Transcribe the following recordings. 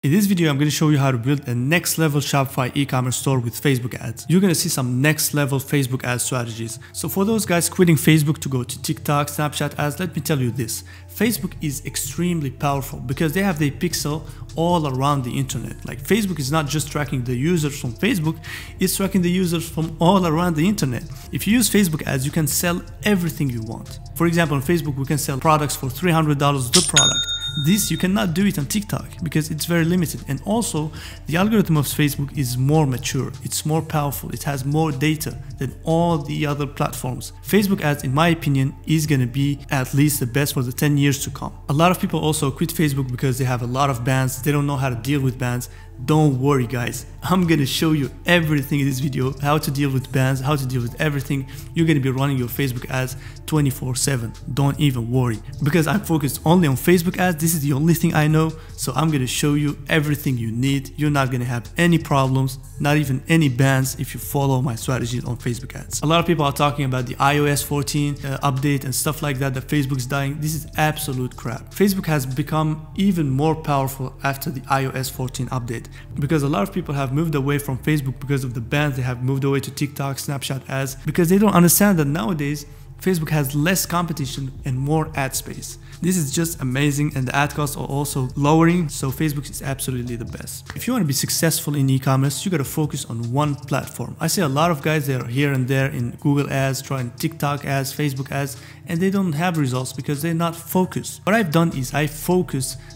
In this video, I'm going to show you how to build a next level Shopify e-commerce store with Facebook ads. You're going to see some next level Facebook ad strategies. So for those guys quitting Facebook to go to TikTok, Snapchat ads, let me tell you this. Facebook is extremely powerful because they have their pixel all around the internet. Like Facebook is not just tracking the users from Facebook, it's tracking the users from all around the internet. If you use Facebook ads, you can sell everything you want. For example, on Facebook, we can sell products for $300 the product. This you cannot do it on TikTok because it's very limited, and also the algorithm of Facebook is more mature, it's more powerful, it has more data than all the other platforms. Facebook ads, in my opinion, is gonna be at least the best for the 10 years to come. A lot of people also quit Facebook because they have a lot of bans, they don't know how to deal with bans. Don't worry guys, I'm gonna show you everything in this video, how to deal with bans, how to deal with everything. You're gonna be running your Facebook ads 24/7. Don't even worry, because I'm focused only on Facebook ads. This is the only thing I know, so I'm gonna show you everything you need. You're not gonna have any problems, not even any bans, if you follow my strategies on Facebook ads. A lot of people are talking about the iOS 14 update and stuff like that, that Facebook's dying. This is absolute crap. Facebook has become even more powerful after the iOS 14 update, because a lot of people have moved away from Facebook because of the bans. They have moved away to TikTok, Snapchat ads, because they don't understand that nowadays Facebook has less competition and more ad space. This is just amazing, and the ad costs are also lowering, so Facebook is absolutely the best. If you want to be successful in e-commerce, you got to focus on one platform. I see a lot of guys, they are here and there in Google ads, trying TikTok ads, Facebook ads, and they don't have results because they're not focused. What I've done is I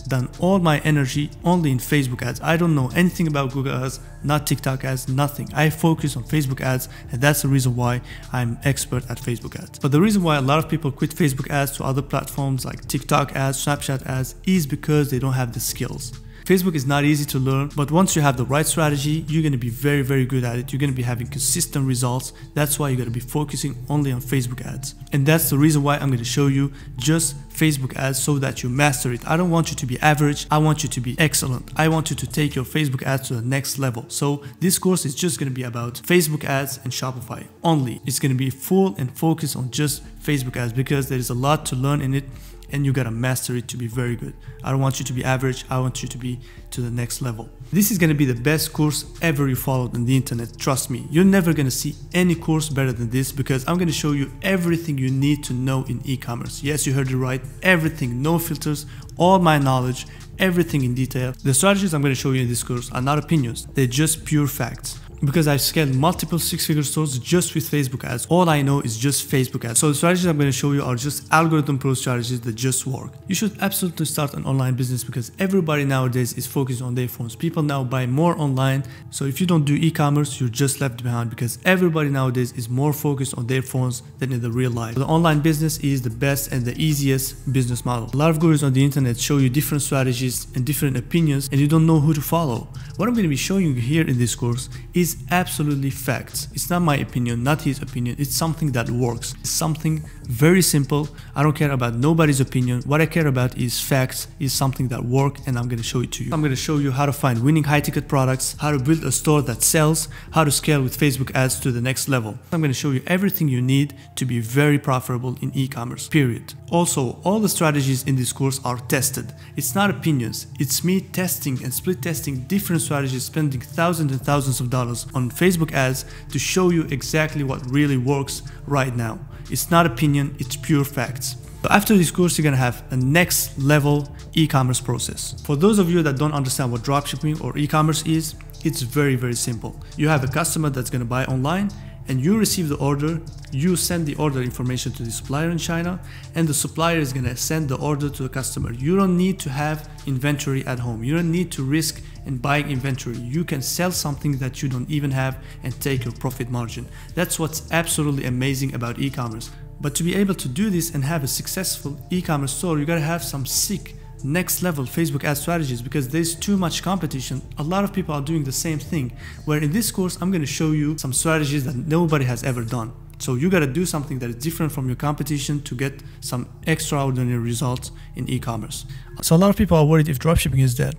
done all my energy only in Facebook ads. I don't know anything about Google ads, not TikTok ads, nothing. I focus on Facebook ads, and that's the reason why I'm expert at Facebook ads. But the reason why a lot of people quit Facebook ads to other platforms like TikTok ads, Snapchat ads is because they don't have the skills. Facebook is not easy to learn, but once you have the right strategy, you're going to be very, very good at it. You're going to be having consistent results. That's why you got to be focusing only on Facebook ads. And that's the reason why I'm going to show you just Facebook ads so that you master it. I don't want you to be average. I want you to be excellent. I want you to take your Facebook ads to the next level. So this course is just going to be about Facebook ads and Shopify only. It's going to be full and focused on just Facebook ads because there is a lot to learn in it, and you gotta master it to be very good. I don't want you to be average, I want you to be to the next level. This is gonna be the best course ever you followed on the internet, trust me. You're never gonna see any course better than this, because I'm gonna show you everything you need to know in e-commerce. Yes, you heard it right, everything, no filters, all my knowledge, everything in detail. The strategies I'm gonna show you in this course are not opinions, they're just pure facts. Because I've scaled multiple six-figure stores just with Facebook ads. All I know is just Facebook ads. So the strategies I'm going to show you are just algorithm pro strategies that just work. You should absolutely start an online business because everybody nowadays is focused on their phones. People now buy more online. So if you don't do e-commerce, you're just left behind because everybody nowadays is more focused on their phones than in the real life. So the online business is the best and the easiest business model. A lot of gurus on the internet show you different strategies and different opinions, and you don't know who to follow. What I'm going to be showing you here in this course is absolutely facts. It's not my opinion, not his opinion. It's something that works. It's something very simple. I don't care about nobody's opinion. What I care about is facts, is something that works, and I'm going to show it to you. I'm going to show you how to find winning high-ticket products, how to build a store that sells, how to scale with Facebook ads to the next level. I'm going to show you everything you need to be very profitable in e-commerce, period. Also, all the strategies in this course are tested. It's not opinions. It's me testing and split testing different strategies, spending thousands and thousands of dollars on Facebook ads to show you exactly what really works right now. It's not opinion, it's pure facts. So after this course, you're gonna have a next level e-commerce process. For those of you that don't understand what dropshipping or e-commerce is, it's very, very simple. You have a customer that's gonna buy online, and you receive the order, you send the order information to the supplier in China, and the supplier is gonna send the order to the customer. You don't need to have inventory at home. You don't need to risk in buying inventory. You can sell something that you don't even have and take your profit margin. That's what's absolutely amazing about e-commerce. But to be able to do this and have a successful e-commerce store, you gotta have some sick next level Facebook ad strategies, because there's too much competition. A lot of people are doing the same thing, where in this course I'm going to show you some strategies that nobody has ever done. So you got to do something that is different from your competition to get some extraordinary results in e-commerce. So a lot of people are worried if dropshipping is dead.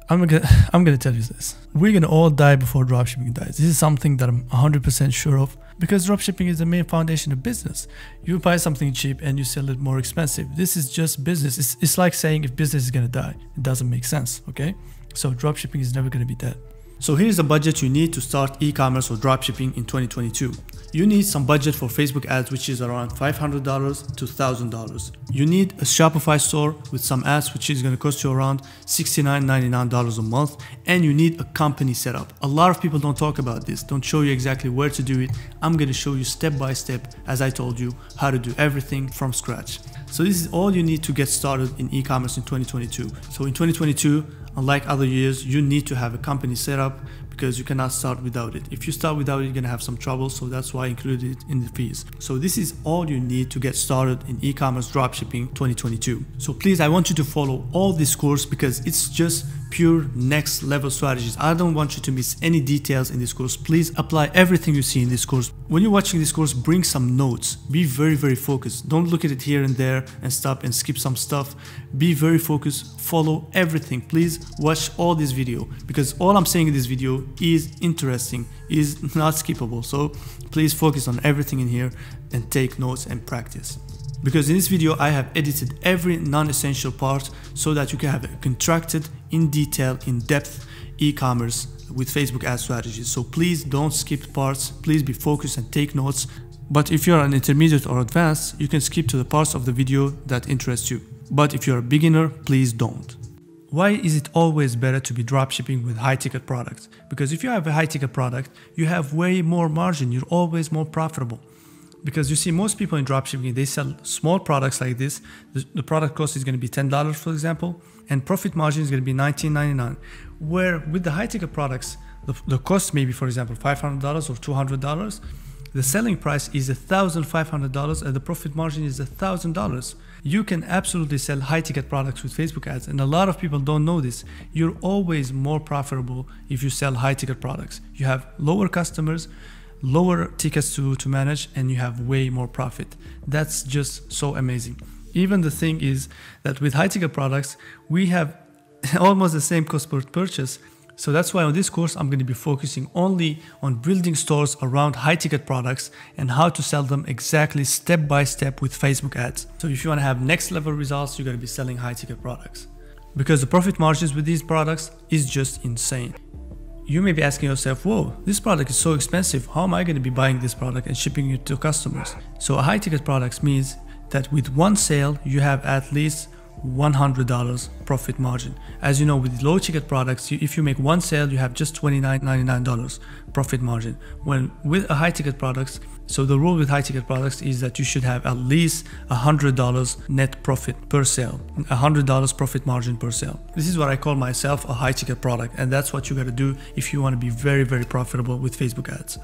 I'm gonna tell you this. We're gonna all die before dropshipping dies. This is something that I'm 100% sure of, because dropshipping is the main foundation of business. You buy something cheap and you sell it more expensive. This is just business. It's like saying if business is gonna die. It doesn't make sense, okay? So dropshipping is never going to be dead. So here's the budget you need to start e-commerce or dropshipping in 2022. You need some budget for Facebook ads, which is around $500 to $1,000. You need a Shopify store with some ads, which is going to cost you around $69.99 a month. And you need a company setup. A lot of people don't talk about this, don't show you exactly where to do it. I'm going to show you step by step, as I told you, how to do everything from scratch. So this is all you need to get started in e-commerce in 2022. So in 2022, unlike other years, you need to have a company set up because you cannot start without it. If you start without it, you're gonna have some trouble, so that's why I included it in the fees. So this is all you need to get started in e-commerce dropshipping 2022. So please, I want you to follow all this course because it's just pure next level strategies. I don't want you to miss any details in this course. Please apply everything you see in this course. When you're watching this course, bring some notes. Be very, very focused. Don't look at it here and there and stop and skip some stuff. Be very focused. Follow everything. Please watch all this video because all I'm saying in this video is interesting, is not skippable. So please focus on everything in here and take notes and practice. Because in this video, I have edited every non-essential part so that you can have a contracted, in detail, in-depth e-commerce with Facebook ad strategies. So please don't skip parts. Please be focused and take notes. But if you're an intermediate or advanced, you can skip to the parts of the video that interest you. But if you're a beginner, please don't. Why is it always better to be dropshipping with high-ticket products? Because if you have a high-ticket product, you have way more margin. You're always more profitable. Because you see, most people in dropshipping, they sell small products like this. The product cost is going to be $10, for example, and profit margin is going to be $19.99. Where with the high-ticket products, the cost may be, for example, $500 or $200. The selling price is $1,500 and the profit margin is $1,000. You can absolutely sell high-ticket products with Facebook ads, and a lot of people don't know this. You're always more profitable if you sell high-ticket products. You have lower customers, lower tickets to manage, and you have way more profit. That's just so amazing. Even the thing is that with high ticket products, we have almost the same cost per purchase. So that's why on this course, I'm going to be focusing only on building stores around high ticket products and how to sell them exactly step by step with Facebook ads. So if you want to have next level results, you're going to be selling high ticket products because the profit margins with these products is just insane. You may be asking yourself, whoa, this product is so expensive. How am I going to be buying this product and shipping it to customers? So a high ticket products means that with one sale, you have at least $100 profit margin. As you know, with low ticket products, if you make one sale, you have just $29.99 profit margin. When with a high ticket products, so the rule with high ticket products is that you should have at least $100 net profit per sale, $100 profit margin per sale. This is what I call myself a high ticket product, and that's what you got to do if you want to be very, very profitable with Facebook ads.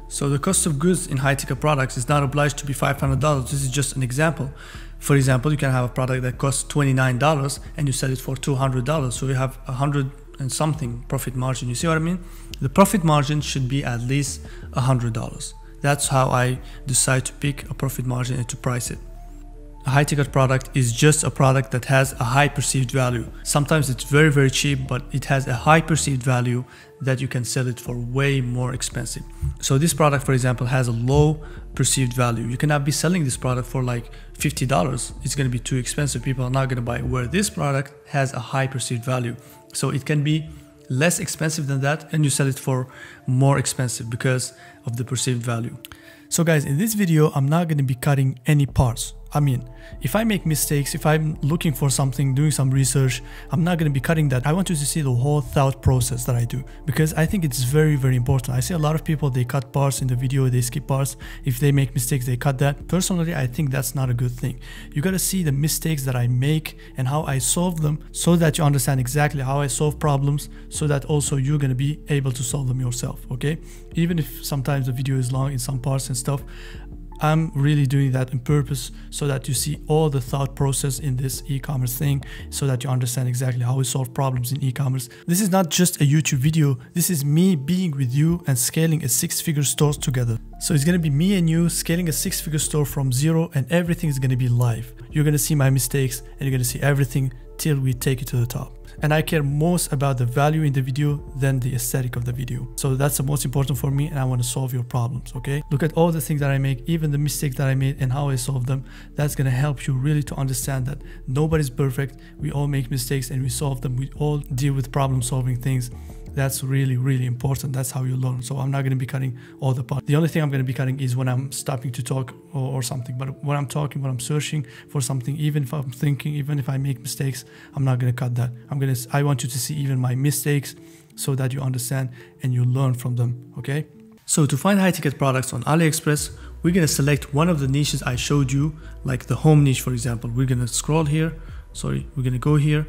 So the cost of goods in high ticket products is not obliged to be $500. This is just an example. For example, you can have a product that costs $29 and you sell it for $200. So you have 100 and something profit margin. You see what I mean? The profit margin should be at least $100. That's how I decide to pick a profit margin and to price it. A high ticket product is just a product that has a high perceived value. Sometimes it's very, very cheap, but it has a high perceived value that you can sell it for way more expensive. So this product, for example, has a low perceived value. You cannot be selling this product for like $50. It's going to be too expensive. People are not going to buy it. Where this product has a high perceived value. So it can be less expensive than that and you sell it for more expensive because of the perceived value. So guys, in this video, I'm not going to be cutting any parts. I mean, if I make mistakes, if I'm looking for something, doing some research, I'm not going to be cutting that. I want you to see the whole thought process that I do because I think it's very, very important. I see a lot of people, they cut parts in the video, they skip parts. If they make mistakes, they cut that. Personally, I think that's not a good thing. You got to see the mistakes that I make and how I solve them so that you understand exactly how I solve problems so that also you're going to be able to solve them yourself, okay? Even if sometimes the video is long in some parts and stuff, I'm really doing that on purpose so that you see all the thought process in this e-commerce thing so that you understand exactly how we solve problems in e-commerce. This is not just a YouTube video. This is me being with you and scaling a six-figure store together. So it's going to be me and you scaling a six-figure store from zero and everything is going to be live. You're going to see my mistakes and you're going to see everything till we take it to the top. And I care most about the value in the video than the aesthetic of the video. So that's the most important for me, and I want to solve your problems, okay? Look at all the things that I make, even the mistakes that I made and how I solve them. That's going to help you really to understand that nobody's perfect. We all make mistakes and we solve them. We all deal with problem solving things. That's really, really important. That's how you learn. So I'm not going to be cutting all the parts. The only thing I'm going to be cutting is when I'm stopping to talk or something. But when I'm talking, when I'm searching for something, even if I'm thinking, even if I make mistakes, I'm not going to cut that. I want you to see even my mistakes so that you understand and you learn from them, okay? So to find high ticket products on AliExpress, we're going to select one of the niches I showed you, like the home niche, for example. We're going to scroll here. We're going to go here.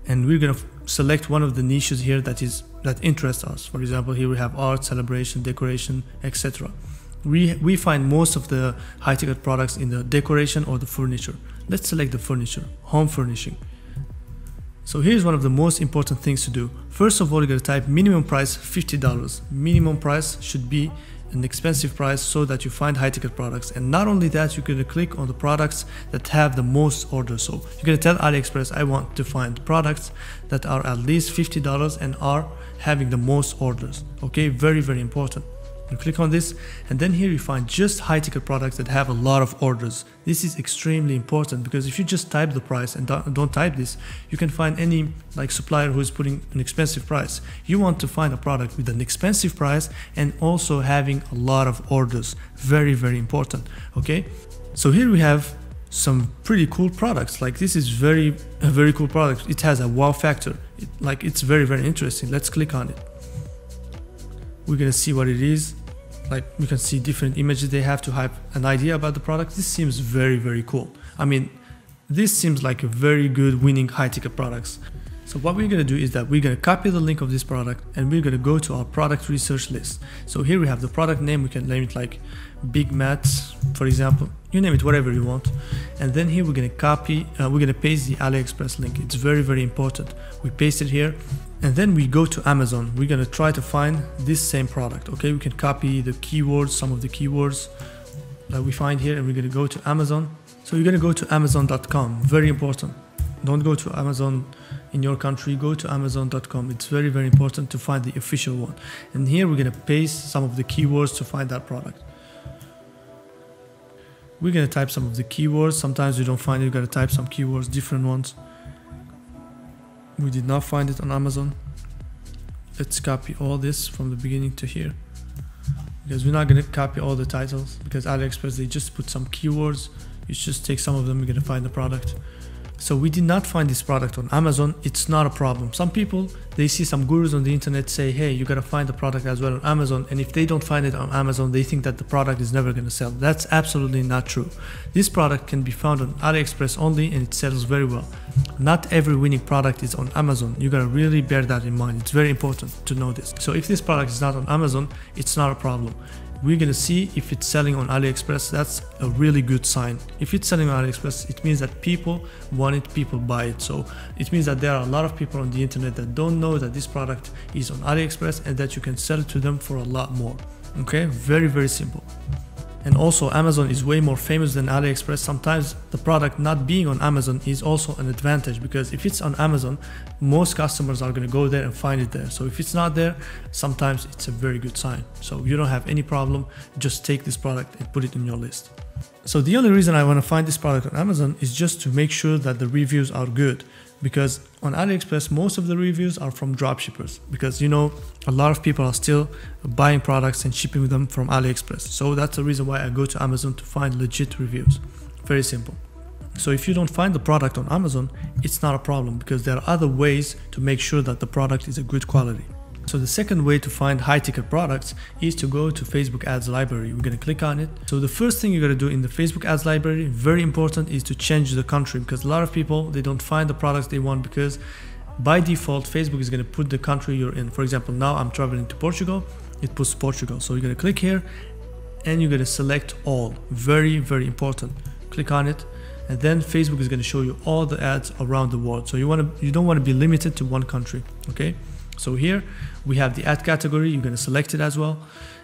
And we're going to select one of the niches here that interests us. For example, here we have art, celebration, decoration, etc. We find most of the high ticket products in the decoration or the furniture. Let's select the furniture, home furnishing. So here's one of the most important things to do. First of all, you're going to type minimum price $50. Minimum price should be an expensive price so that you find high ticket products. And not only that, you're going to click on the products that have the most orders. So you're going to tell AliExpress, I want to find products that are at least $50 and are having the most orders. Okay, very, very important. You click on this, and then here you find just high ticket products that have a lot of orders. This is extremely important because if you just type the price and don't type this, you can find any like supplier who is putting an expensive price. You want to find a product with an expensive price and also having a lot of orders. Very, very important. Okay, so here we have some pretty cool products. Like this is a very cool product. It has a wow factor. It's very, very interesting. Let's click on it. We're gonna see what it is. Like we can see different images they have to have an idea about the product. This seems very, very cool. I mean, this seems like a very good winning high ticket products. So what we're gonna do is that we're gonna copy the link of this product and we're gonna go to our product research list. So here we have the product name. We can name it like Big Mats, for example. You name it whatever you want. And then here we're gonna paste the AliExpress link. It's very, very important. We paste it here. And then we go to Amazon. We're gonna try to find this same product. Okay, we can copy the keywords, some of the keywords that we find here, and we're gonna go to Amazon. So you're gonna go to Amazon.com. Very important. Don't go to Amazon in your country. Go to Amazon.com. It's very, very important to find the official one. And here we're gonna paste some of the keywords to find that product. We're gonna type some of the keywords. Sometimes you don't find it. You gotta type some keywords, different ones. We did not find it on Amazon. Let's copy all this from the beginning to here, because we're not going to copy all the titles, because AliExpress, they just put some keywords. You just take some of them, you're going to find the product. So we did not find this product on Amazon. It's not a problem. Some people, they see some gurus on the internet say, hey, you got to find the product as well on Amazon. And if they don't find it on Amazon, they think that the product is never going to sell. That's absolutely not true. This product can be found on AliExpress only, and it sells very well. Not every winning product is on Amazon. You got to really bear that in mind. It's very important to know this. So if this product is not on Amazon, it's not a problem. We're going to see if it's selling on AliExpress. That's a really good sign. If it's selling on AliExpress, it means that people want it, people buy it. So it means that there are a lot of people on the internet that don't know that this product is on AliExpress and that you can sell it to them for a lot more. Okay, very, very simple. And also Amazon is way more famous than AliExpress. Sometimes the product not being on Amazon is also an advantage, because if it's on Amazon, most customers are going to go there and find it there. So if it's not there, sometimes it's a very good sign. So you don't have any problem. Just take this product and put it in your list. So the only reason I want to find this product on Amazon is just to make sure that the reviews are good, because on AliExpress, most of the reviews are from dropshippers, because you know, a lot of people are still buying products and shipping them from AliExpress. So that's the reason why I go to Amazon to find legit reviews. Very simple. So if you don't find the product on Amazon, it's not a problem, because there are other ways to make sure that the product is a good quality. So the second way to find high ticket products is to go to Facebook ads library. We're going to click on it. So the first thing you're going to do in the Facebook ads library, very important, is to change the country, because a lot of people, they don't find the products they want, because by default, Facebook is going to put the country you're in. For example, now I'm traveling to Portugal, it puts Portugal. So you're going to click here and you're going to select all. Very, very important. Click on it. And then Facebook is going to show you all the ads around the world. So you don't want to be limited to one country. Okay. So here we have the ad category. You're going to select it as well.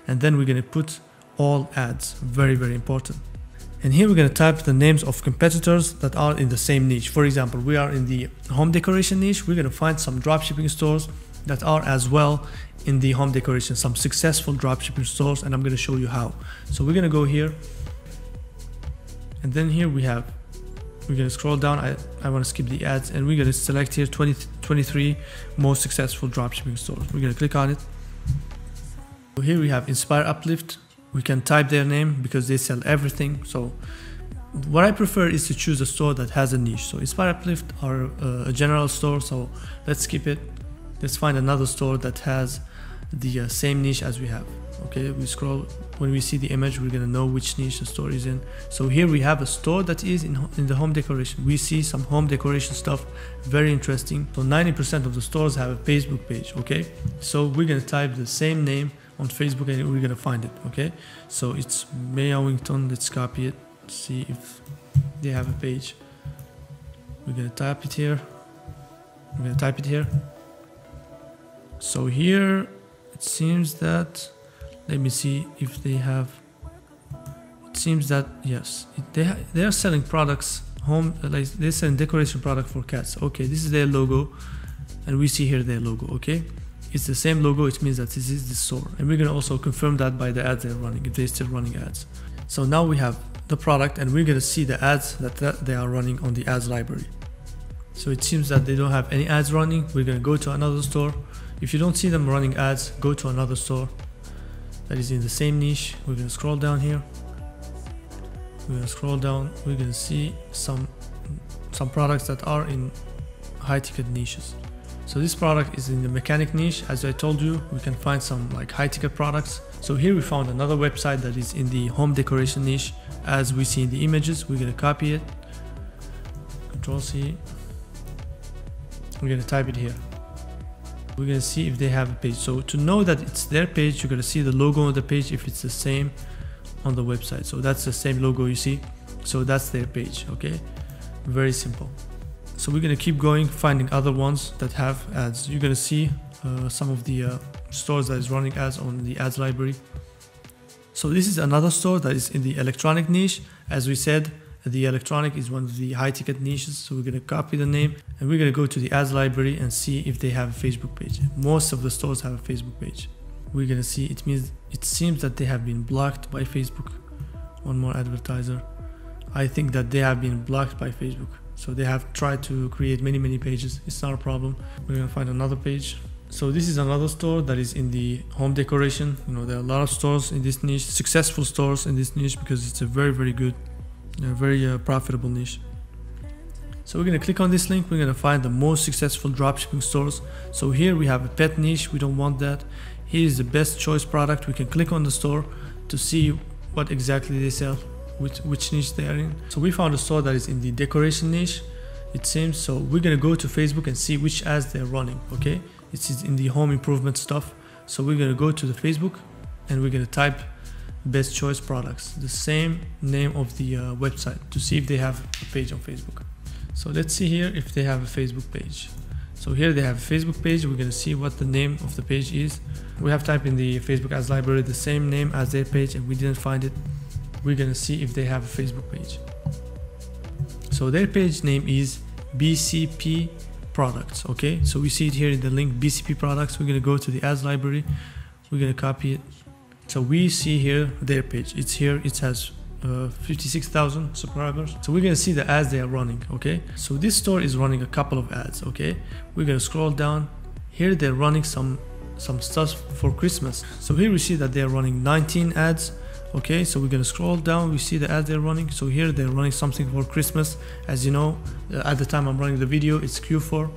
And then we're going to put all ads. Very, very important. And here we're going to type the names of competitors that are in the same niche. For example, we are in the home decoration niche. We're going to find some dropshipping stores that are as well in the home decoration, some successful dropshipping stores, and I'm going to show you how. So we're going to go here, and then here we're going to scroll down. I want to skip the ads, and we're going to select here 23 most successful dropshipping stores. We're going to click on it. So here we have Inspire Uplift. We can type their name because they sell everything. So what I prefer is to choose a store that has a niche. So Inspire Uplift are a general store, so let's skip it. Let's find another store that has the same niche as we have. Okay, we scroll. When we see the image, we're gonna know which niche the store is in. So here we have a store that is in the home decoration. We see some home decoration stuff, very interesting. So 90% of the stores have a Facebook page. Okay, so we're gonna type the same name on Facebook and we're gonna find it. Okay, so it's Mayowington. Let's copy it, see if they have a page. We're gonna type it here. We're gonna type it here. So here it seems that, let me see if they have, it seems that yes, they are selling products, home, like they're selling decoration product for cats. Okay, this is their logo, and we see here their logo. Okay, it's the same logo. It means that this is the store, and we're gonna also confirm that by the ads they're running, if they're still running ads. So now we have the product, and we're gonna see the ads that they are running on the ads library. So it seems that they don't have any ads running. We're gonna go to another store. If you don't see them running ads, go to another store that is in the same niche. We're gonna scroll down here. We're gonna scroll down. We're gonna see some products that are in high ticket niches. So this product is in the mechanic niche. As I told you, we can find some like high ticket products. So here we found another website that is in the home decoration niche. As we see in the images, we're gonna copy it. Control C. We're gonna type it here. We're gonna see if they have a page. So to know that it's their page, you're gonna see the logo on the page if it's the same on the website. So that's the same logo you see. So that's their page. Okay, very simple. So we're gonna keep going, finding other ones that have ads. You're gonna see some of the stores that is running ads on the ads library. So this is another store that is in the electronic niche. As we said, the electronic is one of the high ticket niches. So we're going to copy the name and we're going to go to the ads library and see if they have a Facebook page. Most of the stores have a Facebook page. We're going to see, it seems that they have been blocked by Facebook. One more advertiser. I think that they have been blocked by Facebook. So they have tried to create many pages. It's not a problem. We're going to find another page. So this is another store that is in the home decoration. You know, there are a lot of stores in this niche, successful stores in this niche, because it's a very good, very profitable niche. So we're going to click on this link. We're going to find the most successful dropshipping stores. So here we have a pet niche. We don't want that. Here is the best choice product. We can click on the store to see what exactly they sell, which niche they are in. So we found a store that is in the decoration niche, it seems. So we're going to go to Facebook and see which ads they're running. Okay, it is in the home improvement stuff. So we're going to go to the Facebook and we're going to type best choice products, the same name of the website, to see if they have a page on Facebook. So let's see here if they have a Facebook page. So here they have a Facebook page. We're going to see what the name of the page is. We have typed in the Facebook ads library the same name as their page and we didn't find it. We're going to see if they have a Facebook page. So their page name is BCP products. Okay, so we see it here in the link, BCP products. We're going to go to the ads library. We're going to copy it. So we see here their page. It's here. It has 56,000 subscribers. So we're going to see the ads they are running. Okay, so this store is running a couple of ads. Okay, we're going to scroll down. Here they're running some stuff for Christmas. So here we see that they're running 19 ads. Okay, so we're going to scroll down. We see the ads they're running. So here they're running something for Christmas. As you know, at the time I'm running the video, it's Q4.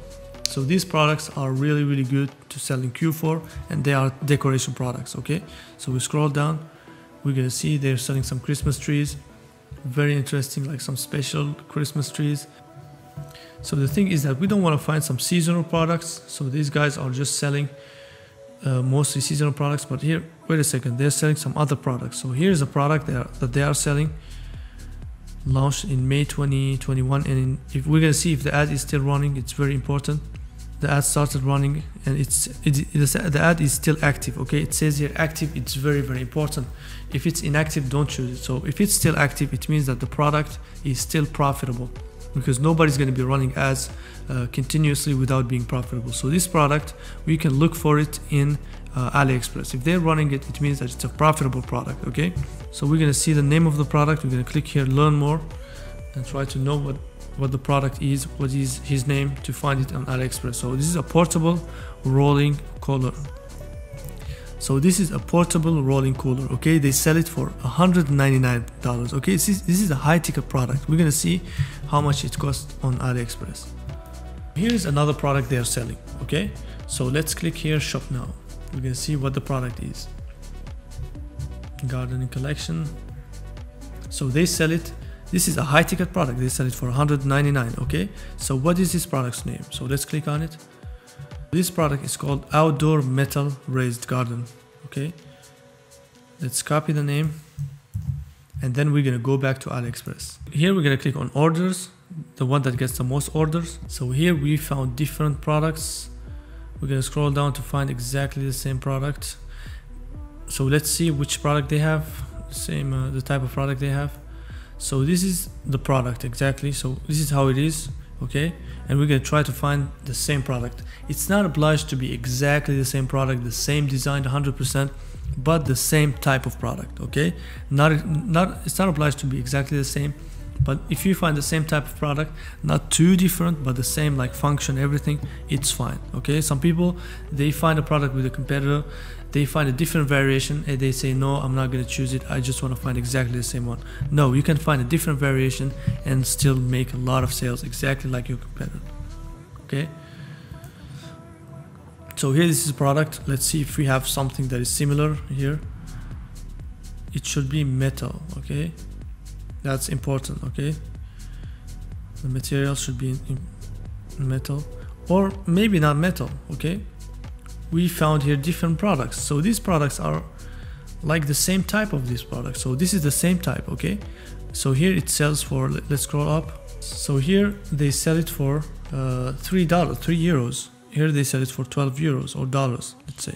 So these products are really good to sell in Q4, and they are decoration products. Okay, so we scroll down. We're going to see they're selling some Christmas trees. Very interesting, like some special Christmas trees. So the thing is that we don't want to find some seasonal products. So these guys are just selling mostly seasonal products. But here, wait a second, they're selling some other products. So here's a product that they are selling, launched in May 2021. And if we're going to see if the ad is still running, it's very important. the ad started running, and the ad is still active. Okay, it says here active. It's very, very important. If it's inactive, don't choose it. So if it's still active, it means that the product is still profitable, because nobody's going to be running ads continuously without being profitable. So this product, we can look for it in AliExpress. If they're running it, it means that it's a profitable product. Okay, so we're going to see the name of the product. We're going to click here, learn more, and try to know what the product is, what is his name, to find it on AliExpress. So this is a portable rolling cooler. So this is a portable rolling cooler. Okay, they sell it for $199. Okay, this is a high ticket product. We're gonna see how much it costs on AliExpress. Here is another product they are selling. Okay, so let's click here, shop now. We're gonna see what the product is. Gardening collection. So they sell it. This is a high ticket product. They sell it for $199. Okay, so what is this product's name? So let's click on it. This product is called outdoor metal raised garden. Okay, let's copy the name, and then we're gonna go back to AliExpress. Here we're gonna click on orders, the one that gets the most orders. So here we found different products. We're gonna scroll down to find exactly the same product. So let's see which product they have, the type of product they have. So this is the product exactly. So this is how it is. Okay, and we're gonna try to find the same product. It's not obliged to be exactly the same product, the same design 100%, but the same type of product. Okay, it's not obliged to be exactly the same, but if you find the same type of product, not too different, but the same like function, everything, it's fine. Okay, some people, they find a product with a competitor, they find a different variation, and they say, no, I'm not going to choose it, I just want to find exactly the same one. No, you can find a different variation and still make a lot of sales exactly like your competitor. Okay, so here this is a product. Let's see if we have something that is similar here. It should be metal. Okay, that's important. Okay, the material should be in metal, or maybe not metal. Okay, we found here different products. So these products are like the same type of this product. So this is the same type. Okay, so here it sells for, let's scroll up. So here they sell it for €3. Here they sell it for 12 euros or dollars, let's say.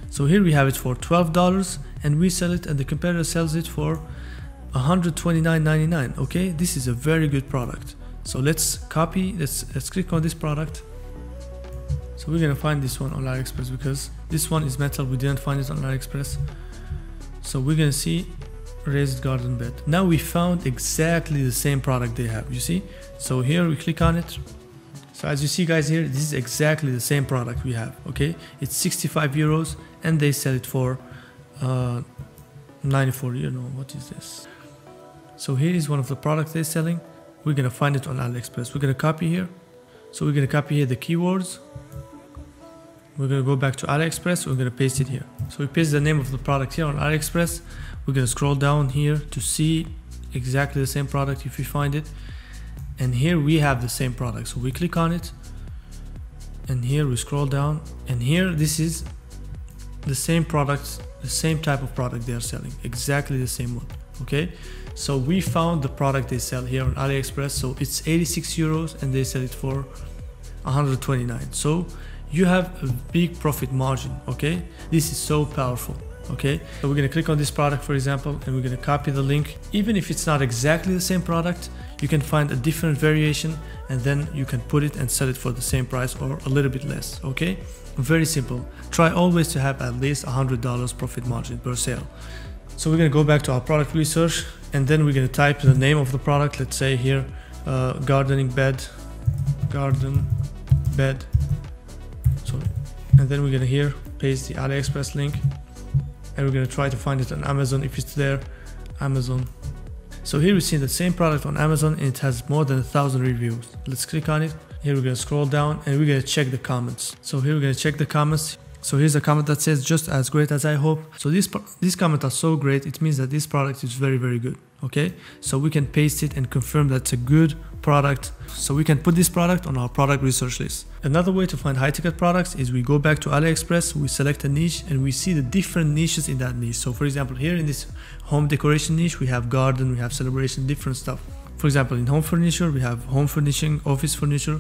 So here we have it for $12, and we sell it, and the competitor sells it for $129.99. Okay, this is a very good product. So let's copy, let's click on this product. So we're gonna find this one on AliExpress, because this one is metal, we didn't find it on AliExpress. So we're gonna see raised garden bed. Now we found exactly the same product they have, you see. So here we click on it. So as you see guys here, this is exactly the same product we have. Okay, it's 65 euros, and they sell it for 94. You know, what is this? So here is one of the products they're selling. We're gonna find it on AliExpress. We're gonna copy here. So we're gonna copy here the keywords. We're gonna go back to AliExpress. We're gonna paste it here. So we paste the name of the product here on AliExpress. We're gonna scroll down here to see exactly the same product if we find it. And here we have the same product. So we click on it, and here we scroll down, and here this is the same product, the same type of product they are selling, exactly the same one. Okay, so we found the product they sell here on AliExpress. So it's 86 euros, and they sell it for 129. So you have a big profit margin. Okay, this is so powerful. Okay, so we're gonna click on this product, for example, and we're gonna copy the link. Even if it's not exactly the same product, you can find a different variation, and then you can put it and sell it for the same price or a little bit less. Okay, very simple. Try always to have at least $100 profit margin per sale. So we're gonna go back to our product research, and then we're gonna type the name of the product. Let's say here, garden bed. Sorry, and then we're gonna here paste the AliExpress link, and we're gonna try to find it on Amazon if it's there. Amazon. So here we see the same product on Amazon, and it has more than 1,000 reviews. Let's click on it. Here we're gonna scroll down, and we're gonna check the comments. So here we're gonna check the comments. So here's a comment that says, just as great as I hope. So these comments are so great, it means that this product is very, very good. Okay, so we can paste it and confirm that it's a good product. So we can put this product on our product research list. Another way to find high ticket products is we go back to AliExpress, we select a niche, and we see the different niches in that niche. So for example, here in this home decoration niche, we have garden, we have celebration, different stuff. For example, in home furniture, we have home furnishing, office furniture.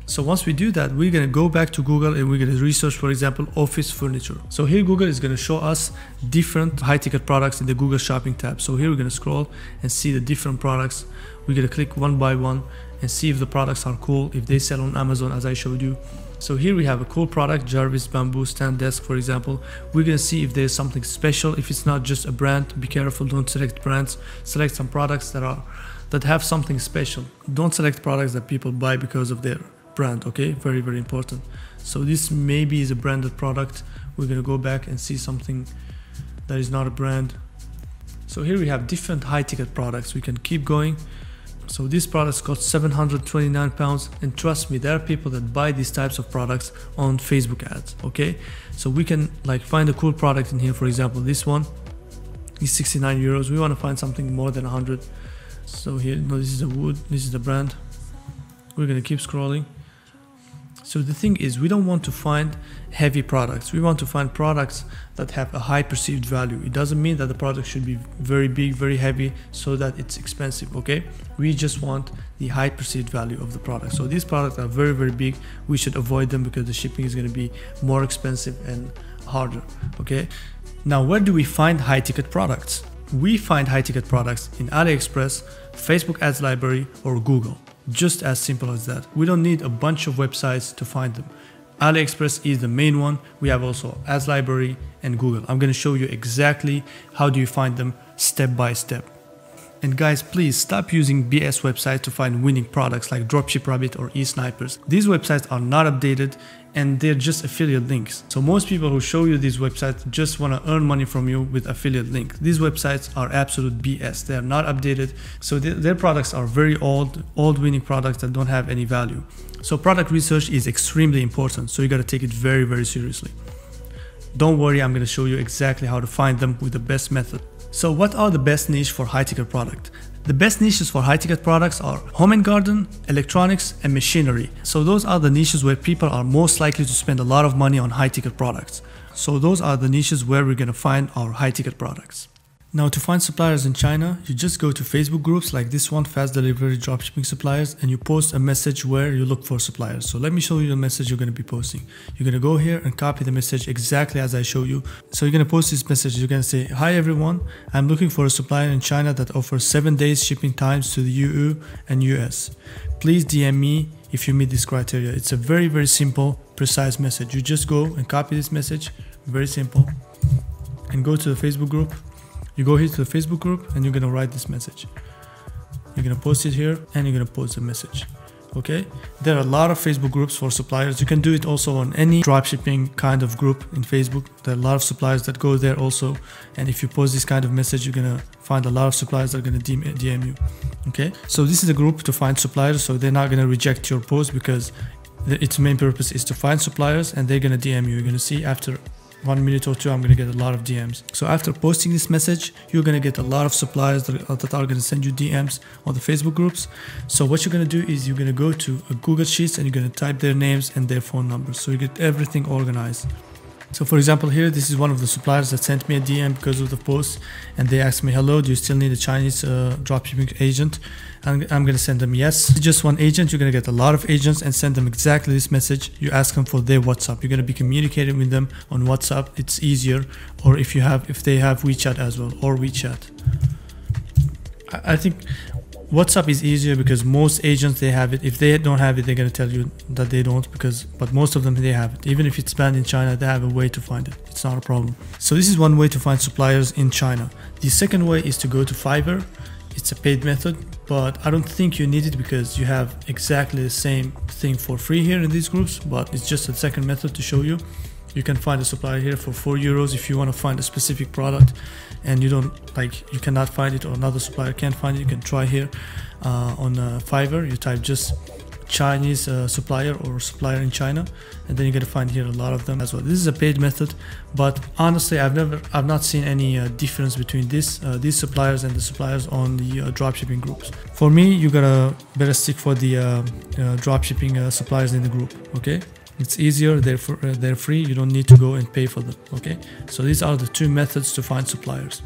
So once we do that, we're gonna go back to Google and we're gonna research, for example, office furniture. So here Google is gonna show us different high ticket products in the Google shopping tab. So here we're gonna scroll and see the different products. We're gonna click one by one and see if the products are cool, if they sell on Amazon as I showed you. So here we have a cool product, Jarvis Bamboo Stand Desk, for example. We're gonna see if there's something special. If it's not just a brand, be careful, don't select brands. Select some products that have something special. Don't select products that people buy because of their brand, okay? Very, very important. So this maybe is a branded product. We're gonna go back and see something that is not a brand. So here we have different high ticket products. We can keep going. So this product costs 729 pounds, and trust me, there are people that buy these types of products on Facebook ads, okay? So we can like find a cool product in here. For example, this one is 69 euros. We want to find something more than 100. So here, no, this is the wood, this is the brand. We're gonna keep scrolling. So the thing is, we don't want to find heavy products. We want to find products that have a high perceived value. It doesn't mean that the product should be very big, very heavy, so that it's expensive, okay? We just want the high perceived value of the product. So these products are very, very big. We should avoid them because the shipping is gonna be more expensive and harder, okay? Now, where do we find high ticket products? We find high ticket products in AliExpress, Facebook Ads Library, or Google. Just as simple as that. We don't need a bunch of websites to find them. AliExpress is the main one. We have also Ads Library and Google. I'm going to show you exactly how do you find them step by step. And guys, please stop using BS websites to find winning products like Dropshipping or eSnipers. These websites are not updated and they're just affiliate links. So most people who show you these websites just want to earn money from you with affiliate link. These websites are absolute BS. They are not updated. So their products are very old winning products that don't have any value. So product research is extremely important. So you got to take it very, very seriously. Don't worry, I'm going to show you exactly how to find them with the best method. So what are the best niche for high ticket product? The best niches for high ticket products are home and garden, electronics, and machinery. So those are the niches where people are most likely to spend a lot of money on high ticket products. So those are the niches where we're going to find our high ticket products. Now, to find suppliers in China, you just go to Facebook groups like this one, Fast Delivery Dropshipping Suppliers, and you post a message where you look for suppliers. So let me show you the message you're going to be posting. You're going to go here and copy the message exactly as I show you. So you're going to post this message. You're going to say, "Hi everyone, I'm looking for a supplier in China that offers 7 days shipping times to the EU and US. Please DM me if you meet this criteria." It's a very, very simple, precise message. You just go and copy this message, very simple, and go to the Facebook group. You go here to the Facebook group and you're gonna write this message. You're gonna post it here and you're gonna post the message. Okay? There are a lot of Facebook groups for suppliers. You can do it also on any dropshipping kind of group in Facebook. There are a lot of suppliers that go there also. And if you post this kind of message, you're gonna find a lot of suppliers that are gonna DM you. Okay? So this is a group to find suppliers. So they're not gonna reject your post because its main purpose is to find suppliers and they're gonna DM you. You're gonna see after 1 minute or two, I'm going to get a lot of DMs. So after posting this message, you're going to get a lot of suppliers that are going to send you DMs on the Facebook groups. So what you're going to do is you're going to go to a Google Sheets and you're going to type their names and their phone numbers. So you get everything organized. So for example, here, this is one of the suppliers that sent me a DM because of the post, and they asked me, "Hello, do you still need a Chinese dropshipping agent?" And I'm going to send them yes. Just one agent. You're going to get a lot of agents and send them exactly this message. You ask them for their WhatsApp. You're going to be communicating with them on WhatsApp. It's easier, or if they have WeChat as well, or WeChat. I think WhatsApp is easier because most agents, they have it. If they don't have it, they're going to tell you that they don't, but most of them, they have it. Even if it's banned in China, they have a way to find it. It's not a problem. So this is one way to find suppliers in China. The second way is to go to Fiverr. It's a paid method, but I don't think you need it because you have exactly the same thing for free here in these groups, but it's just a second method to show you. You can find a supplier here for 4 euros if you want to find a specific product and you cannot find it, or another supplier can't find it. You can try here on Fiverr. You type just Chinese supplier or supplier in China, and then you're gonna find here a lot of them as well. This is a paid method, but honestly, I've not seen any difference between these suppliers and the suppliers on the dropshipping groups. For me, you gotta better stick for the dropshipping suppliers in the group. Okay. It's easier, they're free, you don't need to go and pay for them, okay? So these are the two methods to find suppliers.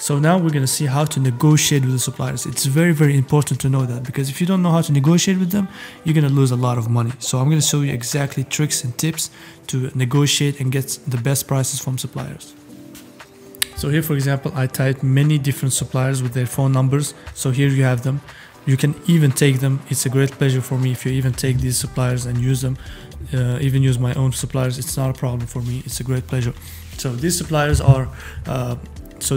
So now we're going to see how to negotiate with the suppliers. It's very, very important to know that, because if you don't know how to negotiate with them, you're going to lose a lot of money. So I'm going to show you exactly tricks and tips to negotiate and get the best prices from suppliers. So here, for example, I typed many different suppliers with their phone numbers. So here you have them. You can even take them. It's a great pleasure for me if you even take these suppliers and use them. Even use my own suppliers. It's not a problem for me. It's a great pleasure. So these suppliers are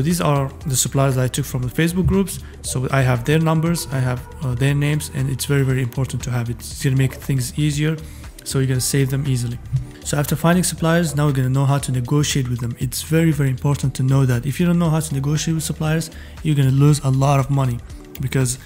these are the suppliers that I took from the Facebook groups. So I have their numbers, I have their names, and it's very, very important to have it. It's gonna make things easier, so you're gonna save them easily. So after finding suppliers, now we're gonna know how to negotiate with them. It's very, very important to know that. If you don't know how to negotiate with suppliers, you're gonna lose a lot of money, because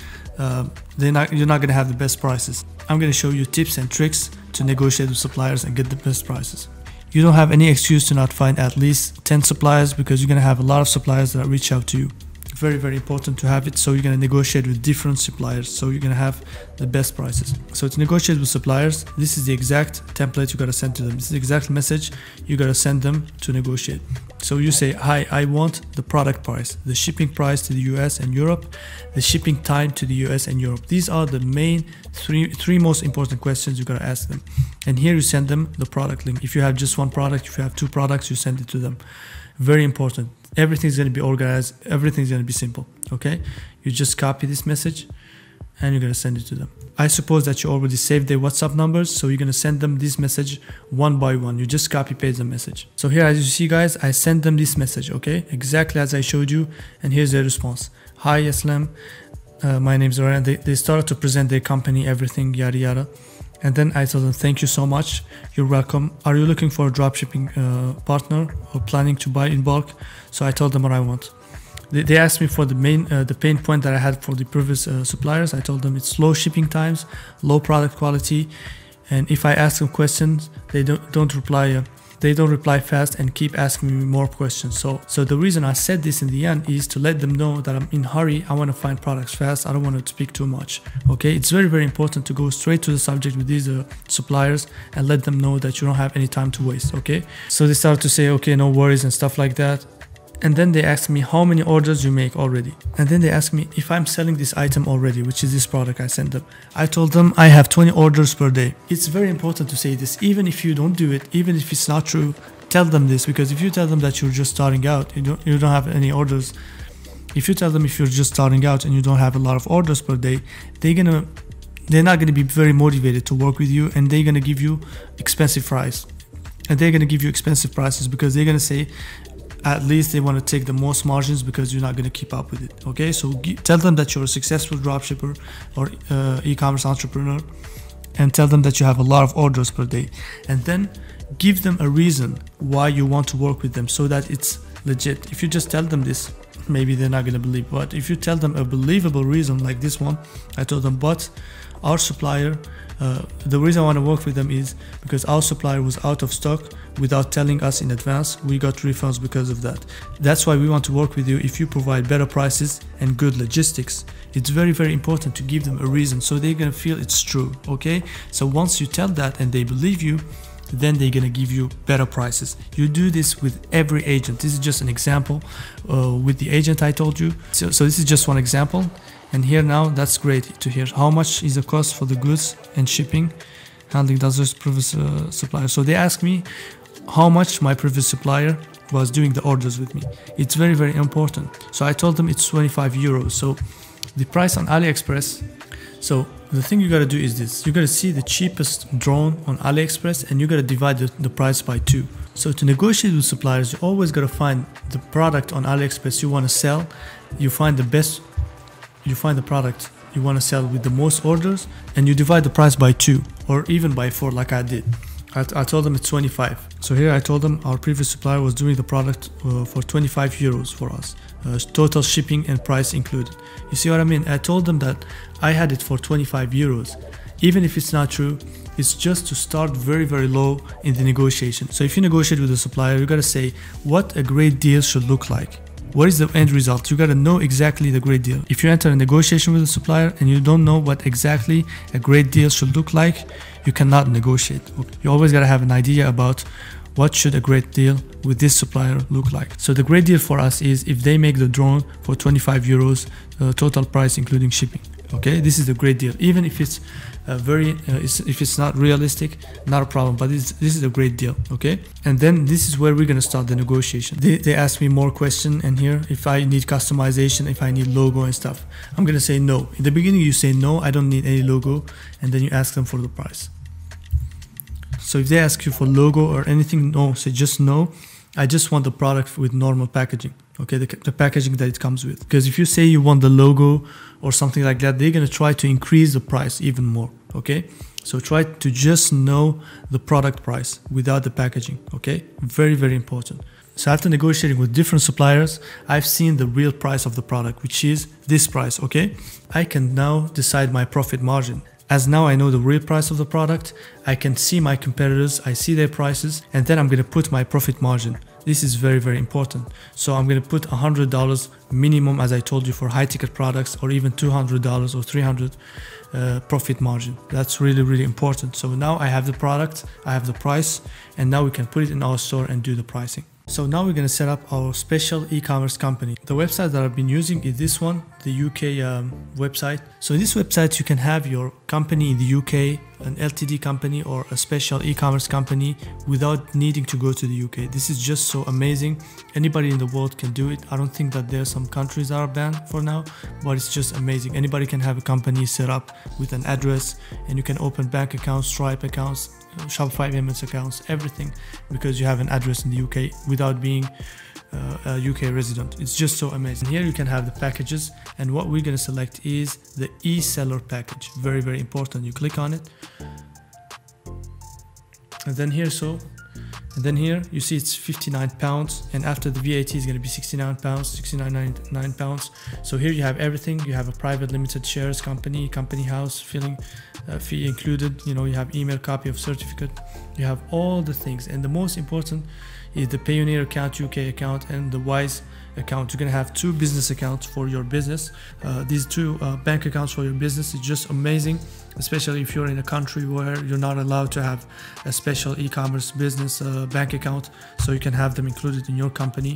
you're not gonna have the best prices. I'm gonna show you tips and tricks to negotiate with suppliers and get the best prices. You don't have any excuse to not find at least 10 suppliers, because you're gonna have a lot of suppliers that reach out to you. Very, very important to have it. So you're gonna negotiate with different suppliers, so you're gonna have the best prices. So to negotiate with suppliers, this is the exact template you gotta send to them. This is the exact message you gotta send them to negotiate. So you say, hi, I want the product price, the shipping price to the US and Europe, the shipping time to the US and Europe. These are the main three most important questions you gotta ask them. And here you send them the product link. If you have just one product, if you have two products, you send it to them. Very important. Everything's going to be organized. Everything's going to be simple. Okay. You just copy this message and you're going to send it to them. I suppose that you already saved their WhatsApp numbers. So you're going to send them this message one by one. You just copy paste the message. So here, as you see, guys, I sent them this message. Okay. Exactly as I showed you. And here's their response. Hi, Islam. My name's Ryan. They started to present their company, everything, yada, yada. And then I told them, thank you so much. You're welcome. Are you looking for a dropshipping partner or planning to buy in bulk? So I told them what I want. They asked me for the pain point that I had for the previous suppliers. I told them it's slow shipping times, low product quality. And if I ask them questions, they don't reply. They don't reply fast and keep asking me more questions. So the reason I said this in the end is to let them know that I'm in a hurry. I want to find products fast. I don't want to speak too much. Okay, it's very, very important to go straight to the subject with these suppliers and let them know that you don't have any time to waste. Okay, so they started to say, okay, no worries and stuff like that. And then they asked me how many orders you make already. And then they asked me if I'm selling this item already, which is this product I sent them. I told them I have 20 orders per day. It's very important to say this. Even if you don't do it, even if it's not true, tell them this, because if you tell them that you're just starting out, you don't have any orders. If you tell them if you're just starting out and you don't have a lot of orders per day, they're not gonna be very motivated to work with you, and they're gonna give you expensive price. And they're gonna give you expensive prices because they're gonna say, at least they want to take the most margins because you're not going to keep up with it. Okay, so tell them that you're a successful dropshipper or e-commerce entrepreneur, and tell them that you have a lot of orders per day, and then give them a reason why you want to work with them so that it's legit. If you just tell them this, maybe they're not going to believe. But if you tell them a believable reason like this one, I told them, but our supplier, the reason I want to work with them is because our supplier was out of stock without telling us in advance. We got refunds because of that. That's why we want to work with you if you provide better prices and good logistics. It's very, very important to give them a reason so they're going to feel it's true. Okay, so once you tell that and they believe you, then they're going to give you better prices. You do this with every agent. This is just an example with the agent I told you. So this is just one example. And here now, that's great to hear. How much is the cost for the goods and shipping, handling those previous suppliers? So they asked me how much my previous supplier was doing the orders with me. It's very, very important. So I told them it's 25 euros. So the price on AliExpress. So the thing you got to do is this. You got to see the cheapest drone on AliExpress and you got to divide the price by 2. So to negotiate with suppliers, you always got to find the product on AliExpress you want to sell. You find the product you want to sell with the most orders, and you divide the price by 2 or even by 4 like I did. I told them it's 25. So here I told them our previous supplier was doing the product for 25 euros for us, total shipping and price included. You see what I mean? I told them that I had it for 25 euros. Even if it's not true, it's just to start very, very low in the negotiation. So if you negotiate with a supplier, you got to say what a great deal should look like. What is the end result? You got to know exactly the great deal. If you enter a negotiation with a supplier and you don't know what exactly a great deal should look like, you cannot negotiate. You always got to have an idea about what should a great deal with this supplier look like. So the great deal for us is if they make the drone for 25 euros, total price including shipping. Okay, this is the great deal. Even if it's if it's not realistic, not a problem, but this is a great deal. Okay, and then this is where we're gonna start the negotiation. They ask me more questions, and here if I need customization, if I need logo and stuff, I'm gonna say no. In the beginning you say no, I don't need any logo, and then you ask them for the price. So if they ask you for logo or anything, no, say just no. I just want the product with normal packaging. Okay, the packaging that it comes with. Because if you say you want the logo or something like that, they're gonna try to increase the price even more. Okay, so try to just know the product price without the packaging. Okay, very, very important. So after negotiating with different suppliers, I've seen the real price of the product, which is this price. Okay, I can now decide my profit margin. As now I know the real price of the product, I can see my competitors, I see their prices, and then I'm going to put my profit margin. This is very, very important. So I'm going to put $100 minimum, as I told you, for high ticket products, or even $200 or $300 profit margin. That's really, really important. So now I have the product, I have the price, and now we can put it in our store and do the pricing. So now we're going to set up our special e-commerce company. The website that I've been using is this one, the UK website. So in this website, you can have your company in the UK, an LTD company or a special e-commerce company without needing to go to the UK. This is just so amazing. Anybody in the world can do it. I don't think that there are some countries that are banned for now, but it's just amazing. Anybody can have a company set up with an address, and you can open bank accounts, Stripe accounts, Shopify Payments accounts, everything, because you have an address in the UK without being a UK resident. It's just so amazing. Here you can have the packages, and what we're going to select is the e-seller package. Very, very important. You click on it, and then here here you see it's £59, and after the VAT is going to be £69, £69.99. So here you have everything. You have a private limited shares company house, filling fee included. You know, you have email, copy of certificate, you have all the things, and the most important is the Payoneer account, UK account, and the Wise account. You're gonna have 2 business accounts for your business. These 2 bank accounts for your business is just amazing, especially if you're in a country where you're not allowed to have a special e-commerce business bank account. So you can have them included in your company,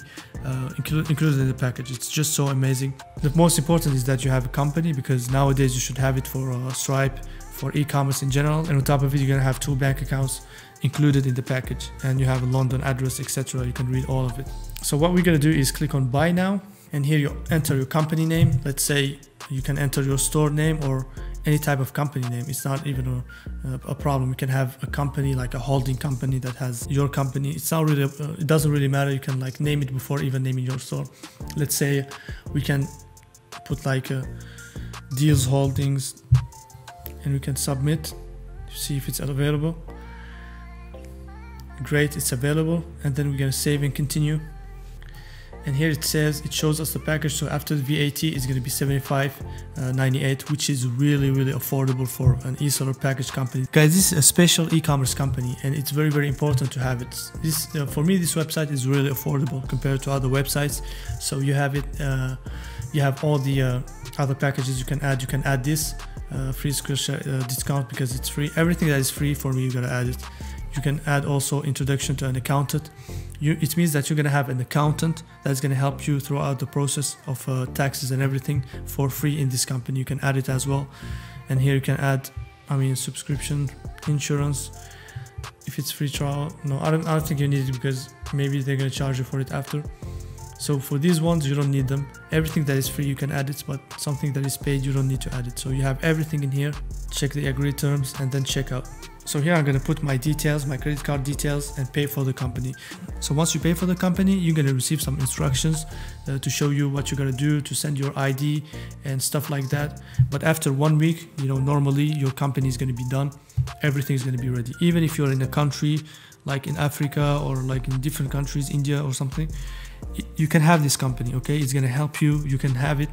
included in the package. It's just so amazing. The most important is that you have a company, because nowadays you should have it for Stripe, for e-commerce in general, and on top of it you're gonna have 2 bank accounts included in the package, and you have a London address, etc. You can read all of it. So what we're gonna do is click on buy now, and here you enter your company name. Let's say you can enter your store name or any type of company name. It's not even a problem. You can have a company like a holding company that has your company. It's not really it doesn't really matter. You can like name it before even naming your store. Let's say we can put like Deals Holdings, and we can submit to see if it's available. Great, it's available, and then we're gonna save and continue. And here it says, it shows us the package. So after the VAT is going to be $75.98, which is really, really affordable for an e-seller package company. Guys, this is a special e-commerce company, and it's very, very important to have it. This, for me, this website is really affordable compared to other websites. So you have it, you have all the other packages you can add. You can add this free screen discount because it's free. Everything that is free, for me, you gotta add it. You can add also introduction to an accountant. It means that you're going to have an accountant that's going to help you throughout the process of taxes and everything for free in this company. You can add it as well. And here you can add, subscription, insurance. If it's free trial, no, I don't think you need it, because maybe they're going to charge you for it after. So for these ones, you don't need them. Everything that is free, you can add it, but something that is paid, you don't need to add it. So you have everything in here. Check the agreed terms and then check out. So here I'm going to put my details, my credit card details, and pay for the company. So once you pay for the company, you're going to receive some instructions to show you what you're going to do, to send your ID and stuff like that. But after 1 week, normally your company is going to be done. Everything is going to be ready. Even if you're in a country like in Africa or like in different countries, India or something, you can have this company, okay? It's going to help you. You can have it,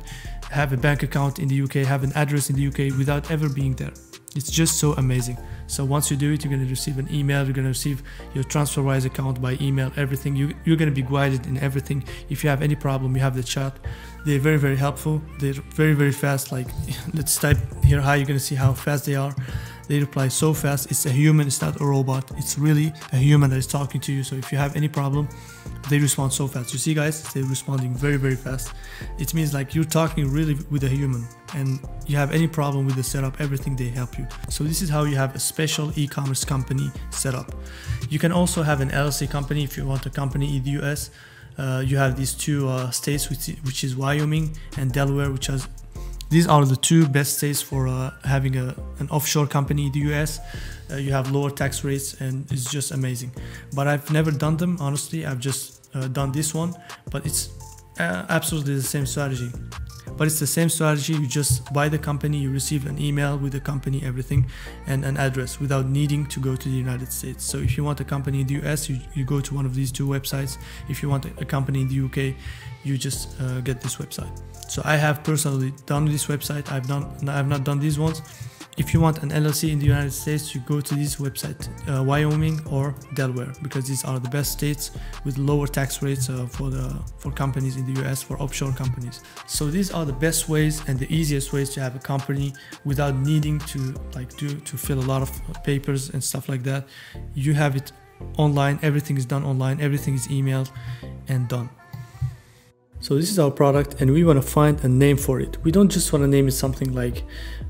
have a bank account in the UK, have an address in the UK without ever being there. It's just so amazing. So once you do it, you're going to receive an email. You're going to receive your TransferWise account by email, everything. You're going to be guided in everything. If you have any problem, you have the chat. They're very, very helpful. They're very, very fast. Like, let's type here hi. You're going to see how fast they are. They reply so fast. It's a human, it's not a robot. It's really a human that is talking to you. So if you have any problem, they respond so fast. You see guys, they're responding very, very fast. It means like you're talking really with a human, and you have any problem with the setup, everything they help you. So this is how you have a special e-commerce company set up. You can also have an LLC company if you want a company in the US. You have these two states, which is Wyoming and Delaware, which has, these are the two best states for having an offshore company in the US. You have lower tax rates and it's just amazing. But I've never done them, honestly. I've just done this one, but it's absolutely the same strategy. But it's the same strategy. You just buy the company, you receive an email with the company, everything, and an address without needing to go to the United States. So if you want a company in the US, you go to one of these two websites. If you want a company in the UK, you just get this website. So I have personally done this website. I've not done these ones. If you want an LLC in the United States, you go to this website, Wyoming or Delaware, because these are the best states with lower tax rates for companies in the US, for offshore companies. So these are the best ways and the easiest ways to have a company without needing to fill a lot of papers and stuff like that. You have it online, everything is done online, everything is emailed and done. So this is our product and we want to find a name for it. We don't just want to name it something like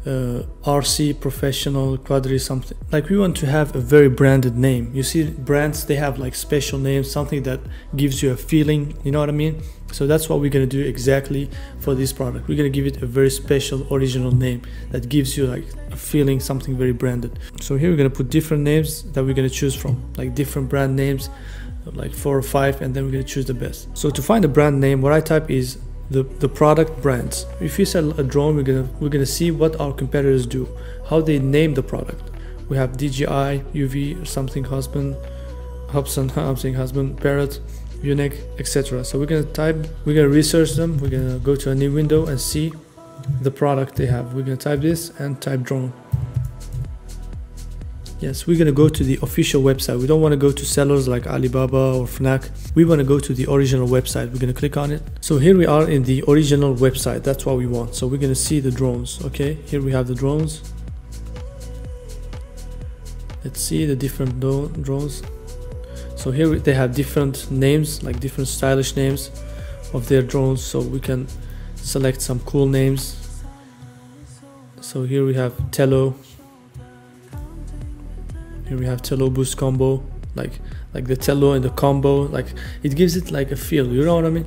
RC Professional Quadri something. Like we want to have a very branded name. You see brands, they have like special names, something that gives you a feeling, you know what I mean? So that's what we're going to do exactly for this product. We're going to give it a very special original name that gives you like a feeling, something very branded. So here we're going to put different names that we're going to choose from, like different brand names, like 4 or 5, and then we're going to choose the best. So to find a brand name, what I type is the product brands. If you sell a drone, we're gonna see what our competitors do, how they name the product. We have DJI, UV, or something husband, Parrot, Unique, etc. So we're gonna research them. We're gonna go to a new window and see the product they have. We're gonna type this and type drone. Yes, we're gonna go to the official website. We don't want to go to sellers like Alibaba or Fnac. We want to go to the original website. We're gonna click on it. So here we are in the original website. That's what we want. So we're gonna see the drones. Okay, here we have the drones. Let's see the different drones. So here they have different names, like different stylish names of their drones. So we can select some cool names. So here we have Tello. Here we have Tello Boost Combo, like the Tello and the combo, like it gives it like a feel, you know what I mean?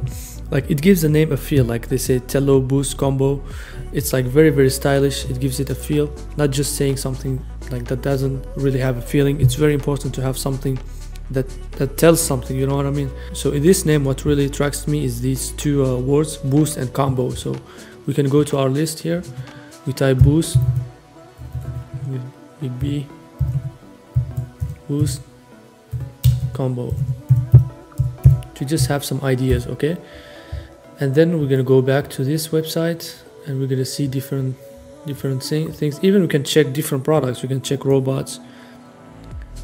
Like it gives the name a feel, like they say Tello Boost Combo. It's like very, very stylish. It gives it a feel, not just saying something like that doesn't really have a feeling. It's very important to have something that tells something, you know what I mean? So in this name, what really attracts me is these two words, boost and combo. So we can go to our list here. We type boost with B. Boost combo to just have some ideas, okay? And then we're gonna go back to this website and we're gonna see different things. Even we can check different products. We can check robots.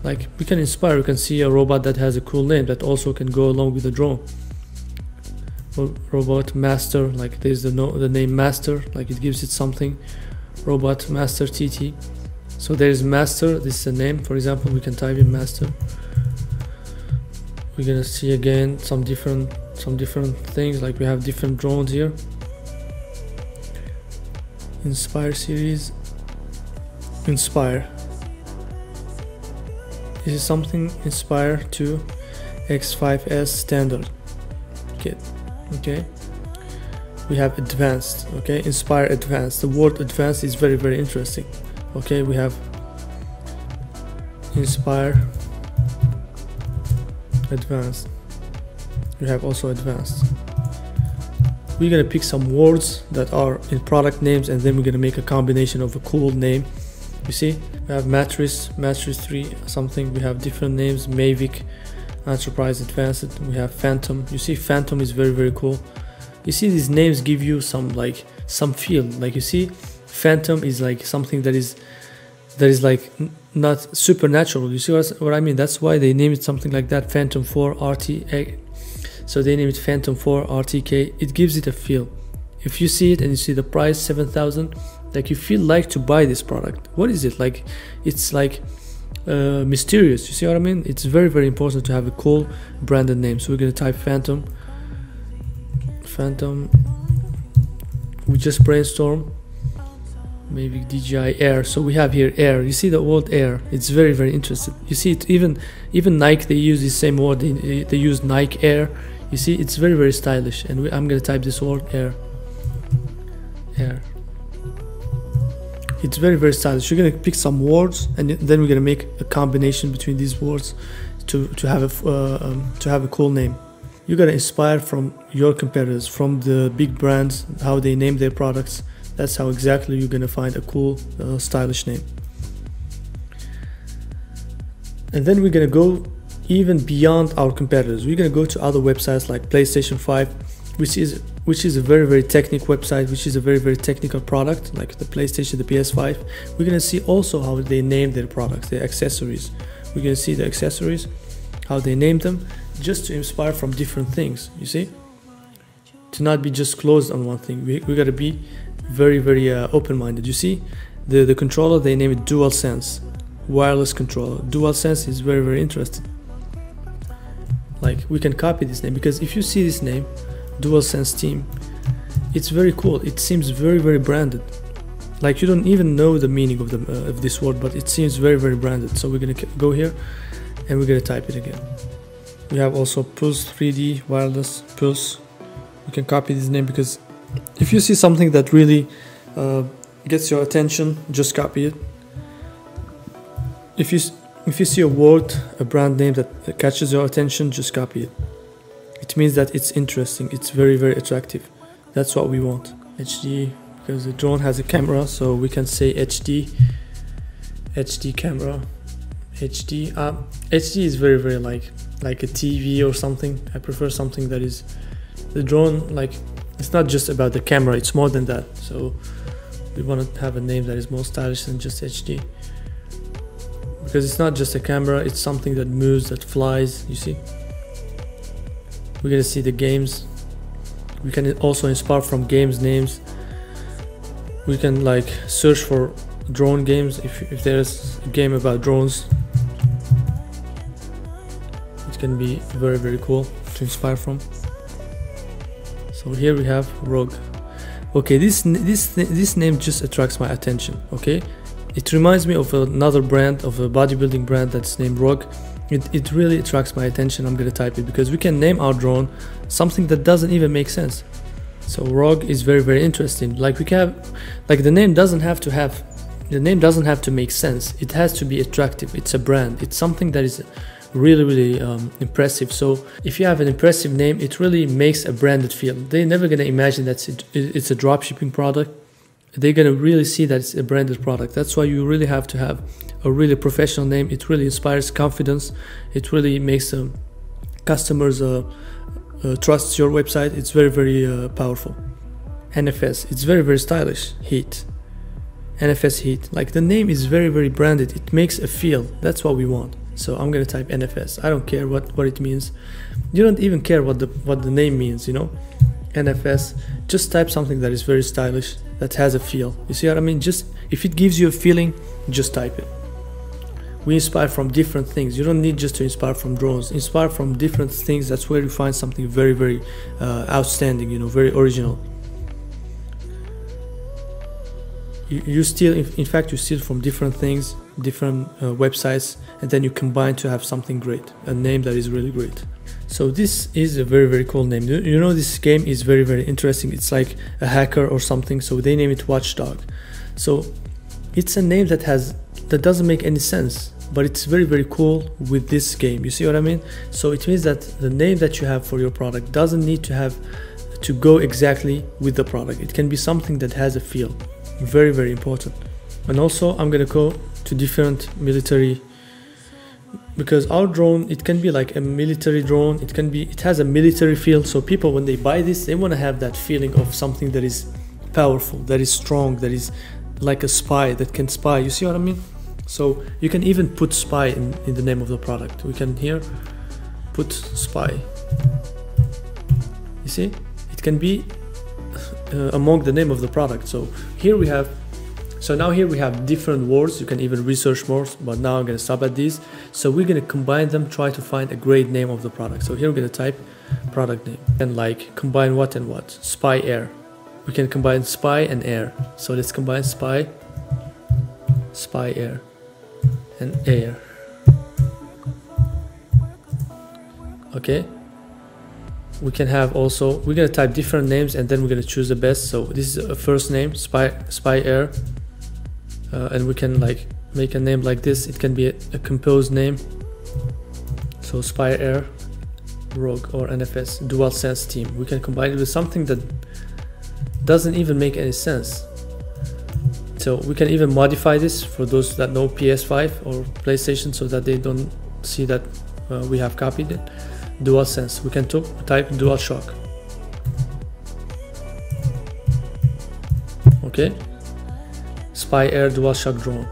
Like we can inspire. We can see a robot that has a cool name that also can go along with the drone. Robot Master, like there's the name Master, like it gives it something. Robot Master TT. So there is Master, this is a name, for example, we can type in Master. We're gonna see again some different things, like we have different drones here. Inspire series, Inspire. This is something Inspire 2 X5S standard kit, okay? We have advanced, okay? Inspire advanced. The word advanced is very, very interesting. Okay, we have Inspire advanced. We have also advanced. We're gonna pick some words that are in product names and then we're gonna make a combination of a cool name. You see, we have mattress 3 something. We have different names, Mavic, Enterprise Advanced. We have Phantom. You see, Phantom is very, very cool. You see, these names give you some feel. Like you see, Phantom is like something that is like not supernatural. You see what I mean? That's why they name it something like that, Phantom 4 RTA. So they name it Phantom 4 RTK. It gives it a feel. If you see it and you see the price 7,000, Like you feel like to buy this product. What is it like? It's like mysterious. You see what I mean? It's very, very important to have a cool branded name. So we're gonna type Phantom. We just brainstorm. Maybe DJI Air. So we have here Air. You see the word Air. It's very, very interesting. You see it, even Nike, they use the same word. They use Nike Air. You see, it's very, very stylish. And I'm gonna type this word Air. It's very, very stylish. You're gonna pick some words, and then we're gonna make a combination between these words to have a cool name. You're gonna inspire from your competitors, from the big brands, how they name their products. That's how exactly you're gonna find a cool, stylish name. And then we're gonna go even beyond our competitors. We're gonna go to other websites like PlayStation 5, which is a very, very technical website, which is a very, very technical product, like the PlayStation, the PS5. We're gonna see also how they name their products, their accessories. We're gonna see the accessories, how they name them, just to inspire from different things, you see? To not be just closed on one thing. We gotta be very, very open-minded. You see, the controller, they name it DualSense, wireless controller. DualSense is very, very interesting. Like we can copy this name, because if you see this name, DualSense Team, it's very cool. It seems very, very branded. Like you don't even know the meaning of this word, but it seems very, very branded. So we're gonna go here and we're gonna type it again. We have also Pulse 3D wireless Pulse. You can copy this name, because if you see something that really gets your attention, just copy it. If you see a word, a brand name that catches your attention, just copy it. It means that it's interesting, it's very, very attractive. That's what we want. HD, because the drone has a camera, so we can say HD camera. HD is very, very like a TV or something. I prefer something that is the drone, like it's not just about the camera, it's more than that. So we want to have a name that is more stylish than just HD, because it's not just a camera, it's something that moves, that flies. You see, we're gonna see the games. We can also inspire from games names. We can like search for drone games. If there's a game about drones, it can be very, very cool to inspire from. So here we have Rogue. Okay, this name just attracts my attention. Okay, it reminds me of another brand, of a bodybuilding brand that's named Rogue. It really attracts my attention. I'm gonna type it, because we can name our drone something that doesn't even make sense. So Rogue is very, very interesting. Like we can have, like the name doesn't have to make sense. It has to be attractive. It's a brand. It's something that is really, really impressive. So if you have an impressive name, it really makes a branded feel. They're never gonna imagine that it's a dropshipping product. They're gonna really see that it's a branded product. That's why you really have to have a really professional name. It really inspires confidence. It really makes customers trust your website. It's very, very powerful. NFS, it's very, very stylish. Heat, NFS Heat. Like the name is very, very branded. It makes a feel. That's what we want. So I'm gonna type NFS. I don't care what it means. You don't even care what the name means, you know. NFS. Just type something that is very stylish, that has a feel. You see what I mean? Just if it gives you a feeling, just type it. We inspire from different things. You don't need just to inspire from drones. Inspire from different things. That's where you find something very, very outstanding, you know, very original. You steal, in fact, you steal from different things, different websites, and then you combine to have something great, a name that is really great. So this is a very, very cool name. You know, this game is very, very interesting. It's like a hacker or something, so they name it Watchdog. So it's a name that doesn't make any sense, but it's very, very cool with this game. You see what I mean? So it means that the name that you have for your product doesn't need to go exactly with the product. It can be something that has a feel. Very, very important. And also I'm gonna go to different military, because our drone, it can be like a military drone. It has a military feel. So people, when they buy this, they want to have that feeling of something that is powerful, that is strong, that is like a spy, that can spy. You see what I mean? So you can even put spy in the name of the product. We can here put spy. You see, it can be among the name of the product. So here we have So now here we have different words. You can even research more, but now I'm going to stop at these. So we're going to combine them, try to find a great name of the product. So here we're going to type product name and like combine what and what. Spy air. We can combine spy and air. So let's combine spy air and air. Okay. We can have also, we're going to type different names and then we're going to choose the best. So this is a first name, spy air. And we can like make a name like this. It can be a composed name. So spy air, rogue, or NFS, dual sense team. We can combine it with something that doesn't even make any sense. So we can even modify this for those that know PS5 or PlayStation so that they don't see that we have copied it. Dual sense. We can type dual shock. Okay. Spy air dual shock drone.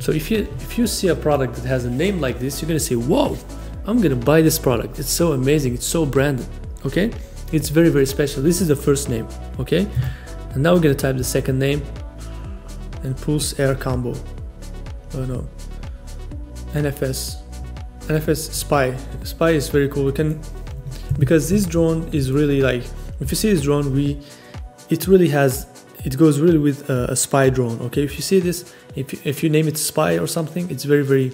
So if you see a product that has a name like this, you're gonna say, whoa, I'm gonna buy this product. It's so amazing, it's so branded. Okay, it's very, very special. This is the first name. Okay, and now we're gonna type the second name and pulse air combo. Oh no, NFS spy is very cool. We can, because this drone is really like, if you see this drone, it goes really with a spy drone. Okay, if you see this, if you name it spy or something, it's very, very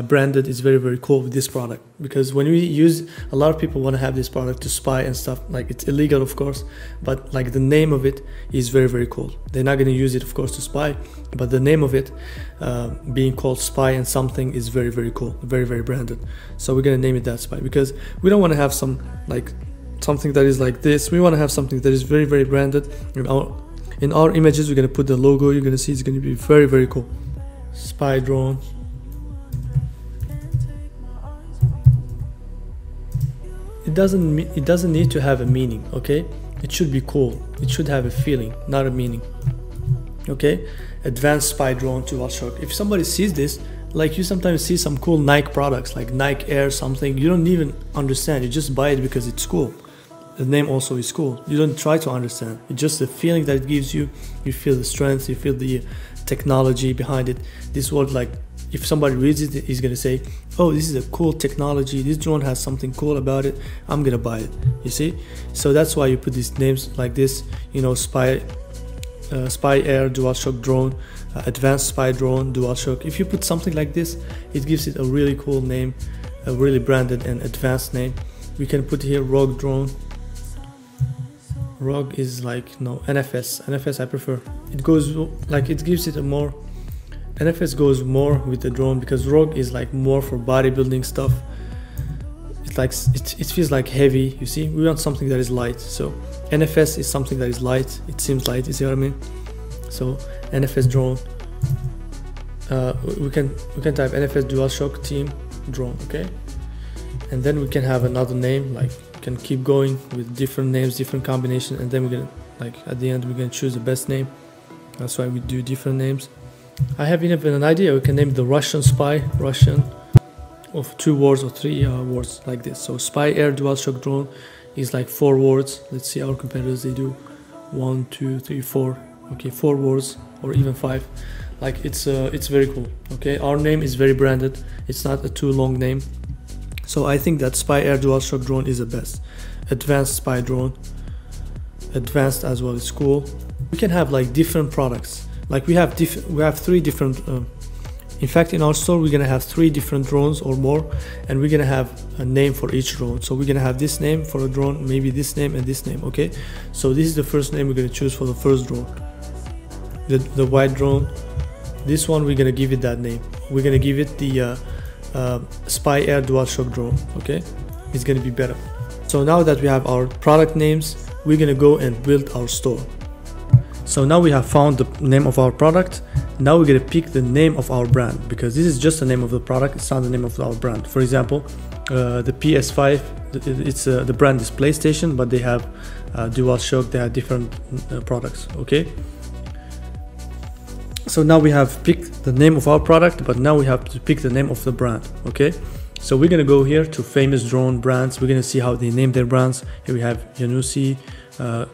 branded. It's very, very cool with this product, because when we use, a lot of people want to have this product to spy and stuff. Like, it's illegal, of course, but like the name of it is very, very cool. They're not going to use it, of course, to spy, but the name of it being called spy and something is very, very cool, very, very branded. So we're going to name it that spy, because we don't want to have something that is like this. We want to have something that is very, very branded. In our images, we're going to put the logo. You're going to see it's going to be very, very cool. Spy drone. It doesn't need to have a meaning. Okay, it should be cool. It should have a feeling, not a meaning. Okay, advanced spy drone dual shock. If somebody sees this, like, you sometimes see some cool Nike products like Nike Air something, you don't even understand, you just buy it because it's cool. The name also is cool. You don't try to understand. It's just the feeling that it gives you. You feel the strength, you feel the technology behind it. This word, like, if somebody reads it, he's gonna say, oh, this is a cool technology, this drone has something cool about it, I'm gonna buy it. You see? So that's why you put these names like this, you know, spy air dual shock drone, advanced spy drone dual shock. If you put something like this, it gives it a really cool name, a really branded and advanced name. We can put here rogue drone. Rogue is like, no, NFS I prefer. It goes like, it gives it a more, NFS goes more with the drone, because rogue is like more for bodybuilding stuff. It's like, it feels like heavy. You see, we want something that is light. So NFS is something that is light. It seems light. You see what I mean? So NFS drone. We can type NFS dual shock team drone. Okay, and then we can have another name. Like, we can keep going with different names, different combination, and then we're gonna, like, at the end we're gonna choose the best name. That's why we do different names. I have even an idea. We can name the Russian spy, Russian, of 2 words or 3 words like this. So spy air dual shock drone is like 4 words. Let's see our competitors, they do 1, 2, 3, 4. Okay, 4 words or even 5. Like, it's very cool. Okay, our name is very branded. It's not a too long name. So I think that spy air dual shock drone is the best. Advanced spy drone, advanced as well, is cool. We can have like different products. Like, we have 3 different, in fact, in our store we're gonna have 3 different drones or more, and we're gonna have a name for each drone. So we're gonna have this name for a drone, maybe this name and this name. Okay, so this is the first name we're gonna choose for the first drone, the white drone. This one, we're gonna give it that name. We're gonna give it the spy air dual shock drone. Okay, it's gonna be better. So now that we have our product names, we're gonna go and build our store. So now we have found the name of our product. Now we're gonna pick the name of our brand, because this is just the name of the product, it's not the name of our brand. For example, the PS5, it's the brand is PlayStation, but they have dual shock, they have different products. Okay, so now we have picked the name of our product, but now we have to pick the name of the brand. Okay, So we're gonna go here to famous drone brands. We're gonna see how they name their brands. Here we have Yanusi,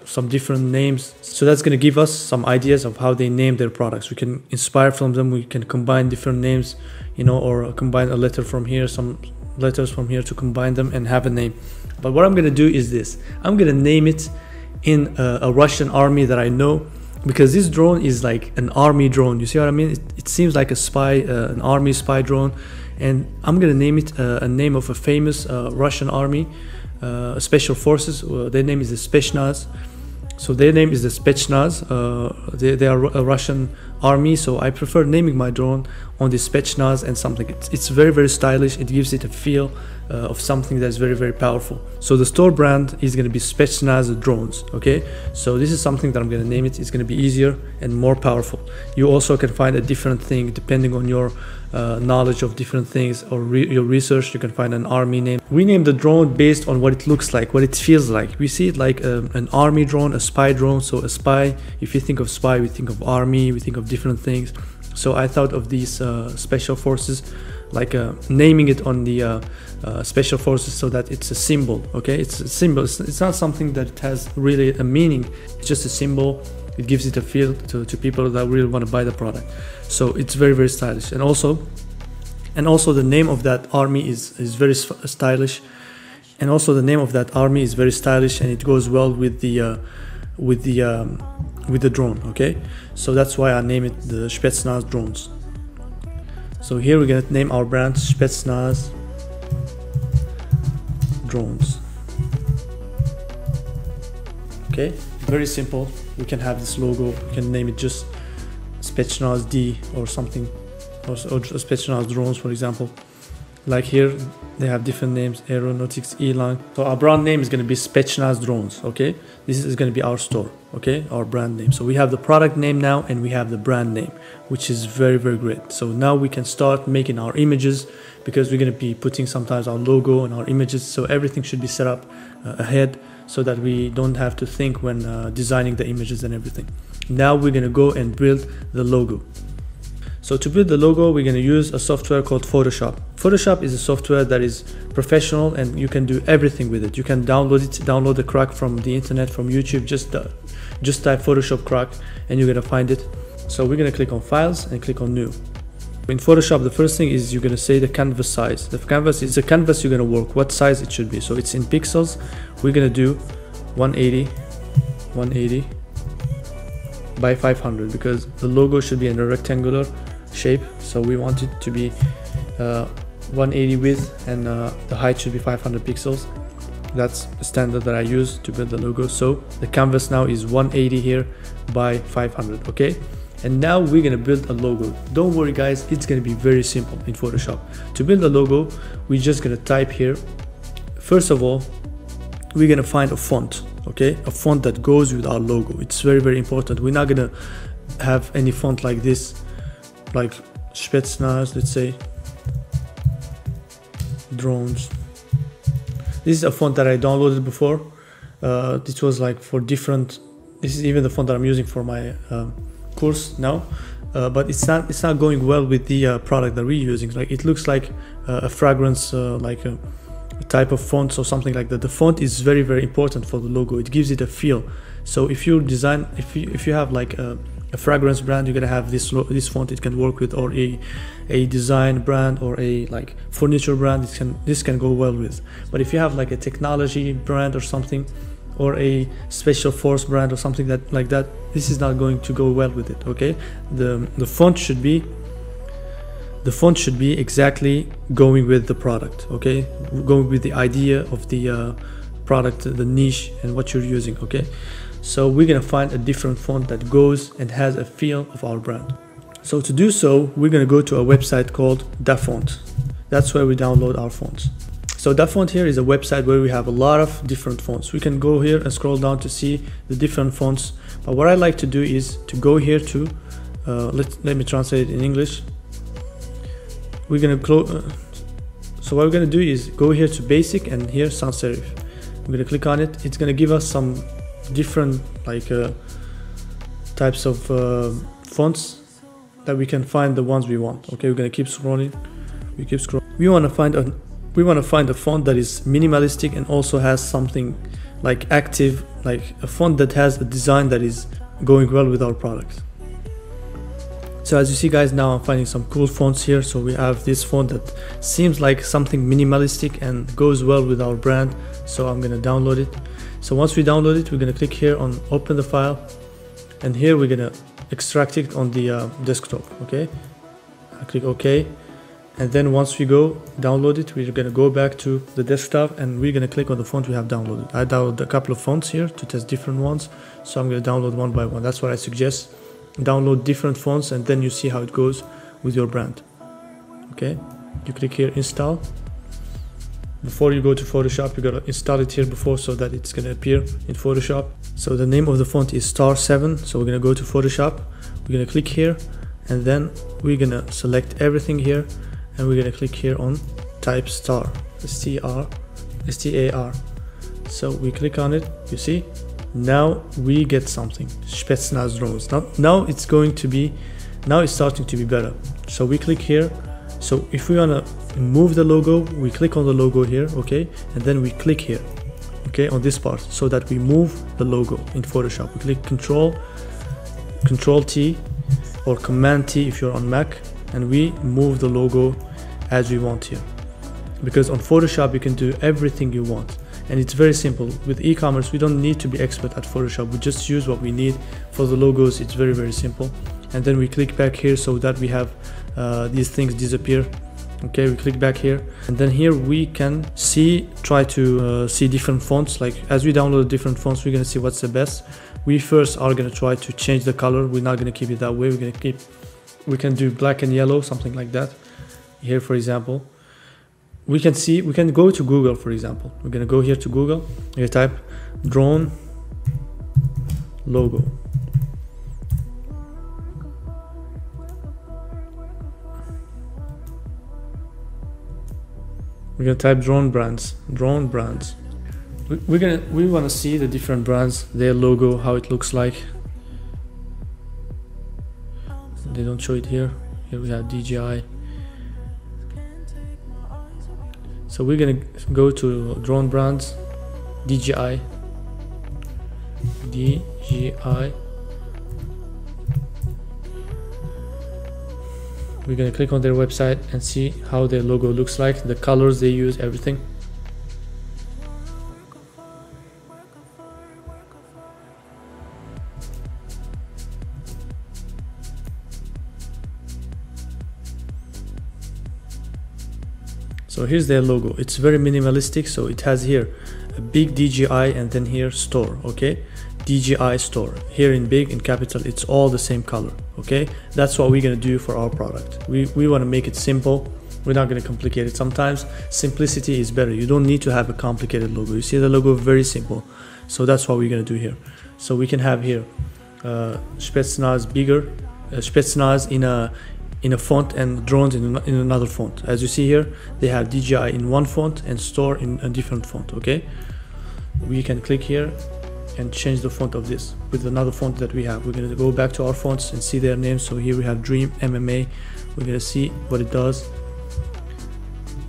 some different names. So that's gonna give us some ideas of how they name their products. We can inspire from them. We can combine different names, you know, or combine a letter from here, some letters from here to combine them and have a name. But what I'm gonna do is this. I'm gonna name it in a Russian army that I know, because this drone is like an army drone. You see what I mean? It seems like a spy, an army spy drone. And I'm gonna name it a name of a famous Russian army, special forces. Their name is the Spetsnaz. So their name is the Spetsnaz. They are a Russian army, so I prefer naming my drone on the Spetsnaz and something. It's very, very stylish. It gives it a feel of something that's very, very powerful. So the store brand is going to be Spetsnaz drones. Okay, so this is something that I'm going to name it. It's going to be easier and more powerful. You also can find a different thing depending on your knowledge of different things or your research. You can find an army name. We name the drone based on what it looks like, what it feels like. We see it like an army drone, a spy drone. So a spy, if you think of spy, we think of army, we think of different things. So I thought of these special forces, like naming it on the special forces so that it's a symbol. Okay, it's a symbol. It's not something that has really a meaning. It's just a symbol. It gives it a feel to people that really want to buy the product. So it's very, very stylish. And also the name of that army is very stylish. And also the name of that army is very stylish, and it goes well with the drone. Okay, so that's why I name it the Spetsnaz drones. So here we're gonna name our brand Spetsnaz drones. Okay, very simple. We can have this logo. We can name it just Spetsnaz D or something, or Spetsnaz drones, for example. Like here, they have different names: Aeronautics, Elan. So our brand name is going to be Spetsnaz drones. Okay, this is going to be our store. Okay, our brand name. So we have the product name now, and we have the brand name, which is very, very great. So now we can start making our images, because we're going to be putting sometimes our logo and our images. So everything should be set up ahead, so that we don't have to think when designing the images and everything. Now we're going to go and build the logo. So to build the logo, we're going to use a software called Photoshop. Photoshop is a software that is professional, and you can do everything with it. You can download it, download the crack from the internet, from YouTube. Just type Photoshop crack and you're going to find it. So we're going to click on Files and click on New. In Photoshop, the first thing is you're going to say the canvas size. The canvas is a canvas you're going to work, what size it should be. So it's in pixels. We're going to do 180 by 500, because the logo should be in a rectangular shape. So we want it to be 180 width, and the height should be 500 pixels. That's the standard that I use to build the logo. So the canvas now is 180 here by 500. Okay, and now we're gonna build a logo. Don't worry guys, it's gonna be very simple in Photoshop. To build a logo, we're just gonna type here. First of all, we're gonna find a font. Okay, a font that goes with our logo. It's very, very important. We're not gonna have any font like this, like Spetsnaz, let's say, drones. This is a font that I downloaded before. This was like for different. This is even the font that I'm using for my course now, but it's not going well with the product that we're using. Like it looks like a fragrance, like a type of font or something like that. The font is very, very important for the logo. It gives it a feel. So if you design, if you have like a fragrance brand, you're gonna have this font it can work with, or a design brand, or a like furniture brand. This can go well with. But if you have like a technology brand or something, or a special force brand or something like that, this is not going to go well with it. Okay, the font should be exactly going with the product. Okay, going with the idea of the product, the niche, and what you're using. Okay, so we're gonna find a different font that goes and has a feel of our brand. So to do so, we're gonna go to a website called DaFont. That's where we download our fonts. So DaFont here is a website where we have a lot of different fonts. We can go here and scroll down to see the different fonts. But what I like to do is to go here to let me translate it in English. We're gonna so what we're gonna do is go here to basic, and here sans serif. I'm gonna click on it. It's gonna give us some different like types of fonts that we can find the ones we want. Okay, we're gonna keep scrolling. We want to find we want to find a font that is minimalistic and also has something like active, like a font that has a design that is going well with our product. So as you see guys, now I'm finding some cool fonts here. So we have this font that seems like something minimalistic and goes well with our brand. So I'm gonna download it. So once we download it, we're gonna click here on open the file, and here we're gonna extract it on the desktop. Okay, I click OK, and then once we go download it, we're gonna go back to the desktop and we're gonna click on the font we have downloaded. I downloaded a couple of fonts here to test different ones, so I'm gonna download one by one. That's what I suggest. Download different fonts and then you see how it goes with your brand. Okay, you click here install. Before you go to Photoshop, you gotta install it here before so that it's gonna appear in Photoshop. So the name of the font is *7. So we're gonna go to Photoshop, we're gonna click here, and then we're gonna select everything here, and we're gonna click here on type star, S-T-A-R. So we click on it, you see, now we get something, Spetsnaz drones. Now it's going to be, now it's starting to be better. So we click here. So if we wanna move the logo, we click on the logo here, okay, and then we click here, okay, on this part, so that we move the logo in Photoshop. We click Control T or Command T if you're on Mac, and we move the logo as we want here. Because on Photoshop you can do everything you want, and it's very simple. With e-commerce we don't need to be expert at Photoshop, we just use what we need. For the logos it's very, very simple. And then we click back here so that we have these things disappear. Okay, we click back here, and then here we can try to see different fonts. Like as we download different fonts, we're gonna see what's the best. We first are gonna try to change the color. We're not gonna keep it that way. We can do black and yellow, something like that. Here for example, we can go to Google. For example, we're gonna go here to Google, you type drone logo. We're gonna type drone brands. We want to see the different brands, their logo, how it looks like. They don't show it here. Here we have DJI. So we're gonna go to drone brands, DJI. We're gonna click on their website and see how their logo looks like, the colors they use, everything. So here's their logo. It's very minimalistic. So it has here a big DJI and then here store. Okay, DJI store here in big, in capital. It's all the same color. Okay, that's what we're gonna do for our product. We want to make it simple. We're not going to complicate it. Sometimes simplicity is better. You don't need to have a complicated logo. You see the logo, very simple. So that's what we're going to do here. So we can have here Spetsnaz bigger, Spetsnaz in a font and drones in another font. As you see here, they have DJI in one font and store in a different font. Okay, we can click here and change the font of this with another font that we have. We're going to go back to our fonts and see their names. So here we have Dream MMA. We're going to see what it does.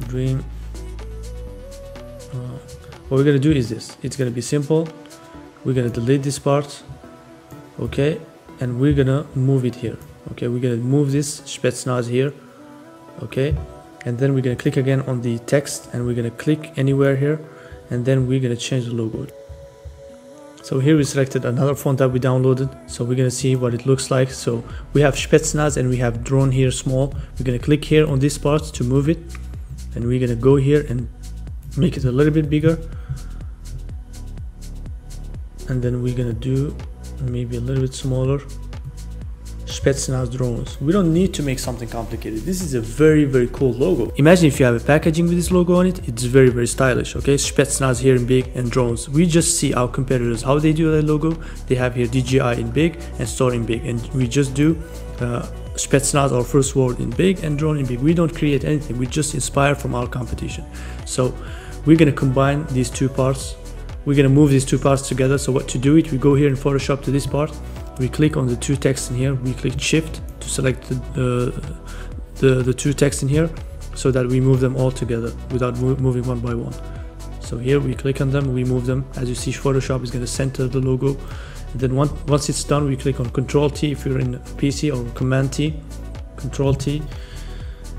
Dream. What we're going to do is this. It's going to be simple. We're going to delete this part. Okay, and we're going to move it here. Okay, we're going to move this Spetsnaz here. Okay, and then we're going to click again on the text and we're going to click anywhere here, and then we're going to change the logo. So here we selected another font that we downloaded. So we're going to see what it looks like. So we have Spetsnaz and we have drone here small. We're going to click here on this part to move it, and we're going to go here and make it a little bit bigger, and then we're going to do maybe a little bit smaller. Spetsnaz drones. We don't need to make something complicated. This is a very, very cool logo. Imagine if you have a packaging with this logo on it. It's very, very stylish. Okay, Spetsnaz here in big and drones. We just see our competitors, how they do their logo. They have here DJI in big and store in big, and we just do Spetsnaz, our first word, in big and drone in big. We don't create anything. We just inspire from our competition. So we're going to combine these two parts. We're going to move these two parts together. So what to do it, we go here in Photoshop to this part. We click on the two texts in here. We click shift to select the two texts in here. so that we move them all together without moving one by one. So here we click on them, we move them. As you see, Photoshop is going to center the logo. And then once it's done, we click on Control T if you're in PC, or Command T, Control T.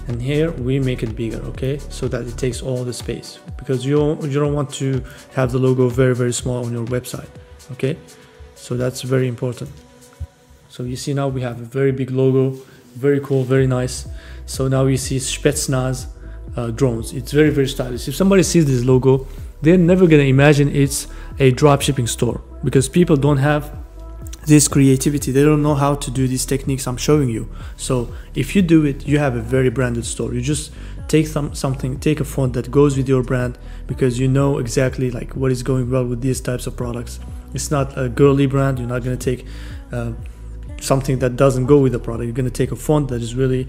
And here we make it bigger, okay, so that it takes all the space, because you don't want to have the logo very, very small on your website, okay. So that's very important. So you see now we have a very big logo, very cool, very nice. So now you see Spetsnaz drones. It's very, very stylish. If somebody sees this logo, they're never gonna imagine it's a dropshipping store, because people don't have this creativity. They don't know how to do these techniques I'm showing you. So if you do it, you have a very branded store. You just take take a font that goes with your brand, because you know exactly like what is going well with these types of products. It's not a girly brand. You're not going to take something that doesn't go with the product. You're going to take a font that is really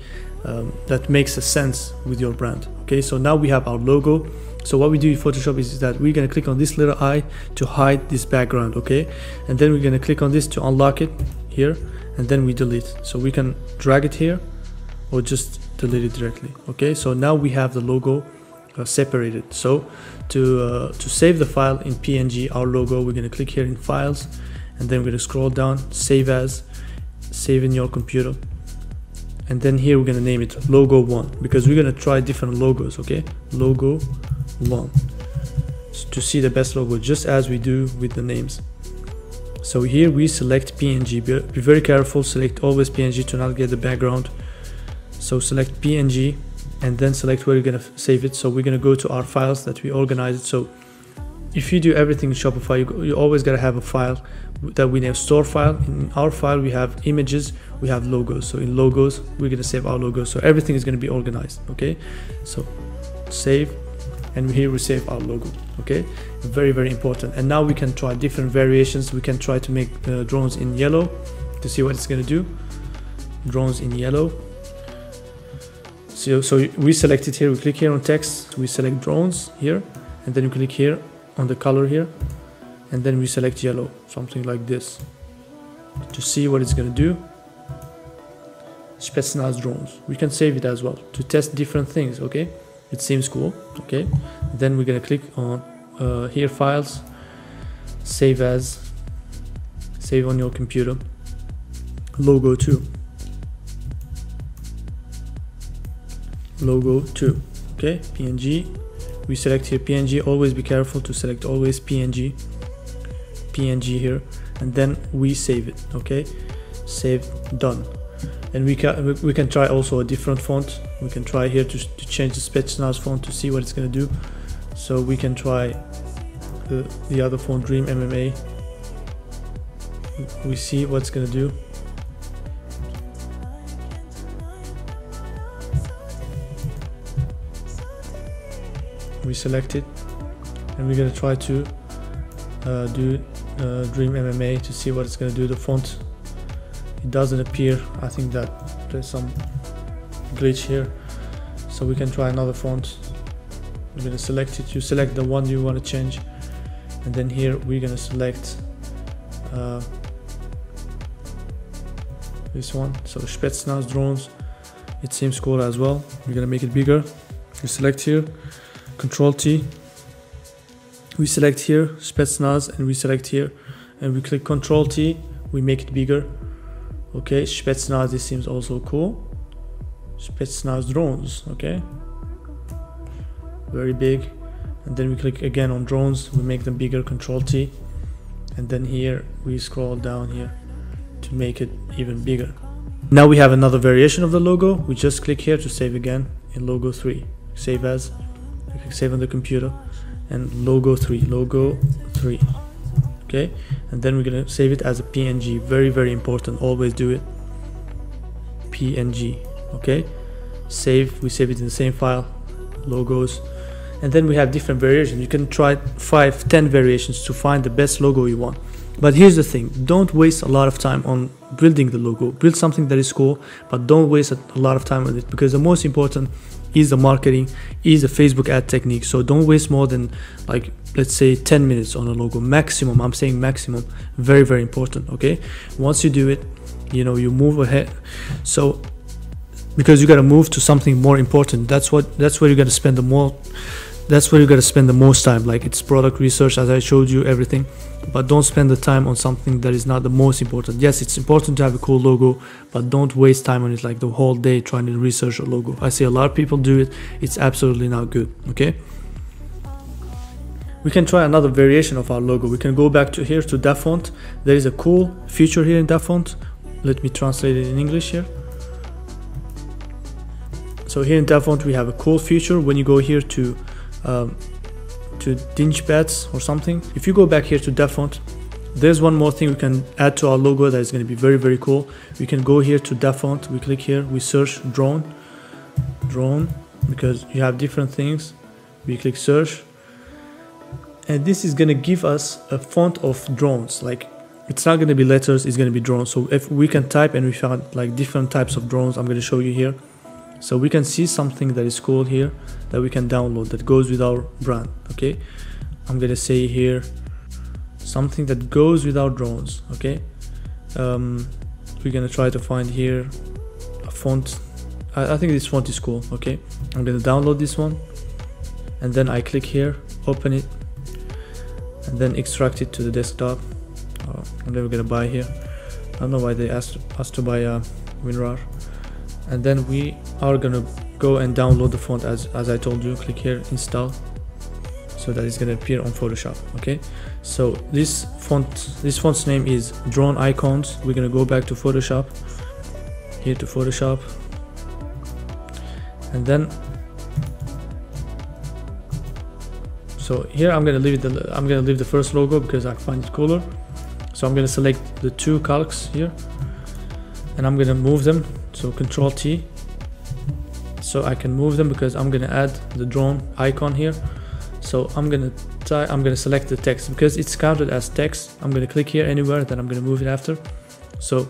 that makes a sense with your brand. Okay, so now we have our logo. So what we do in Photoshop is that we're going to click on this little eye to hide this background, okay, and then we're going to click on this to unlock it here, and then we delete. So we can drag it here or just delete it directly. Okay, so now we have the logo separated. So to save the file in PNG, our logo, we're going to click here in Files, and then we're going to scroll down, Save As, Save in your computer, and then here we're going to name it Logo 1, because we're going to try different logos. Okay, Logo 1, to see the best logo, just as we do with the names. So here we select PNG. Be very careful, select always PNG to not get the background. So select PNG and then select where you're going to save it. So we're going to go to our files that we organized. So if you do everything in Shopify, you always got to have a file that we name store file. In our file we have images, we have logos. So in logos we're going to save our logos. So everything is going to be organized. Okay, so save, and here we save our logo. Okay, very, very important. And now we can try different variations. We can try to make drones in yellow to see what it's going to do. Drones in yellow. So we select it here, we click here on text, we select drones here, and then we click here on the color here, and then we select yellow, something like this, to see what it's going to do. Spetsnaz drones, we can save it as well to test different things. Okay, it seems cool. Okay, then we're going to click on here, Files, Save As, save on your computer, Logo 2, Logo 2. Okay, PNG, we select here PNG. Always be careful to select always PNG here, and then we save it. Okay, save, done. And we can try also a different font. We can try here to change the Spetsnaz font to see what it's going to do. So we can try the other font, Dream MMA. We see what's going to do. We select it, and we're going to try to do Dream MMA to see what it's going to do. The font, it doesn't appear. I think that there's some glitch here, so we can try another font. We're going to select it. You select the one you want to change, and then here we're going to select this one. So Spetsnaz drones, it seems cool as well. We're going to make it bigger. You select here, Control T, we select here Spetsnaz, and we select here, and we click Control T, we make it bigger. Okay, Spetsnaz, this seems also cool. Spetsnaz drones, okay, very big. And then we click again on drones, we make them bigger, Control T, and then here we scroll down here to make it even bigger. Now we have another variation of the logo. We just click here to save again in Logo 3, Save As, click Save on the computer, and Logo 3, okay, and then we're gonna save it as a PNG. Very, very important, always do it, PNG. Okay, save, we save it in the same file, logos, and then we have different variations. You can try 5-10 variations to find the best logo you want. But here's the thing, don't waste a lot of time on building the logo. Build something that is cool, but don't waste a lot of time on it, because the most important is the marketing, is the Facebook ad technique. So don't waste more than, like, let's say 10 minutes on a logo maximum. I'm saying maximum. Very, very important. Okay, once you do it, you know, you move ahead. So because you got to move to something more important. That's where you got to spend the more. That's where you got to spend the most time. Like, it's product research, as I showed you, everything, but don't spend the time on something that is not the most important. Yes, it's important to have a cool logo, but don't waste time on it, like the whole day trying to research a logo. I see a lot of people do it. It's absolutely not good. Okay, we can try another variation of our logo. We can go back to here to that font. There is a cool feature here in that font. Let me translate it in English here. So here in that font we have a cool feature. When you go here to dinge pads or something, if you go back here to that font, there's one more thing we can add to our logo that is going to be very, very cool. We can go here to that font, we click here, we search drone, because you have different things. We click search, and this is going to give us a font of drones. Like, it's not going to be letters, it's going to be drones. So if we can type, and we found like different types of drones, I'm going to show you here. So we can see something that is cool here that we can download that goes with our brand. Okay, I'm gonna say here something that goes with our drones. Okay, we're gonna try to find here a font. I think this font is cool. Okay, I'm gonna download this one, and then I click here, open it, and then extract it to the desktop. I'm never gonna buy here. I don't know why they asked us to buy WinRAR. And then we are gonna go and download the font as I told you. Click here, install, so that it's gonna appear on Photoshop. Okay, so this font's name is Drone Icons. We're gonna go back to Photoshop, here to Photoshop, and then so here I'm gonna leave the first logo because I find it cooler. So I'm gonna select the two calcs here, and I'm gonna move them. So Control T, so I can move them because I'm gonna add the drone icon here. So I'm gonna select the text because it's counted as text. I'm gonna click here anywhere, then I'm gonna move it after. So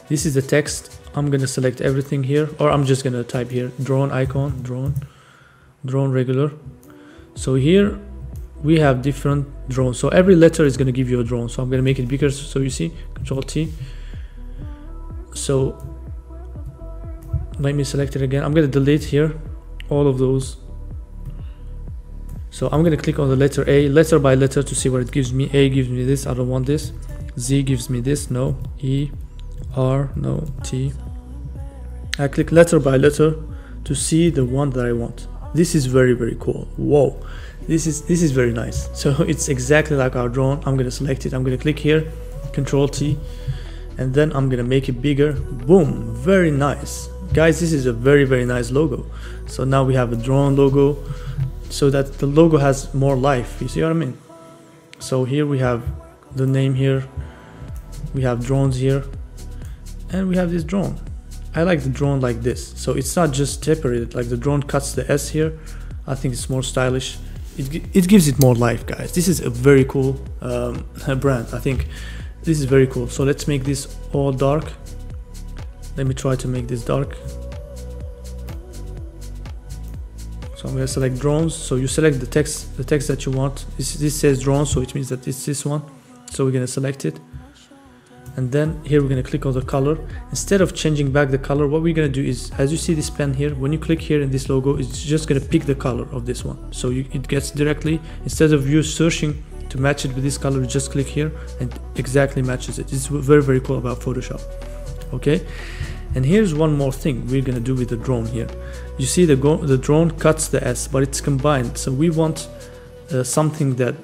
this is the text. I'm gonna select everything here, or I'm just gonna type here drone icon, drone regular. So here we have different drones. So every letter is gonna give you a drone. So I'm gonna make it bigger so you see. Control T. So let me select it again. I'm gonna delete here all of those. So I'm gonna click on the letter A, letter by letter, to see what it gives me. A gives me this, I don't want this. Z gives me this, no. E, R, no. T. I click letter by letter to see the one that I want. This is very, very cool. Whoa, this is very nice. So it's exactly like our drone. I'm gonna select it. I'm gonna click here, Control T, and then I'm gonna make it bigger. Boom, very nice. Guys, this is a very, very nice logo. So now we have a drone logo, so that the logo has more life. You see what I mean? So here we have the name here, we have drones here, and we have this drone. I like the drone like this. So it's not just separated, like the drone cuts the S here. I think it's more stylish. It gives it more life, guys. This is a very cool brand. I think this is very cool. So let's make this all dark. Let me try to make this dark. So I'm going to select drones. So you select the text that you want. This says drones, so it means that it's this one. So we're going to select it. And then here we're going to click on the color. Instead of changing back the color, what we're going to do is, as you see this pen here, when you click here in this logo, it's just going to pick the color of this one. So it gets directly, instead of you searching to match it with this color, you just click here and exactly matches it. It's very, very cool about Photoshop. Okay, and here's one more thing we're gonna do with the drone here. You see the drone cuts the S, but it's combined. So we want something that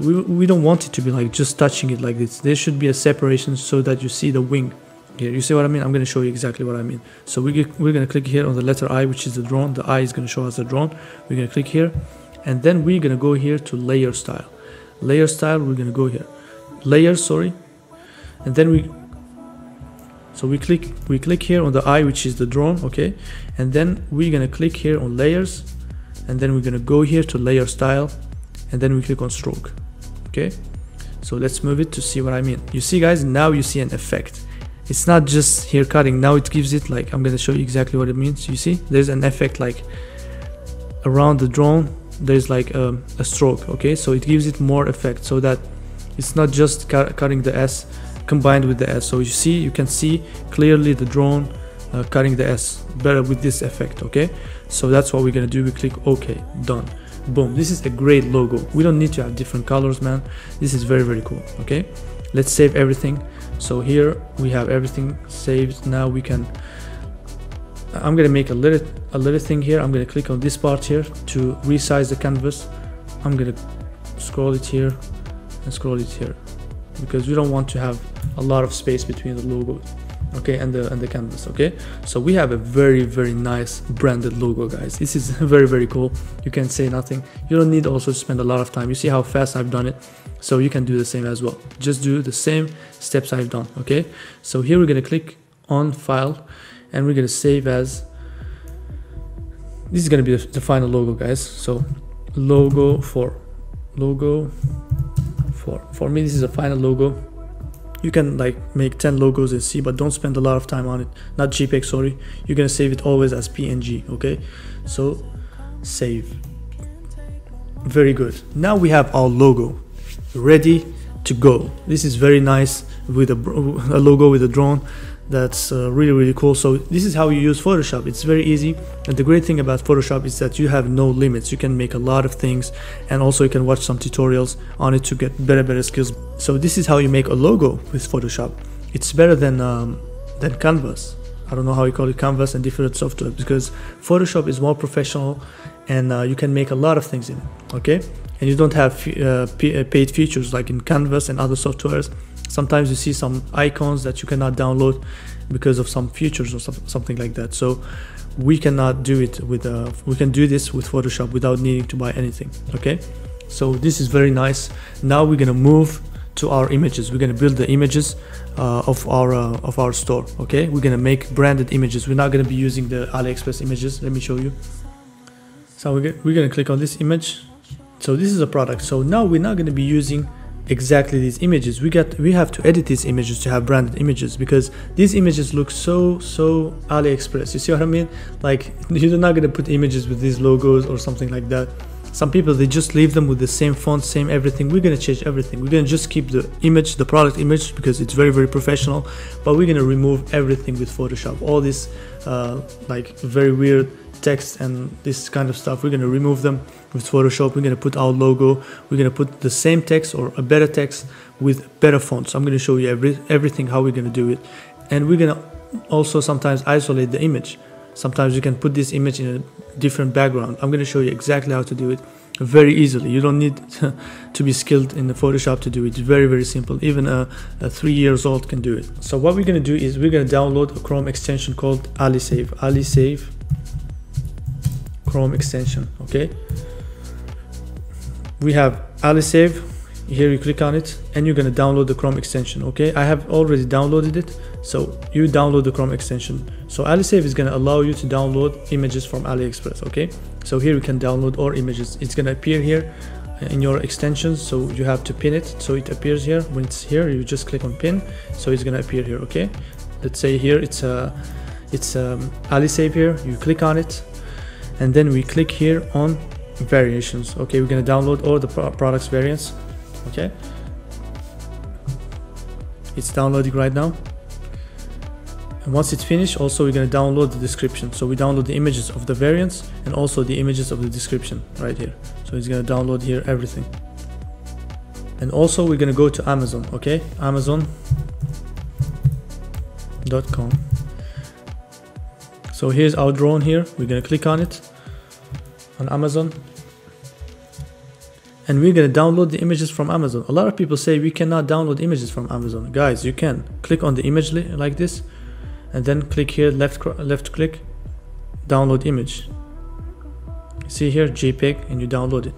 we don't want it to be like just touching it like this. There should be a separation so that you see the wing here. You see what I mean? I'm gonna show you exactly what I mean. So we're gonna click here on the letter I, which is the drone. The I is gonna show us the drone. We're gonna click here, and then we're gonna go here to layer style. Layer style, we're gonna go here. Layers, sorry, and then we click here on the I, which is the drone. Okay, and then we're gonna click here on layers, and then we're gonna go here to layer style, and then we click on stroke. Okay, so let's move it to see what I mean. You see, guys, now you see an effect. It's not just here cutting. Now it gives it, like, I'm gonna show you exactly what it means. You see there's an effect, like around the drone there's like a stroke. Okay, so it gives it more effect, so that it's not just cutting the S combined with the S. So you can see clearly the drone cutting the S, better with this effect. Okay, so that's what we're gonna do. We click OK, done, boom. This is a great logo. We don't need to have different colors, man. This is very, very cool. Okay, let's save everything. So here we have everything saved. Now we can, I'm gonna make a little thing here. I'm gonna click on this part here to resize the canvas. I'm gonna scroll it here and scroll it here, because we don't want to have a lot of space between the logo, okay, and the canvas. Okay, so we have a very, very nice branded logo, guys. This is very, very cool. You can say nothing. You don't need also to spend a lot of time. You see how fast I've done it, so you can do the same as well. Just do the same steps I've done. Okay, so here we're gonna click on file and we're gonna save as, this is gonna be the final logo, guys. So logo for me, this is a final logo. You can like make 10 logos and see, but don't spend a lot of time on it. Not JPEG, sorry. You're gonna save it always as PNG. Okay, so save. Very good. Now we have our logo ready to go. This is very nice with a logo with a drone. That's really, really cool. So this is how you use Photoshop. It's very easy, and the great thing about Photoshop is that you have no limits. You can make a lot of things, and also you can watch some tutorials on it to get better skills. So this is how you make a logo with Photoshop. It's better than Canvas. I don't know how you call it, Canvas and different software, because Photoshop is more professional, and you can make a lot of things in it. Okay, and you don't have paid features like in Canvas and other softwares. Sometimes you see some icons that you cannot download because of some features or something like that. So we cannot do it with we can do this with Photoshop without needing to buy anything. Okay, so this is very nice. Now we're gonna move to our images. We're gonna build the images of our store. Okay, we're gonna make branded images. We're not gonna be using the AliExpress images. Let me show you. So we're gonna click on this image. So this is a product. So now we're not gonna be using exactly these images. We have to edit these images to have branded images, because these images look so AliExpress. You see what I mean? Like, you're not gonna put images with these logos or something like that. Some people, they just leave them with the same font, same everything. We're gonna change everything. We're gonna just keep the image, the product image, because it's very, very professional, but we're gonna remove everything with Photoshop. All this like very weird text and this kind of stuff, we're gonna remove them with Photoshop. We're gonna put our logo. We're gonna put the same text or a better text with better fonts. I'm gonna show you everything how we're gonna do it, and we're gonna also sometimes isolate the image. Sometimes you can put this image in a different background. I'm gonna show you exactly how to do it very easily. You don't need to be skilled in the Photoshop to do it. It's very, very simple. Even a 3 years old can do it. So what we're gonna do is we're gonna download a Chrome extension called AliSave Chrome extension. Okay, we have AliSave here. You click on it and you're gonna download the Chrome extension. Okay, I have already downloaded it, so you download the Chrome extension. So AliSave is gonna allow you to download images from AliExpress. Okay, so here we can download our images. It's gonna appear here in your extensions, so you have to pin it so it appears here. When it's here, you just click on pin, so it's gonna appear here. Okay, let's say here it's AliSave here. You click on it, and then we click here on variations. Okay, we're gonna download all the products variants. Okay, it's downloading right now, and once it's finished, also we're gonna download the description. So we download the images of the variants and also the images of the description right here. So it's gonna download here everything. And also we're gonna go to Amazon. Okay, Amazon.com. So here's our drone here. We're gonna click on it on Amazon, and we're gonna download the images from Amazon. A lot of people say we cannot download images from Amazon. Guys, you can. Click on the image like this, and then click here, left click, download image. See here, JPEG, and you download it.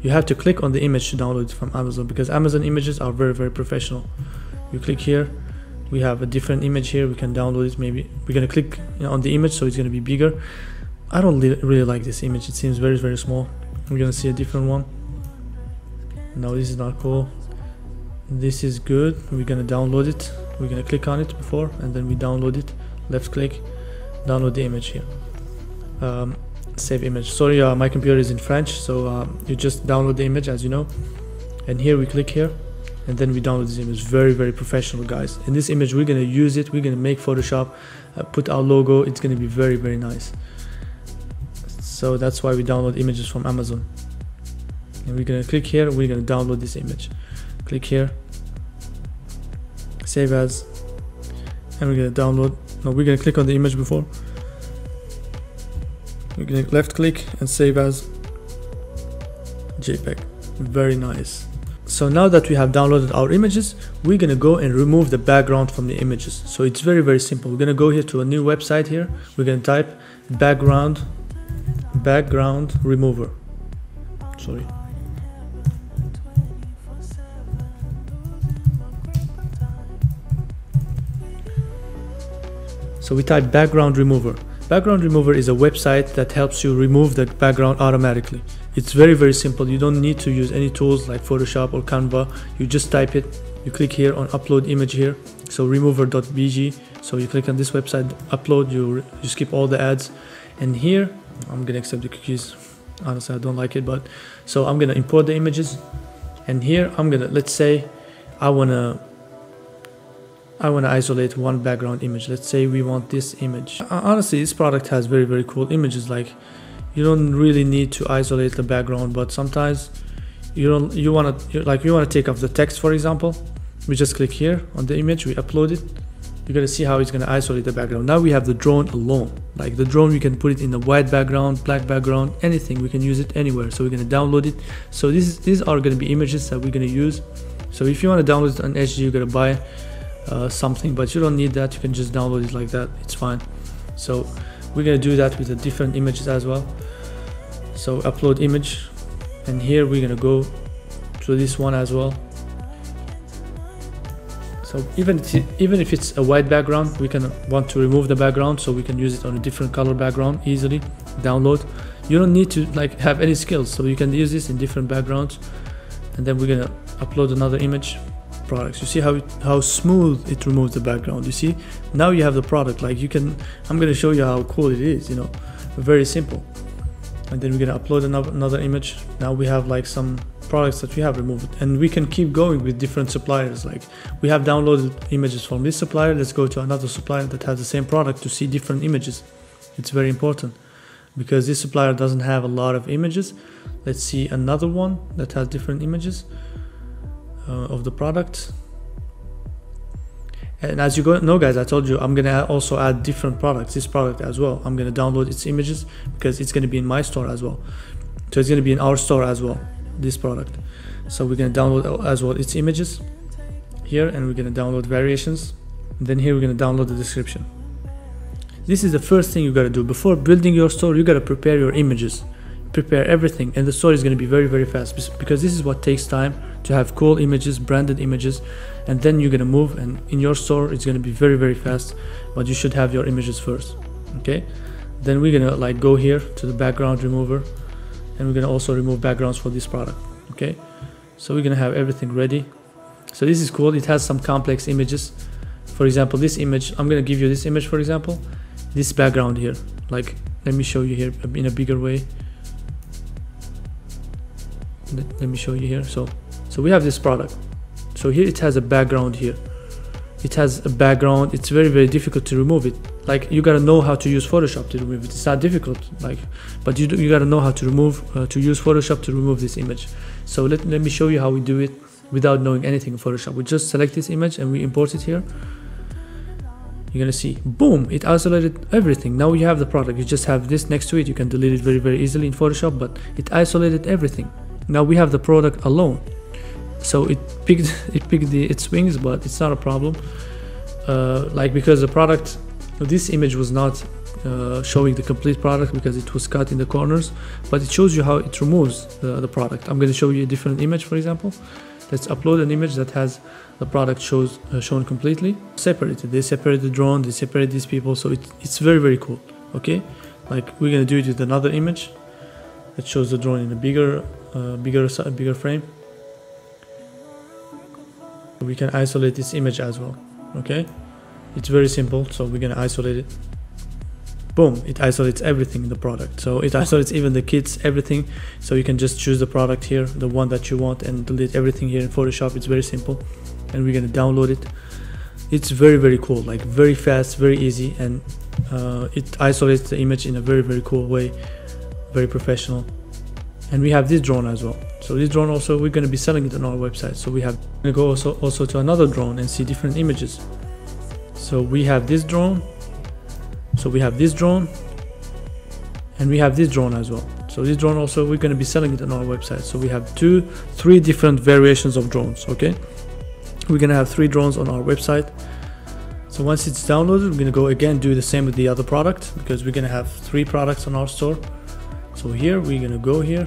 You have to click on the image to download it from Amazon, because Amazon images are very, very professional. You click here, we have a different image here. We can download it. Maybe we're gonna click on the image, so it's gonna be bigger. I don't really like this image. It seems very, very small. We're gonna see a different one. No, this is not cool. This is good. We're gonna download it. We're gonna click on it before, and then we download it. Left click, download the image here. Save image. Sorry, my computer is in French, so you just download the image, as you know. And here we click here, and then we download this image. Very professional, guys. In this image we're gonna use it, we're gonna make Photoshop, put our logo. It's gonna be very nice. So that's why we download images from Amazon. And we're gonna click here, we're gonna download this image. Click here, save as, and we're gonna download. No, we're gonna click on the image before. We're gonna left click and save as JPEG. Very nice. So now that we have downloaded our images, we're gonna go and remove the background from the images. So it's very simple. We're gonna go here to a new website here. We're gonna type background remover. Sorry. So we type background remover. Background remover is a website that helps you remove the background automatically. It's very simple. You don't need to use any tools like Photoshop or Canva. You just type it. You click here on upload image here. So remover.bg. So you click on this website, upload, you skip all the ads. And here, I'm gonna accept the cookies. Honestly, I don't like it, but so I'm gonna import the images. And here I'm gonna, let's say I wanna isolate one background image. Let's say we want this image. Honestly, this product has very cool images. Like, you don't really need to isolate the background, but sometimes you want to take off the text, for example. We just click here on the image, we upload it. You're gonna see how it's gonna isolate the background. Now we have the drone alone. Like the drone, we can put it in a white background, black background, anything. We can use it anywhere. So we're gonna download it. So these are gonna be images that we're gonna use. So if you want to download it on HG, you're gonna buy something, but you don't need that. You can just download it like that, it's fine. So we're gonna do that with the different images as well. So upload image, and here we're gonna go to this one as well. So even if it's a white background, we can want to remove the background, so we can use it on a different color background easily. Download. You don't need to like have any skills, so you can use this in different backgrounds. And then we're gonna upload another image. Products. You see how smooth it removes the background. You see, now you have the product. Like you can, I'm going to show you how cool it is, you know, very simple. And then we're going to upload another image. Now we have like some products that we have removed, and we can keep going with different suppliers. Like we have downloaded images from this supplier. Let's go to another supplier that has the same product to see different images. It's very important because this supplier doesn't have a lot of images. Let's see another one that has different images of the product. And as you know, guys, I told you I'm gonna also add different products, this product as well. I'm gonna download its images because it's gonna be in my store as well. So it's gonna be in our store as well, this product. So we're gonna download as well its images here, and we're gonna download variations. And then here we're gonna download the description. This is the first thing you gotta do before building your store. You gotta prepare your images, prepare everything, and the store is gonna be very fast, because this is what takes time, to have cool images, branded images. And then you're gonna move, and in your store it's gonna be very fast, but you should have your images first. Okay, then we're gonna like go here to the background remover, and we're gonna also remove backgrounds for this product. Okay, so we're gonna have everything ready. So this is cool. It has some complex images. For example, this image, I'm gonna give you this image, for example, this background here. Like, let me show you here in a bigger way. Let me show you here. So we have this product. So here it has a background here. It has a background. It's very difficult to remove it. Like, you gotta know how to use Photoshop to remove it. It's not difficult, like, but you gotta know how to use Photoshop to remove this image. So let me show you how we do it without knowing anything in Photoshop. We just select this image and we import it here. You're gonna see, boom, it isolated everything. Now you have the product. You just have this next to it. You can delete it very easily in Photoshop, but it isolated everything. Now we have the product alone. So it picked its wings, but it's not a problem. Like, because the product, this image was not showing the complete product because it was cut in the corners, but it shows you how it removes the product. I'm going to show you a different image, for example. Let's upload an image that has the product shown completely separated. They separate the drone, they separate these people, so it's very cool. Okay, like, we're going to do it with another image that shows the drone in a bigger frame. We can isolate this image as well. Okay, it's very simple. So we're gonna isolate it. boom, it isolates everything in the product. So it isolates even the kits, everything. So you can just choose the product here, the one that you want, and delete everything here in Photoshop. It's very simple, and we're gonna download it. It's very cool, like very fast, very easy, and it isolates the image in a very cool way, very professional. And we have this drone as well. So this drone also, we're going to be selling it on our website. So we're going to go also to another drone and see different images. So we have this drone, so we have this drone, and we have this drone as well. So this drone also, we're going to be selling it on our website. So we have three different variations of drones. Okay, we're going to have 3 drones on our website. So once it's downloaded, we're going to go again, do the same with the other product, because we're going to have 3 products on our store. So here we're going to go here,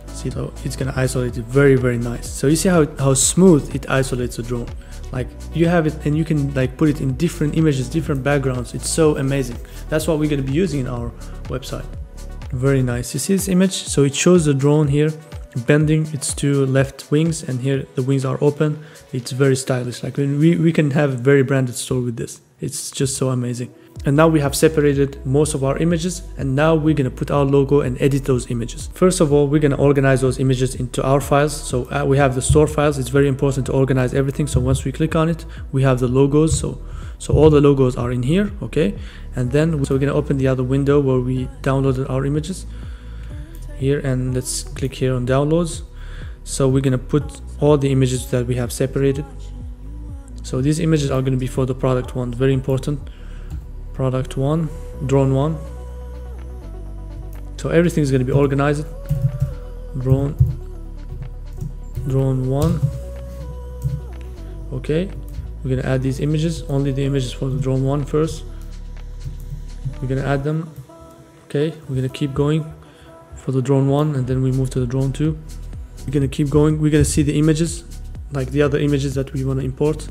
see though, it's going to isolate it very nice. So you see how smooth it isolates the drone. Like you have it and you can like put it in different images, different backgrounds. It's so amazing. That's what we're going to be using in our website. Very nice. You see this image? So it shows the drone here bending its 2 left wings, and here the wings are open. It's very stylish. Like we can have a very branded store with this. It's just so amazing. And now we have separated most of our images, and now we're going to put our logo and edit those images. First of all, we're going to organize those images into our files. So we have the store files. It's very important to organize everything. So once we click on it, we have the logos. So all the logos are in here. Okay, and then so we're going to open the other window where we downloaded our images here, and let's click here on downloads. So we're going to put all the images that we have separated. So these images are going to be for the product 1, very important. Product 1, drone 1. So everything is going to be organized. Drone 1. Okay, we're going to add these images, only the images for the drone 1 first. We're going to add them. Okay, we're going to keep going for the drone 1, and then we move to the drone 2. We're going to keep going. We're going to see the images, like the other images that we want to import.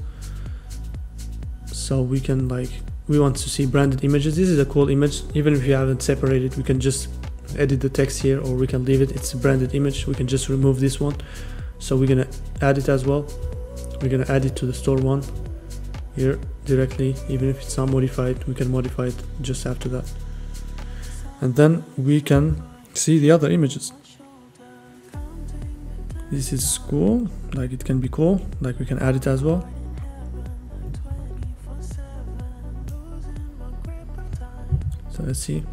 So we can we want to see branded images. This is a cool image. Even if you haven't separated, we can just edit the text here, or we can leave it. It's a branded image. We can just remove this one. So we're gonna add it as well. We're gonna add it to the store 1 here directly. Even if it's not modified, we can modify it just after that. And then we can see the other images. This is cool. Like it can be cool. Like we can add it as well. So let's see.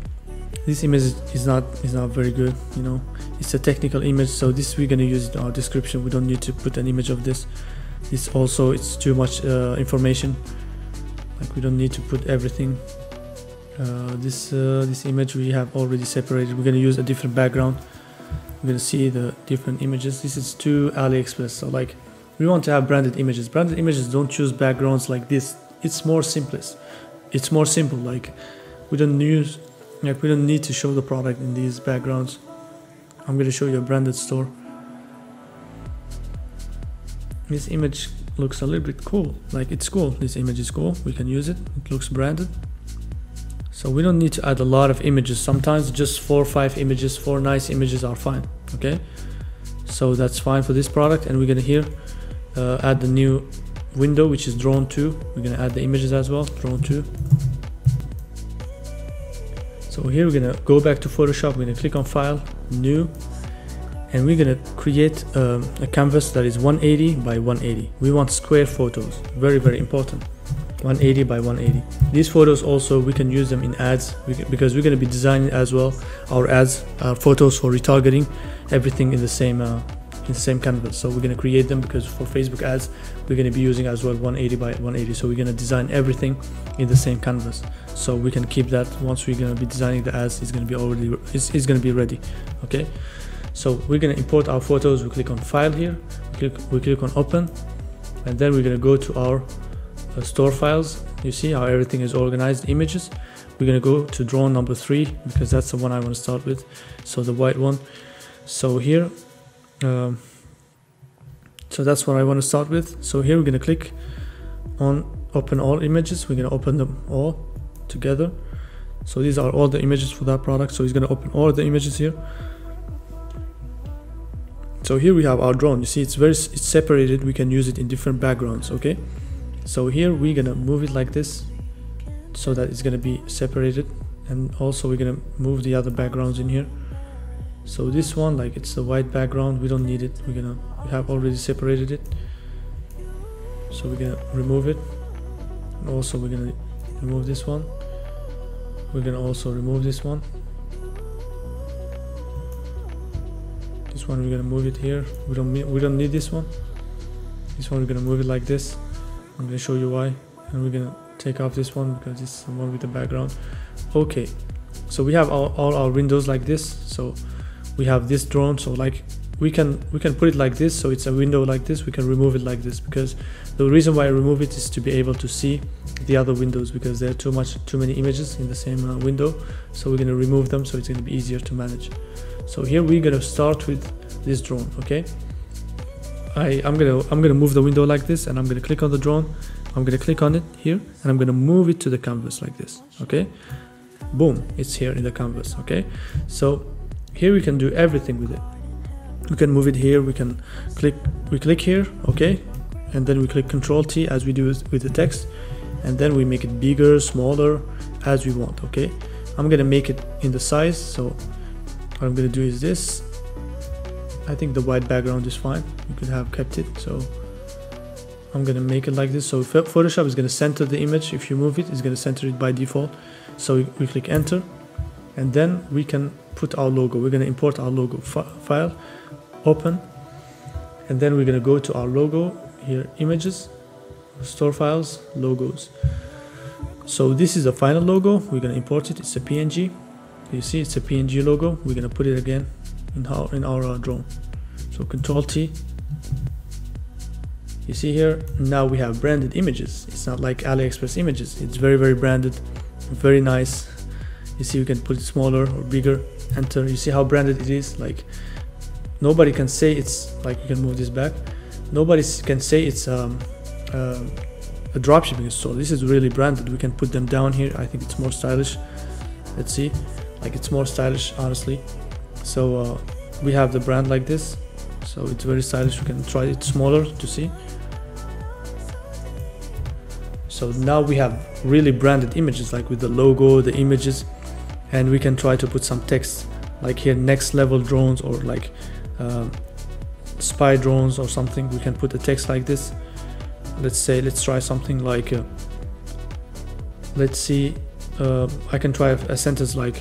This image is not very good, you know. It's a technical image, so this we're gonna use it in our description. We don't need to put an image of this. It's too much information. Like we don't need to put everything. This image we have already separated. We're gonna use a different background. We're gonna see the different images. This is to AliExpress. So like we want to have branded images. Branded images don't choose backgrounds like this. It's more simplest. It's more simple. Like we don't need to show the product in these backgrounds. I'm going to show you a branded store. This image looks a little bit cool. Like it's cool. This image is cool. We can use it. It looks branded. So we don't need to add a lot of images. Sometimes just 4 or 5 images, 4 nice images are fine. Okay. So that's fine for this product. And we're going to here add the new window, which is drone 2. We're going to add the images as well. Drone 2. So here we're gonna go back to Photoshop, we're gonna click on File, New, and we're gonna create a canvas that is 180 by 180. We want square photos, very important. 180 by 180. These photos also we can use them in ads because we're gonna be designing as well our ads, our photos for retargeting, everything in the same canvas. So we're gonna create them because for Facebook ads we're gonna be using as well 180 by 180. So we're gonna design everything in the same canvas. So we can keep that. Once we're gonna be designing the ads, it's gonna be ready. Okay. So we're gonna import our photos. We click on File here. We click on Open, and then we're gonna go to our store files. You see how everything is organized. Images. We're gonna go to drone number 3 because that's the one I want to start with. So the white one. So here. So that's what I want to start with. So here we're going to click on Open All Images. We're going to open them all together. So these are all the images for that product. So he's going to open all the images here. So here we have our drone. You see it's separated. We can use it in different backgrounds. Okay. So here we're going to move it like this so that it's going to be separated. and also we're gonna move the other backgrounds in here. So this one, like it's a white background, we don't need it. We have already separated it, so we're gonna remove it. And also we're gonna remove this one. We're gonna also remove this one. This one we're gonna move it here. We don't need this one. This one we're gonna move it like this. I'm gonna show you why. And we're gonna take off this one because it's the one with the background. Okay, so we have all our windows like this. So we have this drone, so like we can put it like this, so it's a window like this. We can remove it like this, because the reason why I remove it is to be able to see the other windows, because there are too many images in the same window. So we're gonna remove them, so it's gonna be easier to manage. So here we're gonna start with this drone. Okay, I'm gonna move the window like this, and I'm gonna click on the drone. I'm gonna click on it here, and I'm gonna move it to the canvas like this. Okay, boom, it's here in the canvas. Okay, so here we can do everything with it. We can move it here. We click here. Okay, and then we click Control T as we do with the text, and then we make it bigger, smaller, as we want. Okay, I'm gonna make it in the size. So what I'm gonna do is this. I think the white background is fine. You could have kept it. So I'm gonna make it like this. So Photoshop is gonna center the image. If you move it, it's gonna center it by default. So we click Enter, and then we can put our logo. We're gonna import our logo file, open, and then we're gonna go to our logo here, images, store files, logos. So this is the final logo. We're gonna import it. It's a PNG. You see, it's a PNG logo. We're gonna put it again in our drone. So Control T. You see here, now we have branded images. It's not like AliExpress images. It's very, very branded, very nice. You see, you can put it smaller or bigger. Enter. You see how branded it is. Like nobody can say it's like, you can move this back. Nobody can say it's a dropshipping store. This is really branded. We can put them down here. I think it's more stylish. Let's see, like it's more stylish, honestly. So we have the brand like this. So it's very stylish. We can try it smaller to see. So now we have really branded images, like with the logo, the images, and we can try to put some text like here, next level drones, or like spy drones or something. We can put a text like this. Let's try something like let's see, I can try a sentence like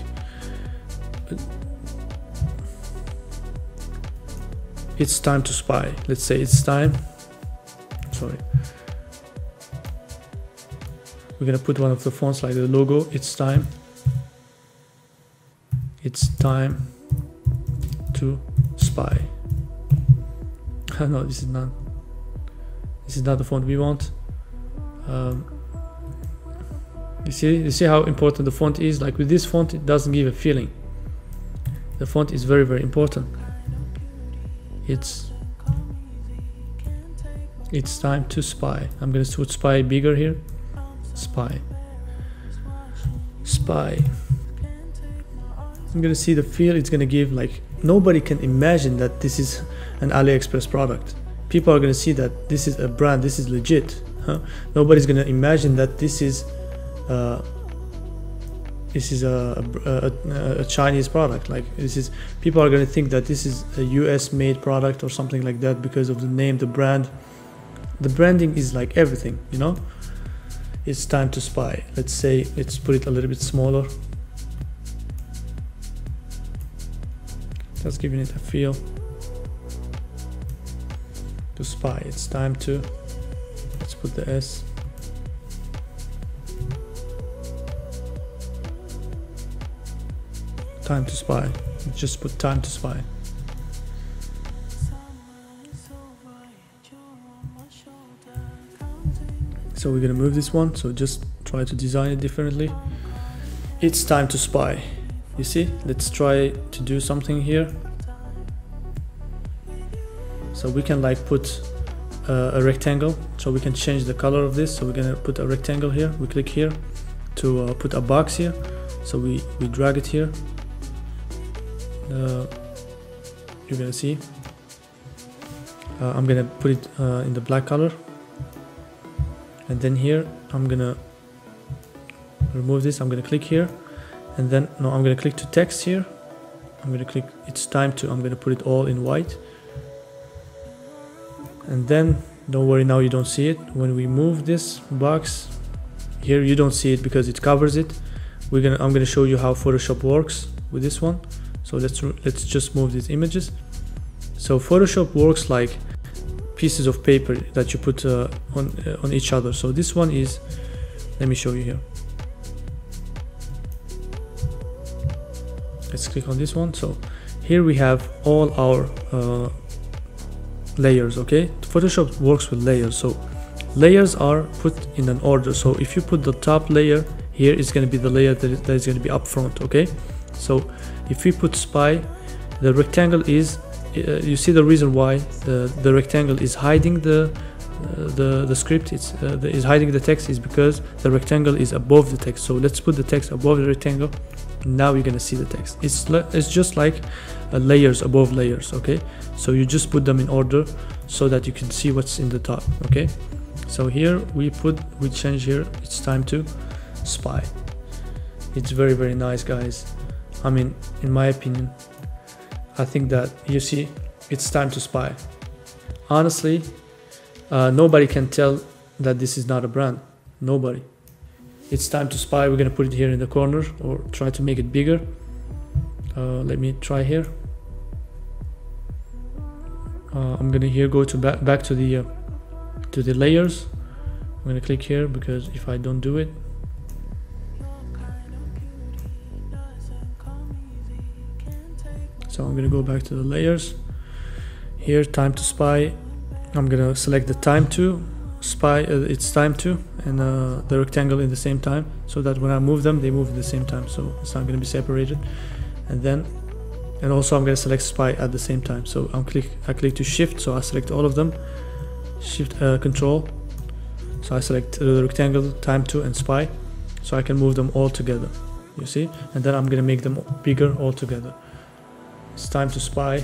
it's time to spy. Let's say it's time, sorry, we're gonna put one of the fonts like the logo. It's time to spy. No, this is not the font we want. You see how important the font is. Like with this font, it doesn't give a feeling. The font is very, very important. It's time to spy. I'm gonna put spy bigger here. Spy. I'm gonna see the feel it's gonna give. Like nobody can imagine that this is an AliExpress product. People are gonna see that this is a brand. This is legit. Nobody's gonna imagine that this is a Chinese product. Like people are gonna think that this is a US made product or something like that because of the name, the brand. The branding is like everything, you know. It's time to spy. Let's put it a little bit smaller. Just giving it a feel. To spy. It's time to. Let's put the S. Time to spy. Let's just put time to spy. So we're gonna move this one. So just try to design it differently. It's time to spy. You see? Let's try to do something here. So we can like put a rectangle. So we can change the color of this. So we're gonna put a rectangle here. We click here to put a box here. So we drag it here. You're gonna see. I'm gonna put it in the black color. And then here I'm gonna remove this. I'm gonna click here, And then no, I'm gonna click to text here. I'm gonna click it's time to, I'm gonna put it all in white. And then don't worry, now you don't see it. When we move this box here, you don't see it because it covers it. I'm gonna show you how Photoshop works with this one. So let's just move these images. So Photoshop works like pieces of paper that you put on each other. So this one is, let me show you here. Let's click on this one. So here we have all our layers. Okay, Photoshop works with layers. So layers are put in an order. So if you put the top layer here, it's going to be the layer that is going to be up front. Okay, so if we put spy, the rectangle is you see the reason why the rectangle is hiding the script, is hiding the text, is because the rectangle is above the text. So let's put the text above the rectangle. Now you're gonna see the text. It's just like layers above layers. Okay, so you just put them in order so that you can see what's in the top. Okay, so here we change here, it's time to spy. It's very, very nice, guys. I mean, in my opinion, I think that you see it's time to spy. Honestly, nobody can tell that this is not a brand. Nobody. It's time to spy. We're gonna put it here in the corner or try to make it bigger. Let me try here. I'm gonna here go to back to the layers. I'm gonna click here because if I don't do it, so I'm gonna go back to the layers. Here, time to spy. I'm gonna select the time to spy. It's time to, and the rectangle in the same time, so that when I move them, they move at the same time. So it's not gonna be separated. And also I'm gonna select spy at the same time. So I click to shift. So I select all of them. Shift control. So I select the rectangle, time to, and spy. So I can move them all together. You see? And then I'm gonna make them bigger all together. It's time to spy.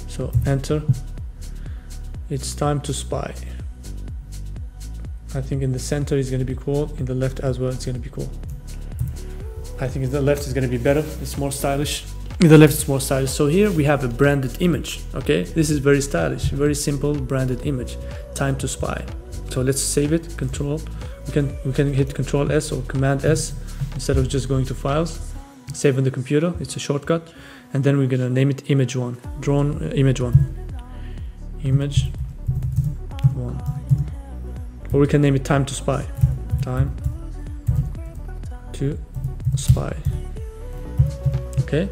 So enter. It's time to spy. I think in the center is going to be cool. In the left as well, it's going to be cool. I think in the left is going to be better. It's more stylish. In the left, it's more stylish. So here we have a branded image. Okay, this is very stylish, very simple branded image. Time to spy. So let's save it. Control. We can hit Control S or Command S instead of just going to Files. Save on the computer. It's a shortcut. And then we're gonna name it image 1. Drawn image 1. Image 1. Or we can name it time to spy. Time to spy. Okay.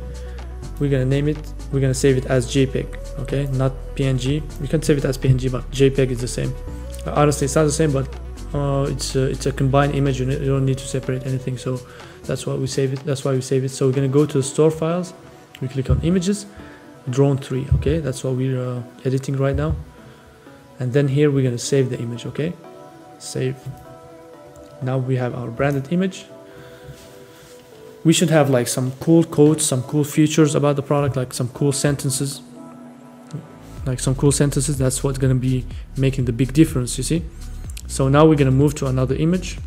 We're gonna name it. We're gonna save it as JPEG. Okay, not PNG. You can save it as PNG, but JPEG is the same. Honestly, it's not the same, but it's a combined image. You don't need to separate anything. So that's why we save it. That's why we save it. So we're gonna go to the store files. We click on images, drawn 3. Okay, that's what we're editing right now. And then here we're gonna save the image. Okay, save. Now we have our branded image. We should have like some cool quotes, some cool features about the product, like some cool sentences. That's what's gonna be making the big difference, you see. So now we're gonna move to another image.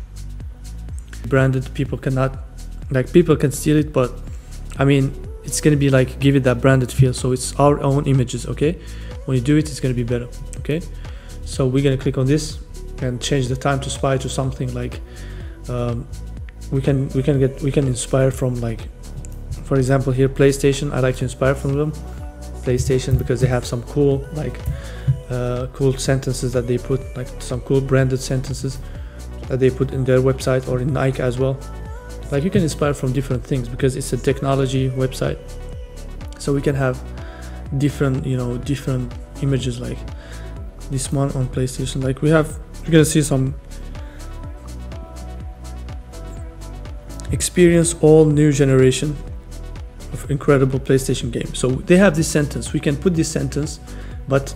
Branded, people cannot, like, people can steal it, but I mean, it's gonna be like, give it that branded feel. So it's our own images. Okay, when you do it, it's gonna be better. Okay, so we're gonna click on this and change the time to spy to something like we can inspire from, like, for example here, PlayStation. I like to inspire from them, PlayStation, because they have some cool, like cool sentences that they put, like some cool branded sentences that they put in their website, or in Nike as well. Like, you can inspire from different things because it's a technology website, so we can have different, you know, different images. Like this one on PlayStation, like you're gonna see some experience all new generation of incredible PlayStation games. So they have this sentence. We can put this sentence, but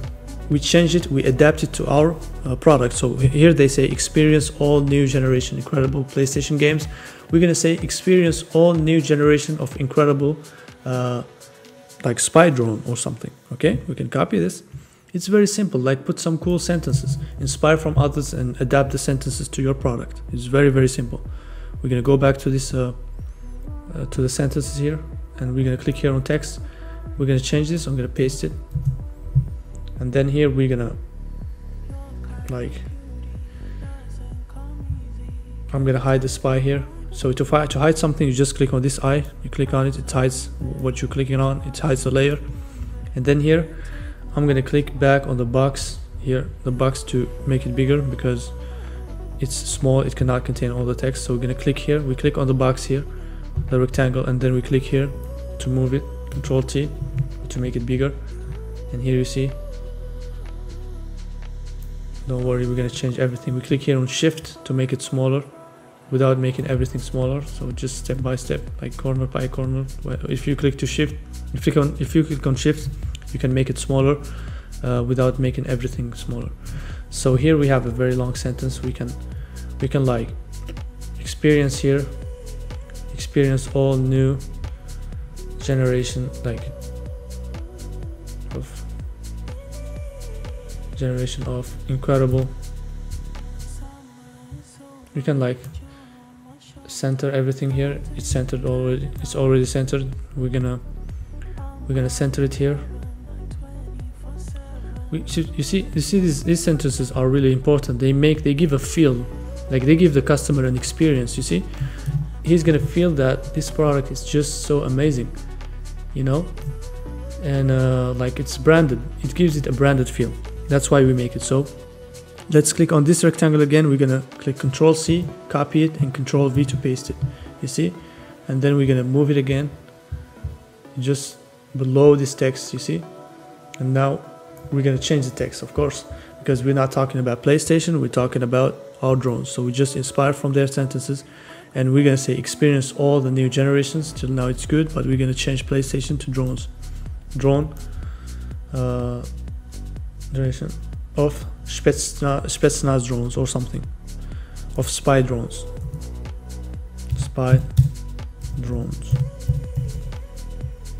we change it, we adapt it to our product. So here they say experience all new generation incredible PlayStation games. We're gonna say experience all new generation of incredible like spy drone or something. Okay, we can copy this. It's very simple. Like, put some cool sentences, inspire from others, and adapt the sentences to your product. It's very, very simple. We're gonna go back to this to the sentences here, and we're gonna click here on text. We're gonna change this. I'm gonna paste it, and then here we're gonna I'm gonna hide the spy here. So to hide something, you just click on this eye, you click on it, it hides what you're clicking on, it hides the layer. And then here I'm gonna click back on the box here, the box, to make it bigger because it's small, it cannot contain all the text. So we're gonna click here, we click on the box here, the rectangle, and then we click here to move it, Control T to make it bigger. And here you see, don't worry, we're gonna change everything. We click here on Shift to make it smaller without making everything smaller, so just step by step, like corner by corner. If you click to Shift, if you click on Shift, you can make it smaller without making everything smaller. So here we have a very long sentence. We can like experience here, experience all new generation, like of incredible. You can like center everything here. It's centered already, it's already centered. We're gonna center it here. You see these sentences are really important. They give a feel, like they give the customer an experience. You see, he's gonna feel that this product is just so amazing, you know, and like it's branded. It gives it a branded feel. That's why we make it. So let's click on this rectangle again. We're gonna click Control C, copy it, and Control V to paste it. You see, and then we're gonna move it again, just below this text. You see, and now we're gonna change the text, of course, because we're not talking about PlayStation. We're talking about our drones. So we just inspire from their sentences, and we're gonna say experience all the new generations. Till now it's good, but we're gonna change PlayStation to drones. Drone generation of Spetsnaz drones or something, of spy drones. Spy drones.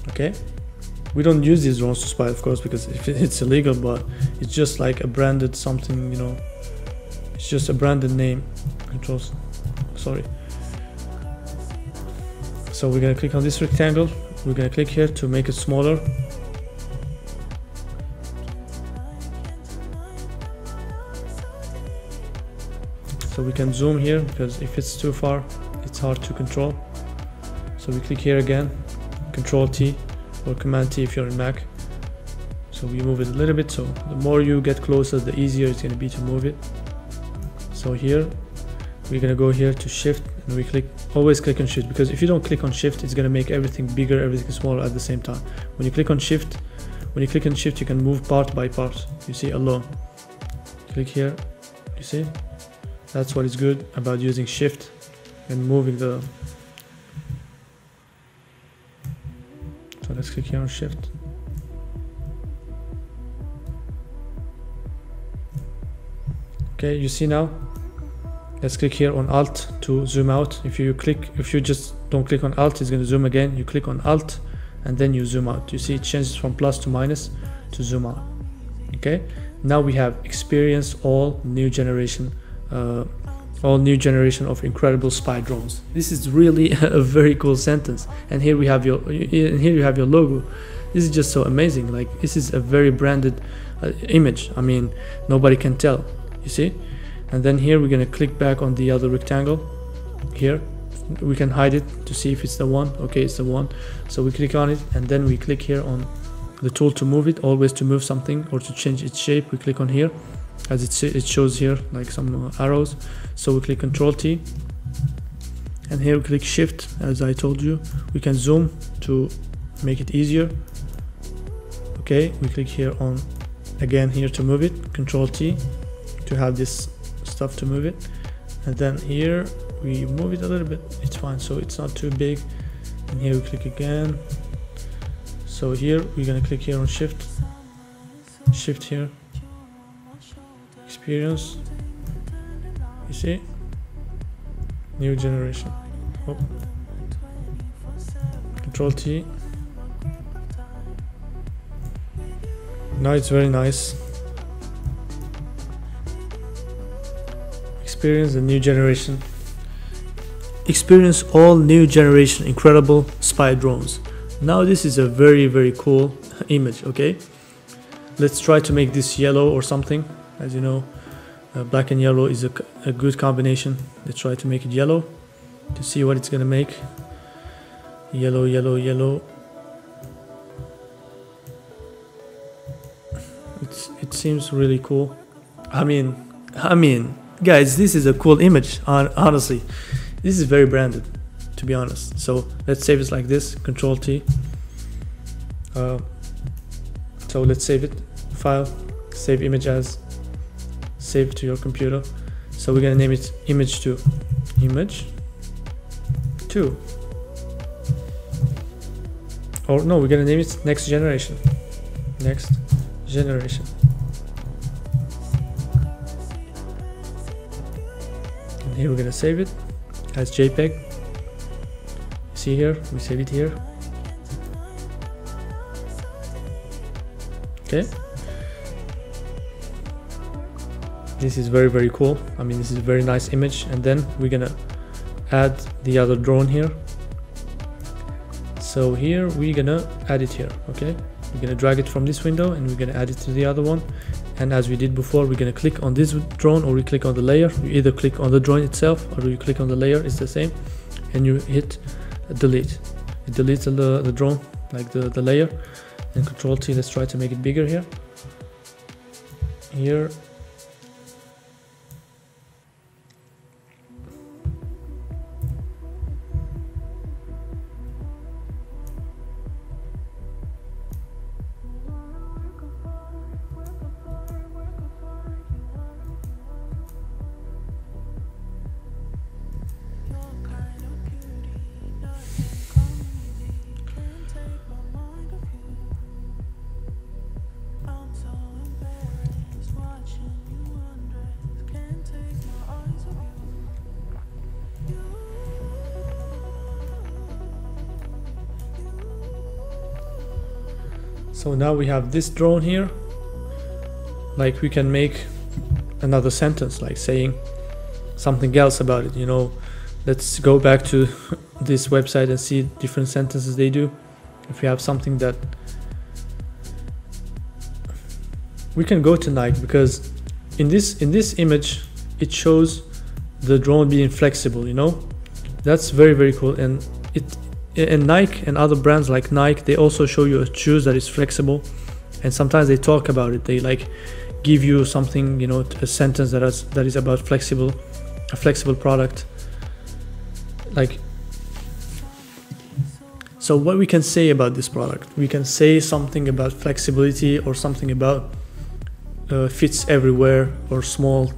Okay, we don't use these drones to spy, of course, because it's illegal, but it's just like a branded something, you know, it's just a branded name. Controls, sorry. So we're gonna click on this rectangle. We're gonna click here to make it smaller. So we can zoom here, because if it's too far, it's hard to control. So we click here again, Control T or Command T if you're in Mac. So we move it a little bit. So the more you get closer, the easier it's going to be to move it. So here we're going to go here to Shift, and we always click on Shift, because if you don't click on Shift, it's going to make everything bigger, everything smaller at the same time. When you click on Shift, you can move part by part. You see, alone. Click here. You see. That's what is good about using Shift and moving the. So let's click here on Shift. Okay, you see now. Let's click here on Alt to zoom out. If you just don't click on Alt, it's going to zoom again. You click on Alt and then you zoom out. You see it changes from plus to minus to zoom out. Okay, now we have experienced all new generation of incredible spy drones. This is really a very cool sentence. And here you have your logo. This is just so amazing. Like, this is a very branded image. I mean, nobody can tell. You see. And then here we're gonna click back on the other rectangle. Here we can hide it to see if it's the one. Okay, it's the one. So we click on it, and then we click here on the tool to move it. Always to move something or to change its shape, we click on here, as it shows here like some arrows. So we click Control T, and here we click Shift. As I told you, we can zoom to make it easier. Okay, we click here on again here to move it, Control T to have this stuff to move it, and then here we move it a little bit. It's fine, so it's not too big. And here we click again. So here we're gonna click here on Shift here, experience. You see, new generation. Oh. Control T. Now it's very nice. Experience the new generation. experience all new generation incredible spy drones. Now this is a very cool image. Okay, let's try to make this yellow or something. As you know, black and yellow is a good combination. Let's try to make it yellow to see what it's gonna make. Yellow, yellow, yellow. It seems really cool. I mean, guys, this is a cool image. Honestly, this is very branded, to be honest. So let's save it like this. Control T. So let's save it. File, save image as, save to your computer. So we're gonna name it image 2. Image 2. Or no, we're gonna name it next generation. Next generation. And here we're gonna save it as JPEG. See here, we save it here. Okay. This is very cool. I mean, this is a very nice image. And then we're gonna add the other drone here. So here we're gonna add it here. Okay, we're gonna drag it from this window and we're gonna add it to the other one. And as we did before, we're gonna click on this drone or we click on the layer. You either click on the drone itself or you click on the layer, it's the same. And you hit delete. It deletes the drone, like the layer. And Control T, let's try to make it bigger here. Here. So now we have this drone here. Like we can make another sentence, like saying something else about it. You know, let's go back to this website and see different sentences they do. If we have something that we can go to Nike, because in this image it shows the drone being flexible. You know, that's very cool. And Nike and other brands like Nike, they also show you a shoes that is flexible, and sometimes they talk about it. They like give you something, you know, a sentence that is about a flexible product. Like, so what we can say about this product, we can say something about flexibility or something about fits everywhere or small,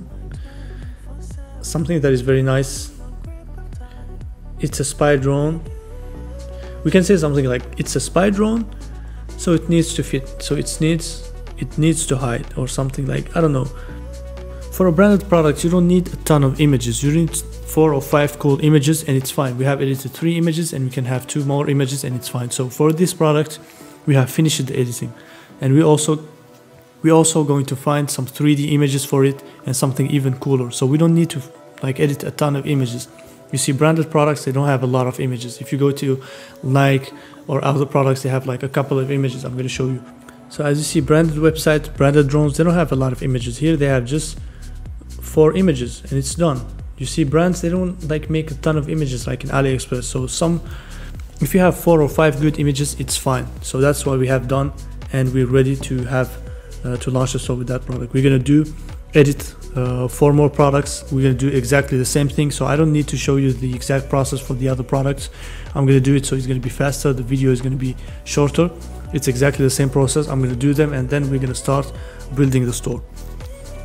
something that is very nice. It's a spy drone. We can say something like it's a spy drone, so it needs to fit, so it needs to hide, or something like, I don't know. For a branded product, you don't need a ton of images. You need 4 or 5 cool images and it's fine. We have edited 3 images and we can have 2 more images and it's fine. So for this product, we have finished the editing, and we also going to find some 3D images for it and something even cooler. So we don't need to like edit a ton of images. You see, branded products, they don't have a lot of images. If you go to Nike or other products, they have like a couple of images. I'm going to show you. So as you see, branded websites, branded drones, they don't have a lot of images. Here they have just 4 images and it's done. You see, brands, they don't like make a ton of images like in AliExpress. So if you have 4 or 5 good images, it's fine. So that's what we have done, and we're ready to have to launch the store with that product. We're going to edit 4 more products. We're going to do exactly the same thing, so I don't need to show you the exact process for the other products. I'm going to do it so it's going to be faster. The video is going to be shorter. It's exactly the same process. I'm going to do them, and then we're going to start building the store.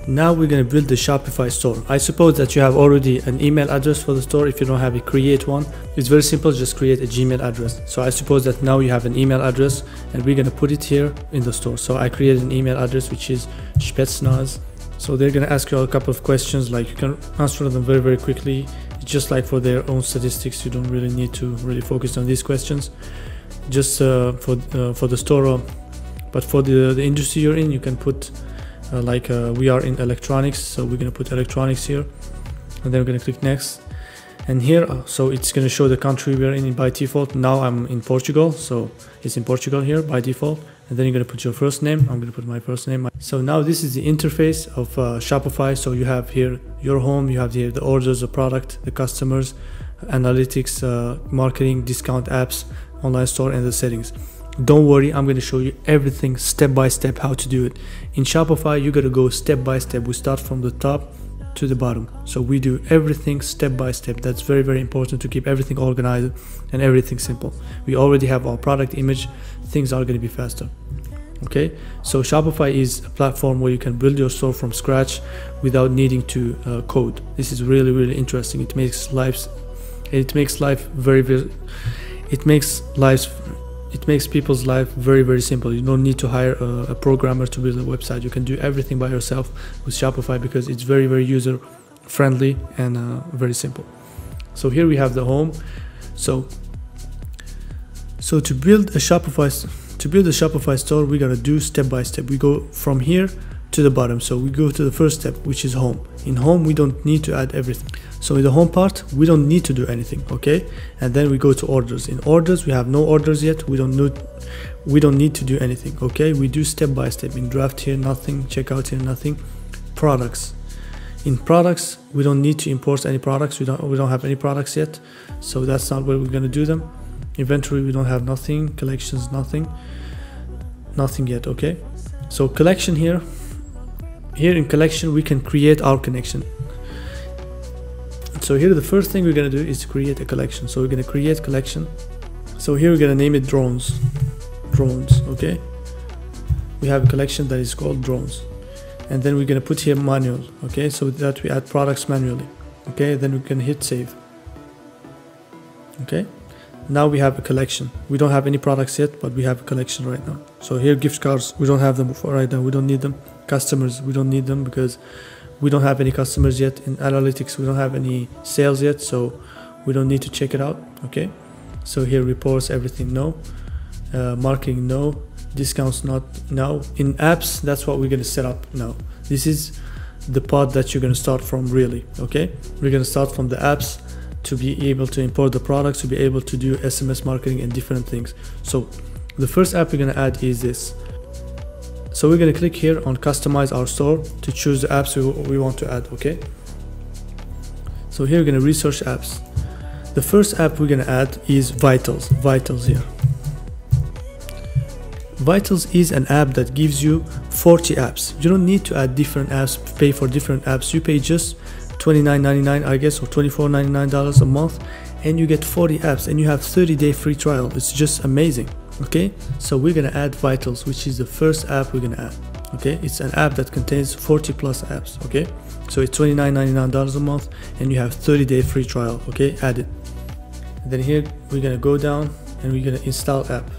Now we're going to build the Shopify store. I suppose that you have already an email address for the store. If you don't have it, create one. It's very simple, just create a Gmail address. So I suppose that now you have an email address, and we're going to put it here in the store. So I created an email address which is Spetsnaz. So they're going to ask you a couple of questions, like you can answer them very quickly. It's just like for their own statistics. You don't really need to really focus on these questions. Just for the store, but for the industry you're in, you can put we are in electronics, so we're going to put electronics here, and then we're going to click next. And here, so it's going to show the country we're in by default. Now I'm in Portugal, so it's in Portugal here by default. And then you're going to put your first name. I'm going to put my first name. So now this is the interface of Shopify. So you have here your home, you have here the orders, the product, the customers, analytics, marketing, discount apps, online store, and the settings. Don't worry, I'm going to show you everything step by step how to do it. In Shopify, you got to go step by step. We start from the top to the bottom. So we do everything step by step. That's very, very important to keep everything organized and everything simple. We already have our product image. Things are going to be faster. Okay, so Shopify is a platform where you can build your store from scratch without needing to code. This is really, really interesting. It makes people's life very, very simple. You don't need to hire a programmer to build a website. You can do everything by yourself with Shopify because it's very, very user friendly and very simple. So here we have the home. So to build a Shopify store, we gotta do step by step. We go from here to the bottom. So we go to the first step, which is home. In home, we don't need to add everything. So in the home part, we don't need to do anything, okay? And then we go to orders. In orders, we have no orders yet. We don't need to do anything, okay? We do step by step. In draft here, nothing. Checkout here, nothing. Products. In products, we don't need to import any products. We don't have any products yet, so that's not where we're gonna do them. Inventory, we don't have nothing. Collections, nothing yet, okay? So collection here in collection, we can create our connection. So here the first thing we're gonna do is create a collection. So we're gonna create collection. So here we're gonna name it drones, okay? We have a collection that is called drones. And then we're gonna put here manual, okay? So that we add products manually, okay? Then we can hit save, okay? Now we have a collection. We don't have any products yet, but we have a collection right now. So here gift cards, we don't have them for right now. We don't need them. Customers, we don't need them because we don't have any customers yet. In analytics, we don't have any sales yet, so we don't need to check it out, okay? So here reports, everything, no. Marketing, no. Discounts, not now. In apps, that's what we're gonna set up now. This is the part that you're gonna start from really, okay? We're gonna start from the apps to be able to import the products, to be able to do SMS marketing and different things. So the first app we're gonna add is this. So we're gonna click here on customize our store to choose the apps we want to add, okay? So here we're gonna research apps. The first app we're gonna add is Vitals here. Vitals is an app that gives you 40 apps. You don't need to add different apps, pay for different apps. You pay just $29.99, I guess, or $24.99 a month, and you get 40 apps and you have 30-day free trial. It's just amazing, okay? So we're gonna add Vitals, which is the first app we're gonna add, okay? It's an app that contains 40 plus apps, okay? So it's $29.99 a month and you have 30-day free trial, okay? Add it. And then here we're gonna go down and we're gonna install app.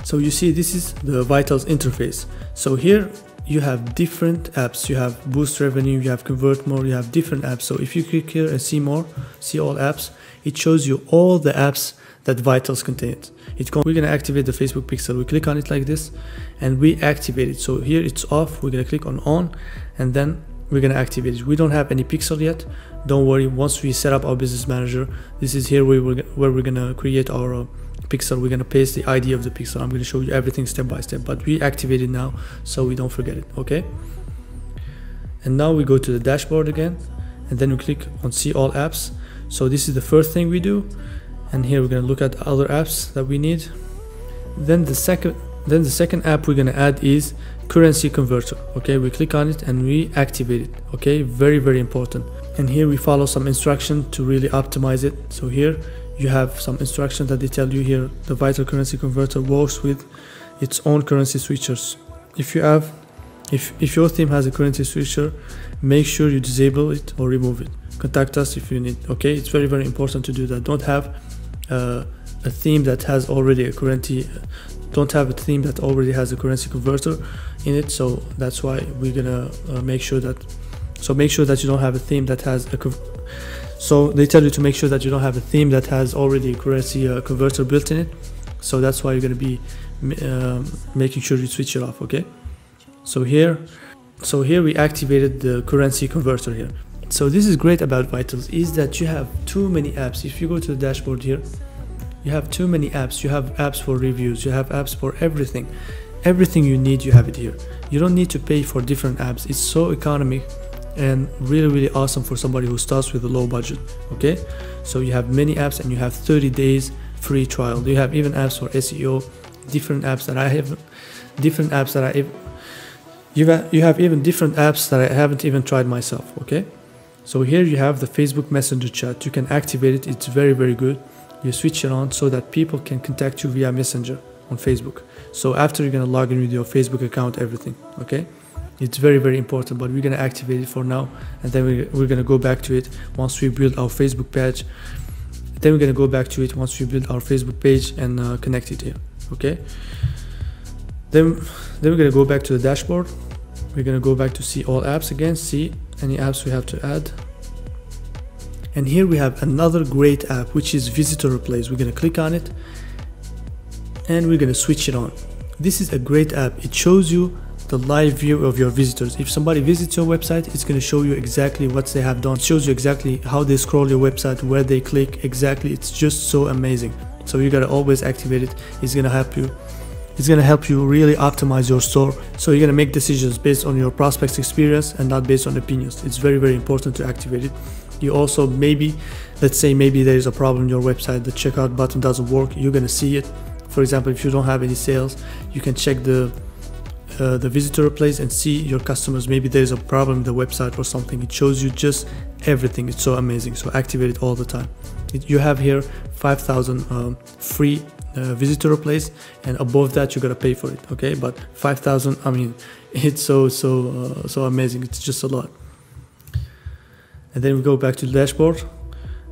So you see, this is the Vitals interface. So here you have different apps. You have boost revenue, you have convert more, you have different apps. So if you click here and see more, see all apps, it shows you all the apps that Vitals contains. We're gonna activate the Facebook pixel. We click on it like this and we activate it. So here it's off, we're gonna click on and then we're gonna activate it. We don't have any pixel yet. Don't worry, once we set up our business manager, this is here where we're gonna create our pixel. We're gonna paste the ID of the pixel. I'm gonna show you everything step by step, but we activate it now so we don't forget it, okay? And now we go to the dashboard again and then we click on see all apps. So this is the first thing we do, and here we're gonna look at other apps that we need. Then the second app we're gonna add is currency converter, okay? We click on it and we activate it, okay? Very, very important. And here we follow some instruction to really optimize it. So here you have some instructions that they tell you here. The Vital currency converter works with its own currency switchers. If your theme has a currency switcher, make sure you disable it or remove it. Contact us if you need, okay? It's very, very important to do that. Don't have a theme that has already a currency converter in it. So that's why we're gonna make sure that you don't have a theme that has a so they tell you to make sure that you don't have a theme that has already a currency converter built in it. So that's why you're going to be making sure you switch it off, okay? So here we activated the currency converter here. So this is great about Vitals, is that you have too many apps. If you go to the dashboard here, you have too many apps. You have apps for reviews, you have apps for everything. Everything you need, you have it here. You don't need to pay for different apps. It's so economic and really awesome for somebody who starts with a low budget. Okay, so you have many apps and you have 30 days free trial. You have even apps for SEO, different apps that I have, different apps that I you have even different apps that I haven't even tried myself. Okay, so here you have the Facebook Messenger chat. You can activate it. It's very good. You switch it on so that people can contact you via Messenger on Facebook. So after you're gonna log in with your Facebook account, everything. Okay, it's very important, but we're gonna activate it for now, and then we're gonna go back to it once we build our Facebook page. Then we're gonna go back to it once we build our Facebook page and connect it here. Okay, then we're gonna go back to the dashboard. We're gonna go back to see all apps again, see any apps we have to add. And here we have another great app, which is Visitor Replace. We're gonna click on it and we're gonna switch it on. This is a great app. It shows you the live view of your visitors. If somebody visits your website, it's gonna show you exactly what they have done. It shows you exactly how they scroll your website, where they click, exactly. It's just so amazing. So you gotta always activate it. It's gonna help you. It's gonna help you really optimize your store. So you're gonna make decisions based on your prospect's experience and not based on opinions. It's very important to activate it. You also let's say maybe there is a problem in your website, the checkout button doesn't work. You're gonna see it. For example, if you don't have any sales, you can check the visitor replace and see your customers. Maybe there's a problem in the website or something. It shows you just everything. It's so amazing. So activate it all the time. You have here 5,000 free visitor replace, and above that you gotta pay for it. Okay, but 5,000, I mean, it's so amazing. It's just a lot. And then we go back to the dashboard,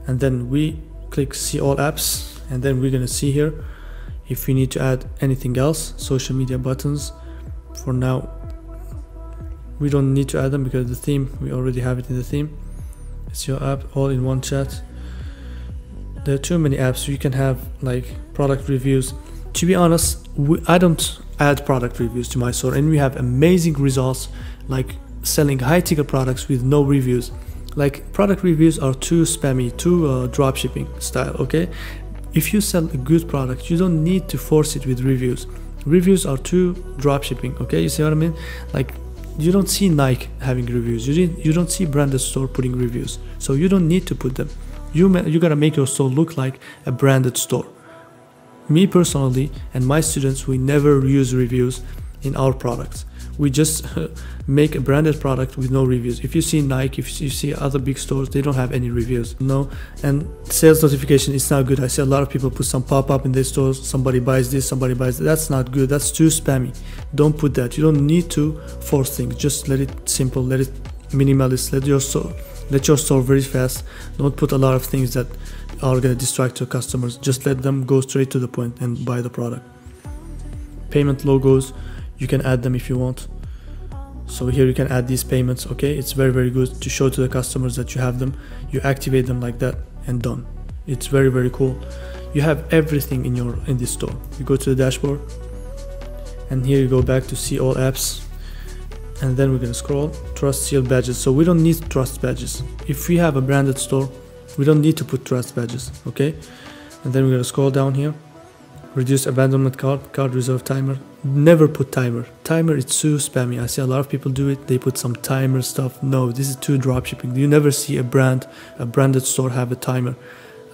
and then we click see all apps, and then we're gonna see here if we need to add anything else. Social media buttons, for now we don't need to add them because the theme, we already have it in the theme. It's your app, all in one chat. There are too many apps. You can have like product reviews. To be honest, I don't add product reviews to my store, and we have amazing results, like selling high ticket products with no reviews. Like product reviews are too spammy, too dropshipping style. Okay, if you sell a good product, you don't need to force it with reviews. Reviews are too dropshipping. Okay, you see what I mean? Like you don't see Nike having reviews. You don't see branded store putting reviews. So you don't need to put them. You gotta make your store look like a branded store. Me personally and my students, we never use reviews in our products. We just make a branded product with no reviews. If you see Nike, if you see other big stores, they don't have any reviews. No, and sales notification is not good. I see a lot of people put some pop-up in their stores. Somebody buys this, somebody buys that. That's not good. That's too spammy. Don't put that. You don't need to force things. Just let it simple. Let it minimalist. Let your store very fast. Don't put a lot of things that are going to distract your customers. Just let them go straight to the point and buy the product. Payment logos, you can add them if you want. So here you can add these payments. Okay, it's very good to show to the customers that you have them. You activate them like that and done. It's very cool. You have everything in this store. You go to the dashboard, and here you go back to see all apps, and then we're gonna scroll trust seal badges. So we don't need trust badges. If we have a branded store, we don't need to put trust badges. Okay, and then we're gonna scroll down here. Reduce abandonment card reserve timer. Never put timer. Timer, it's too spammy. I see a lot of people do it. They put some timer stuff. No, this is too dropshipping. You never see a branded store have a timer.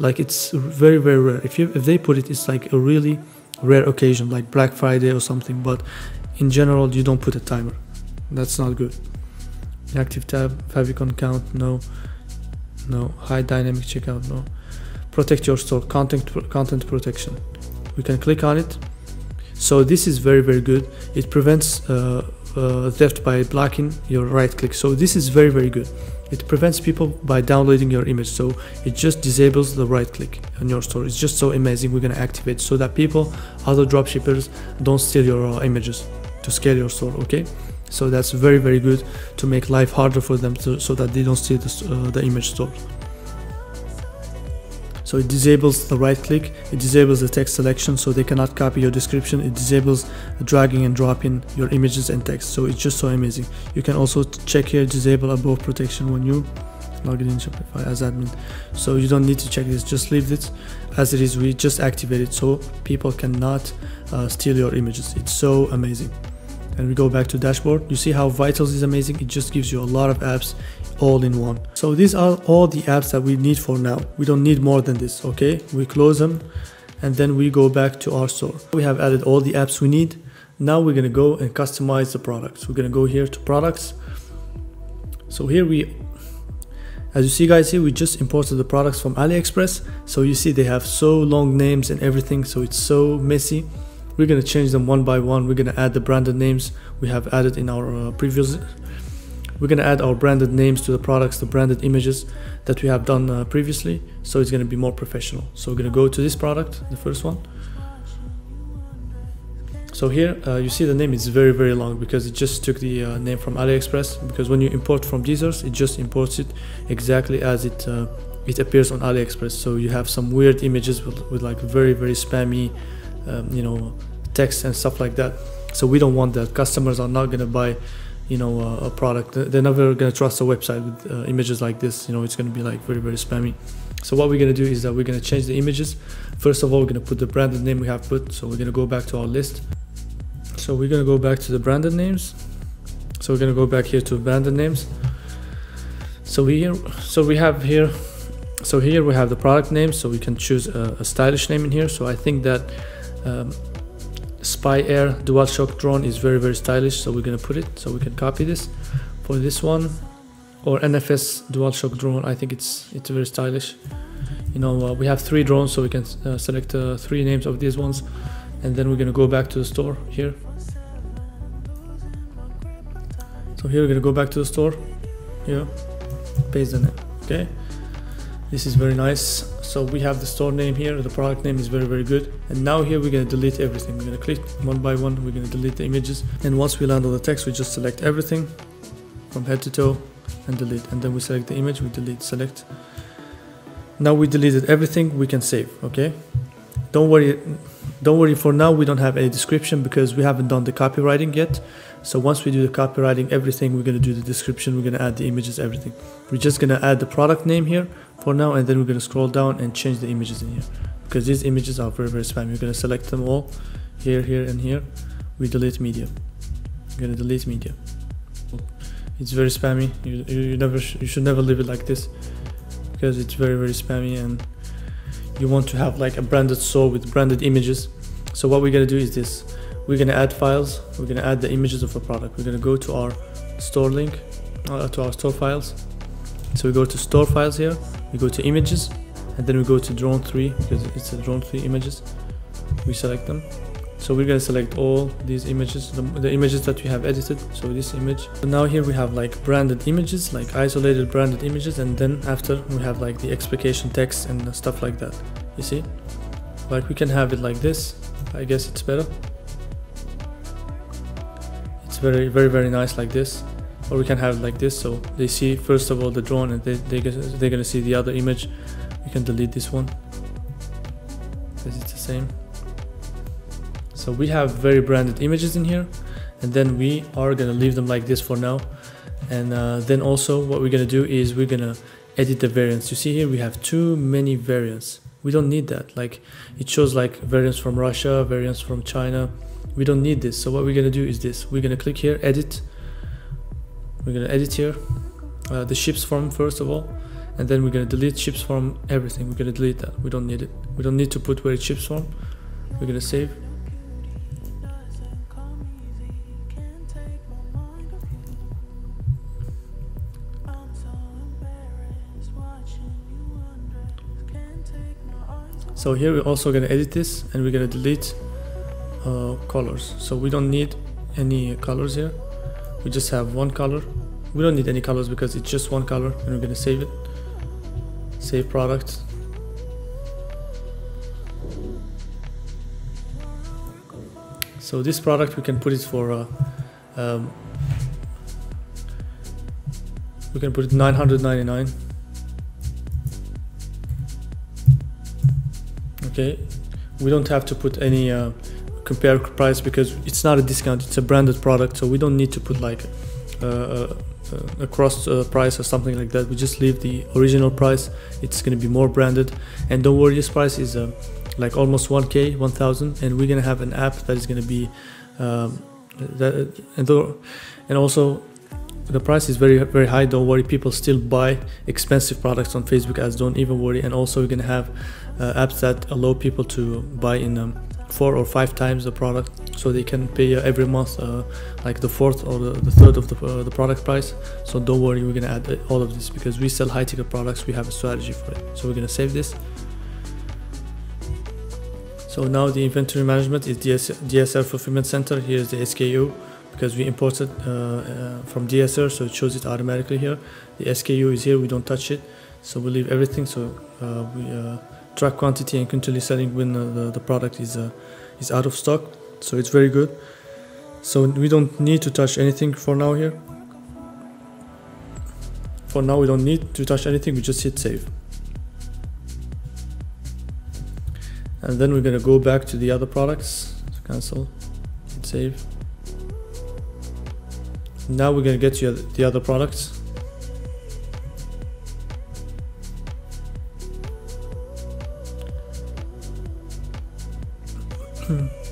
Like, it's very rare. If they put it, it's like a really rare occasion, like Black Friday or something. But in general, you don't put a timer. That's not good. Active tab, favicon count, no. High dynamic checkout, no. Protect your store, content protection. We can click on it. So this is very good. It prevents theft by blocking your right click. So this is very good. It prevents people by downloading your image. So it just disables the right click on your store. It's just so amazing. We're gonna activate so that other dropshippers don't steal your images to scale your store. Okay, so that's very good to make life harder for them so that they don't steal the image store. So it disables the right click, it disables the text selection so they cannot copy your description, it disables dragging and dropping your images and text. So it's just so amazing. You can also check here disable above protection when you log in Shopify as admin. So you don't need to check this, just leave it as it is. We just activate it so people cannot steal your images. It's so amazing. And we go back to dashboard. You see how Vitals is amazing? It just gives you a lot of apps all in one. So these are all the apps that we need for now. We don't need more than this, okay? We close them and then we go back to our store. We have added all the apps we need. Now we're gonna go and customize the products. We're gonna go here to products. So here as you see guys, here we just imported the products from AliExpress. So you see they have so long names and everything, so it's so messy. We're gonna change them one by one. We're gonna add the branded names we have added in our previous. We're gonna add our branded names to the products, the branded images that we have done previously. So it's gonna be more professional. So we're gonna go to this product, the first one. So here you see the name is very, very long because it just took the name from AliExpress, because when you import from Deezers, it just imports it exactly as it appears on AliExpress. So you have some weird images with like very, very spammy you know, text and stuff like that. So we don't want that. Customers are not going to buy, you know, a product. They're never going to trust a website with images like this. You know, it's going to be like very, very spammy. So what we're going to do is that we're going to change the images. First of all, we're going to put the branded name we have put. So we're going to go back to our list. So we're going to go back to the branded names. So we're going to go back here to branded names. So we have the product name. So we can choose a stylish name in here. So I think that Spy Air DualShock drone is very, very stylish. So we're going to put it. So we can copy this for this one, or NFS DualShock drone. I think it's very stylish. You know, we have 3 drones, so we can select 3 names of these ones. And then we're going to go back to the store here. So here we're going to go back to the store here, paste the name. Okay, this is very nice. So we have the store name here, the product name is very, very good. And now here we're going to delete everything. We're going to click one by one, we're going to delete the images. And once we land on the text, we just select everything from head to toe and delete. And then we select the image, we delete, select. Now we deleted everything, we can save. Okay, don't worry, for now we don't have any description because we haven't done the copywriting yet. So once we do the copywriting, everything, we're going to do the description, we're going to add the images, everything. We're just going to add the product name here for now, and then we're going to scroll down and change the images in here because these images are very, very spammy. We're going to select them all here, here, and here. We delete media. We're going to delete media. It's very spammy. You should never leave it like this because it's very, very spammy, and you want to have like a branded store with branded images. So what we're going to do is this. We're going to add files. We're going to add the images of the product. We're going to go to our store link, to our store files. So we go to store files here. We go to images, and then we go to drone 3 because it's a drone 3 images. We select them. So we're going to select all these images, the images that we have edited. So this image. So now here we have like branded images, like isolated branded images, and then after we have like the explication text and stuff like that. You see, like we can have it like this. I guess it's better. It's very, very, very nice like this. Or we can have it like this, so they see first of all the drone, and they're gonna see the other image. We can delete this one because it's the same. So we have very branded images in here, and then we are gonna leave them like this for now. And then also what we're gonna do is we're gonna edit the variants. You see here we have too many variants. We don't need that. Like it shows like variants from Russia, variants from China. We don't need this. So what we're gonna do is this. We're gonna click here, edit. We're gonna edit here the ships from first of all, and then we're gonna delete ships from everything. We're gonna delete that. We don't need it. We don't need to put where it ships from. We're gonna save. So here we're also gonna edit this, and we're gonna delete colors. So we don't need any colors here. We just have one color. We don't need any colors because it's just one color, and we're gonna save it. Save product. So this product we can put it for we can put it 999. Okay, we don't have to put any compare price because it's not a discount, it's a branded product, so we don't need to put like a cross price or something like that. We just leave the original price. It's going to be more branded, and don't worry, this price is like almost 1k 1000, and we're going to have an app that is going to be and also the price is very high. Don't worry, people still buy expensive products on Facebook ads, don't even worry. And also we're going to have apps that allow people to buy in 4 or 5 times the product, so they can pay every month like the fourth or the third of the product price. So don't worry, we're gonna add all of this because we sell high ticket products. We have a strategy for it. So we're gonna save this. So now the inventory management is DSR fulfillment center. Here's the SKU because we imported from DSR, so it shows it automatically here. The SKU is here, we don't touch it, so we leave everything. So we track quantity and continually selling when the product is out of stock. So it's very good. So we don't need to touch anything for now here. For now we don't need to touch anything, we just hit save. And then we're gonna go back to the other products. So cancel, hit save. Now we're gonna get to the other products.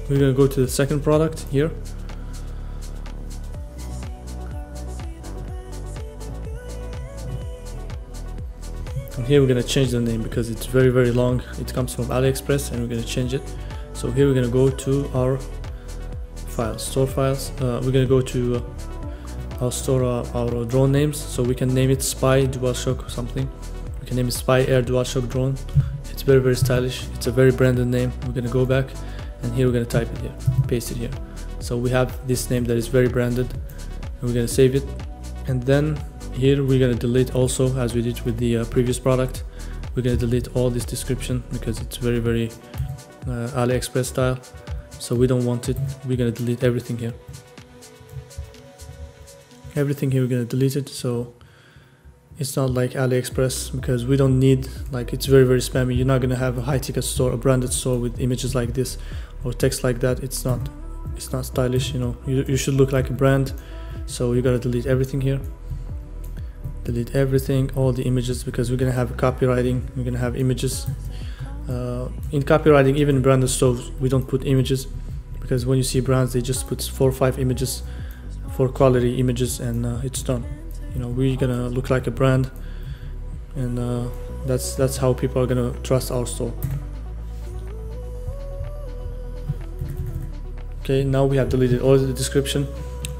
We're gonna go to the second product here. And here we're gonna change the name because it's very long. It comes from AliExpress and we're gonna change it. So here we're gonna go to our files, store files. We're gonna go to our store, our drone names. So we can name it Spy DualShock or something. We can name it Spy Air DualShock Drone. It's very stylish. It's a very branded name. We're gonna go back. And here we're going to type it here, paste it here. So we have this name that is very branded, and we're going to save it. And then here we're going to delete also, as we did with the previous product. We're going to delete all this description because it's very AliExpress style, so we don't want it. We're going to delete everything here. Everything here we're going to delete it, so it's not like AliExpress, because we don't need, like, it's very spammy. You're not going to have a high ticket store, a branded store with images like this or text like that. It's not stylish, you know. You should look like a brand. So you gotta delete everything here, delete everything, all the images, because we're gonna have copywriting, we're gonna have images. In copywriting, even branded stores, we don't put images, because when you see brands, they just put 4 or 5 images, 4 quality images, and it's done. You know, we're gonna look like a brand, and that's how people are gonna trust our store. Okay, now we have deleted all the description.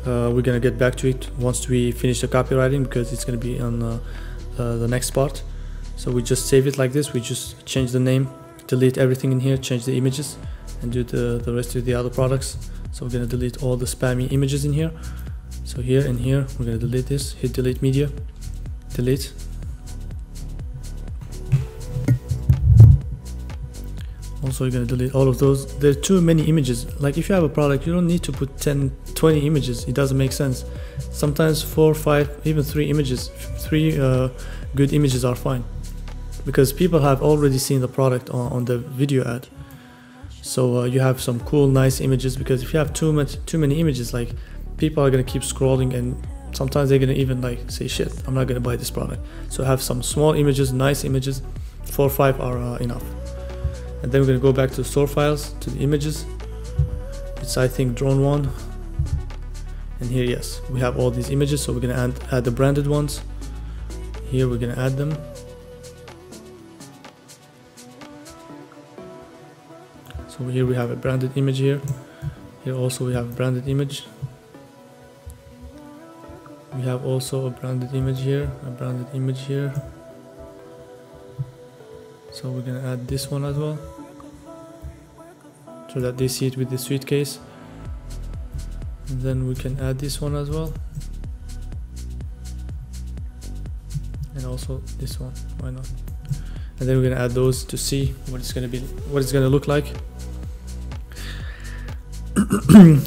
We're gonna get back to it once we finish the copywriting, because it's gonna be on the next part. So we just save it like this. We just change the name, delete everything in here, change the images, and do the rest of the other products. So we're gonna delete all the spammy images in here. So here and here, we're gonna delete this. Hit delete media, delete. Also, you're gonna delete all of those. There are too many images. Like, if you have a product, you don't need to put 10, 20 images. It doesn't make sense. Sometimes 4, 5, even 3 images, 3 good images are fine, because people have already seen the product on the video ad. So you have some cool, nice images, because if you have too many images, like, people are gonna keep scrolling, and sometimes they're gonna even like say, shit, I'm not gonna buy this product. So have some small images, nice images. 4 or 5 are enough. And then we're gonna go back to store files, to the images. It's, I think, drone 1. And here, yes, we have all these images. So we're gonna add the branded ones. Here we're gonna add them. So here we have a branded image here. Here also we have a branded image. We have also a branded image here, a branded image here. So we're gonna add this one as well, so that they see it with the suitcase. And then we can add this one as well, and also this one, why not? And then we're gonna add those to see what it's gonna look like.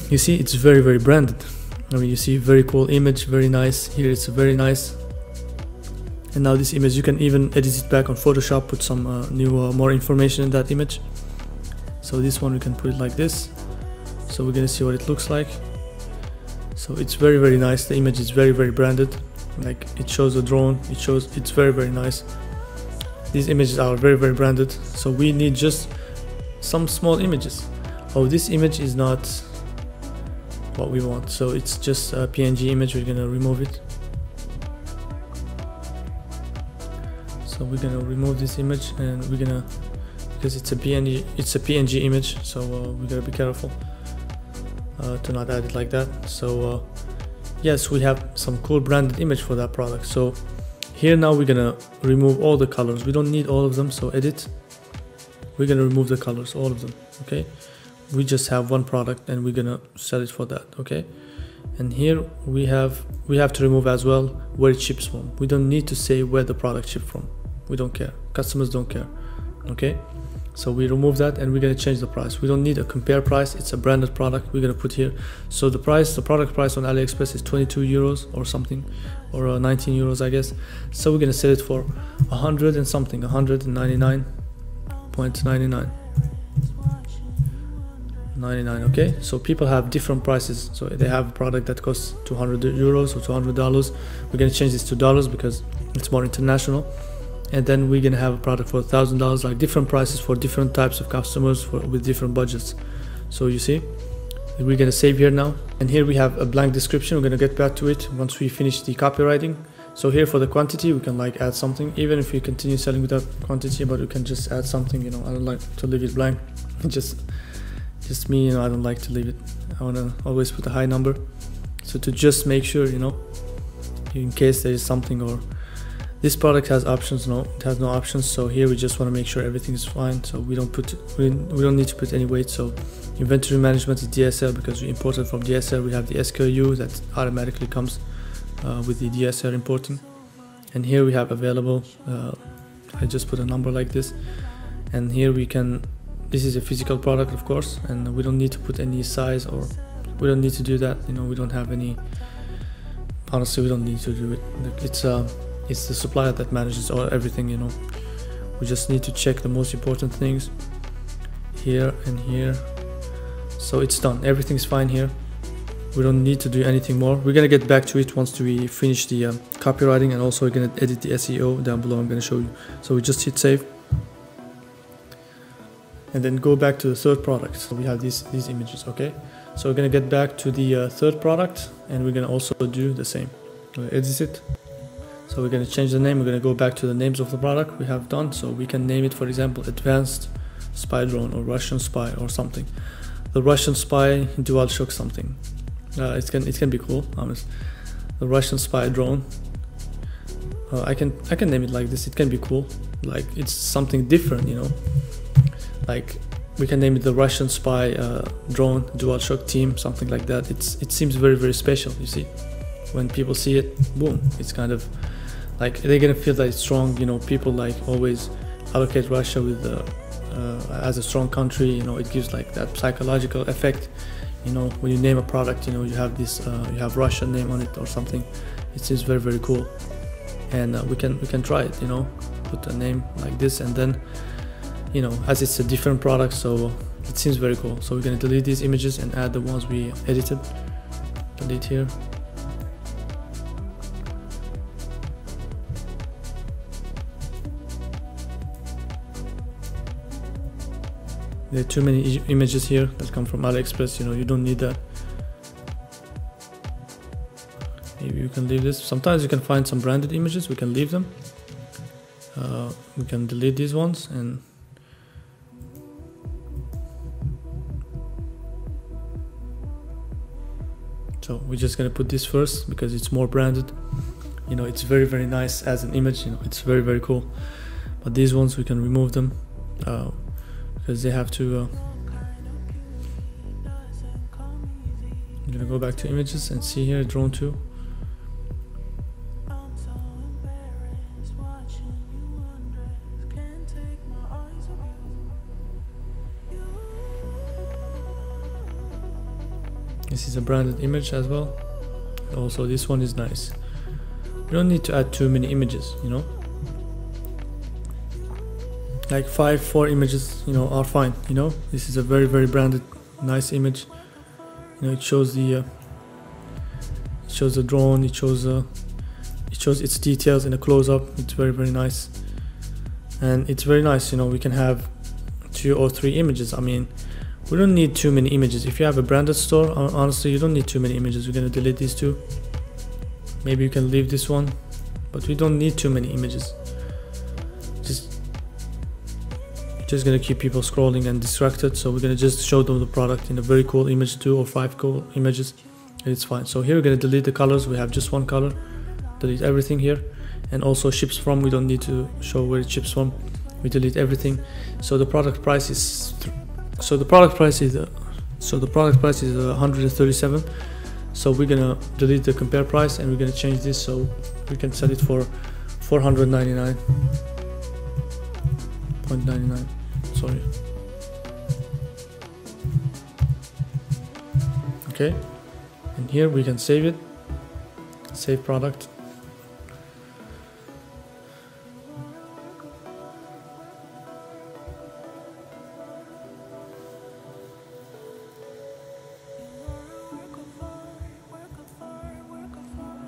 You see, it's very branded. I mean, you see, very cool image, very nice. Here it's very nice. And now this image, you can even edit it back on Photoshop, put some more information in that image. So this one, we can put it like this. So we're gonna see what it looks like. So it's very nice. The image is very branded. Like it shows a drone, it's very nice. These images are very branded, so we need just some small images. Oh, this image is not what we want, so it's just a PNG image. We're gonna remove it. So we're gonna remove this image, and we're gonna, because it's a PNG image, so we gotta be careful to not add it like that. So yes, we have some cool branded image for that product. So here now we're gonna remove all the colors. We don't need all of them, so edit. We're gonna remove the colors, all of them. Okay, we just have one product and we're gonna sell it for that. Okay, and here we have to remove as well where it ships from. We don't need to say where the product shipped from. We don't care, customers don't care. Okay, so we remove that, and we're gonna change the price. We don't need a compare price, it's a branded product. We're gonna put here, so the product price on AliExpress is 22 euros or something, or 19 euros I guess. So we're gonna sell it for 100 and something, 199.99. Okay, so people have different prices. So they have a product that costs 200 euros or $200. We're gonna change this to dollars because it's more international. And then we're gonna have a product for $1,000, like different prices for different types of customers with different budgets. So you see, we're gonna save here now, and here we have a blank description. We're gonna get back to it once we finish the copywriting. So here for the quantity, we can like add something, even if we continue selling without quantity, but we can just add something. You know, I don't like to leave it blank. just me, you know, I don't like to leave it. I wanna always put a high number, so to just make sure, you know, in case there is something. Or this product has options. No, it has no options. So here we just want to make sure everything is fine. So we don't need to put any weight. So inventory management is DSL because we imported from DSL. We have the SKU that automatically comes with the DSL importing. And here we have available. I just put a number like this. And here we can, this is a physical product, of course, and we don't need to put any size, or we don't need to do that. You know, we don't have any, honestly, we don't need to do it. It's the supplier that manages everything, you know. We just need to check the most important things here and here. So it's done, everything's fine here. We don't need to do anything more. We're gonna get back to it once we finish the copywriting, and also we're gonna edit the SEO down below. I'm gonna show you. So we just hit save, and then go back to the third product. So we have these images. Okay, so we're gonna get back to the third product, and we're gonna also do the same. Edit it. So we're going to change the name. We're going to go back to the names of the product we have done. So we can name it, for example, Advanced Spy Drone, or Russian Spy, or something. The Russian Spy Dual Shock something. It can be cool, honest. The Russian Spy Drone. I can name it like this. It can be cool. Like it's something different, you know. Like we can name it the Russian Spy Drone Dual Shock Team, something like that. It seems very special. You see, when people see it, boom, it's kind of like they're gonna feel that it's strong. You know, people like always allocate Russia with as a strong country. You know, it gives like that psychological effect. You know, when you name a product, you know, you have this you have Russian name on it or something. It seems very cool, and we can try it. You know, put a name like this, and then, you know, as it's a different product, so it seems very cool. So we're gonna delete these images and add the ones we edited. Delete here. There are too many images here that come from AliExpress. You know, you don't need that. Maybe you can leave this. Sometimes you can find some branded images. We can leave them. We can delete these ones, and so we're just gonna put this first because it's more branded. You know, it's very nice as an image. You know, it's very cool. But these ones we can remove them. Because they have to I'm gonna go back to images and see here, drone 2. This is a branded image as well. Also this one is nice. You don't need to add too many images, you know. Like 4 images, you know, are fine. You know, this is a very branded, nice image. You know, it shows the shows the drone, it shows its details in a close-up. It's very nice, and it's very nice. You know, we can have 2 or 3 images. I mean, we don't need too many images. If you have a branded store, honestly, you don't need too many images. We're gonna delete these 2. Maybe you can leave this one, but we don't need too many images. Just gonna keep people scrolling and distracted, so we're gonna just show them the product in a very cool image, 2 or 5 cool images, and it's fine. So here we're gonna delete the colors. We have just one color. Delete everything here, and also ships from. We don't need to show where it ships from. We delete everything. So the product price is 137. So we're gonna delete the compare price, and we're gonna change this so we can set it for 499.99. Sorry. Okay, and here we can save it. Save product.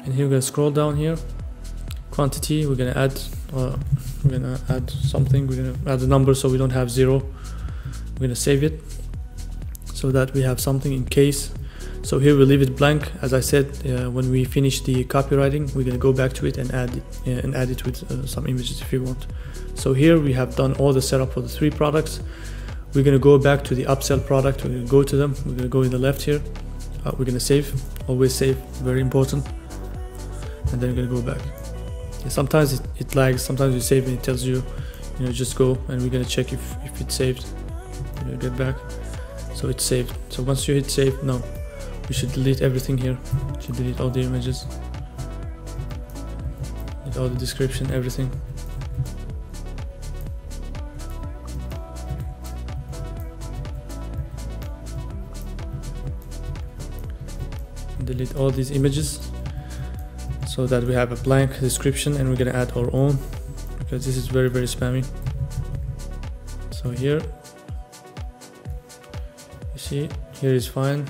And here we're gonna scroll down here. Quantity, we're gonna add something. We're gonna add a number so we don't have 0. We're gonna save it so that we have something in case. So here we leave it blank. As I said, when we finish the copywriting, we're gonna go back to it and add it with some images if you want. So here we have done all the setup for the 3 products. We're gonna go back to the upsell product. We're gonna go to them. We're gonna go in the left here. We're gonna save. Always save. Very important. And then we're gonna go back. Sometimes it lags. Sometimes you save and it tells you, just go, and we're gonna check if it's saved. We're gonna get back. So it's saved. So once you hit save, no, we should delete everything here. We should delete all the images, delete all the description, everything. Delete all these images, so that we have a blank description, and we're gonna add our own, because this is very spammy. So here, you see, here is fine.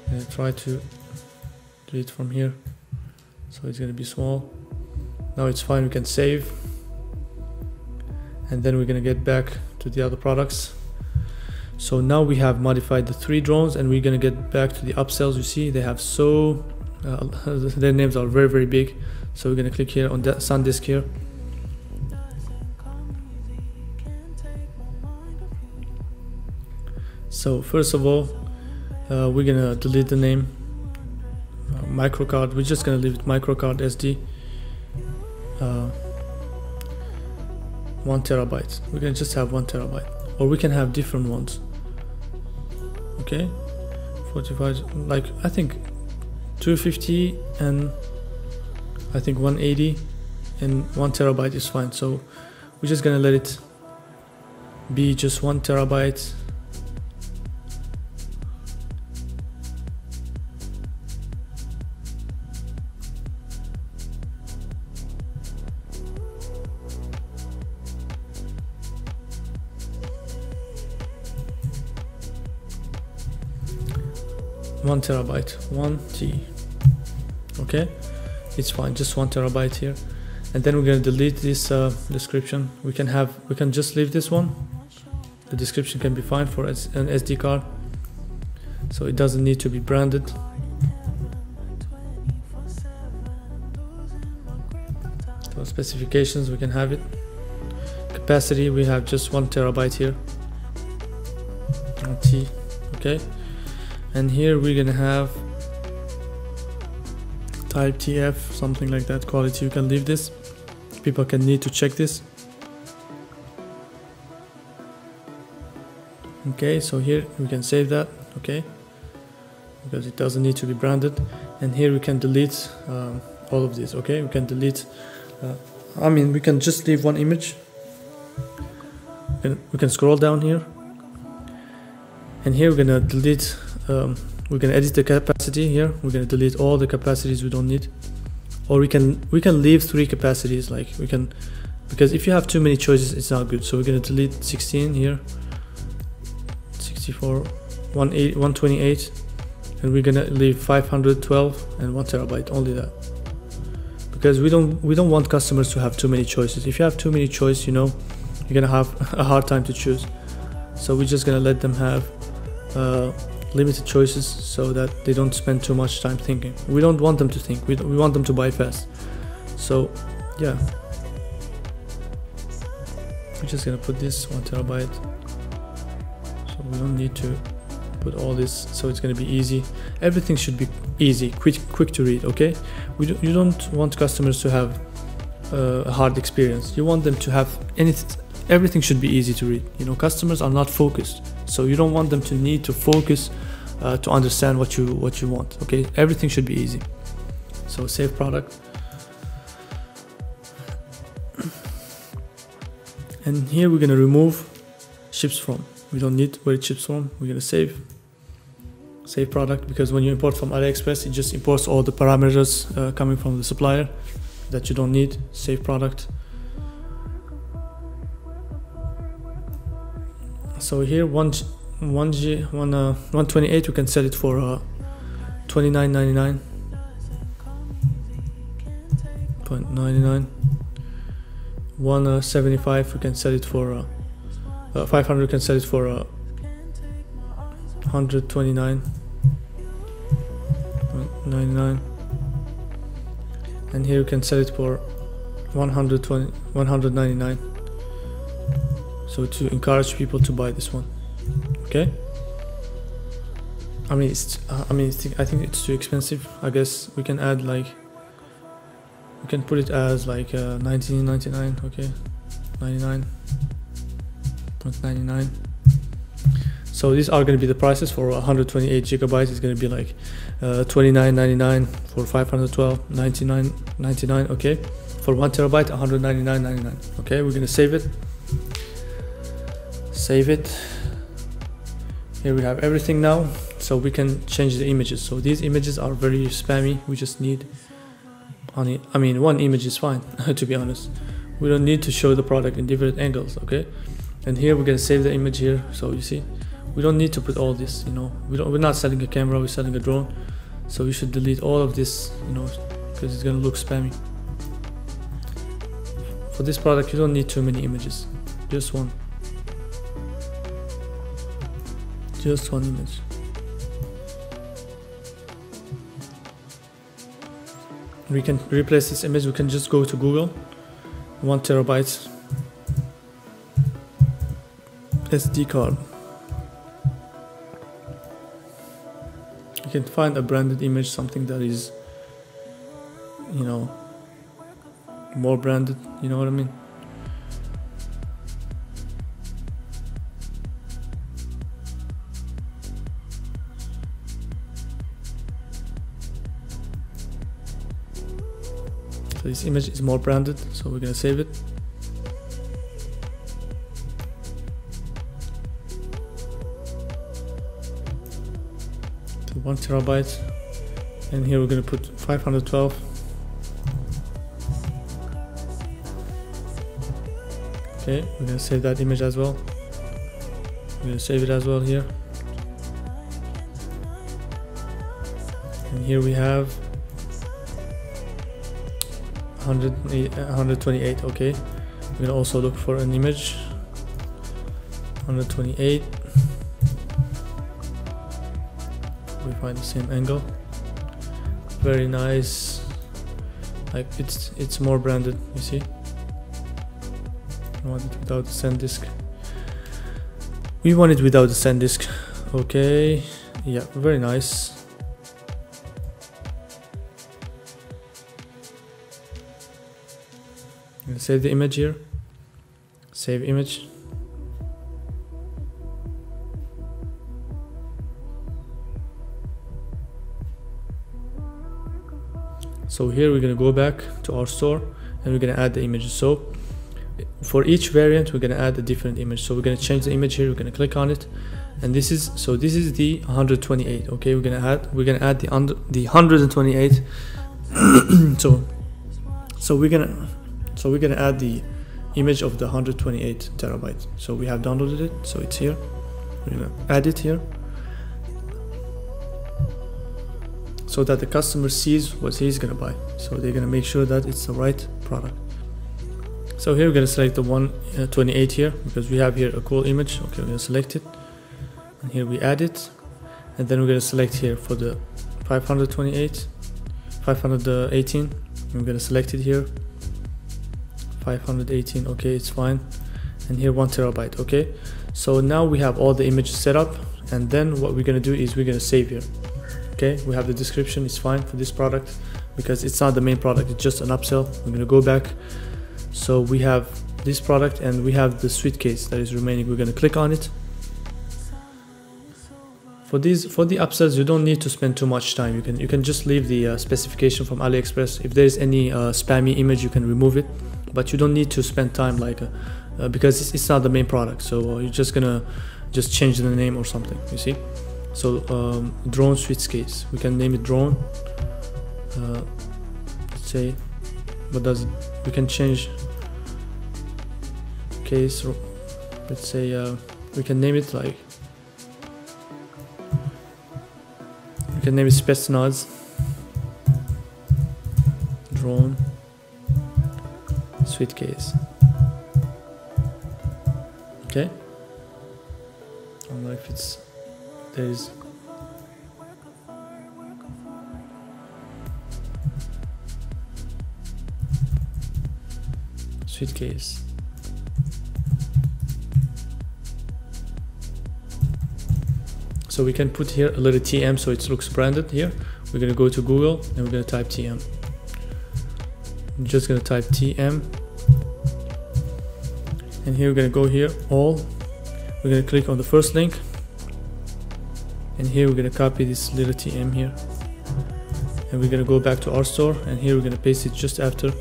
I'm gonna try to delete from here, so it's gonna be small. Now it's fine, we can save, and then we're gonna get back to the other products. So now we have modified the 3 drones, and we're gonna get back to the upsells. You see, they have their names are very big. So we're gonna click here on that SanDisk here. So first of all, we're gonna delete the name microcard. We're just gonna leave it microcard SD, 1 terabyte. We're gonna just have 1 terabyte, or we can have different ones. Okay, 45, like I think 250 and I think 180 and 1 terabyte is fine. So we're just gonna let it be just 1 terabyte. One terabyte, 1T. Okay, it's fine, just 1 terabyte here. And then we're gonna delete this description. We can just leave this one. The description can be fine for an SD card, so it doesn't need to be branded. So specifications, we can have it. Capacity, we have just 1 terabyte here. 1T. Okay. And here we're gonna have type TF, something like that. Quality, you can leave this. People can need to check this. Okay, so here we can save that. Okay, because it doesn't need to be branded. And here we can delete all of this. Okay, we can delete. We can just leave 1 image. We can scroll down here, and here we're gonna delete. We're gonna edit the capacity here. We're gonna delete all the capacities we don't need, or we can leave 3 capacities. Like we can, because if you have too many choices, it's not good. So we're gonna delete 16 here, 64, 128, and we're gonna leave 512 and 1 terabyte, only that, because we don't want customers to have too many choices. If you have too many choices, you know, you're gonna have a hard time to choose. So we're just gonna let them have limited choices so that they don't spend too much time thinking. We don't want them to think, we want them to buy fast. So yeah, we're just gonna put this 1 terabyte, so we don't need to put all this, so it's gonna be easy. Everything should be easy, quick to read, okay? You don't want customers to have a hard experience. You want them to have everything should be easy to read. You know, customers are not focused, so you don't want them to need to focus to understand what you want, okay? Everything should be easy. So save product, and here we're gonna remove ships from. We don't need where it ships from. We're gonna save product, because when you import from AliExpress, it just imports all the parameters coming from the supplier that you don't need. Save product. So here 128, we can sell it for $29.99. 175, we can sell it for 500, we can sell it for 129.99, and here you can sell it for 199. So to encourage people to buy this one, okay? I think it's too expensive. I guess we can add, like, we can put it as like 19.99, okay? 99.99. So these are going to be the prices. For 128 gigabytes, it's going to be like $29.99. For 512, $99.99, okay? For 1 terabyte, $199.99, okay? We're going to save it. Save it. Here we have everything now, so we can change the images. So these images are very spammy. We just need one image is fine. To be honest, we don't need to show the product in different angles, okay? And here we're gonna save the image here. So you see, we don't need to put all this, you know, we're not selling a camera, we're selling a drone. So we should delete all of this, you know, because it's gonna look spammy. For this product, you don't need too many images, just one. Just one image. We can replace this image. We can just go to Google, 1 terabyte SD card. You can find a branded image, something that is, you know, more branded, you know what I mean? So this image is more branded, so we're gonna save it. To 1 terabyte, and here we're gonna put 512. Okay, we're gonna save that image as well. We're gonna save it as well here. And here we have 128, okay. We're gonna also look for an image. 128. We find the same angle. Very nice. Like it's more branded, you see. I want it without the SanDisk. We want it without the SanDisk. Okay, yeah, very nice. I'm gonna save the image here. Save image. So here we're gonna go back to our store and we're gonna add the images. So for each variant we're gonna add a different image. So we're gonna change the image here. We're gonna click on it, and this is the 128. Okay, we're gonna add the 128. so we're gonna add the image of the 128 terabytes. So we have downloaded it, so it's here. We're gonna add it here. so that the customer sees what he's gonna buy. So they're gonna make sure that it's the right product. So here we're gonna select the 128 here, because we have here a cool image. Okay, we're gonna select it, and here we add it, and then we're gonna select here for the 518. I'm gonna select it here, 518. Okay, it's fine. And here 1 terabyte. Okay, so now we have all the images set up, and then what we're gonna do is we're gonna save here. Okay, we have the description, it's fine for this product because it's not the main product, it's just an upsell. We're gonna go back. So we have this product and we have the suitcase that is remaining. We're gonna click on it. For the upsells, you don't need to spend too much time. You can just leave the specification from AliExpress. If there's any spammy image, you can remove it, but you don't need to spend time because it's not the main product. So you're just gonna change the name or something, you see. So drone suitcase, we can name it drone. Let's say, what does it? We can change case. Let's say we can name it like. We can name it Spetsnaz drone suitcase. Okay. I don't know if there's suitcase. So we can put here a little TM so it looks branded here. We're gonna go to Google and we're gonna type TM. I'm just gonna type TM, and here we're gonna go here all. We're gonna click on the first link, and here we're gonna copy this little TM here, and we're gonna go back to our store, and here we're gonna paste it just after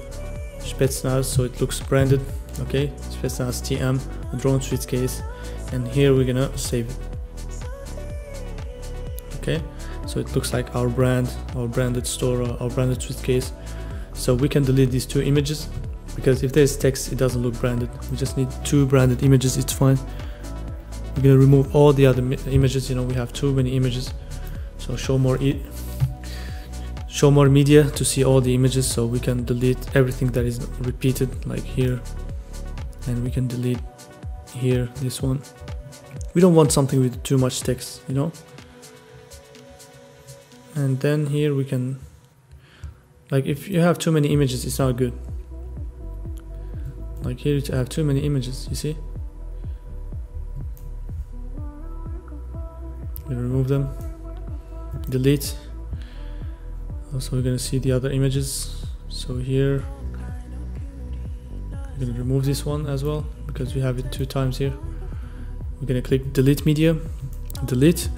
Spetsnaz so it looks branded. Okay, Spetsnaz TM drone suitcase, and here we're gonna save it. Okay, so it looks like our brand, our branded store, our branded suitcase. So we can delete these 2 images because if there's text, it doesn't look branded. We just need 2 branded images, it's fine. We're gonna remove all the other images. You know, we have too many images. So show more media to see all the images. So we can delete everything that is repeated, like here, and we can delete here this one. We don't want something with too much text, you know. And then here we can, like, if you have too many images, it's not good. Like here you have too many images, you see. We remove them, delete. Also we're gonna see the other images. So here we're gonna remove this one as well because we have it 2 times here. We're gonna click delete media, delete.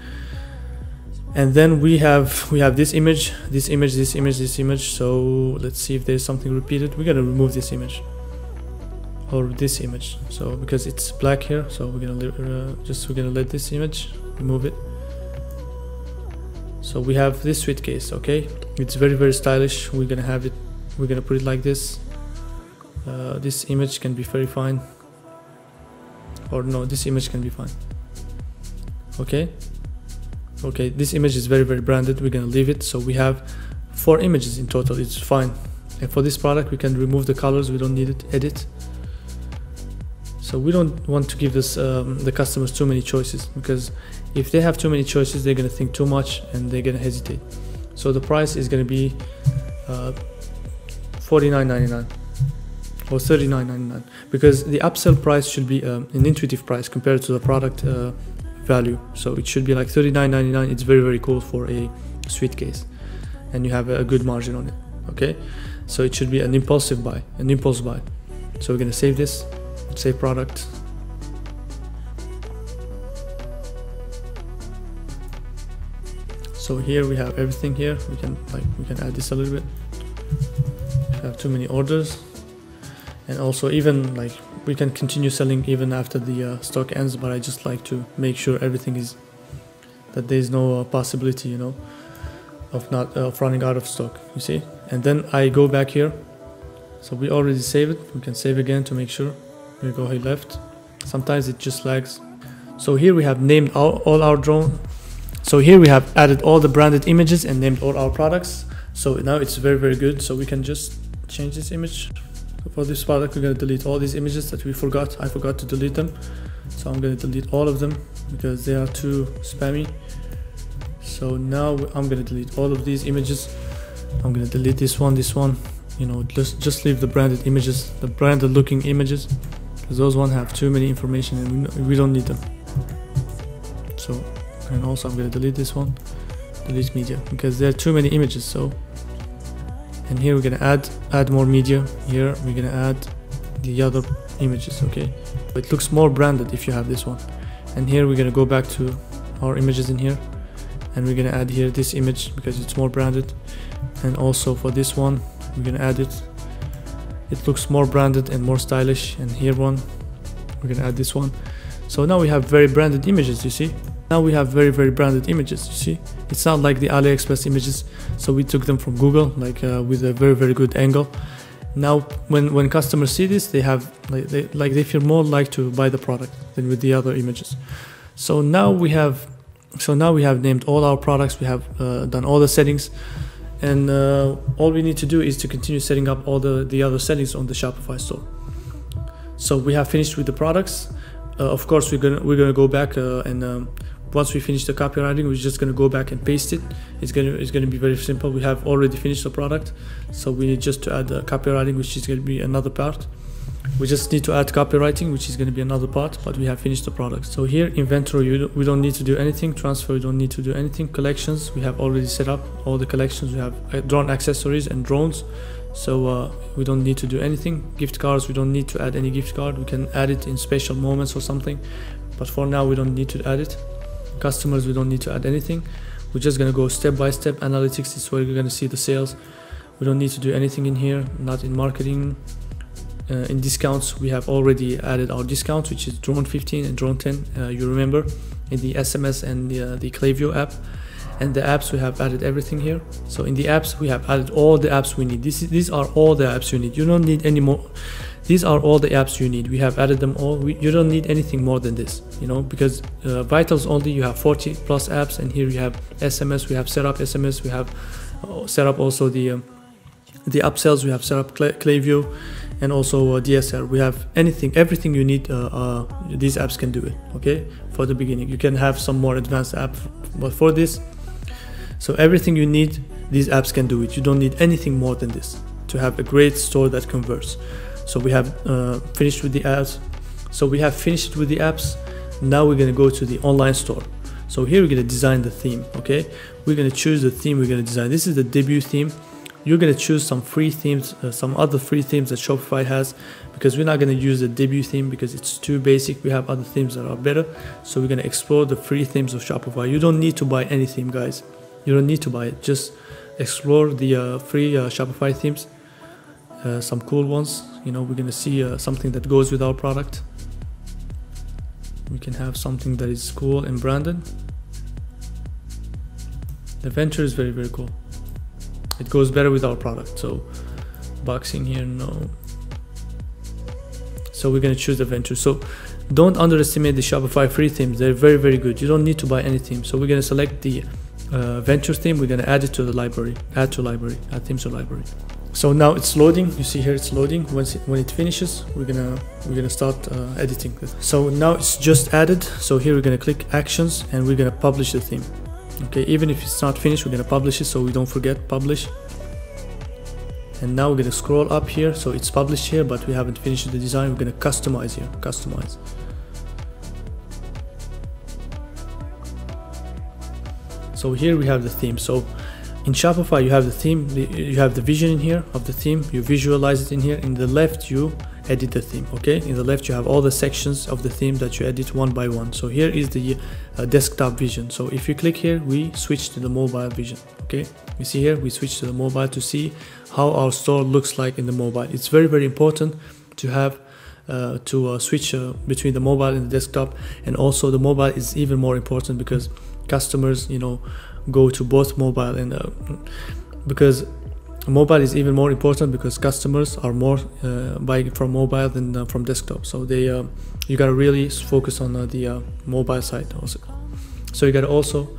And then we have this image, this image, this image, this image. So let's see if there's something repeated. We're gonna remove this image or this image. So because it's black here, so we're gonna let this image, remove it. So we have this suitcase. Okay, it's very, very stylish. We're gonna have it. We're gonna put it like this. This image can be very fine. Or no, this image can be fine. Okay. Okay, this image is very, very branded. We're gonna leave it. So we have 4 images in total. It's fine. And for this product, we can remove the colors. We don't need it. Edit. So we don't want to give this the customers too many choices, because if they have too many choices, they're gonna think too much and they're gonna hesitate. So the price is gonna be $49.99 or $39.99, because the upsell price should be an intuitive price compared to the product value. So it should be like $39.99. It's very, very cool for a suitcase, and you have a good margin on it. Okay, so it should be an impulse buy. So we're gonna save this, save product. So here we have everything here. We can add this a little bit. We have too many orders, and also even like we can continue selling even after the stock ends, but I just like to make sure everything is, that there is no possibility, you know, of running out of stock, you see. And then I go back here. So we already saved it. We can save again to make sure. We go here left. Sometimes it just lags. So here we have named all our drone So here we have added all the branded images and named all our products. So now it's very good. So we can just change this image. So for this product, we're going to delete all these images that I forgot to delete them. So I'm going to delete all of them because they are too spammy. So now I'm going to delete all of these images. I'm going to delete this one, you know, just leave the branded images, the branded looking images, because those ones have too many information and we don't need them. So, and also I'm going to delete this one, delete media, because there are too many images. So, and here we're going to add more media. Here we're going to add the other images. Okay, it looks more branded if you have this one. And here we're going to go back to our images in here, and we're going to add here this image because it's more branded. And also for this one we're going to add it. It looks more branded and more stylish. And here one, we're going to add this one. So now we have very branded images, you see. Now we have very branded images, you see. It's not like the AliExpress images. So we took them from Google, like with a very good angle. Now when customers see this, they have they feel more like to buy the product than with the other images. So now we have named all our products. We have done all the settings, and all we need to do is to continue setting up all the other settings on the Shopify store. So we have finished with the products. Of course, we're gonna go back and once we finish the copywriting, we're just gonna go back and paste it. It's gonna be very simple. We have already finished the product, so we need just to add the copywriting, which is gonna be another part. We just need to add copywriting, which is going to be another part, but we have finished the product. So here, inventory, we don't need to do anything. Transfer, we don't need to do anything. Collections, we have already set up all the collections. We have drone accessories and drones, so we don't need to do anything. Gift cards, we don't need to add any gift card. We can add it in special moments or something, but for now we don't need to add it. Customers, we don't need to add anything. We're just going to go step by step. Analytics, this is where you're going to see the sales. We don't need to do anything in here, not in marketing. In discounts, we have already added our discounts, which is drone 15 and drone 10. You remember in the SMS and the Klaviyo app. And the apps, we have added everything here. So in the apps, we have added all the apps we need. These are all the apps you need. You don't need any more. These are all the apps you need. We have added them all. You don't need anything more than this, you know, because Vitals only, you have 40 plus apps, and here you have SMS. We have set up SMS. We have set up also the upsells. We have set up Klaviyo. And also DSL. We have everything you need. These apps can do it. Okay, for the beginning, you can have some more advanced app, but for this, so everything you need, these apps can do it. You don't need anything more than this to have a great store that converts. So we have finished with the apps. So we have finished with the apps. Now we're gonna go to the online store. So here we're gonna design the theme. Okay, we're gonna choose the theme we're gonna design. This is the debut theme. You're going to choose some free themes, some other free themes that Shopify has, because we're not going to use the debut theme because it's too basic. We have other themes that are better. So we're going to explore the free themes of Shopify. You don't need to buy any theme, guys. You don't need to buy it. Just explore the free Shopify themes, some cool ones. You know, we're going to see something that goes with our product. We can have something that is cool and branded. The venture is very cool. It goes better with our product. So boxing here, no. So we're going to choose the venture. So don't underestimate the Shopify free themes. They're very good. You don't need to buy any theme. So we're going to select the venture theme. We're going to add it to the library. Add themes to library. So now it's loading. You see here it's loading. When it finishes, we're gonna start editing it. So now it's just added. So here we're going to click actions, and we're going to publish the theme. Okay, even if it's not finished, we're going to publish it, so we don't forget publish. And now we're going to scroll up here. So it's published here, but we haven't finished the design. We're going to customize here, customize. So here we have the theme. So in Shopify, you have the theme, you have the vision in here of the theme, you visualize it in here. In the left, you edit the theme. Okay, in the left you have all the sections of the theme that you edit one by one. So here is the desktop vision. So if you click here, we switch to the mobile vision. Okay, you see here we switch to the mobile to see how our store looks like in the mobile. It's very important to have switch between the mobile and the desktop. And also the mobile is even more important because customers, you know, go to both mobile and because mobile is even more important because customers are more buying from mobile than from desktop. So they you gotta really focus on the mobile side also. So you gotta also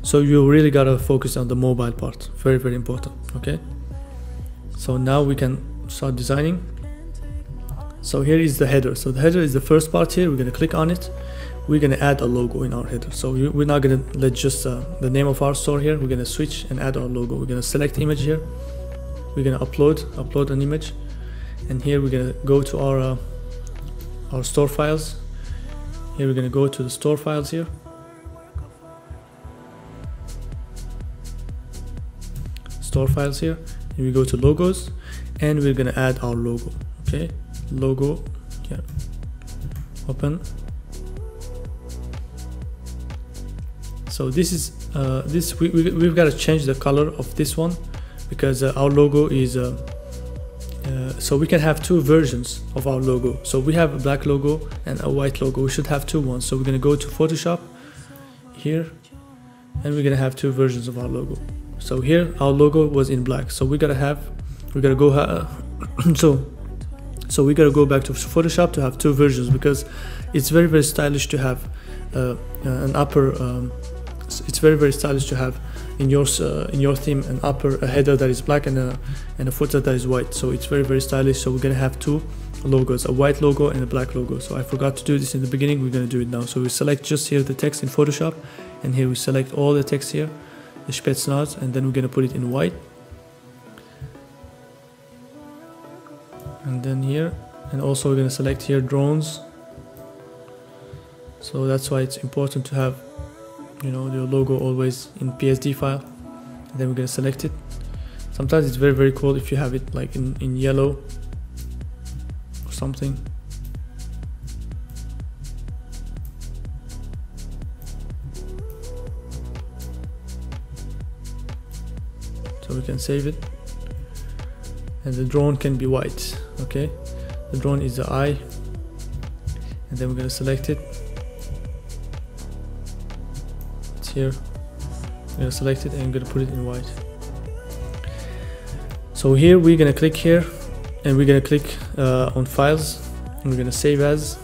So you really gotta focus on the mobile part, very, very important. Okay, so now we can start designing. So here is the header. So the header is the first part here. We're gonna click on it. We're gonna add a logo in our header. So we're not gonna let just the name of our store here. We're gonna switch and add our logo. We're gonna select image here. We're gonna upload an image, and here we're gonna go to our store files. Here we're gonna go to the store files here. Store files here, and we go to logos, and we're gonna add our logo. Okay, logo here. Open. So this is we've got to change the color of this one, because our logo is so we can have two versions of our logo. So we have a black logo and a white logo. We should have two ones. So we're gonna go to Photoshop here, and we're gonna have two versions of our logo. So here our logo was in black. So we gotta go so we gotta go back to Photoshop to have two versions, because it's very, very stylish to have an upper. It's very, very stylish to have in your theme a header that is black and a footer that is white. So it's very, very stylish. So we're gonna have two logos, a white logo and a black logo. So I forgot to do this in the beginning. We're gonna do it now. So we select just here the text in Photoshop, and here we select all the text here, the Spetsnaz, and then we're gonna put it in white. And then here, and also we're gonna select here drones. So that's why it's important to have, you know, your logo always in PSD file. And then we're gonna select it. Sometimes it's very, very cool if you have it like in yellow or something. So we can save it, and the drone can be white. Okay, the drone is the eye, and then we're gonna select it. Here I'm gonna select it and I'm gonna put it in white. So here we're gonna click here, and we're gonna click on files, and we're gonna save as.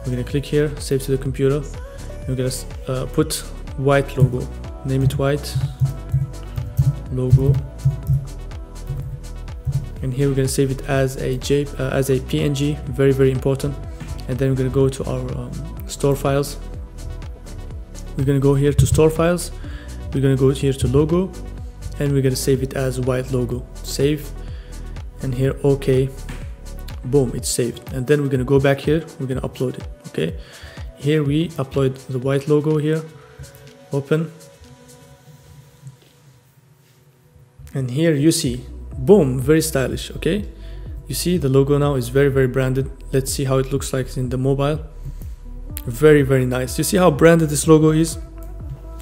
We're gonna click here, save to the computer, and we're gonna put white logo, name it white logo, and here we're gonna save it as a PNG, very, very important. And then we're gonna go to our store files. We're gonna go here to store files, we're gonna go here to logo, and we're gonna save it as white logo. Save, and here OK, boom, it's saved. And then we're gonna go back here, we're gonna upload it. Okay, here we upload the white logo here, open, and here you see, boom, very stylish. Okay, you see the logo now is very, very branded. Let's see how it looks like in the mobile. Very, very nice. You see how branded this logo is?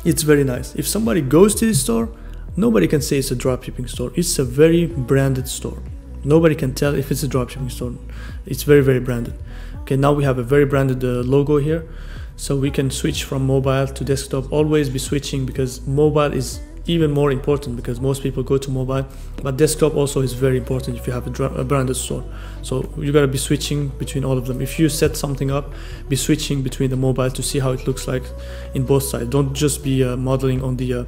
It's very nice. If somebody goes to this store, nobody can say it's a dropshipping store. It's a very branded store. Nobody can tell if it's a dropshipping store. It's very, very branded. Okay, now we have a very branded logo here, so we can switch from mobile to desktop. Always be switching, because mobile is even more important, because most people go to mobile, but desktop also is very important if you have a branded store. So you gotta be switching between all of them. If you set something up, be switching between the mobile to see how it looks like in both sides. Don't just be modeling on the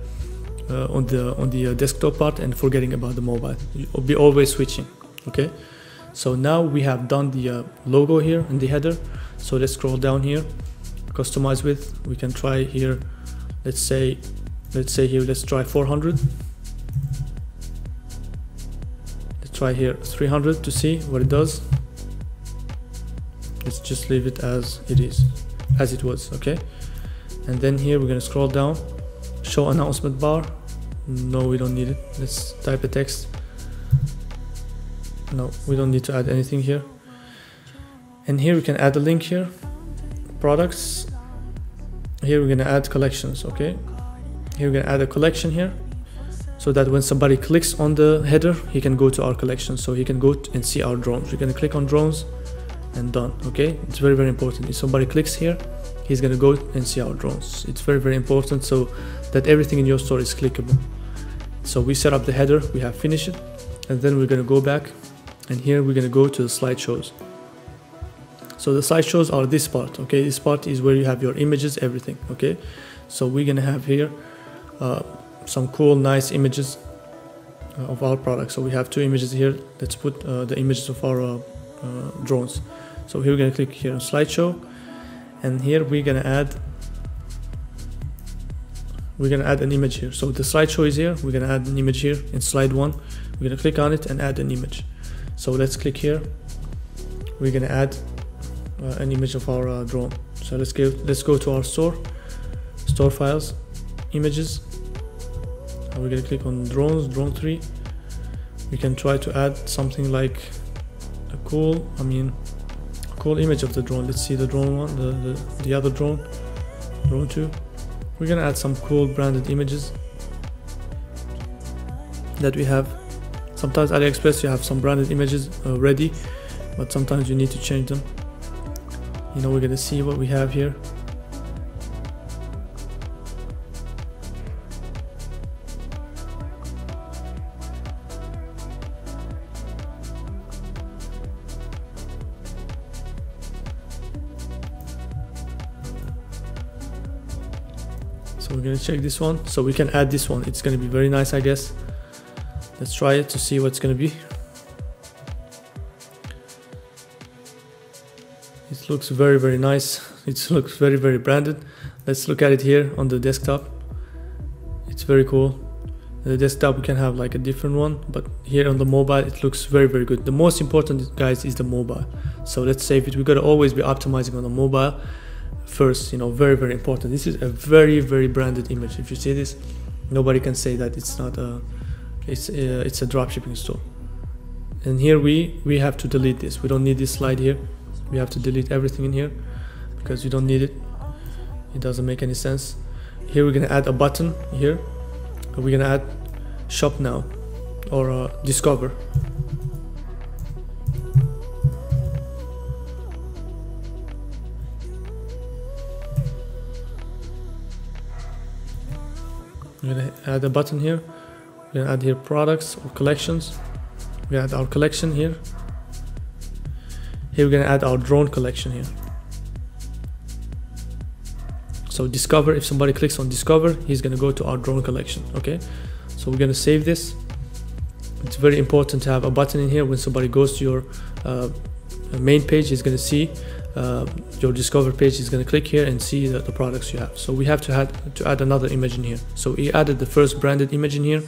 desktop part and forgetting about the mobile. You'll be always switching. Okay, so now we have done the logo here and the header. So let's scroll down here, customize with. We can try here, let's say here, let's try 400. Let's try here 300 to see what it does. Let's just leave it as it is, as it was. Okay, and then here we're gonna scroll down, show announcement bar. No, we don't need it. Let's type a text. No, we don't need to add anything here. And here we can add a link here, products. Here we're gonna add collections. Okay, here we're gonna add a collection here, so that when somebody clicks on the header, he can go to our collection, so he can go and see our drones. We're gonna click on drones, and done. Okay, it's very, very important. If somebody clicks here, he's gonna go and see our drones. It's very, very important, so that everything in your store is clickable. So we set up the header, we have finished it, and then we're gonna go back, and here we're gonna go to the slideshows. So the slideshows are this part. Okay, this part is where you have your images, everything. Okay, So we're gonna have here some cool, nice images of our product. So we have 2 images here. Let's put the images of our drones. So here we're gonna click here on slideshow, and here we're gonna add an image here. So the slideshow is here. We're gonna add an image here in slide 1. We're gonna click on it and add an image. So let's click here. We're gonna add an image of our drone. So let's go to our store files, images. And we're gonna click on drones, drone 3. We can try to add something like a cool image of the drone. Let's see the drone one, the other drone 2. We're gonna add some cool branded images that we have. Sometimes AliExpress you have some branded images ready, but sometimes you need to change them. You know, we're gonna see what we have here. So we're gonna check this one. So we can add this one. It's gonna be very nice, I guess. Let's try it to see what's gonna be. It looks very, very nice. It looks very, very branded. Let's look at it here on the desktop. It's very cool. On the desktop we can have like a different one, but here on the mobile it looks very, very good. The most important, guys, is the mobile. So let's save it. We gotta always be optimizing on the mobile first, you know, very, very important. This is a very, very branded image. If you see this, nobody can say that it's not a it's a dropshipping store. And here we have to delete this. We don't need this slide here. We have to delete everything in here because you don't need it. It doesn't make any sense. Here we're gonna add a button here. We're gonna add shop now or discover. We're gonna add a button here. We're gonna add here products or collections. We add our collection here. Here we're gonna add our drone collection here. So discover, if somebody clicks on discover, he's gonna go to our drone collection. Okay, so we're gonna save this. It's very important to have a button in here. When somebody goes to your main page, he's gonna see your discover page. He's gonna click here and see the products you have. So we have to add another image in here. So we added the first branded image in here,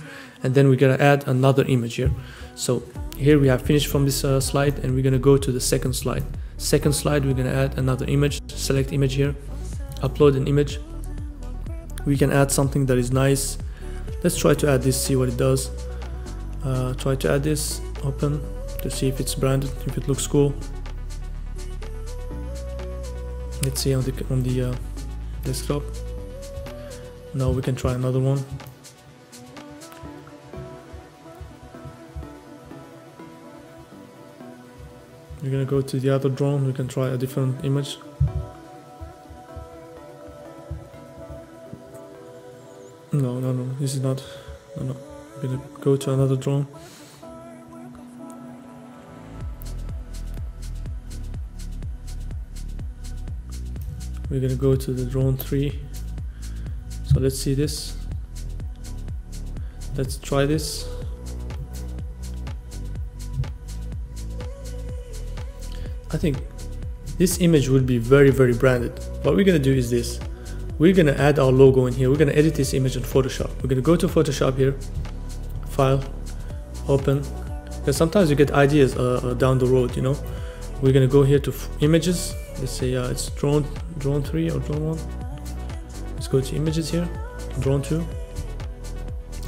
and then we're gonna add another image here. So here we have finished from this slide, and we're gonna go to the second slide. Second slide, we're gonna add another image. Select image here, upload an image. We can add something that is nice. Let's try to add this, see what it does. Try to add this, open to see if it's branded, if it looks cool. Let's see on the desktop. Now we can try another one. We're gonna go to the other drone. We can try a different image. No, this is not. No. We're gonna go to another drone. We're gonna go to the drone 3. So let's see this. Let's try this. I think this image will be very, very branded. What we're gonna do is this. We're gonna add our logo in here. We're gonna edit this image in Photoshop. We're gonna go to Photoshop here, file, open. Because sometimes you get ideas down the road, you know. We're gonna go here to images. Let's say it's drone 3 or drone 1. Let's go to images here, drone 2.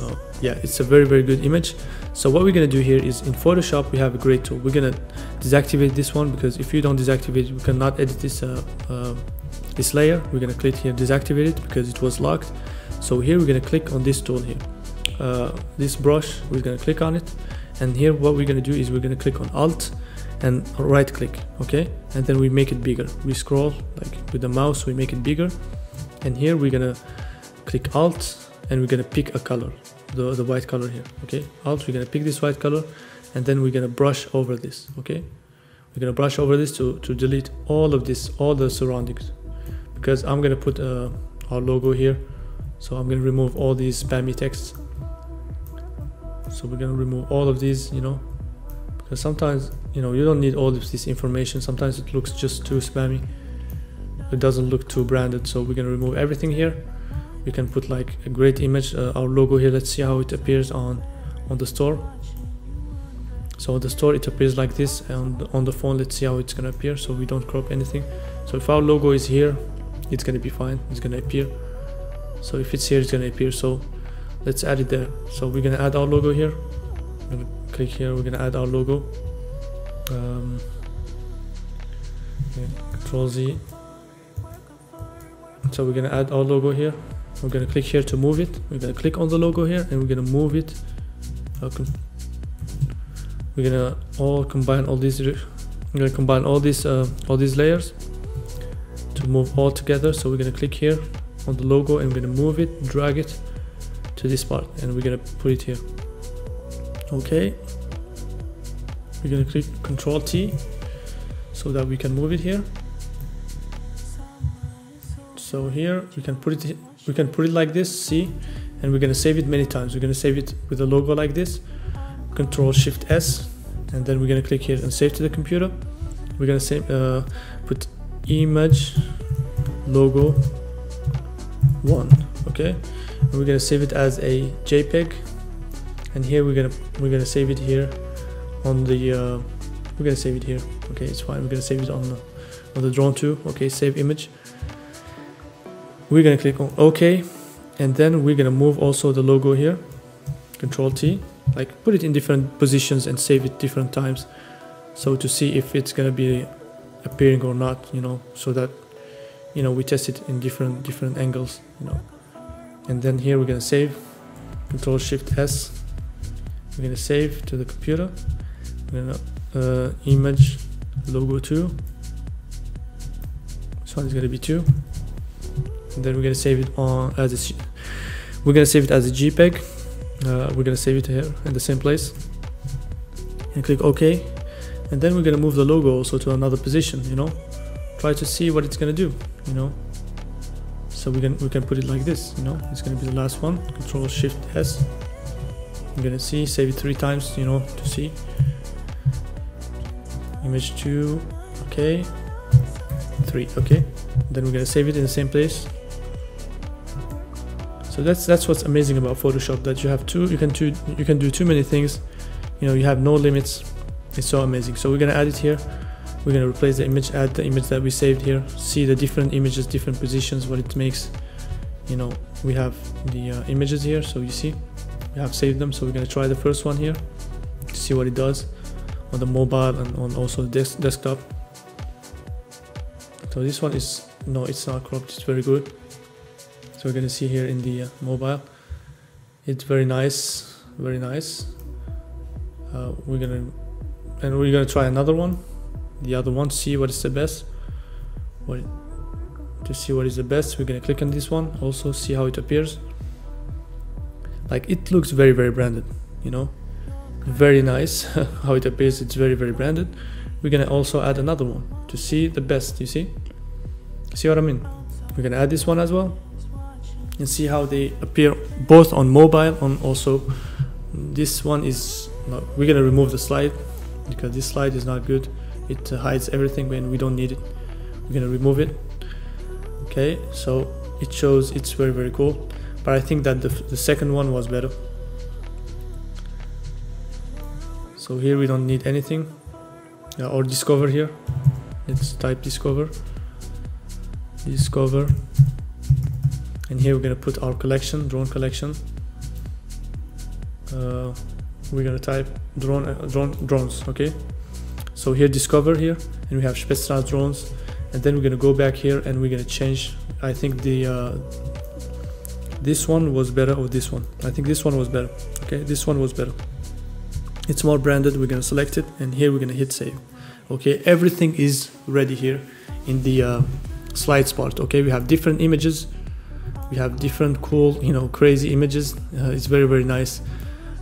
Oh, yeah, it's a very, very good image. So what we're gonna do here is in Photoshop we have a great tool. We're gonna deactivate this one, because if you don't deactivate it, we cannot edit this this layer. We're gonna click here, deactivate it, because it was locked. So here we're gonna click on this tool here, this brush. We're gonna click on it, and here what we're gonna do is we're gonna click on Alt and right click, okay, and then we make it bigger. We scroll like with the mouse, we make it bigger, and here we're gonna click Alt and we're gonna pick a color, the white color here, okay. Alt, we're gonna pick this white color, and then we're gonna brush over this, okay. We're gonna brush over this to delete all of this, all the surroundings, because I'm gonna put our logo here. So I'm going to remove all these spammy texts. So we're going to remove all of these, you know, because sometimes, you know, you don't need all of this information. Sometimes it looks just too spammy. It doesn't look too branded. So we're going to remove everything here. We can put like a great image, our logo here. Let's see how it appears on the store. So on the store it appears like this, and on the phone let's see how it's going to appear, so we don't crop anything. So if our logo is here, it's going to be fine, it's going to appear. So if it's here, it's going to appear. So let's add it there. So we're going to add our logo here. I'm going to click here, we're going to add our logo. Control Z. So we're going to add our logo here. We're going to click here to move it. We're going to click on the logo here and we're going to move it. We're going to all combine all these. We're going to combine all these layers to move all together. So we're going to click here on the logo and we're going to move it, drag it to this part, and we're going to put it here. Okay. We're going to click Control T so that we can move it here. So here we can put it. We can put it like this, see, and we're going to save it many times. We're going to save it with a logo like this. Control Shift S, and then we're going to click here and save to the computer. We're going to save, put image logo 1, okay, and we're going to save it as a JPEG. And here we're gonna save it here on the we're gonna save it here. Okay, it's fine. We're gonna save it on the drone too. Okay, save image. We're gonna click on OK, and then we're gonna move also the logo here. Control T, like put it in different positions and save it different times, so to see if it's gonna be appearing or not, you know, so that, you know, we test it in different angles, you know. And then here we're gonna save. Control Shift S. We're gonna save to the computer. We're gonna image logo 2. This one is gonna be 2. And then we're gonna save it on as a. We're gonna save it as a JPEG. We're gonna save it here in the same place. And click OK. And then we're gonna move the logo also to another position. You know, try to see what it's gonna do. You know. So we can put it like this. You know, it's gonna be the last one. Control Shift S. I'm gonna see. Save it 3 times. You know, to see. Image 2. Okay. 3. Okay. Then we're gonna save it in the same place. So that's what's amazing about Photoshop, that you can do too many things. You know, you have no limits. It's so amazing. So we're gonna add it here. We're gonna replace the image, add the image that we saved here. See the different images, different positions, what it makes. You know, we have the images here, so you see we have saved them. So we're gonna try the first one here to see what it does on the mobile and on also the desktop. So this one is, no, it's not cropped, it's very good. So we're gonna see here in the mobile, it's very nice, very nice. We're gonna try another one, the other one, see what is the best. To see what is the best, we're gonna click on this one, also see how it appears. Like, it looks very, very branded, you know, very nice how it appears. It's very, very branded. We're gonna also add another one to see the best. You see what I mean? We're gonna add this one as well and see how they appear both on mobile and also this one is not. We're gonna remove the slide because this slide is not good. It hides everything when we don't need it. We're gonna remove it. Okay, so it shows it's very, very cool, but I think that the second one was better. So here we don't need anything. Or discover here. Let's type discover. And here we're gonna put our collection, drone collection. We're gonna type drones. Okay. So here discover here, and we have Spetsnaz drones. And then we're gonna go back here and we're gonna change. I think this one was better, or this one. I think this one was better. Okay, this one was better. It's more branded. We're gonna select it, and here we're gonna hit save. Okay, everything is ready here in the slides part. Okay, we have different images, we have different cool, you know, crazy images. It's very, very nice.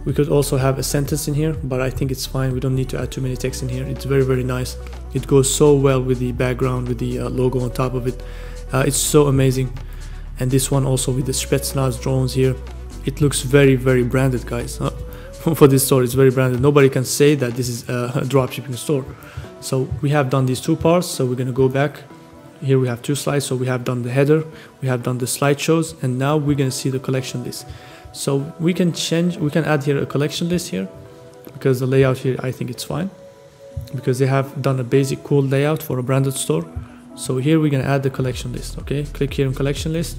We could also have a sentence in here, but I think it's fine. We don't need to add too many text in here. It's very, very nice. It goes so well with the background, with the logo on top of it. It's so amazing. and this one also with the Spetsnaz drones here. It looks very, very branded, guys. For this store, it's very branded. Nobody can say that this is a dropshipping store. So we have done these 2 parts, so we're going to go back. Here we have 2 slides, so we have done the header, we have done the slideshows, and now we're going to see the collection list. So we can add here a collection list here, because the layout here, I think it's fine, because they have done a basic cool layout for a branded store. So here we're going to add the collection list. Okay, click here on collection list,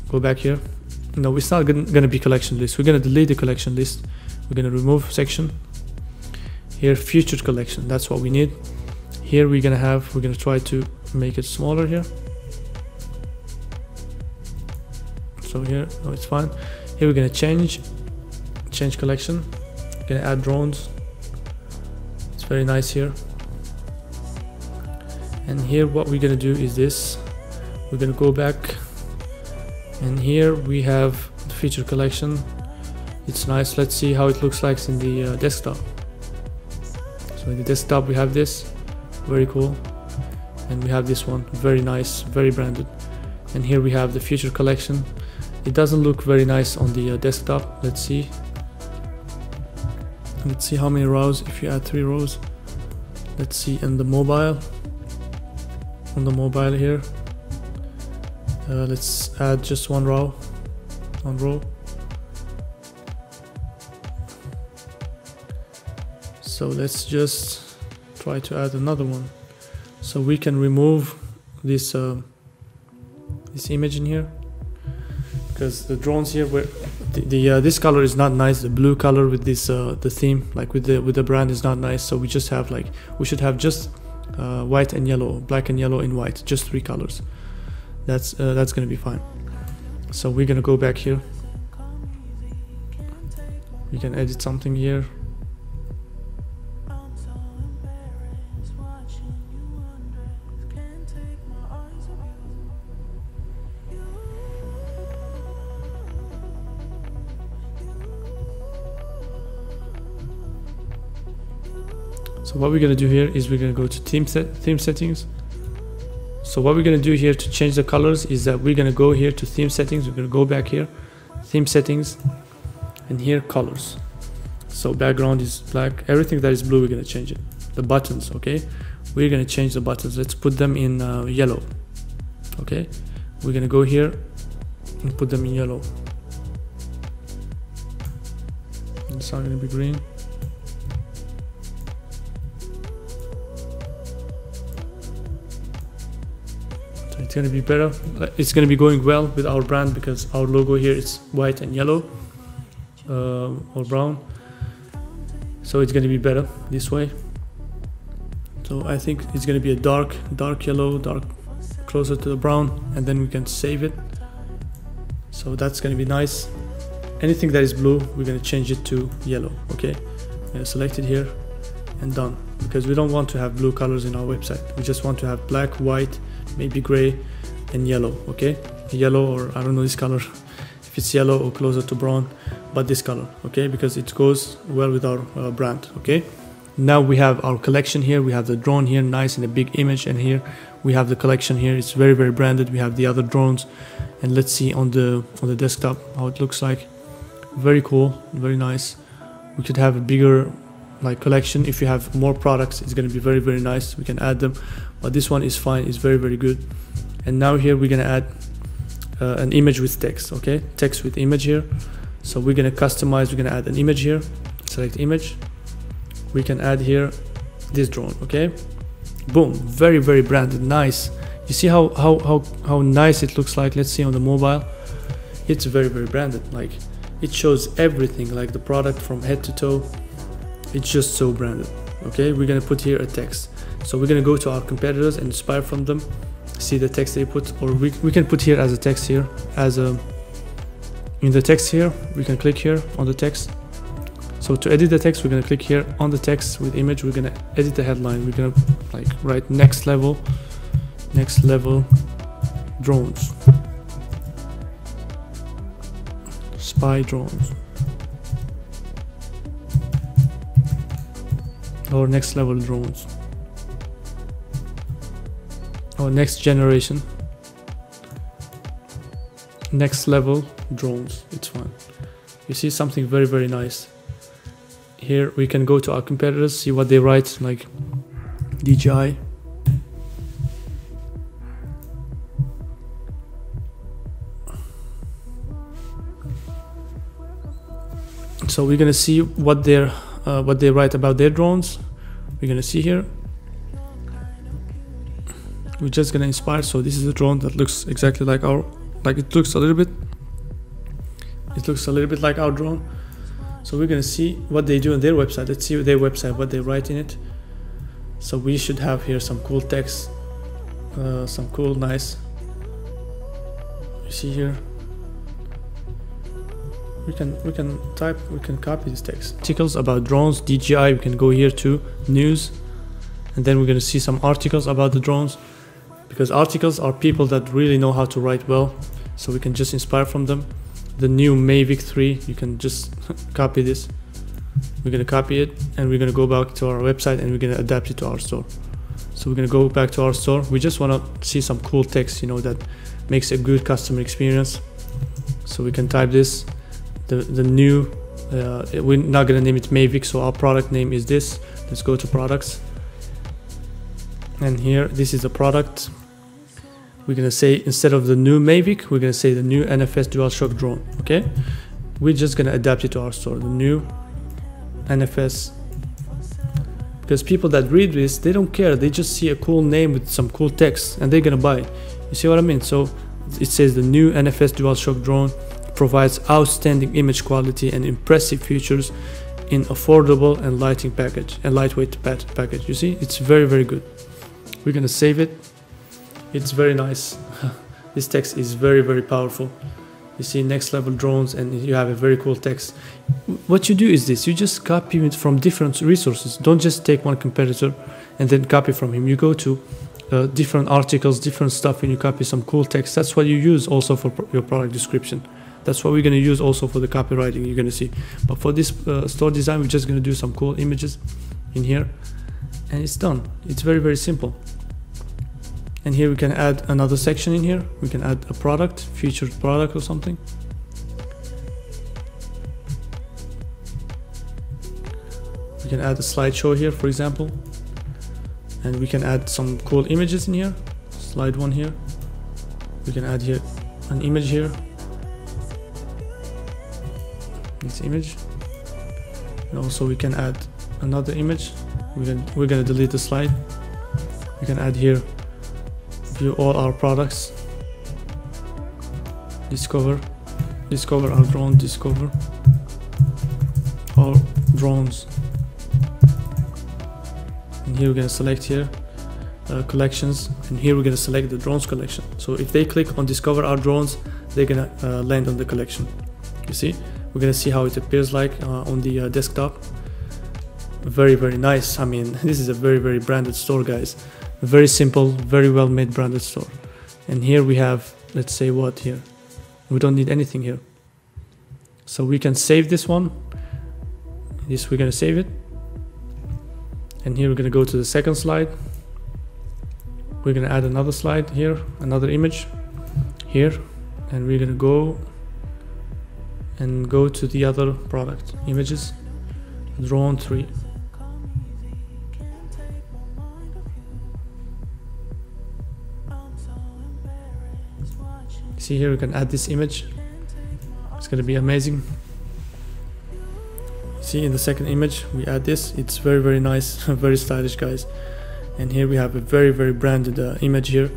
go back here. No, it's not going to be collection list. We're going to delete the collection list. We're going to remove section. Here, featured collection, that's what we need. Here we're going to try to make it smaller here. So here, oh, it's fine. Here we're going to change collection. We're going to add drones. It's very nice here. And here what we're going to do is this. We're going to go back, and here we have the feature collection. It's nice. Let's see how it looks like in the desktop. So in the desktop we have this, very cool, and we have this one, very nice, very branded. And here we have the feature collection. It doesn't look very nice on the desktop. Let's see how many rows. If you add 3 rows, let's see in the mobile. On the mobile here, let's add just one row. So let's just try to add another one. So we can remove this image in here, because the drones here, where this color is not nice. The blue color with this the theme, like with the brand, is not nice. So we should have just white and yellow, black and yellow and white, just 3 colors. That's gonna be fine. So we're gonna go back here. We can edit something here. So what we're going to do here is we're going to go to theme settings. So what we're going to do here to change the colors is that we're going to go here to theme settings. We're going to go back here, theme settings, and here colors. So background is black. Everything that is blue, we're going to change it. The buttons, okay? We're going to change the buttons. Let's put them in yellow. Okay? We're going to go here and put them in yellow. It's not going to be green. It's going to be better. It's going to be going well with our brand because our logo here is white and yellow or brown, so it's going to be better this way. So I think it's going to be a dark yellow, dark closer to the brown, and then we can save it. So that's going to be nice. Anything that is blue, we're going to change it to yellow. Okay, I'm going to select it here and done, because we don't want to have blue colors in our website. We just want to have black, white, maybe gray and yellow. Okay, yellow, or I don't know this color if it's yellow or closer to brown, but this color, okay, because it goes well with our brand. Okay, now we have our collection here. We have the drone here, nice in a big image, and here we have the collection here. It's very, very branded. We have the other drones, and let's see on the desktop how it looks like. Very cool, very nice. We could have a bigger like collection. If you have more products, it's going to be very, very nice. We can add them, but this one is fine. It's very, very good. And now here we're going to add an image with text. Okay, text with image here. So we're going to customize. We're going to add an image here. Select image. We can add here this drone. Okay, boom, very, very branded, nice. You see how nice it looks like. Let's see on the mobile. It's very, very branded. Like, it shows everything, like the product from head to toe. It's just so branded. Okay, we're gonna put here a text. So we're gonna go to our competitors and inspire from them, see the text they put, or we can put here as a text here, as a in the text here. We can click here on the text. So to edit the text, we're gonna click here on the text with image. We're gonna edit the headline. We're gonna like write next level drones, spy drones, or next level drones, or next generation. next level drones. It's fun. You see something very, very nice. Here we can go to our competitors, see what they write, like DJI. So we're gonna see what they write about their drones. We're gonna see here. We're just gonna inspire. So this is a drone that looks exactly like our, it looks a little bit like our drone. So we're gonna see what they do on their website. Let's see their website, what they write in it. So we should have here some cool text, some cool, nice. You see here. We can copy this text. Articles about drones, DJI. We can go here to news, and then we're gonna see some articles about the drones, because articles are people that really know how to write well. So we can just inspire from them. The new Mavic 3, you can just copy this. We're gonna copy it, and we're gonna go back to our website, and we're gonna adapt it to our store. So we're gonna go back to our store. We just wanna see some cool text, you know, that makes a good customer experience. So we can type this. The new, we're not gonna name it Mavic, so our product name is this. Let's go to products, and here this is the product. We're gonna say, instead of the new Mavic, we're gonna say the new NFS DualShock drone. Okay, we're just gonna adapt it to our store, the new NFS, because people that read this, they don't care, they just see a cool name with some cool text and they're gonna buy. You see what I mean? So it says the new NFS DualShock drone provides outstanding image quality and impressive features in affordable and lightweight package. You see, it's very, very good. We're gonna save it. It's very nice. This text is very, very powerful. You see next level drones, and you have a very cool text. What you do is this: you just copy it from different resources. Don't just take one competitor and then copy from him. You go to different articles, different stuff, and you copy some cool text. That's what you use also for your product description. That's what we're going to use also for the copywriting, you're going to see. But for this store design, we're just going to do some cool images in here, and it's done. It's very, very simple. And here we can add another section in here. We can add a product, featured product or something. We can add a slideshow here, for example. And we can add some cool images in here. Slide one here. We can add here an image here. This image, and also we can add another image. We're gonna delete the slide. We can add here, view all our products, discover our drone, discover our drones, and here we're gonna select here collections, and here we're gonna select the drones collection. So if they click on discover our drones, they're gonna land on the collection. You see, we're gonna see how it appears like on the desktop. Very, very nice. I mean, this is a very, very branded store, guys. Very simple, very well made branded store. And here we have, let's say what here, we don't need anything here, so we can save this one. This, we're gonna save it, and here we're gonna go to the second slide. We're gonna add another slide here, another image here, and we're gonna go to the other product images, drone 3. See here, we can add this image. It's gonna be amazing. See, in the second image we add this. It's very, very nice. Very stylish, guys. And here we have a very, very branded image here,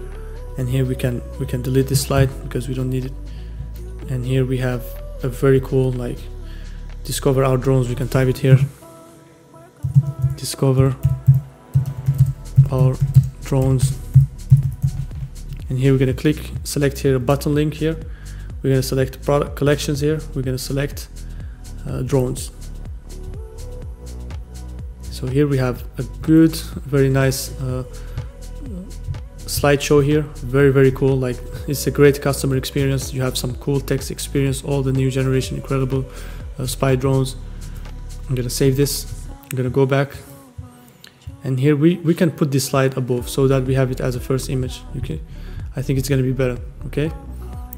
and here we can delete this slide because we don't need it. And here we have a very cool, like, discover our drones. We can type it here, discover our drones. And here we're going to select here a button link here. We're going to select product collections here. We're going to select drones. So here we have a good, very nice slideshow here. Very, very cool. Like, it's a great customer experience. You have some cool text experience, all the new generation incredible spy drones. I'm going to save this. I'm going to go back. And here we can put this slide above so that we have it as a first image. Okay, I think it's going to be better. Okay,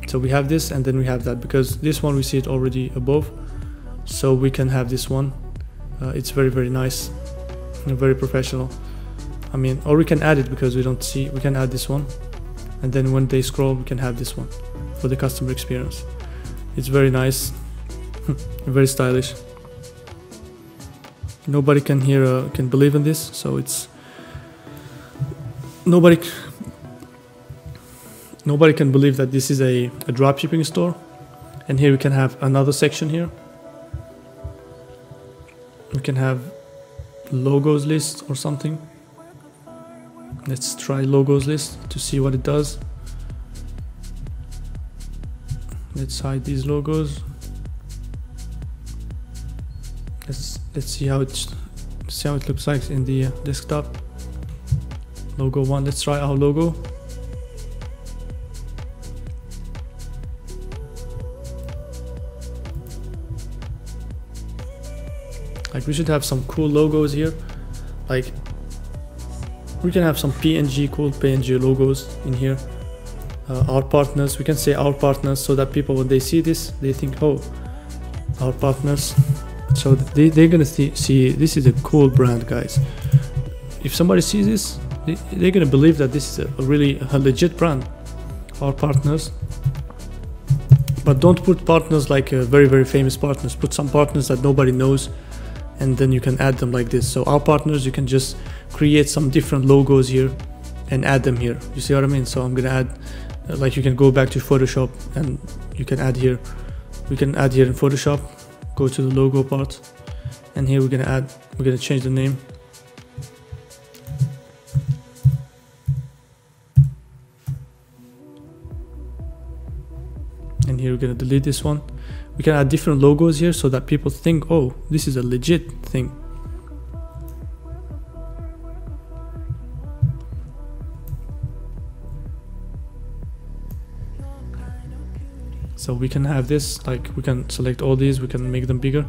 So we have this, and then we have that, because this one we see it already above, so we can have this one. It's very, very nice and very professional. I mean, or we can add it, because we don't see, we can add this one, and then when they scroll we can have this one for the customer experience. It's very nice. Very stylish. Nobody can believe in this, so it's nobody can believe that this is a dropshipping store. And here we can have another section here. We can have logos list or something. Let's try logos list to see what it does. Let's hide these logos. Let's see how it looks like in the desktop. Logo 1. Let's try our logo. Like, we should have some cool logos here. Like, we can have some PNG, cool PNG logos in here. Our partners, we can say our partners, so that people, when they see this, they think, oh, our partners. So they're gonna see this is a cool brand, guys. If somebody sees this, they're gonna believe that this is a really legit brand. Our partners. But don't put partners like very, very famous partners. Put some partners that nobody knows, and then you can add them like this. So our partners, you can just create some different logos here and add them here. You see what I mean? So I'm gonna add, like, you can go back to Photoshop and you can add here. We can add here in Photoshop. Go to the logo part, and here we're gonna change the name. And here we're gonna delete this one. We can add different logos here so that people think, oh, this is a legit thing. So we can have this, like, we can select all these, we can make them bigger.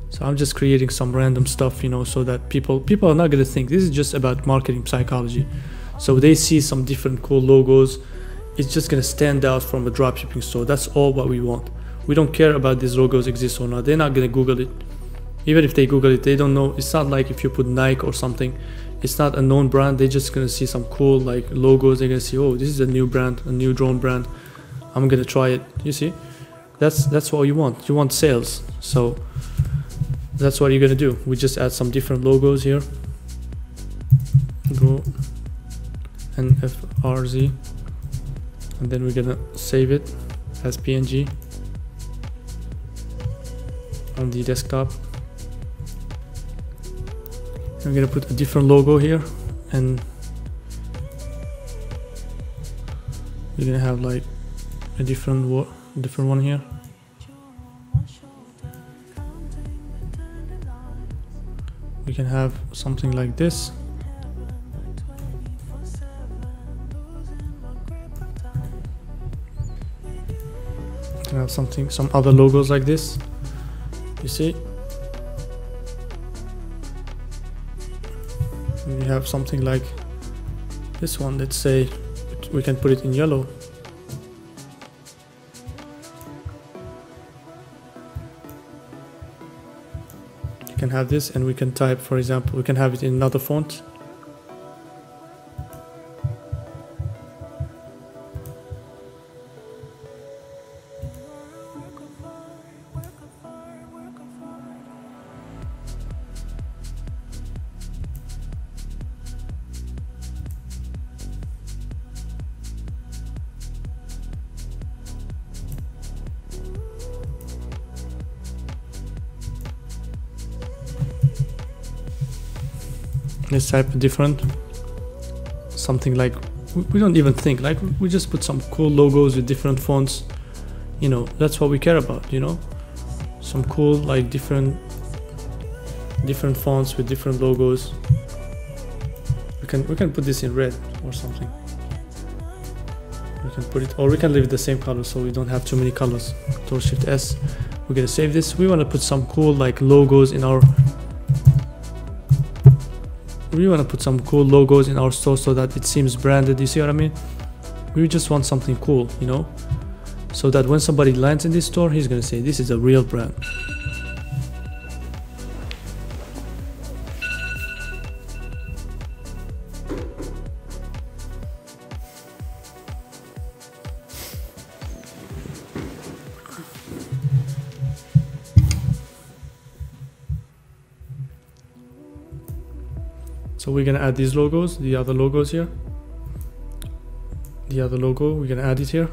So I'm just creating some random stuff, you know, so that people are not gonna think. This is just about marketing psychology. So they see some different cool logos, it's just gonna stand out from a dropshipping store. That's all what we want. We don't care about these logos exist or not. They're not gonna Google it. Even if they Google it, they don't know. It's not like if you put Nike or something, it's not a known brand. They're just gonna see some cool like logos. They're gonna see, oh, this is a new brand, a new drone brand. I'm gonna try it. You see, that's what you want. You want sales. So that's what you're gonna do. We just add some different logos here. Go NFRZ, and then we're gonna save it as PNG on the desktop. I'm gonna put a different logo here, and we're gonna have like a different one here. We can have something like this. We can have some other logos like this. You see? We have something like this one. Let's say we can put it in yellow. You can have this, and we can type, for example, we can have it in another font. Let's type a different, something like, we don't even think, like we just put some cool logos with different fonts, you know. That's what we care about, you know, some cool like different fonts with different logos. We can put this in red or something. We can put it, or we can leave it the same color so we don't have too many colors. Control Shift S. We're gonna save this. We want to put some cool like logos in our store so that it seems branded. You see what I mean? We just want something cool, you know, so that when somebody lands in this store, he's gonna say this is a real brand. So we're gonna add these logos, the other logos here. The other logo, we're gonna add it here.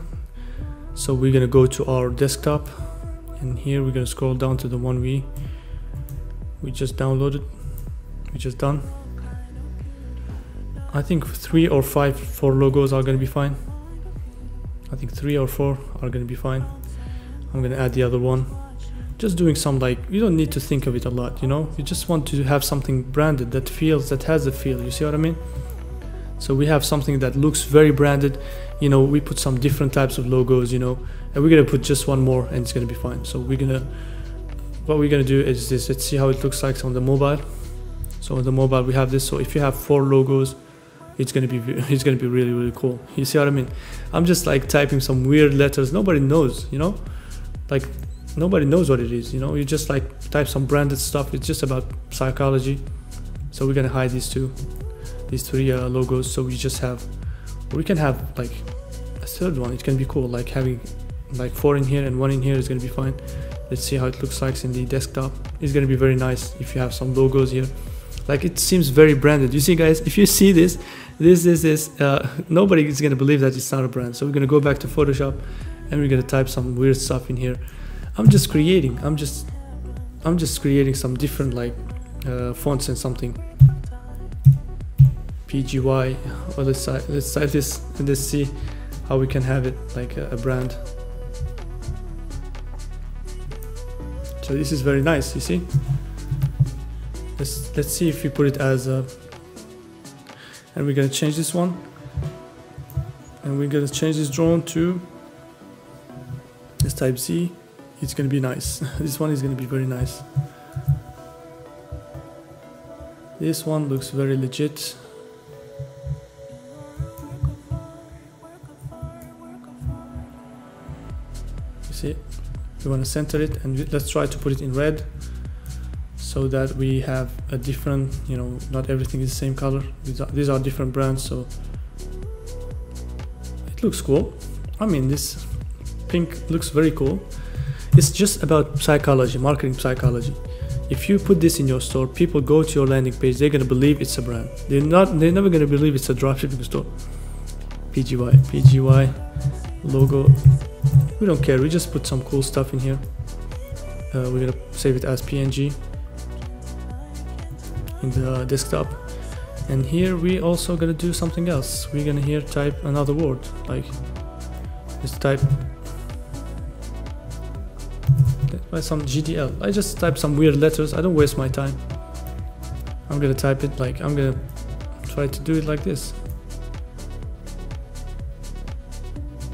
So we're gonna go to our desktop, and here we're gonna scroll down to the one we just downloaded, we just done. I think 3 or 4 logos are gonna be fine. I think 3 or 4 are gonna be fine. I'm gonna add the other one. Just doing some, like, you don't need to think of it a lot, you know, you just want to have something branded that has a feel, you see what I mean? So we have something that looks very branded, you know, we put some different types of logos, you know, and we're gonna put just one more and it's gonna be fine. So what we're gonna do is this. Let's see how it looks like on the mobile. So on the mobile we have this. So if you have 4 logos, it's gonna be really, really cool. You see what I mean? I'm just like typing some weird letters, nobody knows, you know, like nobody knows what it is, you know, you just like type some branded stuff. It's just about psychology. So we're gonna hide these 3 logos. So we can have like a third one. It can be cool, like having like 4 in here and 1 in here is gonna be fine. Let's see how it looks like in the desktop. It's gonna be very nice if you have some logos here. Like, it seems very branded. You see, guys, if you see this, nobody is gonna believe that it's not a brand. So we're gonna go back to Photoshop and we're gonna type some weird stuff in here. I'm just creating some different like fonts and something. PGY. Well, let's type this and let's see how we can have it like a brand. So this is very nice, you see. Let's see if we put it as a, and we're gonna change this one, and we're gonna change this drone to, let's type Z. It's gonna be nice. This one is gonna be very nice. This one looks very legit. You see, we want to center it, and let's try to put it in red, so that we have a different, you know, not everything is the same color. These are different brands, so it looks cool. I mean, this pink looks very cool. It's just about psychology, marketing psychology. If you put this in your store, people go to your landing page, they're gonna believe it's a brand. They're never gonna believe it's a dropshipping store. PGY logo. We don't care, we just put some cool stuff in here. We're gonna save it as PNG in the desktop. And here we also gonna do something else. We're gonna here type another word, like let's type by some GDL. I just type some weird letters. I don't waste my time. I'm gonna type it like, I'm gonna try to do it like this.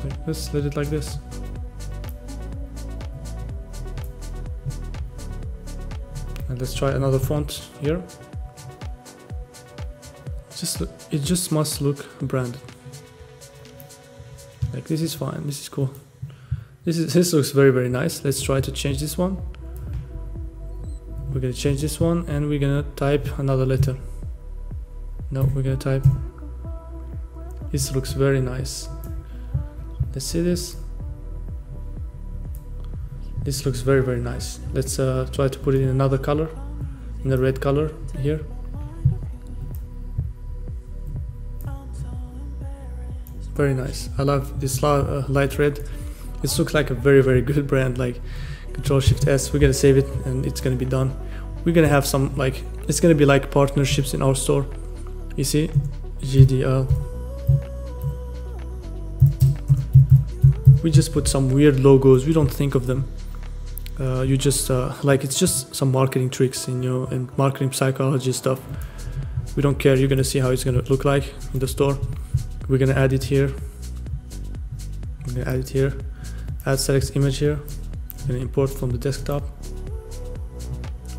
Like this, let it like this. And let's try another font here. It just must look branded. Like, this is fine, this is cool. This looks very, very nice. Let's try to change this one. We're gonna change this one, and we're gonna type another letter. No, we're gonna type. This looks very nice. Let's see this. This looks very, very nice. Let's try to put it in another color, in the red color here. Very nice. I love this light red. It looks like a very, very good brand. Like, Ctrl+Shift+S. We're gonna save it, and it's gonna be done. We're gonna have some, like, it's gonna be like partnerships in our store. You see, GDL. We just put some weird logos. We don't think of them. You just like, it's just some marketing tricks in your and marketing psychology stuff. We don't care. You're gonna see how it's gonna look like in the store. We're gonna add it here. We're gonna add it here. Add select image here. We're gonna import from the desktop.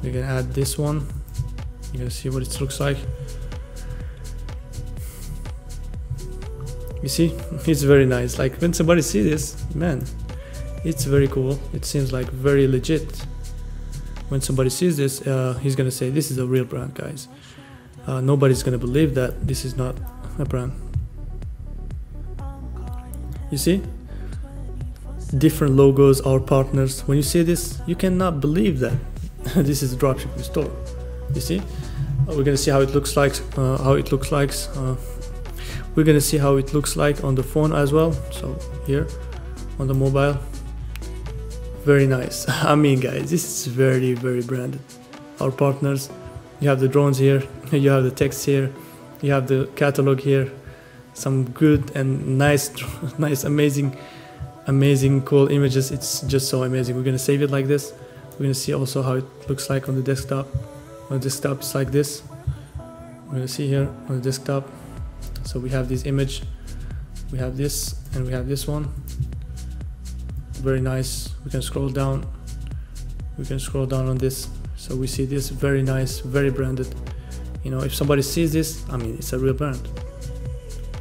We're gonna add this one. You're gonna see what it looks like. You see, it's very nice. Like when somebody sees this, man, it's very cool. It seems like very legit. When somebody sees this, he's gonna say, this is a real brand, guys. Nobody's gonna believe that this is not a brand. You see? Different logos, our partners. When you see this, you cannot believe that this is a dropshipping store. You see? We're gonna see how it looks like. We're gonna see how it looks like on the phone as well. So here, on the mobile. Very nice. I mean, guys, this is very, very branded. Our partners. You have the drones here. You have the text here. You have the catalog here. Some good and nice, amazing, cool images. It's just so amazing. We're gonna save it like this. We're gonna see also how it looks like on the desktop. On the desktop, it's like this. We're gonna see here on the desktop. So we have this image. We have this, and we have this one. Very nice. We can scroll down. We can scroll down on this. So we see this, very nice, very branded. You know, if somebody sees this, I mean, it's a real brand.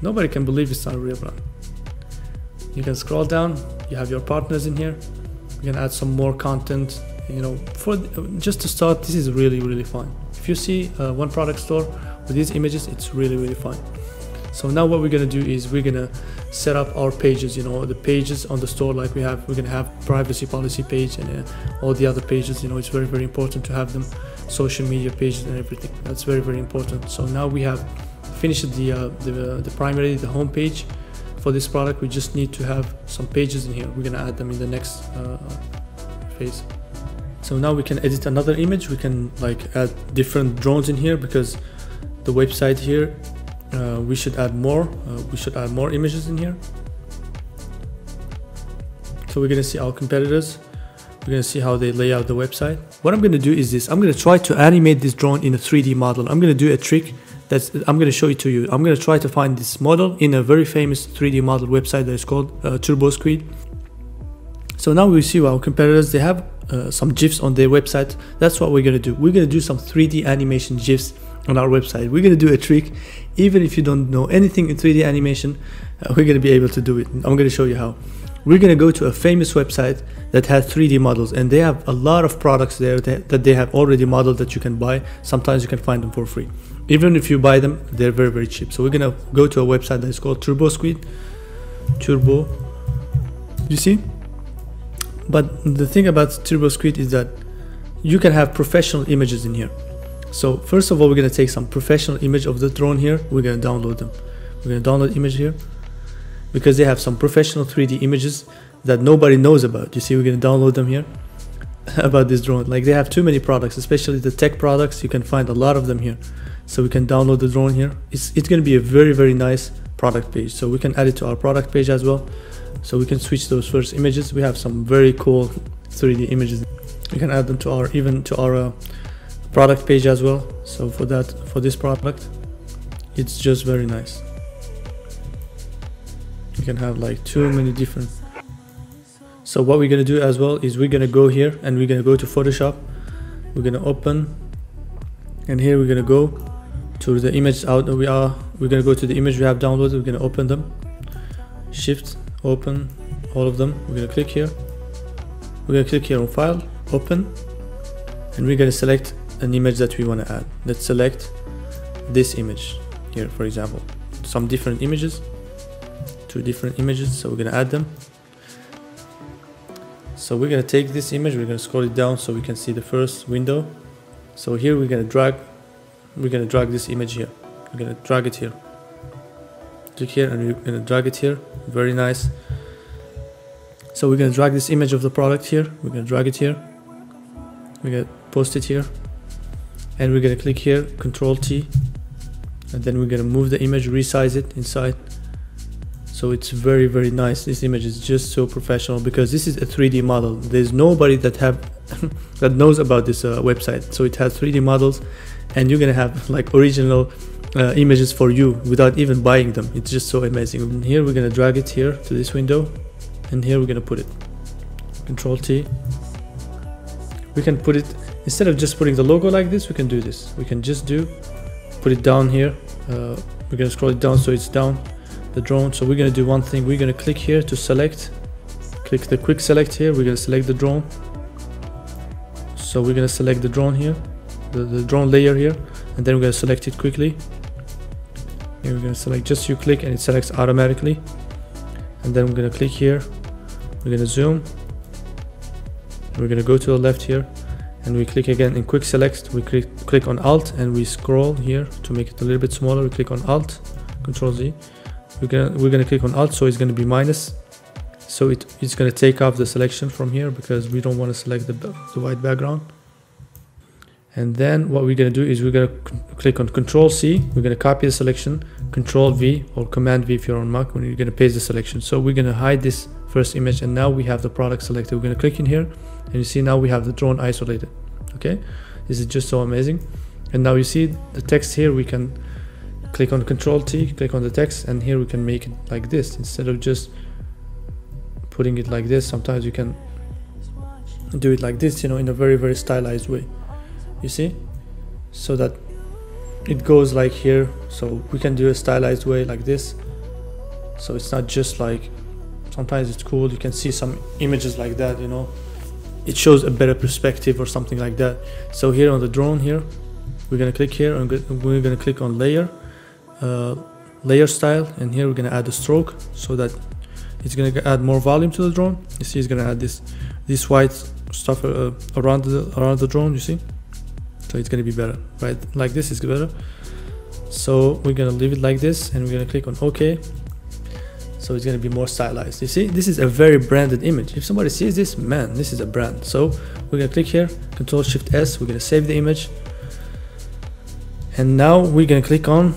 Nobody can believe it's not a real brand. You can scroll down. You have your partners in here. You can add some more content. You know, just to start, this is really, really fun. If you see one product store with these images, it's really, really fun. So now what we're gonna do is we're gonna set up our pages. You know, the pages on the store, like we're gonna have privacy policy page and all the other pages. You know, it's very, very important to have them, social media pages and everything. That's very, very important. So now we have finished the primary, the home page for this product. We just need to have some pages in here. We're gonna add them in the next phase. So now we can edit another image. We can like add different drones in here, because the website here, we should add more. We should add more images in here. So we're gonna see our competitors. We're gonna see how they lay out the website. What I'm gonna do is this. I'm gonna try to animate this drone in a 3D model. I'm gonna do a trick I'm gonna show it to you. I'm gonna try to find this model in a very famous 3D model website that is called TurboSquid. So now we see our competitors. They have some GIFs on their website. That's what we're gonna do. We're gonna do some 3D animation GIFs on our website. We're gonna do a trick. Even if you don't know anything in 3D animation, we're gonna be able to do it. I'm gonna show you how. We're gonna go to a famous website that has 3D models, and they have a lot of products there that they have already modeled that you can buy. Sometimes you can find them for free. Even if you buy them, they're very, very cheap. So we're gonna go to a website that is called TurboSquid. Turbo, you see? But the thing about TurboSquid is that you can have professional images in here. So first of all, we're gonna take some professional image of the drone here. We're gonna download them. We're gonna download image here, because they have some professional 3D images that nobody knows about. You see, we're gonna download them here about this drone. Like, they have too many products, especially the tech products. You can find a lot of them here. So we can download the drone here. It's gonna be a very, very nice product page. So we can add it to our product page as well. So we can switch those first images. We have some very cool 3D images. We can add them to our product page as well. So for this product, it's just very nice. You can have like too many different. So what we're gonna do as well is we're gonna go here and we're gonna go to Photoshop. We're gonna open, and here we're gonna go to the image we're gonna go to the image we have downloaded. We're gonna open them, shift open all of them. We're gonna click here. We're gonna click here on file, open, and we're gonna select an image that we want to add. Let's select this image here, for example. Some different images, 2 different images. So we're gonna add them. So we're gonna take this image, we're gonna scroll it down so we can see the first window. So here we're gonna drag this image here. We're gonna drag it here. Click here and we're gonna drag it here. Very nice. So we're gonna drag this image of the product here. We're gonna drag it here. We're gonna post it here. And we're gonna click here, Control T. And then we're gonna move the image, resize it inside. So it's very, very nice. This image is just so professional because this is a 3D model. There's nobody that that knows about this website. So it has 3D models, and you're gonna have like original images for you without even buying them. It's just so amazing. And here we're gonna drag it here to this window, and here we're gonna put it. Control T. We can put it, instead of just putting the logo like this, we can do this. We can just put it down here. We're gonna scroll it down so it's down. the drone. So we're gonna do one thing. We're gonna click here to select, click the quick select here. We're gonna select the drone. So we're gonna select the drone here, the drone layer here, and then we're gonna select it quickly. Here we're gonna select, just you click and it selects automatically. And then we're gonna click here, we're gonna zoom, we're gonna go to the left here, and we click again in quick select. We click on Alt and we scroll here to make it a little bit smaller. We click on Alt, Control Z. We're gonna click on Alt, so it's gonna be minus. So it's gonna take off the selection from here because we don't want to select the white background. And then what we're gonna do is we're gonna click on Control C. We're gonna copy the selection, Control V or Command V if you're on Mac, when you're gonna paste the selection. So we're gonna hide this first image, and now we have the product selected. We're gonna click in here, and you see now we have the drone isolated. Okay, this is just so amazing. And now you see the text here. We can click on Control T, click on the text, and here we can make it like this instead of just putting it like this. Sometimes you can do it like this, you know, in a very stylized way. You see, so that it goes like here. So we can do a stylized way like this, so it's not just like, sometimes it's cool, you can see some images like that, you know, it shows a better perspective or something like that. So here on the drone here, we're gonna click here and we're gonna click on layer, layer style, and here we're gonna add a stroke so that it's gonna add more volume to the drone. You see, it's gonna add this white stuff around the drone, you see. So it's gonna be better, right? Like this is better. So we're gonna leave it like this, and we're gonna click on OK. So it's gonna be more stylized. You see, this is a very branded image. If somebody sees this, man, this is a brand. So we're gonna click here, Control Shift S. We're gonna save the image, and now we're gonna click on.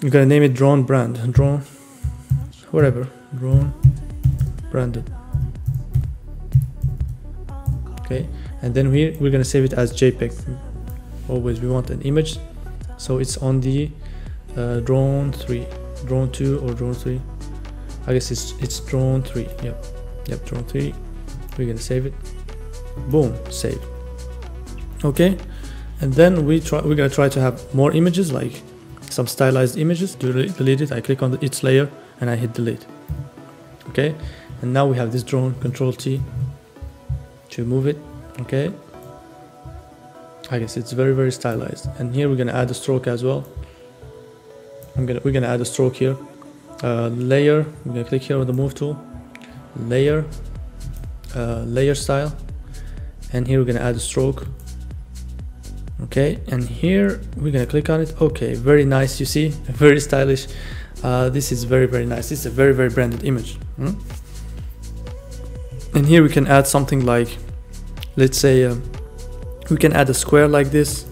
We're gonna name it drone brand, drone, whatever, drone branded. Okay, and then we're gonna save it as JPEG. Always we want an image, so it's on the drone 3, drone 2 or drone 3. I guess it's drone 3. Yep, drone 3. We're gonna save it. Boom, save. Okay, and then we're gonna try to have more images, like some stylized images. To delete it, I click on its layer and I hit delete. Okay, and now we have this drone. Control T to move it. Okay, I guess it's very stylized. And here we're gonna add a stroke as well. We're gonna add a stroke here. Layer. We're gonna click here on the move tool. Layer. Layer style. And here we're gonna add a stroke. Okay, and here we're gonna click on it. Okay, very nice. You see, very stylish. This is very nice. This is a very branded image. And here we can add something like, let's say. We can add a square like this.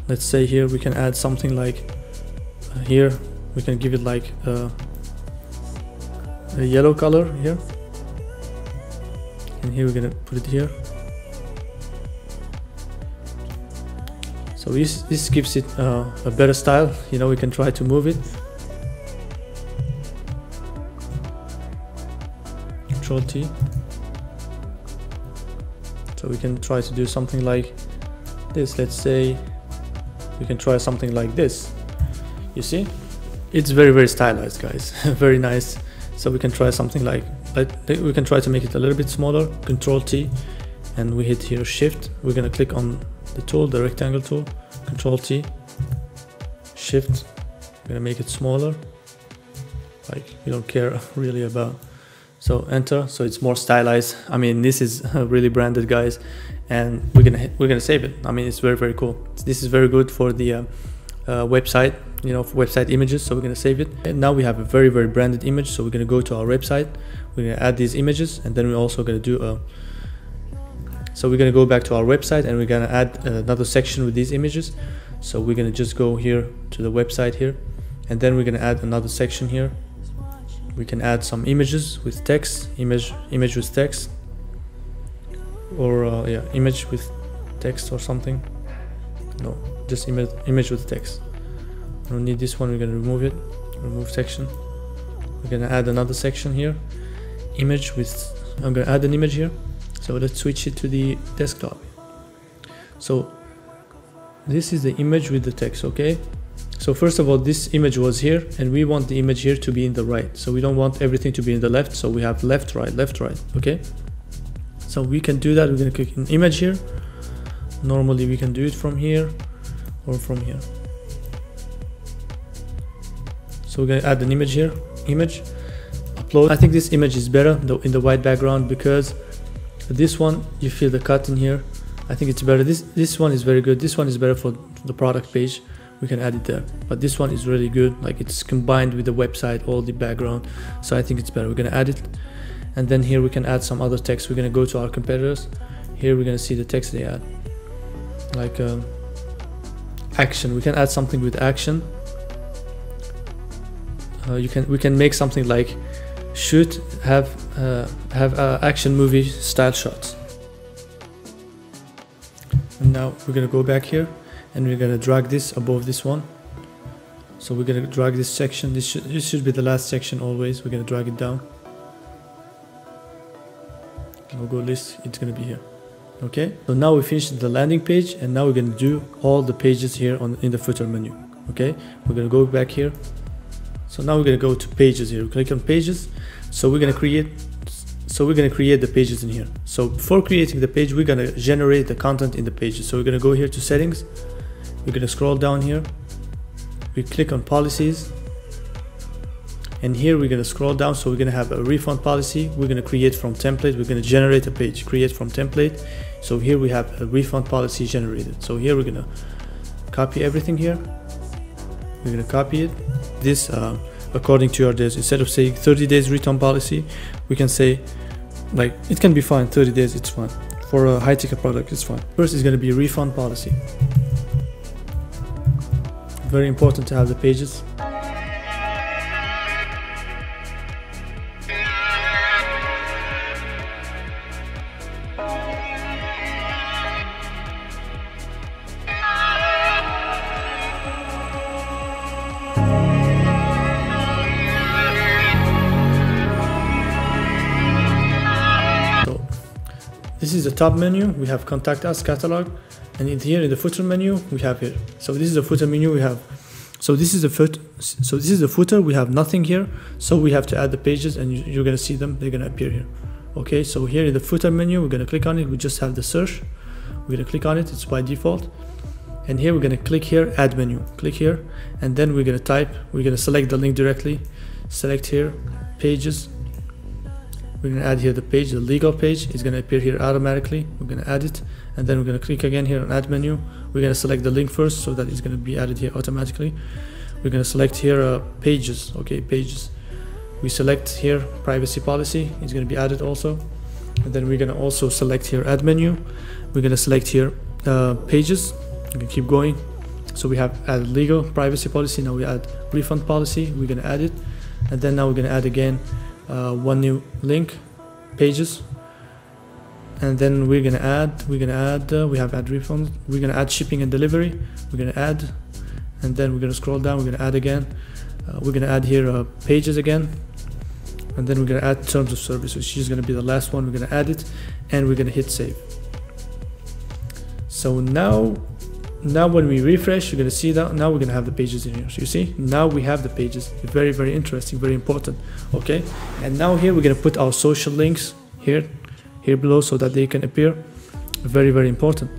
Let's say here we can add something like here we can give it like a yellow color here, and here we're gonna put it here. So this gives it a better style, you know. We can try to move it. Control T. So we can try to do something like this. Let's say we can try something like this. You see, it's very stylized, guys. Very nice. So we can try something like we can try to make it a little bit smaller. Control T, and we hit here Shift. We're gonna click on the tool, the rectangle tool. Control T, Shift. We're gonna make it smaller. Like, we don't care really about. So enter, so it's more stylized. I mean, this is really branded, guys, and we're gonna save it. I mean, it's very cool. This is very good for the website, you know, for website images. So we're gonna save it. And now we have a very branded image. So we're gonna go to our website. We're gonna add these images, and then we're also gonna do so we're gonna go back to our website, and we're gonna add another section with these images. So we're gonna just go here to the website here, and then we're gonna add another section here. We can add some images with text, image with text, or yeah, image with text or something. No, just image with text. I don't need this one. We're gonna remove it. Remove section. We're gonna add another section here. Image with. I'm gonna add an image here. So let's switch it to the desktop. So this is the image with the text. Okay. So first of all, this image was here, and we want the image here to be in the right. So we don't want everything to be in the left. So we have left, right, okay? So we can do that. We're gonna click an image here. Normally we can do it from here or from here. So we're gonna add an image here, upload. I think this image is better in the white background, because this one, you feel the cut in here. I think it's better. This one is very good. This one is better for the product page. We can add it there, but this one is really good. Like, it's combined with the website, all the background. So I think it's better. We're gonna add it, and then here we can add some other text. We're gonna go to our competitors. Here we're gonna see the text they add, like action. We can add something with action. We can make something like should have action movie style shots. And now we're gonna go back here, and we're gonna drag this above this one. So we're gonna drag this section. This should be the last section always. We're gonna drag it down. Logo list, it's gonna be here. Okay, so now we finished the landing page, and now we're gonna do all the pages here in the footer menu. Okay, we're gonna go back here. So now we're gonna go to pages here. Click on pages. So we're gonna create the pages in here. So before creating the page, we're gonna generate the content in the pages. So we're gonna go here to settings. We're gonna scroll down here. We click on policies, and here we're gonna scroll down. So we're gonna have a refund policy. We're gonna create from template. We're gonna generate a page, create from template. So here we have a refund policy generated. So here we're gonna copy everything here. We're gonna copy it. This according to your days. Instead of saying 30 days return policy, we can say, like, it can be fine, 30 days, it's fine. For a high ticket product, it's fine. First is gonna be refund policy. Very important to have the pages. This is the top menu. We have contact us, catalog, and in here in the footer menu we have here. So this is the footer menu we have. So this is the footer. We have nothing here. So we have to add the pages, and you're gonna see them. They're gonna appear here. Okay. So here in the footer menu, we're gonna click on it. We just have the search. We're gonna click on it. It's by default. And here we're gonna click here, add menu. Click here, and then we're gonna type. We're gonna select the link directly. Select here, pages. We're gonna add here the page, the legal page is gonna appear here automatically. We're gonna add it, and then we're gonna click again here on add menu. We're gonna select the link first, so that it's gonna be added here automatically. We're gonna select here pages. Okay, pages. We select here privacy policy, it's gonna be added also. And then we're gonna also select here add menu. We're gonna select here pages. We can keep going. So we have added legal privacy policy. Now we add refund policy. We're gonna add it, and then now we're gonna add again one new link, pages, and then we're gonna add we have add refund. We're gonna add shipping and delivery. We're gonna add, and then we're gonna scroll down. We're gonna add again. We're gonna add here pages again, and then we're gonna add terms of service, which is gonna be the last one. We're gonna add it, and we're gonna hit save. So now when we refresh, you're gonna see that now we're gonna have the pages in here. So you see, now we have the pages. Very, very interesting, very important. Okay, and now here we're gonna put our social links here below, so that they can appear. Very, very important.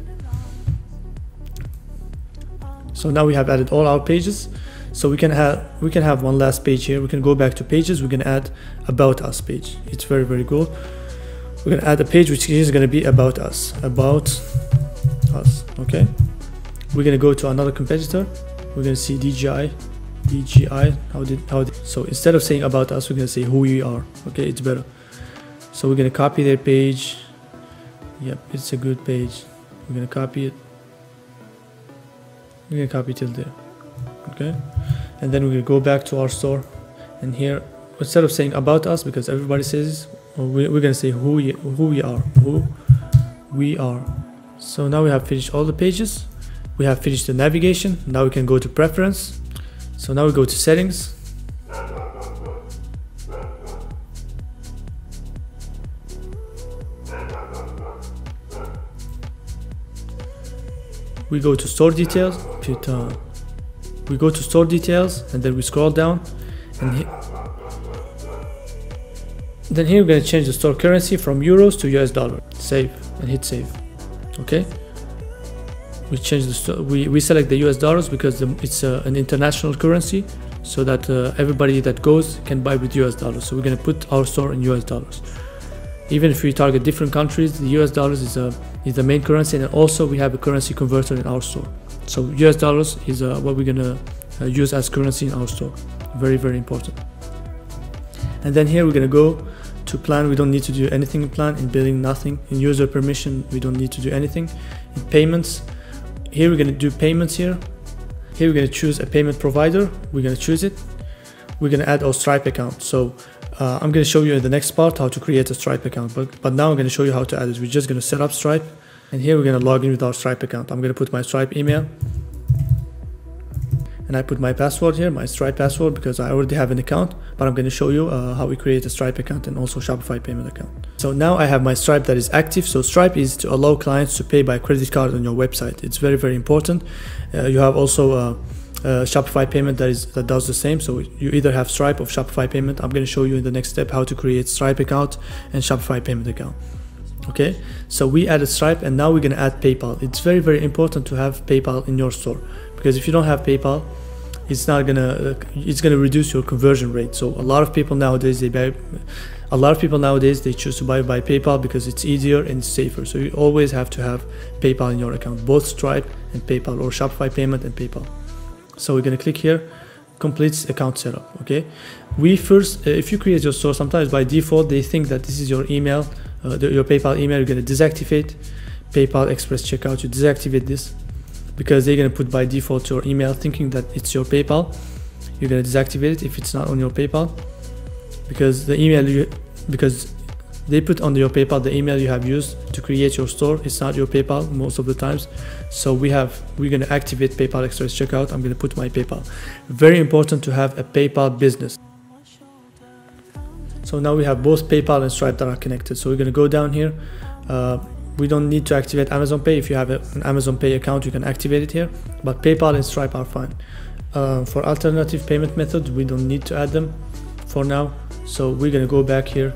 So now we have added all our pages. So we can have one last page here. We can go back to pages. We're gonna add about us page. It's very, very cool. We're gonna add a page which is gonna be about us. Okay. We're gonna go to another competitor. We're gonna see DJI. So instead of saying about us, we're gonna say who we are. Okay, it's better. So we're gonna copy their page. Yep, it's a good page. We're gonna copy it. We're gonna copy till there. Okay, and then we're gonna go back to our store, and here instead of saying about us, because everybody says, we're gonna say who we are. So now we have finished all the pages. We have finished the navigation. Now we can go to preference. So now we go to settings. We go to store details. Putain. we go to store details, and then we scroll down, and then here we're going to change the store currency from euros to US dollar. Save, and hit save. Okay, we change the we select the US dollars because it's an international currency, so that everybody that goes can buy with US dollars. So we're going to put our store in US dollars. Even if we target different countries, the US dollars is the main currency, and also we have a currency converter in our store. So US dollars is what we're going to use as currency in our store. Very, very important. And then here we're going to go to plan. We don't need to do anything in plan. In billing, nothing. In user permission, we don't need to do anything. In payments, here we're going to do payments here. Here we're going to choose a payment provider. We're going to choose it. We're going to add our Stripe account. So I'm going to show you in the next part how to create a Stripe account, but now I'm going to show you how to add it. We're just going to set up Stripe, and here we're going to log in with our Stripe account. I'm going to put my Stripe email, and I put my password here, my Stripe password, because I already have an account, but I'm going to show you how we create a Stripe account and also Shopify Payment account. So now I have my Stripe that is active. So Stripe is to allow clients to pay by credit card on your website. It's very, very important. You have also Shopify Payment that does the same. So you either have Stripe or Shopify Payment. I'm going to show you in the next step how to create Stripe account and Shopify Payment account. Okay, so we added Stripe, and now we're going to add PayPal. It's very, very important to have PayPal in your store, because if you don't have PayPal, it's gonna reduce your conversion rate. So a lot of people nowadays they choose to buy by PayPal because it's easier and it's safer. So you always have to have PayPal in your account, both Stripe and PayPal, or Shopify Payment and PayPal. So we're gonna click here, complete account setup. Okay, we first, if you create your store, sometimes by default they think that this is your email, your PayPal email. You're gonna deactivate PayPal Express checkout. You deactivate this, because they're going to put by default your email thinking that it's your PayPal. You're going to deactivate it if it's not on your PayPal, because the email because they put on your PayPal the email you have used to create your store. It's not your PayPal most of the times. So we're going to activate PayPal Express checkout. I'm going to put my PayPal. Very important to have a PayPal business. So now we have both PayPal and Stripe that are connected. So we're going to go down here. We don't need to activate Amazon Pay. If you have an Amazon Pay account, you can activate it here, but PayPal and Stripe are fine. For alternative payment methods, we don't need to add them for now. So we're going to go back here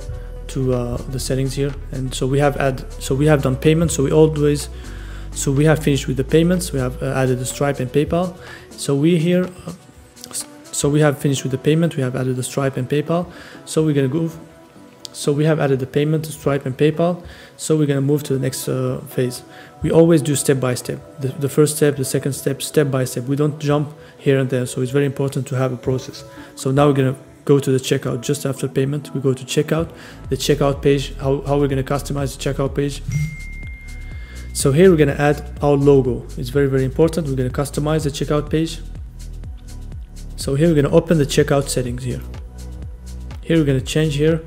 to the settings here, and so we have done payments. So we have finished with the payments. We have added the Stripe and PayPal. So we have finished with the payment. We have added the Stripe and PayPal. So we're going to go. So we have added the payment to Stripe and PayPal. So we're going to move to the next phase. We always do step by step. The first step, the second step, step by step. We don't jump here and there. So it's very important to have a process. So now we're going to go to the checkout. Just after payment, we go to checkout. The checkout page, how we're going to customize the checkout page. So here we're going to add our logo. It's very, very important. We're going to customize the checkout page. So here we're going to open the checkout settings here. Here we're going to change here.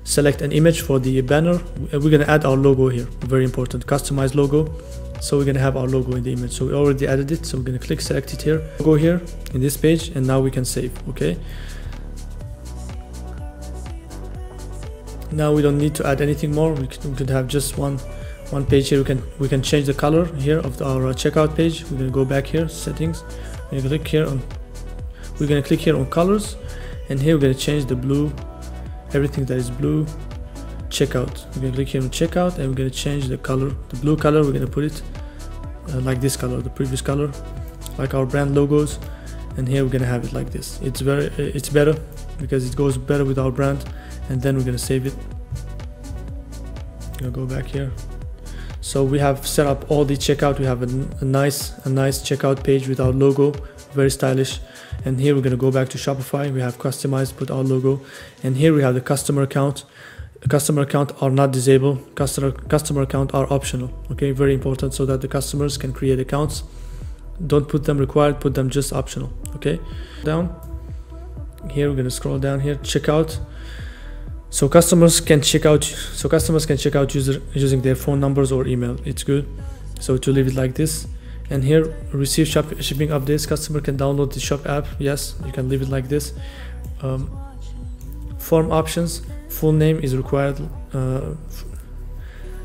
Select an image for the banner. We're going to add our logo here. Very important. Customize logo. So we're going to have our logo in the image. So we already added it. So we're going to click select it here. Go here in this page, and now we can save. Okay. Now we don't need to add anything more. We could have just one page here. We can change the color here of our checkout page. We're going to go back here, settings. We're going to click here on colors, and here we're going to change the blue. Everything that is blue, checkout. We're going to click here on checkout, and we're going to change the color. The blue color, we're going to put it like this color, the previous color, like our brand logos. And here we're going to have it like this. It's better because it goes better with our brand. And then we're going to save it. I'm going to go back here. So we have set up all the checkout. We have a nice checkout page with our logo, very stylish. And here we're going to go back to Shopify. We have customized, put our logo, and here we have the customer account. Customer account are not disabled. Customer account are optional. Okay, very important, so that the customers can create accounts. Don't put them required, put them just optional. Okay, down here we're going to scroll down here. Checkout. So customers can check out using their phone numbers or email. It's good. So to leave it like this. And here, receive shipping updates. Customer can download the shop app. Yes, you can leave it like this. Form options. Full name is required.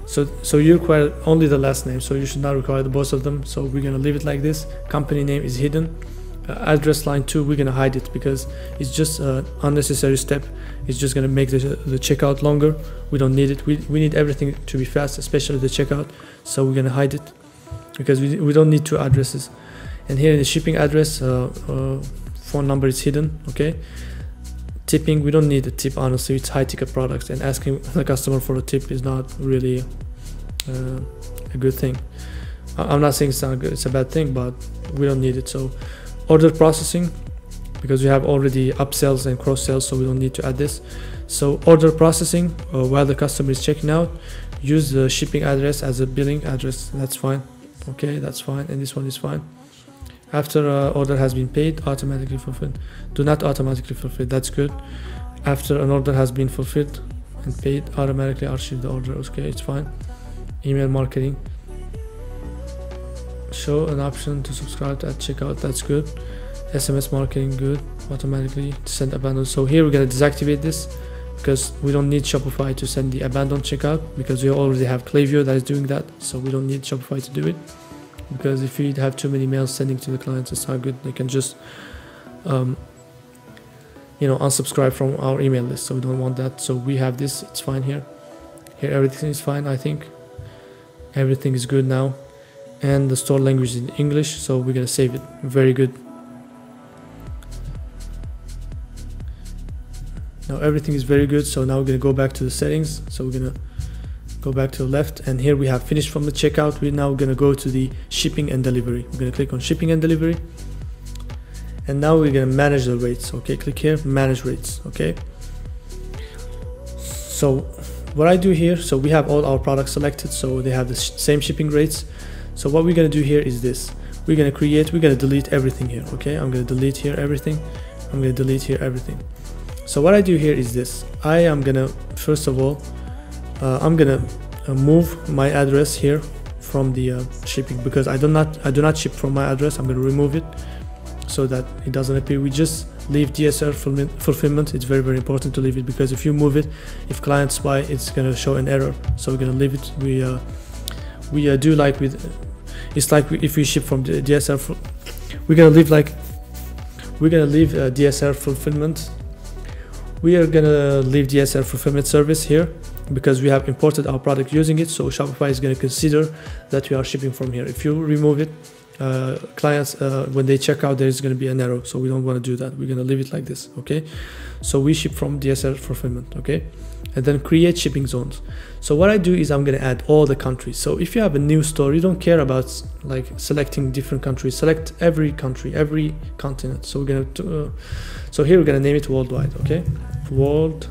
So you require only the last name. So you should not require the both of them. So we're gonna leave it like this. Company name is hidden. address line 2, we're gonna hide it because it's just an unnecessary step. It's just gonna make the checkout longer. We don't need it. We need everything to be fast, especially the checkout. So we're gonna hide it because we don't need 2 addresses. And here in the shipping address, phone number is hidden. Okay. Tipping, we don't need a tip, honestly. It's high ticket products, and asking the customer for a tip is not really a good thing. I'm not saying it's not good, it's a bad thing, but we don't need it. So order processing, because we have already upsells and cross sells, so we don't need to add this. So order processing, while the customer is checking out, use the shipping address as a billing address. That's fine. Okay, that's fine, and this one is fine. After order has been paid, automatically fulfilled. Do not automatically fulfill. That's good. After an order has been fulfilled and paid, automatically archive the order. Okay, it's fine. Email marketing. Show an option to subscribe at checkout. That's good. SMS marketing, good. Automatically send abandoned. So here we're gonna deactivate this because we don't need Shopify to send the abandoned checkout, because we already have Klaviyo that is doing that. So we don't need Shopify to do it. Because if you have too many mails sending to the clients, it's not good. They can just unsubscribe from our email list, so we don't want that. So we have this, it's fine here. Here everything is fine. I think everything is good now, and the store language is in English, so we're gonna save it. Very good. Now everything is very good, so now we're gonna go back to the settings. So we're gonna go back to the left, and here we have finished from the checkout. We're now gonna go to the shipping and delivery. We're gonna click on shipping and delivery, and now we're gonna manage the rates. Okay, click here, manage rates. Okay, so what I do here, so we have all our products selected, so they have the same shipping rates. So what we're gonna do here is this: we're gonna delete everything here. Okay, I'm gonna delete here everything. I'm gonna delete here everything. So what I do here is this: I am gonna, first of all, I'm gonna move my address here from the shipping, because I do not ship from my address. I'm gonna remove it so that it doesn't appear. We just leave DSR fulfillment. It's very, very important to leave it, because if you move it, if clients buy, it's gonna show an error. So we're gonna leave it. We do like with, it's like if we ship from the DSR, we're gonna leave DSR fulfillment. We are gonna leave DSR fulfillment service here, because we have imported our product using it. So Shopify is going to consider that we are shipping from here. If you remove it, clients, when they check out, there is going to be an error. So we don't want to do that. We're going to leave it like this. Okay, so we ship from DSR fulfillment. Okay, and then create shipping zones. So what I do is I'm going to add all the countries. So if you have a new store, you don't care about like selecting different countries. Select every country, every continent. So we're going to so here we're going to name it worldwide. Okay, worldwide.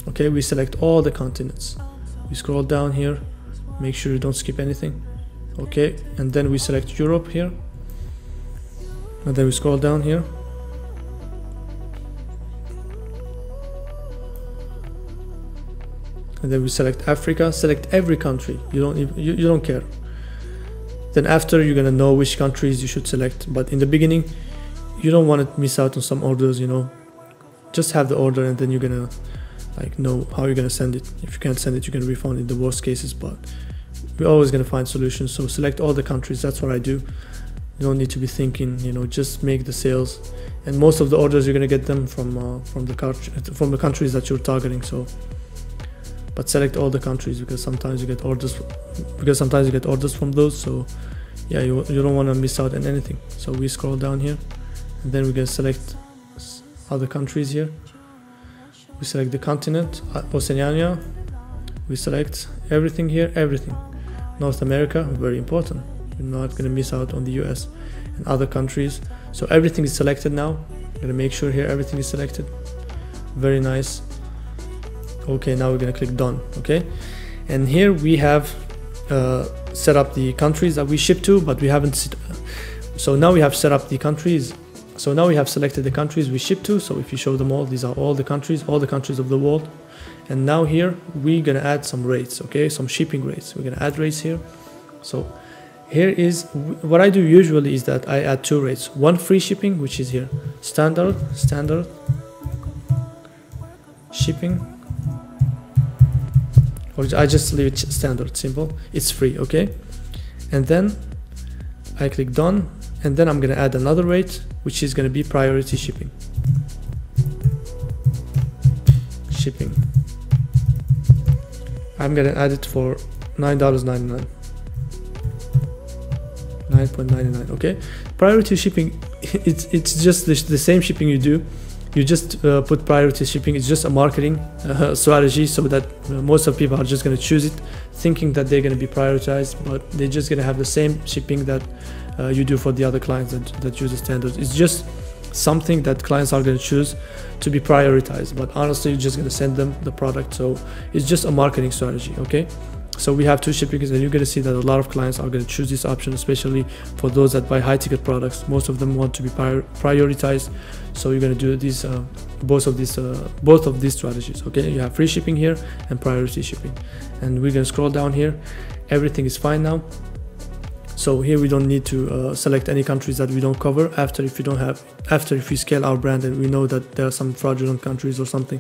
Okay, we select all the continents. We scroll down here, make sure you don't skip anything. Okay, and then we select Europe here, and then we scroll down here, and then we select Africa. Select every country. You don't care. Then after, you're gonna know which countries you should select, but in the beginning you don't want to miss out on some orders, just have the order, and then you're gonna know how you're gonna send it. If you can't send it, you can refund in the worst cases, but we're always gonna find solutions. So select all the countries. That's what I do. You don't need to be thinking, just make the sales, and most of the orders you're gonna get them from the countries that you're targeting. So but select all the countries, because sometimes you get orders from those. So yeah, you don't want to miss out on anything. So we scroll down here, and then we're gonna select other countries here. We select the continent, Oceania. We select everything here, everything. North America, very important. You're not gonna miss out on the US and other countries. So everything is selected now. I'm gonna make sure here everything is selected. Very nice. Okay, now we're gonna click done. Okay, and here we have set up the countries that we ship to, but we haven't. So now we have set up the countries. So now we have selected the countries we ship to. So if you show them all, these are all the countries of the world. And now here we're gonna add some rates. Okay, some shipping rates. We're gonna add rates here. So here is what I do usually is that I add 2 rates. One free shipping, which is here, standard shipping, or I just leave it standard, simple. It's free. Okay, and then I click done, and then I'm gonna add another rate, which is gonna be priority shipping. I'm gonna add it for $9.99. 9.99. Okay, priority shipping, it's just the same shipping you do. You just put priority shipping. It's just a marketing strategy, so that most of people are just going to choose it thinking that they're going to be prioritized, but they're just going to have the same shipping that you do for the other clients that use the standards. It's just something that clients are going to choose to be prioritized, but honestly you're just going to send them the product. So it's just a marketing strategy. Okay, so we have two shippings, and you're going to see that a lot of clients are going to choose this option, especially for those that buy high ticket products. Most of them want to be prioritized, so you're going to do these both of these strategies. Okay, you have free shipping here and priority shipping, and we're going to scroll down here. Everything is fine now. So here we don't need to select any countries that we don't cover. After if we scale our brand and we know that there are some fraudulent countries or something,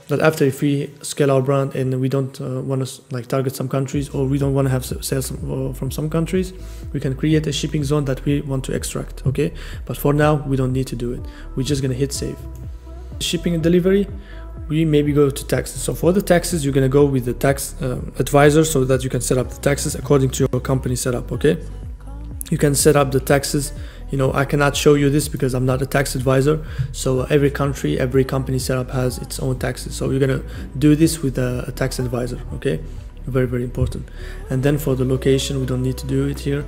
that after if we scale our brand and we don't want to like target some countries, or we don't want to have sales from some countries, we can create a shipping zone that we want to extract. Okay, but for now we don't need to do it. We're just gonna hit save. Shipping and delivery, we maybe go to taxes. So for the taxes, you're gonna go with the tax advisor, so that you can set up the taxes according to your company setup. Okay, you can set up the taxes. You know, I cannot show you this because I'm not a tax advisor. So every country, every company setup has its own taxes. So you're gonna do this with a tax advisor. Okay, very, very important. And then for the location, we don't need to do it here.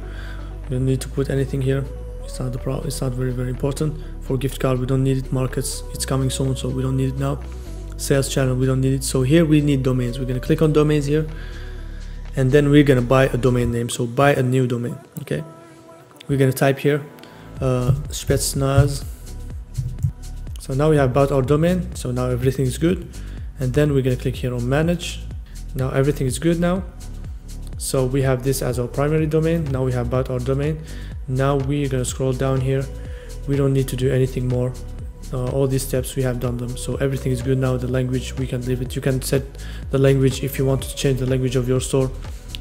We don't need to put anything here. It's not the problem. It's not very, very important. For gift card, we don't need it. Markets, it's coming soon, so we don't need it now. Sales channel, we don't need it. So here we need domains. We're gonna click on domains here, and then we're gonna buy a domain name. So buy a new domain. Okay, we're gonna type here Spetsnaz. So now we have bought our domain, so now everything is good. And then we're gonna click here on manage. Now everything is good now. So we have this as our primary domain. Now we have bought our domain. Now we're gonna scroll down here. We don't need to do anything more. All these steps we have done them, so everything is good now. The language, we can leave it. You can set the language if you want to change the language of your store.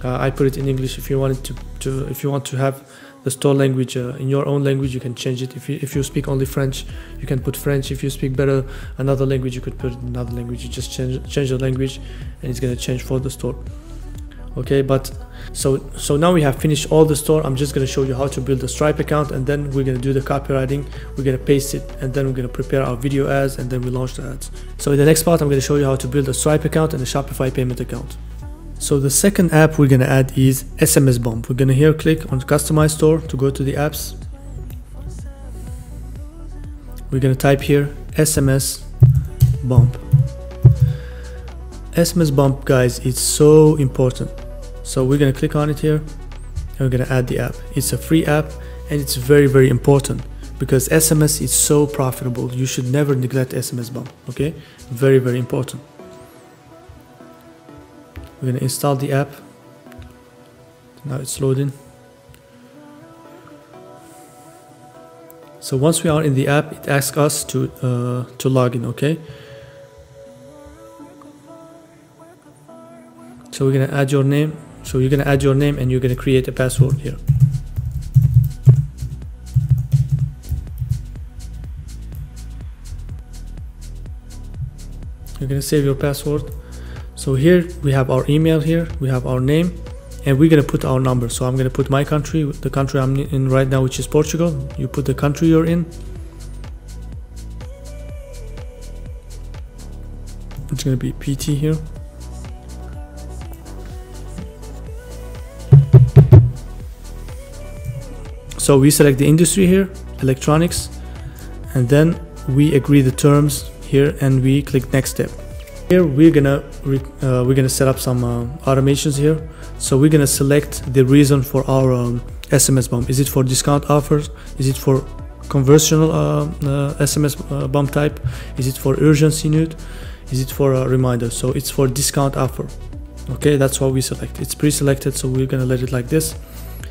I put it in English. If you want it if you want to have the store language in your own language, you can change it. If you speak only French, you can put French. If you speak better another language, you could put another language. You just change the language, and it's gonna change for the store. Okay, but so now we have finished all the store. I'm just gonna show you how to build a Stripe account, and then we're gonna do the copywriting. We're gonna paste it, and then we're gonna prepare our video ads, and then we launch the ads. So in the next part, I'm gonna show you how to build a Stripe account and a Shopify payment account. So the second app we're gonna add is SMS Bump. We're gonna here click on Customize Store to go to the apps. We're gonna type here SMS Bump. SMS Bump, guys, it's so important. So we're gonna click on it here, and we're gonna add the app. It's a free app, and it's very, very important because SMS is so profitable. You should never neglect SMS Bump. Okay, very, very important. We're gonna install the app. Now it's loading. So once we are in the app, it asks us to log in. Okay. So we're gonna add your name. So you're gonna add your name, and you're gonna create a password here. You're gonna save your password. So here we have our email here, we have our name, and we're gonna put our number. So I'm gonna put my country, the country I'm in right now, which is Portugal. You put the country you're in. It's gonna be PT here. So we select the industry here, electronics, and then we agree the terms here, and we click next step. Here we're gonna set up some automations here. So we're gonna select the reason for our SMS bump. Is it for discount offers? Is it for conversational SMS bump type? Is it for urgency note? Is it for a reminder? So it's for discount offer. Okay, that's what we select. It's pre-selected, so we're gonna let it like this.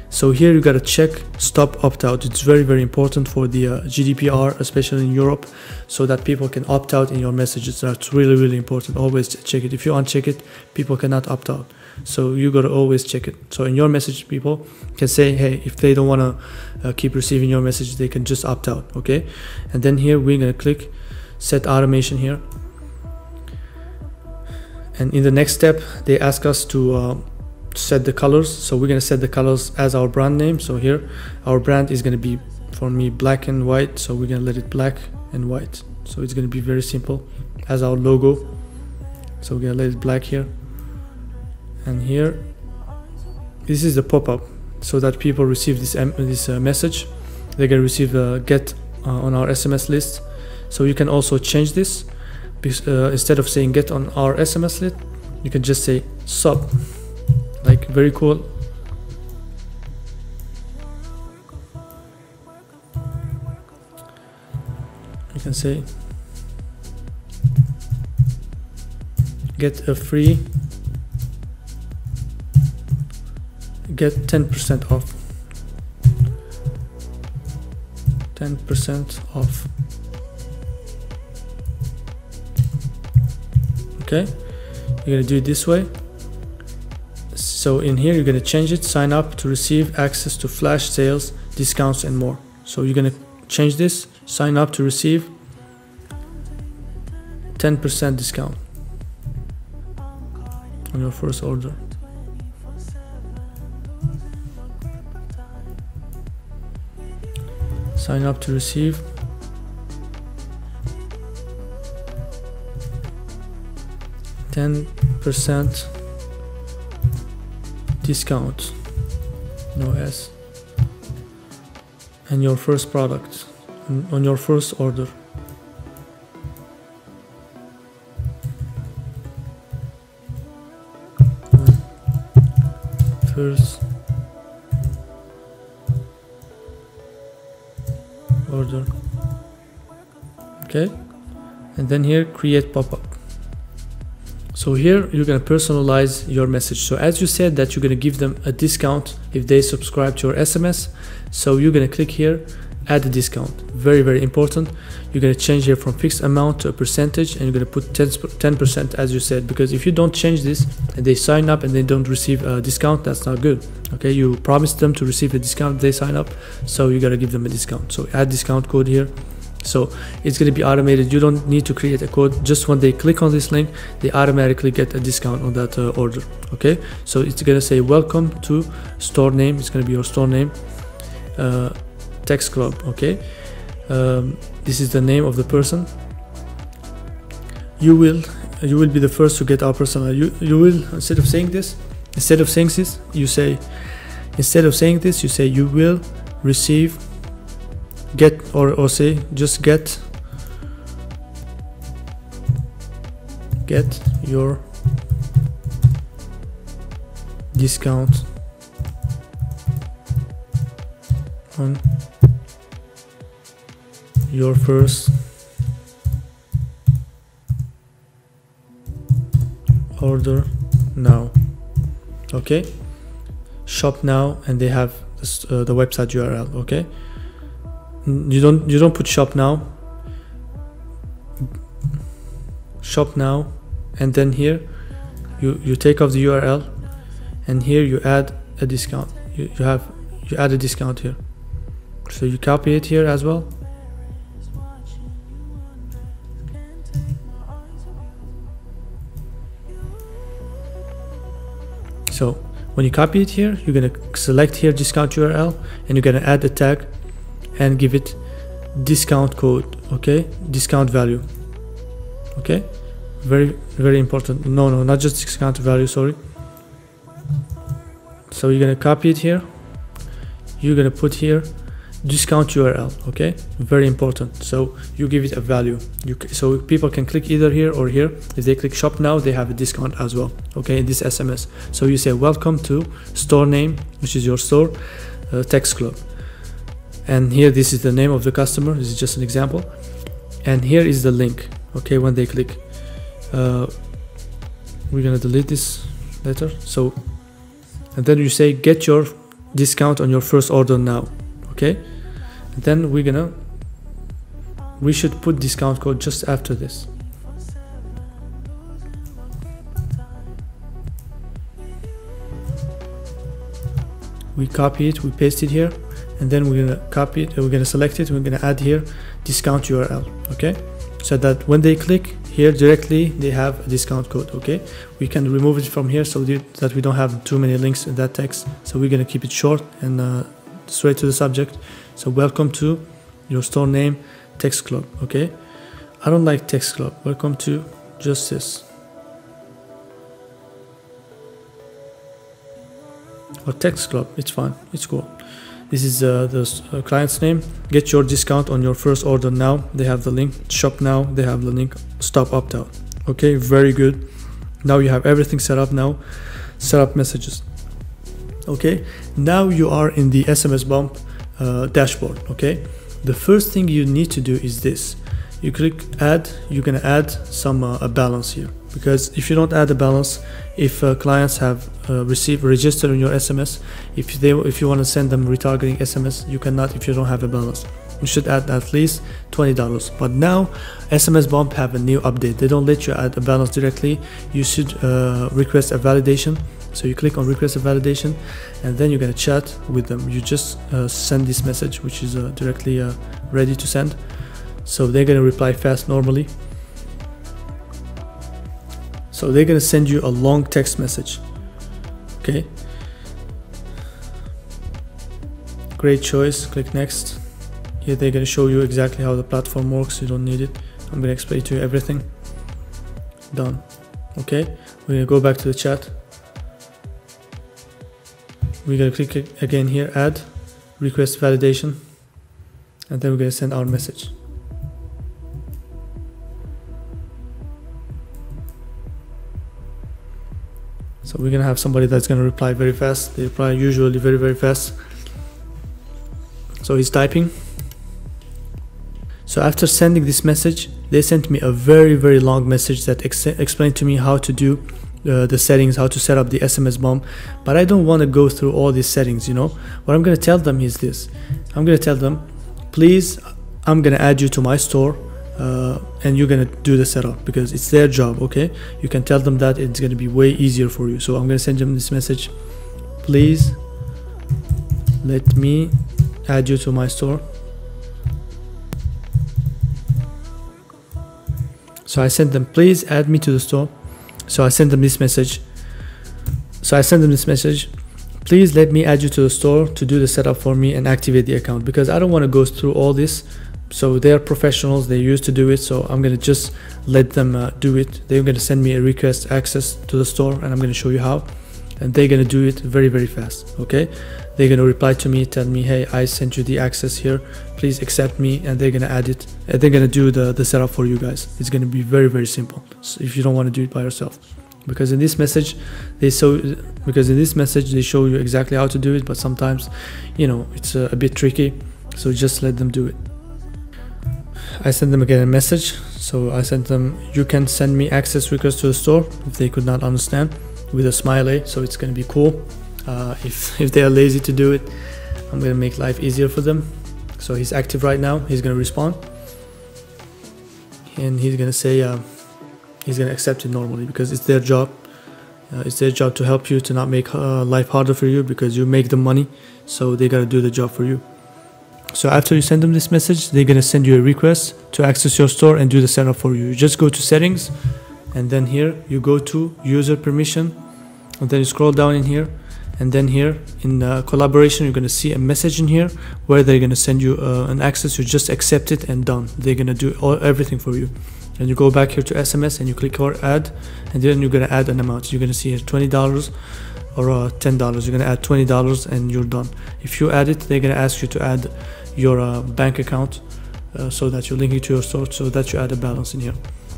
So here you gotta check stop opt-out. It's very, very important for the GDPR, especially in Europe, so that people can opt out in your messages. That's really, really important. Always check it. If you uncheck it, people cannot opt out. so you gotta always check it. So in your message, people can say, hey, if they don't want to keep receiving your message, they can just opt out. Okay, and then here we're gonna click set automation here, and in the next step they ask us to set the colors. So we're gonna set the colors as our brand name. So here our brand is gonna be, for me, black and white, so we're gonna let it black and white. So it's gonna be very simple as our logo. So we're gonna let it black here, and here this is the pop-up, so that people receive this message. They're gonna receive a get on our SMS list. So you can also change this, instead of saying get on our SMS list, you can just say sub, like very cool. You can say get a free, get 10% off, 10% off. Okay, you're gonna do it this way. So in here you're gonna change it, sign up to receive access to flash sales, discounts and more. So you're gonna change this, sign up to receive 10% discount on your first order. Sign up to receive 10% discount, no S, and your first product on your first order. First order. Okay, and then here create pop-up. So here you're going to personalize your message. So as you said that you're going to give them a discount if they subscribe to your SMS, so you're going to click here, add a discount. Very, very important. You're going to change here from fixed amount to a percentage, and you're going to put 10% as you said, because if you don't change this and they sign up and they don't receive a discount, that's not good. Okay, you promised them to receive a discount if they sign up, so you got to give them a discount. So add discount code here. So it's going to be automated. You don't need to create a code. Just when they click on this link, they automatically get a discount on that order. Okay, so it's going to say welcome to store name. It's going to be your store name, text club. Okay, this is the name of the person. You will be the first to get our personal. You will, instead of saying this, you say you will receive, get, or say just get your discount on your first order now. Okay, shop now, and they have this, the website URL. Okay, you don't put shop now, and then here you take off the URL, and here you add a discount. You add a discount here, so you copy it here as well. So when you copy it here, you're gonna select here discount URL, and you're gonna add a tag and give it discount code. Okay, discount value. Okay, very, very important. No, not just discount value, sorry. So you're gonna copy it here, you're gonna put here discount URL. Okay, very important. So you give it a value, so people can click either here or here. If they click shop now, they have a discount as well. Okay, in this SMS. So you say welcome to store name, which is your store, text club, and here this is the name of the customer. This is just an example, and here is the link. Okay, when they click, we're gonna delete this later. So, and then you say get your discount on your first order now. Okay, and then we should put discount code just after this. we copy it, we paste it here, and then we're gonna copy it, we're gonna select it, we're gonna add here discount URL, okay, so that when they click here directly they have a discount code. Okay, we can remove it from here so that we don't have too many links in that text, so we're gonna keep it short and straight to the subject. So welcome to your store name text club. Okay, I don't like text club, welcome to just this, or text club, it's fine, it's cool. This is the client's name. Get your discount on your first order now, they have the link. Shop now, they have the link. Stop opt out. Okay, very good. Now you have everything set up. Now set up messages. Okay, now you are in the SMS bump dashboard. Okay, the first thing you need to do is this. You click add, you're gonna add some a balance here, because if you don't add a balance, if clients have registered in your SMS, if you want to send them retargeting SMS, you cannot if you don't have a balance. You should add at least $20. But now SMS bump have a new update, they don't let you add a balance directly. You should request a validation. So you click on request a validation, and then you're gonna chat with them. You just send this message, which is directly ready to send. So they're gonna reply fast normally. So they're gonna send you a long text message. Okay, great choice, click next. Here they're gonna show you exactly how the platform works, you don't need it. I'm gonna explain to you everything. Done. Okay, we're gonna go back to the chat. We're gonna click again here, add, request validation, and then we're gonna send our message. So we're gonna have somebody that's gonna reply very fast. They reply usually very fast. So he's typing. So after sending this message, they sent me a very long message that explained to me how to do the settings, how to set up the SMS bump. But I don't want to go through all these settings, you know. What I'm gonna tell them is this. I'm gonna tell them, please, I'm gonna add you to my store. And you're gonna do the setup, because it's their job. Okay, you can tell them that it's gonna be way easier for you. So I'm gonna send them this message, please let me add you to my store. So I sent them, please add me to the store. So I sent them this message. Please let me add you to the store to do the setup for me and activate the account, because I don't want to go through all this. So they're professionals, they used to do it, so I'm gonna just let them do it. They're gonna send me a request access to the store, and I'm gonna show you how, and they're gonna do it very fast. Okay, they're gonna reply to me, tell me, hey, I sent you the access here, please accept me, and they're gonna add it, and they're gonna do the setup for you guys. It's gonna be very simple, so if you don't want to do it by yourself, because in this message they show you exactly how to do it, but sometimes, you know, it's a bit tricky, so just let them do it. I sent them again a message. So I sent them, you can send me access request to the store, if they could not understand, with a smiley. So it's going to be cool. If they are lazy to do it, I'm going to make life easier for them. So he's active right now, he's going to respond, and he's going to say he's going to accept it normally, because it's their job. It's their job to help you, to not make life harder for you, because you make them money, so they got to do the job for you. So after you send them this message, they're gonna send you a request to access your store and do the setup for you. You just go to settings, and then here you go to user permission, and then you scroll down in here, and then here in collaboration, you're gonna see a message in here where they're gonna send you an access. You just accept it and done. They're gonna do everything for you. And you go back here to SMS and you click or add, and then you're gonna add an amount. You're gonna see here $20 or $10. You're gonna add $20 and you're done. If you add it, they're gonna ask you to add your bank account, so that you link it to your store, so that you add a balance in here.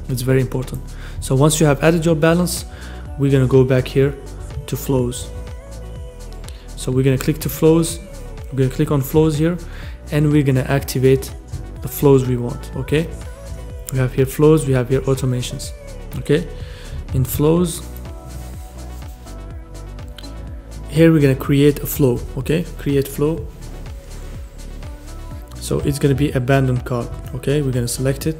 It's very important. So once you have added your balance, we're gonna go back here to flows. So we're gonna click to flows, we're gonna click on flows here, and we're gonna activate the flows we want. Okay, we have here flows, we have here automations. Okay, in flows here we're gonna create a flow. Okay, create flow. So it's going to be abandoned cart. Okay, we're going to select it.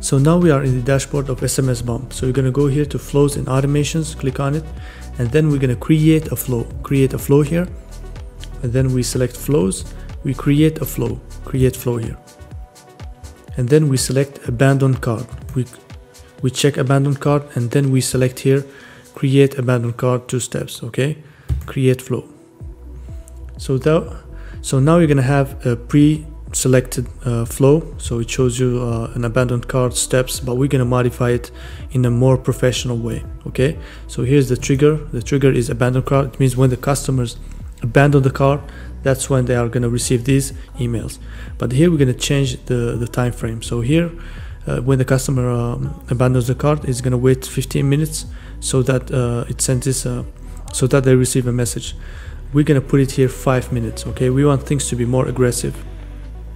So now we are in the dashboard of SMS bump. So you're going to go here to flows and automations, click on it, and then we're going to create a flow here. and then we select flows. We create a flow, create flow here, and then we select abandoned cart. We check abandoned cart, and then we select here create abandoned cart 2 steps. Okay, create flow. So now you're gonna have a pre-selected flow, so it shows you an abandoned cart steps, but we're gonna modify it in a more professional way. Okay, so here's the trigger. The trigger is abandoned cart. It means when the customers abandon the cart, that's when they are going to receive these emails. But here we're going to change the time frame. So here when the customer abandons the cart, it's going to wait 15 minutes so that it sends this so that they receive a message. We're going to put it here 5 minutes. Okay, we want things to be more aggressive,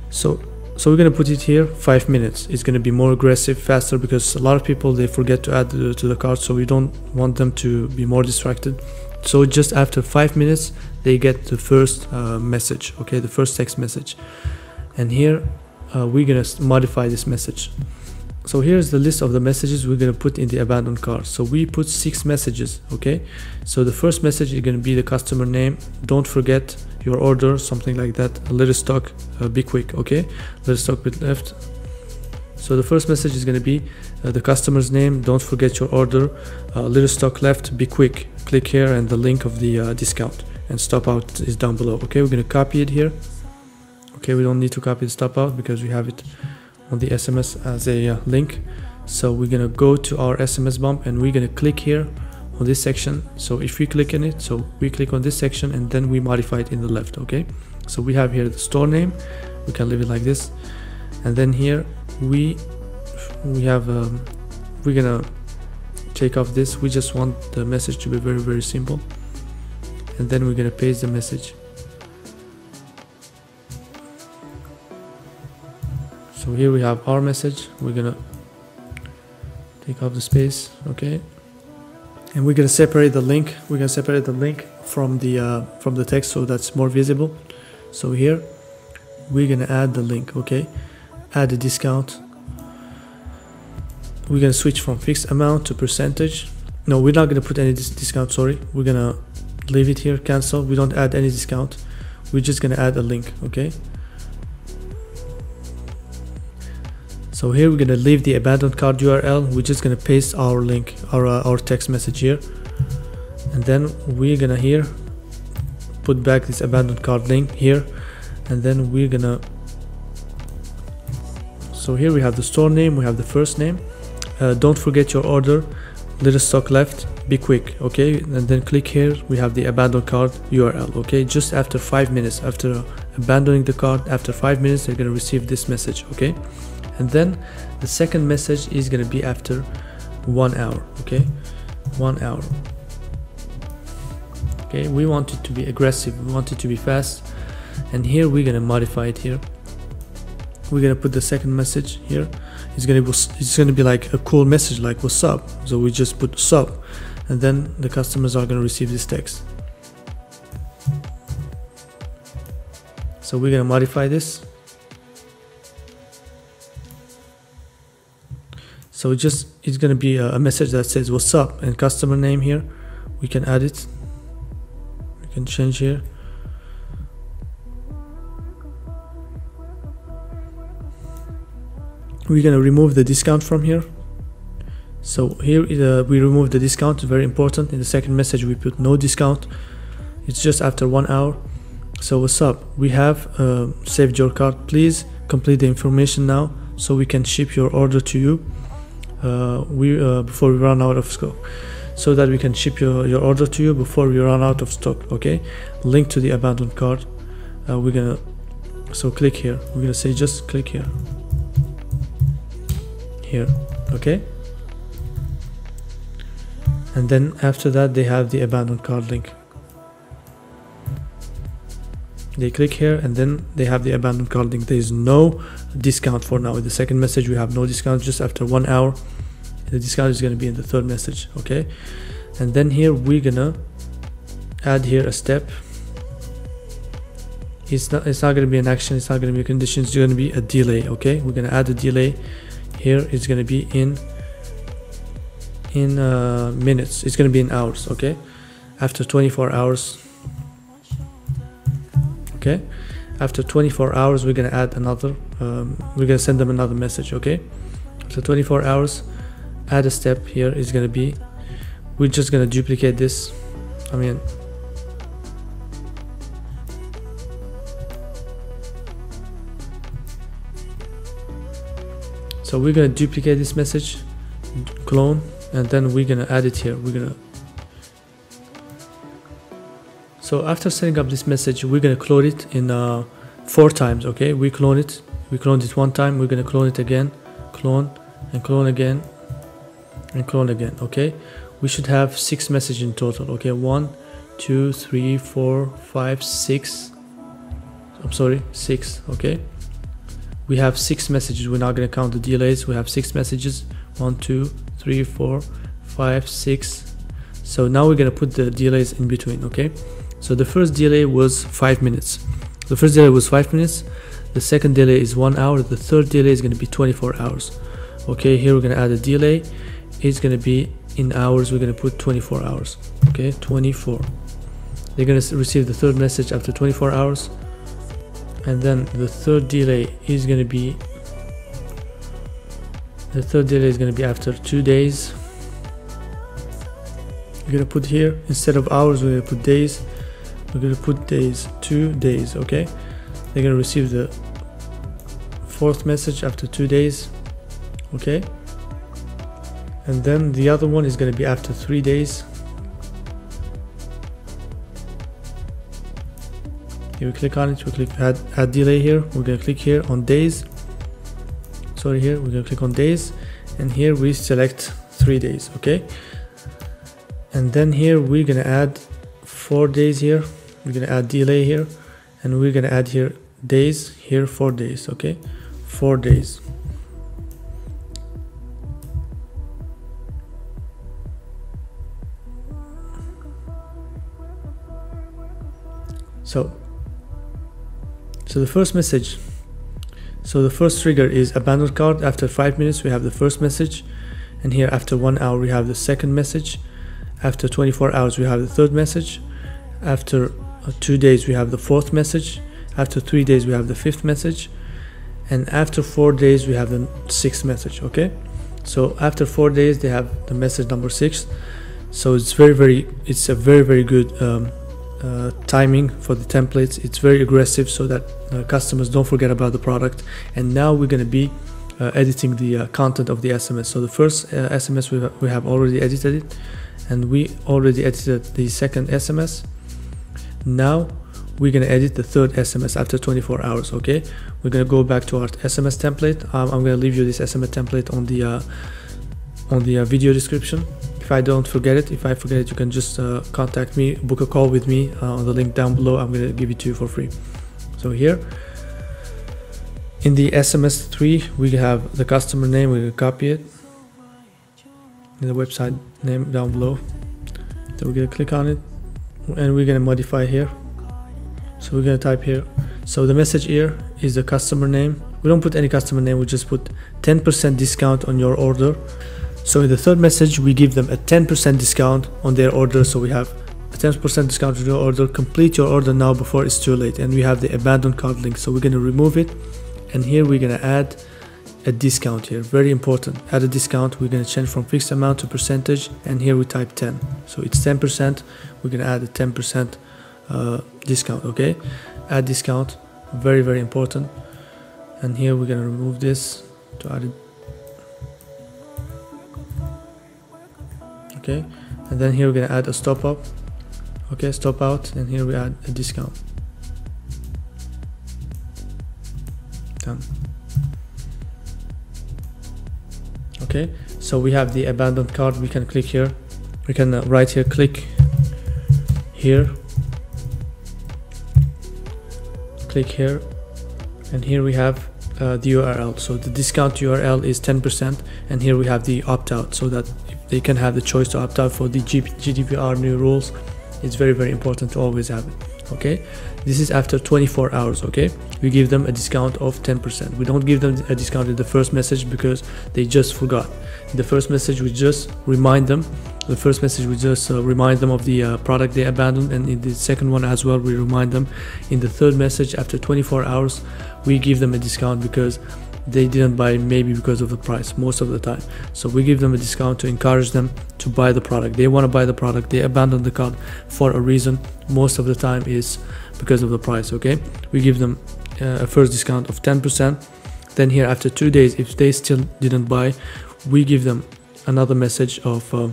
so we're going to put it here 5 minutes. It's going to be more aggressive, faster, because a lot of people, they forget to add to the cart, so we don't want them to be more distracted. So just after 5 minutes they get the first message, okay, the first text message. And here we're gonna modify this message. So here's the list of the messages we're gonna put in the abandoned cart. So we put 6 messages. Okay, so the first message is gonna be the customer name, don't forget your order, something like that, a little stock, be quick. Okay, little stock bit left. So the first message is going to be the customer's name, don't forget your order, little stock left, be quick, click here, and the link of the discount, and stop out is down below. Okay, we're going to copy it here. Okay, we don't need to copy the stop out because we have it on the SMS as a link. So we're going to go to our SMS bump, and we're going to click here on this section. So if we click on it, so we click on this section, and then we modify it in the left. Okay, so we have here the store name, we can leave it like this, and then here we have we're gonna take off this. We just want the message to be very simple, and then we're gonna paste the message. So here we have our message. We're gonna take off the space. Okay, and we're gonna separate the link. We're gonna separate the link from the text, so that's more visible. So here we're gonna add the link. Okay, add a discount. We're gonna switch from fixed amount to percentage. No, we're not gonna put any discount, sorry. We're gonna leave it here, cancel. We don't add any discount, we're just gonna add a link. Okay, so here we're gonna leave the abandoned cart URL. We're just gonna paste our link, our text message here, and then we're gonna here put back this abandoned cart link here, and then we're gonna, so here we have the store name, we have the first name, don't forget your order, little stock left, be quick. Okay, and then click here, we have the abandoned cart URL. Okay, just after 5 minutes, after abandoning the cart, after 5 minutes they're going to receive this message. Okay, and then the second message is going to be after 1 hour. Okay, 1 hour. Okay, we want it to be aggressive, we want it to be fast, and here we're going to modify it here. We're gonna put the second message here. It's gonna be like a cool message, like what's up. So we just put sup, and then the customers are gonna receive this text. So we're gonna modify this. So it's gonna be a message that says what's up, and customer name here. We can add it. We can change here. We're gonna remove the discount from here. So here we remove the discount, very important. In the second message we put no discount. It's just after 1 hour. So what's up, we have saved your cart, please complete the information now so we can ship your order to you before we run out of stock, so that we can ship your order to you before we run out of stock. Okay, link to the abandoned cart. We're gonna, so click here, we're gonna say just click here. Okay, and then after that they have the abandoned cart link. They click here, and then they have the abandoned cart link. There is no discount for now. In the second message we have no discount, just after 1 hour. The discount is going to be in the third message. Okay, and then here we're gonna add here a step. It's not going to be an action, it's not going to be a condition, it's going to be a delay. Okay, we're going to add a delay. Here it's going to be in minutes, it's going to be in hours. Okay, after 24 hours Okay, after 24 hours we're gonna add another, we're gonna send them another message. Okay, so 24 hours, add a step here is gonna be, we're just gonna duplicate this. So we're gonna duplicate this message, clone, and then we're gonna add it here. So after setting up this message, we're gonna clone it in 4 times. Okay, we cloned it 1 time, we're gonna clone it again, clone and clone again and clone again. Okay, we should have 6 messages in total. Okay, 1 2 3 4 5 6, I'm sorry, 6. Okay, we have 6 messages. We're not going to count the delays. We have 6 messages, 1 2 3 4 5 6. So now we're going to put the delays in between. Okay, so the first delay was 5 minutes. The second delay is 1 hour. The third delay is going to be 24 hours. Okay, here we're going to add a delay. It's going to be in hours. We're going to put 24 hours. Okay, 24. They're going to receive the third message after 24 hours. And then the third delay is going to be after 2 days. We're going to put here, instead of hours, we're going to put days. We're going to put days, 2 days. Okay, they're going to receive the fourth message after 2 days. Okay, and then the other one is going to be after 3 days. Here we click on it, we click add delay here. We're going to click here on days. Sorry, here we're going to click on days, and here we select 3 days. Okay, and then here we're going to add 4 days here. We're going to add delay here, and we're going to add here days, here 4 days. Okay, 4 days. So the first message, so the first trigger is abandoned cart. After 5 minutes we have the first message, and here after 1 hour we have the second message. After 24 hours we have the third message. After 2 days we have the fourth message. After 3 days we have the fifth message, and after 4 days we have the sixth message. Okay, so after 4 days they have the message number 6. So it's a very good timing for the templates. It's very aggressive so that customers don't forget about the product. And now we're going to be editing the content of the SMS. So the first SMS we have already edited it, and we already edited the second SMS. Now we're going to edit the third SMS after 24 hours. Okay, we're going to go back to our SMS template. I'm going to leave you this SMS template on the video description. If I don't forget it, if I forget it, you can just contact me, book a call with me on the link down below. I'm going to give it to you for free. So here in the SMS 3 we have the customer name. We're going to copy it in the website name down below. So we're going to click on it, and we're going to modify here. So we're going to type here, so the message here is the customer name. We don't put any customer name, we just put 10% discount on your order. So in the third message we give them a 10% discount on their order. So we have a 10% discount on your order. Complete your order now before it's too late. And we have the abandoned cart link, so we're going to remove it, and here we're going to add a discount here. Very important, add a discount. We're going to change from fixed amount to percentage, and here we type 10. So it's 10%. We're going to add a 10% discount. Okay, add discount, very important. And here we're going to remove this to add it. Okay, and then here we're going to add a stop up. Okay, stop out, and here we add a discount. Done. Okay, so we have the abandoned cart. We can click here, we can right here click here, click here, and here we have the URL. So the discount URL is 10%, and here we have the opt-out, so that they can have the choice to opt out for the GDPR new rules. It's very important to always have it. Okay, this is after 24 hours. Okay, we give them a discount of 10%. We don't give them a discount in the first message because they just forgot. In the first message we just remind them of the product they abandoned, and in the second one as well we remind them. In the third message, after 24 hours, we give them a discount because they didn't buy, maybe because of the price most of the time. So we give them a discount to encourage them to buy the product. They want to buy the product, they abandon the cart for a reason. Most of the time is because of the price. Okay, we give them a first discount of 10%. Then here after 2 days, if they still didn't buy, we give them another message of a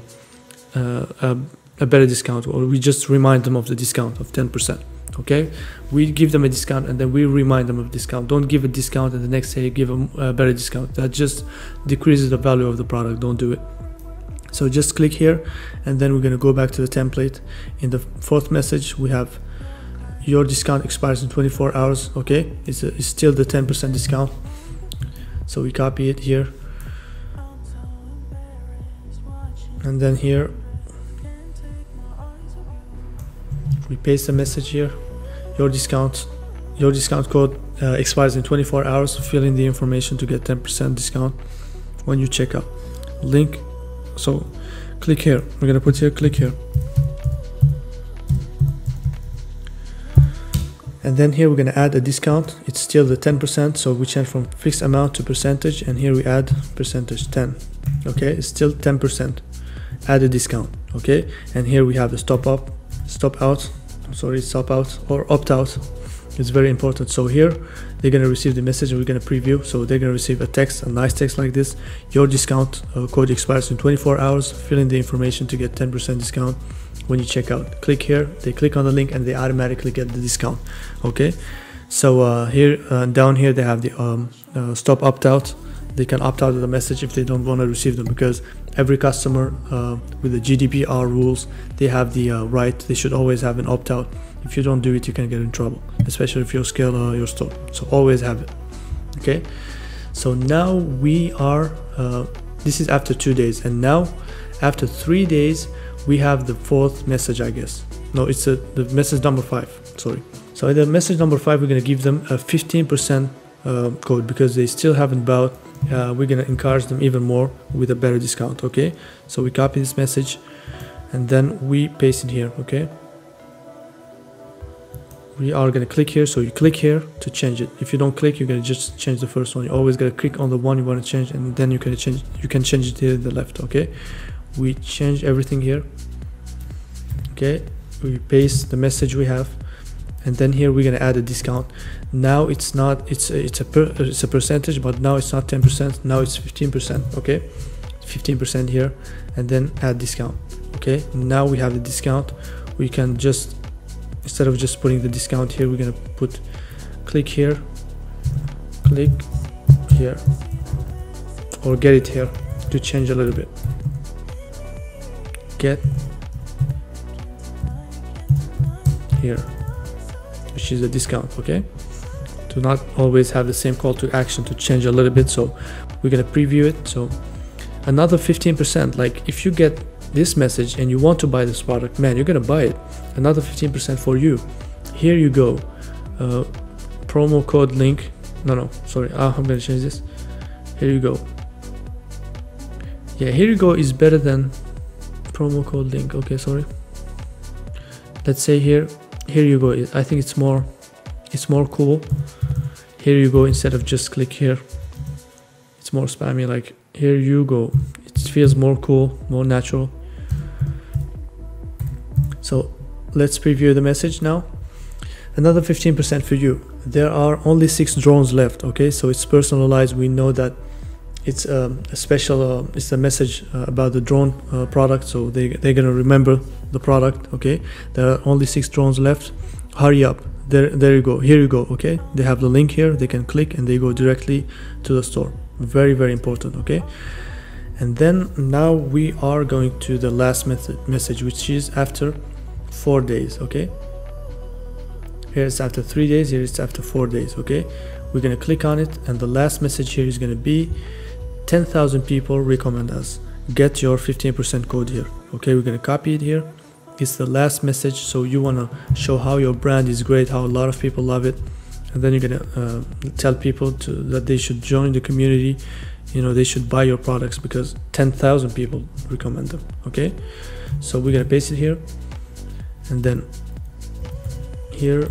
better discount, or we just remind them of the discount of 10%. Okay, we give them a discount and then we remind them of discount. Don't give a discount and the next day give them a better discount. That just decreases the value of the product. Don't do it. So just click here, and then we're going to go back to the template. In the fourth message we have your discount expires in 24 hours. Okay, it's still the 10% discount, so we copy it here, and then here we paste the message here. Your discount code expires in 24 hours. Fill in the information to get 10% discount when you check out. Link. So click here. We're gonna put here, click here, and then here we're gonna add a discount. It's still the 10%, so we change from fixed amount to percentage, and here we add percentage 10. Okay, it's still 10%. Add a discount. Okay, and here we have the stop out or opt out. It's very important. So here they're going to receive the message, and we're going to preview. So they're going to receive a text, a nice text like this: your discount code expires in 24 hours. Fill in the information to get 10% discount when you check out. Click here. They click on the link and they automatically get the discount. Okay, so here down here they have the stop opt out. They can opt out of the message if they don't want to receive them, because every customer with the GDPR rules, they have the right. They should always have an opt out. If you don't do it, you can get in trouble, especially if you scale your store. So always have it. Okay, so now we are this is after 2 days, and now after 3 days we have the fourth message, I guess. No, it's the message number 5. Sorry. So in the message number 5, we're going to give them a 15% code because they still haven't bought. We're going to encourage them even more with a better discount. Okay, so we copy this message and then we paste it here. Okay, we are going to click here. So you click here to change it. If you don't click, you're going to just change the first one. You always got to click on the one you want to change, and then you can change it here to the left. Okay, we change everything here. Okay, we paste the message we have, and then here we're going to add a discount. Now it's not, it's a percentage, but now it's not 10%, now it's 15%. Okay, 15% here, and then add discount. Okay, now we have the discount. We can just, instead of just putting the discount here, we're going to put click here, or get it here to change a little bit. Get here, which is a discount. Okay, do not always have the same call to action to change a little bit. So we're going to preview it. So another 15%, like if you get this message and you want to buy this product, man, you're going to buy it. Another 15% for you. Here you go. Promo code link. No, sorry. I'm going to change this. Here you go. Yeah, here you go is better than promo code link. Okay, sorry. Let's say here you go. I think it's more cool. Here you go, instead of just click here. It's more spammy, like here you go. It feels more cool, more natural. So let's preview the message now. Another 15% for you. There are only 6 drones left. Okay, so it's personalized. We know that it's a special it's a message about the drone product, so they're gonna remember the product. Okay, there are only 6 drones left. Hurry up. There you go. Here you go. Okay, they have the link here. They can click and they go directly to the store. Very, very important. Okay, and then now we are going to the last message, which is after 4 days. Okay, here it's after 3 days, here it's after 4 days. Okay, we're gonna click on it, and the last message here is gonna be 10,000 people recommend us. Get your 15% code here. Okay, we're gonna copy it here, It's the last message, so you want to show how your brand is great, how a lot of people love it, and then you're gonna tell people that they should join the community. You know, they should buy your products because 10,000 people recommend them. Okay, so we're gonna paste it here, and then here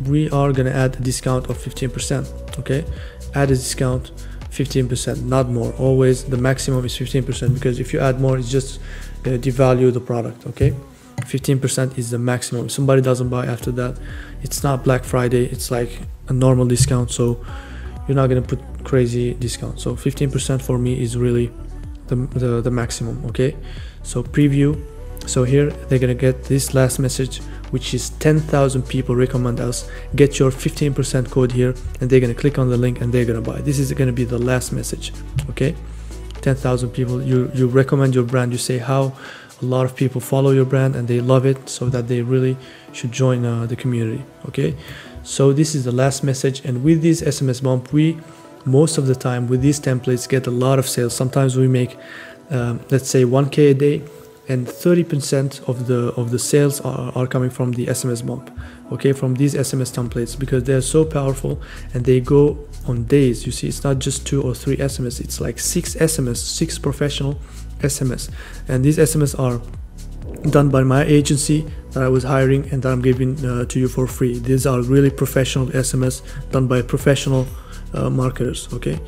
we are gonna add a discount of 15%. Okay, add a discount 15%, not more. Always the maximum is 15%, because if you add more, it's just devalue the product. Okay, 15% is the maximum. If somebody doesn't buy after that, it's not Black Friday, it's like a normal discount, so you're not gonna put crazy discount. So 15% for me is really the maximum. Okay, so preview. So here they're gonna get this last message, which is 10,000 people recommend us. Get your 15% code here, and they're gonna click on the link and they're gonna buy. This is gonna be the last message. Okay, 10,000 people, you recommend your brand, you say how a lot of people follow your brand and they love it, so that they really should join the community. Okay, so this is the last message, and with this SMS bump, we most of the time with these templates get a lot of sales. Sometimes we make let's say 1K a day, and 30% of the sales are coming from the SMS bump. Okay, from these SMS templates, because they're so powerful and they go on days. You see, it's not just 2 or 3 SMS, it's like 6 SMS, 6 professional SMS, and these SMS are done by my agency that I was hiring and that I'm giving to you for free. These are really professional SMS done by professional marketers. Okay,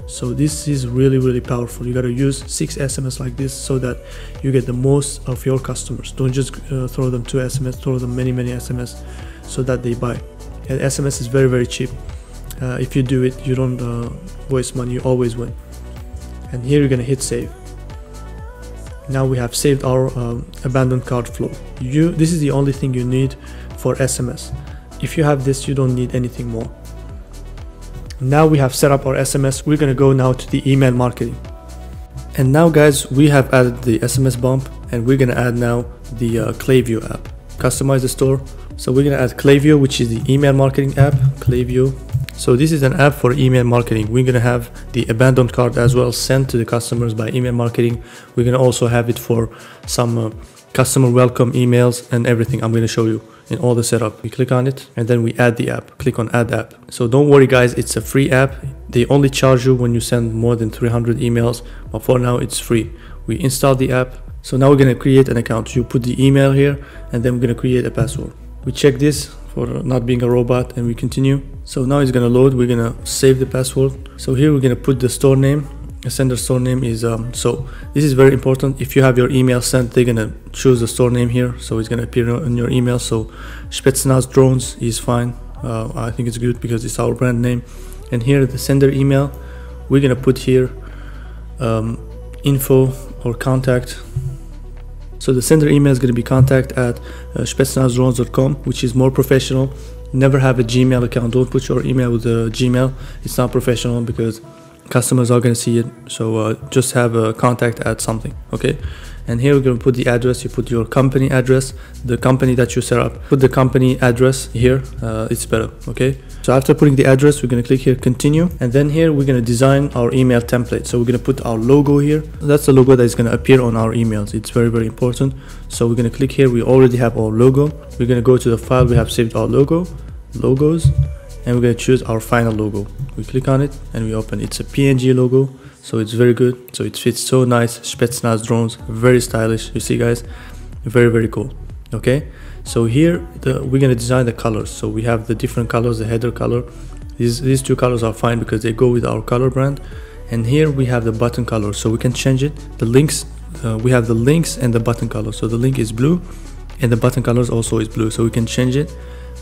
so this is really powerful. You got to use 6 SMS like this so that you get the most of your customers. Don't just throw them 2 SMS, throw them many SMS so that they buy. And SMS is very cheap. If you do it, you don't waste money, you always win. And here you're gonna hit save. Now we have saved our abandoned cart flow. This is the only thing you need for SMS. If you have this, you don't need anything more. Now we have set up our SMS. We're gonna go now to the email marketing. And now guys, we have added the SMS bump, and we're gonna add now the Klaviyo app. Customize the store. So we're gonna add Klaviyo, which is the email marketing app. Klaviyo. So this is an app for email marketing. We're gonna have the abandoned cart as well sent to the customers by email marketing. We're gonna also have it for some customer welcome emails and everything. I'm gonna show you in all the setup. We click on it and then we add the app. Click on add app. So don't worry guys, it's a free app. They only charge you when you send more than 300 emails, but for now it's free. We install the app. So now we're gonna create an account. You put the email here and then we're gonna create a password. We check this for not being a robot and we continue. So now it's gonna load. We're gonna save the password. So here we're gonna put the store name. The sender store name is so this is very important. If you have your email sent, they're gonna choose the store name here, so it's gonna appear on your email. So Spetsnaz drones is fine. I think it's good because it's our brand name. And here the sender email, we're gonna put here info or contact. So the sender email is going to be contact@spetsnazdrones.com, which is more professional. Never have a Gmail account. Don't put your email with a Gmail. It's not professional because customers are going to see it. So just have a contact at something. Okay. And here we're going to put the address. You put your company address, the company that you set up. Put the company address here. It's better. Okay. So after putting the address, we're going to click here, continue. And then here we're going to design our email template. So we're going to put our logo here. That's the logo that is going to appear on our emails. It's very important. So we're going to click here. We already have our logo. We're going to go to the file. We have saved our logos, and we're going to choose our final logo. We click on it and we open. It's a PNG logo. So it's very good. So it fits so nice. Spetsnaz drones, very stylish. You see guys, very cool. Okay. So here we're going to design the colors. So we have the different colors, the header color. These 2 colors are fine because they go with our color brand. And here we have the button color. So we can change it. The links, we have the links and the button color. So the link is blue and the button colors also is blue. So we can change it.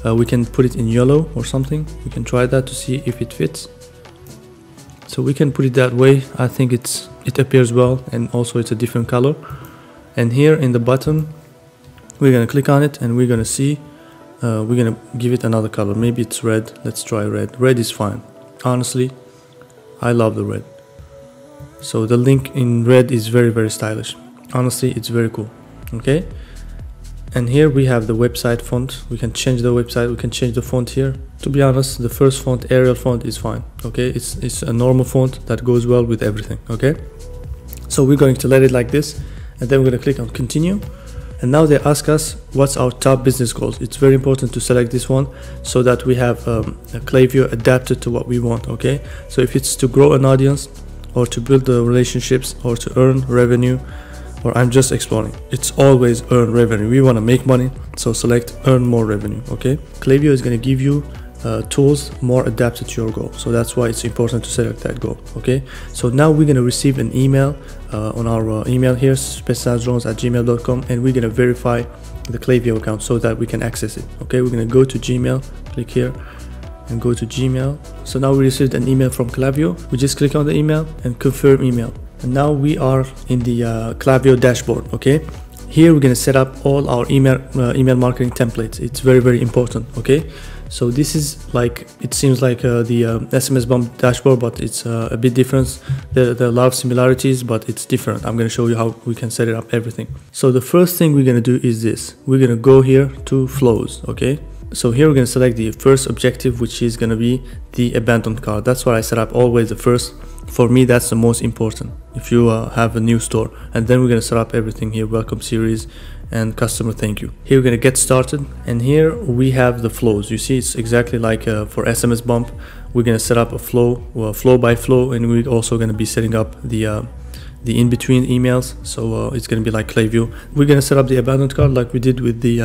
We can put it in yellow or something. We can try that to see if it fits. So we can put it that way. I think it appears well, and also it's a different color. And here in the button, we're gonna click on it and we're gonna see, we're gonna give it another color. Maybe it's red. Let's try red. Red is fine. Honestly, I love the red. So the link in red is very stylish. Honestly, it's very cool. Okay. And here we have the website font. We can change the website. We can change the font here. To be honest, the first font, Arial font, is fine. Okay, it's a normal font that goes well with everything. Okay, so we're going to let it like this, and then we're going to click on continue. And now they ask us what's our top business goals. It's very important to select this one so that we have a Klaviyo adapted to what we want. Okay, so if it's to grow an audience, or to build the relationships, or to earn revenue, or I'm just exploring, it's always earn revenue. We want to make money, so select earn more revenue. Okay, Klaviyo is going to give you tools more adapted to your goal, so that's why it's important to select that goal. Okay, so now we're going to receive an email on our email here, specialsdrones@gmail.com, and we're going to verify the Klaviyo account so that we can access it. Okay, we're going to go to Gmail, click here and go to Gmail. So now we received an email from Klaviyo. We just click on the email and confirm email, and now we are in the Klaviyo dashboard. Okay, here we're going to set up all our email marketing templates. It's very, very important. Okay, so this is like, it seems like the SMS Bump dashboard, but it's a bit different. There are a lot of similarities, but it's different. I'm going to show you how we can set it up, everything. So the first thing we're going to do is this. We're going to go here to flows. Okay, so here we're going to select the first objective, which is going to be the abandoned cart. That's what I set up always the first. For me, that's the most important if you have a new store. And then we're going to set up everything here, welcome series and customer thank you. Here we're going to get started, and here we have the flows. You see, it's exactly like for SMS Bump. We're going to set up a flow, flow by flow, and we're also going to be setting up the in-between emails. So it's going to be like Klaviyo. We're going to set up the abandoned cart like we did with the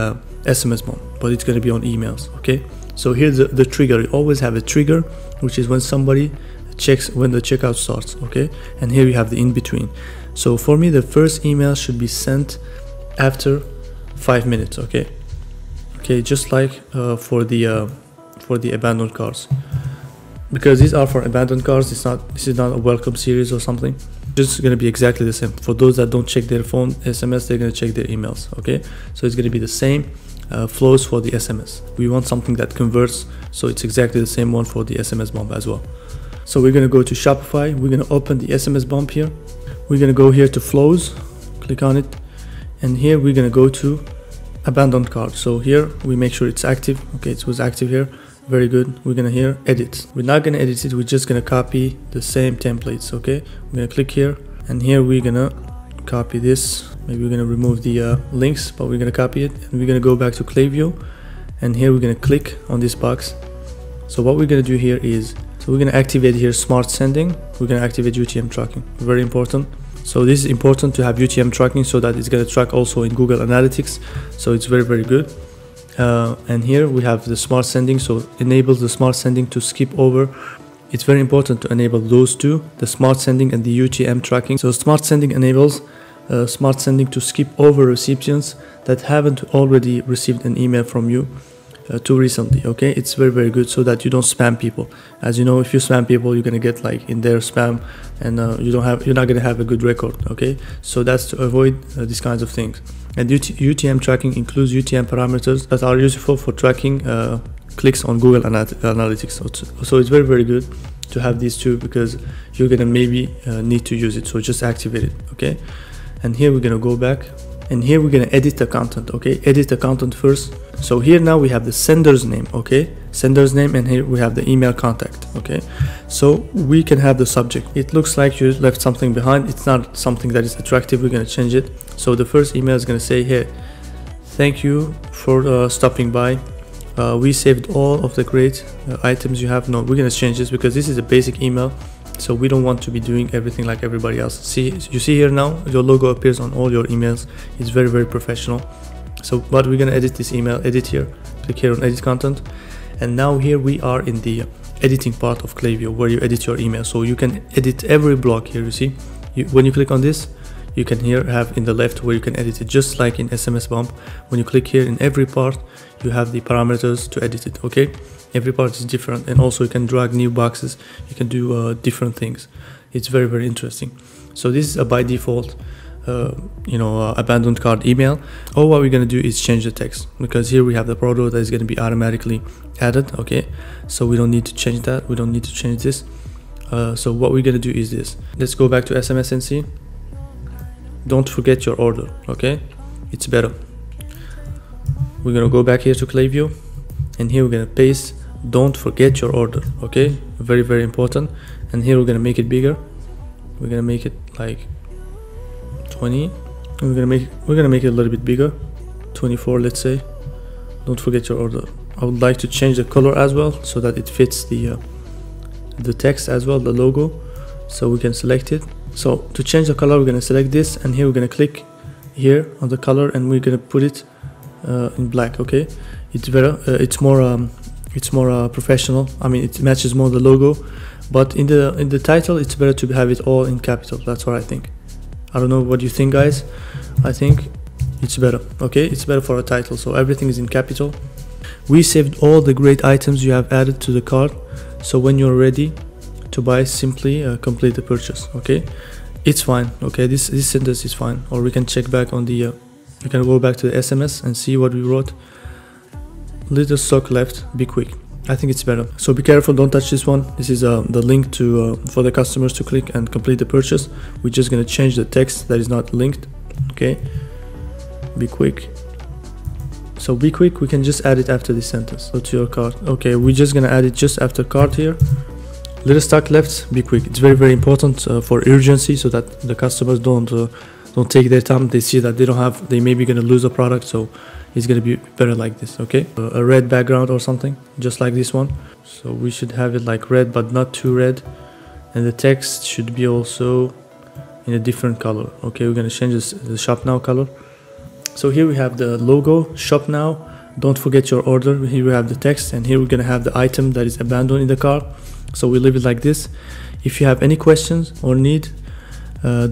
SMS Bump, but it's going to be on emails. Okay, so here's the trigger. You always have a trigger, which is when somebody checks, when the checkout starts. Okay, and here you have the in-between. So for me, the first email should be sent after 5 minutes. Okay, just like for the abandoned carts, because these are for abandoned carts. This is not a welcome series or something. It's going to be exactly the same. For those that don't check their phone SMS, they're going to check their emails. Okay, so it's going to be the same flows for the SMS. We want something that converts, so it's exactly the same one for the SMS Bump as well. So we're going to go to Shopify. We're going to open the SMS Bump here. We're going to go here to flows, click on it, and here we're going to go to abandoned cart. So here we make sure it's active. Okay, it was active here. Very good. We're going to here edit. We're not going to edit it. We're just going to copy the same templates. Okay, we're going to click here, and here we're going to copy this. Maybe we're going to remove the links, but we're going to copy it, and we're going to go back to Klaviyo, and here we're going to click on this box. So what we're going to do here is, so we're going to activate here smart sending. We're going to activate UTM tracking. Very important. So this is important to have UTM tracking so that it's going to track also in Google Analytics. So it's very, very good. And here we have the smart sending. So enable the smart sending to skip over. It's very important to enable those two, the smart sending and the UTM tracking. So smart sending enables smart sending to skip over recipients that haven't already received an email from you too recently. Okay, it's very, very good so that you don't spam people. As you know, if you spam people, you're gonna get like in their spam, and you're not gonna have a good record. Okay, so that's to avoid these kinds of things. And UTM tracking includes UTM parameters that are useful for tracking clicks on Google Analytics. So it's very, very good to have these two, because you're gonna maybe need to use it. So just activate it. Okay, and here we're gonna go back, and here we're gonna edit the content. Okay, edit the content first. So here now we have the sender's name. Okay, sender's name, and here we have the email contact. Okay, so we can have the subject. It looks like you left something behind. It's not something that is attractive. We're gonna change it. So the first email is gonna say, hey, thank you for stopping by. We saved all of the great items you have. No, we're gonna change this because this is a basic email. So we don't want to be doing everything like everybody else. See, you see here now, your logo appears on all your emails. It's very, very professional. So, but we're gonna edit this email. Edit here. Click here on edit content, and now here we are in the editing part of Klaviyo, where you edit your email. So you can edit every block here. You see, when you click on this, you can here have in the left where you can edit it, just like in SMS Bump. When you click here, in every part you have the parameters to edit it. Okay, every part is different, and also you can drag new boxes. You can do different things. It's very, very interesting. So this is a by default abandoned cart email. All what we're going to do is change the text, because here we have the product that is going to be automatically added. Okay, so we don't need to change that. We don't need to change this. So what we're going to do is this. Let's go back to SMS and see. Don't forget your order. Okay, it's better. We're going to go back here to Klaviyo, and here we're going to paste don't forget your order. Okay, very, very important. And here we're going to make it bigger. We're going to make it like 20. we're gonna make it a little bit bigger, 24, let's say. Don't forget your order. I would like to change the color as well so that it fits the text as well, the logo. So we can select it. So to change the color, we're gonna select this, and here we're gonna click here on the color, and we're gonna put it in black. Okay, it's better. It's more professional. I mean, it matches more the logo. But in the title, it's better to have it all in capital. That's what I think. I don't know what you think, guys. I think it's better. Okay, it's better for a title. So everything is in capital. We saved all the great items you have added to the cart. So when you're ready to buy, simply complete the purchase. Okay, it's fine. Okay, this sentence is fine. Or we can check back on the. We can go back to the SMS and see what we wrote. Little stock left. Be quick. I think it's better. So be careful, don't touch this one. This is the link to for the customers to click and complete the purchase. We're just gonna change the text that is not linked. Okay, be quick. So be quick, we can just add it after this sentence. So to your cart. Okay, we're just gonna add it just after cart here. Little stock left, be quick. It's very important for urgency, so that the customers don't take their time. They see that they may be gonna lose a product, so it's gonna be better like this. Okay, a red background or something, just like this one. So we should have it like red, but not too red, and the text should be also in a different color. Okay, we're gonna change the shop now color. So here we have the logo, shop now, don't forget your order. Here we have the text, and here we're gonna have the item that is abandoned in the cart. So we leave it like this. If you have any questions or need,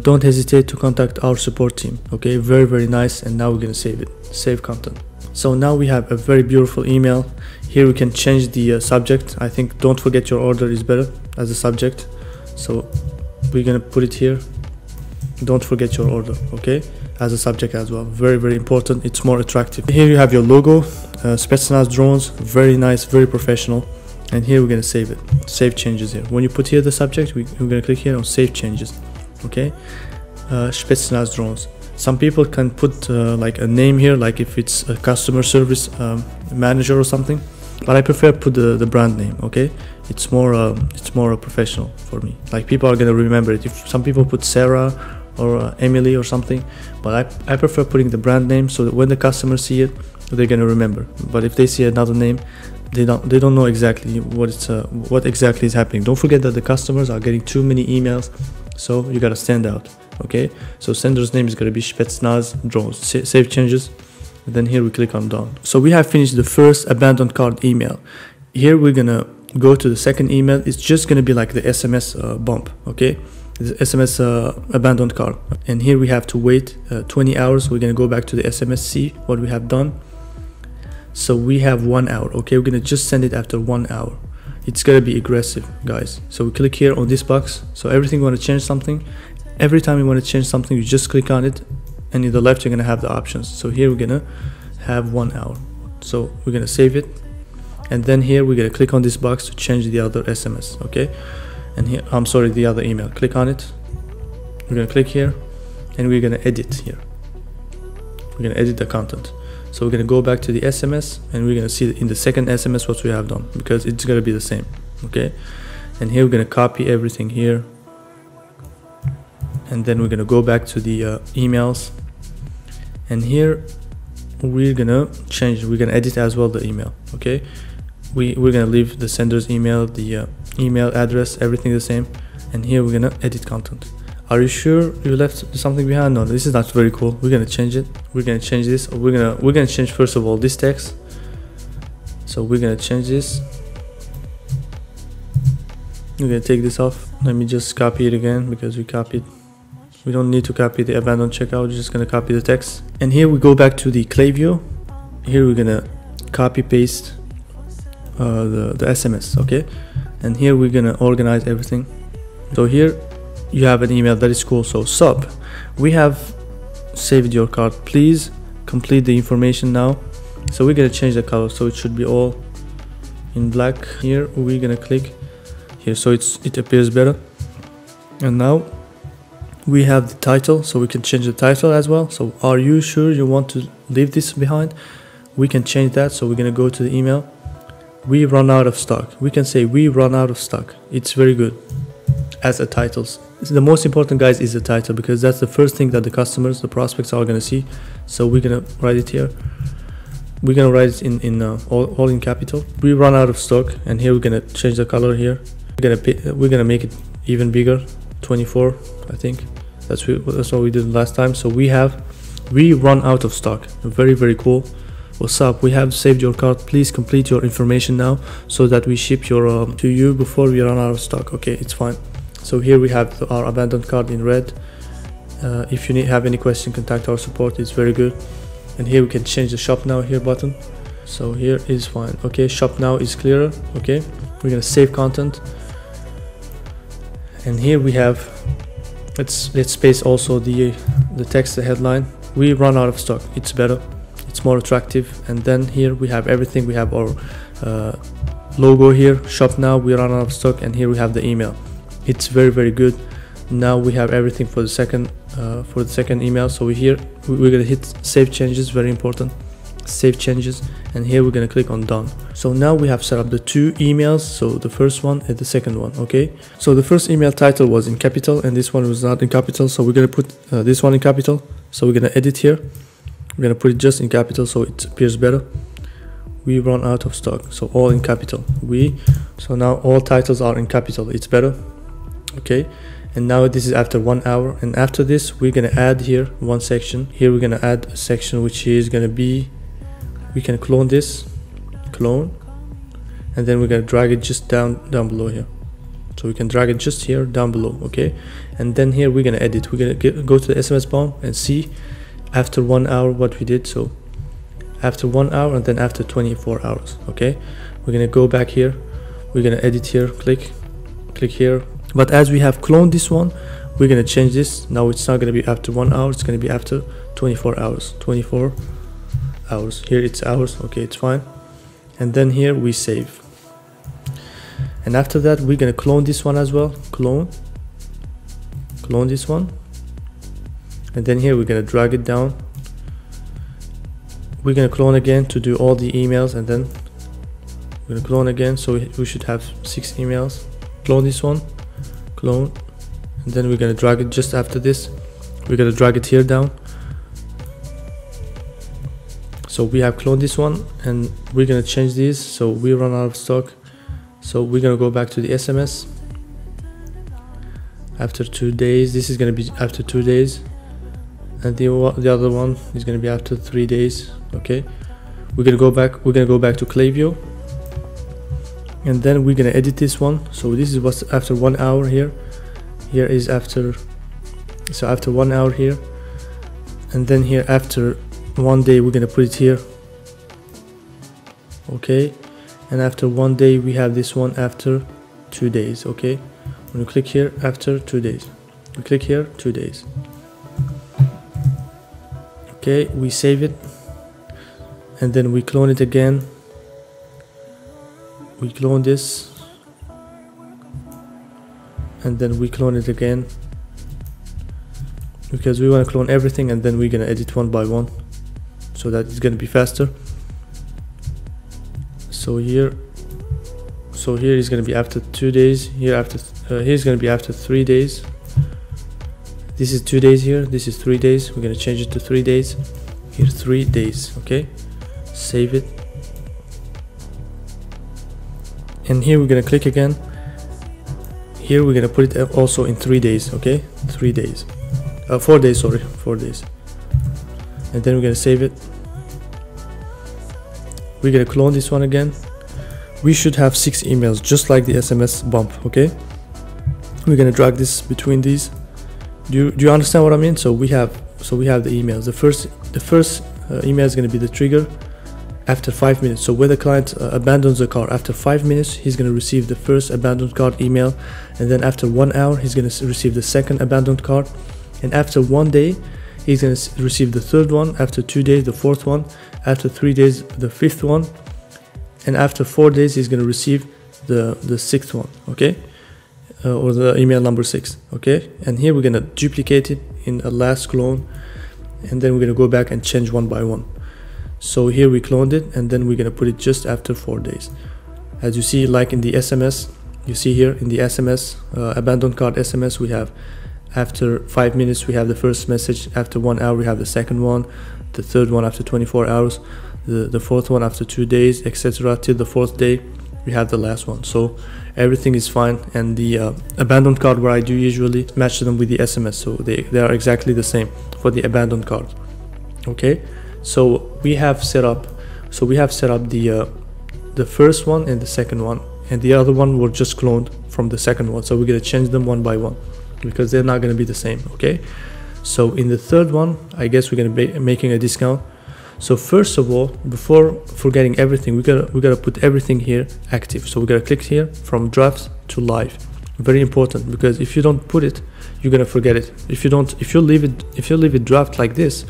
don't hesitate to contact our support team. Okay, very nice. And now we're gonna save it, save content. So now we have a very beautiful email. Here we can change the subject. I think don't forget your order is better as a subject, so we're gonna put it here, don't forget your order. Okay, as a subject as well, very important. It's more attractive. Here you have your logo, Spetsnaz drones, very nice, very professional. And here we're gonna save it, save changes. Here when you put here the subject, we're gonna click here on save changes. Okay, Spetsnaz drones. Some people can put like a name here, like if it's a customer service manager or something, but I prefer put the brand name. Okay, it's more professional for me. Like people are gonna remember it. If some people put Sarah or Emily or something, but I prefer putting the brand name, so that when the customers see it, they're gonna remember. But if they see another name, they don't know exactly what exactly is happening. Don't forget that the customers are getting too many emails, so you gotta stand out. Okay, so sender's name is gonna be Spetsnaz drones. Save changes, and then here we click on done. So we have finished the first abandoned cart email. Here we're gonna go to the second email. It's just gonna be like the SMS bump. Okay, the SMS abandoned cart, and here we have to wait 20 hours. We're gonna go back to the SMS, see what we have done. So we have 1 hour. Okay, we're gonna just send it after 1 hour. It's gonna be aggressive, guys. So we click here on this box. So everything you want to change something, every time you want to change something, you just click on it, and in the left you're gonna have the options. So here we're gonna have 1 hour. So we're gonna save it, and then here we're gonna click on this box to change the other SMS. Okay, and here, I'm sorry, the other email. Click on it. We're gonna click here, and we're gonna edit here. We're gonna edit the content. So we're gonna go back to the SMS, and we're gonna see in the second SMS what we have done, because it's gonna be the same. Okay, and here we're gonna copy everything here, and then we're gonna go back to the emails, and here we're gonna change. We're gonna edit as well the email. Okay, we're gonna leave the sender's email, the email address, everything the same, and here we're gonna edit content. Are you sure you left something behind? No, this is not very cool. We're gonna change it. We're gonna change this. We're gonna change first of all this text. So we're gonna change this. We're gonna take this off. Let me just copy it again, because we copied. We don't need to copy the abandoned checkout. We're just gonna copy the text. And here we go back to the clay view. Here we're gonna copy paste the SMS. Okay, and here we're gonna organize everything. So here you have an email that is cool. So sup, we have saved your cart, please complete the information now. So we're gonna change the color, so it should be all in black. Here we're gonna click here, so it appears better. And now we have the title, so we can change the title as well. So are you sure you want to leave this behind? We can change that. So we're gonna go to the email. We run out of stock. We can say we run out of stock. It's very good as a titles. The most important, guys, is the title, because that's the first thing that the customers, the prospects are gonna see. So we're gonna write it here. We're gonna write it in all in capital. We run out of stock, and here we're gonna change the color here. We're gonna make it even bigger, 24, I think. That's what we did last time. So we run out of stock. Very, very cool. What's up? We have saved your cart. Please complete your information now so that we ship your to you before we run out of stock. Okay, it's fine. So here we have our abandoned cart in red. If you have any question, contact our support. It's very good. And here we can change the shop now here button. So here is fine. Okay, shop now is clearer. Okay, we're gonna save content. And here we have, let's space also the text, the headline. We run out of stock. It's better. It's more attractive. And then here we have everything. We have our logo here. Shop now. We run out of stock. And here we have the email. It's very, very good. Now we have everything for the second email. So we're gonna hit save changes. Very important. Save changes, and here we're gonna click on done. So now we have set up the 2 emails, so the first one and the second one. Okay, so the first email title was in capital and this one was not in capital, so we're gonna put this one in capital. So we're gonna edit here. We're gonna put it just in capital so it appears better. We run out of stock, so all in capital. So now all titles are in capital. It's better. Okay, and now this is after 1 hour, and after this we're gonna add here one section. Here we're gonna add a section which is gonna be, we can clone this, and then we're gonna drag it just down below here. So we can drag it just here down below. Okay, and then here we're gonna edit. We're gonna go to the SMS bomb and see after 1 hour what we did. So after 1 hour and then after 24 hours. Okay, we're gonna go back here. We're gonna edit here, click here. But as we have cloned this one, we're gonna change this. Now it's not gonna be after 1 hour, it's gonna be after 24 hours. 24 hours. Here it's hours. Okay, it's fine. And then here we save. And after that we're gonna clone this one as well. Clone this one. And then here we're gonna drag it down. We're gonna clone again to do all the emails, and then we're gonna clone again, so we should have 6 emails. Clone this one. Clone, and then we're gonna drag it just after this. We're gonna drag it here down. So we have cloned this one, and we're gonna change these. So we run out of stock. So we're gonna go back to the SMS. After 2 days, this is gonna be after 2 days, and the other one is gonna be after 3 days. Okay, we're gonna go back. We're gonna go back to Klaviyo. And then we're gonna edit this one. So this is what's after 1 hour here. Here is after, so after 1 hour here, and then here after 1 day we're gonna put it here. Okay, and after 1 day we have this one after 2 days. Okay, when we click here after 2 days, we click here 2 days. Okay, we save it, and then we clone it again. We clone this, and then we clone it again, because we want to clone everything, and then we're gonna edit one by one so that it's gonna be faster. So here is gonna be after 2 days. Here's gonna be after 3 days. This is 2 days here. This is 3 days. We're gonna change it to 3 days. Here 3 days. Okay, save it. And here we're gonna click again. Here we're gonna put it also in 3 days. Okay, 3 days, 4 days, sorry, 4 days. And then we're gonna save it. We're gonna clone this one again. We should have 6 emails, just like the SMS bump. Okay, we're gonna drag this between these. Do you understand what I mean? So we have the emails. The first email is gonna be the trigger. After 5 minutes, so when the client abandons the cart, after 5 minutes he's going to receive the first abandoned cart email, and then after 1 hour he's going to receive the second abandoned cart, and after 1 day he's going to receive the third one, after 2 days the fourth one, after 3 days the fifth one, and after 4 days he's going to receive the sixth one. Okay, or the email number 6. Okay, and here we're going to duplicate it in a last clone, and then we're going to go back and change one by one. So here we cloned it, and then we're gonna put it just after 4 days. As you see, like in the SMS, you see here in the SMS, abandoned cart SMS, we have after 5 minutes we have the first message, after 1 hour we have the second one, the third one after 24 hours, the fourth one after 2 days, etc. till the fourth day we have the last one. So everything is fine, and the abandoned cart, where I do usually match them with the SMS, so they are exactly the same for the abandoned cart. Okay, so we have set up the first one and the second one, and the other one were just cloned from the second one, so we're going to change them one by one because they're not going to be the same. Okay, so in the third one, I guess we're going to be making a discount. So first of all, before forgetting everything, we gotta put everything here active. So we gotta click here from drafts to live. Very important, because if you don't put it, you're gonna forget it. If you leave it draft like this,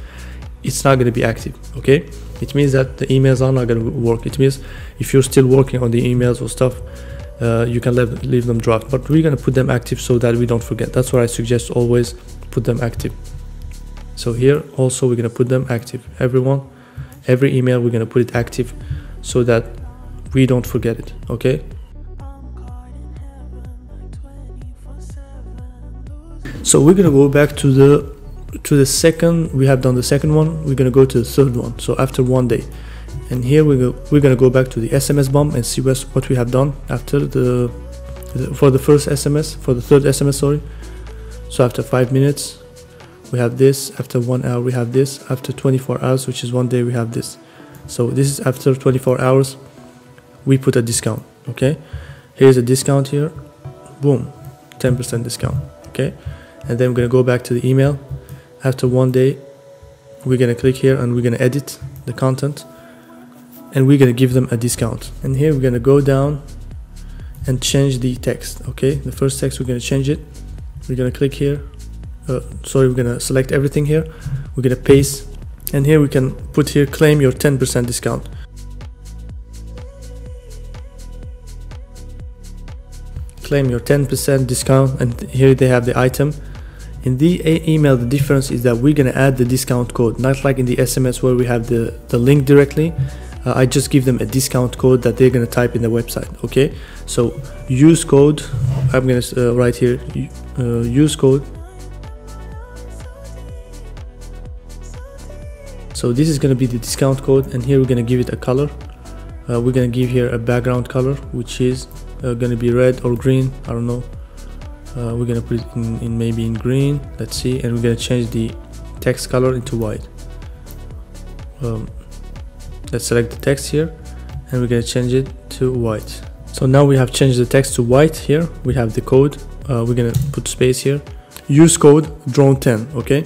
it's not gonna be active. Okay, it means that the emails are not gonna work. It means if you're still working on the emails or stuff, you can leave them draft, but we're gonna put them active so that we don't forget. That's what I suggest, always put them active. So here also we're gonna put them active. Every email we're gonna put it active so that we don't forget it. Okay, so we're gonna go back to the second. We have done the second one, we're gonna go to the third one, so after 1 day. And here we're gonna go back to the SMS bomb and see what we have done after for the first SMS, for the third SMS, sorry. So after 5 minutes we have this, after 1 hour we have this, after 24 hours, which is 1 day, we have this. So this is after 24 hours we put a discount. Okay, here's a discount here, boom, 10% discount. Okay, and then we're gonna go back to the email. After 1 day we're gonna click here and we're gonna edit the content, and we're gonna give them a discount. And here we're gonna go down and change the text. Okay, the first text we're gonna change it. We're gonna click here, we're gonna select everything here, we're gonna paste, and here we can put here, claim your 10% discount. Claim your 10% discount, and here they have the item. In the email, the difference is that we're gonna add the discount code, not like in the SMS where we have the link directly. I just give them a discount code that they're gonna type in the website. Okay, so use code, I'm gonna write here, use code. So this is going to be the discount code, and here we're going to give it a color. We're going to give here a background color, which is going to be red or green, I don't know. We're going to put it in maybe in green, let's see, and we're going to change the text color into white. Let's select the text here, and we're going to change it to white. So now we have changed the text to white. Here we have the code. We're going to put space here. Use code drone 10. Okay,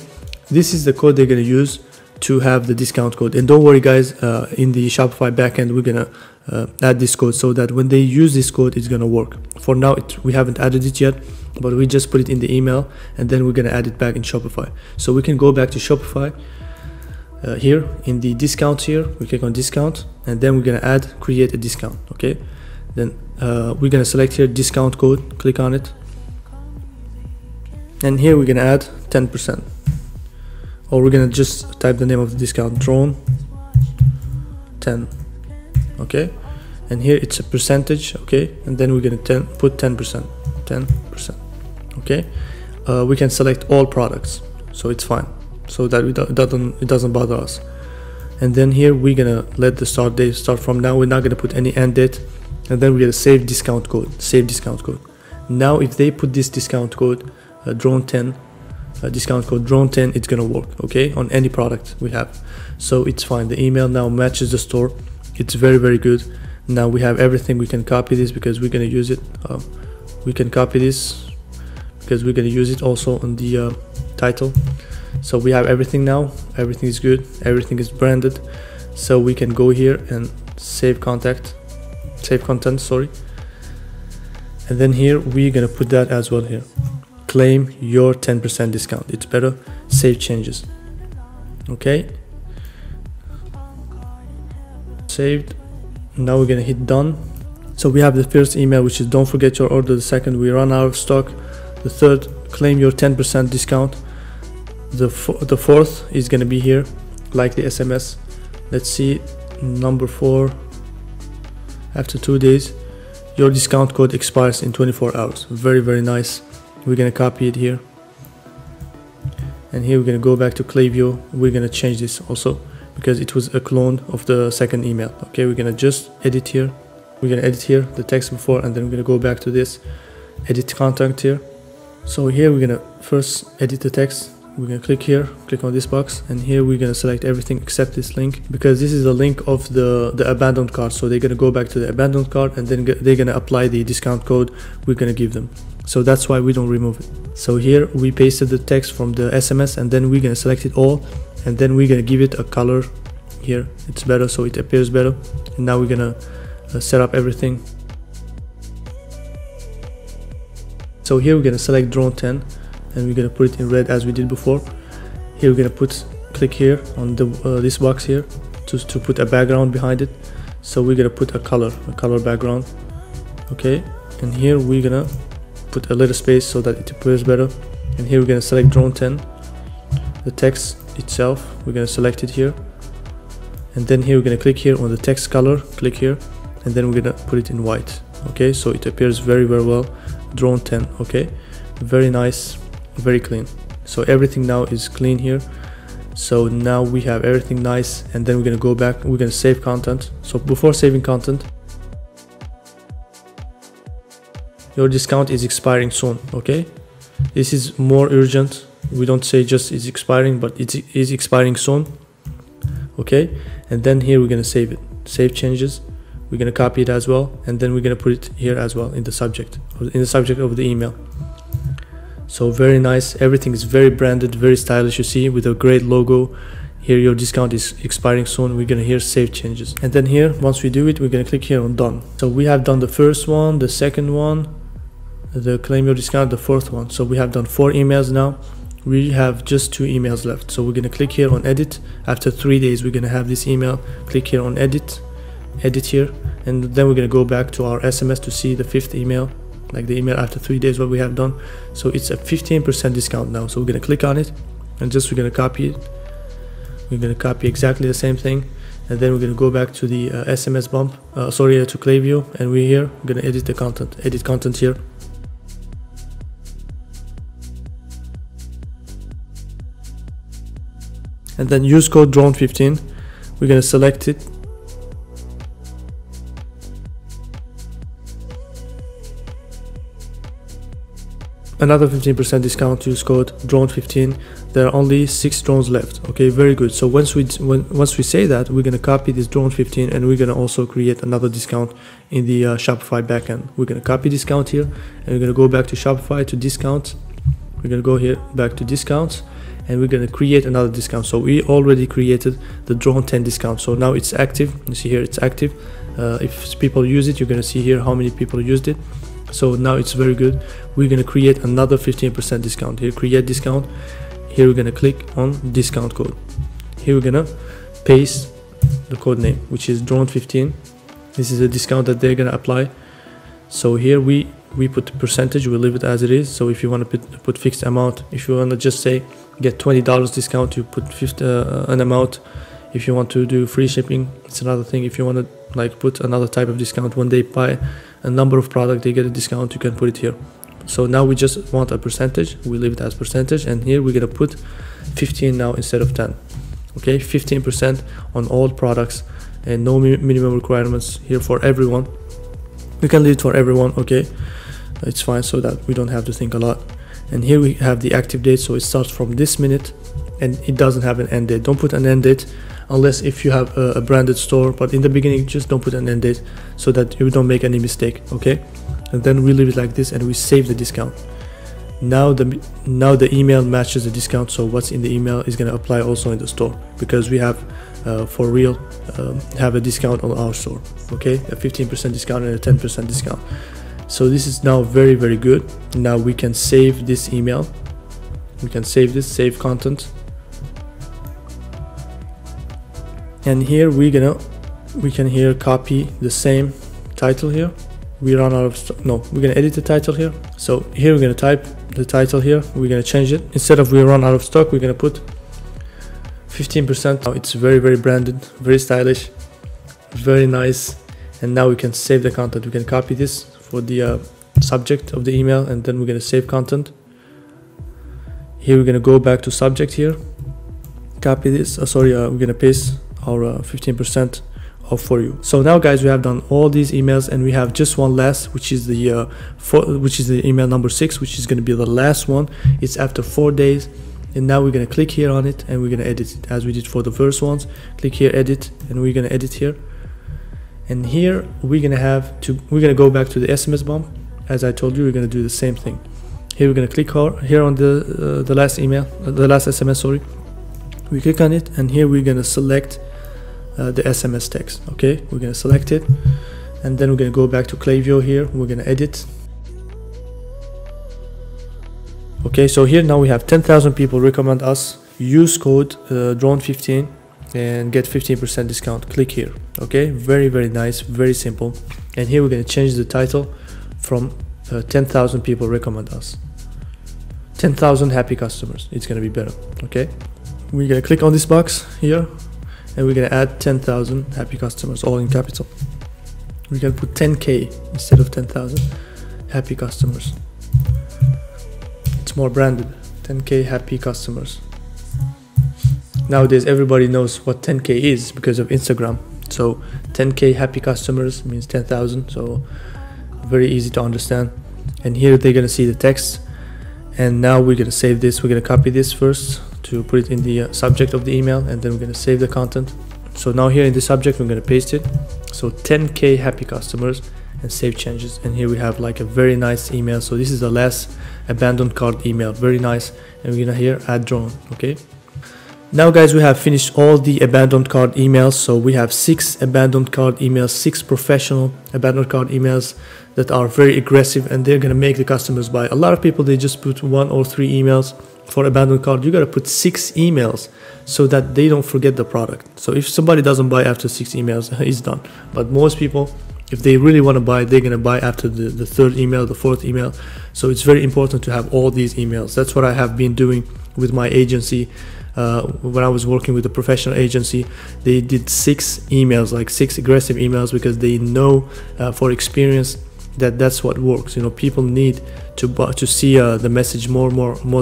this is the code they're going to use to have the discount code. And don't worry guys, in the Shopify backend we're gonna add this code so that when they use this code it's gonna work. For now we haven't added it yet, but we just put it in the email, and then we're gonna add it back in Shopify. So we can go back to Shopify. Here in the discounts, here we click on discount, and then we're gonna create a discount. Okay, then we're gonna select here discount code, click on it, and here we're gonna add 10%. Or we're gonna just type the name of the discount, drone 10. Okay, and here it's a percentage. Okay, and then we're gonna put 10%. Okay, we can select all products, so it's fine, so that it doesn't bother us. And then here we're gonna let the start date start from now. We're not gonna put any end date, and then we're gonna save discount code. Now if they put this discount code, drone 10, discount code drone 10, it's gonna work. Okay, on any product we have, so it's fine. The email now matches the store. It's very good. Now we have everything. We can copy this because we're gonna use it. We can copy this because we're gonna use it also on the title. So we have everything now. Everything is good, everything is branded, so we can go here and save content, sorry. And then here we're gonna put that as well here, claim your 10% discount. It's better, save changes. Okay, saved. Now we're gonna hit done. So we have the first email, which is don't forget your order. The second, we run out of stock. The third, claim your 10% discount. The fourth is gonna be here, like the SMS. Let's see, number 4, after 2 days your discount code expires in 24 hours. Very nice. We're gonna copy it here, and here we're gonna go back to Klaviyo. We're gonna change this also because it was a clone of the second email. Okay, we're gonna just edit here. We're gonna edit here the text before, and then we're gonna go back to this, edit content here. So here we're gonna first edit the text. We're gonna click here, click on this box, and here we're gonna select everything except this link, because this is the link of the abandoned cart. So they're gonna go back to the abandoned cart, and then they're gonna apply the discount code we're gonna give them. So that's why we don't remove it. So here we pasted the text from the SMS, and then we're gonna select it all, and then we're gonna give it a color here. It's better, so it appears better. And now we're gonna set up everything. So here we're gonna select drone 10, and we're gonna put it in red as we did before. Here we're gonna click here on the this box here to put a background behind it. So we're gonna put a color background. Okay, and here we're gonna put a little space so that it appears better. And here we're gonna select drone 10, the text itself, we're gonna select it here, and then here we're gonna click here on the text color, click here, and then we're gonna put it in white. Okay, so it appears very well. Drone 10. Okay, very nice, very clean. So everything now is clean here. So now we have everything nice, and then we're gonna go back, we're gonna save content. So before saving content, your discount is expiring soon. Okay, this is more urgent. We don't say just it's expiring, but it is expiring soon. Okay, and then here we're gonna save it, save changes. We're gonna copy it as well, and then we're gonna put it here as well in the subject of the email. So very nice, everything is very branded, very stylish, you see, with a great logo. Here your discount is expiring soon. We're gonna here save changes, and then here once we do it, we're gonna click here on done. So we have done the first one, the second one, the claim your discount, the fourth one. So we have done 4 emails now. We have just 2 emails left. So we're gonna click here on edit. After 3 days we're gonna have this email. Click here on edit here, and then we're gonna go back to our SMS to see the 5th email, like the email after 3 days what we have done. So it's a 15% discount now. So we're gonna click on it, and we're gonna copy it. We're gonna copy exactly the same thing, and then we're gonna go back to the SMS bump, to Klaviyo, and we're gonna edit the content, here. And then use code drone15. We're gonna select it. Another 15% discount, use code drone15. There are only 6 drones left. Okay, very good. So once we say that, we're gonna copy this drone15, and we're gonna also create another discount in the Shopify backend. We're gonna copy discount here, and we're gonna go back to Shopify to discounts. We're gonna go here back to discounts, and we're gonna create another discount. So we already created the drone 10 discount. So now it's active. You see here it's active. If people use it, you're gonna see here how many people used it. So now it's very good. We're gonna create another 15% discount. Here, create discount. Here we're gonna click on discount code. Here we're gonna paste the code name, which is drone15. This is a discount that they're gonna apply. So here we put the percentage, we leave it as it is. So if you want to put fixed amount, if you want to just say get $20 discount, you put an amount. If you want to do free shipping, it's another thing. If you want to like put another type of discount, when they buy a number of product, they get a discount, you can put it here. So now we just want a percentage, we leave it as percentage, and here we're gonna put 15 now instead of 10. Okay, 15% on all products, and no minimum requirements here for everyone. We can leave it for everyone. Okay, it's fine, so that we don't have to think a lot. And here we have the active date, so it starts from this minute, and it doesn't have an end date. Don't put an end date unless if you have a branded store, but in the beginning just don't put an end date so that you don't make any mistake. Okay, and then we leave it like this, and we save the discount. Now the email matches the discount, so what's in the email is going to apply also in the store, because we have for real have a discount on our store. Okay, a 15% discount and a 10% discount. So this is now very, very good. Now we can save this email. We can save this, save content. And here we can here copy the same title here. We run out of stock. No, we're gonna edit the title here. So here we're gonna type the title here. We're gonna change it. Instead of we run out of stock, we're gonna put 15%. Now it's very, very branded, very stylish, very nice. And now we can save the content. We can copy this for the subject of the email, and then we're going to save content. Here we're going to go back to subject here, copy this, we're going to paste our 15% off for you. So now guys, we have done all these emails, and we have just one last, which is the email number 6, which is going to be the last one. It's after 4 days. And now we're going to click here on it, and we're going to edit it as we did for the first ones. Click here, edit, and we're going to edit here. And here we're going to go back to the SMS bomb. As I told you, we're going to do the same thing. Here we're going to click here on the last email, the last SMS, sorry. We click on it, and here we're going to select the SMS text. Okay, we're going to select it, and then we're going to go back to Klaviyo here. We're going to edit. Okay, so here now we have 10,000 people recommend us. Use code drone15 and get 15% discount. Click here. Okay, very, very nice, very simple. And here we're going to change the title from 10,000 people recommend us. 10,000 happy customers. It's going to be better. Okay, we're going to click on this box here, and we're going to add 10,000 happy customers, all in capital. We can put 10K instead of 10,000 happy customers. More branded. 10K happy customers. Nowadays everybody knows what 10K is because of Instagram. So 10K happy customers means 10,000. So very easy to understand. And here they're gonna see the text. And now we're gonna save this. We're gonna copy this first to put it in the subject of the email, and then we're gonna save the content. So now here in the subject we're gonna paste it. So 10K happy customers, and save changes. And here we have like a very nice email. So this is the last abandoned cart email, very nice. And we're gonna here add drone. Okay, now guys, we have finished all the abandoned cart emails. So we have 6 abandoned cart emails, 6 professional abandoned cart emails that are very aggressive, and they're gonna make the customers buy. A lot of people, they just put 1 or 3 emails for abandoned cart. You gotta put 6 emails so that they don't forget the product. So if somebody doesn't buy after 6 emails, he's done. But most people, if they really want to buy, they're going to buy after the 3rd email, the 4th email. So it's very important to have all these emails. That's what I have been doing with my agency. When I was working with a professional agency, they did 6 emails, like 6 aggressive emails, because they know for experience that that's what works. You know, people need to see the message more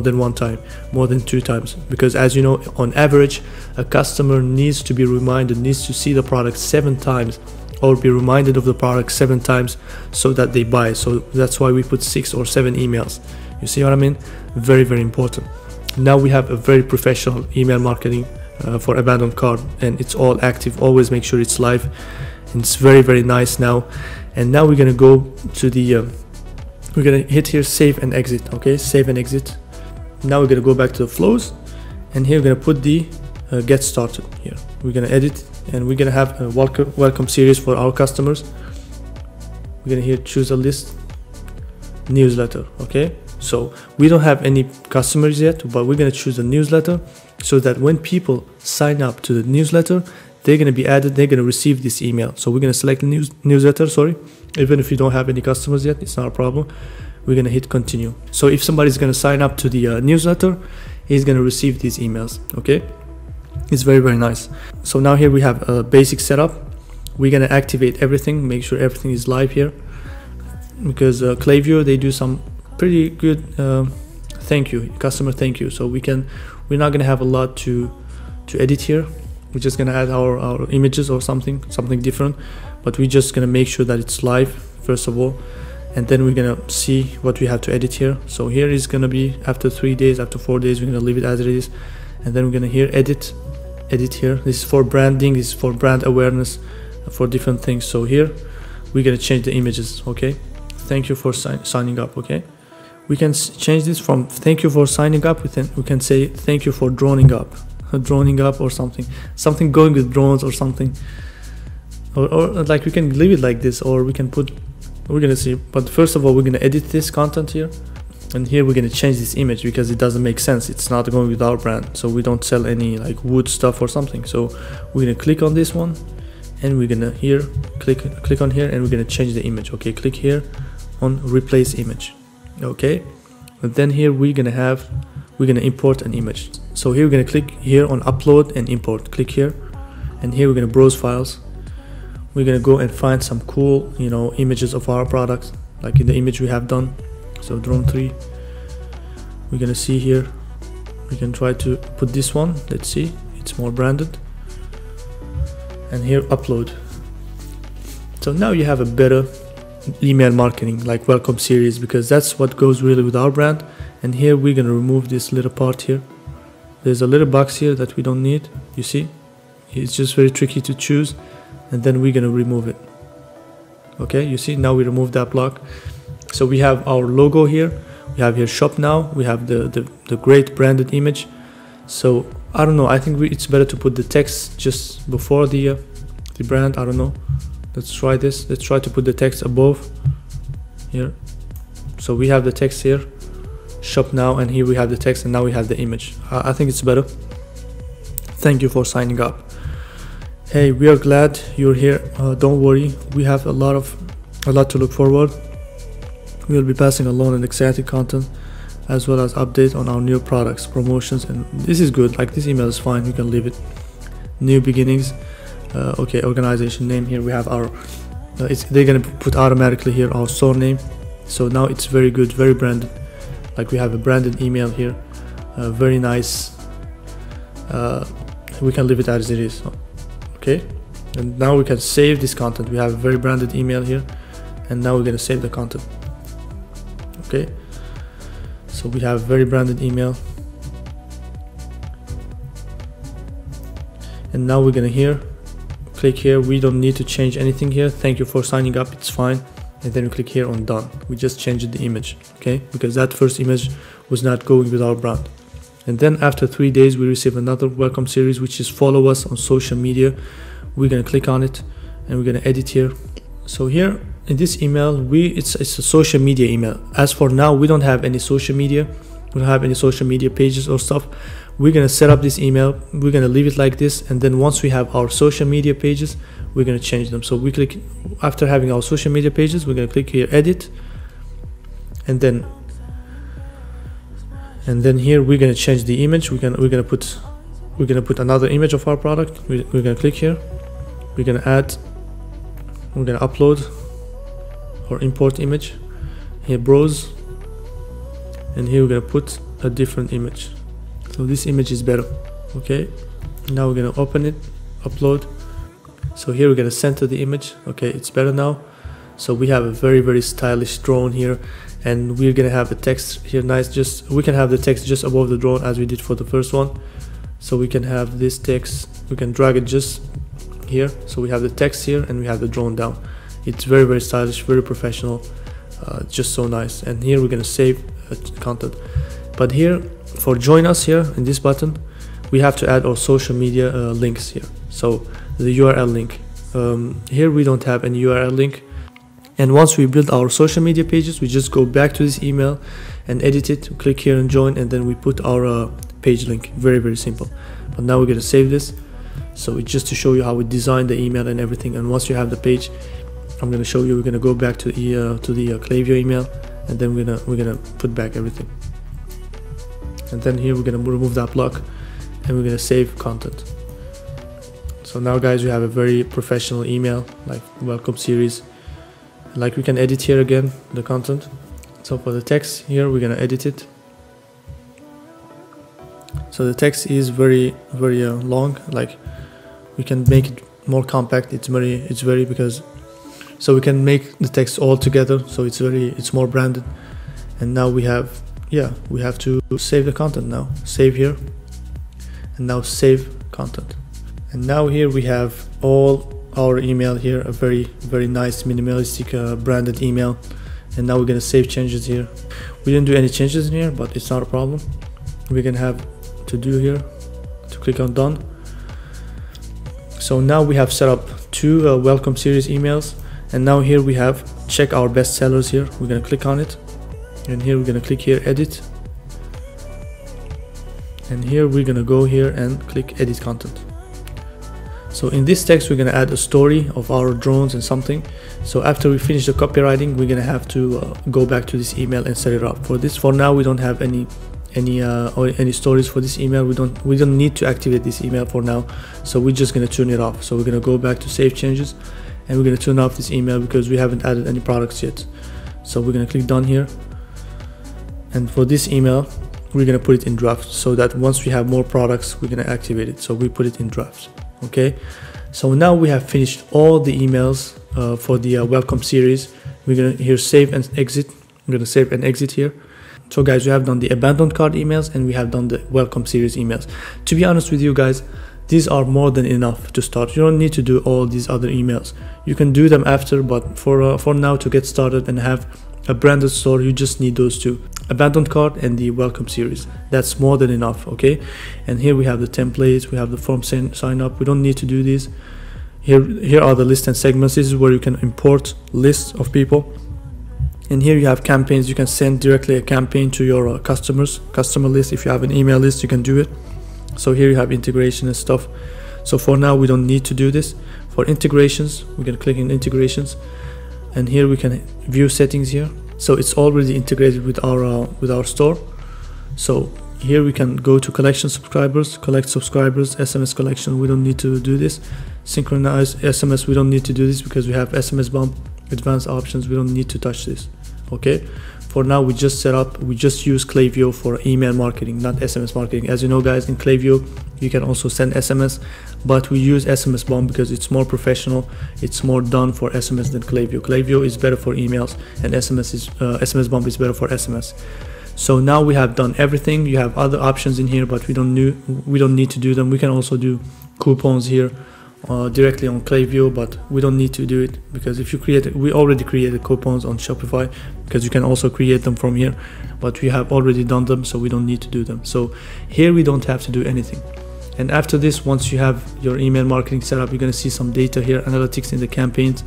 than 1 time, more than 2 times, because as you know, on average, a customer needs to be reminded, needs to see the product 7 times, or be reminded of the product 7 times so that they buy. So that's why we put 6 or 7 emails. You see what I mean? Very, very important. Now we have a very professional email marketing for abandoned cart, and it's all active. Always make sure it's live, and it's very, very nice now. And now we're gonna go to the we're gonna hit here save and exit. Okay, save and exit. Now we're gonna go back to the flows, and here we're gonna put the get started here. We're gonna edit, and we're gonna have a welcome series for our customers. We're gonna here choose a list, newsletter. Okay, so we don't have any customers yet, but we're gonna choose a newsletter so that when people sign up to the newsletter, they're gonna be added, they're gonna receive this email. So we're gonna select the newsletter, sorry. Even if you don't have any customers yet, it's not a problem. We're gonna hit continue. So if somebody's gonna sign up to the newsletter, he's gonna receive these emails. Okay, it's very, very nice. So now here we have a basic setup. We're gonna activate everything, make sure everything is live here, because Klaviyo, they do some pretty good thank you, customer thank you. So we're not gonna have a lot to edit here. We're just gonna add our images or something different, but we're just gonna make sure that it's live first of all, and then we're gonna see what we have to edit here. So here is gonna be after 3 days, after 4 days, we're gonna leave it as it is, and then we're gonna here edit here. This is for branding, this is for brand awareness, for different things. So here we're gonna change the images. Okay, thank you for signing up. Okay, we can change this from thank you for signing up, we can say thank you for droning up or something going with drones or something, or like we can leave it like this, or we can put, we're gonna see. But first of all, we're gonna edit this content here, and here we're gonna change this image because it doesn't make sense. It's not going with our brand, so we don't sell any like wood stuff or something. So we're gonna click on this one, and we're gonna here click on here, and we're gonna change the image. Okay, click here on replace image. Okay, and then here we're gonna import an image. So here we're gonna click here on upload and import. Click here, and here we're gonna browse files. we're gonna go and find some cool, you know, images of our product, like in the image we have done. So drone 3, we're gonna see here, we can try to put this one, let's see, it's more branded, and here upload. So now you have a better email marketing, like welcome series, because that's what goes really with our brand. And here we're gonna remove this little part here. There's a little box here that we don't need, you see, it's just very tricky to choose, and then we're gonna remove it. Okay, you see, now we remove that block. So we have our logo here, we have here shop now, we have the great branded image. So I don't know, I think it's better to put the text just before the brand. I don't know, let's try this. Let's try to put the text above here. So we have the text here, shop now, and here we have the text, and now we have the image. I think it's better. Thank you for signing up. Hey, we are glad you're here. Don't worry, we have a lot to look forward. We will be passing along an exciting content as well as update on our new products, promotions, and this is good. Like, this email is fine, you can leave it. New beginnings. Okay, organization name. Here we have our they're gonna put automatically here our store name. So now it's very good, very branded. Like, we have a branded email here, very nice. We can leave it as it is. Okay, and now we can save this content. We have a very branded email here, and now we're gonna save the content. Okay, so we have very branded email, and now we're gonna here click here. We don't need to change anything here. Thank you for signing up, it's fine. And then we click here on done. We just changed the image, okay, because that first image was not going with our brand. And then after 3 days we receive another welcome series, which is follow us on social media. We're gonna click on it and we're gonna edit here. So here in this email, it's a social media email. As for now, we don't have any social media. We don't have any social media pages or stuff. We're gonna set up this email. We're gonna leave it like this, and then once we have our social media pages, we're gonna change them. So we click, after having our social media pages, we're gonna click here edit, and then here we're gonna change the image. We're gonna put another image of our product. We're gonna click here. We're gonna add. We're gonna upload or import image. Here browse, and here we're gonna put a different image. So this image is better. Okay. Now we're gonna open it, upload. So here we're gonna center the image. Okay, it's better now. So we have a very stylish drone here, and we're gonna have the text here nice. We can have the text just above the drone as we did for the first one. So we can have this text, we can drag it just here. So we have the text here and we have the drone down. It's very stylish, very professional, just so nice. And here we're gonna save content. But here for join us here in this button, we have to add our social media links here. So the URL link, here we don't have any URL link. And once we build our social media pages, we just go back to this email and edit it, click here and join, and then we put our page link. Very simple. But now we're gonna save this. So it's just to show you how we design the email and everything. And once you have the page, I'm gonna show you. We're gonna go back to the Klaviyo email, and then we're gonna put back everything. And then here we're gonna remove that block, and we're gonna save content. So now guys, we have a very professional email, like welcome series. Like, we can edit here again the content. So for the text here, we're gonna edit it. So the text is very long. Like, we can make it more compact. It's very because so we can make the text all together. So it's more branded. And now we have to save the content now. Save here, and now save content. And now here we have all our email here, a very nice minimalistic branded email. And now we're gonna save changes here. We didn't do any changes in here, but it's not a problem. We're gonna have to do here to click on done. So now we have set up 2 welcome series emails, and now here we have check our best sellers here. We're gonna click on it, and here we're gonna click here edit, and here we're gonna go here and click edit content. So in this text, we're gonna add a story of our drones and something. So after we finish the copywriting, we're gonna have to go back to this email and set it up. For now, we don't have any stories for this email. We don't need to activate this email for now. So we're just gonna turn it off. So we're gonna go back to save changes, and we're going to turn off this email because we haven't added any products yet. So we're going to click done here, and for this email we're going to put it in draft, so that once we have more products we're going to activate it. So we put it in draft. Okay, so now we have finished all the emails for the welcome series. We're going to here save and exit. I'm going to save and exit here. So guys, we have done the abandoned cart emails and we have done the welcome series emails. To be honest with you guys, these are more than enough to start. You don't need to do all these other emails. You can do them after, but for now, to get started and have a branded store, you just need those two: abandoned cart and the welcome series. That's more than enough. Okay, and here we have the templates, we have the form sign up. We don't need to do these. Here are the list and segments. This is where you can import lists of people. And here you have campaigns. You can send directly a campaign to your customer list. If you have an email list, you can do it. So here you have integration and stuff. So for now we don't need to do this. For integrations, we can click in integrations, and here we can view settings here. So it's already integrated with our store. So here we can go to collection subscribers, collect subscribers, SMS collection. We don't need to do this. Synchronize SMS, we don't need to do this because we have SMS bump, advanced options. We don't need to touch this. Okay, for now we just use Klaviyo for email marketing, not SMS marketing. As you know guys, in Klaviyo you can also send SMS, but we use SMS bump because it's more professional. It's more done for SMS than Klaviyo. Klaviyo is better for emails, and SMS bump is better for SMS. So now we have done everything. You have other options in here, but we don't need to do them. We can also do coupons here directly on Klaviyo, but we don't need to do it because if you we already created coupons on Shopify, because you can also create them from here, but we have already done them, so we don't need to do them. So here we don't have to do anything. And after this, once you have your email marketing set up, you're going to see some data here, analytics in the campaigns.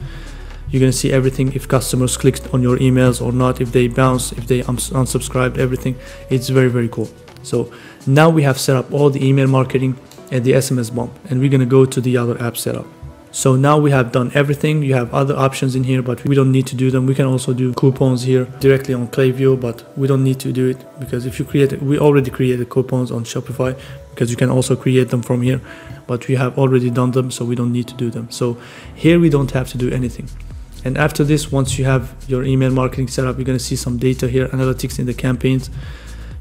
You're going to see everything, if customers clicked on your emails or not, if they bounced, if they unsubscribed, everything. It's very, very cool. So now we have set up all the email marketing and the SMS bump, and we're going to go to the other app setup. So now we have done everything. You have other options in here, but we don't need to do them. We can also do coupons here directly on Klaviyo, but we don't need to do it because if you we already created coupons on Shopify, because you can also create them from here, but we have already done them, so we don't need to do them. So here we don't have to do anything. And after this, once you have your email marketing set up, you're going to see some data here, analytics in the campaigns.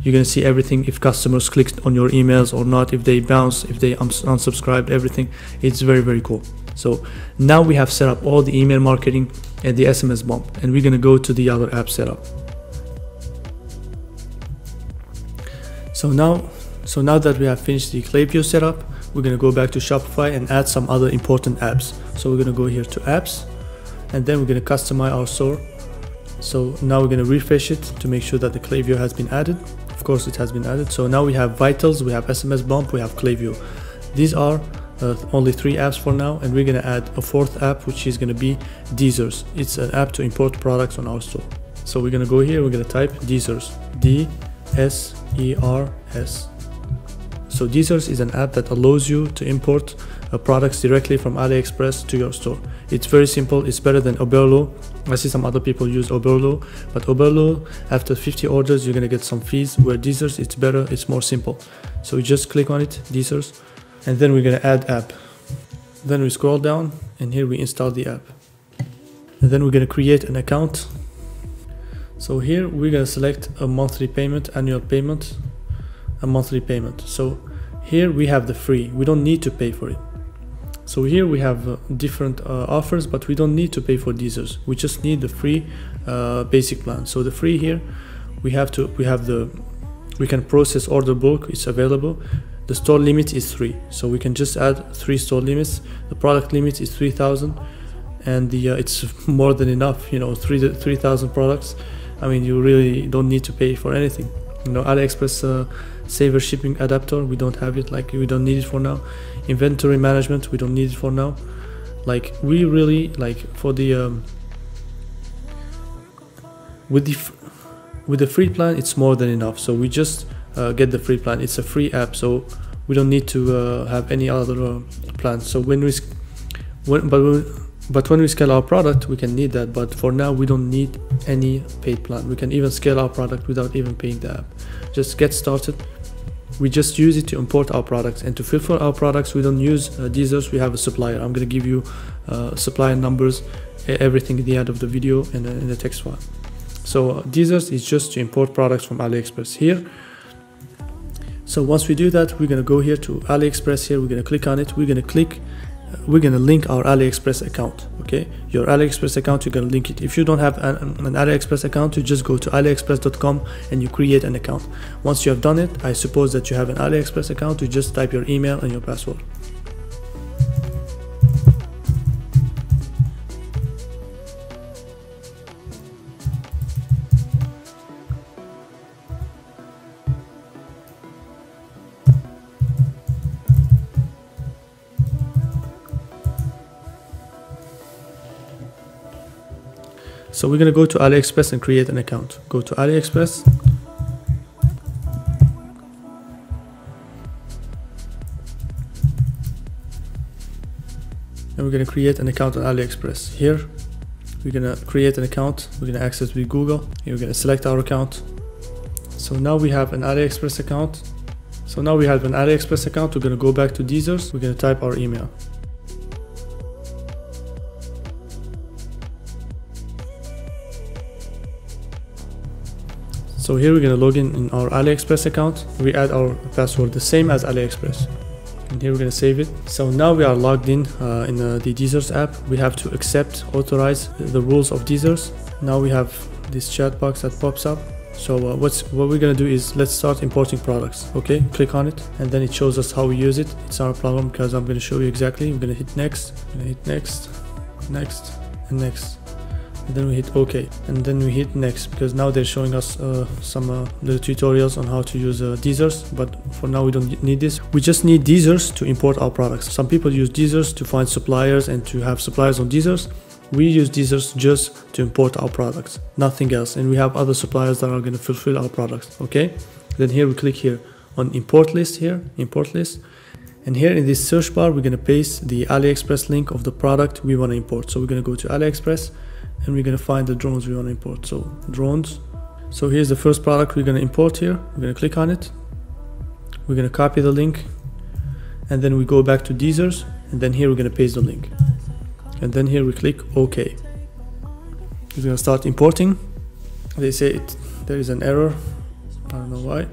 You're going to see everything, if customers clicked on your emails or not, if they bounced, if they unsubscribed, everything. It's very, very cool. So now we have set up all the email marketing and the SMS bump, and we're going to go to the other app setup. So now that we have finished the Klaviyo setup, we're going to go back to Shopify and add some other important apps. So we're going to go here to apps, and then we're going to customize our store. So now we're going to refresh it to make sure that the Klaviyo has been added. Of course it has been added. So now we have Vitals, we have SMS bump, we have Klaviyo. These are only 3 apps for now, and we're going to add a 4th app, which is going to be Deezers. It's an app to import products on our store. So we're going to go here, we're going to type Deezers, D-S-E-R-S. So Deezers is an app that allows you to import products directly from AliExpress to your store. It's very simple. It's better than Oberlo. I see some other people use Oberlo, but Oberlo, after 50 orders, you're going to get some fees, where Deezers, it's better, it's more simple. So we just click on it, Deezers, and then we're going to add app. Then we scroll down, and here we install the app. And then we're going to create an account. So here we're going to select a monthly payment, annual payment, a monthly payment. So here we have the free. We don't need to pay for it. So here we have different offers, but we don't need to pay for Deezers. We just need the free basic plan. So the free here, we can process order bulk. It's available. The store limit is 3, so we can just add 3 store limits. The product limit is 3,000, and it's more than enough. 3,000 products. I mean, you really don't need to pay for anything. AliExpress saver shipping adapter, we don't have it. Like, we don't need it for now. Inventory management, we don't need it for now. Like, we really, like, for the with the free plan, it's more than enough. So we just get the free plan. It's a free app, so we don't need to have any other plans. So when we scale our product, we can need that, but for now we don't need any paid plan. We can even scale our product without even paying the app. Just get started, we just use it to import our products, and to fulfill our products we don't use Deezers, we have a supplier. I'm going to give you supplier numbers, everything at the end of the video and in the text file. So Deezers is just to import products from AliExpress here. So once we do that, we're going to go here to AliExpress here, we're going to click on it, we're going to link our AliExpress account. Okay, your AliExpress account, you're going to link it. If you don't have an AliExpress account, you just go to aliexpress.com and you create an account. Once you have done it, I suppose that you have an AliExpress account, you just type your email and your password. So we're going to go to AliExpress and create an account. Go to AliExpress. And we're going to create an account on AliExpress. Here, we're going to create an account. We're going to access with Google. Here we're going to select our account. So now we have an AliExpress account. We're going to go back to Deezers. We're going to type our email. So here we're going to log in our AliExpress account. We add our password the same as AliExpress. And here we're going to save it. So now we are logged in the Deezers app. We have to authorize the rules of Deezers. Now we have this chat box that pops up. So what we're going to do is let's start importing products. Okay, click on it and then it shows us how we use it. It's our problem because I'm going to show you exactly. We're going to hit next, next, and next. And then we hit OK, and then we hit next, because now they're showing us some little tutorials on how to use Deezers, but for now we don't need this. We just need Deezers to import our products. Some people use Deezers to find suppliers and to have suppliers on Deezers. We use Deezers just to import our products, nothing else, and we have other suppliers that are going to fulfill our products. Okay, then here we click here on import list, and here in this search bar we're going to paste the AliExpress link of the product we want to import. So we're going to go to AliExpress and we're going to find the drones we want to import. So drones. So here's the first product we're going to import here. We're going to click on it. We're going to copy the link, and then we go back to Deezers, and then here we're going to paste the link, and then here we click OK. We're going to start importing. They say there is an error. I don't know why.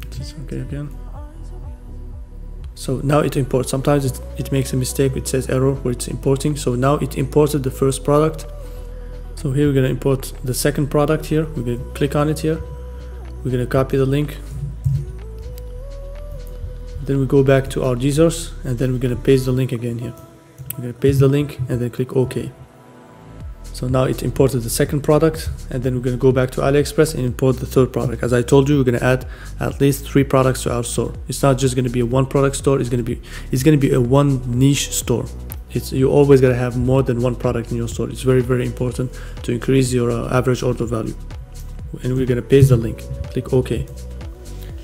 It's okay again. So now it imports. Sometimes it makes a mistake. It says error where it's importing. So now it imported the first product. So here we're going to import the second product here. We're going to click on it here. We're going to copy the link. Then we go back to our Deezers, and then we're going to paste the link again here. We're going to paste the link and then click OK. So now it imported the second product, and then we're going to go back to AliExpress and import the third product. As I told you, we're going to add at least 3 products to our store. It's not just going to be a one product store. It's going to be a one niche store. You always got to have more than one product in your store. It's very, very important to increase your average order value. And we're going to paste the link. Click OK.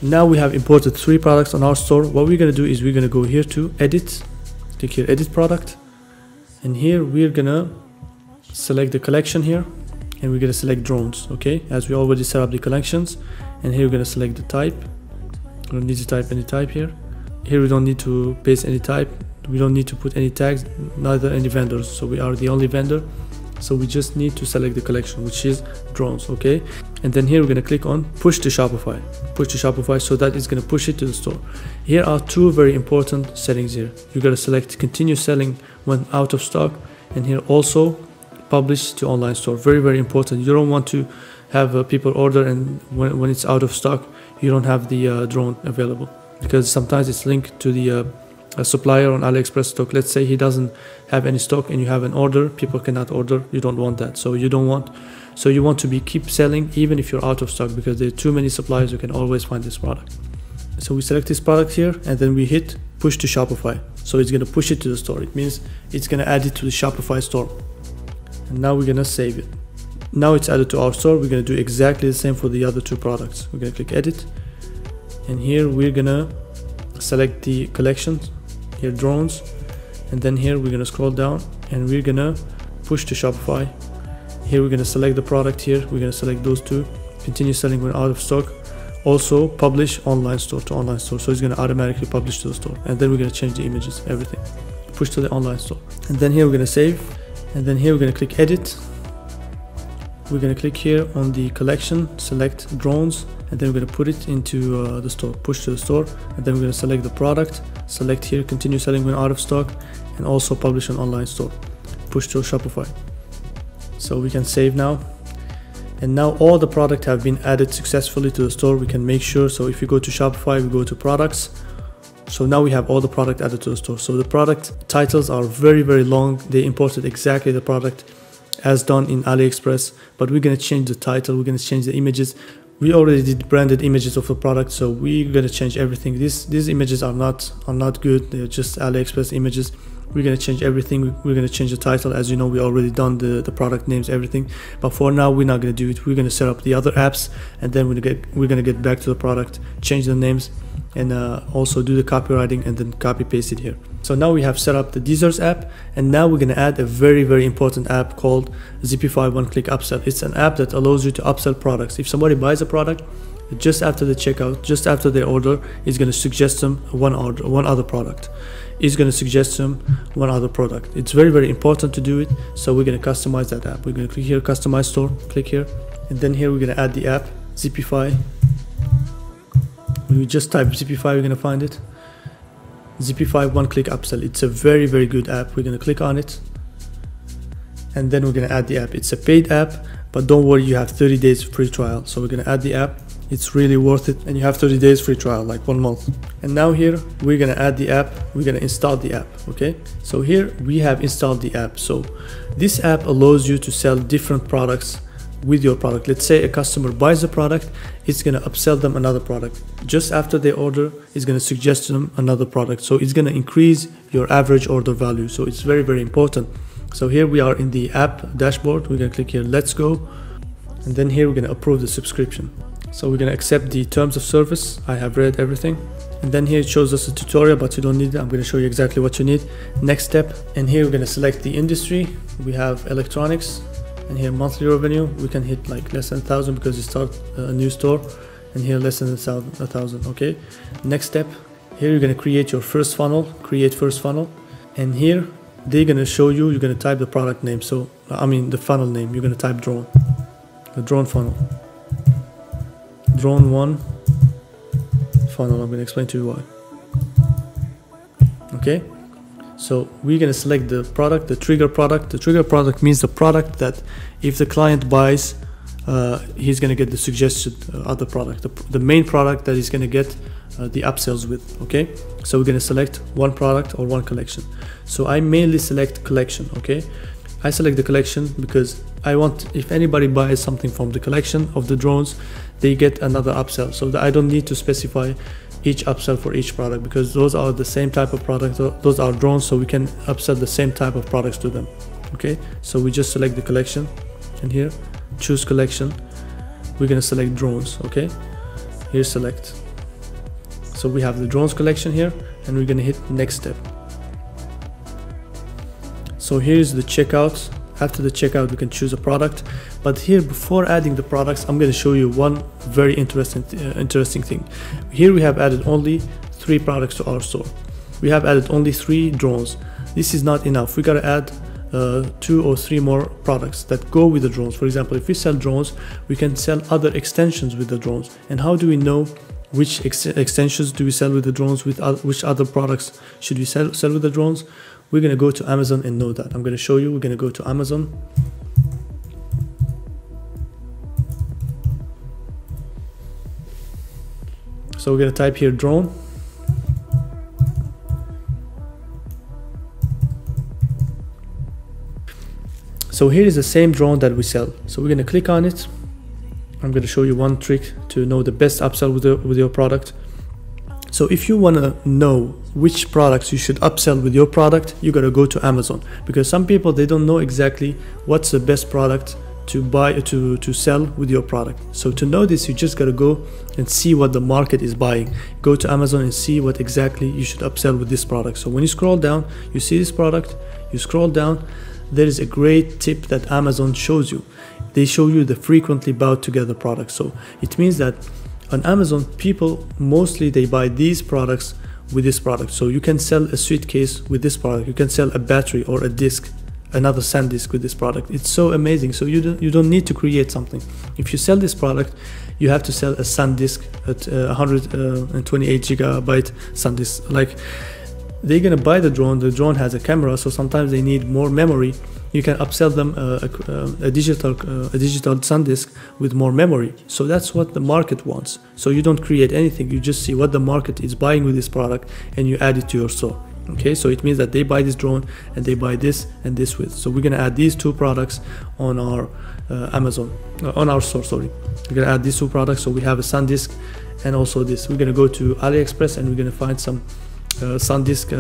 Now we have imported 3 products on our store. What we're going to do is we're going to go here to edit. Click here, edit product. And here we're going to select the collection here, and we're going to select drones. Okay, as we already set up the collections. And here we're going to select the type. We don't need to type any type here. Here we don't need to paste any type. We don't need to put any tags, neither any vendors. So we are the only vendor. So we just need to select the collection, which is drones. Okay, and then here we're going to click on push to Shopify. Push to Shopify, so that is going to push it to the store. Here are 2 very important settings here. You got to select continue selling when out of stock, and here also publish to online store. Very, very important. You don't want to have people order and when it's out of stock you don't have the drone available, because sometimes it's linked to the supplier on AliExpress stock. Let's say he doesn't have any stock and you have an order, people cannot order. You don't want that. So you want to keep selling even if you're out of stock, because there are too many suppliers. You can always find this product. So we select this product here, and then we hit push to Shopify. So it's going to push it to the store. It means it's going to add it to the Shopify store. And now we're going to save it. Now it's added to our store. We're going to do exactly the same for the other 2 products. We're going to click edit, and here we're going to select the collections here, drones, and then here we're going to scroll down and we're going to push to Shopify. Here we're going to select the product here. We're going to select those 2, continue selling when out of stock. also publish online store to online store. So it's going to automatically publish to the store. And then we're going to change the images, everything. Push to the online store. And then here we're going to save. And then here we're going to click edit. We're going to click here on the collection, select drones, and then we're going to put it into the store, push to the store. And then we're going to select the product, select here, continue selling when out of stock, and also publish an online store, push to Shopify. So we can save now. And now all the product have been added successfully to the store. We can make sure, so if you go to Shopify, we go to products. So now we have all the product added to the store. So the product titles are very, very long. They imported exactly the product as done in AliExpress, but we're going to change the title. We're going to change the images. We already did branded images of the product, so we're going to change everything. These images are not good. They're just AliExpress images. We're going to change everything. We're going to change the title. As you know, we already done the product names, everything. But for now, we're not going to do it. We're going to set up the other apps, and then we're going to get back to the product, change the names, and also do the copywriting, and then copy paste it here. So now we have set up the Deezers app, and now we're going to add a very, very important app called Shopify One-Click Upsell. It's an app that allows you to upsell products. If somebody buys a product, just after the checkout, just after their order, it's going to suggest them one other product. It's going to suggest them one other product. It's very, very important to do it. So we're going to customize that app. We're going to click here, customize store, click here, and then here we're going to add the app, Shopify. When we just type Shopify, we're going to find it. Shopify One-Click Upsell. It's a very, very good app. We're going to click on it, and then we're going to add the app. It's a paid app, but don't worry, you have 30 days free trial. So we're going to add the app. It's really worth it, and you have 30 days free trial, like 1 month. And now here we're going to add the app. We're going to install the app. Okay, so here we have installed the app. So this app allows you to sell different products with your product. Let's say a customer buys a product, it's going to upsell them another product. Just after they order, it's going to suggest them another product. So it's going to increase your average order value. So it's very, very important. So here we are in the app dashboard. We're going to click here, let's go. And then here we're going to approve the subscription. So we're going to accept the terms of service. I have read everything. And then here it shows us a tutorial, but you don't need it. I'm going to show you exactly what you need. Next step. And here we're going to select the industry. We have electronics. And here monthly revenue, we can hit like less than 1,000 because you start a new store. And here less than 1,000. Okay. Next step. Here you're going to create your first funnel, create first funnel. And here they're going to show you, you're going to type the product name. So, I mean the funnel name, you're going to type drone, the drone funnel, drone 1 funnel. I'm going to explain to you why. Okay. So we're going to select the product, the trigger product. The trigger product means the product that if the client buys, he's going to get the suggested other product, the main product that he's going to get the upsells with. Okay, so we're going to select one product or one collection. So I mainly select collection. Okay, I select the collection because I want, if anybody buys something from the collection of the drones, they get another upsell. So that I don't need to specify each upsell for each product, because those are the same type of product. Those are drones, so we can upsell the same type of products to them. Okay, so we just select the collection, and here choose collection. We're going to select drones. Okay, here select. So we have the drones collection here, and we're going to hit next step. So here's the checkout. After the checkout, we can choose a product. But here, before adding the products, I'm going to show you one very interesting thing. Here we have added only 3 products to our store. We have added only 3 drones. This is not enough. We got to add 2 or 3 more products that go with the drones. For example, if we sell drones, we can sell other extensions with the drones. And how do we know which extensions do we sell with the drones? Which other products should we sell with the drones? We're going to go to Amazon and know that. I'm going to show you. We're going to go to Amazon. So we're going to type here drone. So here is the same drone that we sell. So we're going to click on it. I'm going to show you one trick to know the best upsell with your product. So if you want to know which products you should upsell with your product, you got to go to Amazon, because some people, they don't know exactly what's the best product to buy, to sell with your product. So to know this, you just got to go and see what the market is buying. Go to Amazon and see what exactly you should upsell with this product. So when you scroll down, you see this product, you scroll down, there is a great tip that Amazon shows you. They show you the frequently bought together products. So it means that On Amazon, people mostly they buy these products with this product. So you can sell a suitcase with this product, you can sell a battery or a disc, another SanDisk with this product. It's so amazing. So you don't need to create something. If you sell this product, you have to sell a SanDisk at 128 gigabyte SanDisk. Like, they're gonna buy the drone has a camera, so sometimes they need more memory. You can upsell them a digital SanDisk with more memory. So that's what the market wants. So you don't create anything, you just see what the market is buying with this product and you add it to your store. Okay, so it means that they buy this drone and they buy this and this with. So we're gonna add these two products on our Amazon, on our store, sorry. We're gonna add these two products, so we have a SanDisk and also this. We're gonna go to AliExpress and we're gonna find some SanDisk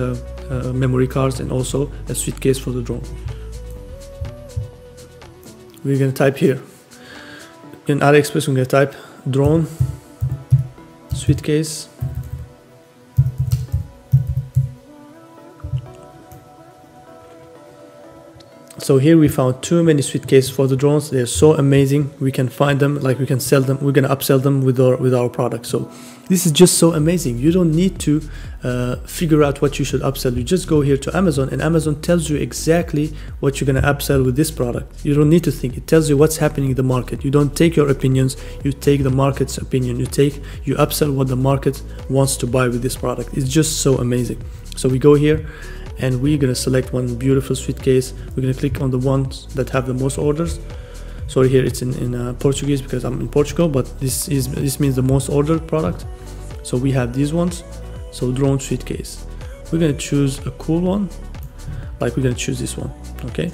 memory cards and also a suitcase for the drone. We're gonna type here in AliExpress, we're gonna type drone suitcase. So here we found too many suitcases for the drones. They're so amazing. We can find them, like we can sell them. We're gonna upsell them with our product. So this is just so amazing. You don't need to figure out what you should upsell. You just go here to Amazon and Amazon tells you exactly what you're gonna upsell with this product. You don't need to think. It tells you what's happening in the market. You don't take your opinions. You take the market's opinion. You upsell what the market wants to buy with this product. It's just so amazing. So we go here and we're gonna select one beautiful suitcase. We're gonna click on the ones that have the most orders. Sorry, here it's in Portuguese because I'm in Portugal, but this means the most ordered product. So we have these ones. So drone suitcase. We're gonna choose a cool one, like we're gonna choose this one. Okay,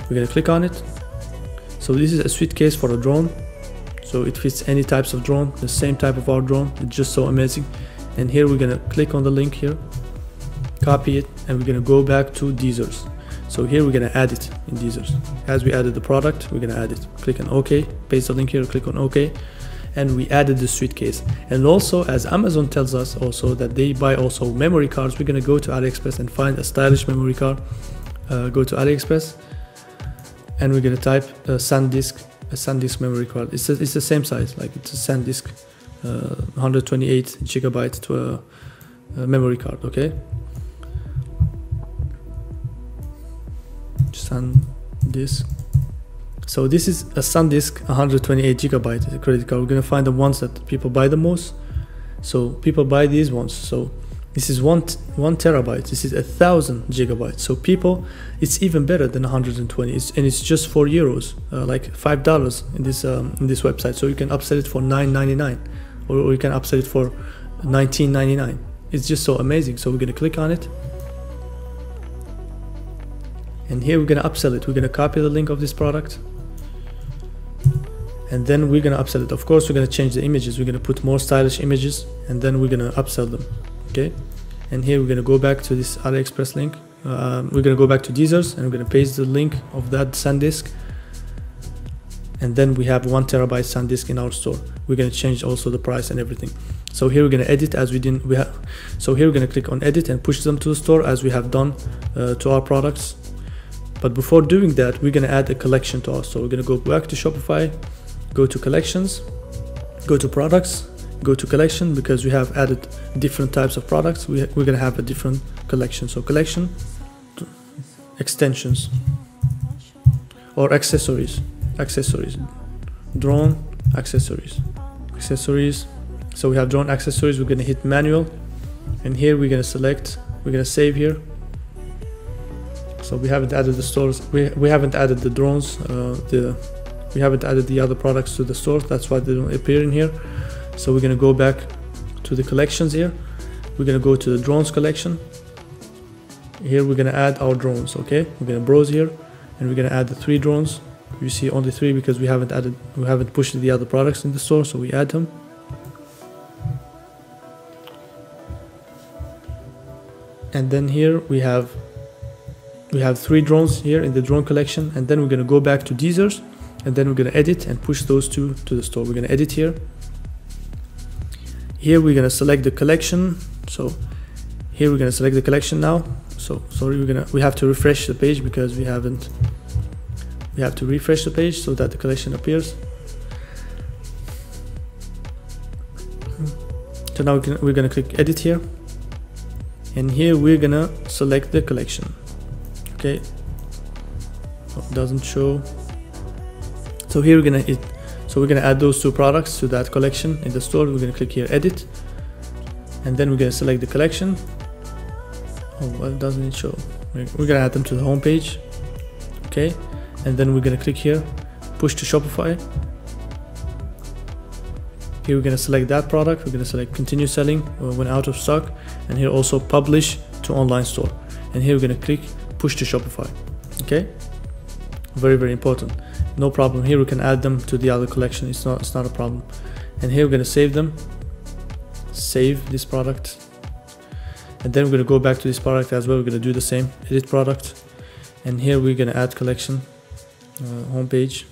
we're gonna click on it. So this is a suitcase for a drone. So it fits any types of drone, the same type of our drone. It's just so amazing. And here we're gonna click on the link here, copy it, and we're gonna go back to Deezers. So here we're gonna add it in Deezers. As we added the product, we're gonna add it. Click on OK, paste the link here, click on OK, and we added the suitcase. And also, as Amazon tells us also that they buy also memory cards, we're gonna go to AliExpress and find a stylish memory card. Go to AliExpress, and we're gonna type a SanDisk memory card. It's the same size, like it's a SanDisk 128 gigabyte to a memory card. Okay. SanDisk. So this is a SanDisk 128 gigabyte credit card. We're gonna find the ones that people buy the most. So people buy these ones. So this is one terabyte. This is 1,000 gigabytes. So people, it's even better than 120. And it's just €4, like $5 in this website. So you can upsell it for $9.99, or you can upsell it for $19.99. It's just so amazing. So we're gonna click on it. And here we're gonna upsell it. We're gonna copy the link of this product, and then we're gonna upsell it. Of course, we're gonna change the images. We're gonna put more stylish images, and then we're gonna upsell them. Okay. And here we're gonna go back to this AliExpress link. We're gonna go back to Deezers, and we're gonna paste the link of that SanDisk. And then we have 1 terabyte SanDisk in our store. We're gonna change also the price and everything. So here we're gonna edit as we didn't. So here we're gonna click on edit and push them to the store as we have done to our products. But before doing that, we're gonna add a collection to our store. We're gonna go back to Shopify, go to collections, go to products, go to collection, because we have added different types of products. We're gonna have a different collection. So collection, extensions, or accessories, drone accessories. So we have drone accessories. We're gonna hit manual, and here we're gonna select. We're gonna save here. So we haven't added the stores. We haven't added the drones. We haven't added the other products to the store. That's why they don't appear in here. So we're gonna go back to the collections here. We're gonna go to the drones collection. Here we're gonna add our drones. Okay, we're gonna browse here, and we're gonna add the 3 drones. You see only 3 because we haven't pushed the other products in the store. So we add them. And then here we have 3 drones here in the drone collection, and then we're going to go back to Deezers, and then we're going to edit and push those 2 to the store. We're going to edit here. Here we're going to select the collection. So here we're going to select the collection now. So sorry, we have to refresh the page because we have to refresh the page so that the collection appears. So now we're gonna click edit here, and here we're gonna select the collection. Okay, oh, it doesn't show. So here we're gonna add those two products to that collection in the store. We're gonna click here edit, and then we're gonna select the collection. Oh, why doesn't it show? We're gonna add them to the home page. Okay, and then we're gonna click here, push to Shopify. Here we're gonna select that product. We're gonna select continue selling when out of stock, and here also publish to online store. And here we're gonna click push to Shopify. Okay, very important. No problem. Here we can add them to the other collection. It's not a problem. And here we're gonna save them. Save this product. And then we're gonna go back to this product as well. We're gonna do the same. Edit product. And here we're gonna add collection. Home page.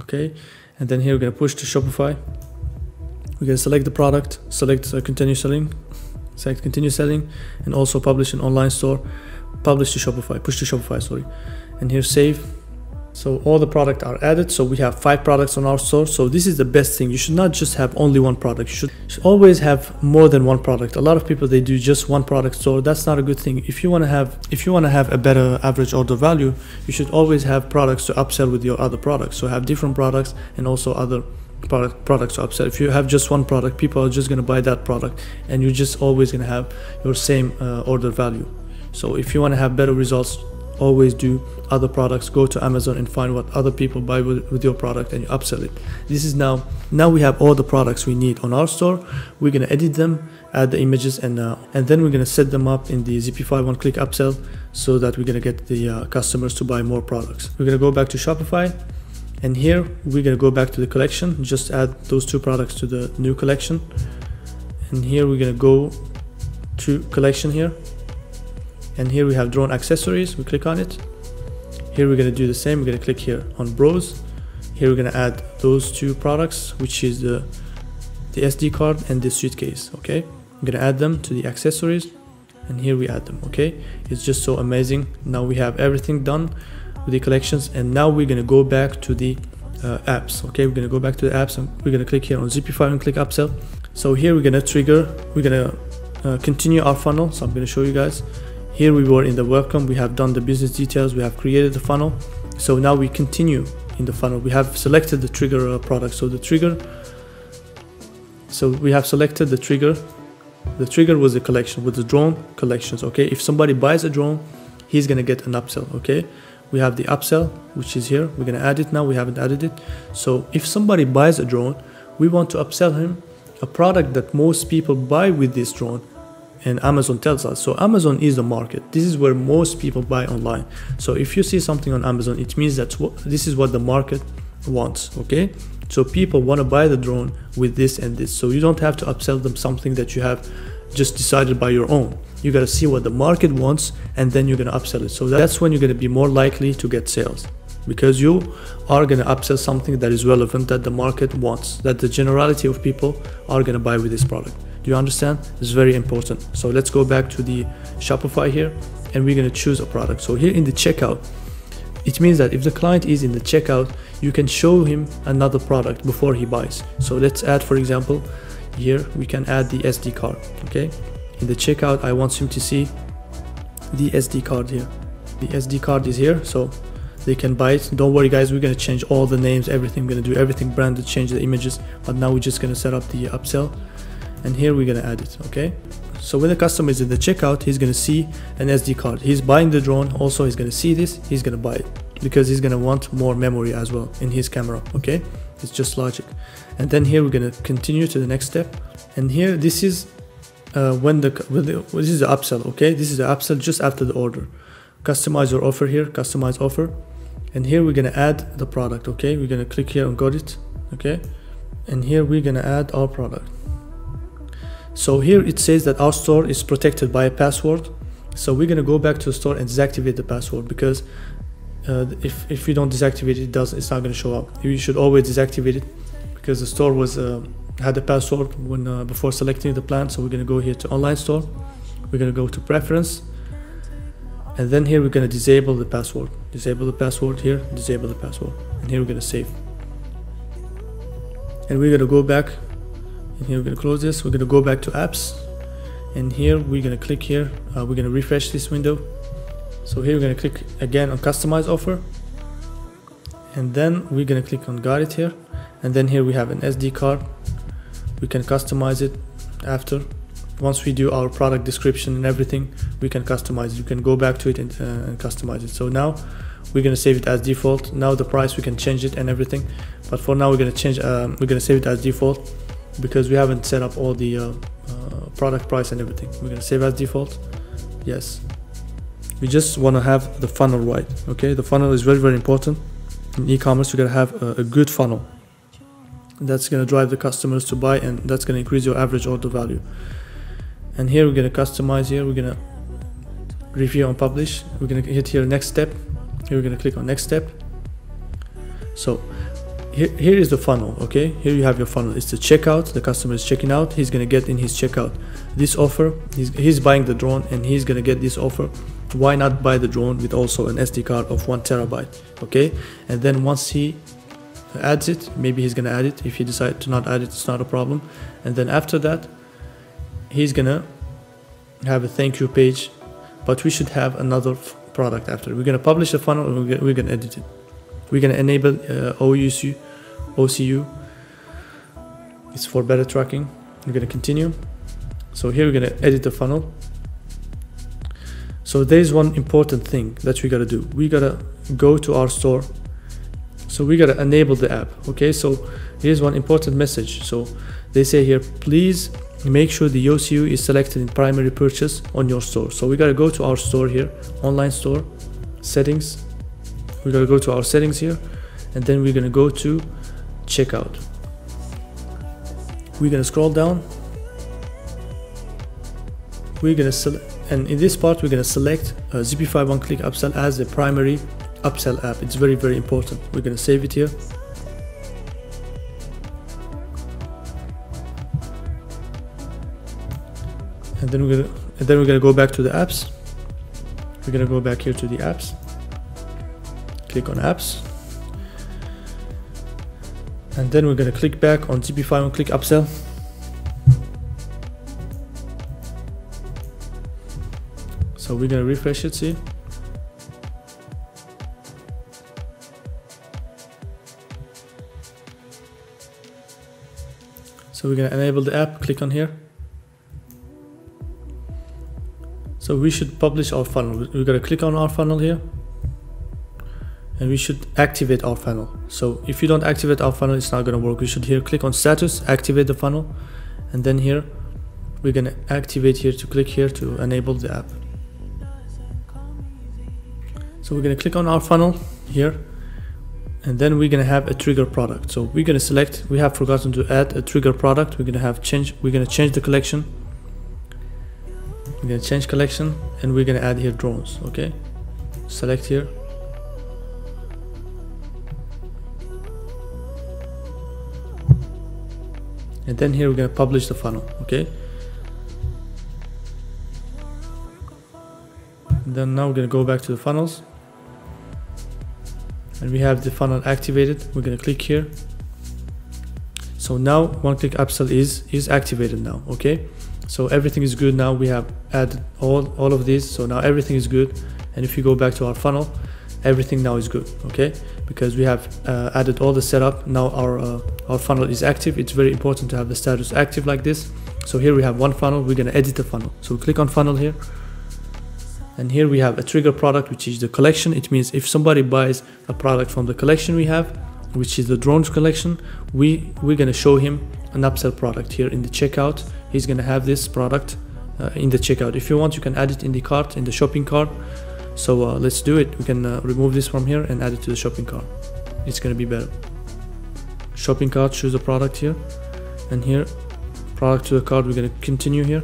Okay. And then here we're gonna push to Shopify. We're gonna select the product. Select continue selling. Select continue selling. And also publish an online store. Publish to Shopify. Push to Shopify. Sorry. And here save. So all the products are added. So we have 5 products on our store. So this is the best thing. You should not just have only one product. You should always have more than one product. A lot of people, they do just one product store. That's not a good thing. If you want to have a better average order value, you should always have products to upsell with your other products. So have different products and also other products to upsell. If you have just one product, people are just going to buy that product, and you're just always going to have your same order value. So if you want to have better results, always do other products. Go to Amazon and find what other people buy with your product, and you upsell it. This is now we have all the products we need on our store. We're going to edit them, add the images, and then we're going to set them up in the Shopify one-click upsell, so that we're going to get the customers to buy more products. We're going to go back to Shopify, and here we're going to go back to the collection. Just add those 2 products to the new collection, and here we're going to go to collection here. And here we have drone accessories. We click on it. Here we're going to do the same. We're going to click here on browse. Here we're going to add those 2 products, which is the SD card and the suitcase. Okay, I'm going to add them to the accessories, and here we add them. Okay, it's just so amazing. Now we have everything done with the collections, and now we're going to go back to the apps. Okay, we're going to go back to the apps, and we're going to click here on Shopify and click upsell. So here we're going to continue our funnel. So I'm going to show you guys. Here we were in the welcome. We have done the business details. We have created the funnel. So now we continue in the funnel. We have selected the trigger product. So we have selected the trigger. The trigger was the collection with the drone collections. Okay, if somebody buys a drone, he's gonna get an upsell. Okay, we have the upsell, which is here. We're gonna add it now. We haven't added it. So if somebody buys a drone, we want to upsell him a product that most people buy with this drone. And Amazon tells us. So Amazon is the market. This is where most people buy online. So if you see something on Amazon, it means that this is what the market wants. Okay, so people want to buy the drone with this and this. So you don't have to upsell them something that you have just decided by your own. You got to see what the market wants, and then you're going to upsell it. So that's when you're going to be more likely to get sales, because you are going to upsell something that is relevant, that the market wants, that the generality of people are going to buy with this product. Do you understand? It's very important. So let's go back to the Shopify here, and we're going to choose a product. So here in the checkout, it means that if the client is in the checkout, you can show him another product before he buys. So let's add, for example, here we can add the SD card. Okay, in the checkout, I want him to see the SD card here. The SD card is here, so they can buy it. Don't worry guys, we're going to change all the names, everything. We're going to do everything branded, change the images, but now we're just going to set up the upsell. And here we're going to add it. Okay, so when the customer is in the checkout, he's going to see an SD card. He's buying the drone. Also, he's going to see this. He's going to buy it because he's going to want more memory as well in his camera. Okay, it's just logic. And then here we're going to continue to the next step. And here this is this is the upsell. Okay, this is the upsell just after the order. Customize your offer here. Customize offer. And here we're going to add the product. Okay, we're going to click here on got it. Okay, and here we're going to add our product. So here it says that our store is protected by a password. So we're going to go back to the store and deactivate the password, because if you don't deactivate it, it's not going to show up. You should always deactivate it, because the store was had a password when before selecting the plan. So we're going to go here to online store. We're going to go to preference, and then here we're going to disable the password. Disable the password here. Disable the password, and here we're going to save. And we're going to go back And here we're going to close this. We're going to go back to apps, and here we're going to click here. We're going to refresh this window. So here we're going to click again on customize offer, and then we're going to click on got it here, and then here we have an SD card. We can customize it after. Once we do our product description and everything, we can customize it. You can go back to it and customize it. So now we're going to save it as default. Now the price, we can change it and everything, but for now we're going to change, we're going to save it as default because we haven't set up all the product price and everything. We're going to save as default. Yes, we just want to have the funnel right. Okay, the funnel is very, very important in e-commerce. You got to have a good funnel. That's going to drive the customers to buy, and that's going to increase your average order value. And here we're going to customize. Here we're going to review and publish. We're going to hit here next step. Here we're going to click on next step. So here is the funnel. Okay, here you have your funnel. It's the checkout. The customer is checking out. He's going to get in his checkout this offer. He's buying the drone, and he's going to get this offer. Why not buy the drone with also an SD card of 1 terabyte? Okay, and then once he adds it, maybe he's going to add it. If he decides to not add it, it's not a problem. And then after that, he's gonna have a thank you page, but we should have another product after. We're gonna publish the funnel, and we're gonna edit it. We're gonna enable OCU. It's for better tracking. We're gonna continue. So here we're gonna edit the funnel. So there's one important thing that we gotta do. We gotta go to our store. So we gotta enable the app. Okay, so here's one important message. So they say here, please make sure the OCU is selected in primary purchase on your store. So we got to go to our store here, online store, settings. We got to go to our settings here, and then we're going to go to checkout. We're going to scroll down. We're going to select, and in this part we're going to select Shopify one-click upsell as the primary upsell app. It's very, very important. We're going to save it here. And then we're gonna go back to the apps. We're gonna go back here to the apps. Click on apps, and then we're gonna click back on Shopify one-click upsell. So we're gonna refresh it. See. So we're gonna enable the app. Click on here. So we should publish our funnel. We're going to click on our funnel here, and we should activate our funnel. So if you don't activate our funnel, it's not going to work. We should here click on status, activate the funnel, and then here we're going to activate here to click here to enable the app. So we're going to click on our funnel here, and then we're going to have a trigger product. So we're going to select, we have forgotten to add a trigger product. We're going to change the collection. We're going to change collection, and we're going to add here drones. Okay, select here, and then here we're going to publish the funnel. Okay, and then now we're going to go back to the funnels, and we have the funnel activated. We're going to click here. So now one-click upsell is activated now. Okay, so everything is good now. We have added all of these, so now everything is good. And if you go back to our funnel, everything now is good. Okay, because we have added all the setup. Now our funnel is active. It's very important to have the status active like this. So here we have one funnel. We're going to edit the funnel. So we click on funnel here, and here we have a trigger product, which is the collection. It means if somebody buys a product from the collection we have, which is the drones collection, we're going to show him an upsell product here in the checkout. He's going to have this product in the checkout. If you want, you can add it in the cart, in the shopping cart. So let's do it. We can remove this from here and add it to the shopping cart. It's going to be better. Shopping cart, choose the product here, and here product to the cart. We're going to continue here,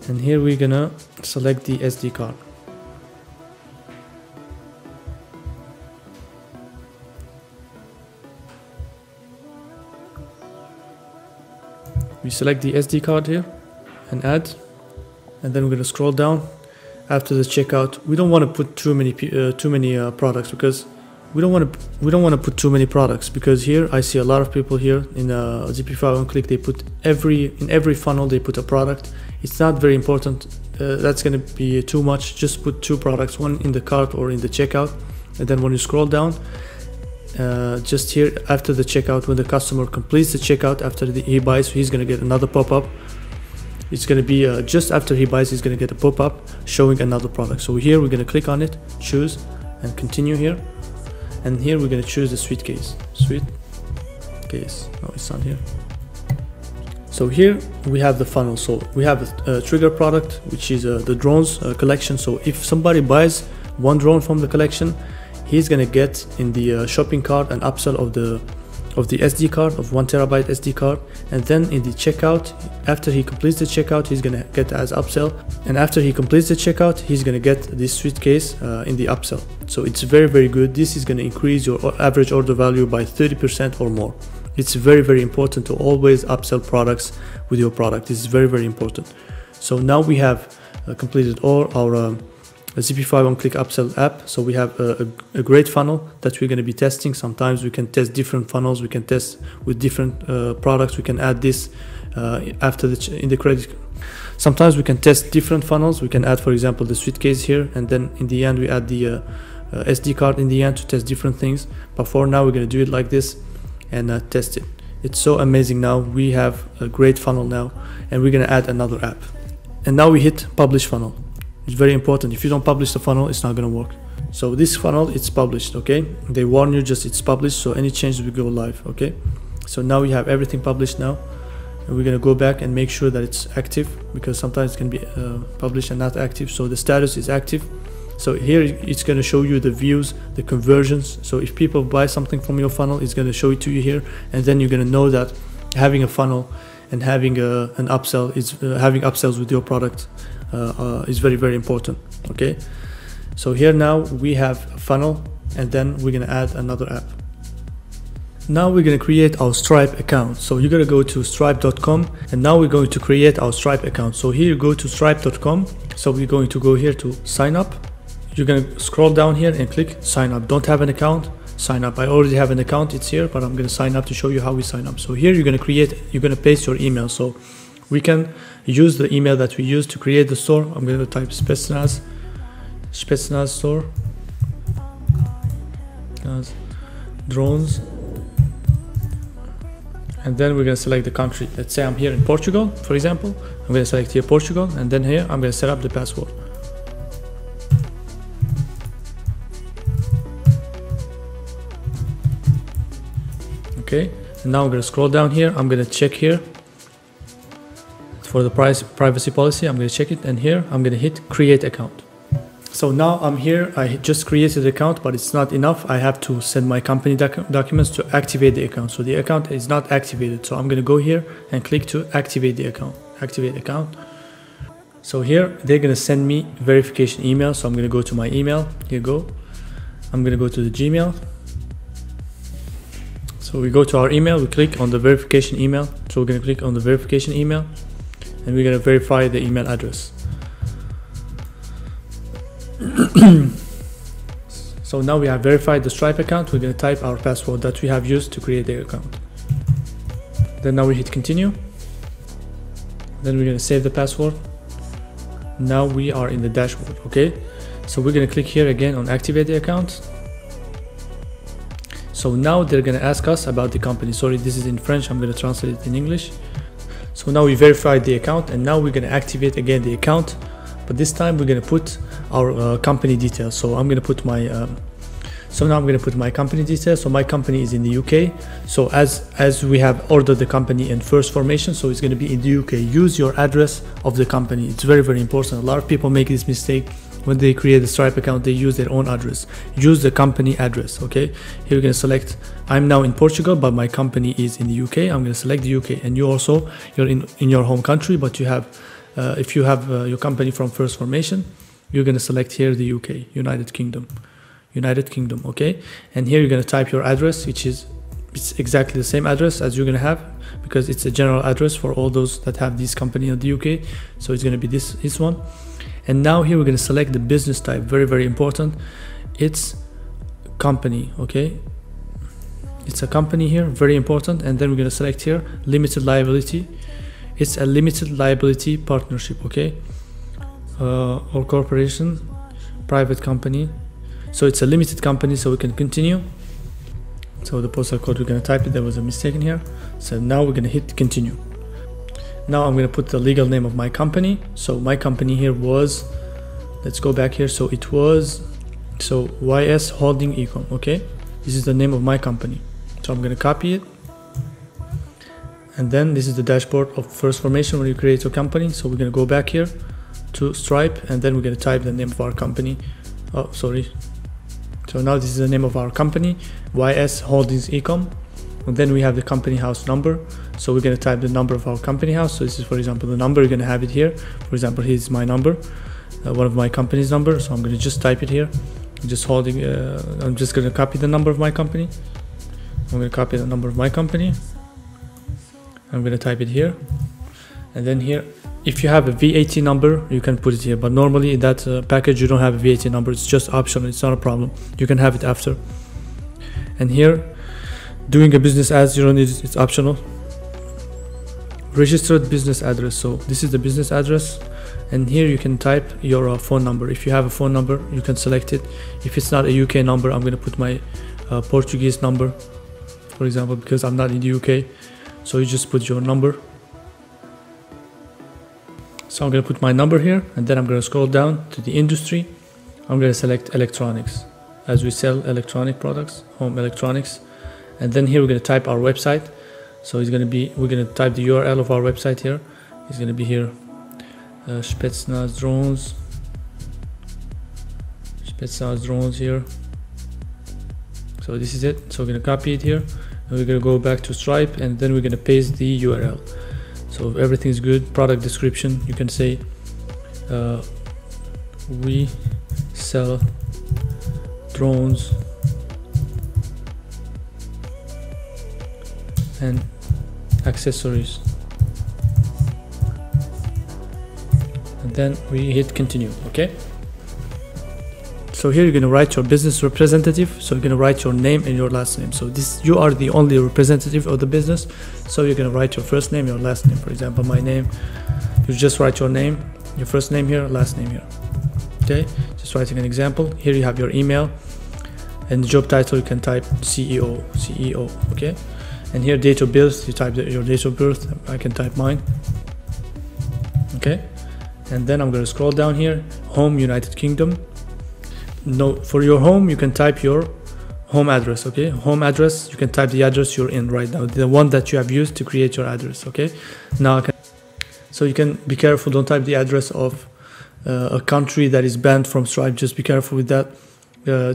and here we're going to select the SD card. We select the SD card here and add, and then we're going to scroll down. After the checkout, we don't want to put too many products, because we don't want to put too many products, because here I see a lot of people here in Shopify one click, they put in every funnel they put a product. It's not very important. That's going to be too much. Just put 2 products, one in the cart or in the checkout, and then when you scroll down, just here after the checkout, when the customer completes the checkout, after he buys, he's going to get another pop-up. It's going to be just after he buys, he's going to get a pop-up showing another product. So here we're going to click on it, choose, and continue here. And here we're going to choose the suitcase. No, it's not here. So here we have the funnel. So we have a trigger product, which is the drones collection. So if somebody buys 1 drone from the collection, he's going to get in the shopping cart an upsell of the SD card, of 1 terabyte SD card. And then in the checkout, after he completes the checkout, he's going to get as upsell. And after he completes the checkout, he's going to get this suitcase in the upsell. So it's very, very good. This is going to increase your average order value by 30% or more. It's very, very important to always upsell products with your product. This is very, very important. So now we have completed all our Shopify one-click upsell app. So we have a great funnel that we're going to be testing. Sometimes we can test different funnels. We can test with different products. We can add this in the credit. Sometimes we can test different funnels. We can add, for example, the suitcase here, and then in the end we add the SD card in the end to test different things. But for now, we're going to do it like this and test it. It's so amazing. Now we have a great funnel now, and we're going to add another app. And now we hit publish funnel. It's very important. If you don't publish the funnel, it's not going to work. So this funnel, it's published, okay? They warn you, just it's published, so any changes will go live, okay? So now we have everything published now, and we're going to go back and make sure that it's active, because sometimes it can be published and not active. So the status is active. So here it's going to show you the views, the conversions. So if people buy something from your funnel, it's going to show it to you here, and then you're going to know that having a funnel and having an upsell is having upsells with your product is very, very important. Okay, so here now we have a funnel, and then we're going to add another app. Now we're going to create our Stripe account. So you're going to go to stripe.com, and now we're going to create our Stripe account. So here you go to stripe.com. So we're going to go here to sign up. You're going to scroll down here and click sign up. Don't have an account, sign up. I already have an account, it's here, but I'm going to sign up to show you how we sign up. So here you're going to paste your email. So we can use the email that we use to create the store. I'm going to type Spetsnaz store, drones, and then we're going to select the country. Let's say I'm here in Portugal, for example. I'm going to select here Portugal, and then here I'm going to set up the password. Okay, and now I'm going to scroll down here. I'm going to check here for the privacy policy. I'm going to check it, and here I'm going to hit create account. So now I'm here. I just created the account, but it's not enough. I have to send my company documents to activate the account. So the account is not activated. So I'm going to go here and click to activate the account. Activate account. So here they're going to send me verification email. So I'm going to go to my email. Here you go. I'm going to go to the Gmail. So we go to our email. We click on the verification email. So we're going to click on the verification email, and we're going to verify the email address. So now we have verified the Stripe account. We're going to type our password that we have used to create the account. Then now we hit continue. Then we're going to save the password. Now we are in the dashboard. Okay, so we're going to click here again on activate the account. So now they're going to ask us about the company. Sorry, this is in French. I'm going to translate it in English. So now we verified the account, and now we're going to activate again the account, but this time we're going to put our company details. So I'm going to put my now I'm going to put my company details. So my company is in the UK. So as we have ordered the company in first formation, so it's going to be in the UK. Use your address of the company. It's very, very important. A lot of people make this mistake. When they create a Stripe account, they use their own address. Use the company address, okay? Here we're going to select, I'm now in Portugal, but my company is in the UK. I'm going to select the UK, and you're in your home country, but you have, if you have your company from first formation, you're going to select here the UK, United Kingdom, okay? And here you're going to type your address, it's exactly the same address as you're going to have, because it's a general address for all those that have this company in the UK. So it's going to be this one. And now here we're going to select the business type. Very, very important. It's company. Okay, it's a company here, very important. And then we're going to select here limited liability. It's a limited liability partnership. Okay, or corporation, private company. So it's a limited company, so we can continue. So the postal code, we're going to type it. There was a mistake in here. So now we're going to hit continue. Now I'm going to put the legal name of my company. So my company here was, let's go back here. So it was, so YS Holding Ecom. Okay, this is the name of my company. So I'm going to copy it. And then this is the dashboard of first formation when you create your company. So we're going to go back here to Stripe, and then we're going to type the name of our company. Oh, sorry. So now this is the name of our company, YS Holdings Ecom. And then we have the company house number. So we're going to type the number of our company house. So this is, for example, the number. You're going to have it here. For example, here's my number, one of my company's number. So I'm going to just type it here. I'm just going to copy the number of my company. I'm going to copy the number of my company. I'm going to type it here. And then here, if you have a VAT number, you can put it here. But normally in that package, you don't have a VAT number. It's just optional. It's not a problem. You can have it after. And here, doing a business as, you don't need it. It's optional. Registered business address. So this is the business address. And here you can type your phone number. If you have a phone number, you can select it. If it's not a UK number, I'm going to put my Portuguese number, for example, because I'm not in the UK. So you just put your number. So I'm going to put my number here, and then I'm going to scroll down to the industry. I'm going to select electronics, as we sell electronic products, home electronics. And then here we're going to type our website. So it's going to be, we're going to type the URL of our website here. It's going to be here, Spetsnaz drones here. So this is it. So we're going to copy it here, and we're going to go back to Stripe, and then we're going to paste the URL. So if everything is good, product description, you can say we sell drones and accessories, and then we hit continue. Okay, so here you're going to write your business representative. So you're going to write your name and your last name. So this, you are the only representative of the business. So you're going to write your first name, your last name. For example, my name, you just write your name, your first name here, last name here. Okay, just writing an example. Here you have your email, and the job title you can type CEO. Okay, and here date of birth, you type your date of birth. I can type mine. Okay, and then I'm going to scroll down here, home, United Kingdom. No, for your home you can type your home address. Okay, home address, you can type the address you're in right now, the one that you have used to create your address. Okay, now so you can be careful, don't type the address of a country that is banned from Stripe. Just be careful with that.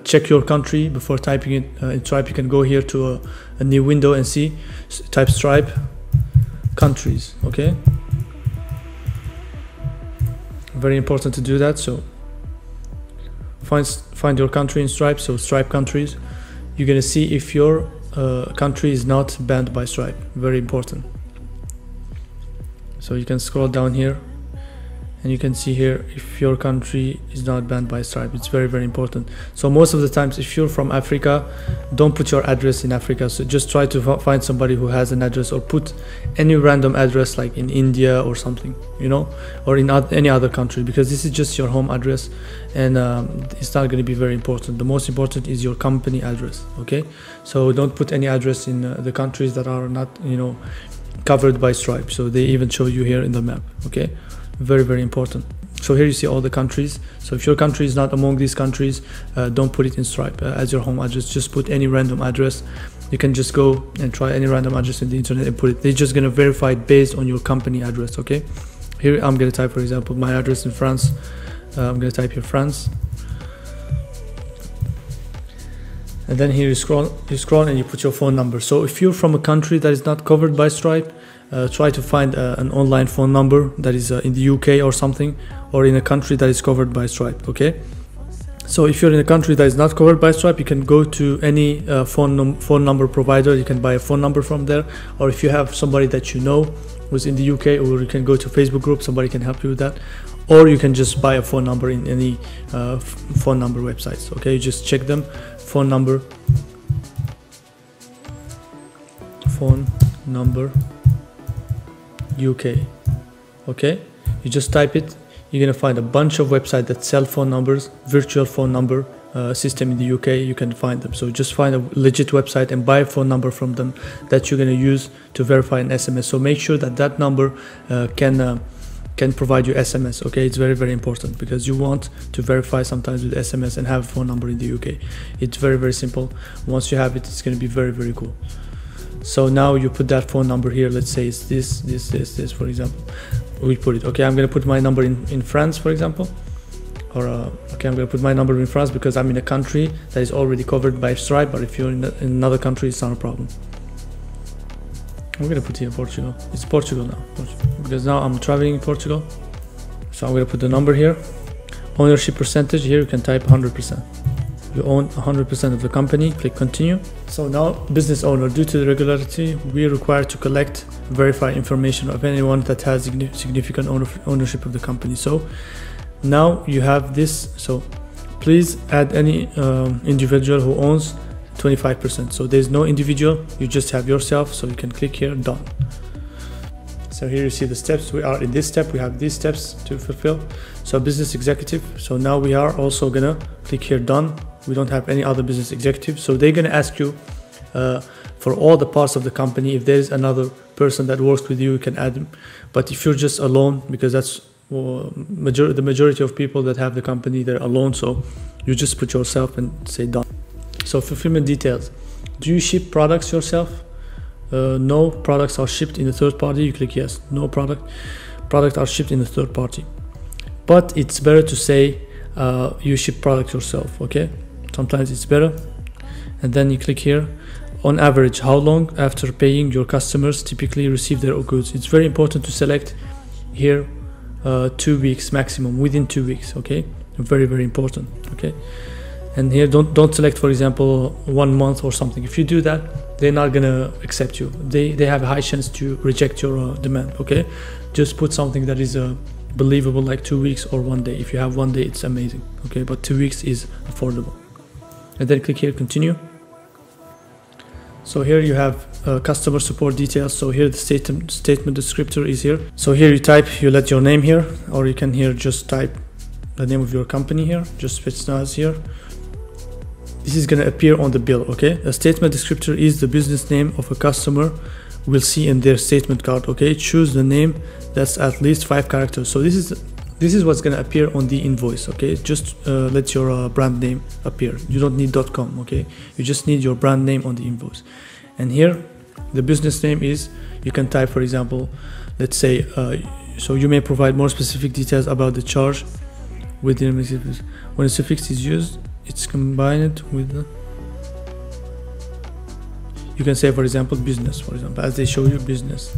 Check your country before typing it in Stripe. You can go here to a new window and see, type Stripe countries. Okay, very important to do that. So find your country in Stripe. So Stripe countries, you're gonna see if your country is not banned by Stripe. Very important. So you can scroll down here, and you can see here if your country is not banned by Stripe. It's very, very important. So most of the times, if you're from Africa, don't put your address in Africa. So just try to find somebody who has an address, or put any random address like in India or something, you know, or in any other country, because this is just your home address, and it's not going to be very important. The most important is your company address. Okay, so don't put any address in the countries that are not, you know, covered by Stripe. So they even show you here in the map. Okay, very, very important. So here you see all the countries. So if your country is not among these countries, don't put it in Stripe as your home address. Just put any random address. You can just go and try any random address in the internet and put it. They're just going to verify it based on your company address. Okay, here I'm going to type, for example, my address in France. I'm going to type here France, and then here you scroll and you put your phone number. So if you're from a country that is not covered by Stripe, try to find an online phone number that is in the UK or something, or in a country that is covered by Stripe. Okay, so if you're in a country that is not covered by Stripe, you can go to any phone number provider. You can buy a phone number from there, or if you have somebody that you know who's in the UK, or you can go to Facebook group, somebody can help you with that, or you can just buy a phone number in any phone number websites. Okay, you just check them, phone number UK. Okay, you just type it. You're gonna find a bunch of websites that sell phone numbers, virtual phone number system in the UK. You can find them. So just find a legit website and buy a phone number from them that you're gonna use to verify an SMS. So make sure that that number can provide you SMS. Okay, it's very, very important because you want to verify sometimes with SMS and have a phone number in the UK. It's very, very simple. Once you have it, it's gonna be very, very cool. So now you put that phone number here. Let's say it's this, for example. We put it. Okay, I'm gonna put my number in France, for example. Or okay, I'm gonna put my number in France because I'm in a country that is already covered by Stripe. But if you're in another country, it's not a problem. I'm gonna put here Portugal. It's Portugal now, because now I'm traveling in Portugal. So I'm gonna put the number here. Ownership percentage here. You can type 100%. You own 100% of the company. Click continue. So now, business owner, due to the regularity, we are required to collect, verify information of anyone that has significant ownership of the company. So now you have this. So please add any individual who owns 25%. So there's no individual, you just have yourself. So you can click here, done. So here you see the steps. We are in this step. We have these steps to fulfill. So business executive. So now we are also gonna click here, done. We don't have any other business executive. So they're gonna ask you for all the parts of the company. If there's another person that works with you, you can add them. But if you're just alone, because that's the majority of people that have the company, they're alone. So you just put yourself and say done. So fulfillment details. Do you ship products yourself? No, products are shipped in a third party. You click yes. No, product are shipped in a third party. But it's better to say you ship product yourself. Okay, sometimes it's better. And then you click here. On average, how long after paying your customers typically receive their goods? It's very important to select here 2 weeks maximum, within 2 weeks. Okay, very, very important. Okay, and here don't select, for example, 1 month or something. If you do that, they're not gonna accept you. They have a high chance to reject your demand. Okay, just put something that is believable, like 2 weeks or 1 day. If you have 1 day, it's amazing. Okay, but 2 weeks is affordable. And then click here, continue. So here you have customer support details. So here the statement descriptor is here. So here you type, you let your name here, or you can here just type the name of your company here, just Spetsnaz here. This is going to appear on the bill. Okay, a statement descriptor is the business name of a customer will see in their statement card. Okay, choose the name that's at least 5 characters. So this is what's going to appear on the invoice. Okay, just let your brand name appear. You don't need .com. Okay, you just need your brand name on the invoice. And here the business name is, you can type, for example, let's say so you may provide more specific details about the charge within when a suffix is used, it's combined with the, you can say, for example, business, for example, as they show you, business.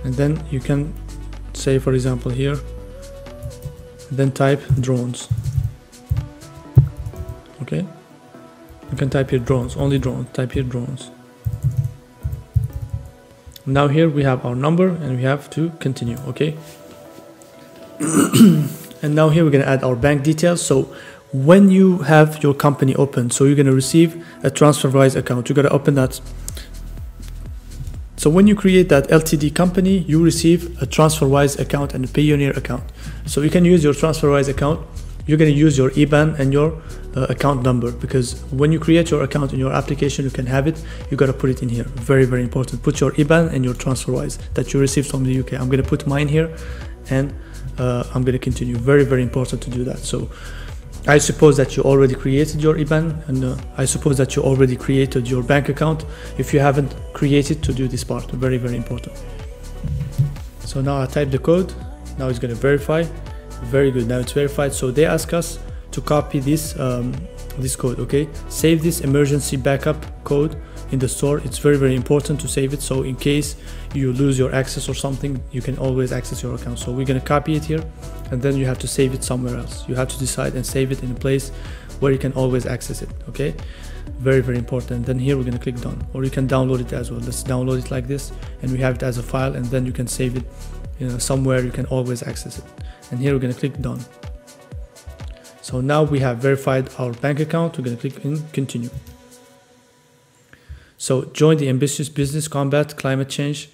And then you can say, for example, here, then type drones. Okay, you can type here drones, only drones, type here drones. Now here we have our number and we have to continue. Okay, and now here we're going to add our bank details. So when you have your company open, so you're going to receive a TransferWise account, you got to open that. So when you create that LTD company, you receive a TransferWise account and a Payoneer account. So you can use your TransferWise account. You're going to use your IBAN and your account number, because when you create your account in your application, you can have it. You got to put it in here. Very, very important. Put your IBAN and your TransferWise that you received from the UK. I'm going to put mine here, and I'm going to continue. Very, very important to do that. So I suppose that you already created your IBAN, and I suppose that you already created your bank account. If you haven't created, to do this part, very, very important. So now I type the code. Now it's going to verify. Very good. Now it's verified. So they ask us to copy this this code. Okay, save this emergency backup code in the store. It's very, very important to save it, so in case you lose your access or something, you can always access your account. So we're going to copy it here, and then you have to save it somewhere else. You have to decide and save it in a place where you can always access it. Okay, very, very important. Then here we're going to click done, or you can download it as well. Let's download it like this, and we have it as a file, and then you can save it, you know, somewhere you can always access it. And here we're going to click done. So now we have verified our bank account. We're going to click in continue. So join the ambitious business, combat climate change,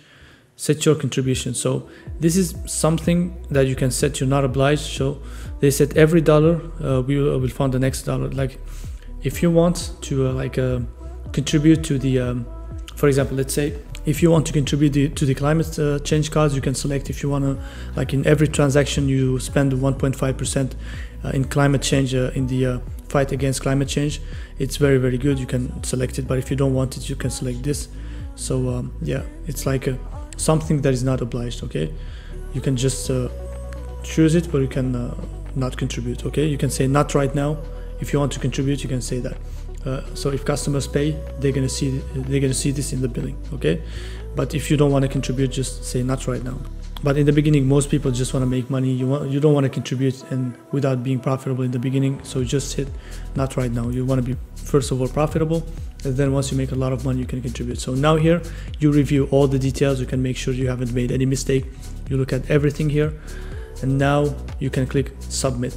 set your contribution. So this is something that you can set. You're not obliged. So they said every dollar we will fund the next dollar. Like if you want to contribute to the for example, let's say if you want to contribute to the climate change cause, you can select if you want to, like in every transaction you spend 1.5% in climate change, in the fight against climate change. It's very, very good. You can select it, but if you don't want it, you can select this. So yeah, it's like something that is not obliged. Okay, you can just choose it, but you can not contribute. Okay, you can say not right now. If you want to contribute, you can say that. So if customers pay, they're gonna see this in the billing. Okay, but if you don't want to contribute, just say not right now. But in the beginning, most people just want to make money. You don't want to contribute and without being profitable in the beginning. So just hit not right now. You want to be first of all profitable, and then once you make a lot of money, you can contribute. So now here you review all the details. You can make sure you haven't made any mistake. You look at everything here, and now you can click submit.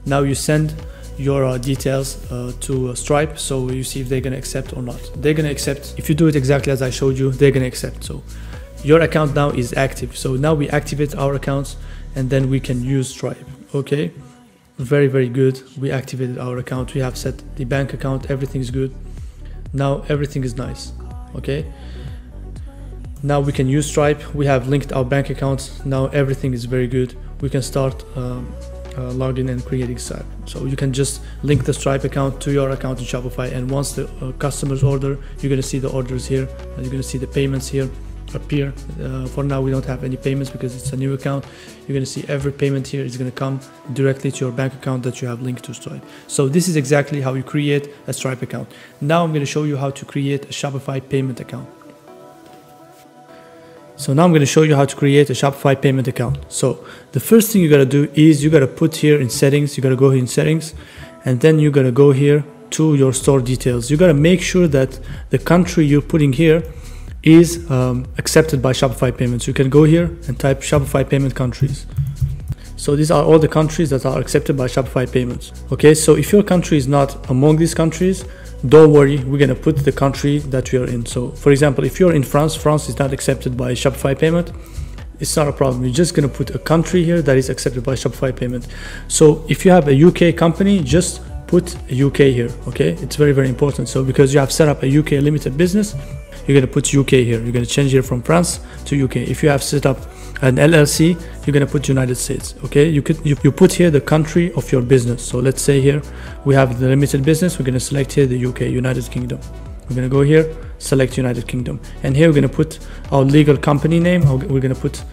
Now you send your details to Stripe, so you see if they're gonna accept or not. They're gonna accept. If you do it exactly as I showed you, they're gonna accept. So your account now is active. So now we activate our accounts, and then we can use Stripe. Okay, very, very good. We activated our account. We have set the bank account. Everything is good. Now everything is nice. Okay, now we can use Stripe. We have linked our bank accounts. Now everything is very good. We can start login and creating Stripe. So you can just link the Stripe account to your account in Shopify, and once the customers order, you're going to see the orders here, and you're going to see the payments here appear. For now we don't have any payments because it's a new account. You're going to see every payment here is going to come directly to your bank account that you have linked to Stripe. So this is exactly how you create a Stripe account. Now I'm going to show you how to create a Shopify payment account. So now I'm going to show you how to create a Shopify payment account. So the first thing you got to do is you got to put here in settings. You got to go here in settings, and then you got to go here to your store details. You got to make sure that the country you're putting here is accepted by Shopify payments. You can go here and type Shopify payment countries. So these are all the countries that are accepted by Shopify payments. Okay, so if your country is not among these countries, don't worry, we're gonna put the country that we are in. So for example, if you're in France, France is not accepted by Shopify payment, it's not a problem. You're just gonna put a country here that is accepted by Shopify payment. So if you have a UK company, just put a UK here. Okay, it's very, very important. So because you have set up a UK limited business, you're gonna put UK here. You're gonna change here from France to UK. If you have set up an LLC, you're gonna put United States. Okay, you put here the country of your business. So let's say here we have the limited business. We're gonna select here the UK, United Kingdom. We're gonna go here, select United Kingdom, and here we're gonna put our legal company name. We're gonna put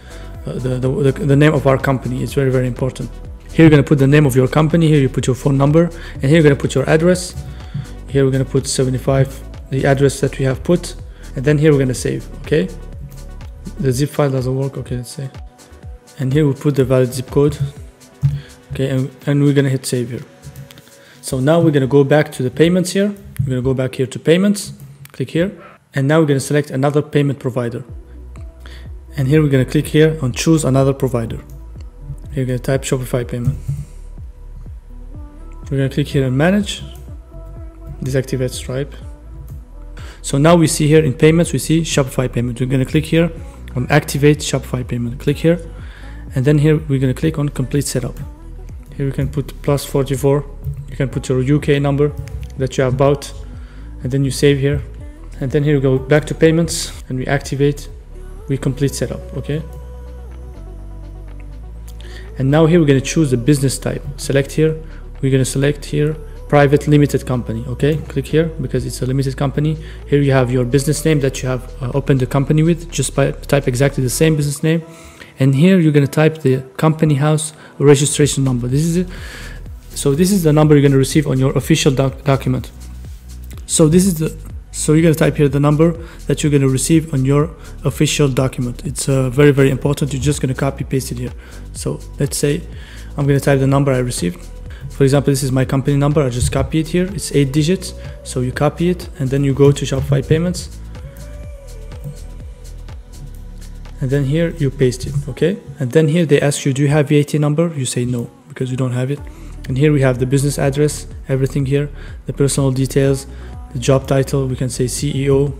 the name of our company. It's very, very important. Here you're gonna put the name of your company. Here you put your phone number, and here you're gonna put your address. Here we're gonna put 75, the address that we have put, and then here we're gonna save. Okay, the zip file doesn't work. Okay, let's say, and here we put the valid zip code. Okay, and we're gonna hit save here. So now we're gonna go back to the payments here. We're gonna go back here to payments, click here, and now we're gonna select another payment provider, and here we're gonna click here on choose another provider. You're gonna type Shopify Payment. We're gonna click here and manage, deactivate Stripe. So now we see here in payments, we see Shopify Payment. We're gonna click here on activate Shopify Payment. Click here, and then here we're gonna click on complete setup. Here you can put +44. You can put your UK number that you have bought, and then you save here, and then here we go back to payments, and we activate, we complete setup. Okay. And now here we're going to choose the business type. Select here. We're going to select here private limited company. Okay, click here because it's a limited company. Here you have your business name that you have opened the company with. Just type exactly the same business name, and here you're going to type the company house registration number. This is it. So this is the number you're going to receive on your official document. So you're going to type here the number that you're going to receive on your official document. It's very, very important. You're just going to copy paste it here. So let's say I'm going to type the number I received. For example, this is my company number. I just copy it here. It's 8 digits. So you copy it, and then you go to Shopify Payments, and then here you paste it. Okay, and then here they ask you, do you have VAT number? You say no because you don't have it. And here we have the business address, everything here, the personal details, the job title, we can say CEO.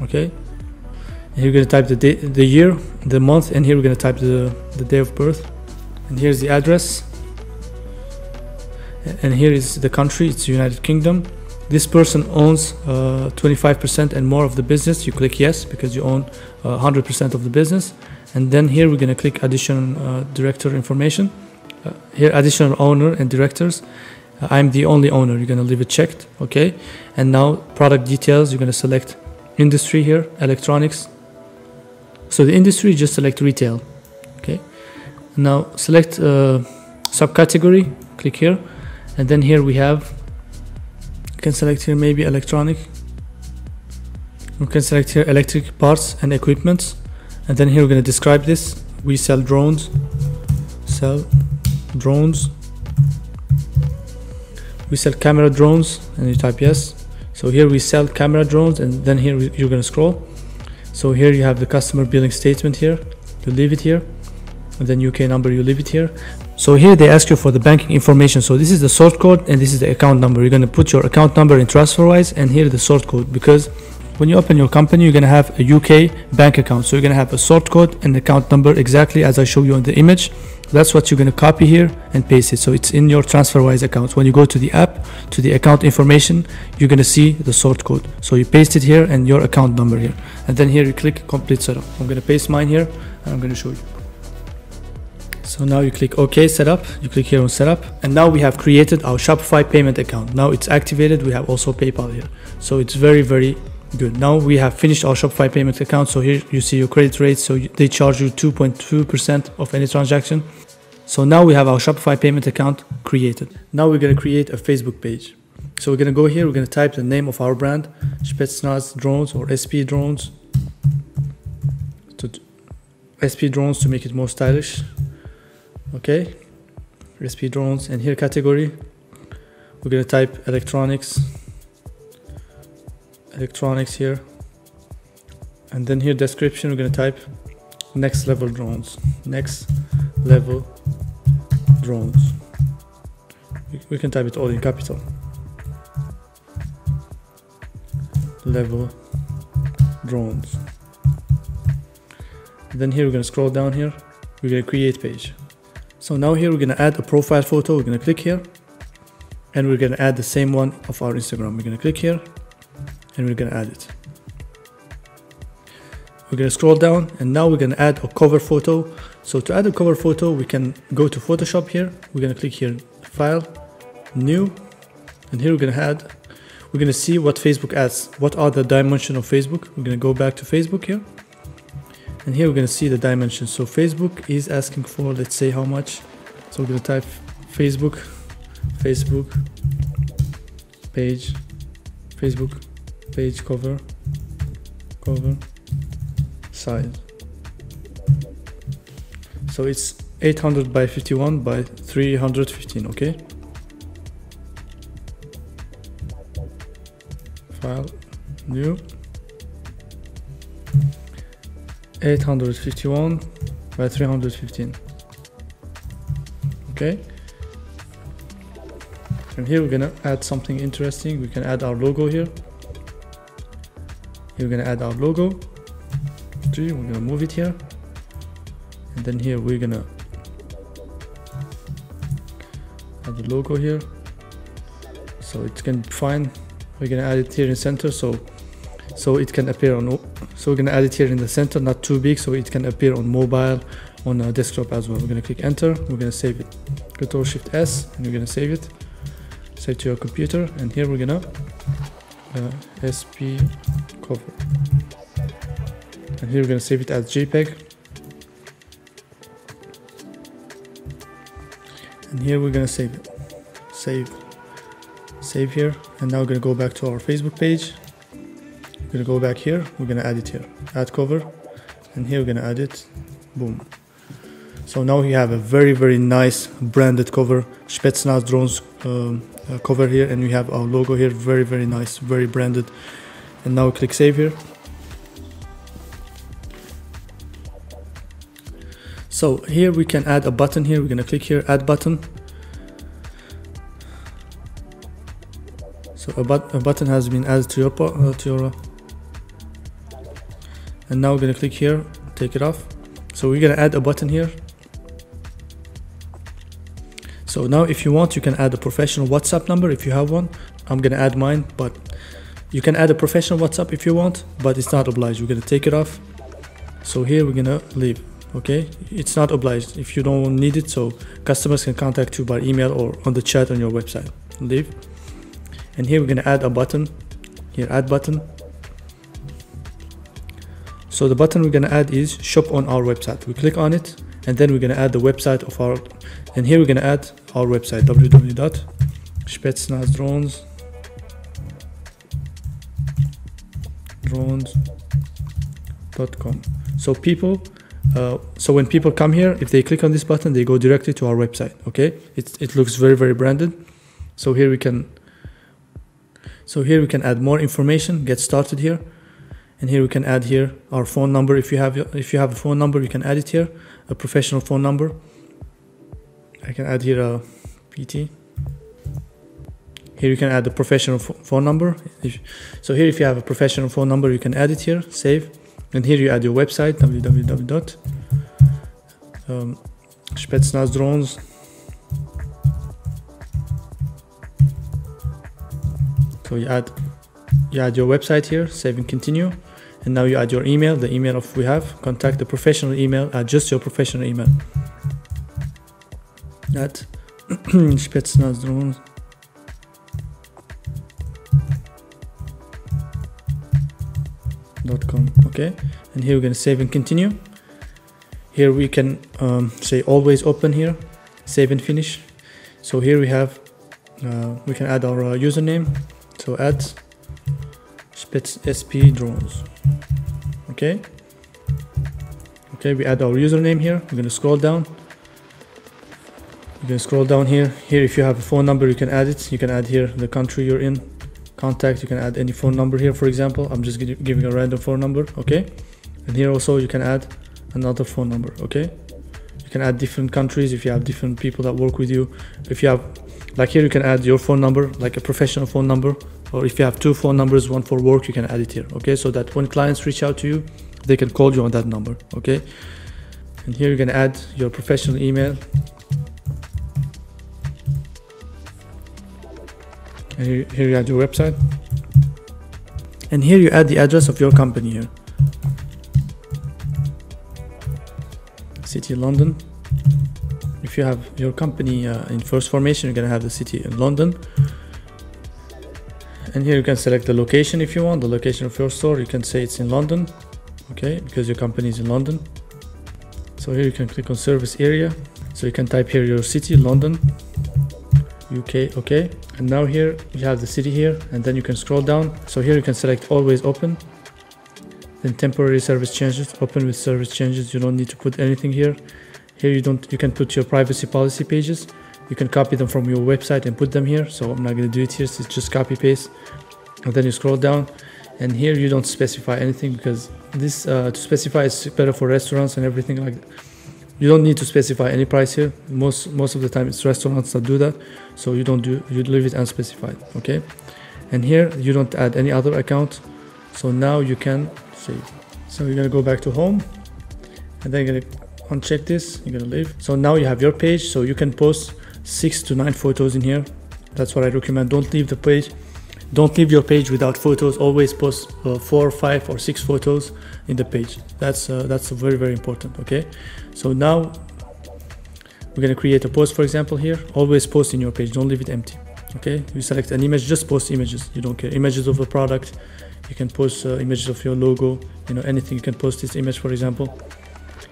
Okay, and here we're going to type the year, the month, and here we're going to type the day of birth. And here's the address, and here is the country, it's United Kingdom. This person owns 25% and more of the business. You click yes because you own 100% of the business. And then here we're going to click additional director information. Here additional owner and directors. I'm the only owner, you're going to leave it checked. Okay, and now product details, you're going to select industry here, electronics. So the industry, just select retail. Okay, now select subcategory, click here, and then here we have, you can select here maybe electronic. We can select here electric parts and equipment, and then here we're going to describe this. We sell drones, we sell camera drones, and you type yes. So here we sell camera drones, and then here you're going to scroll. So here you have the customer billing statement here, you leave it here, and then UK number, you leave it here. So here they ask you for the banking information. So this is the sort code and this is the account number. You're going to put your account number in TransferWise, and here the sort code, because when you open your company you're going to have a UK bank account. So you're going to have a sort code and account number exactly as I show you on the image. That's what you're going to copy here and paste it. So it's in your TransferWise account. When you go to the app, to the account information, you're going to see the sort code. So you paste it here and your account number here. And then here you click complete setup. I'm going to paste mine here and I'm going to show you. So now you click OK, setup. You click here on setup. And now we have created our Shopify payment account. Now it's activated. We have also PayPal here. So it's very, very good. Now we have finished our Shopify payment account. So here you see your credit rate. So they charge you 2.2% of any transaction. So now we have our Shopify payment account created. Now we're going to create a Facebook page. So we're going to go here. We're going to type the name of our brand, Spetsnaz Drones or SP Drones. SP Drones to make it more stylish. Okay, SP Drones, and here category. We're going to type electronics here, and then here description we're going to type next level drones. We can type it all in capital. Level drones. Then here we're going to scroll down here. We're going to create page. So now here we're going to add a profile photo. We're going to click here, and we're going to add the same one of our Instagram. We're going to click here, and we're going to add it. We're going to scroll down, and now we're going to add a cover photo. So to add a cover photo, we can go to Photoshop here. We're going to click here, File, New, and here we're going to see what Facebook asks. What are the dimensions of Facebook? We're going to go back to Facebook here, and here we're going to see the dimensions. So Facebook is asking for, let's say, how much. So we're going to type Facebook page cover size. So it's 800 by 51 by 315. Okay, file, new, 851 by 315. Okay, and here we're gonna add something interesting. We can add our logo here. We're gonna add our logo. We're gonna move it here, and then here we're gonna add the logo here, so it can be fine. We're gonna add it here in center, so it can appear on. So we're gonna add it here in the center, not too big, so it can appear on mobile, on a desktop as well. We're gonna click enter. We're gonna save it. Control Shift S, and we're gonna save it. Save to your computer, and here we're gonna SP cover. And here we're going to save it as JPEG. And here we're going to save it. Save here. And now we're going to go back to our Facebook page. We're going to go back here. We're going to add it here. Add cover. And here we're going to add it. Boom. So now we have a very, very nice branded cover. Spetsnaz Drones cover here. And we have our logo here. Very, very nice. Very branded. And now click save here. So here we can add a button here. We're going to click here, add button. So a button has been added to your and now we're gonna click here, take it off. So we're gonna add a button here. So now if you want, you can add a professional WhatsApp number if you have one. I'm gonna add mine, but you can add a professional WhatsApp if you want, but it's not obliged. We're gonna take it off. So here we're gonna leave, okay? It's not obliged if you don't need it, so customers can contact you by email or on the chat on your website. Leave. And here we're gonna add a button. Here, add button. So the button we're gonna add is shop on our website. We click on it, and then we're gonna add the website of our, and here we're gonna add our website, www.spetsnazdrones.com. So people, so when people come here, if they click on this button, they go directly to our website. Okay, it looks very, very branded. So here we can add more information. Get started here, and here we can add here our phone number. If you have a phone number, you can add it here. A professional phone number. I can add here a PT. Here you can add the professional phone number. So here, if you have a professional phone number, you can add it here, save. And here you add your website, www.spetsnazdrones. So you add your website here, save and continue. And now you add your email, the email of we have. Contact the professional email, add just your professional email. At spetsnazdrones.com. Okay, and here we're going to save and continue. Here we can say always open here, save and finish. So here we have we can add our username. So add SP drones. Okay, we add our username here. We're going to scroll down. You can scroll down here. Here, if you have a phone number, you can add it. You can add here the country you're in. Contact, you can add any phone number here. For example, I'm just giving a random phone number. Okay, and here also you can add another phone number. Okay, you can add different countries if you have different people that work with you. If you have, like here, you can add your phone number, like a professional phone number, or if you have two phone numbers, one for work, you can add it here. Okay, so that when clients reach out to you, they can call you on that number. Okay, and here you can add your professional email. And here you add your website, and here you add the address of your company here. City London. If you have your company in first formation, you're gonna have the city in London. And here you can select the location if you want, the location of your store. You can say it's in London, okay, because your company is in London. So here you can click on service area. So you can type here your city, London, UK, okay. And now here you have the city here, and then you can scroll down. So here you can select always open, then temporary service changes, open with service changes. You don't need to put anything here. Here you can put your privacy policy pages. You can copy them from your website and put them here. So I'm not going to do it here, so it's just copy paste. And then you scroll down, and here you don't specify anything, because this to specify is better for restaurants and everything like that. You don't need to specify any price here. Most of the time it's restaurants that do that, so you leave it unspecified. Okay, and here you don't add any other account. So now you can save. So you're gonna go back to home, and then you're gonna uncheck this. You're gonna leave. So now you have your page. So you can post 6 to 9 photos in here. That's what I recommend. Don't leave the page. Don't leave your page without photos. Always post 4, 5, or 6 photos in the page. That's very, very important. Okay, so now we're gonna create a post, for example. Here, always post in your page. Don't leave it empty. Okay, you select an image, just post images. You don't care, images of a product. You can post images of your logo, you know, anything. You can post this image, for example,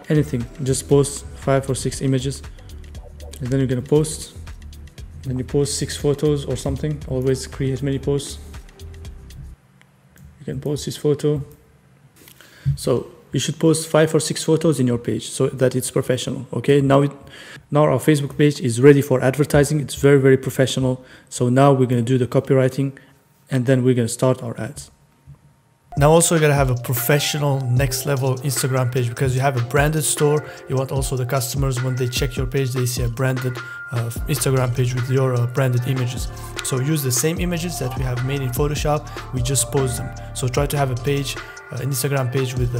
anything. Just post 5 or 6 images, and then you're gonna post. Then you post 6 photos or something. Always create many posts. You can post this photo. So you should post 5 or 6 photos in your page so that it's professional. Okay, now our Facebook page is ready for advertising. It's very, very professional. So now we're going to do the copywriting, and then we're going to start our ads. Now also you gotta have a professional next level Instagram page, because you have a branded store. You want also the customers, when they check your page, they see a branded Instagram page with your branded images. So use the same images that we have made in Photoshop, we just post them. So try to have a page, an Instagram page with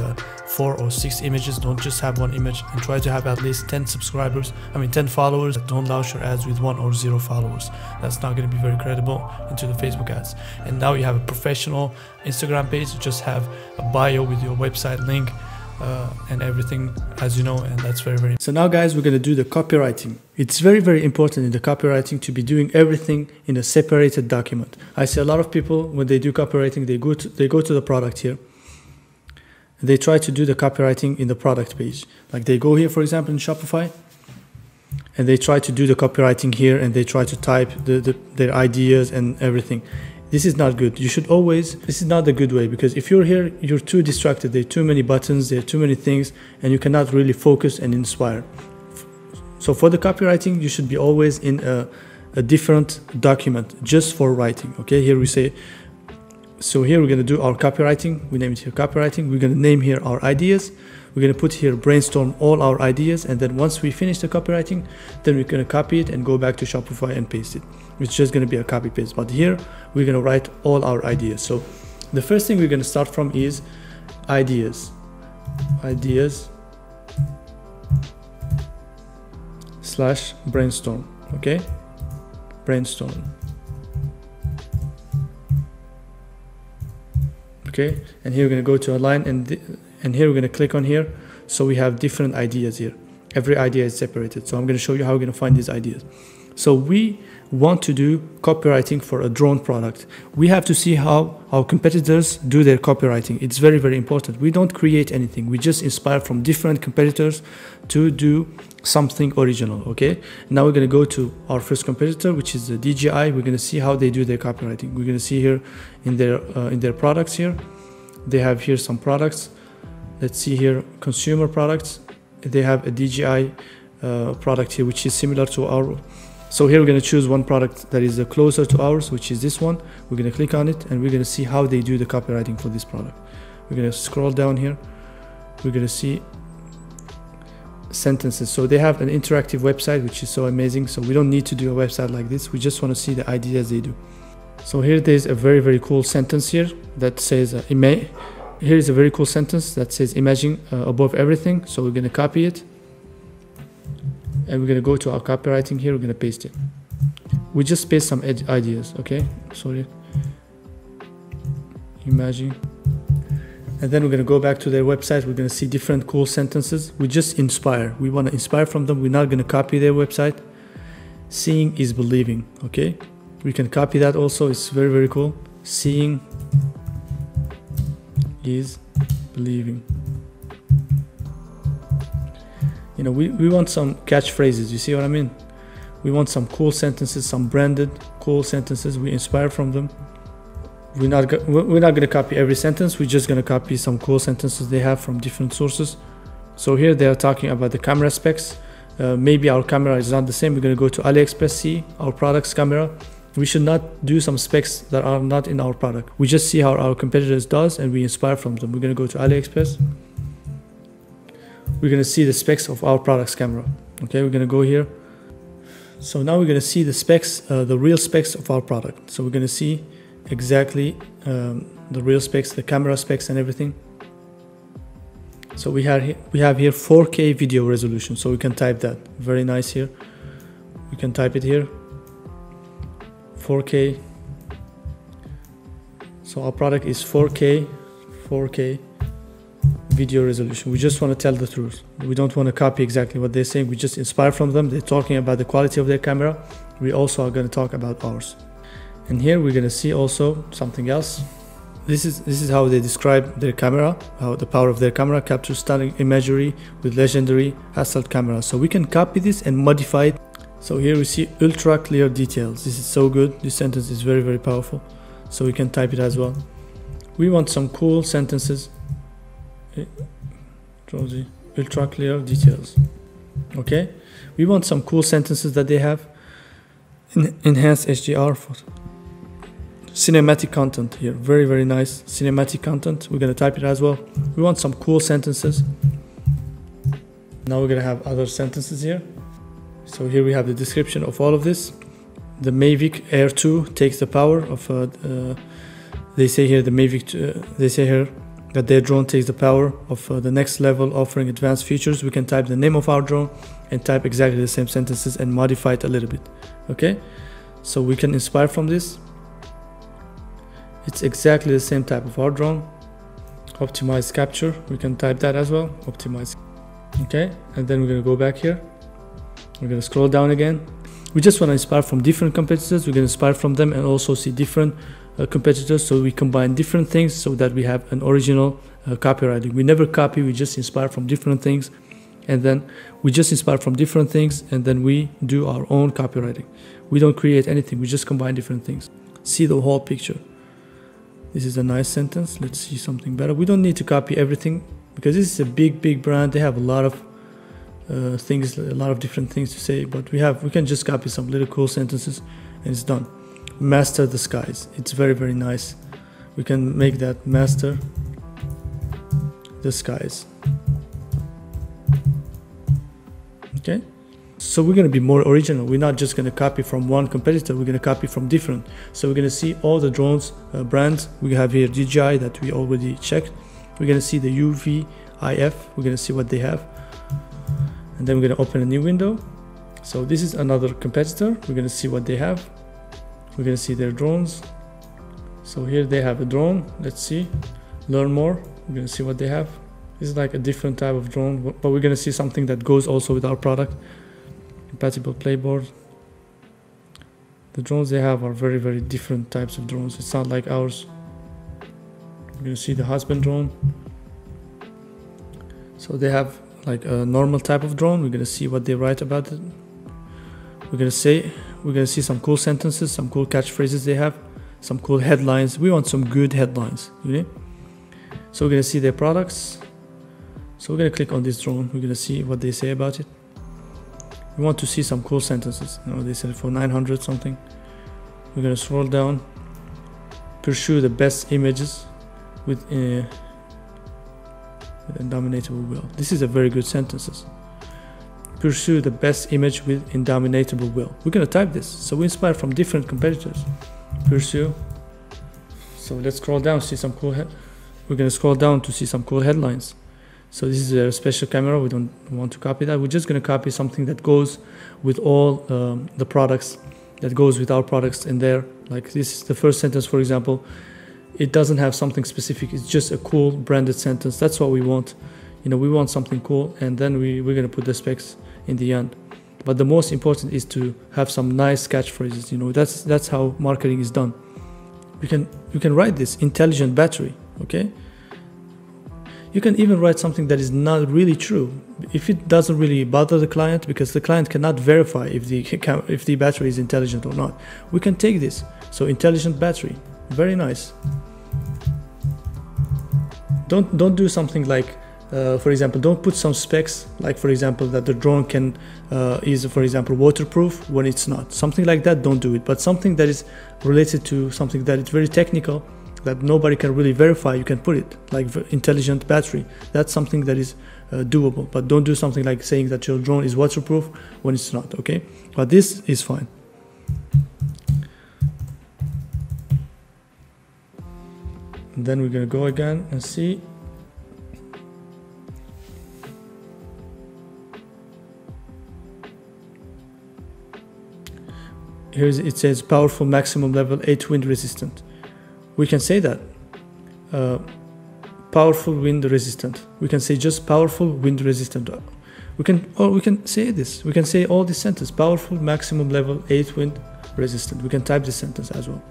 4 or 6 images. Don't just have one image, and try to have at least 10 followers. Don't launch your ads with 1 or 0 followers. That's not going to be very credible into the Facebook ads. And now you have a professional Instagram page. You just have a bio with your website link and everything, as you know, and that's very. So now guys, we're going to do the copywriting. It's very important in the copywriting to be doing everything in a separated document. I see a lot of people, when they do copywriting, they go to the product here. They try to do the copywriting in the product page. Like they go here, for example, in Shopify, and they try to do the copywriting here, and they try to type their ideas and everything. This is not good. This is not the good way, because if you're here, you're too distracted. There are too many buttons, there are too many things, and you cannot really focus and inspire. So for the copywriting, you should be always in a different document just for writing. Okay, here we say, so here we're going to do our copywriting. We name it here copywriting. We're going to name here our ideas. We're going to put here brainstorm all our ideas, and then once we finish the copywriting, then we're going to copy it and go back to Shopify and paste it. It's just going to be a copy paste, but here we're going to write all our ideas. So the first thing we're going to start from is ideas / brainstorm. Okay, brainstorm. Okay, and here we're going to go to a line, and here we're going to click on here. So we have different ideas here. Every idea is separated. So I'm going to show you how we're going to find these ideas. So we want to do copywriting for a drone product. We have to see how our competitors do their copywriting. It's very important. We don't create anything. We just inspire from different competitors to do something original. Okay, now we're going to go to our first competitor, which is the DJI. We're going to see how they do their copywriting. We're going to see here in their products here. They have here some products. Let's see here, consumer products. They have a DJI product here, which is similar to our. So here we're going to choose one product that is closer to ours, which is this one. We're going to click on it, and we're going to see how they do the copywriting for this product. We're going to scroll down here. We're going to see sentences. So they have an interactive website, which is so amazing. So we don't need to do a website like this. We just want to see the ideas they do. So here there's a very cool sentence here that says here is a very cool sentence that says imagine above everything. So we're going to copy it, and we're going to go to our copywriting here. We're going to paste it. We just paste some ideas. Okay, sorry, imagine. And then we're going to go back to their website. We're going to see different cool sentences. We just inspire. We want to inspire from them. We're not going to copy their website. Seeing is believing. Okay, we can copy that also. It's very cool. Seeing is believing. You know, we want some catchphrases. You see what I mean? We want some cool sentences, some branded cool sentences. We inspire from them. We're not going to copy every sentence. We're just going to copy some cool sentences they have from different sources. So here they are talking about the camera specs. Maybe our camera is not the same. We're going to go to AliExpress, see our product's camera. We should not do some specs that are not in our product. We just see how our competitors does, and we inspire from them. We're going to go to AliExpress. We're going to see the specs of our product's camera. Okay, we're going to go here. So now we're going to see the specs, the real specs of our product. So we're going to see exactly the real specs, the camera specs and everything. So we have here 4K video resolution. So we can type that. Very nice here. We can type it here. 4K. So our product is 4K video resolution. We just want to tell the truth. We don't want to copy exactly what they're saying. We just inspire from them. They're talking about the quality of their camera. We also are going to talk about ours. And here we're going to see also something else. This is how they describe their camera, how the power of their camera captures stunning imagery with legendary Hasselblad camera. So we can copy this and modify it. So here we see ultra clear details. This is so good. This sentence is very powerful. So we can type it as well. We want some cool sentences. Ultra clear details. Okay. We want some cool sentences that they have. Enhance HDR for cinematic content here. Very, very nice cinematic content. We're going to type it as well. We want some cool sentences. Now we're going to have other sentences here. So here we have the description of all of this. The Mavic Air 2 takes the power of, they say here that their drone takes the power of the next level, offering advanced features. We can type the name of our drone and type exactly the same sentences and modify it a little bit. Okay, so we can inspire from this. It's exactly the same type of our drone. Optimize capture, we can type that as well. Optimize. Okay, and then we're going to go back here. We're going to scroll down again. We just want to inspire from different competitors. We're going to inspire from them and also see different competitors, so we combine different things so that we have an original copywriting. We never copy, we just inspire from different things, and then we just inspire from different things, and then we do our own copywriting. We don't create anything, we just combine different things. See the whole picture. This is a nice sentence. Let's see something better. We don't need to copy everything because this is a big brand. They have a lot of things, a lot of different things to say, but we can just copy some little cool sentences and it's done. Master the skies. It's very, very nice. We can make that master the skies. Okay, so we're going to be more original. We're not just going to copy from one competitor, we're going to copy from different. So we're going to see all the drones brands. We have here DJI that we already checked. We're going to see the UVIF. We're going to see what they have, and then we're going to open a new window. So this is another competitor. We're going to see what they have. We're going to see their drones. So here they have a drone. Let's see, learn more. We're going to see what they have. This is like a different type of drone, but we're going to see something that goes also with our product. Compatible playboard. The drones they have are very, very different types of drones. It's not like ours. We're going to see the husband drone. So they have like a normal type of drone. We're going to see what they write about it. We're going to see some cool sentences, some cool catchphrases they have, some cool headlines. We want some good headlines, you know? So we're going to see their products. So we're going to click on this drone. We're going to see what they say about it. We want to see some cool sentences. You know, they said for 900 something. We're going to scroll down. Pursue the best images with indomitable will. This is a very good sentences. Pursue the best image with indomitable will. We're going to type this. So we inspire from different competitors. Pursue. So let's scroll down, see some cool we're going to scroll down to see some cool headlines. So this is a special camera. We don't want to copy that. We're just going to copy something that goes with all the products, that goes with our products in there. Like this is the first sentence, for example. It doesn't have something specific. It's just a cool branded sentence. That's what we want. You know, we want something cool, and then we're going to put the specs in the end. But the most important is to have some nice catchphrases. You know, that's how marketing is done. You can write this intelligent battery. Okay. You can even write something that is not really true if it doesn't really bother the client, because the client cannot verify if the battery is intelligent or not. We can take this. So intelligent battery, very nice. Don't do something like, for example, don't put some specs like, for example, that the drone can is, for example, waterproof when it's not. Something like that, don't do it. But something that is related to something that is very technical, that nobody can really verify, you can put it like intelligent battery. That's something that is doable. But don't do something like saying that your drone is waterproof when it's not. Okay, but this is fine. And then we're gonna go again and see. Here it says powerful maximum level 8 wind resistant. We can say that powerful wind resistant. We can say just powerful wind resistant. We can say this. We can say all this sentence: powerful maximum level 8 wind resistant. We can type this sentence as well.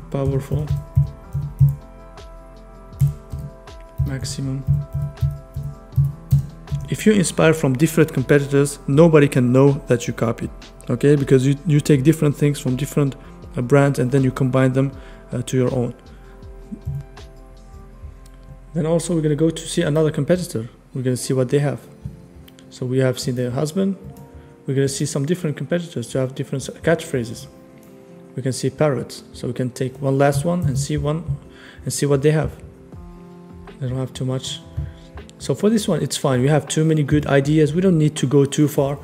Powerful maximum. If you inspire from different competitors, nobody can know that you copied. Okay, because you take different things from different brands and then you combine them to your own. Then also we're going to go to see another competitor. We're going to see what they have. So we have seen their husband. We're going to see some different competitors to have different catchphrases. we can see parrots. So we can take one last one and see what they have. They don't have too much. So for this one, it's fine. We have too many good ideas. We don't need to go too far,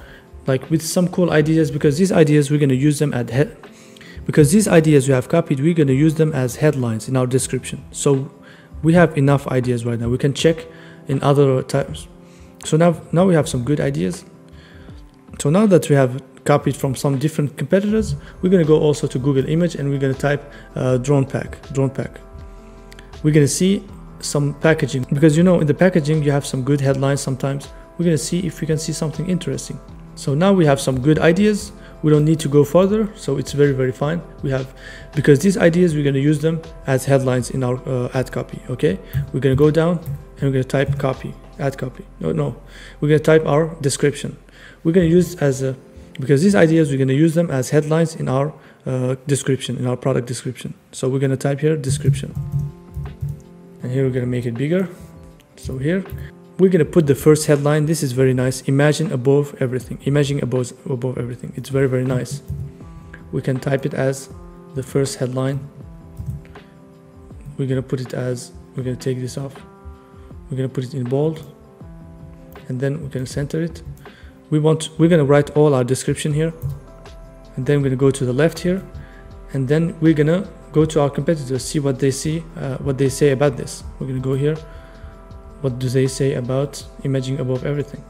like with some cool ideas, because these ideas we're going to use them because these ideas we have copied, we're going to use them as headlines in our description. So we have enough ideas right now. We can check in other types. So now we have some good ideas. So now that we have copied from some different competitors, we're going to go also to Google image and we're going to type drone pack. We're going to see some packaging, because you know in the packaging you have some good headlines sometimes. We're going to see if we can see something interesting. So now we have some good ideas. We don't need to go further, so it's very fine. We have, because these ideas we're going to use them as headlines in our ad copy. Okay, we're going to go down and we're going to type copy, ad copy. No, we're going to type our description. We're going to use as a, because these ideas we're going to use them as headlines in our description, in our product description. So we're going to type here description, and here we're going to make it bigger. So here we're going to put the first headline. This is very nice. Imagine above everything. Imagine above everything. It's very nice. We can type it as the first headline. We're going to put it as, we're going to take this off. We're going to put it in bold, and then we're going to center it. We're going to write all our description here, and then we're going to go to the left here, and then we're going to go to our competitors, see what they say about this. We're going to go here. What do they say about imaging above everything?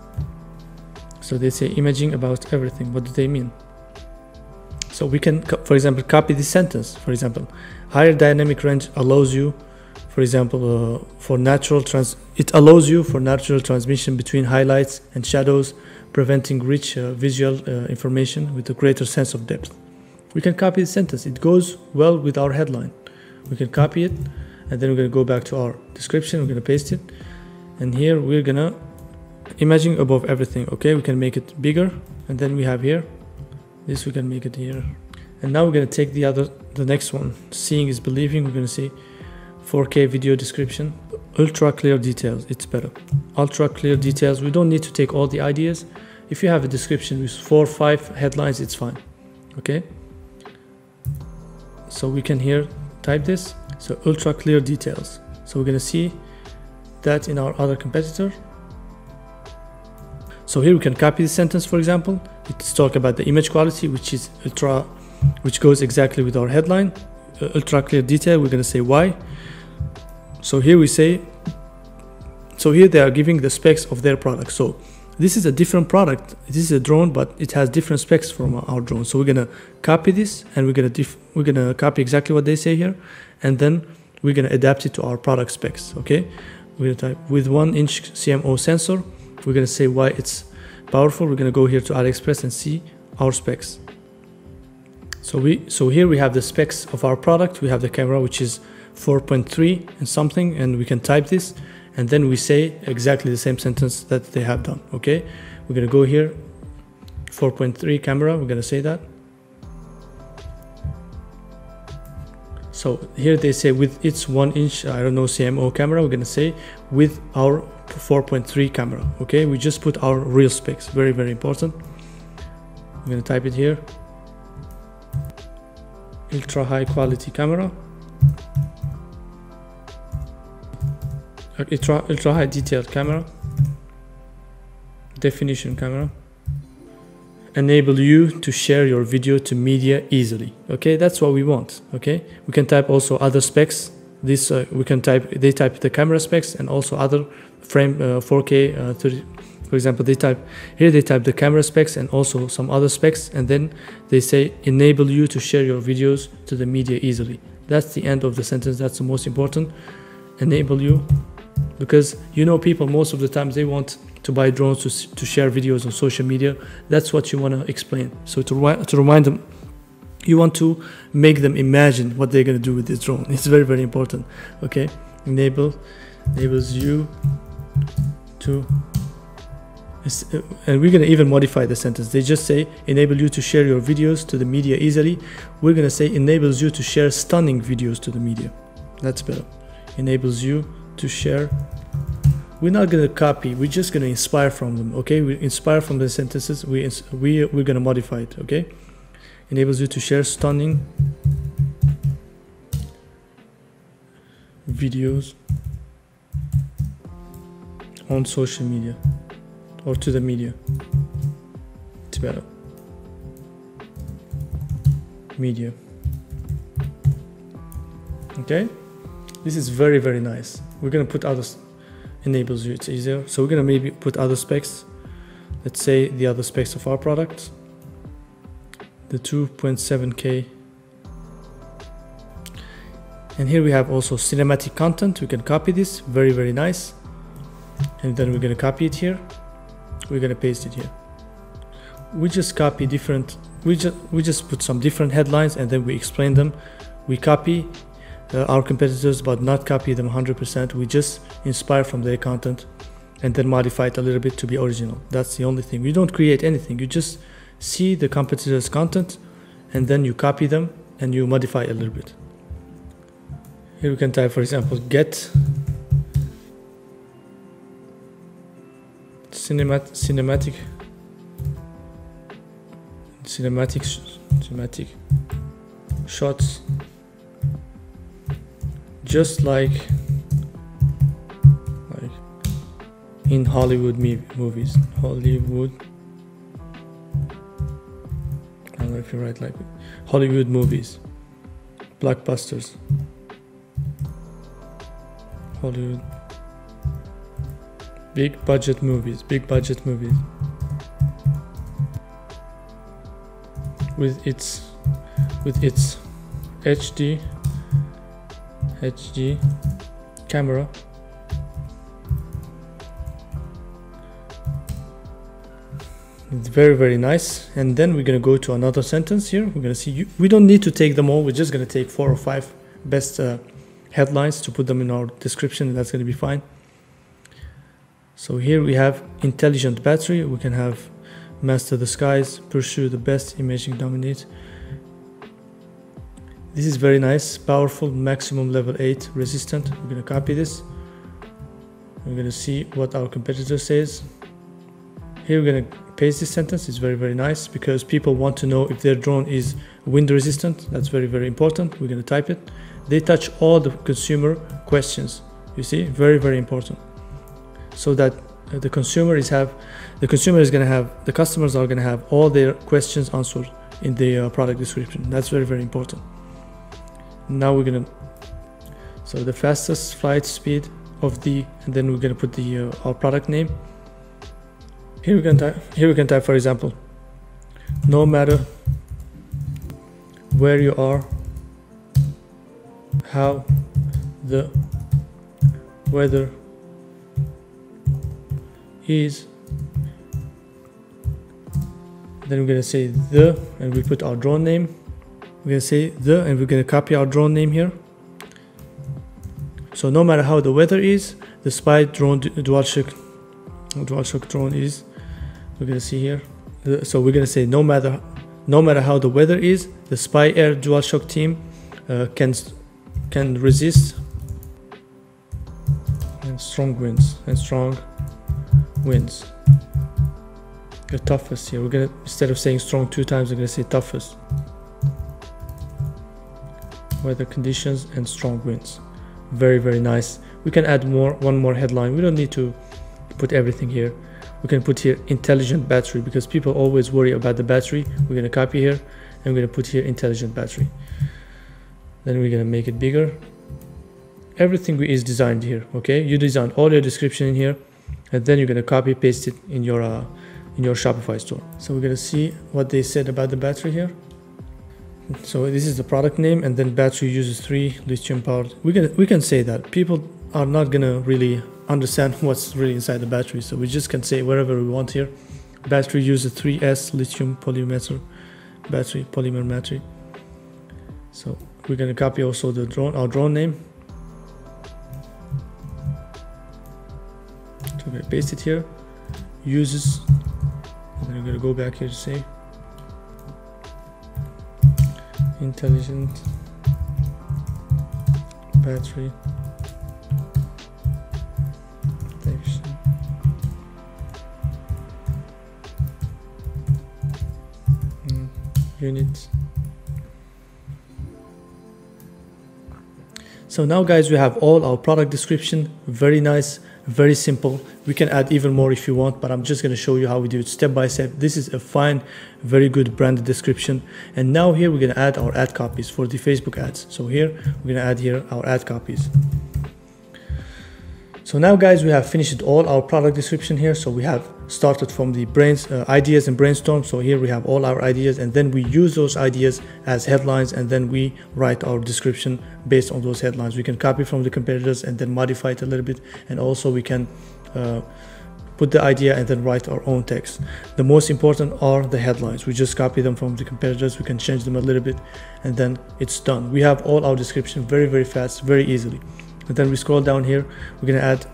So they say imaging about everything. What do they mean? So we can, for example, copy this sentence. For example, higher dynamic range allows you, for example, it allows you for natural transmission between highlights and shadows, preventing rich visual information with a greater sense of depth. We can copy the sentence. It goes well with our headline. We can copy it, and then we're going to go back to our description. We're going to paste it, and here we're going to imagine above everything. Okay, we can make it bigger, and then we have here this, we can make it here. And now we're going to take the next one. Seeing is believing. We're going to say 4K video description, ultra clear details. It's better, ultra clear details. We don't need to take all the ideas. If you have a description with 4 or 5 headlines, it's fine. Okay, so we can here type this. So ultra clear details. So we're going to see that in our other competitor. So here we can copy the sentence. For example, it's talk about the image quality, which is ultra, which goes exactly with our headline. Ultra clear detail. We're going to say why. So here we say, so here they are giving the specs of their product. So this is a different product. This is a drone, but it has different specs from our drone. So we're going to copy this, and we're going to copy exactly what they say here, and then we're going to adapt it to our product specs. Okay, we're going to type with 1-inch CMO sensor. We're going to say why it's powerful. We're going to go here to AliExpress and see our specs. So here we have the specs of our product. We have the camera, which is 4.3 and something, and we can type this, and then we say exactly the same sentence that they have done. Okay, we're going to go here, 4.3 camera. We're going to say that. So here they say with its 1-inch, I don't know, CMO camera. We're going to say with our 4.3 camera. Okay, we just put our real specs. Very important. I'm going to type it here. Ultra high quality camera. Ultra high detailed camera. Definition camera. Enable you to share your video to media easily. Okay, that's what we want. Okay, we can type also other specs. This we can type, they type the camera specs and also other frame 4K 30. For example, they type the camera specs and also some other specs, and then they say enable you to share your videos to the media easily. That's the end of the sentence. That's the most important. Enable you, because you know people most of the times they want to buy drones to share videos on social media. That's what you want to explain. So to remind them, you want to make them imagine what they're going to do with this drone. It's very important. Okay, enables you to, and we're going to even modify the sentence. They just say enable you to share your videos to the media easily. We're going to say enables you to share stunning videos to the media. That's better. Enables you to share. We're not going to copy, we're just going to inspire from them. Okay, we inspire from the sentences. We're going to modify it. Okay, enables you to share stunning videos on social media or to the media. It's better. Media. Okay, this is very, very nice. We're gonna put others, enables you, it's easier. So we're gonna maybe put other specs. Let's say the other specs of our product, the 2.7K. And here we have also cinematic content. We can copy this, very, very nice. And then we're gonna copy it here. We're gonna paste it here. We just copy different, we just put some different headlines and then we explain them. We copy our competitors, but not copy them 100%. We just inspire from their content and then modify it a little bit to be original. That's the only thing. We don't create anything. You just see the competitors' content and then you copy them and you modify a little bit. Here we can type, for example, get cinematic shots, just like in Hollywood movies. Hollywood. I don't know if you write like Hollywood movies, blockbusters. Hollywood. Big budget movies. With its HD camera. It's very, very nice. And then we're gonna go to another sentence here. We're gonna see, we don't need to take them all. We're just gonna take 4 or 5 best headlines to put them in our description, and that's gonna be fine. So here we have intelligent battery. We can have master the skies, pursue the best, imaging dominate. This is very nice, powerful, maximum level 8 resistant. We're gonna copy this. We're gonna see what our competitor says. Here we're gonna paste this sentence. It's very, very nice because people want to know if their drone is wind resistant. That's very, very important. We're gonna type it. They touch all the consumer questions. You see, very, very important. So that the customers are gonna have all their questions answered in the product description. That's very, very important. Now we're gonna, so the fastest flight speed of the, and then we're gonna put the our product name. Here we can type, for example, no matter where you are, how the weather is, then we're gonna say the, and we put our drone name. We're gonna say the, and we're gonna copy our drone name here. So no matter how the weather is, the spy drone DualShock drone is. We're gonna see here. So we're gonna say no matter how the weather is, the Spy Air DualShock team can resist strong winds. The toughest here. We're gonna, instead of saying strong 2 times, we're gonna say toughest. Weather conditions and strong winds. Very, very nice. We can add one more headline. We don't need to put everything here. We can put here intelligent battery because people always worry about the battery. We're gonna copy here and we're gonna put here intelligent battery. Then we're gonna make it bigger. Everything is designed here, okay? You design all your description in here, and then you're gonna copy paste it in your Shopify store. So we're gonna see what they said about the battery here. So this is the product name, and then battery uses 3 lithium powered. We can say that people are not gonna really understand what's really inside the battery, so we just can say wherever we want here. Battery uses 3S lithium polymer battery. So we're gonna copy also the our drone name. So we're gonna paste it here. Uses, and then we're gonna go back here to say intelligent battery protection. Unit So now guys, we have all our product description. Very nice, very simple. We can add even more if you want, but I'm just going to show you how we do it step by step. This is a fine, very good branded description. And now here we're going to add our ad copies for the Facebook ads. So here we're going to add here our ad copies. So now guys, we have finished all our product description here. So we have started from the ideas and brainstorm. So here we have all our ideas, and then we use those ideas as headlines, and then we write our description based on those headlines. We can copy from the competitors and then modify it a little bit, and also we can put the idea and then write our own text. The most important are the headlines. We just copy them from the competitors. We can change them a little bit, and then it's done. We have all our description very, very fast, very easily. And then we scroll down here, we're going to add,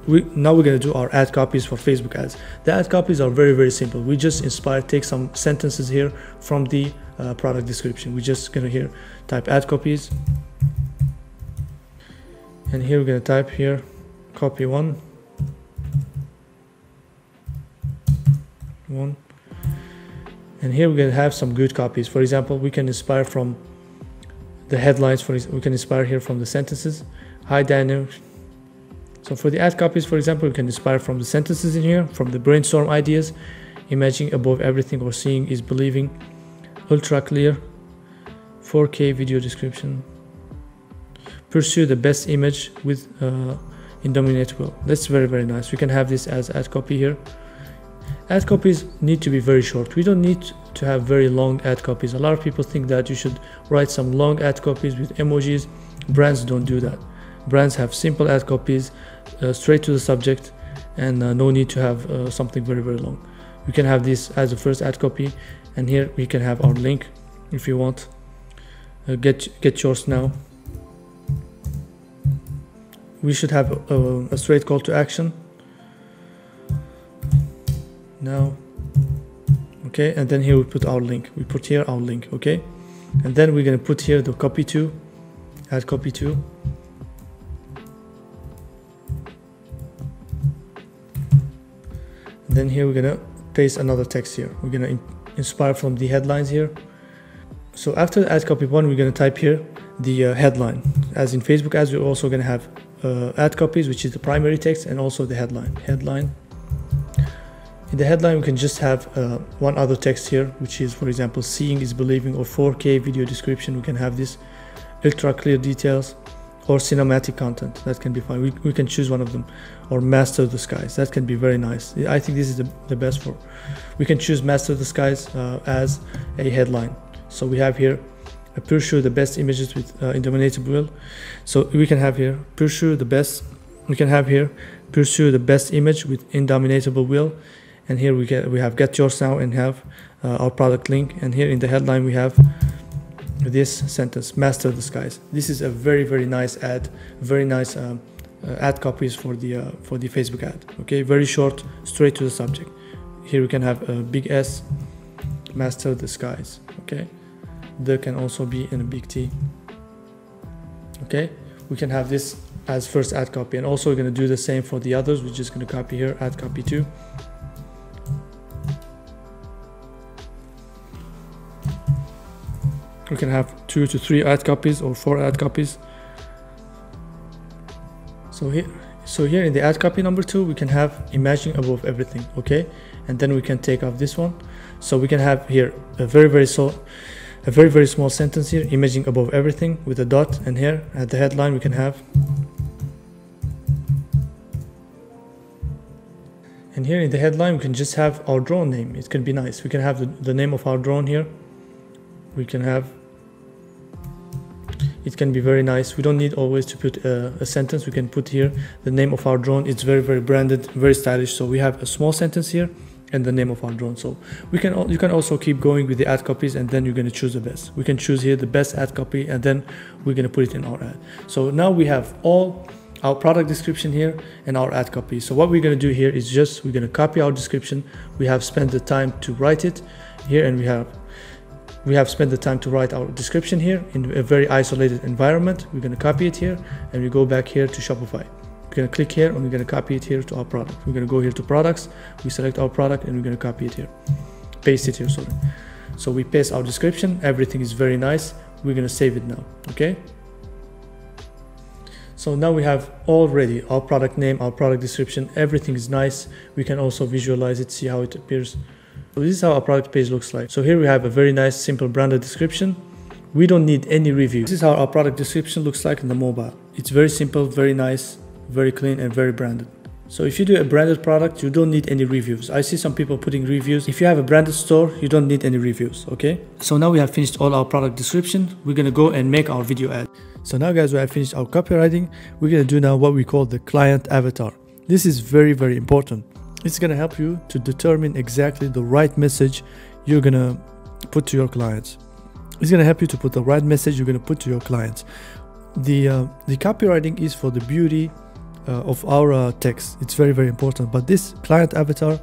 now we're going to do our ad copies for Facebook ads. The ad copies are very, very simple. We just take some sentences here from the product description. We're just going to here type ad copies. And here we're going to type here, copy one. And here we're going to have some good copies. For example, we can inspire from the headlines. We can inspire here from the sentences. High dynamic. So for the ad copies, for example, we can inspire from the sentences in here, from the brainstorm ideas. Imagining above everything or seeing is believing. Ultra clear. 4K video description. Pursue the best image with indomitable. That's very, very nice. We can have this as ad copy here. Ad copies need to be very short. We don't need to have very long ad copies. A lot of people think that you should write some long ad copies with emojis. Brands don't do that. Brands have simple ad copies, straight to the subject, and no need to have something very, very long. We can have this as the first ad copy, and here we can have our link if you want. Get yours now. We should have a straight call to action. Now, okay, and then here we put our link. We put here our link, okay, and then we're going to put here the copy to, add copy to. Then here we're gonna paste another text here. We're gonna inspire from the headlines here. So after the ad copy one, we're gonna type here the headline. As in Facebook ads, we're also gonna have ad copies, which is the primary text, and also the headline. In the headline, we can just have one other text here, which is, for example, seeing is believing, or 4K video description. We can have this ultra clear details, or cinematic content. That can be fine. We can choose one of them, or master the skies. That can be very nice. I think this is the best for. We can choose master the skies as a headline. So we have here pursue the best images with indomitable will. So we can have here pursue the best. We can have here pursue the best image with indomitable will. And here we have get yours now, and have our product link. And here in the headline we have this sentence, master the skies. This is a very, very nice ad, very nice ad copies for the Facebook ad. Okay, very short, straight to the subject. Here we can have a big S, master the skies. Okay, there can also be in a big T. Okay, we can have this as first ad copy, and also we're going to do the same for the others. We're just going to copy here, ad copy 2. We can have 2 to 3 ad copies or 4 ad copies. So here in the ad copy number 2, we can have imagining above everything, okay? And then we can take off this one. So we can have here a very, very small sentence here, imagining above everything, with a dot, and here at the headline we can have. And here in the headline we can just have our drone name. It can be nice. We can have the name of our drone here. We can have, it can be very nice. We don't need always to put a sentence. We can put here the name of our drone. It's very, very branded, very stylish. So we have a small sentence here and the name of our drone. So you can also keep going with the ad copies, and then you're going to choose the best. We can choose here the best ad copy, and then we're going to put it in our ad. So now we have all our product description here and our ad copy. So what we're going to do here is just we're going to copy our description. We have spent the time to write it here, and we have spent the time to write our description here in a very isolated environment. We're going to copy it here, and we go back here to Shopify. We're going to click here, and we're going to copy it here to our product. We're going to go here to products. We select our product, and we're going to copy it here, paste it here, sorry. So we paste our description. Everything is very nice. We're going to save it now. Okay. So now we have already our product name, our product description, everything is nice. We can also visualize it, see how it appears. So this is how our product page looks like. So here we have a very nice, simple branded description. We don't need any review. This is how our product description looks like in the mobile. It's very simple, very nice, very clean, and very branded. So if you do a branded product, you don't need any reviews. I see some people putting reviews. If you have a branded store, you don't need any reviews, okay? So now we have finished all our product description. We're gonna go and make our video ad. So now guys, we have finished our copywriting. We're gonna do now what we call the client avatar. This is very, very important. It's gonna help you to determine exactly the right message you're gonna put to your clients. It's gonna help you to put the right message you're gonna put to your clients. The copywriting is for the beauty of our text. It's very, very important, but this client avatar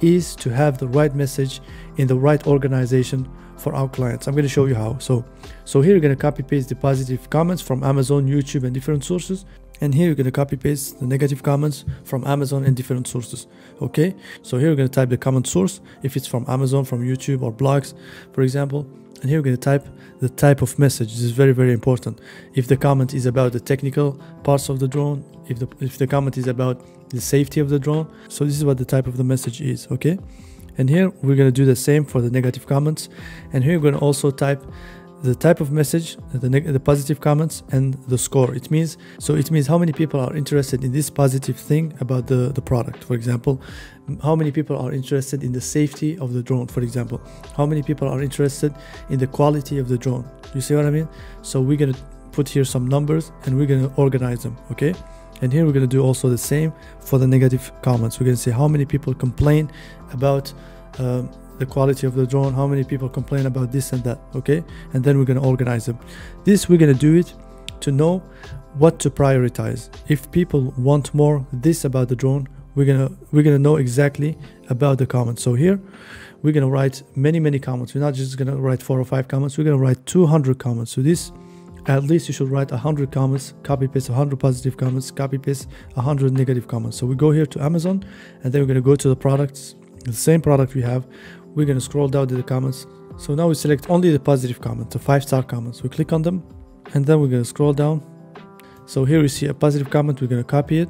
is to have the right message in the right organization for our clients. I'm going to show you how. So here you're going to copy paste the positive comments from Amazon, YouTube, and different sources, and here you're going to copy paste the negative comments from Amazon and different sources. Okay, so here you're going to type the comment source if it's from Amazon, from YouTube, or blogs, for example. And here we're going to type the type of message. This is very, very important. If the comment is about the technical parts of the drone, if the comment is about the safety of the drone, so this is what the type of the message is, okay? And here we're going to do the same for the negative comments. And here we're going to also type the type of message, the positive comments, and the score. It means how many people are interested in this positive thing about the product. For example, how many people are interested in the safety of the drone, for example. How many people are interested in the quality of the drone. You see what I mean? So we're going to put here some numbers and we're going to organize them, okay? And here we're going to do also the same for the negative comments. We're going to say how many people complain about the quality of the drone, how many people complain about this and that, okay? And then we're going to organize them. This we're going to do it to know what to prioritize. If people want more this about the drone, we're gonna know exactly about the comments. So here we're gonna write many comments. We're not just gonna write 4 or 5 comments. We're gonna write 200 comments. So this, at least you should write 100 comments, copy paste 100 positive comments, copy paste 100 negative comments. So we go here to Amazon, and then we're gonna go to the products, the same product we have. We're gonna scroll down to the comments. So now we select only the positive comments, the 5-star comments. We click on them, and then we're gonna scroll down. So here we see a positive comment. We're gonna copy it.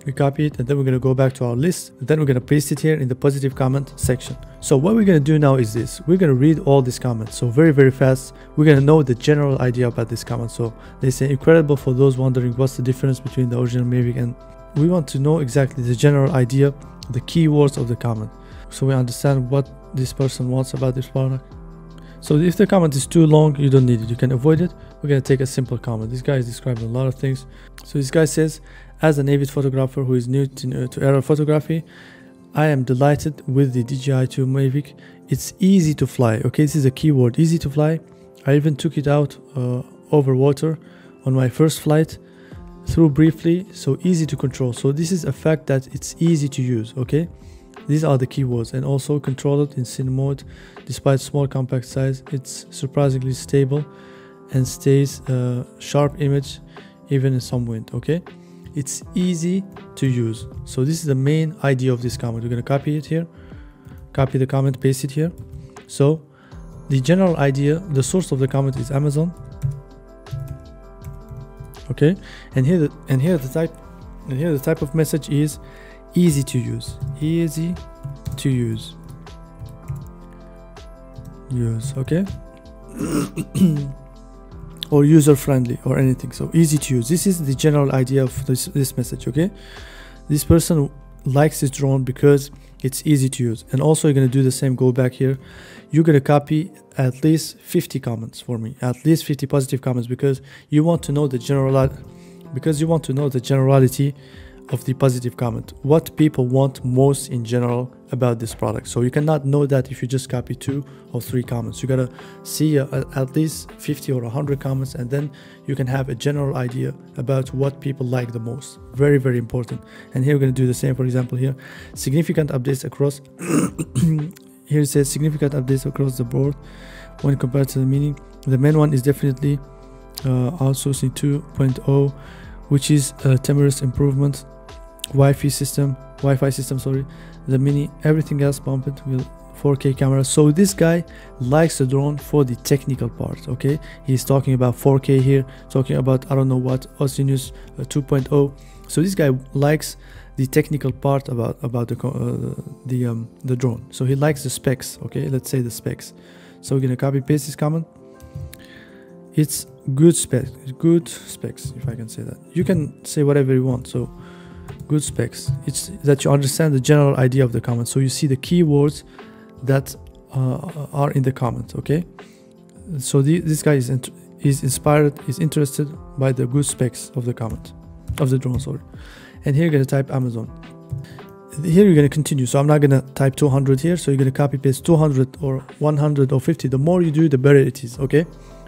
We copy it, and then we're going to go back to our list, and then we're going to paste it here in the positive comment section. So what we're going to do now is this. We're going to read all these comments. So very, very fast, we're going to know the general idea about this comment. So they say incredible for those wondering what's the difference between the original Mavic, and we want to know exactly the general idea, the keywords of the comment, so we understand what this person wants about this product. So if the comment is too long, you don't need it. You can avoid it. We're going to take a simple comment. This guy is describing a lot of things. So this guy says, as an avid photographer who is new to aerial photography, I am delighted with the DJI 2 Mavic. It's easy to fly. Okay, this is a keyword, easy to fly. I even took it out over water on my first flight, through briefly, so easy to control. So this is a fact that it's easy to use, okay? These are the keywords. And also control it in cine mode. Despite small compact size, it's surprisingly stable and stays sharp image even in some wind, okay? It's easy to use. So this is the main idea of this comment. We're going to copy it here, copy the comment, paste it here. So the general idea, the source of the comment is Amazon, okay? And here the type of message is easy to use, easy to use, okay? Or user-friendly or anything. So easy to use. This is the general idea of this message, okay? This person likes this drone because it's easy to use. And also you're going to do the same. Go back here. You're going to copy at least 50 comments for me, at least 50 positive comments, because you want to know the generality of the positive comment, what people want most in general about this product. So you cannot know that if you just copy 2 or 3 comments. You gotta see at least 50 or 100 comments, and then you can have a general idea about what people like the most. Very, very important. And here we're gonna do the same. For example, here, significant updates across here it says significant updates across the board when compared to the meaning. The main one is definitely outsourcing 2.0, which is a timorous improvement. Wi-Fi system, sorry. The mini, everything else bumped will 4K camera. So this guy likes the drone for the technical part. Okay, he's talking about 4K here, talking about I don't know what, Osinus 2.0. So this guy likes the technical part about the drone. So he likes the specs. Okay, let's say the specs. So we're gonna copy paste this comment. It's good specs, if I can say that. You can say whatever you want. So good specs, it's that you understand the general idea of the comment, so you see the keywords that are in the comment. Okay, so this guy is inspired, is interested by the good specs of the comment, of the drone, sorry. And here you're going to type Amazon. Here you're going to continue, so I'm not going to type 200 here, so you're going to copy paste 200 or 100 or 50. The more you do, the better it is. Okay,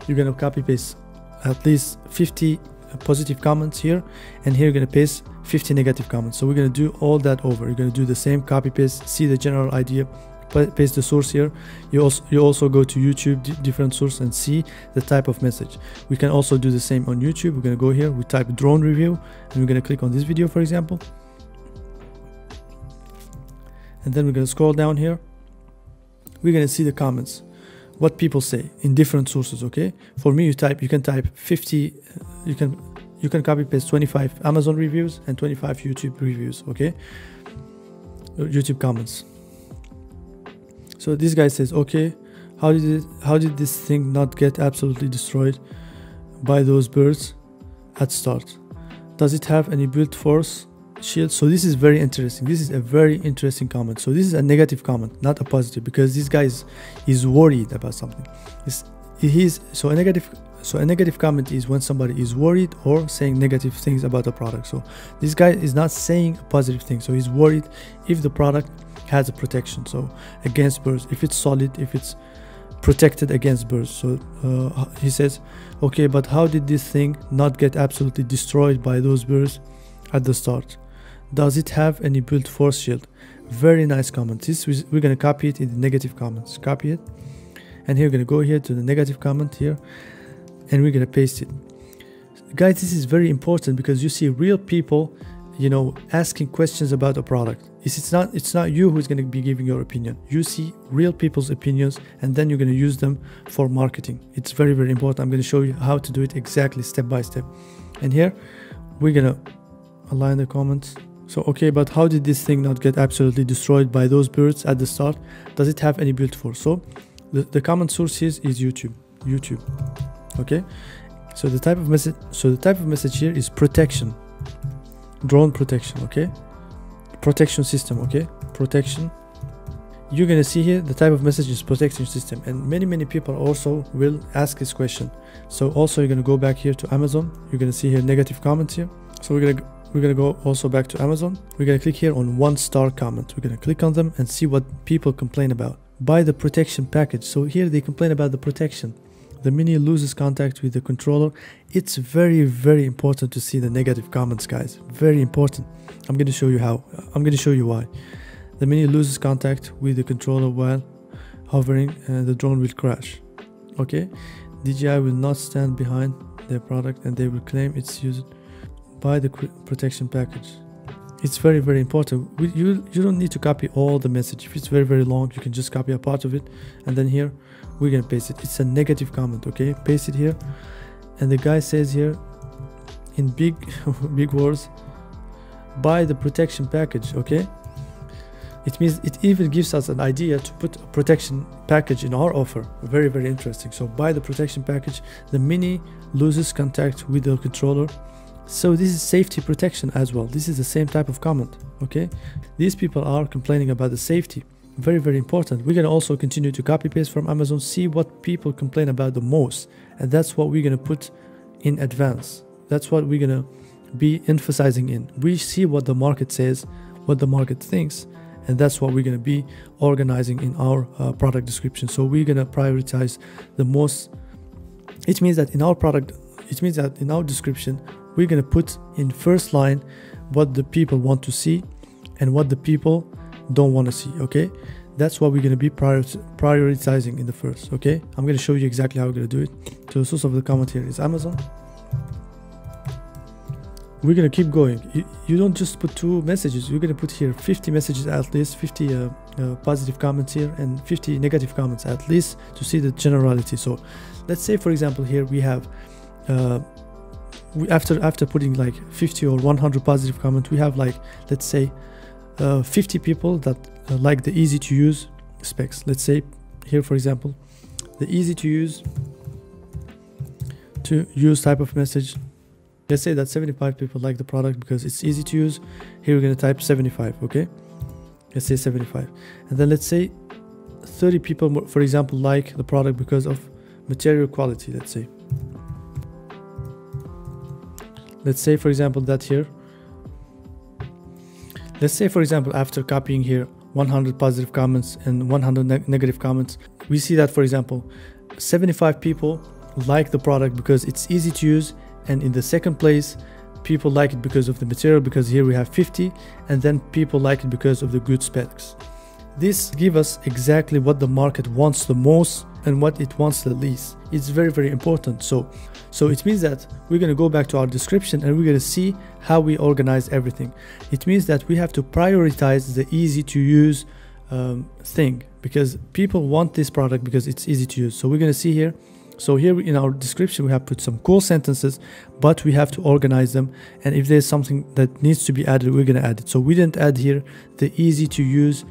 you're going to copy paste at least 50 positive comments here, and here you're going to paste 50 negative comments. So we're going to do all that over. You're going to do the same copy paste, see the general idea, paste the source here. You also go to YouTube, different source, and see the type of message. We can also do the same on YouTube. We're going to go here, we type drone review, and we're going to click on this video, for example, and then we're going to scroll down here. We're going to see the comments, what people say in different sources. Okay, for me, you can type 50, you can copy paste 25 Amazon reviews and 25 YouTube reviews. Okay, YouTube comments. So this guy says, okay, how did this thing not get absolutely destroyed by those birds at start? Does it have any built force shield? So this is very interesting. This is a very interesting comment. So this is a negative comment, not a positive, because this guy is worried about something. So a negative comment is when somebody is worried or saying negative things about a product. So this guy is not saying a positive thing. So he's worried if the product has a protection, so against birds, if it's solid, if it's protected against birds. So he says, okay, but how did this thing not get absolutely destroyed by those birds at the start? Does it have any built force shield? Very nice comment. We're going to copy it in the negative comments. Copy it, and here we're going to go here to the negative comment here, and we're going to paste it. Guys, this is very important because you see real people, you know, asking questions about a product. It's not you who's going to be giving your opinion. You see real people's opinions, and then you're going to use them for marketing. It's very, very important. I'm going to show you how to do it exactly step by step. And here we're going to align the comments. So okay, but how did this thing not get absolutely destroyed by those birds at the start? Does it have any built force? So the comment source here is YouTube. Okay, so the type of message here is protection, drone protection. Okay, protection system. Okay, protection. You're gonna see here the type of message is protection system, and many people also will ask this question. So also you're gonna go back here to Amazon. You're gonna see here negative comments here. So we're gonna go also back to Amazon. We're gonna click here on 1-star comment. We're gonna click on them and see what people complain about. Buy the protection package. So here they complain about the protection. The Mini loses contact with the controller. It's very, very important to see the negative comments, guys. Very important. I'm going to show you how. I'm going to show you why. The Mini loses contact with the controller while hovering, and the drone will crash. Okay. DJI will not stand behind their product, and they will claim it's used. Buy the protection package. It's very, very important. You don't need to copy all the message. If it's very, very long, you can just copy a part of it, and then here we're gonna paste it. It's a negative comment. Okay, paste it here, and the guy says here in big words, buy the protection package. Okay, it means it even gives us an idea to put a protection package in our offer. Very, very interesting. So buy the protection package. The Mini loses contact with the controller. So this is safety protection as well. This is the same type of comment. Okay, these people are complaining about the safety. Very, very important. We're going to also continue to copy paste from Amazon, see what people complain about the most, and that's what we're going to put in advance. That's what we're going to be emphasizing in. We see what the market says, what the market thinks, and that's what we're going to be organizing in our product description. So we're going to prioritize the most. It means that in our product, it means that in our description, we're going to put in first line what the people want to see and what the people don't want to see. Okay, that's what we're going to be prioritizing in the first. Okay, I'm going to show you exactly how we're going to do it. So the source of the comment here is Amazon. we're gonna keep going. You don't just put 2 messages, you're gonna put here 50 messages at least, 50 positive comments here and 50 negative comments at least, to see the generality. So let's say, for example, here we have after putting like 50 or 100 positive comments, we have like, let's say 50 people that like the easy to use specs. Let's say here, for example, the easy to use type of message. Let's say that 75 people like the product because it's easy to use. Here we're going to type 75. Okay, let's say 75. And then let's say 30 people, for example, like the product because of material quality. Let's say for example that here, let's say for example, after copying here 100 positive comments and 100 negative comments, we see that, for example, 75 people like the product because it's easy to use, and in the second place people like it because of the material, because here we have 50, and then people like it because of the good specs. This gives us exactly what the market wants the most and what it wants the least. It's very, very important. So it means that we're going to go back to our description and we're going to see how we organize everything. It means that we have to prioritize the easy to use thing, because people want this product because it's easy to use. So we're going to see here. So here in our description, we have put some cool sentences, but we have to organize them. And if there's something that needs to be added, we're going to add it. So we didn't add here the easy to use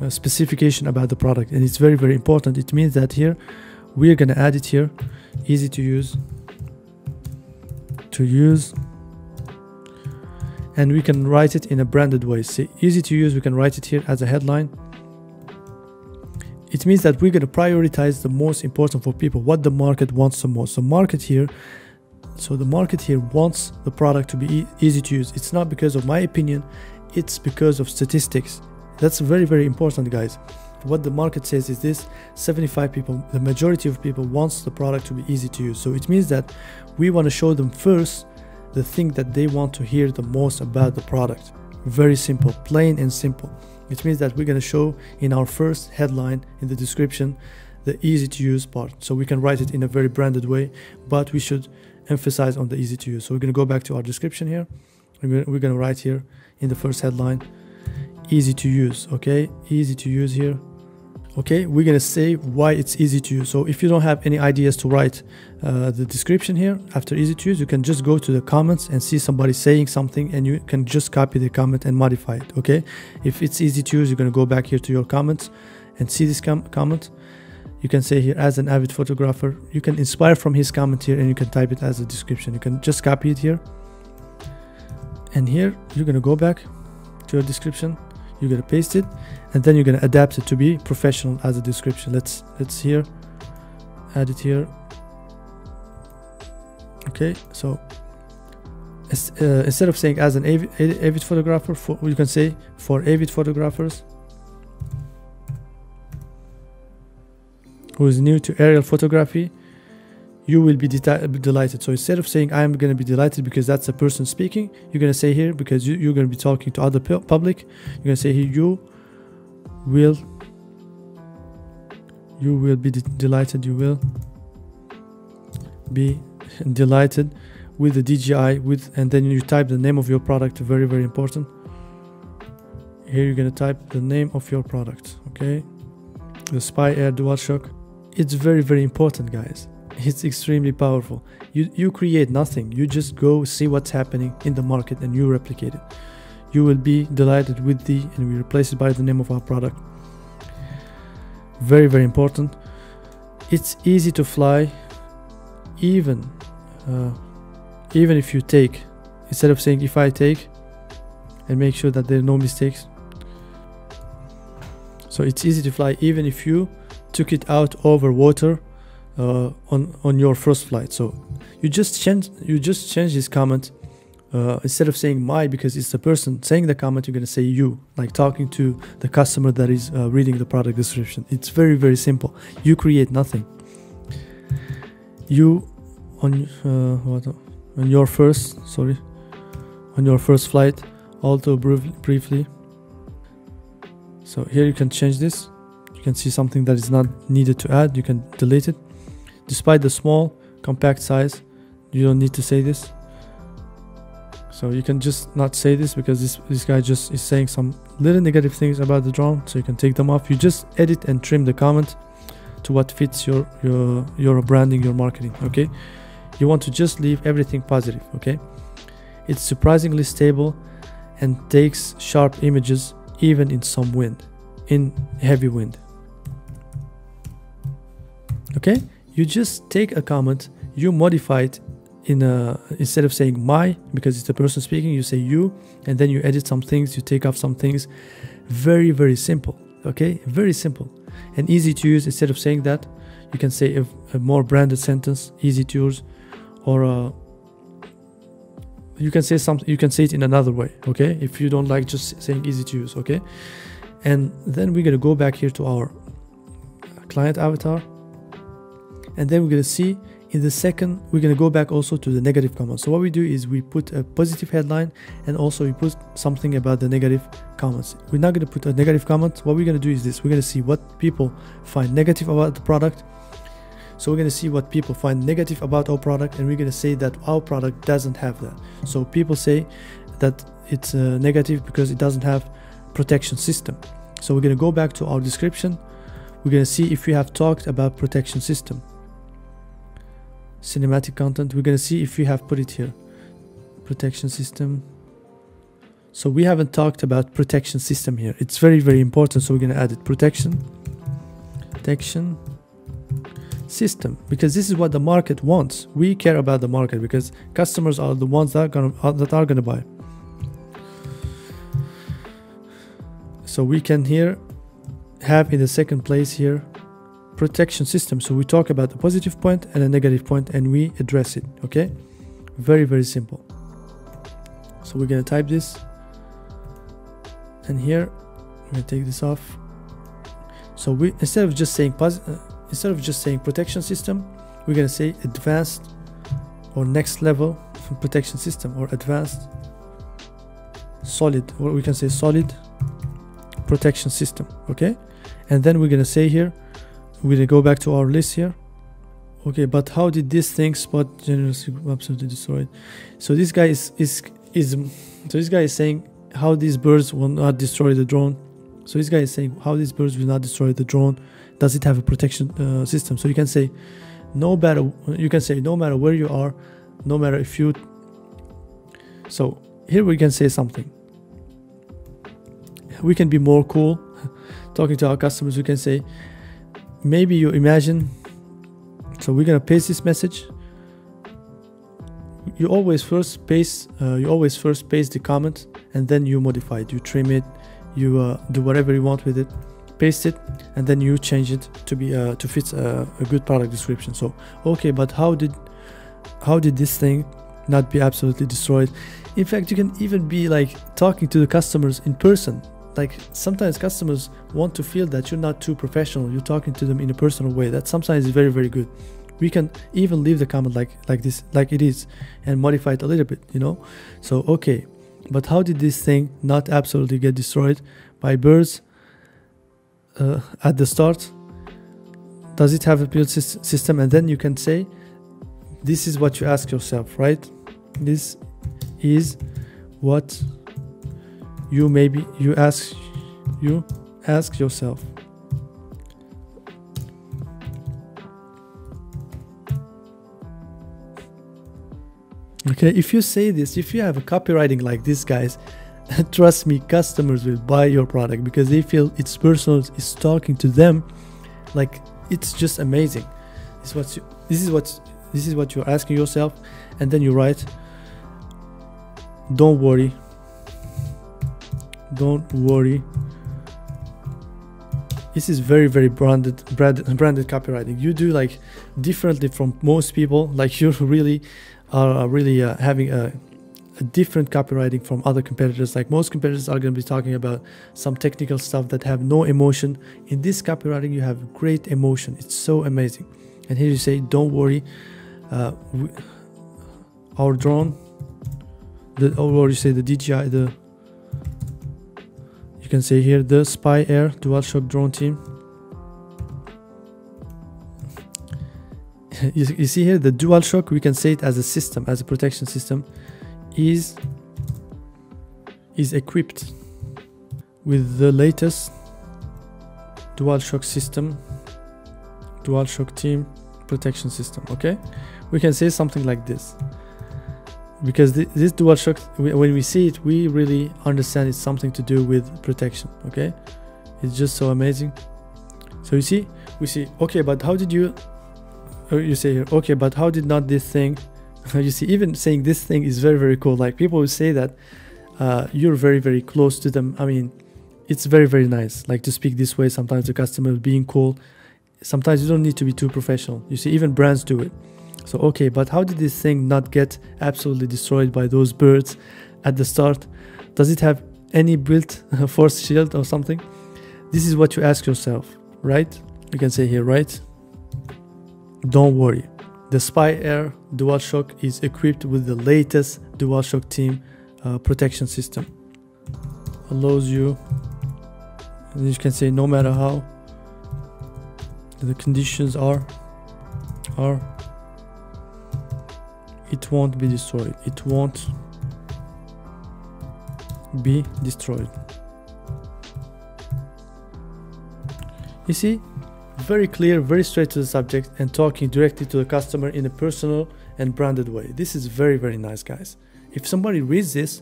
specification about the product. And it's very, very important. It means that here, we're going to add it here, easy to use. And we can write it in a branded way. See, easy to use, we can write it here as a headline. It means that we're going to prioritize the most important for people, what the market wants the most. So the market here wants the product to be easy to use. It's not because of my opinion, it's because of statistics. That's very, very important, guys. What the market says is this: 75 people, the majority of people wants the product to be easy to use. So it means that we want to show them first the thing that they want to hear the most about the product. Very simple, plain and simple. It means that we're going to show in our first headline in the description the easy to use part. So we can write it in a very branded way, but we should emphasize on the easy to use. So we're going to go back to our description here. We're going to write here in the first headline, easy to use. Okay, easy to use here. Okay, we're going to say why it's easy to use. So if you don't have any ideas to write the description here after easy to use, you can just go to the comments and see somebody saying something, and you can just copy the comment and modify it. Okay, if it's easy to use, you're going to go back here to your comments and see this comment. You can say here, as an avid photographer, you can inspire from his comment here, and you can type it as a description. You can just copy it here, and here you're going to go back to your description. You're going to paste it, and then you're going to adapt it to be professional as a description. Let's here add it here. Okay, so instead of saying as an avid photographer, you can say for avid photographers who is new to aerial photography, you will be delighted. So instead of saying I am going to be delighted because that's a person speaking, you're going to say here, because you're going to be talking to other public, you're going to say here, you will be delighted. You will be delighted with the DJI and then you type the name of your product. Very, very important. Here you're going to type the name of your product. Okay, the Spy Air DualShock. It's very, very important, guys. It's extremely powerful. You create nothing. You just go see what's happening in the market and you replicate it. You will be delighted with and we replace it by the name of our product. Very, very important. It's easy to fly, even if you take, instead of saying if I take, and make sure that there are no mistakes. So it's easy to fly even if you took it out over water on your first flight. So you just change this comment. Instead of saying my, because it's the person saying the comment, you're going to say you, like talking to the customer that is reading the product description. It's very, very simple. You create nothing. You on your first flight, although briefly. So here you can change this. You can see something that is not needed to add. You can delete it. Despite the small compact size, you don't need to say this. So you can just not say this because this guy just is saying some little negative things about the drone, so you can take them off. You just edit and trim the comment to what fits your branding, your marketing. Okay, you want to just leave everything positive. Okay, it's surprisingly stable and takes sharp images even in some wind, in heavy wind. Okay, you just take a comment, you modify it in instead of saying my, because it's the person speaking, you say you, and then you edit some things, you take off some things. Very, very simple. Okay, very simple and easy to use. Instead of saying that, you can say a more branded sentence, easy to use, or you can say something, you can say it in another way. Okay, if you don't like just saying easy to use. Okay, and then we're gonna go back here to our client avatar, and then we're gonna see in the second, we're going to go back also to the negative comments. So what we do is we put a positive headline, and also we put something about the negative comments. We're not going to put a negative comment. What we're going to do is this: we're going to see what people find negative about the product. So we're going to see what people find negative about our product, and we're going to say that our product doesn't have that. So people say that it's negative because it doesn't have protection system. So we're going to go back to our description. We're going to see if we have talked about protection system. Cinematic content, we're going to see if we have put it here. Protection system. So we haven't talked about protection system here. It's very, very important. So we're going to add it. Protection system, because this is what the market wants. We care about the market because customers are the ones that are gonna buy. So we can here have in the second place here protection system. So we talk about the positive point and a negative point, and we address it. Okay, very, very simple. So we're gonna type this, and here we're gonna take this off. So we, instead of just saying protection system, we're gonna say advanced or next level protection system, or advanced solid, or we can say solid protection system. Okay, and then we're gonna say here, we're gonna go back to our list here. Okay, but how did this thing spot generously absolutely destroyed? So this guy is saying how these birds will not destroy the drone. So this guy is saying how these birds will not destroy the drone. Does it have a protection system? So you can say no matter where you are, no matter if you. So here we can say something. We can be more cool talking to our customers. We can say, maybe you imagine. So we're gonna paste this message. You always first paste the comment, and then you modify it. You trim it. You do whatever you want with it. Paste it, and then you change it to be to fit a good product description. So okay, but how did this thing not be absolutely destroyed? In fact, you can even be like talking to the customers in person. Like sometimes customers want to feel that you're not too professional. You're talking to them in a personal way. That sometimes is very, very good. We can even leave the comment like this, like it is, and modify it a little bit, you know. So okay, but how did this thing not absolutely get destroyed by birds at the start? Does it have a built system? And then you can say, this is what you ask yourself, right? This is what you ask yourself. Okay, if you say this, if you have a copywriting like this, guys, trust me, customers will buy your product because they feel it's personal, it's talking to them, like it's just amazing. This is what you're asking yourself, and then you write, don't worry. This is very, very branded copywriting. You do like differently from most people. Like you really are having a different copywriting from other competitors. Like most competitors are going to be talking about some technical stuff that have no emotion. In this copywriting, you have great emotion. It's so amazing. And here you say, don't worry, our drone, or you say the DJI, you can say here the Spy Air DualShock drone team. you see here the DualShock, we can say it as a system, as a protection system, is is equipped with the latest DualShock system, DualShock team protection system. Okay, we can say something like this, because this DualShock, when we see it, we really understand it's something to do with protection. Okay, it's just so amazing. So you see, we see, okay, but how did you say here, okay, but how did not this thing, you see, even saying this thing is very, very cool. Like, people will say that you're very, very close to them. I mean, it's very, very nice, like, to speak this way. Sometimes the customer being cool. Sometimes you don't need to be too professional. You see, even brands do it. So, okay, but how did this thing not get absolutely destroyed by those birds at the start? Does it have any built force shield or something? This is what you ask yourself, right? You can say here, right? Don't worry. The Spy Air DualShock is equipped with the latest DualShock team protection system. Allows you, and you can say, no matter how the conditions are, it won't be destroyed. It won't be destroyed. You see, very clear, very straight to the subject, and talking directly to the customer in a personal and branded way. This is very, very nice, guys. If somebody reads this,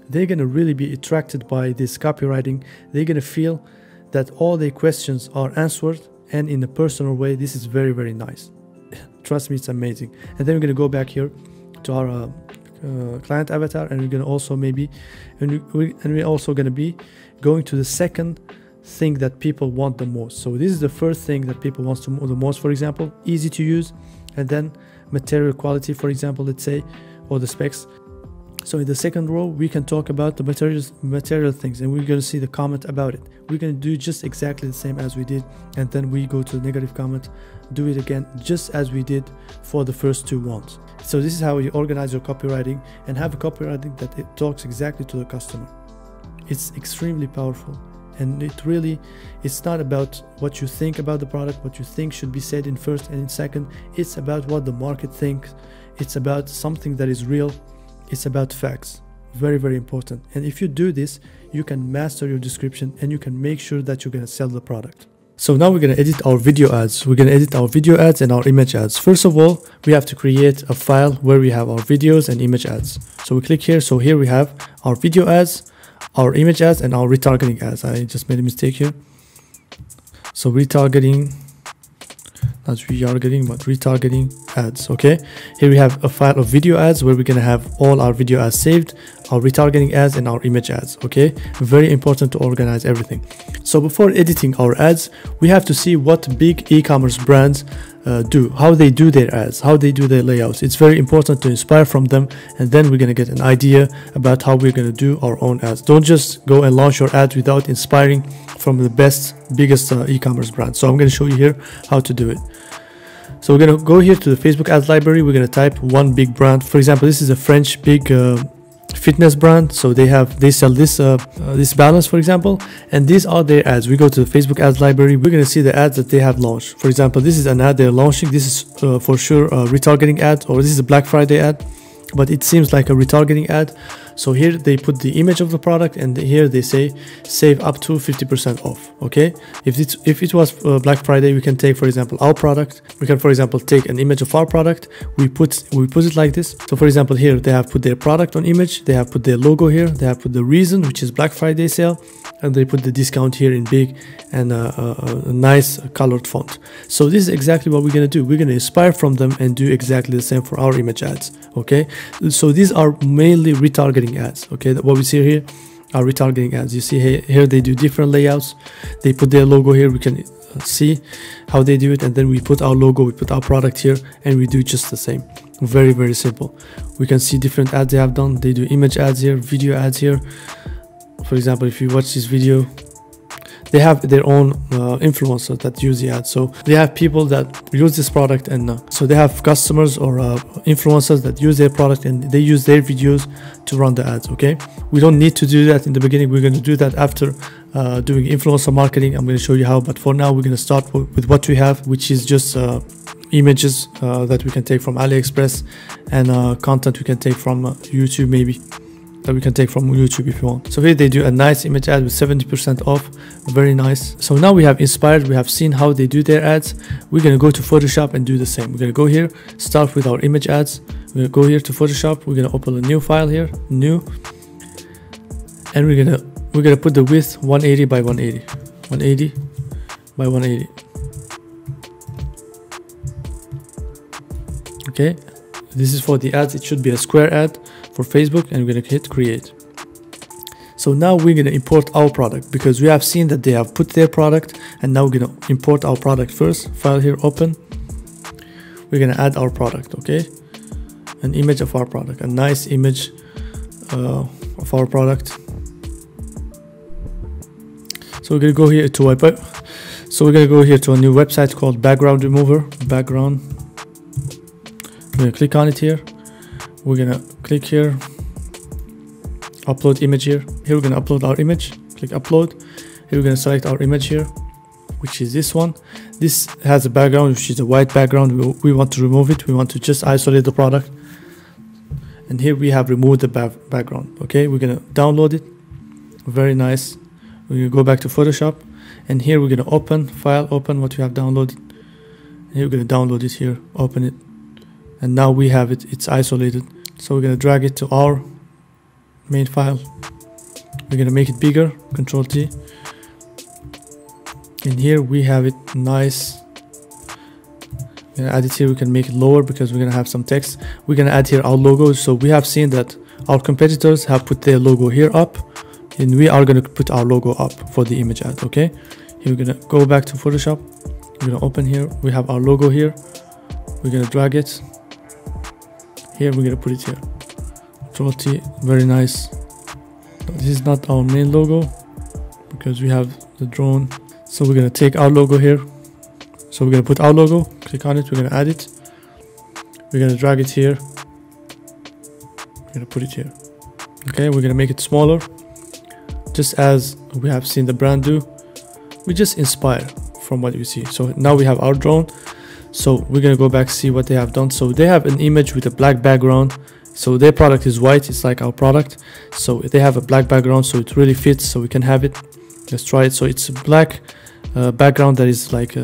they're gonna really be attracted by this copywriting. They're gonna feel that all their questions are answered, and in a personal way. This is very, very nice. Trust me, it's amazing. And then we're gonna go back here to our client avatar, and we're gonna also maybe, and we're also gonna be going to the second thing that people want the most. So this is the first thing that people want the most, for example, easy to use, and then material quality, for example, let's say, or the specs. So in the second row, we can talk about the material things, and we're going to see the comment about it. We're going to do just exactly the same as we did, and then we go to the negative comment, do it again just as we did for the first two ones. So this is how you organize your copywriting and have a copywriting that it talks exactly to the customer. It's extremely powerful, and it's not about what you think about the product, what you think should be said in first and in second. It's about what the market thinks. It's about something that is real. It's about facts. Very, very important. And if you do this, you can master your description, and you can make sure that you're going to sell the product. So now we're going to edit our video ads. We're going to edit our video ads and our image ads. First of all, we have to create a file where we have our videos and image ads. So we click here. So here we have our video ads, our image ads, and our retargeting ads. I just made a mistake here. So retargeting, not retargeting, but retargeting ads. Okay, here we have a file of video ads where we're gonna have all our video ads saved, our retargeting ads, and our image ads. Okay, very important to organize everything. So before editing our ads, we have to see what big e-commerce brands do, how they do their ads, how they do their layouts. It's very important to inspire from them, and then we're gonna get an idea about how we're gonna do our own ads. Don't just go and launch your ads without inspiring from the biggest e-commerce brand. So I'm going to show you here how to do it. So we're going to go here to the Facebook ads library. We're going to type one big brand. For example, this is a French big fitness brand. So they sell this this balance, for example, and these are their ads. We go to the Facebook ads library. We're going to see the ads that they have launched. For example, this is an ad they're launching. This is for sure a retargeting ad, or this is a Black Friday ad, but it seems like a retargeting ad. So here they put the image of the product, and here they say save up to 50% off. Okay, if it was Black Friday, we can take, for example, our product. We can, for example, take an image of our product. We put it like this. So for example, here they have put their product on image. They have put their logo here. They have put the reason, which is Black Friday sale, and they put the discount here in big and a nice colored font. So this is exactly what we're gonna do. We're gonna inspire from them and do exactly the same for our image ads. Okay, so these are mainly retargeting ads. Okay, what we see here are retargeting ads. You see here they do different layouts. They put their logo here. We can see how they do it, and then we put our logo, we put our product here, and we do just the same. Very, very simple. We can see different ads they have done. They do image ads here, video ads here. For example, if you watch this video, they have their own influencers that use the ads. So they have people that use this product, and so they have customers or influencers that use their product, and they use their videos to run the ads. Okay, we don't need to do that in the beginning. We're going to do that after doing influencer marketing. I'm going to show you how, but for now we're going to start with what we have, which is just images that we can take from AliExpress, and content we can take from YouTube maybe. that we can take from YouTube if you want. So here they do a nice image ad with 70% off, very nice. So now we have inspired, we have seen how they do their ads. We're gonna go to Photoshop and do the same. We're gonna go here, start with our image ads. We're gonna go here to Photoshop. We're gonna open a new file here, new, and we're gonna put the width 180 by 180, 180 by 180. Okay, this is for the ads. It should be a square ad for Facebook, and we're gonna hit create. So now we're gonna import our product because we have seen that they have put their product, and now we're gonna import our product first. File here, open. We're gonna add our product, okay? An image of our product, a nice image of our product. So we're gonna go here to a new website called background remover. Background. We're gonna click on it here. We're gonna click here, upload image here. Here we're gonna upload our image. Click upload. Here we're gonna select our image here, which is this one. This has a background which is a white background. We want to remove it. We want to just isolate the product. And here we have removed the background. Okay, we're gonna download it. Very nice. We're gonna go back to Photoshop, and here we're gonna open file, open what we have downloaded. And here we're gonna download it here, open it, and now we have it. It's isolated. So we're gonna drag it to our main file. We're gonna make it bigger. Control T. And here we have it nice. We're gonna add it here. We can make it lower because we're gonna have some text. We're gonna add here our logo. So we have seen that our competitors have put their logo here up, and we are gonna put our logo up for the image ad. Okay. Here we're gonna go back to Photoshop. We're gonna open here. We have our logo here. We're gonna drag it. Here we're gonna put it here. Control T. Very nice. This is not our main logo because we have the drone. So we're gonna take our logo here. So we're gonna put our logo, click on it, we're gonna add it. We're gonna drag it here. We're gonna put it here. Okay, we're gonna make it smaller. Just as we have seen the brand do. We just inspire from what we see. So now we have our drone. So we're gonna go back, see what they have done. So they have an image with a black background. So their product is white, it's like our product. So they have a black background, so it really fits, so we can have it. Let's try it. So it's a black background that is like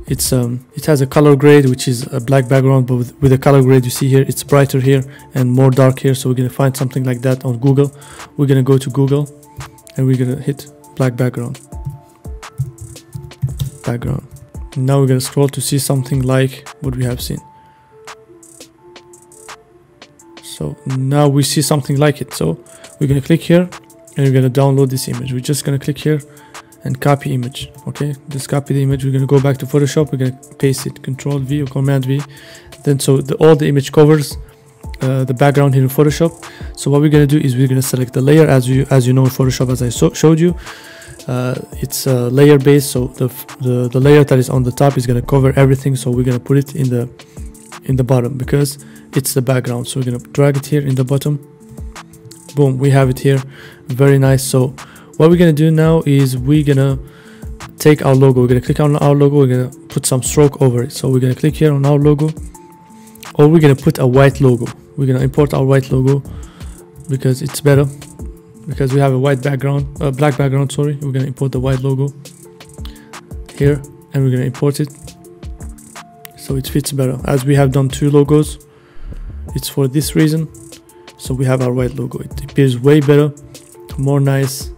it has a color grade which is a black background, but with the color grade you see here, it's brighter here and more dark here. So we're gonna find something like that on Google. We're gonna go to Google and we're gonna hit black background. Now we're gonna scroll to see something like what we have seen. So now we see something like it. So we're gonna click here and we're gonna download this image. We're just gonna click here and copy image. Okay, just copy the image. We're gonna go back to Photoshop. We're gonna paste it, Control V or Command V. Then so all the image covers the background here in Photoshop. So what we're gonna do is we're gonna select the layer as you know in Photoshop, as I showed you. It's layer based, so the layer that is on the top is gonna cover everything. So we're gonna put it in the bottom because it's the background. So we're gonna drag it here in the bottom. Boom, we have it here. Very nice. So what we're gonna do now is we're gonna take our logo. We're gonna click on our logo. We're gonna put some stroke over it. So we're gonna click here on our logo, or we're gonna put a white logo. We're gonna import our white logo because it's better, because we have a white background, black background, sorry. We're gonna import the white logo here and we're gonna import it so it fits better. As we have done two logos, it's for this reason. So we have our white logo. It appears way better, more nice.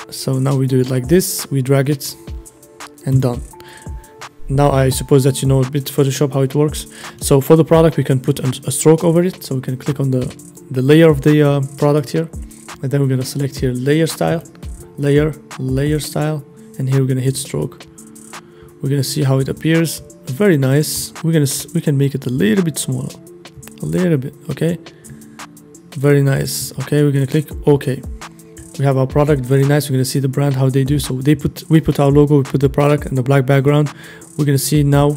So now we do it like this. We drag it and done. Now I suppose that you know a bit Photoshop how it works. So for the product we can put a stroke over it. So we can click on the layer of the product here, and then we're gonna select here layer style, layer style, and here we're gonna hit stroke. We're gonna see how it appears. Very nice. We can make it a little bit smaller, a little bit. Okay, very nice. Okay, we're gonna click OK. We have our product. Very nice. We're gonna see the brand how they do. So we put our logo, we put the product and the black background. We're gonna see now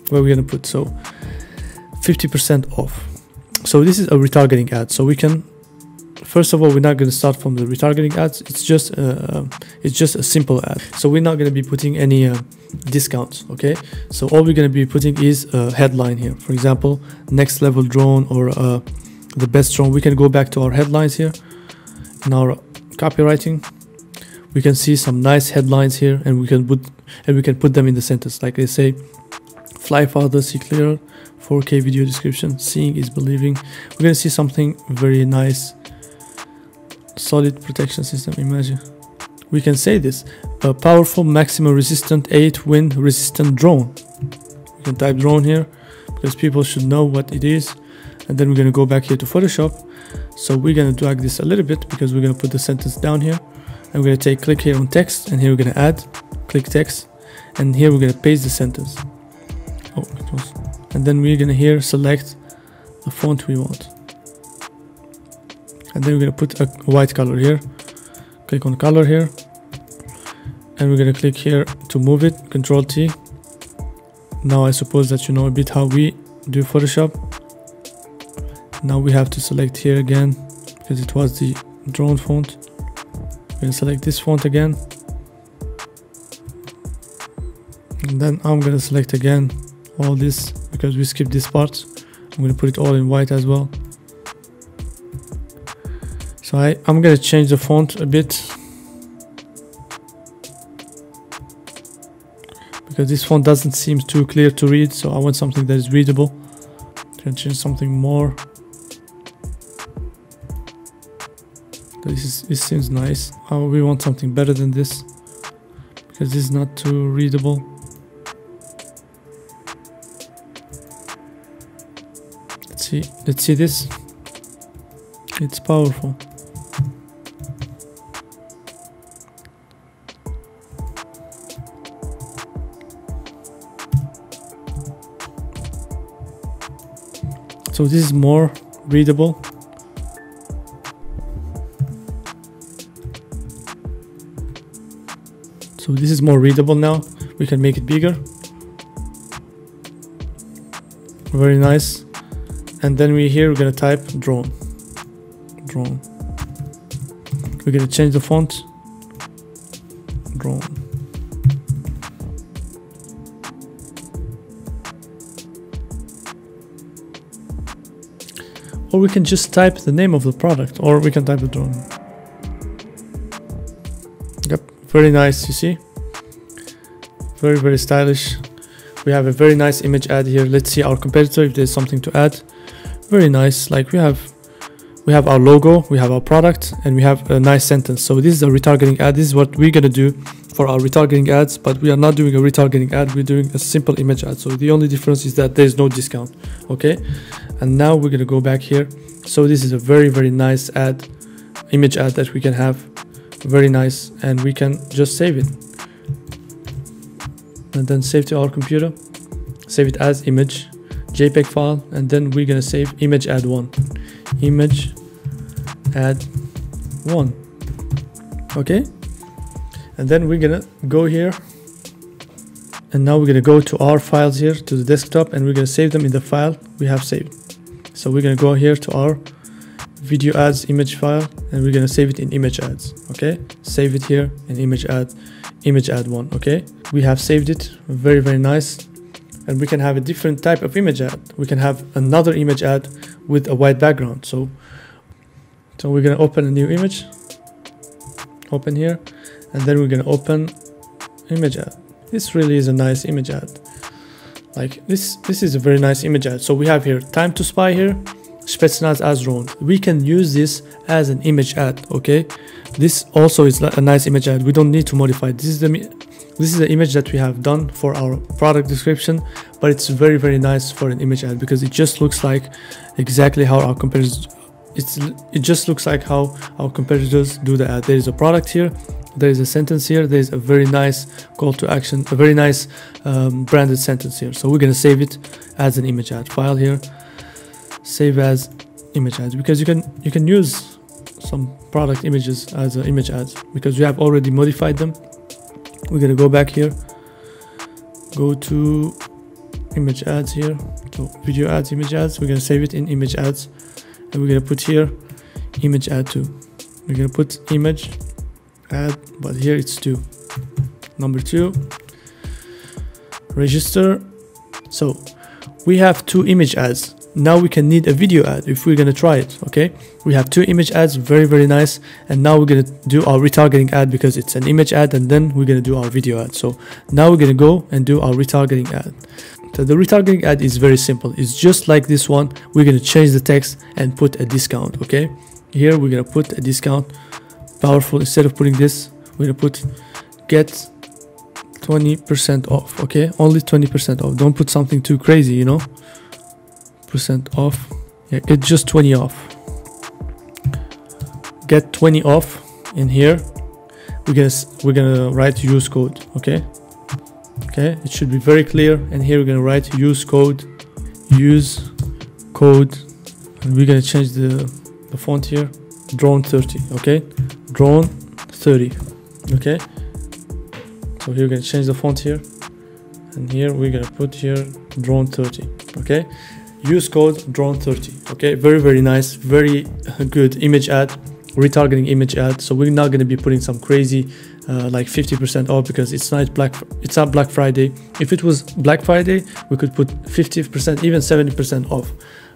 where we're gonna put. So 50% off. So this is a retargeting ad. So we can, first of all, we're not gonna start from the retargeting ads. It's just a simple ad. So we're not gonna be putting any discounts. Okay, so all we're gonna be putting is a headline here. For example, next level drone, or the best drone. We can go back to our headlines here in our copywriting. We can see some nice headlines here, and we can put them in the sentence. Like they say, fly farther, see clearer, 4K video description, seeing is believing. We're gonna see something very nice. Solid protection system, imagine. We can say this, a powerful maximum resistant 8 wind resistant drone. We can type drone here because people should know what it is. And then we're gonna go back here to Photoshop. So we're gonna drag this a little bit because we're gonna put the sentence down here. And we're gonna click here on text, and here we're gonna add, click text, and here we're gonna paste the sentence. Oh, it was. And then we're gonna here select the font we want. And then we're gonna put a white color here. Click on color here. And we're gonna click here to move it, Control T. Now I suppose that you know a bit how we do Photoshop. Now we have to select here again because it was the drone font. We're gonna select this font again, and then I'm gonna select again all this because we skipped this part. I'm gonna put it all in white as well. So I'm gonna change the font a bit because this font doesn't seem too clear to read, so I want something that is readable. I'm gonna change something more. This seems nice. We want something better than this because this is not too readable. Let's see this. It's powerful. So this is more readable. So this is more readable now. We can make it bigger. Very nice. And then we're gonna type drone. Drone. We're gonna change the font. Drone. Or we can just type the name of the product, or we can type the drone. Yep. Very nice, you see, very stylish. We have a very nice image ad here. Let's see our competitor if there's something to add. Very nice. Like we have our logo, we have our product, and we have a nice sentence. So this is a retargeting ad. This is what we're gonna do for our retargeting ads, but we are not doing a retargeting ad, we're doing a simple image ad. So the only difference is that there's no discount. Okay, and now we're gonna go back here. So this is a very nice ad, image ad that we can have. Very nice, and we can just save it and then save to our computer, save it as image JPEG file, and then we're gonna save image ad 1, image ad 1. Okay, and then we're gonna go here, and now we're gonna go to our files here to the desktop, and we're gonna save them in the file we have saved. So we're gonna go here to our video ads image file, and we're gonna save it in image ads. Okay, save it here in image ad 1. Okay, we have saved it. Very nice. And we can have a different type of image ad. We can have another image ad with a white background. So we're gonna open a new image, open here, and then we're gonna open image ad. This really is a nice image ad. Like this is a very nice image ad. So we have here time to spy here, Spetsnaz as drone. We can use this as an image ad. Okay, this also is a nice image ad. We don't need to modify it. This is the image that we have done for our product description, but it's very nice for an image ad because it just looks like exactly how our competitors. It just looks like how our competitors do the ad. There is a product here, there is a sentence here, there is a very nice call to action, a very nice branded sentence here. So we're gonna save it as an image ad file here. Save as image ads, because you can use some product images as image ads because we have already modified them. We're gonna go back here, go to image ads here, so video ads, image ads. We're gonna save it in image ads, and we're gonna put here image ad 2. We're gonna put image ad, but here it's 2, number 2, register. So we have 2 image ads. now we can need a video ad if we're gonna try it. Okay, we have 2 image ads, very nice, and now we're gonna do our retargeting ad because it's an image ad, and then we're gonna do our video ad. So now we're gonna go and do our retargeting ad. So the retargeting ad is very simple. It's just like this one. We're gonna change the text and put a discount. Okay, here we're gonna put a discount. Powerful. Instead of putting this, we're gonna put get 20% off. Okay, only 20% off. Don't put something too crazy, you know. Percent off. Yeah, it's just 20 off. Get 20 off. In here we're gonna write use code. Okay, it should be very clear. And here we're gonna write use code, and we're gonna change the font here, drone 30. Okay, drone 30. Okay, so here we're gonna change the font here, and here we're gonna put here drone 30. Okay, use code drone 30. Okay, very nice, very good image ad, retargeting image ad. So we're not going to be putting some crazy like 50% off because it's not Black Friday. If it was Black Friday, we could put 50%, even 70% off.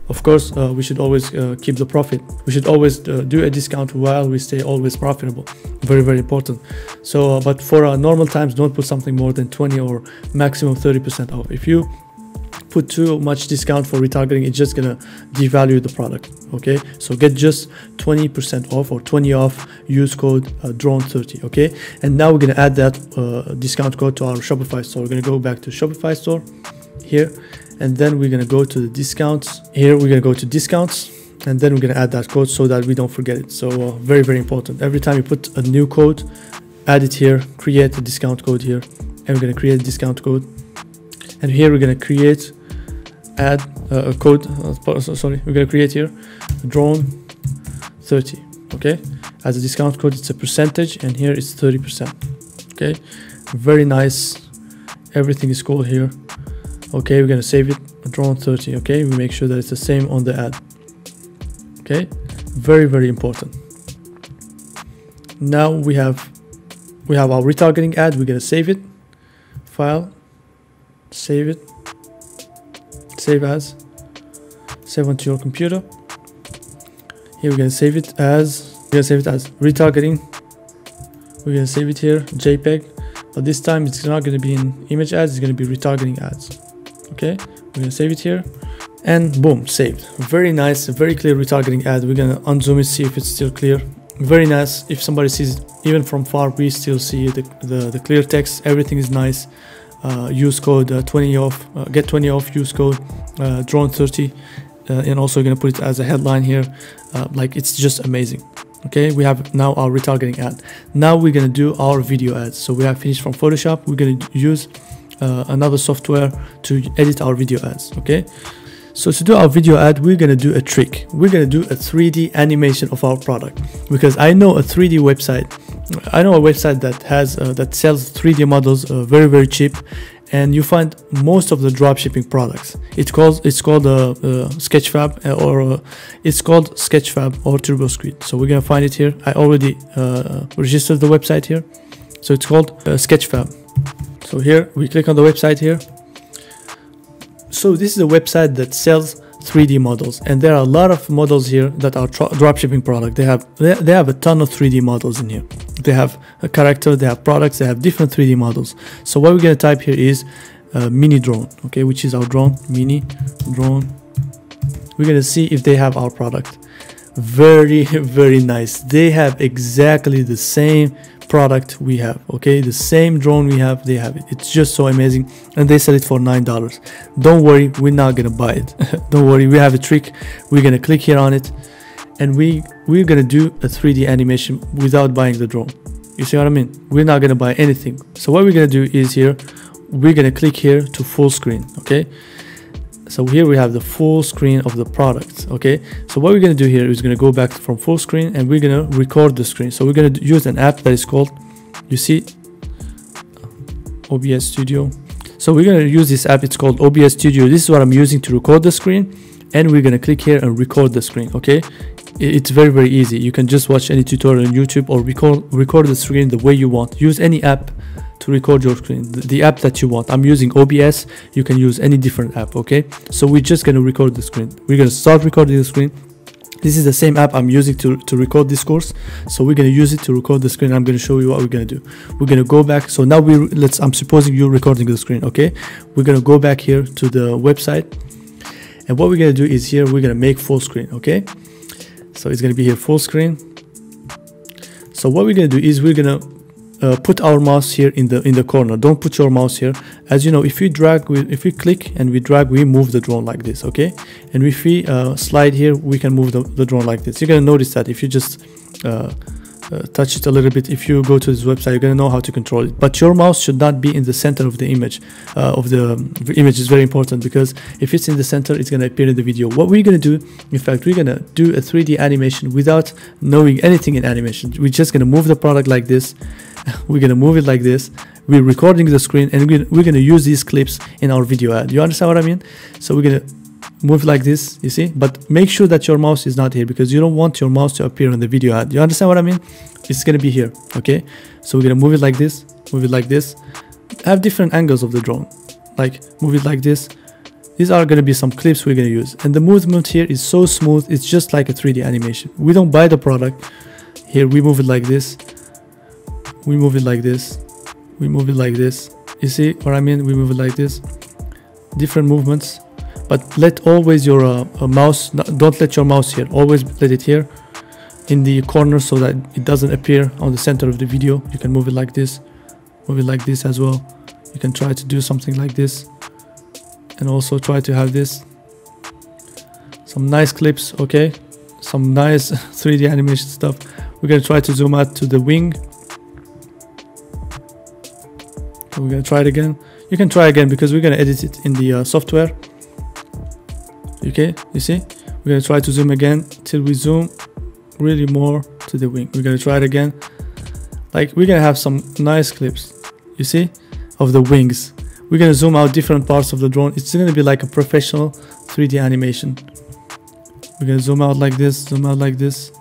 Of course, we should always keep the profit. We should always do a discount while we stay always profitable. Very important. So but for normal times, don't put something more than 20 or maximum 30% off. If you put too much discount for retargeting, it's just gonna devalue the product. Okay, so get just 20% off or 20 off, use code drone 30. Okay, and now we're gonna add that discount code to our Shopify store. We're gonna go back to Shopify store here, and then we're gonna go to the discounts. Here we're gonna go to discounts, and then we're gonna add that code so that we don't forget it. So very important. Every time you put a new code, add it here, create a discount code here, and we're gonna create a discount code. And here we're gonna create add a code. We're gonna create here drone 30. Okay, as a discount code, it's a percentage, and here it's 30%. Okay, very nice. Everything is cool here. Okay, we're gonna save it, drone 30. Okay, we make sure that it's the same on the ad. Okay, very important. Now we have our retargeting ad. We're gonna save it, file, save it, save as, save onto your computer. Here we're gonna save it as retargeting. We're gonna save it here, JPEG, but this time it's not gonna be in image ads, it's gonna be retargeting ads. Okay, we're gonna save it here, and boom, saved. Very nice, very clear retargeting ad. We're gonna unzoom it, see if it's still clear. Very nice. If somebody sees it even from far, we still see the clear text. Everything is nice. Use code 20 off, get 20 off, use code drone 30, and also going to put it as a headline here. Like, it's just amazing. Okay, we have now our retargeting ad. Now we're going to do our video ads. So we have finished from Photoshop. We're going to use another software to edit our video ads. Okay, so to do our video ad, we're going to do a trick. We're going to do a 3D animation of our product, because I know a 3D website. I know a website that has that sells 3D models very cheap, and you find most of the dropshipping products. It's called Sketchfab, or it's called Sketchfab or TurboSquid. So we're gonna find it here. I already registered the website here, so it's called Sketchfab. So here we click on the website here. So this is a website that sells 3D models, and there are a lot of models here that are dropshipping product. They have a ton of 3D models in here. They have a character, they have products, they have different 3D models. So what we're going to type here is mini drone, okay, which is our drone, mini drone. We're going to see if they have our product. Very nice. They have exactly the same product we have. Okay, the same drone we have, they have it. It's just so amazing, and they sell it for $9. Don't worry, we're not gonna buy it. Don't worry, we have a trick. We're gonna click here on it, and we're gonna do a 3D animation without buying the drone. You see what I mean? We're not gonna buy anything. So what we're gonna do is here, we're gonna click here to full screen. Okay, so here we have the full screen of the product. Okay, so what we're going to do here is going to go back from full screen, and we're going to record the screen. So we're going to use an app that is called, you see, OBS Studio. So we're going to use this app. It's called OBS Studio. This is what I'm using to record the screen, and we're going to click here and record the screen. Okay, it's very easy. You can just watch any tutorial on YouTube or record the screen the way you want. Use any app to record your screen, the app that you want. I'm using OBS. You can use any different app, okay? So we're just going to record the screen. We're going to start recording the screen. This is the same app I'm using to record this course. So we're going to use it to record the screen. I'm going to show you what we're going to do. We're going to go back. So now I'm supposing you're recording the screen, okay? We're going to go back here to the website. And what we're going to do is here, we're going to make full screen, okay? So it's going to be here full screen. So what we're going to do is we're going to put our mouse here in the corner. Don't put your mouse here. As you know, if we click and we drag, we move the drone like this, okay? And if we slide here, we can move the drone like this. You're going to notice that if you just touch it a little bit, if you go to this website, you're going to know how to control it. But your mouse should not be in the center of the image. The image is very important, because if it's in the center, it's going to appear in the video. What we're going to do, in fact, we're going to do a 3D animation without knowing anything in animation. We're just going to move the product like this. We're going to move it like this. We're recording the screen, and we're going to use these clips in our video ad. You understand what I mean? So we're going to move like this, you see, but make sure that your mouse is not here, because you don't want your mouse to appear in the video ad. You understand what I mean? It's going to be here, okay? So we're going to move it like this, move it like this. Have different angles of the drone, like move it like this. These are going to be some clips we're going to use, and the movement here is so smooth. It's just like a 3D animation. We don't buy the product. Here we move it like this, we move it like this, we move it like this. You see what I mean? We move it like this. Different movements. But let always your mouse, don't let your mouse here, always let it here in the corner, so that it doesn't appear on the center of the video. You can move it like this, move it like this as well. You can try to do something like this, and also try to have this. Some nice clips, okay? Some nice 3D animation stuff. We're gonna try to zoom out to the wing. So we're gonna try it again. You can try again, because we're gonna edit it in the software. Okay, you see, we're gonna try to zoom again till we zoom really more to the wing. We're gonna try it again. Like, we're gonna have some nice clips, you see, of the wings. We're gonna zoom out different parts of the drone. It's gonna be like a professional 3D animation. We're gonna zoom out like this, zoom out like this.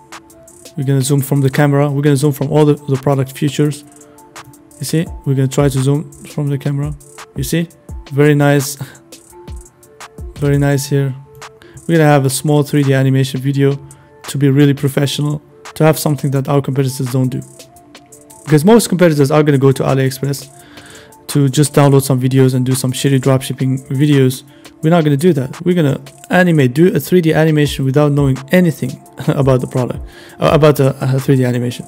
We're gonna zoom from the camera. We're gonna zoom from all the product features. You see, we're gonna try to zoom from the camera. You see, very nice, very nice here. We're gonna have a small 3D animation video to be really professional, to have something that our competitors don't do. Because most competitors are gonna go to AliExpress to just download some videos and do some shitty dropshipping videos. We're not gonna do that. We're gonna do a 3D animation without knowing anything about the product, about a 3D animation.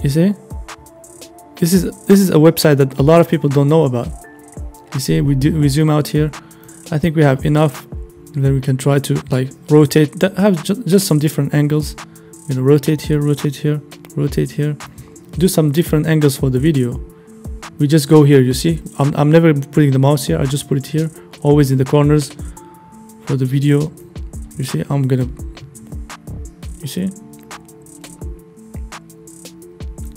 You see? This is a website that a lot of people don't know about. You see, we zoom out here. I think we have enough. And then we can try to like rotate, have just some different angles. We're gonna rotate here, rotate here, rotate here. Do some different angles for the video. We just go here, you see. I'm never putting the mouse here. I just put it here, always in the corners for the video. You see, you see.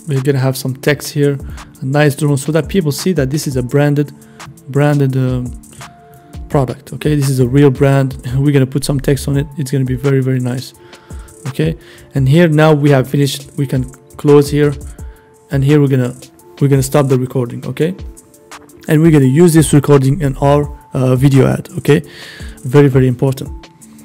We're gonna have some text here, a nice drone, so that people see that this is a branded product. Okay, this is a real brand. We're gonna put some text on it. It's gonna be very, very nice. Okay, and here now we have finished. We can close here, and here we're gonna stop the recording. Okay, and we're gonna use this recording in our video ad. Okay, very, very important.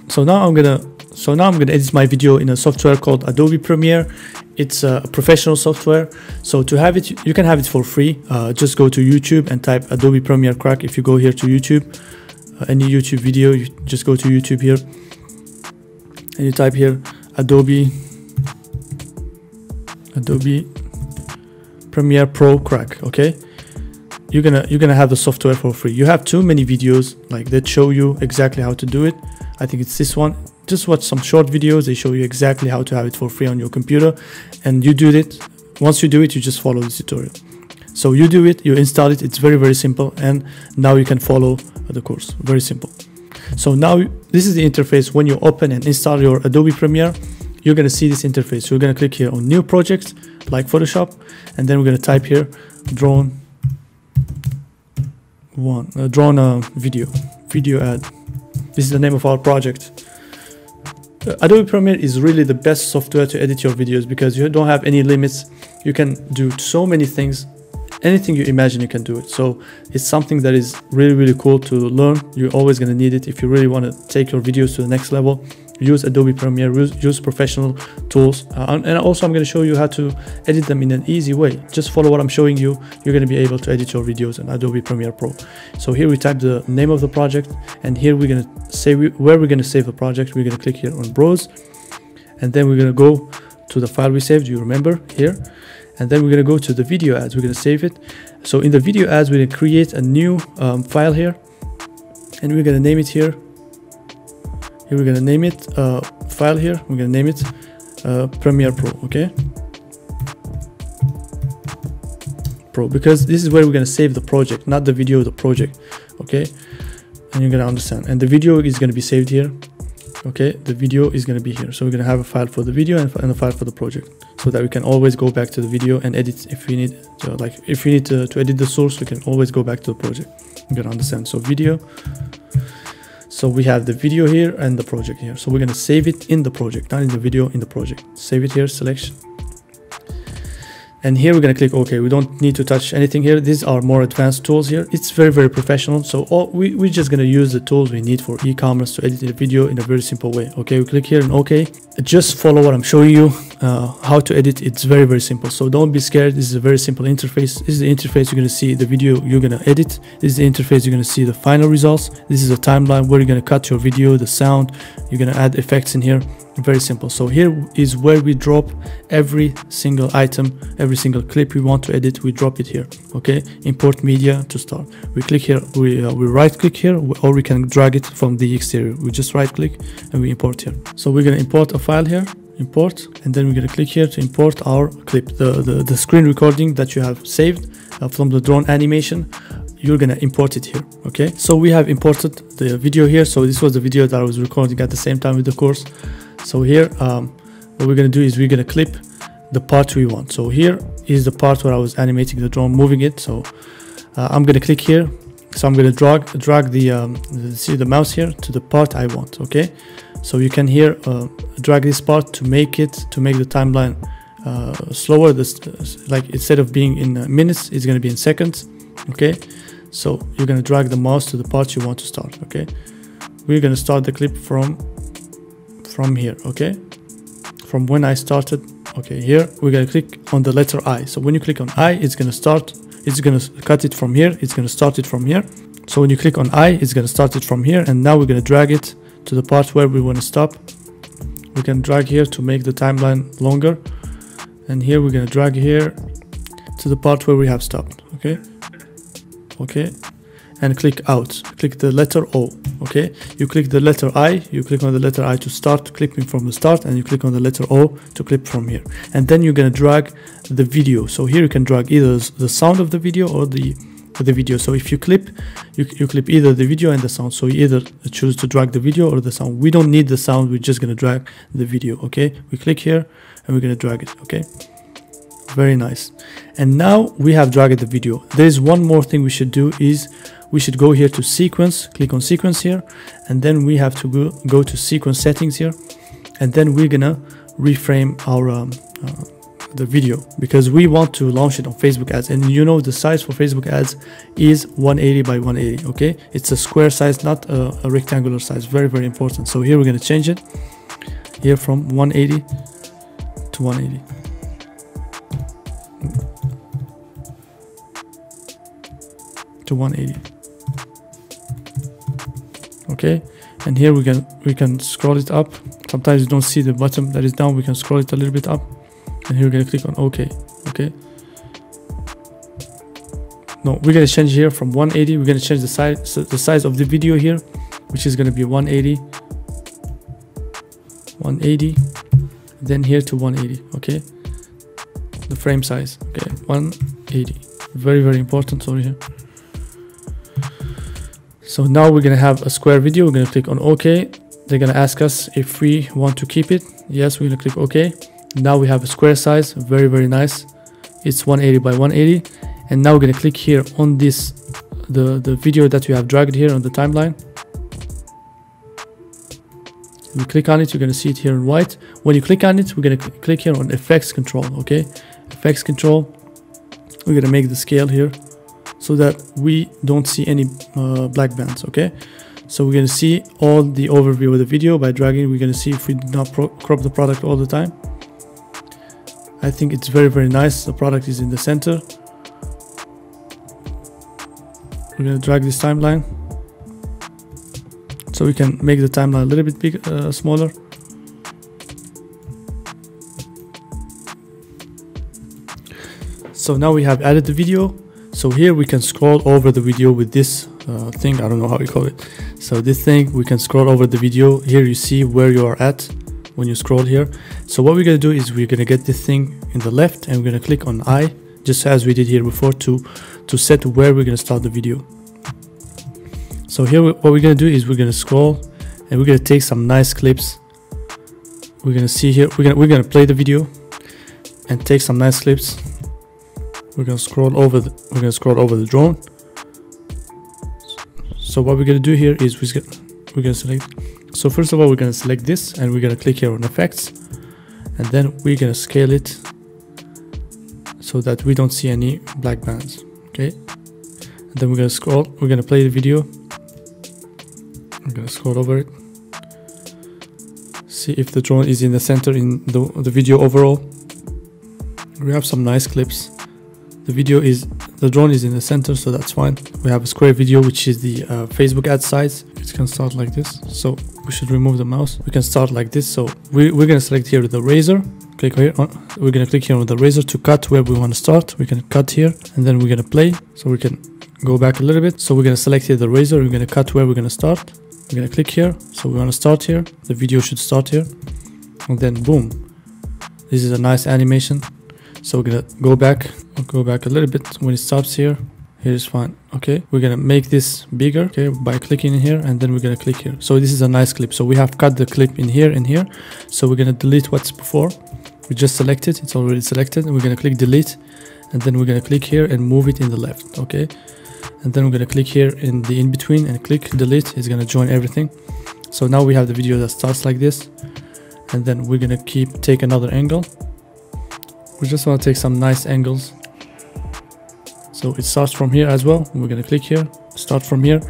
So now I'm gonna edit my video in a software called Adobe Premiere. It's a professional software. So to have it, you can have it for free. Just go to YouTube and type Adobe Premiere Crack. If you go here to YouTube, any YouTube video, you just go to YouTube here and you type here Adobe Premiere Pro Crack. Okay, you're gonna have the software for free. You have too many videos like that show you exactly how to do it. I think it's this one. Just watch some short videos. They show you exactly how to have it for free on your computer, and you do it. Once you do it, you just follow the tutorial. So you do it, you install it. It's very, very simple, and now you can follow the course. Very simple. So now this is the interface. When you open and install your Adobe Premiere, you're gonna see this interface. You're gonna click here on New Project, like Photoshop, and then we're gonna type here drone video ad. This is the name of our project. Adobe Premiere is really the best software to edit your videos, because you don't have any limits. You can do so many things anything you imagine you can do it. So it's something that is really cool to learn. You're always going to need it if you really want to take your videos to the next level. Use Adobe Premiere, use professional tools, and also I'm going to show you how to edit them in an easy way. Just follow what I'm showing you. You're going to be able to edit your videos in Adobe Premiere Pro. So here we type the name of the project, and here we're going to say where we're going to save the project. We're going to click here on browse, and then we're going to go to the file we saved. You remember here, and then we're going to go to the video ads. We're going to save it. So in the video ads, we're going to create a new file here, and we're going to name it here. Here we're going to name it file here. We're going to name it Premiere Pro, okay? Pro, because this is where we're going to save the project, not the video, the project, okay? And you're going to understand. And the video is going to be saved here, okay? The video is going to be here. So we're going to have a file for the video and a file for the project, so that we can always go back to the video and edit if we need. So like if we need to edit the source, we can always go back to the project. You're going to understand. So video. So we have the video here and the project here. So we're going to save it in the project, not in the video, in the project. Save it here, selection. And here we're going to click OK. We don't need to touch anything here. These are more advanced tools here. It's very professional. So we're just going to use the tools we need for e-commerce to edit the video in a very simple way. Okay, we click here and OK. Just follow what I'm showing you, how to edit. It's very simple. So don't be scared. This is a very simple interface. This is the interface you're going to see the video you're going to edit. This is the interface you're going to see the final results. This is a timeline where you're going to cut your video, the sound. You're going to add effects in here. Very simple. So here is where we drop every single item, every single clip we want to edit. We drop it here. Okay, import media to start. We click here, we right click here, or we can drag it from the exterior. We just right click and we import here. So we're going to import a file here, import, and then we're going to click here to import our clip, the screen recording that you have saved from the drone animation. You're gonna import it here. Okay, so we have imported the video here. So this was the video that I was recording at the same time with the course. So here what we're going to do is we're going to clip the part we want. So here is the part where I was animating the drone, moving it. So I'm going to click here. So I'm going to drag the mouse here to the part I want. Okay, so you can here drag this part to make the timeline slower. Like instead of being in minutes, it's going to be in seconds. Okay, so you're going to drag the mouse to the part you want to start. Okay, we're going to start the clip from here. Okay, from when I started. Okay, here we're going to click on the letter I. So when you click on I, it's going to cut it from here, it's going to start it from here. So when you click on I, it's going to start it from here, and now we're going to drag it to the part where we want to stop. We can drag here to make the timeline longer, and here we're going to drag here to the part where we have stopped. Okay, and click out, click the letter O. Okay, you click the letter I, you click on the letter I to start clipping from the start, and you click on the letter O to clip from here. And then you're going to drag the video. So here you can drag either the sound of the video or the video. So if you clip, you clip either the video and the sound. So you either choose to drag the video or the sound. We don't need the sound, we're just going to drag the video. Okay, we click here and we're going to drag it. Okay, very nice. And now we have dragged the video. There's one more thing we should do, is we should go here to sequence, click on sequence here, and then we have to go to sequence settings here, and then we're gonna reframe our the video, because we want to launch it on Facebook ads. And you know the size for Facebook ads is 180 by 180. Okay, it's a square size, not a rectangular size. Very important. So here we're going to change it here from 180 to 180. To 180. Okay, and here we can scroll it up. Sometimes you don't see the button that is down, we can scroll it a little bit up, and here we're going to click on OK. Okay, no, we're going to change here from 180. We're going to change the size of the video here, which is going to be 180, then here to 180. Okay, the frame size. Okay, 180. Very important. Sorry here. So now we're going to have a square video. We're going to click on OK. They're going to ask us if we want to keep it. Yes, we're going to click OK. Now we have a square size. Very nice. It's 180 by 180. And now we're going to click here on this, the video that we have dragged here on the timeline. We click on it. You're going to see it here in white. When you click on it, we're going to click here on effects control. Okay, effects control. we're gonna make the scale here so that we don't see any black bands. Okay, so we're gonna see all the overview of the video by dragging. We're gonna see if we do not crop the product all the time. I think it's very, very nice. The product is in the center. We're gonna drag this timeline so we can make the timeline a little bit bigger, smaller. So now we have added the video. So here we can scroll over the video with this thing. I don't know how you call it. So this thing, we can scroll over the video. Here you see where you are at when you scroll here. So what we're gonna do is we're gonna get this thing in the left and we're gonna click on I, just as we did here before, to set where we're gonna start the video. So here what we're gonna do is we're gonna scroll and we're gonna take some nice clips. We're gonna see here, we're gonna play the video and take some nice clips. We're gonna scroll over the drone. So what we're gonna do here is we're gonna select. So first of all, we're gonna select this and we're gonna click here on effects, and then we're gonna scale it so that we don't see any black bands. Okay, and then we're gonna scroll. We're gonna play the video. I'm gonna scroll over it. See if the drone is in the center in the video overall. We have some nice clips. The drone is in the center, so that's fine. We have a square video, which is the Facebook ad size. It can start like this. So we should remove the mouse. We can start like this. So we're gonna select here the razor. Click here. We're gonna click here on the razor to cut where we want to start. We can cut here, and then we're gonna play. So we can go back a little bit. So we're gonna select here the razor. We're gonna cut where we're gonna start. We're gonna click here. So we want to start here. The video should start here, and then boom. This is a nice animation. So we're gonna go back a little bit. When it stops here, here is fine. Okay, we're gonna make this bigger, okay, by clicking in here, and then we're gonna click here. So this is a nice clip. So we have cut the clip in here and here. So we're gonna delete what's before. We just selected, it's already selected, and we're gonna click delete, and then we're gonna click here and move it in the left. Okay, and then we're gonna click here in the in between and click delete. It's gonna join everything. So now we have the video that starts like this, and then we're gonna take another angle. We just want to take some nice angles. So it starts from here as well. We're gonna click here, start from here,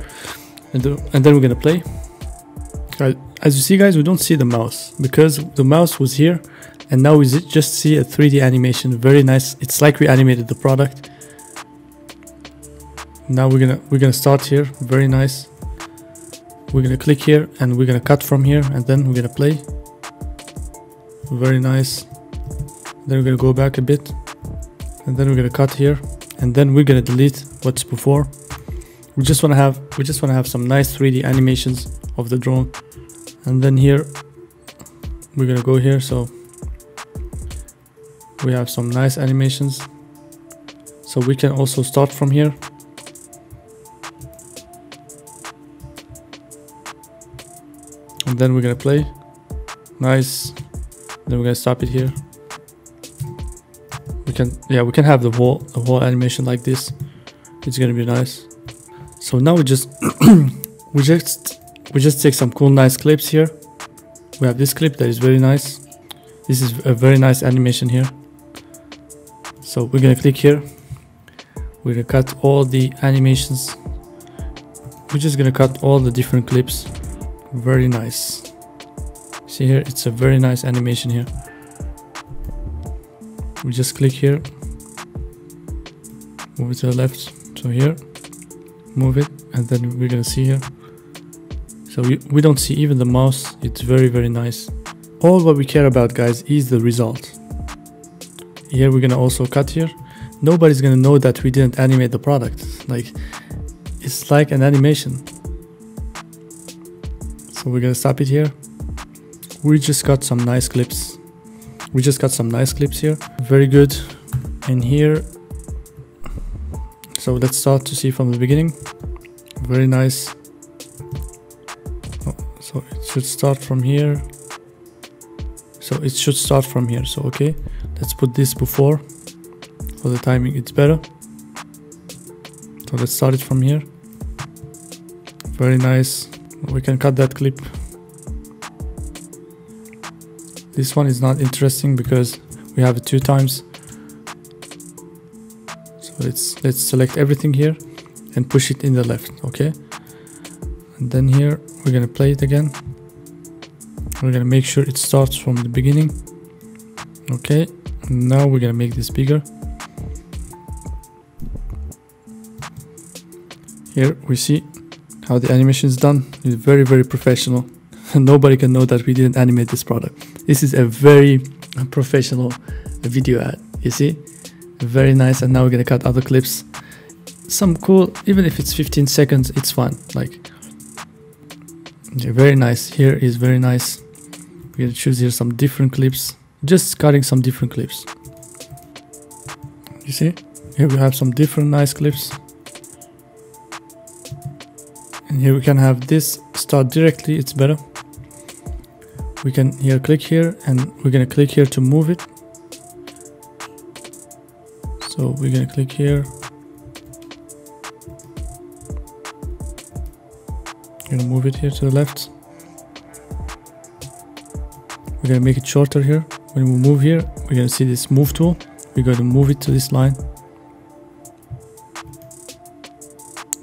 and then we're gonna play. As you see, guys, we don't see the mouse because the mouse was here, and now we just see a 3D animation. Very nice. It's like we animated the product. Now we're gonna start here. Very nice. We're gonna click here and we're gonna cut from here, and then we're gonna play. Very nice. Then we're gonna go back a bit, and then we're gonna cut here, and then we're gonna delete what's before. We just wanna have some nice 3D animations of the drone, and then here we're gonna go here. So we have some nice animations. So we can also start from here. And then we're gonna play. Nice. Then we're gonna stop it here. We can have the whole animation like this. It's gonna be nice. So now we just take some cool nice clips here. We have this clip that is very nice. This is a very nice animation here. So we're gonna click here. We're gonna cut all the animations. We're just gonna cut all the different clips. Very nice. See here, it's a very nice animation here. We just click here, move it to the left, so here, move it, and then we're gonna see here. So we don't see even the mouse. It's very, very nice. All what we care about, guys, is the result. Here we're gonna also cut here. Nobody's gonna know that we didn't animate the product. Like, it's like an animation. So we're gonna stop it here. We just got some nice clips. We just got some nice clips here. Very good. And here, so let's start to see from the beginning. Very nice. So it should start from here. So okay, let's put this before. For the timing, it's better. So let's start it from here. Very nice. We can cut that clip. This one is not interesting because we have it 2 times. So So let's select everything here and push it in the left. Okay, and then here we're gonna play it again. We're gonna make sure it starts from the beginning. Okay, now we're gonna make this bigger. Here we see how the animation is done. It's very, very professional. Nobody can know that we didn't animate this product. This is a very professional video ad. You see, very nice. And now we're gonna cut other clips. Some cool, even if it's 15 seconds, it's fun. Like, yeah, very nice. Here is very nice. We're gonna choose here some different clips. Just cutting some different clips. You see, here we have some different nice clips. And here we can have this start directly, it's better. We can here click here and we're gonna click here to move it. So we're gonna click here. Gonna move it here to the left. We're gonna make it shorter here. When we move here, we're gonna see this move tool. We're gonna move it to this line.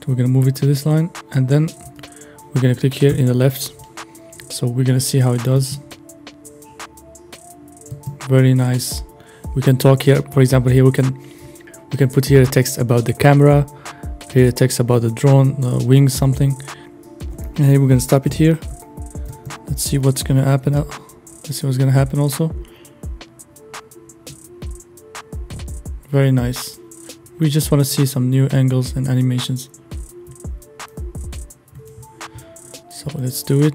We're gonna move it to this line, and then we're gonna click here in the left. So we're gonna see how it does. Very nice. We can talk here. For example, here we can put here a text about the camera, here a text about the drone, wings, something. And here we're gonna stop it here. Let's see what's gonna happen. Let's see what's gonna happen also. Very nice. We just want to see some new angles and animations. So let's do it.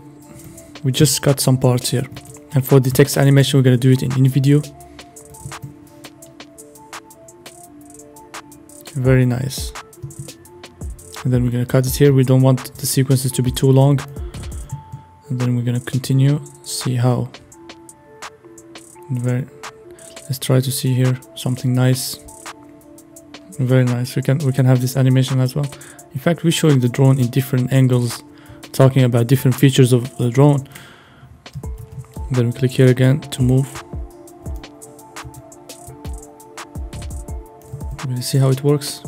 We just got some parts here. And for the text animation, we're going to do it in video. Very nice. And then we're going to cut it here. We don't want the sequences to be too long. And then we're going to continue. See how. Let's try to see here something nice. Very nice. We can have this animation as well. In fact, we're showing the drone in different angles, talking about different features of the drone. And then we click here again to move. We're gonna see how it works.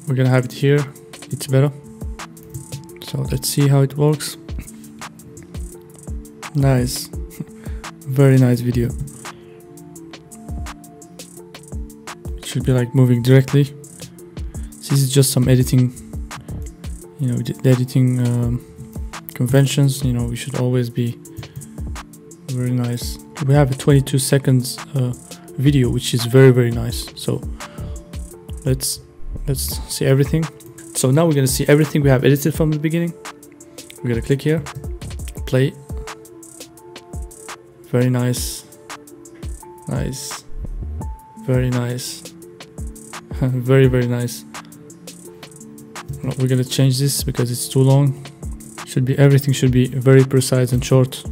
We're gonna have it here. It's better. So let's see how it works. Nice. Very nice video. It should be like moving directly. This is just some editing, you know, the editing conventions. You know, we should always be very nice. We have a 22 seconds video, which is very, very nice. So let's see everything. So now we're gonna see everything we have edited from the beginning. We're gonna click here, play. Very nice. Nice. Very nice. Very, very nice. We're gonna change this because it's too long. Everything should be very precise and short.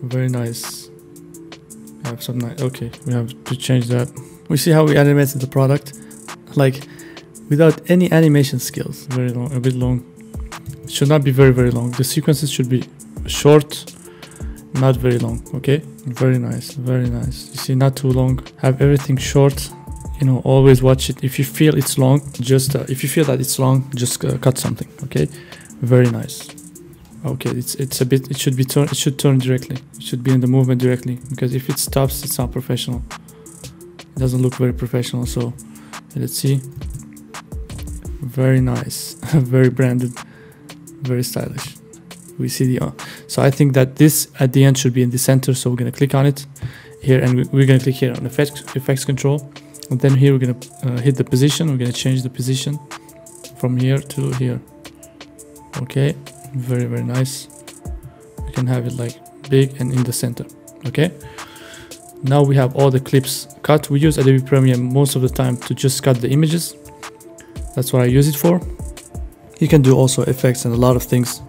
Very nice. We have some nice. Okay, we have to change that. We see how we animated the product, like without any animation skills. Very long, a bit long. It should not be very, very long. The sequences should be short. Not very long. Okay, very nice, very nice. You see, not too long. Have everything short. You know, always watch it. If you feel it's long, just if you feel that it's long, just cut something. Okay, very nice. Okay, it's a bit. It should be turn. It should turn directly. It should be in the movement directly, because if it stops, it's not professional. It doesn't look very professional. So let's see. Very nice. Very branded. Very stylish. We see the so I think that this at the end should be in the center, so we're going to click on it here, and we're going to click here on effects control, and then here we're going to hit the position. We're going to change the position from here to here. Okay, very, very nice. We can have it like big and in the center. Okay, now we have all the clips cut. We use Adobe Premiere most of the time to just cut the images. That's what I use it for. You can do also effects and a lot of things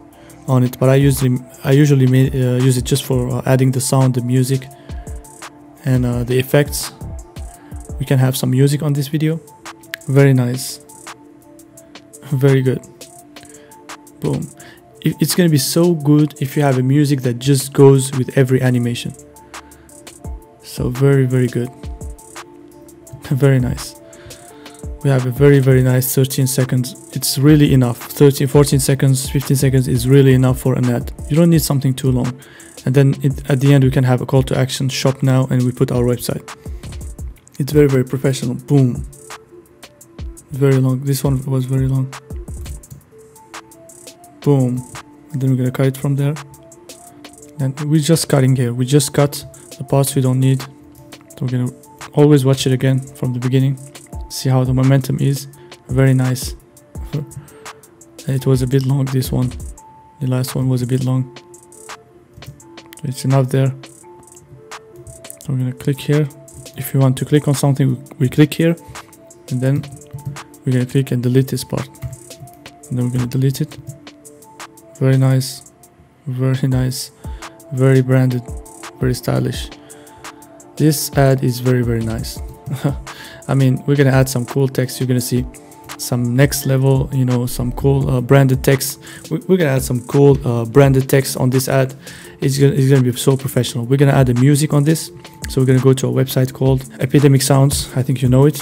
on it, but I usually use it just for adding the sound, the music, and the effects. We can have some music on this video. Very nice. Very good. Boom. It's gonna be so good if you have a music that just goes with every animation. So very, very good. Very nice. We have a very, very nice 13 seconds. It's really enough. 13, 14 seconds, 15 seconds is really enough for an ad. You don't need something too long. And then at the end we can have a call to action, shop now, and we put our website. It's very, very professional. Boom. Very long. This one was very long. Boom. And then we're gonna cut it from there. And we're just cutting here. We just cut the parts we don't need. So we're gonna always watch it again from the beginning. See how the momentum is. Very nice. It was a bit long, this one. The last one was a bit long. It's enough there. So we're gonna click here. If you want to click on something, we click here. And then we're gonna click and delete this part. And then we're gonna delete it. Very nice. Very nice. Very branded. Very stylish. This ad is very, very nice. I mean, we're gonna add some cool text. You're gonna see some next level, you know, some cool branded text. We're gonna add some cool branded text on this ad. It's gonna be so professional. We're gonna add the music on this. So we're gonna go to a website called Epidemic Sounds. I think you know it.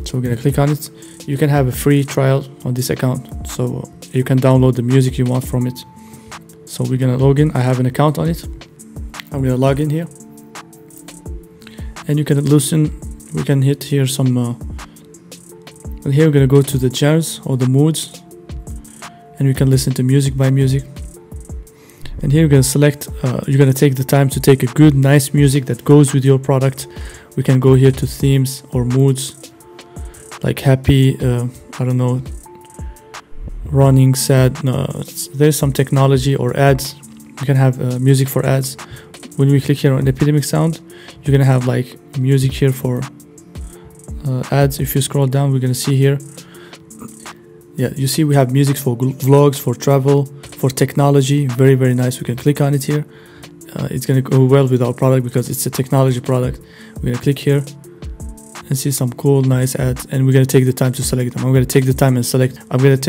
So we're gonna click on it. You can have a free trial on this account. So you can download the music you want from it. So we're gonna log in. I have an account on it. I'm gonna log in here. And you can listen. We can hit here some and here we're gonna go to the genres or the moods, and we can listen to music by music. And here you're gonna select you're gonna take the time to take a good nice music that goes with your product. We can go here to themes or moods, like happy, I don't know, running, sad. No, there's some technology or ads. You can have music for ads. When we click here on Epidemic Sound, you're gonna have like music here for ads. If you scroll down, we're gonna see here, yeah, you see we have music for vlogs, for travel, for technology. Very, very nice. We can click on it here. It's gonna go well with our product because it's a technology product. We're gonna click here and see some cool nice ads, and we're gonna take the time to select them. I'm gonna take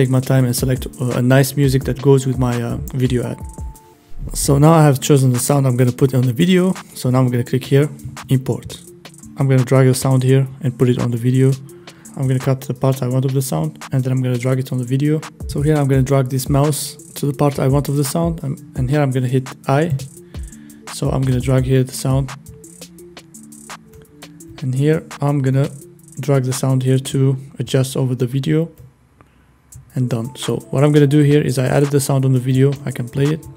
my time and select a nice music that goes with my video ad. So now I have chosen the sound I'm gonna put on the video. So now I'm gonna click here, import. I'm gonna drag the sound here and put it on the video. I'm gonna cut the part I want of the sound, and then I'm gonna drag it on the video. So here I'm gonna drag this mouse to the part I want of the sound, and here I'm gonna hit I. So I'm gonna drag here the sound, and here I'm gonna drag the sound here to adjust over the video, and done. So what I'm gonna do here is I added the sound on the video. I can play it.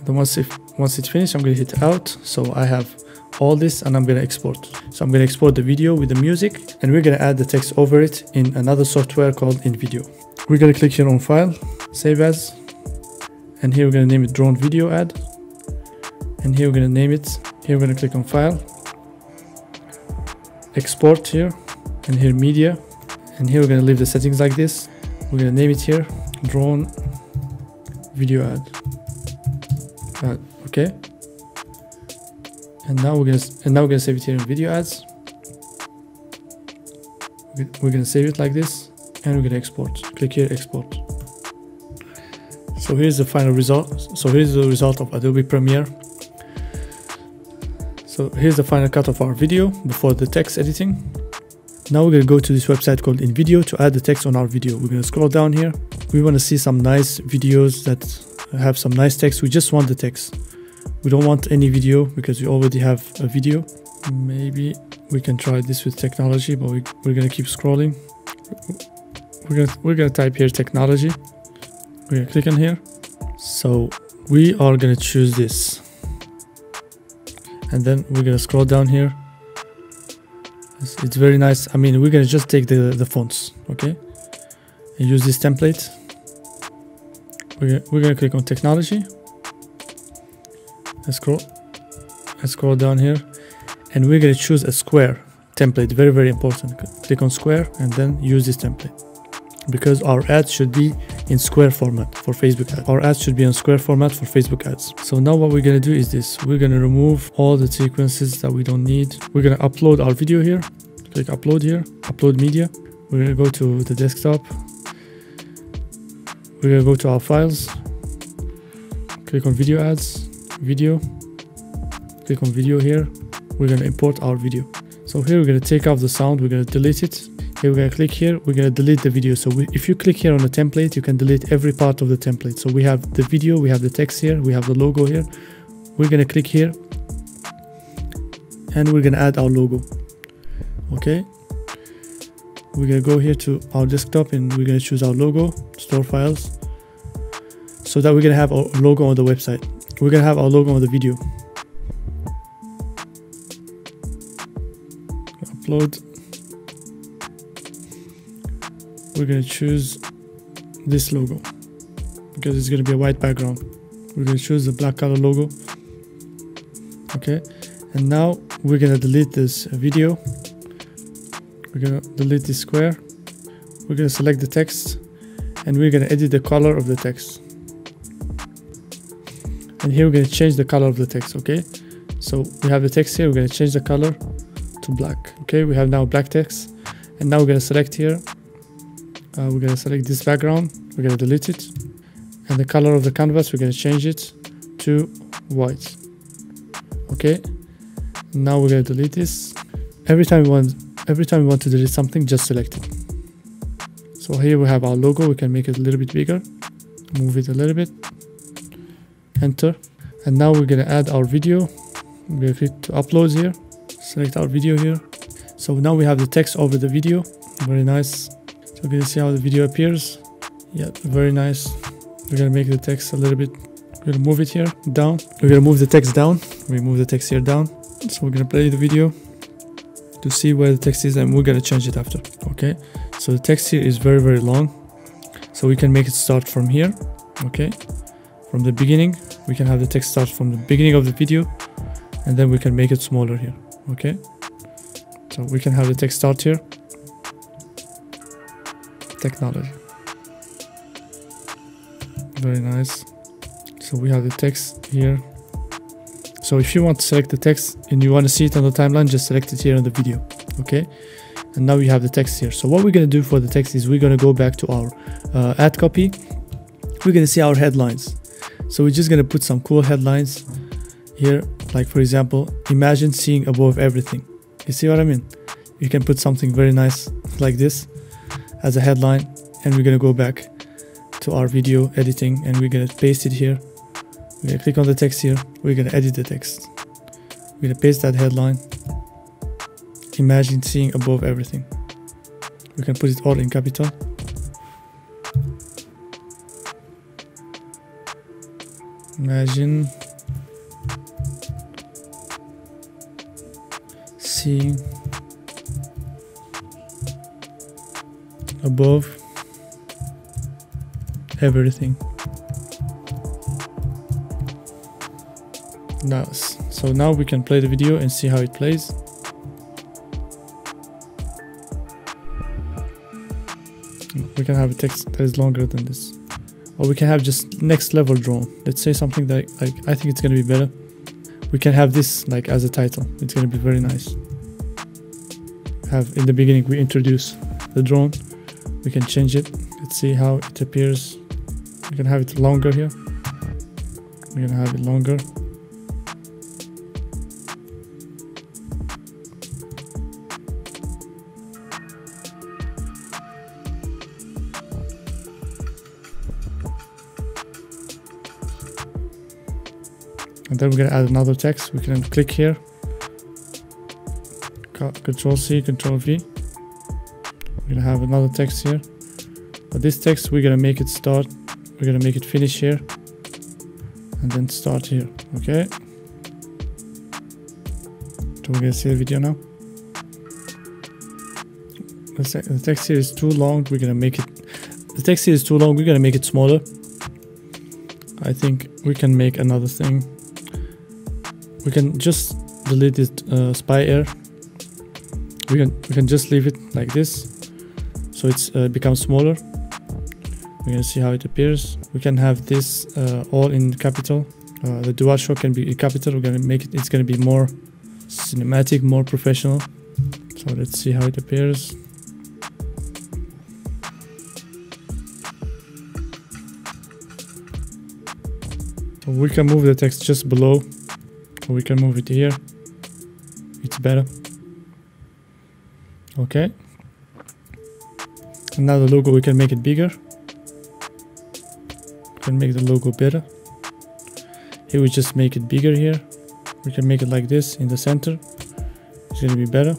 Then once it's finished, I'm gonna hit out. So I have all this, and I'm gonna export. So I'm gonna export the video with the music, and we're gonna add the text over it in another software called InVideo. We're gonna click here on File, Save As, and here we're gonna name it Drone Video Ad. And here we're gonna name it. Here we're gonna click on File, Export here, and here Media, and here we're gonna leave the settings like this. We're gonna name it here Drone Video Ad. Okay. And now we're gonna save it here in video ads. We're gonna save it like this, and we're gonna export. Click here, export. So here's the final result. So here's the result of Adobe Premiere. So here's the final cut of our video before the text editing. Now we're gonna go to this website called InVideo to add the text on our video. We're gonna scroll down here. We wanna see some nice videos that have some nice text. We just want the text. We don't want any video because we already have a video. Maybe we can try this with technology, but we're gonna keep scrolling. We're gonna type here technology. We're gonna click on here. So we are gonna choose this, and then we're gonna scroll down here. It's very nice. I mean, we're gonna just take the fonts, okay, and use this template. We're gonna click on technology. Let's scroll down here, and we're gonna choose a square template. Very, very important. Click on square and then use this template, because our ads should be in square format for Facebook ads. Our ads should be in square format for Facebook ads. So now what we're gonna do is this. We're gonna remove all the sequences that we don't need. We're gonna upload our video here. Click upload here, upload media. We're gonna go to the desktop. we're gonna go to our files, click on video ads, video, click on video here. We're gonna import our video. So here we're gonna take off the sound, we're gonna delete it. Here we're gonna click here, we're gonna delete the video. So if you click here on the template, you can delete every part of the template. So we have the video, we have the text here, we have the logo here. We're gonna click here and we're gonna add our logo. Okay, we're gonna go here to our desktop and we're gonna choose our logo, store files, so that we're gonna have our logo on the website. We're gonna have our logo on the video. Upload. We're gonna choose this logo because it's gonna be a white background. We're gonna choose the black color logo. Okay, and now we're gonna delete this video. We're gonna delete this square. We're gonna select the text and we're gonna edit the color of the text. And here we're gonna change the color of the text. Okay, so we have the text here, we're gonna change the color to black. Okay, we have now black text, and now we're gonna select here. We're gonna select this background, we're gonna delete it, and the color of the canvas we're gonna change it to white. Okay, now we're gonna delete this. Every time we want to delete something, just select it. So here we have our logo, we can make it a little bit bigger, move it a little bit, enter, and now we're gonna add our video. We're gonna click to upload here, select our video here. So now we have the text over the video, very nice. So we're gonna see how the video appears. Yeah, very nice. We're gonna make the text a little bit, we're gonna move it here down. We're gonna move the text down, we move the text here down. So we're gonna play the video to see where the text is, and we're gonna change it after. Okay, so the text here is very, very long, so we can make it start from here. Okay, from the beginning, we can have the text start from the beginning of the video, and then we can make it smaller here. Okay, so we can have the text start here. Technology, very nice. So we have the text here. So if you want to select the text and you want to see it on the timeline, just select it here on the video. Okay, and now we have the text here. So what we're going to do for the text is we're going to go back to our ad copy. We're going to see our headlines. So we're just going to put some cool headlines here, like for example, imagine seeing above everything. You see what I mean? You can put something very nice like this as a headline, and we're going to go back to our video editing and we're going to paste it here. We're going to click on the text here, we're going to edit the text, we're going to paste that headline, imagine seeing above everything. We can put it all in capital. Imagine seeing above everything. Nice. So now we can play the video and see how it plays. We can have a text that is longer than this, or we can have just next level drone. Let's say something that like I think it's gonna be better. We can have this like as a title. It's gonna be very nice. Have in the beginning we introduce the drone. We can change it. Let's see how it appears. We can have it longer here. We're gonna have it longer. And then we're gonna add another text. We can click here, Control C, Control V. We're gonna have another text here, but this text we're gonna make it start. We're gonna make it finish here, and then start here. Okay. So we're gonna see the video now. The text here is too long. We're gonna make it. The text here is too long. We're gonna make it smaller. I think we can make another thing. We can just delete this spy air. We can just leave it like this, so it's becomes smaller. We're gonna see how it appears. We can have this all in capital. The dual show can be in capital. We're gonna make it. It's gonna be more cinematic, more professional. So let's see how it appears. So we can move the text just below, or we can move it here. It's better. Okay. And now the logo, we can make it bigger. We can make the logo better. Here we just make it bigger here. We can make it like this in the center. It's gonna be better.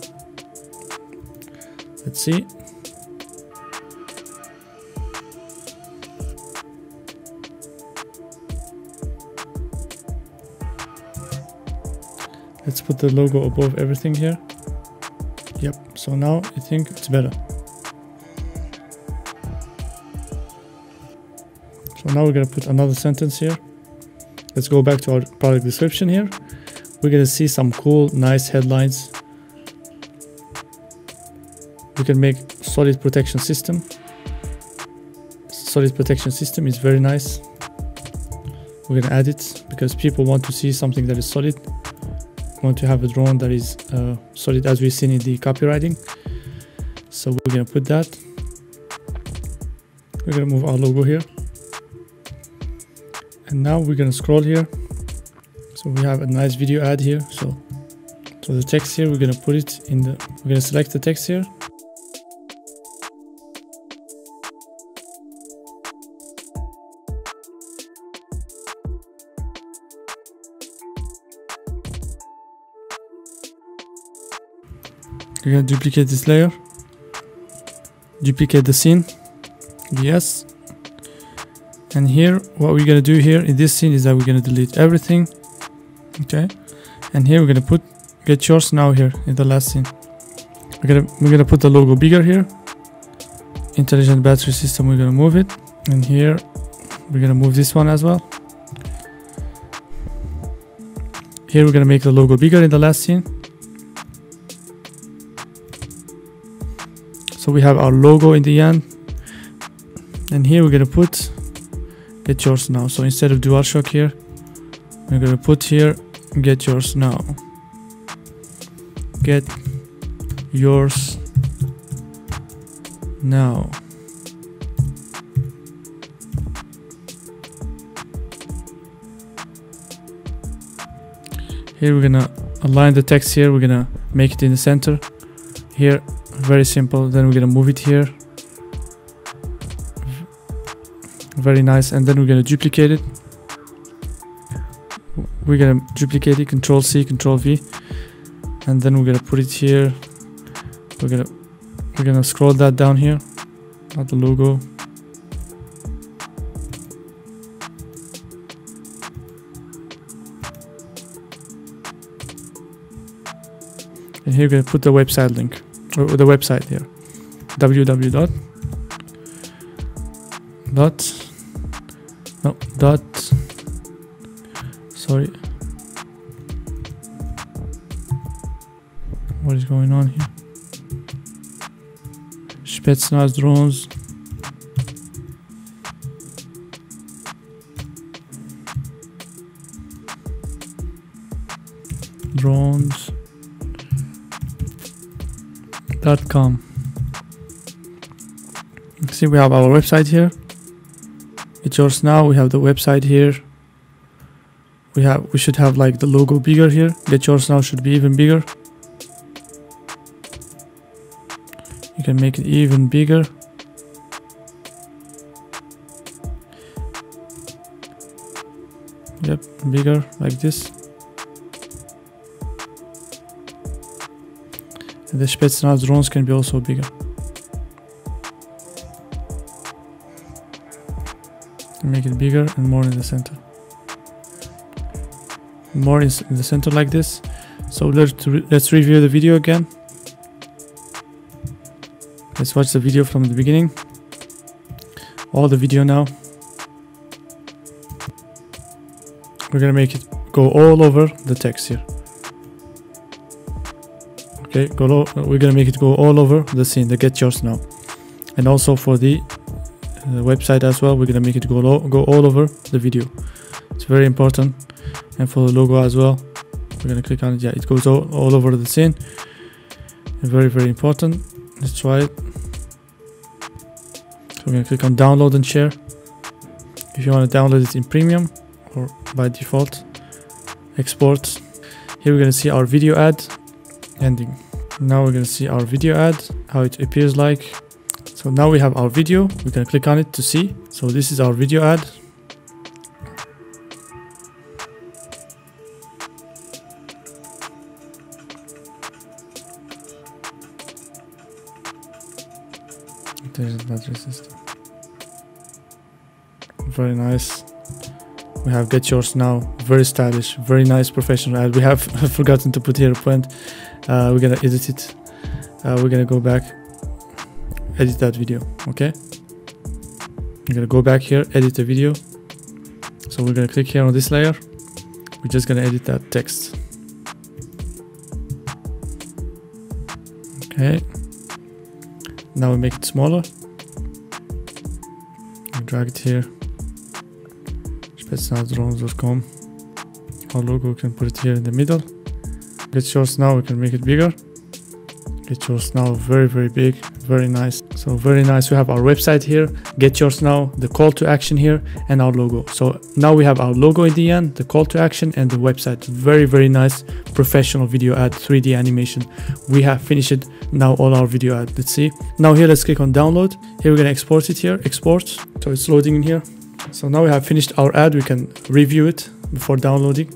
Let's see. Let's put the logo above everything here. Yep, so now I think it's better. So now we're gonna put another sentence here. Let's go back to our product description here. We're gonna see some cool, nice headlines. We can make solid protection system. Solid protection system is very nice. We're gonna add it because people want to see something that is solid. Want to have a drone that is solid, as we've seen in the copywriting. So we're gonna put that. We're gonna move our logo here, and now we're gonna scroll here. So we have a nice video ad here. So the text here, we're gonna put it in the. We're gonna select the text here. We're gonna duplicate this layer, duplicate the scene, yes. And here, what we're gonna do here in this scene is that we're gonna delete everything, okay. And here we're gonna put get yours now here in the last scene. We're gonna put the logo bigger here. Intelligent battery system, we're gonna move it, and here we're gonna move this one as well. Here we're gonna make the logo bigger in the last scene. So we have our logo in the end, and here we're gonna put get yours now. So instead of DualShock here, we're gonna put here get yours now. Get yours now. Here we're gonna align the text here. We're gonna make it in the center here. Very simple. Then we're gonna move it here. Very nice. And then we're gonna duplicate it. We're gonna duplicate it, Control C, Control V, and then we're gonna put it here. We're gonna scroll that down here, not the logo. And here we're gonna put the website link. The website here, www. Sorry, what is going on here? Spetsnaz drones. Drones.com. See, we have our website here. It's yours now. We have the website here. We should have like the logo bigger here. Get yours now should be even bigger. You can make it even bigger. Yep, bigger like this. And the Spetsnaz drones can be also bigger. Make it bigger and more in the center. More in the center like this. So let's review the video again. Let's watch the video from the beginning. All the video now. We're gonna make it go all over the text here. Okay, we're gonna make it go all over the scene, the get yours now. And also for the website as well, we're gonna make it go all over the video. It's very important. And for the logo as well, we're gonna click on it. Yeah, it goes all over the scene. Very, very important. Let's try it. So we're gonna click on download and share. If you want to download it in premium, or by default. Export. Here we're going to see our video ad ending. Now we're going to see our video ad, how it appears like. So now we have our video. We can click on it to see. So this is our video ad. There's the battery system. Very nice. We have Get Yours Now. Very stylish, very nice professional ad. We have forgotten to put here a point. We're gonna edit it. We're gonna go back, edit that video. Okay. We're gonna go back here, edit the video. So we're gonna click here on this layer. We're just gonna edit that text. Okay. Now we make it smaller. We drag it here. Spetsnazdrones.com. Our logo, we can put it here in the middle. Get Yours Now, we can make it bigger. Get Yours Now, very, very big, very nice. So very nice. We have our website here, Get Yours Now, the call to action here, and our logo. So now we have our logo in the end, the call to action, and the website. Very, very nice professional video ad, 3D animation. We have finished now all our video ad. Let's see. Now here, let's click on download. Here we're gonna export it here, export. So it's loading in here. So now we have finished our ad. We can review it before downloading.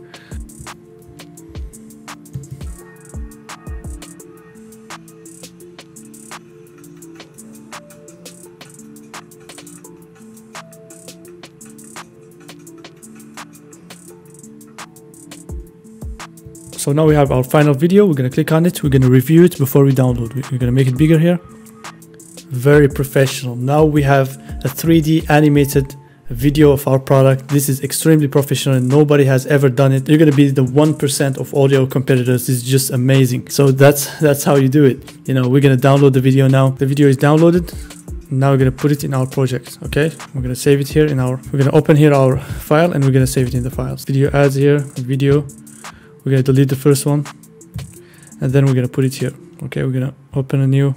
So now we have our final video. We're going to click on it. We're going to review it before we download. We're going to make it bigger here. Very professional. Now we have a 3D animated video of our product. This is extremely professional and nobody has ever done it. You're going to be the 1% of all your competitors. It's just amazing. So that's how you do it. You know, we're going to download the video now. The video is downloaded. Now we're going to put it in our project. Okay, we're going to save it here in our, we're going to open here our file and we're going to save it in the files. Video ads here, video. We're going to delete the first one and then we're going to put it here. Okay, we're going to open a new.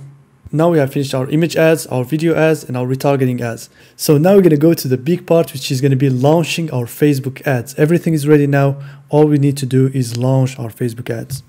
Now we have finished our image ads, our video ads, and our retargeting ads. So now we're going to go to the big part, which is going to be launching our Facebook ads. Everything is ready now. All we need to do is launch our Facebook ads.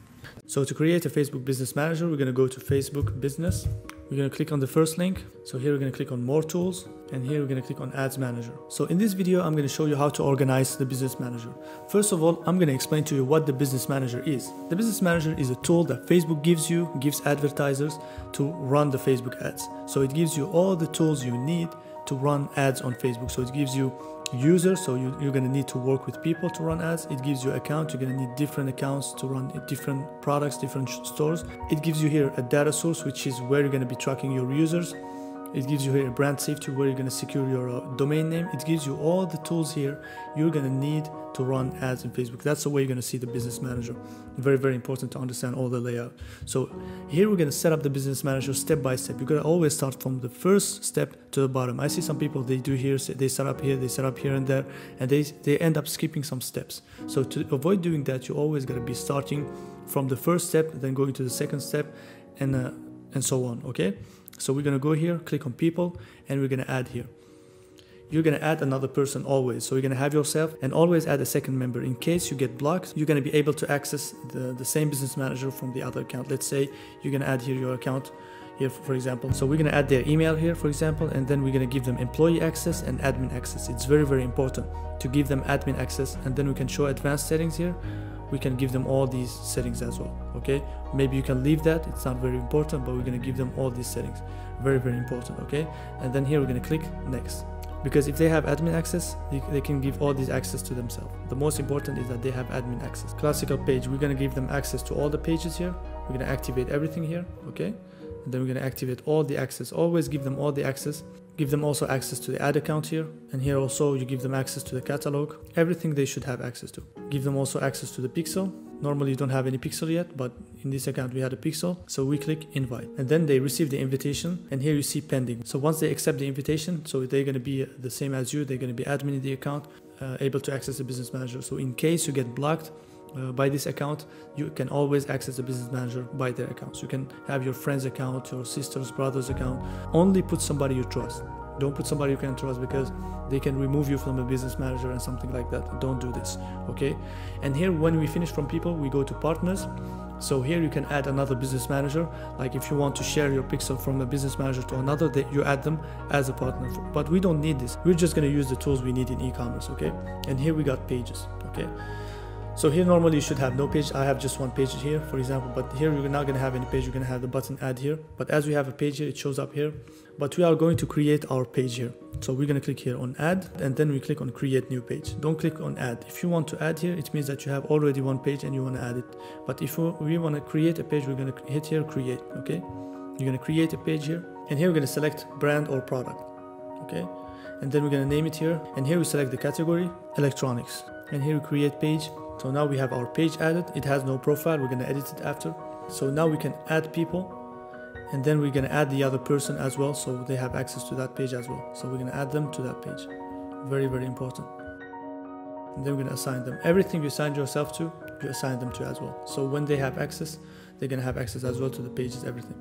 So to create a Facebook Business Manager, we're going to go to Facebook Business. We're going to click on the first link. So here we're going to click on More Tools. And here we're going to click on Ads Manager. So in this video, I'm going to show you how to organize the Business Manager. First of all, I'm going to explain to you what the Business Manager is. The Business Manager is a tool that Facebook gives advertisers to run the Facebook ads. So it gives you all the tools you need to run ads on Facebook. So it gives you users, so you're going to need to work with people to run ads. It gives you account, you're going to need different accounts to run different products, different stores. It gives you here a data source, which is where you're going to be tracking your users. It gives you here a brand safety, where you're going to secure your domain name. It gives you all the tools here you're going to need to run ads in Facebook. That's the way you're going to see the Business Manager. Very, very important to understand all the layout. So here we're going to set up the Business Manager step by step. You're going to always start from the first step to the bottom. I see some people, they do here, they set up here, they set up here and there, and they end up skipping some steps. So to avoid doing that, you always got to be starting from the first step, then going to the second step, and so on. Okay. So we're going to go here, click on people, and we're going to add here. You're going to add another person always. So you're going to have yourself and always add a second member. In case you get blocked, you're going to be able to access the same Business Manager from the other account. Let's say you're going to add here your account here, for example. So we're going to add their email here, for example, and then we're going to give them employee access and admin access. It's very, very important to give them admin access, and then we can show advanced settings here. We can give them all these settings as well. Okay, maybe you can leave that, it's not very important, but we're going to give them all these settings. Very, very important. Okay, and then here we're going to click next, because if they have admin access, they can give all these access to themselves. The most important is that they have admin access. Classical page, we're going to give them access to all the pages here. We're going to activate everything here. Okay, and then we're going to activate all the access. Always give them all the access. Give them also access to the ad account here, and here also you give them access to the catalog. Everything they should have access to. Give them also access to the pixel. Normally you don't have any pixel yet, but in this account we had a pixel, so we click invite, and then they receive the invitation, and here you see pending. So once they accept the invitation, so they're going to be the same as you, they're going to be admin in the account, able to access the Business Manager. So in case you get blocked by this account, you can always access the Business Manager by their accounts. You can have your friend's account, your sister's, brother's account. Only put somebody you trust. Don't put somebody you can trust, because they can remove you from a business manager and something like that. Don't do this, okay? And here, when we finish from people, we go to partners. So here you can add another business manager. Like if you want to share your pixel from a business manager to another, you add them as a partner. But we don't need this. We're just going to use the tools we need in e-commerce, okay? And here we got pages, okay? So here normally you should have no page. I have just one page here, for example, but here you're not going to have any page. You're going to have the button add here. But as we have a page here, it shows up here. But we are going to create our page here. So we're going to click here on add, and then we click on create new page. Don't click on add. If you want to add here, it means that you have already one page and you want to add it. But if we want to create a page, we're going to hit here create, okay? You're going to create a page here, and here we're going to select brand or product, okay? And then we're going to name it here, and here we select the category electronics, and here we create page. So now we have our page added. It has no profile. We're going to edit it after. So now we can add people, and then we're going to add the other person as well, so they have access to that page as well. So we're going to add them to that page. Very, very important. And then we're going to assign them. Everything you assigned yourself to, you assign them to as well. So when they have access, they're going to have access as well to the pages, everything.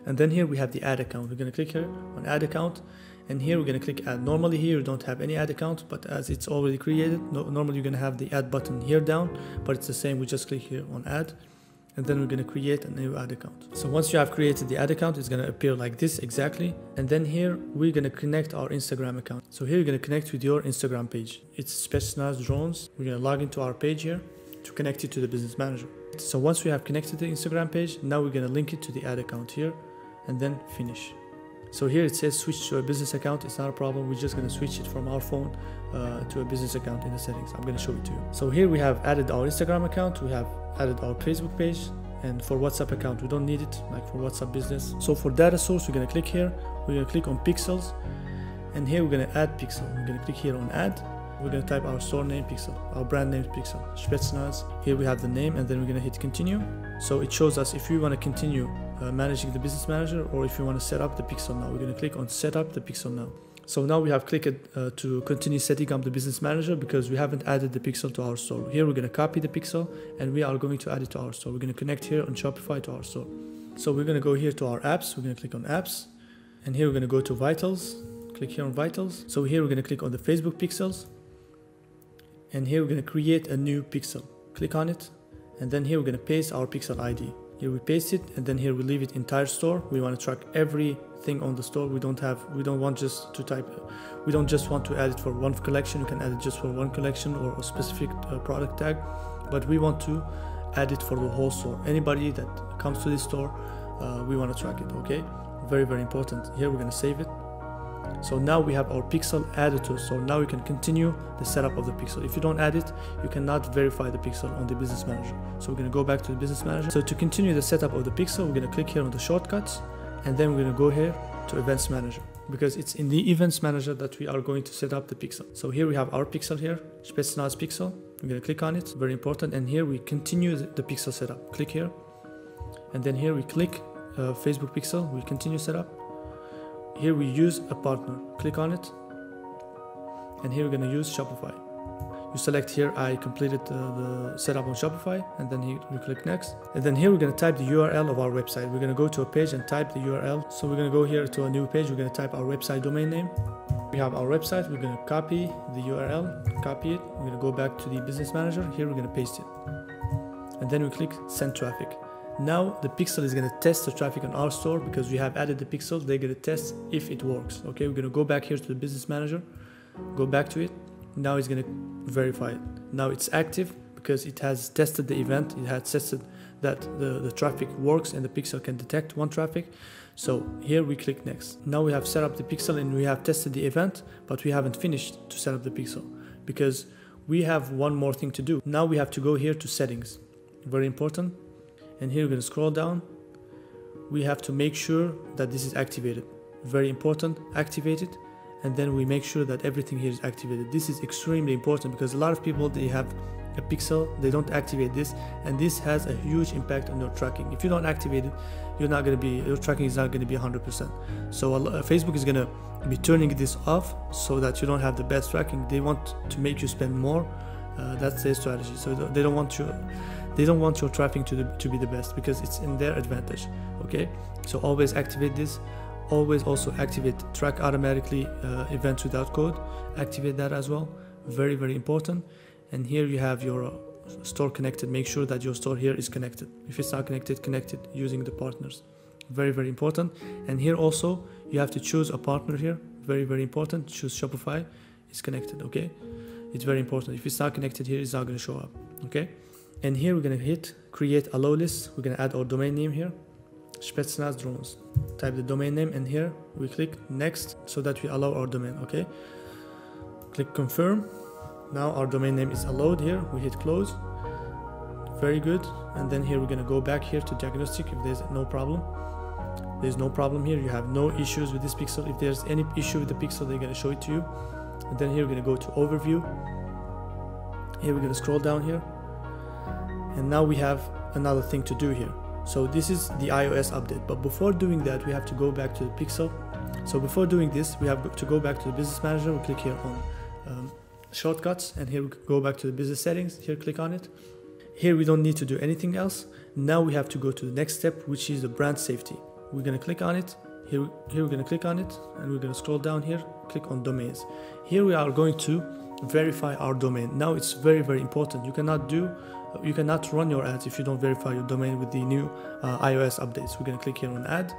And then here we have the add account. We're going to click here on add account, and here we're going to click add. Normally here you don't have any add account, but as it's already created, normally you're going to have the add button here down, but it's the same. We just click here on add, and then we're going to create a new ad account. So once you have created the ad account, it's going to appear like this exactly. And then here we're going to connect our Instagram account. So here you're going to connect with your Instagram page. It's specialized drones. We're going to log into our page here to connect it to the business manager. So once we have connected the Instagram page, now we're going to link it to the ad account here, and then finish. So here it says switch to a business account. It's not a problem. We're just going to switch it from our phone to a business account in the settings. I'm going to show it to you. So here we have added our Instagram account. We have added our Facebook page, and for WhatsApp account we don't need it, like for WhatsApp business. So for data source, we're going to click here. We're going to click on pixels, and here we're going to add pixel. We're going to click here on add. We're going to type our store name pixel, our brand name pixel, Spetsnaz. Here we have the name, and then we're going to hit continue. So it shows us if we want to continue managing the business manager, or if you want to set up the pixel now. We're going to click on set up the pixel now. So now we have clicked to continue setting up the business manager, because we haven't added the pixel to our store. Here we're going to copy the pixel, and we are going to add it to our store. We're going to connect here on Shopify to our store. So we're going to go here to our apps. We're going to click on apps, and here we're going to go to vitals. Click here on vitals. So here we're going to click on the Facebook pixels, and here we're going to create a new pixel. Click on it, and then here we're going to paste our pixel ID. Here we paste it, and then here we leave it entire store. We want to track everything on the store. We don't want just to type, we don't just want to add it for one collection. You can add it just for one collection or a specific product tag, but we want to add it for the whole store. Anybody that comes to this store, we want to track it, okay? Very, very important. Here we're going to save it. So now we have our pixel added to, so now we can continue the setup of the pixel. If you don't add it, you cannot verify the pixel on the business manager. So we're going to go back to the business manager. So to continue the setup of the pixel, we're going to click here on the shortcuts, and then we're going to go here to events manager, because it's in the events manager that we are going to set up the pixel. So here we have our pixel here, Spetsnaz pixel. We're going to click on it, very important. And here we continue the pixel setup. Click here, and then here we click Facebook pixel. We continue setup. Here we use a partner. Click on it, and here we're going to use Shopify. You select here, I completed the setup on Shopify, and then here we click next. And then here we're going to type the URL of our website. We're going to go to a page and type the URL. So we're going to go here to a new page. We're going to type our website domain name. We have our website. We're going to copy the URL, copy it. We're going to go back to the business manager. Here we're going to paste it, and then we click send traffic. Now the pixel is going to test the traffic on our store, because we have added the pixel. They're going to test if it works. Okay, we're going to go back here to the business manager, go back to it. Now it's going to verify it. Now it's active because it has tested the event. It has tested that the traffic works and the pixel can detect one traffic. So here we click next. Now we have set up the pixel and we have tested the event, but we haven't finished to set up the pixel because we have one more thing to do. Now we have to go here to settings. Very important. And here we're going to scroll down. We have to make sure that this is activated. Very important, activate it. And then we make sure that everything here is activated. This is extremely important because a lot of people, they have a pixel, they don't activate this, and this has a huge impact on your tracking. If you don't activate it, your tracking is not going to be 100%. So Facebook is going to be turning this off so that you don't have the best tracking. They want to make you spend more. That's their strategy. So they don't want your traffic to be the best because it's in their advantage. Okay, so always activate this. Always also activate track automatically events without code. Activate that as well. Very, very important. And here you have your store connected. Make sure that your store here is connected. If it's not connected, connect it using the partners. Very, very important. And here also you have to choose a partner here. Very, very important. Choose Shopify. It's connected, okay? It's very important. If it's not connected here, it's not going to show up, okay? And here we're going to hit create allow list. We're going to add our domain name here. Spetsnaz drones. Type the domain name, and here we click next so that we allow our domain, okay? Click confirm. Now our domain name is allowed here. We hit close. Very good. And then here we're going to go back here to diagnostic if there's no problem. There's no problem here. You have no issues with this pixel. If there's any issue with the pixel, they're going to show it to you. And then here we're going to go to overview. Here we're going to scroll down here. And now we have another thing to do here. So this is the iOS update, but before doing that we have to go back to the pixel. So before doing this we have to go back to the business manager. We click here on shortcuts, and here we go back to the business settings. Here click on it. Here we don't need to do anything else. Now we have to go to the next step, which is the brand safety. We're going to click on it. Here we're going to click on it, and we're going to scroll down here, click on domains. Here we are going to verify our domain. Now it's very, very important. You cannot run your ads if you don't verify your domain with the new iOS updates. We're going to click here on add,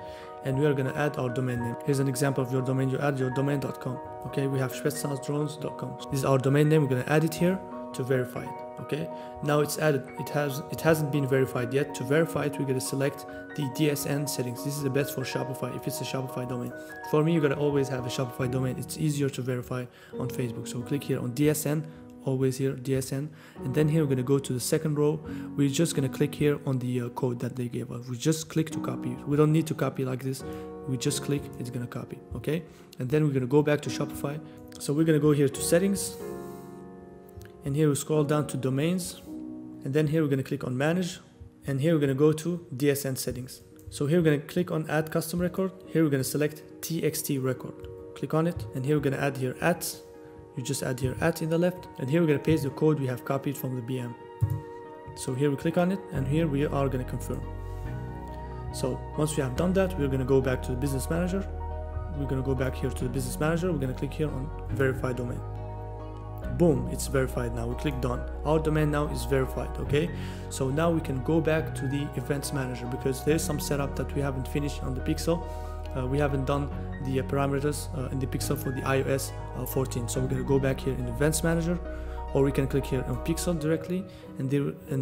and we are going to add our domain name. Here's an example of your domain. You add your domain.com. Okay, we have spetsnazdrones.com. This is our domain name. We're going to add it here to verify it. Okay, now it's added. It hasn't been verified yet. To verify it, we're going to select the DSN settings. This is the best for Shopify if it's a Shopify domain. For me, you're going to always have a Shopify domain. It's easier to verify on Facebook. So click here on DSN. Always here DSN, and then here we're going to go to the second row. We're just going to click here on the code that they gave us. We just click to copy. We don't need to copy like this. We just click, it's going to copy. Okay, and then we're going to go back to Shopify. So we're going to go here to settings, and here we scroll down to domains, and then here we're going to click on manage, and here we're going to go to DSN settings. So here we're going to click on add custom record. Here we're going to select TXT record. Click on it, and here we're going to add here @ you just add here @ in the left, and here we're going to paste the code we have copied from the BM. So here we click on it, and here we are going to confirm. So once we have done that, we're going to go back to the business manager. We're going to go back here to the business manager. We're going to click here on verify domain. Boom, it's verified now. We click done. Our domain now is verified. Okay, so now we can go back to the events manager, because there's some setup that we haven't finished on the pixel. We haven't done the parameters in the pixel for the iOS 14. So we're going to go back here in events manager, or we can click here on pixel directly, and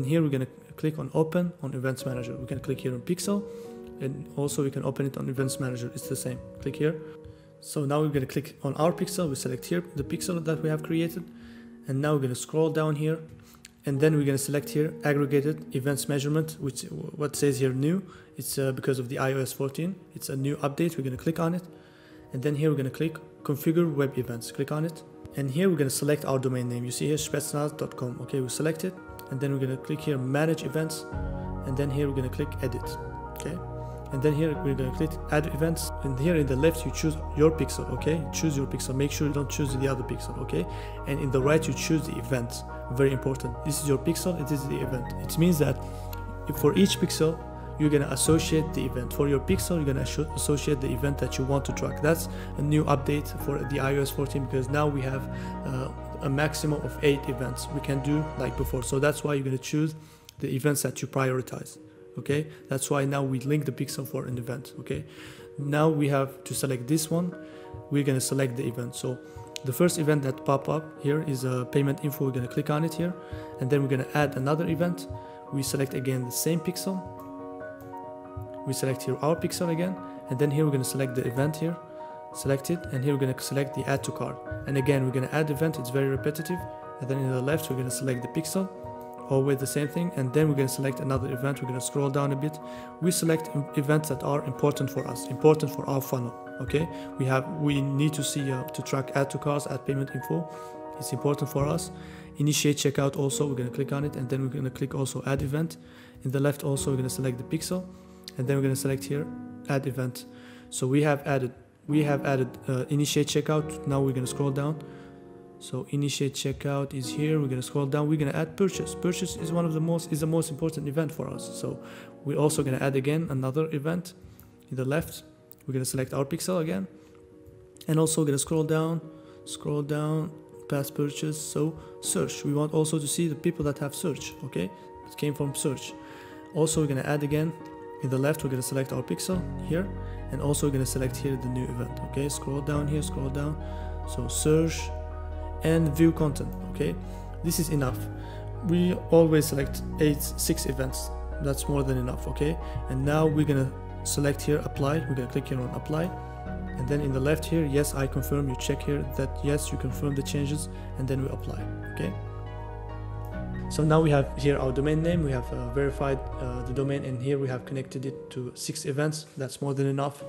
here we're going to click on open on events manager. We can click here on pixel, and also we can open it on events manager. It's the same. Click here. So now we're going to click on our pixel. We select here the pixel that we have created, and now we're going to scroll down here, and then we're going to select here aggregated events measurement, which what says here new. It's because of the iOS 14. It's a new update. We're going to click on it, and then here we're going to click configure web events. Click on it, and here we're going to select our domain name. You see here spetsnaz.com. Okay, we select it, and then we're going to click here manage events, and then here we're going to click edit. Okay, and then here we're going to click add events, and here in the left you choose your pixel. Okay, choose your pixel. Make sure you don't choose the other pixel. Okay, and in the right you choose the event. Very important. This is your pixel. It is the event. It means that for each pixel you're going to associate the event. For your pixel, you're going to associate the event that you want to track. That's a new update for the iOS 14, because now we have a maximum of 8 events. We can do like before. So that's why you're going to choose the events that you prioritize. Okay, that's why now we link the pixel for an event. Okay, now we have to select this one. We're going to select the event. So the first event that pop up here is a payment info. We're going to click on it here, and then we're going to add another event. We select again the same pixel. We select here our pixel again, and then here we're going to select the event here, select it, and here we're going to select the add to cart. And again we're going to add event. It's very repetitive. And then in the left we're going to select the pixel, always the same thing, and then we're going to select another event. We're going to scroll down a bit. We select events that are important for us, important for our funnel. Okay, we need to see to track add to carts, add payment info. It's important for us. Initiate checkout also, we're going to click on it, and then we're going to click also add event. In the left also we're going to select the pixel, and then we're going to select here add event. So we have added initiate checkout. Now we're going to scroll down. So initiate checkout is here. We're going to scroll down. We're going to add purchase. Purchase is the most important event for us. So we're also going to add again another event. In the left we're going to select our pixel again, and also we're going to scroll down past purchase. So search, we want also to see the people that have search, okay, it came from search. Also we're going to add again in the left, we're going to select our pixel here, and also we're going to select here the new event, okay, scroll down here, scroll down, so search and view content, okay, this is enough. We always select 6 events, that's more than enough, okay. And now we're going to select here apply, we're going to click here on apply, and then in the left here, yes I confirm, you check here that yes you confirm the changes, and then we apply, okay. So now we have here our domain name, we have verified the domain, and here we have connected it to 6 events. That's more than enough,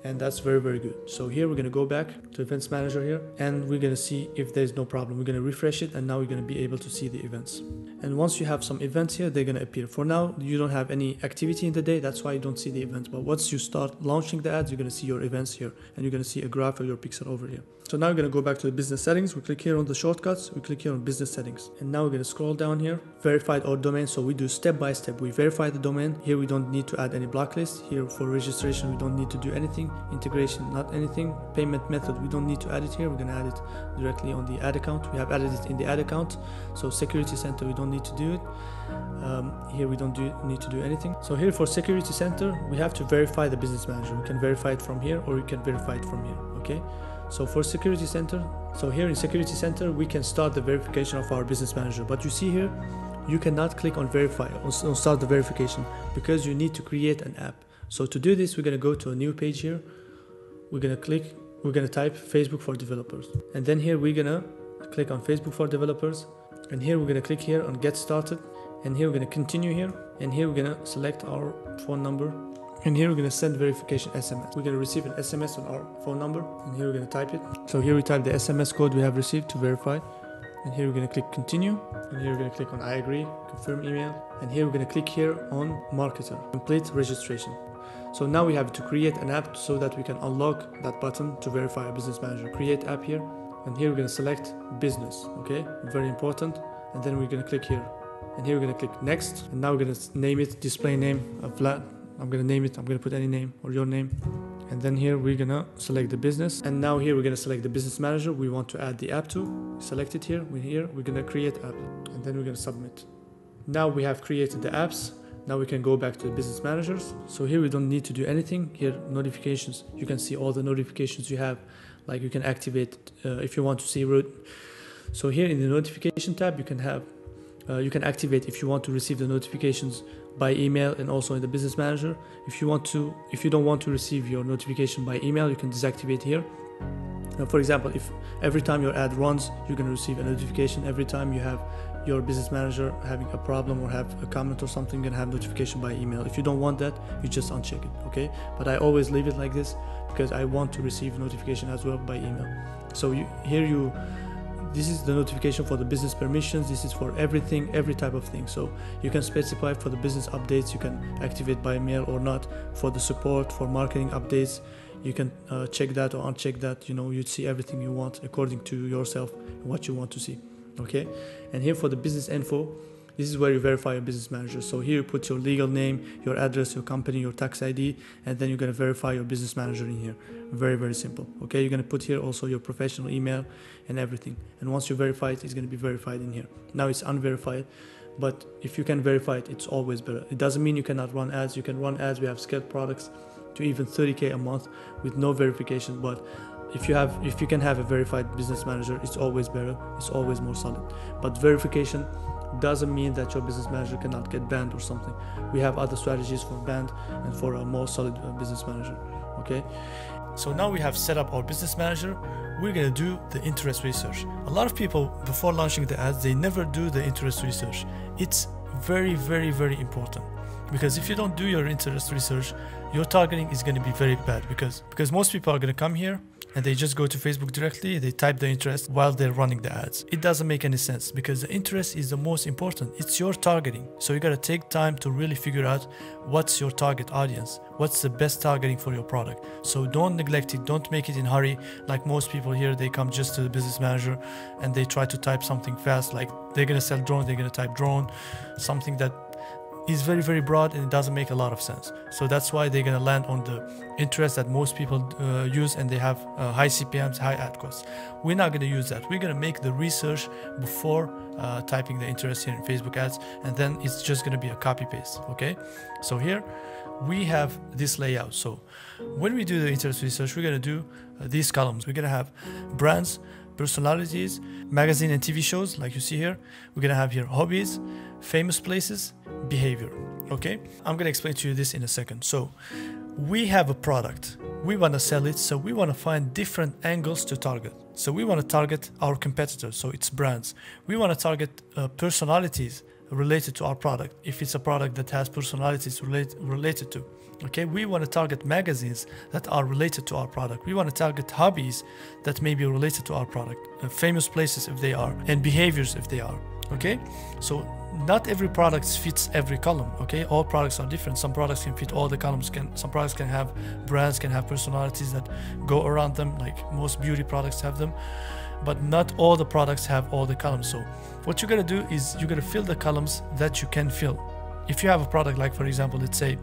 and that's very, very good. So here we're going to go back to Events Manager here, and we're going to see if there's no problem. We're going to refresh it, and now we're going to be able to see the events. And once you have some events here, they're going to appear. For now, you don't have any activity in the day, that's why you don't see the events. But once you start launching the ads, you're going to see your events here, and you're going to see a graph of your pixel over here. So now we're going to go back to the business settings. We click here on the shortcuts, we click here on business settings, and now we're going to scroll down here, verified our domain. So we do step by step. We verify the domain. Here we don't need to add any blacklist. Here for registration, we don't need to do anything. Integration, not anything. Payment method, we don't need to add it here. We're going to add it directly on the ad account. We have added it in the ad account. So security center, we don't need to do it. Here we don't need to do anything. So here for security center, we have to verify the business manager. We can verify it from here, or we can verify it from here, okay. So for security center, so here in security center, we can start the verification of our business manager. But you see here, you cannot click on verify, on start the verification, because you need to create an app. So to do this, we're going to go to a new page here. We're going to type Facebook for developers. And then here we're going to click on Facebook for developers. And here we're going to click here on get started. And here we're going to continue here. And here we're going to select our phone number. And here we're going to send verification SMS. We're going to receive an SMS on our phone number, and here we're going to type it. So here we type the SMS code we have received to verify, and here we're going to click continue, and here we're going to click on I agree, confirm email, and here we're going to click here on marketer, complete registration. So now we have to create an app so that we can unlock that button to verify a business manager. Create app here, and here we're going to select business, okay, very important, and then we're going to click here, and here we're going to click next, and now we're going to name it display name a flat. I'm going to name it, I'm going to put any name or your name. And then here we're going to select the business. And now here we're going to select the business manager we want to add the app to. Select it here, we're going to create app. And then we're going to submit. Now we have created the apps. Now we can go back to the business managers. So here we don't need to do anything. Here, notifications. You can see all the notifications you have. Like you can activate if you want to see route. So here in the notification tab, you can activate if you want to receive the notifications by email, and also in the business manager. If you don't want to receive your notification by email, you can deactivate here. Now, for example, if every time your ad runs, you're going to receive a notification. Every time you have your business manager having a problem or have a comment or something, you're going to have notification by email. If you don't want that, you just uncheck it, okay? But I always leave it like this because I want to receive notification as well by email. So this is the notification for the business permissions. This is for everything, every type of thing. So you can specify for the business updates, you can activate by mail or not. For the support, for marketing updates, you can check that or uncheck that. You'd see everything you want according to yourself and what you want to see, okay? And here for the business info, this is where you verify your business manager. So here you put your legal name, your address, your company, your tax ID, and then you're going to verify your business manager in here. Very, very simple. Okay, you're going to put here also your professional email and everything. And once you verify it, it's going to be verified in here. Now it's unverified, but if you can verify it, it's always better. It doesn't mean you cannot run ads. You can run ads. We have scaled products to even 30K a month with no verification. But if you can have a verified business manager, it's always better. It's always more solid. But verification doesn't mean that your business manager cannot get banned or something. We have other strategies for banned and for a more solid business manager, okay? So now we have set up our business manager. We're going to do the interest research. A lot of people, before launching the ads, they never do the interest research. It's very, very, very important, because if you don't do your interest research, your targeting is going to be very bad, because most people are going to come here and they just go to Facebook directly, they type the interest while they're running the ads. It doesn't make any sense, because the interest is the most important. It's your targeting. So you got to take time to really figure out what's your target audience, what's the best targeting for your product. So don't neglect it, don't make it in a hurry. Like most people here, they come just to the business manager and they try to type something fast, like they're going to sell drone, they're going to type drone, something that is very, very broad and it doesn't make a lot of sense. So that's why they're going to land on the interest that most people use, and they have high CPMs, high ad costs. We're not going to use that. We're going to make the research before typing the interest here in Facebook ads, and then it's just going to be a copy paste. Okay, so here we have this layout. So when we do the interest research, we're going to do these columns. We're going to have brands, personalities, magazine and TV shows, like you see here. We're going to have here hobbies, famous places, behavior. Okay, I'm going to explain to you this in a second. So we have a product, we want to sell it, so we want to find different angles to target. So we want to target our competitors, so it's brands. We want to target personalities related to our product, if it's a product that has personalities related to. Okay, we want to target magazines that are related to our product. We want to target hobbies that may be related to our product, famous places if they are, and behaviors if they are. Okay, so not every product fits every column. Okay, all products are different. Some products can fit all the columns. Some products can have brands, can have personalities that go around them, like most beauty products have them, but not all the products have all the columns. So what you're gonna do is you're gonna fill the columns that you can fill. If you have a product, like for example, let's say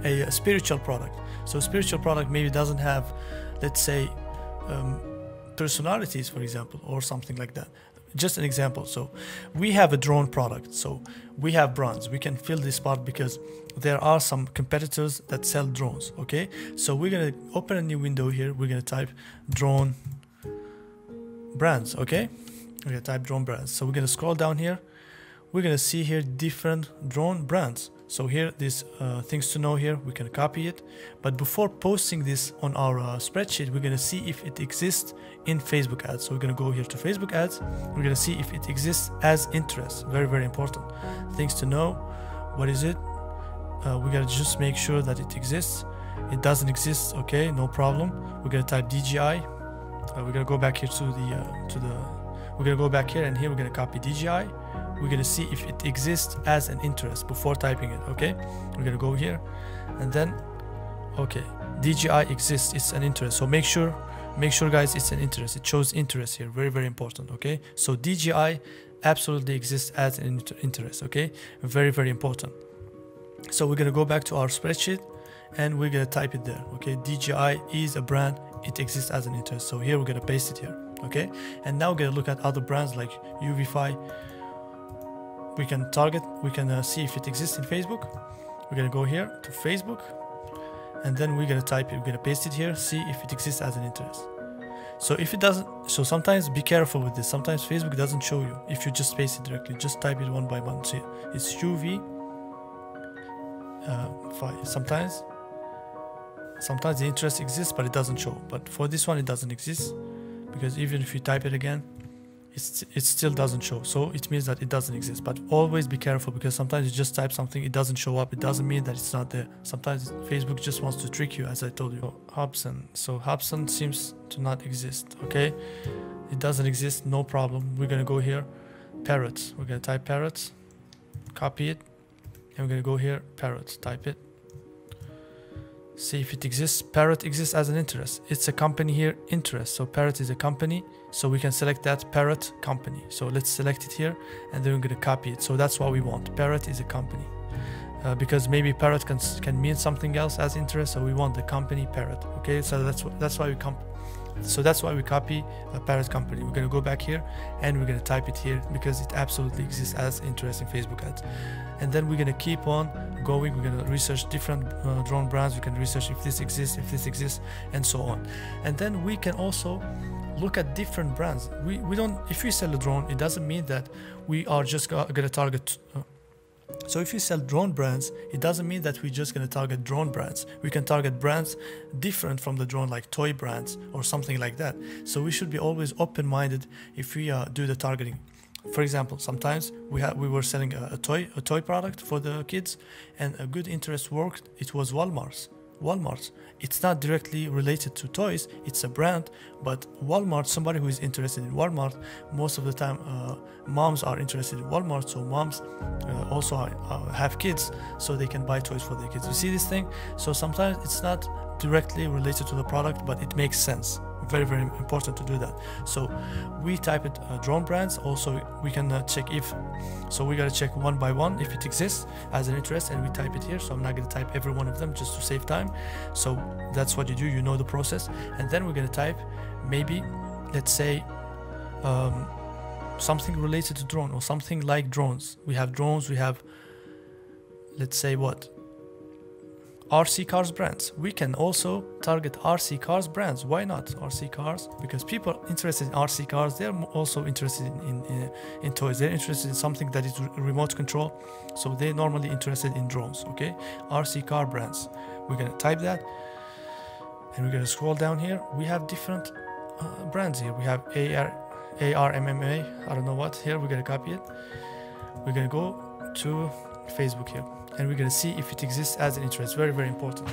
a spiritual product. So a spiritual product maybe doesn't have, let's say, personalities, for example, or something like that. Just an example. So we have a drone product, so we have brands. We can fill this part because there are some competitors that sell drones. Okay, so we're gonna open a new window here. We're gonna type drone brands. Okay, we're gonna type drone brands. So we're gonna scroll down here. We're gonna see here different drone brands. So here, these things to know here, we can copy it. But before posting this on our spreadsheet, we're gonna see if it exists in Facebook ads. So we're gonna go here to Facebook ads. We're gonna see if it exists as interest. Very, very important. Things to know. What is it? We gotta just make sure that it exists. It doesn't exist. Okay, no problem. We're gonna type DGI. We're gonna go back here we're gonna go back here, and here we're gonna copy DGI. We're gonna see if it exists as an interest before typing it. Okay, we're gonna go here, and then okay, DGI exists, it's an interest. So make sure guys, it's an interest. It shows interest here. Very, very important. Okay, so DGI absolutely exists as an interest. Okay, very, very important. So we're gonna go back to our spreadsheet and we're gonna type it there. Okay, DGI is a brand, it exists as an interest. So here we're gonna paste it here. Okay, and now we're gonna look at other brands like UVify. We can target, we can see if it exists in Facebook. We're gonna go here to Facebook, and then we're gonna type it, we're gonna paste it here, see if it exists as an interest. So if it doesn't, so sometimes be careful with this. Sometimes Facebook doesn't show you if you just paste it directly. Just type it one by one. See, it's UV. Sometimes the interest exists, but it doesn't show. But for this one, it doesn't exist, because even if you type it again, it still doesn't show. So it means that it doesn't exist. But always be careful, because sometimes you just type something, it doesn't show up. It doesn't mean that it's not there. Sometimes Facebook just wants to trick you, as I told you. Hobson. So Hobson seems to not exist. Okay, it doesn't exist. No problem. We're gonna go here, parrots. We're gonna type parrots, copy it, and we're gonna go here, parrots. Type it. See if it exists. Parrot exists as an interest. It's a company here, interest. So Parrot is a company. So we can select that, Parrot company. So let's select it here, and then we're going to copy it. So that's what we want. Parrot is a company, because maybe Parrot can mean something else as interest. So we want the company Parrot. Okay, so that's why we copy a Parrot company. We're going to go back here and we're going to type it here, because it absolutely exists as interest in Facebook ads. And then we're going to keep on going. We're going to research different drone brands. We can research if this exists, and so on. And then we can also look at different brands. We don't, if we sell a drone, it doesn't mean that we are just going to target. So if you sell drone brands, it doesn't mean that we're just going to target drone brands. We can target brands different from the drone, like toy brands or something like that. So we should be always open-minded if we do the targeting. For example, sometimes we were selling a toy product for the kids, and a good interest worked. It was Walmart's. It's not directly related to toys, it's a brand, but Walmart, somebody who is interested in Walmart, most of the time moms are interested in Walmart, so moms also have kids, so they can buy toys for their kids. You see this thing? So sometimes it's not directly related to the product, but it makes sense. Very, very important to do that. So we type it drone brands. Also we can check if, so we gotta check one by one if it exists as an interest, and we type it here. So I'm not gonna type every one of them just to save time. So that's what you do, you know the process. And then we're gonna type maybe, let's say something related to drone or something like drones. We have drones, we have, let's say what, RC cars brands. We can also target RC cars brands. Why not RC cars? Because people interested in RC cars, they're also interested in toys. They're interested in something that is remote control, so they're normally interested in drones. Okay, RC car brands. We're gonna type that, and we're gonna scroll down here. We have different brands here. We have ARMMA, I don't know what. Here we're gonna copy it. We're gonna go to Facebook here, and we're gonna see if it exists as an interest. Very, very important.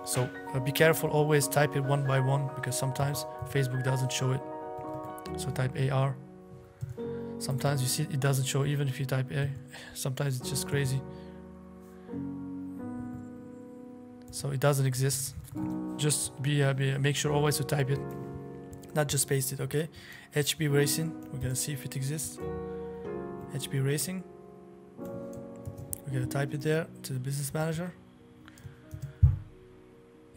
So be careful, always type it one by one, because sometimes Facebook doesn't show it. So type AR. Sometimes you see it doesn't show even if you type A. Sometimes it's just crazy. So it doesn't exist. Just make sure always to type it, not just paste it. Okay, HB Racing. We're gonna see if it exists. HB Racing. We're gonna type it there to the business manager.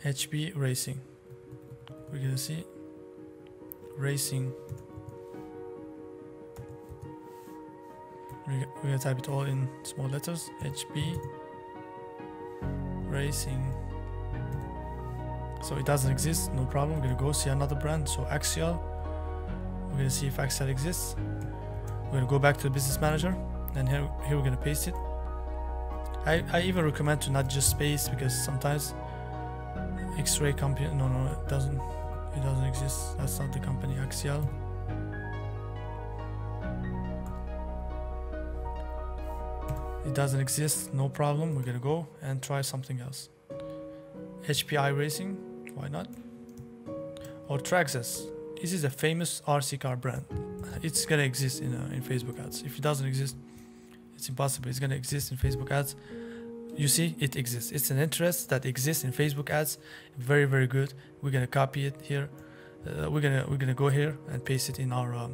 HB Racing. We're gonna see racing. We're gonna type it all in small letters. HB Racing. So it doesn't exist, no problem. We're gonna go see another brand. So Axial. We're gonna see if Axial exists. We're gonna go back to the business manager, and here we're gonna paste it. I even recommend to not just paste, because sometimes X-ray company, no, it doesn't exist. That's not the company. Axial. It doesn't exist, no problem. We're gonna go and try something else. HPI Racing, why not? Or Traxxas. This is a famous RC car brand. It's gonna exist in Facebook ads. If it doesn't exist, it's impossible. It's gonna exist in Facebook ads. You see, it exists. It's an interest that exists in Facebook ads. Very, very good. We're gonna copy it here. We're gonna go here and paste it in our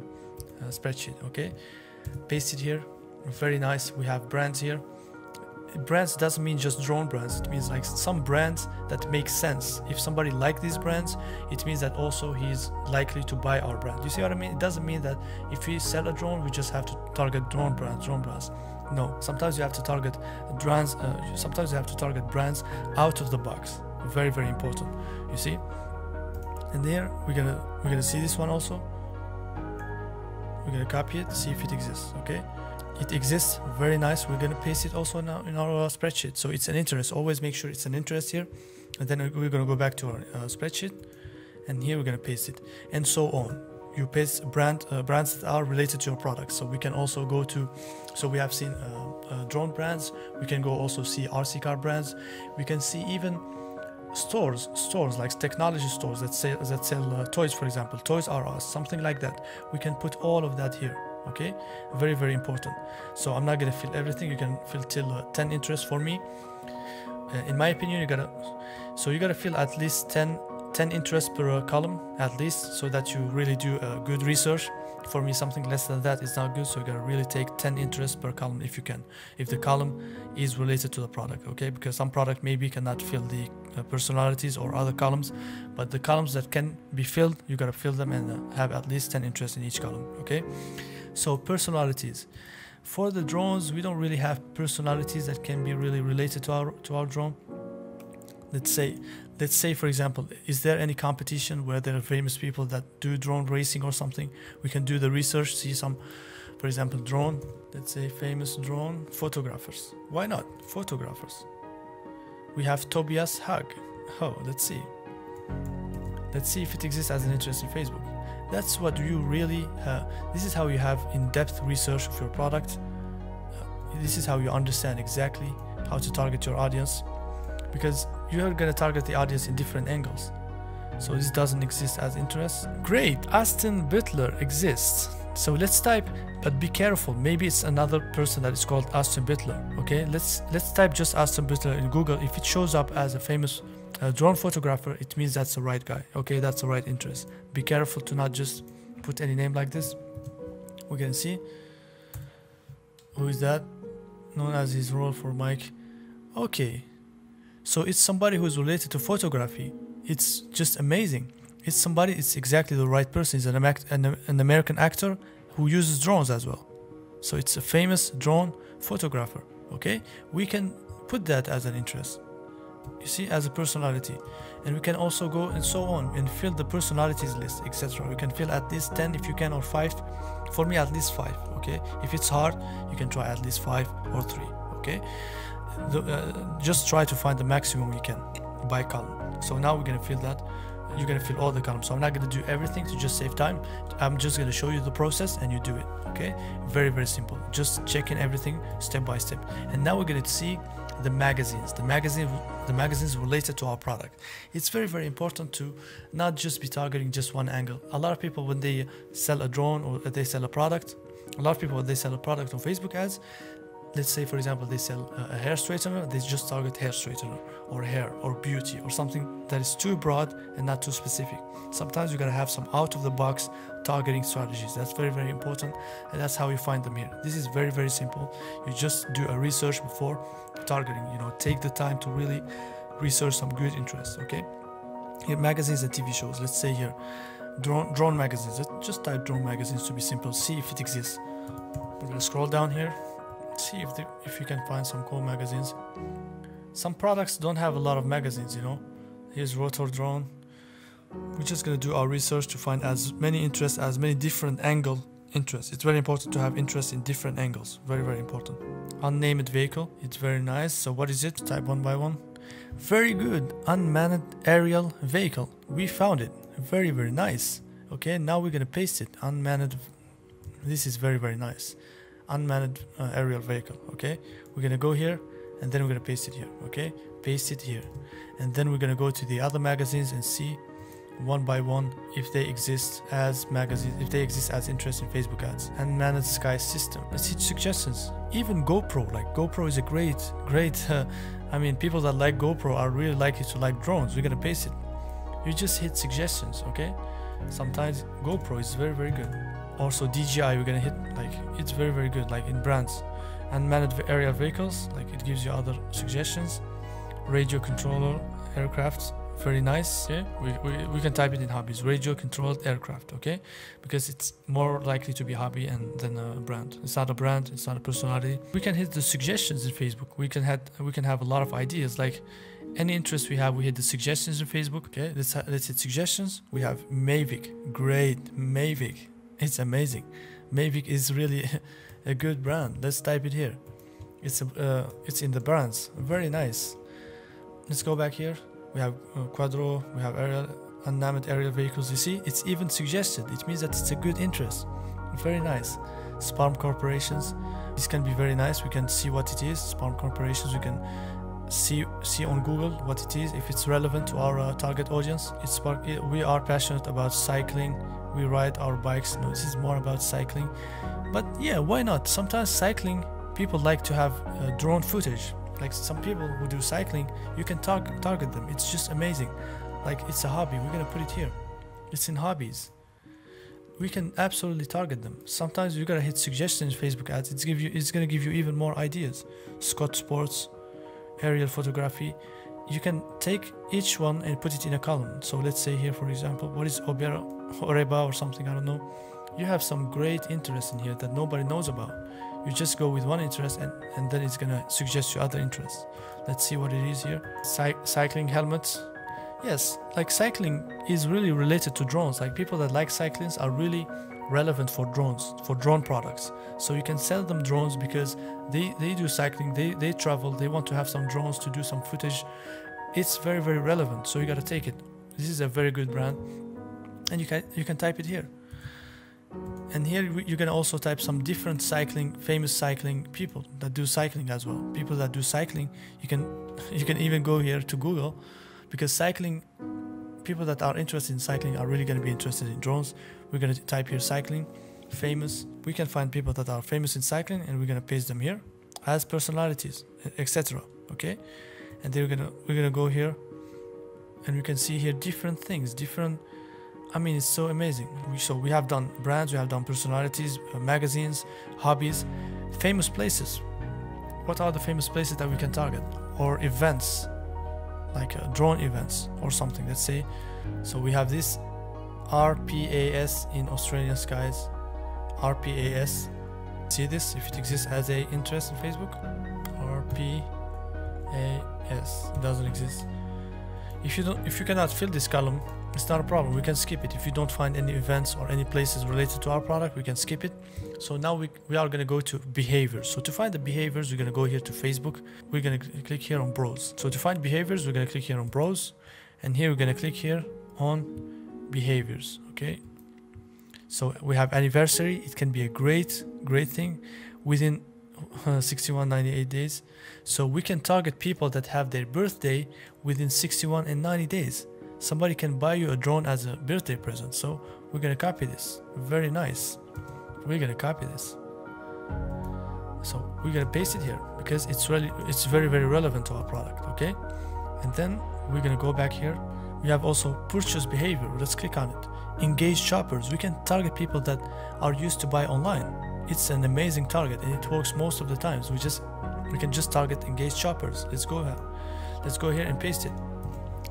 spreadsheet. Okay, paste it here. Very nice. We have brands here. Brands doesn't mean just drone brands. It means like some brands that make sense. If somebody likes these brands, it means that also he's likely to buy our brand. You see what I mean? It doesn't mean that if we sell a drone, we just have to target drone brands. No, sometimes you have to target brands. Sometimes you have to target brands out of the box. Very, very important. You see? And there we're gonna see this one also. We're gonna copy it, see if it exists. Okay. It exists. Very nice. We're gonna paste it also now in our spreadsheet. So it's an interest. Always make sure it's an interest here, and then we're gonna go back to our spreadsheet, and here we're gonna paste it, and so on. You paste brands that are related to your product. So we can also go to, so we have seen drone brands. We can go also see RC car brands. We can see even stores like technology stores that sell toys, for example, Toys R Us, something like that. We can put all of that here. Okay, very, very important. So I'm not gonna fill everything. You can fill till 10 interests for me. In my opinion, you gotta fill at least 10 interests per column at least, so that you really do good research. For me, something less than that is not good. So you gotta really take 10 interests per column if you can, if the column is related to the product. Okay, because some product maybe cannot fill the personalities or other columns, but the columns that can be filled, you gotta fill them and have at least 10 interests in each column. Okay. So personalities. For the drones, we don't really have personalities that can be really related to our drone. Let's say for example, is there any competition where there are famous people that do drone racing or something? We can do the research, see some, for example, drone. Let's say famous drone photographers. Why not photographers? We have Tobias Hug. Oh, let's see if it exists as an interest in Facebook. That's what you really this is how you have in-depth research of your product. This is how you understand exactly how to target your audience, because you're going to target the audience in different angles. So this doesn't exist as interest. Great, Aston Butler exists. So let's type, but be careful, maybe it's another person that is called Aston Butler. Okay, let's type just Aston Butler in Google. If it shows up as a famous A drone photographer, it means that's the right guy. Okay, that's the right interest. Be careful to not just put any name like this. We can see who is that, known as his role for Mike. Okay, so it's somebody who is related to photography. It's just amazing. It's somebody, it's exactly the right person. He's an American actor who uses drones as well. So it's a famous drone photographer. Okay, we can put that as an interest, you see, as a personality. And we can also go and so on and fill the personalities list, etc. We can fill at least 10 if you can, or 5. For me, at least 5. Okay, if it's hard, you can try at least 5 or 3. Okay, just try to find the maximum you can by column. So now we're gonna fill that. You're gonna fill all the columns. So I'm not gonna do everything to just save time. I'm just gonna show you the process and you do it. Okay, very, very simple. Just checking everything step by step. And now we're gonna see the magazines. The magazines related to our product. It's very, very important to not just be targeting just one angle. A lot of people, when they sell a drone or they sell a product, a lot of people, when they sell a product on Facebook ads, let's say for example they sell a hair straightener, they just target hair straightener or hair or beauty or something that is too broad and not too specific. Sometimes you gotta have some out of the box targeting strategies. That's very, very important, and that's how you find them here. This is very, very simple. You just do a research before targeting. You know, take the time to really research some good interests. Okay, here magazines and TV shows. Let's say here drone magazines. Let's just type drone magazines to be simple. See if it exists. We're gonna scroll down here. See if you can find some cool magazines. Some products don't have a lot of magazines, you know. Here's rotor drone. We're just gonna do our research to find as many interests, as many different angle interests. It's very important to have interest in different angles. Very, very important. Unnamed vehicle. It's very nice. So what is it? Type one by one. Very good. Unmanned aerial vehicle. We found it. Very, very nice. Okay, now we're gonna paste it. Unmanned. This is very, very nice. Unmanned aerial vehicle. Okay, we're gonna go here and then we're gonna paste it here. Okay, paste it here, and then we're gonna go to the other magazines and see one by one if they exist as magazines, if they exist as interest in Facebook ads. And managed sky system. Let's hit suggestions. Even GoPro, like GoPro is a great I mean, people that like GoPro are really likely to like drones. We're gonna paste it. You just hit suggestions. Okay, sometimes GoPro is very, very good. Also DJI, we're gonna hit, like, it's very, very good, like in brands. And managed aerial vehicles, like it gives you other suggestions. Radio controller aircraft, very nice. Okay, we can type it in hobbies. Radio controlled aircraft. Okay, because it's more likely to be a hobby and than a brand. It's not a brand, it's not a personality. We can hit the suggestions in Facebook. We can have a lot of ideas, like any interest we have, we hit the suggestions in Facebook. Okay, let's hit suggestions. We have Mavic. Great, Mavic. It's amazing. Mavic is really a good brand. Let's type it here. It's in the brands. Very nice. Let's go back here. We have Quadro. We have unmanned aerial vehicles. You see, it's even suggested. It means that it's a good interest. Very nice. Spam corporations. This can be very nice. We can see what it is. Spam corporations. We can see on Google what it is, if it's relevant to our target audience. We are passionate about cycling. We ride our bikes. No, this is more about cycling. But yeah, why not? Sometimes cycling, people like to have drone footage. Like some people who do cycling, you can target them. It's just amazing. Like it's a hobby. We're gonna put it here. It's in hobbies. We can absolutely target them. Sometimes you gotta hit suggestions Facebook ads. It's gonna give you even more ideas. Scott Sports, aerial photography. You can take each one and put it in a column. So let's say here, for example, what is Oreba or something, I don't know. You have some great interest in here that nobody knows about. You just go with one interest and then it's gonna suggest you other interests. Let's see what it is here. Cycling helmets. Yes, like cycling is really related to drones. Like people that like cycling are really relevant for drones, for drone products. So you can sell them drones because they do cycling, they travel, they want to have some drones to do some footage. It's very, very relevant, so you got to take it. This is a very good brand, and you can type it here. And here you can also type some different famous cycling people that do cycling as well. People that do cycling, you can even go here to Google, because cycling, people that are interested in cycling are really going to be interested in drones. We're going to type here cycling, famous. We can find people that are famous in cycling, and we're going to paste them here as personalities, etc. Okay, and then we're gonna go here and we can see here different things, I mean, it's so amazing. So we have done brands, we have done personalities, magazines, hobbies, famous places. What are the famous places that we can target? Or events, like drone events or something, let's say. So we have this RPAS in Australian skies. RPAS. See this, if it exists as a interest in Facebook. RPAS. It doesn't exist. If you cannot fill this column, it's not a problem. We can skip it. If you don't find any events or any places related to our product, we can skip it. So now we are going to go to behaviors. So to find the behaviors, we're going to go here to Facebook. We're going to click here on browse. So to find behaviors, we're going to click here on browse, and here we're going to click here on behaviors. Okay, so we have anniversary. It can be a great thing within 61 98 days. So we can target people that have their birthday within 61 and 90 days. Somebody can buy you a drone as a birthday present. So we're going to copy this. Very nice. We're going to copy this. So we're going to paste it here because it's very relevant to our product. Okay, and then we're going to go back here. We have also purchase behavior. Let's click on it. Engage shoppers. We can target people that are used to buy online. It's an amazing target and it works most of the times. We can just target engaged shoppers. Let's go here and paste it.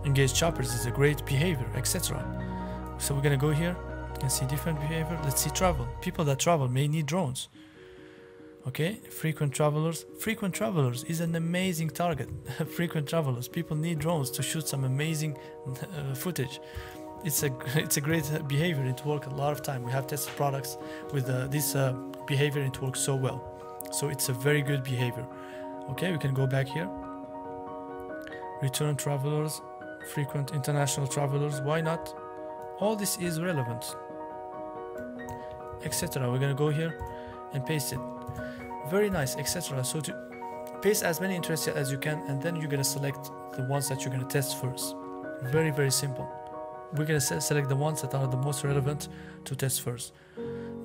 Engaged shoppers is a great behavior, etc. So we're gonna go here. You can see different behavior. Let's see travel. People that travel may need drones. Okay, frequent travelers. Frequent travelers is an amazing target. Frequent travelers. People need drones to shoot some amazing footage. It's a great behavior. It works a lot of time. We have tested products with this behavior. It works so well. So it's a very good behavior. Okay, we can go back here. Return travelers, frequent international travelers. Why not? All this is relevant, etc. We're gonna go here and paste it. Very nice, etc. So to paste as many interests as you can, and then you're gonna select the ones that you're gonna test first. Very simple. We're gonna select the ones that are the most relevant to test first.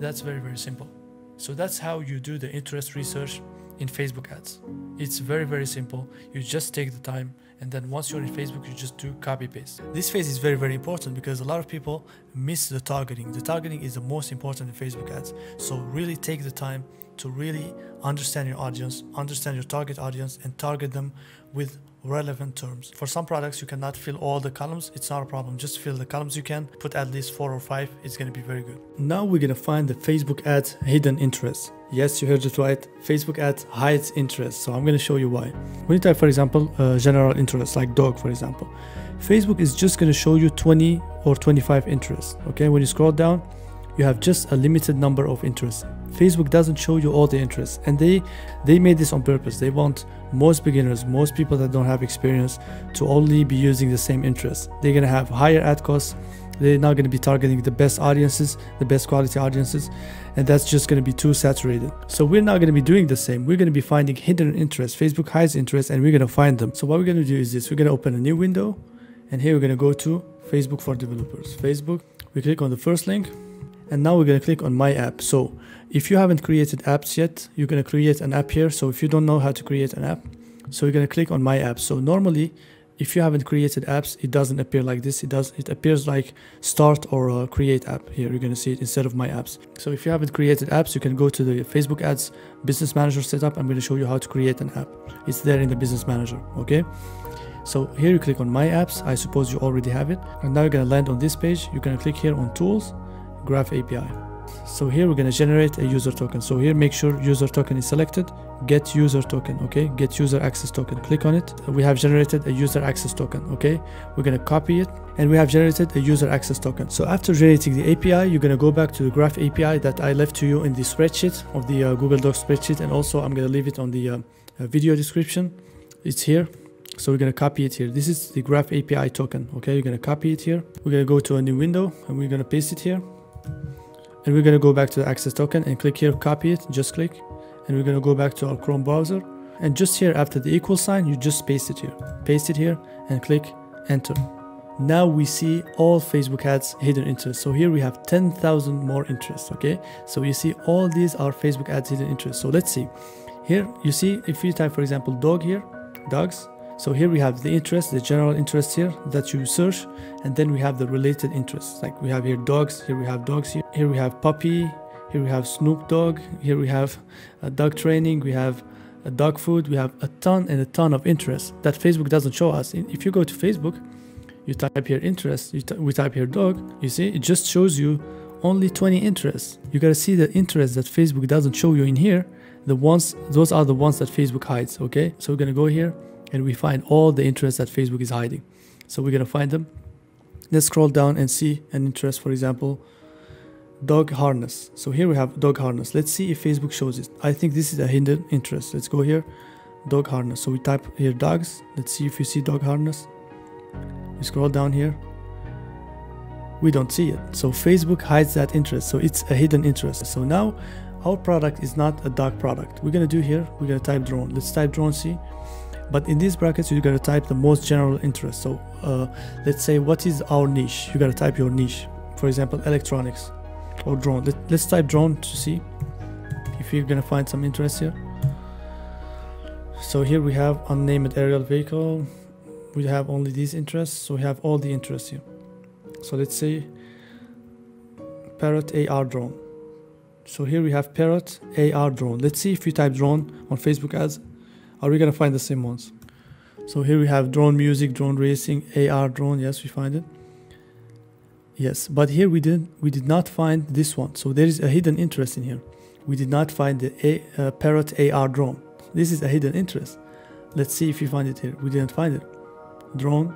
That's very simple. So that's how you do the interest research in Facebook ads. It's very simple. You just take the time, and then once you're in Facebook, you just do copy paste. This phase is very important because a lot of people miss the targeting. The targeting is the most important in Facebook ads. So really take the time to really understand your audience, understand your target audience, and target them with relevant terms. For some products, you cannot fill all the columns. It's not a problem. Just fill the columns you can. Put at least 4 or 5. It's going to be very good. Now we're going to find the Facebook ads hidden interest. Yes, you heard it right. Facebook ads hides interest. So I'm going to show you why. When you type, for example, general interest like dog, for example, Facebook is just going to show you 20 or 25 interests. Okay, when you scroll down, you have just a limited number of interests. Facebook doesn't show you all the interests, and they made this on purpose. They want most beginners, most people that don't have experience, to only be using the same interests. They're going to have higher ad costs. They're not going to be targeting the best audiences, the best quality audiences, and that's just going to be too saturated. So we're not going to be doing the same. We're going to be finding hidden interests. Facebook hides interests, and we're going to find them. So what we're going to do is this. We're going to open a new window, and here we're going to go to Facebook for developers. Facebook, we click on the first link, and now we're going to click on My App. So if you haven't created apps yet, you're going to create an app here. So if you don't know how to create an app, so you're going to click on My App. So normally, if you haven't created apps, it doesn't appear like this. It appears like Start or Create App. Here you're going to see it instead of My Apps. So if you haven't created apps, you can go to the Facebook Ads Business Manager setup. I'm going to show you how to create an app. It's there in the Business Manager. Okay. So here you click on My Apps. I suppose you already have it. And now you're going to land on this page. You're going to click here on Tools, Graph API. So here we're going to generate a user token. So here make sure user token is selected. Get user token. Okay, get user access token. Click on it. We have generated a user access token. Okay, we're going to copy it, and we have generated a user access token. So after generating the API, you're going to go back to the Graph API that I left to you in the spreadsheet of the Google Docs spreadsheet, and also I'm going to leave it on the video description. It's here. So we're going to copy it here. This is the Graph API token. Okay, you're going to copy it here. We're going to go to a new window, and we're going to paste it here. And we're going to go back to the access token and click here, copy it, just click. And we're going to go back to our Chrome browser. And just here after the equal sign, you just paste it here. Paste it here and click enter. Now we see all Facebook ads hidden interests. So here we have 10,000 more interests. Okay, so you see all these are Facebook ads hidden interests. So let's see. Here you see if you type, for example, dog here, dogs. So here we have the interest, the general interest here that you search, and then we have the related interests. Like we have here dogs, here we have dogs, here we have puppy, here we have Snoop Dogg, here we have dog training, we have dog food, we have a ton and a ton of interests that Facebook doesn't show us. If you go to Facebook, you type here interest, we type here dog, you see, it just shows you only 20 interests. You gotta see the interests that Facebook doesn't show you in here. Those are the ones that Facebook hides, okay? So we're gonna go here and we find all the interests that Facebook is hiding. So we're gonna find them. Let's scroll down and see an interest, for example, dog harness. So here we have dog harness. Let's see if Facebook shows it. I think this is a hidden interest. Let's go here, dog harness. So we type here dogs. Let's see if you see dog harness. We scroll down here. We don't see it. So Facebook hides that interest. So it's a hidden interest. So now our product is not a dog product. We're gonna do here, we're gonna type drone. Let's type drone, see. But in these brackets, you gotta type the most general interest. So let's say, what is our niche? You gotta type your niche. For example, electronics or drone. Let's type drone to see if you're gonna find some interest here. So here we have unnamed aerial vehicle. We have only these interests. So we have all the interests here. So let's say parrot AR drone. So here we have parrot AR drone. Let's see if you type drone on Facebook ads, are we gonna find the same ones? So here we have drone music, drone racing, AR drone. Yes, we find it. Yes, but here we did not find this one. So there is a hidden interest in here. We did not find the parrot AR drone. This is a hidden interest. Let's see if you find it here. We didn't find it. Drone.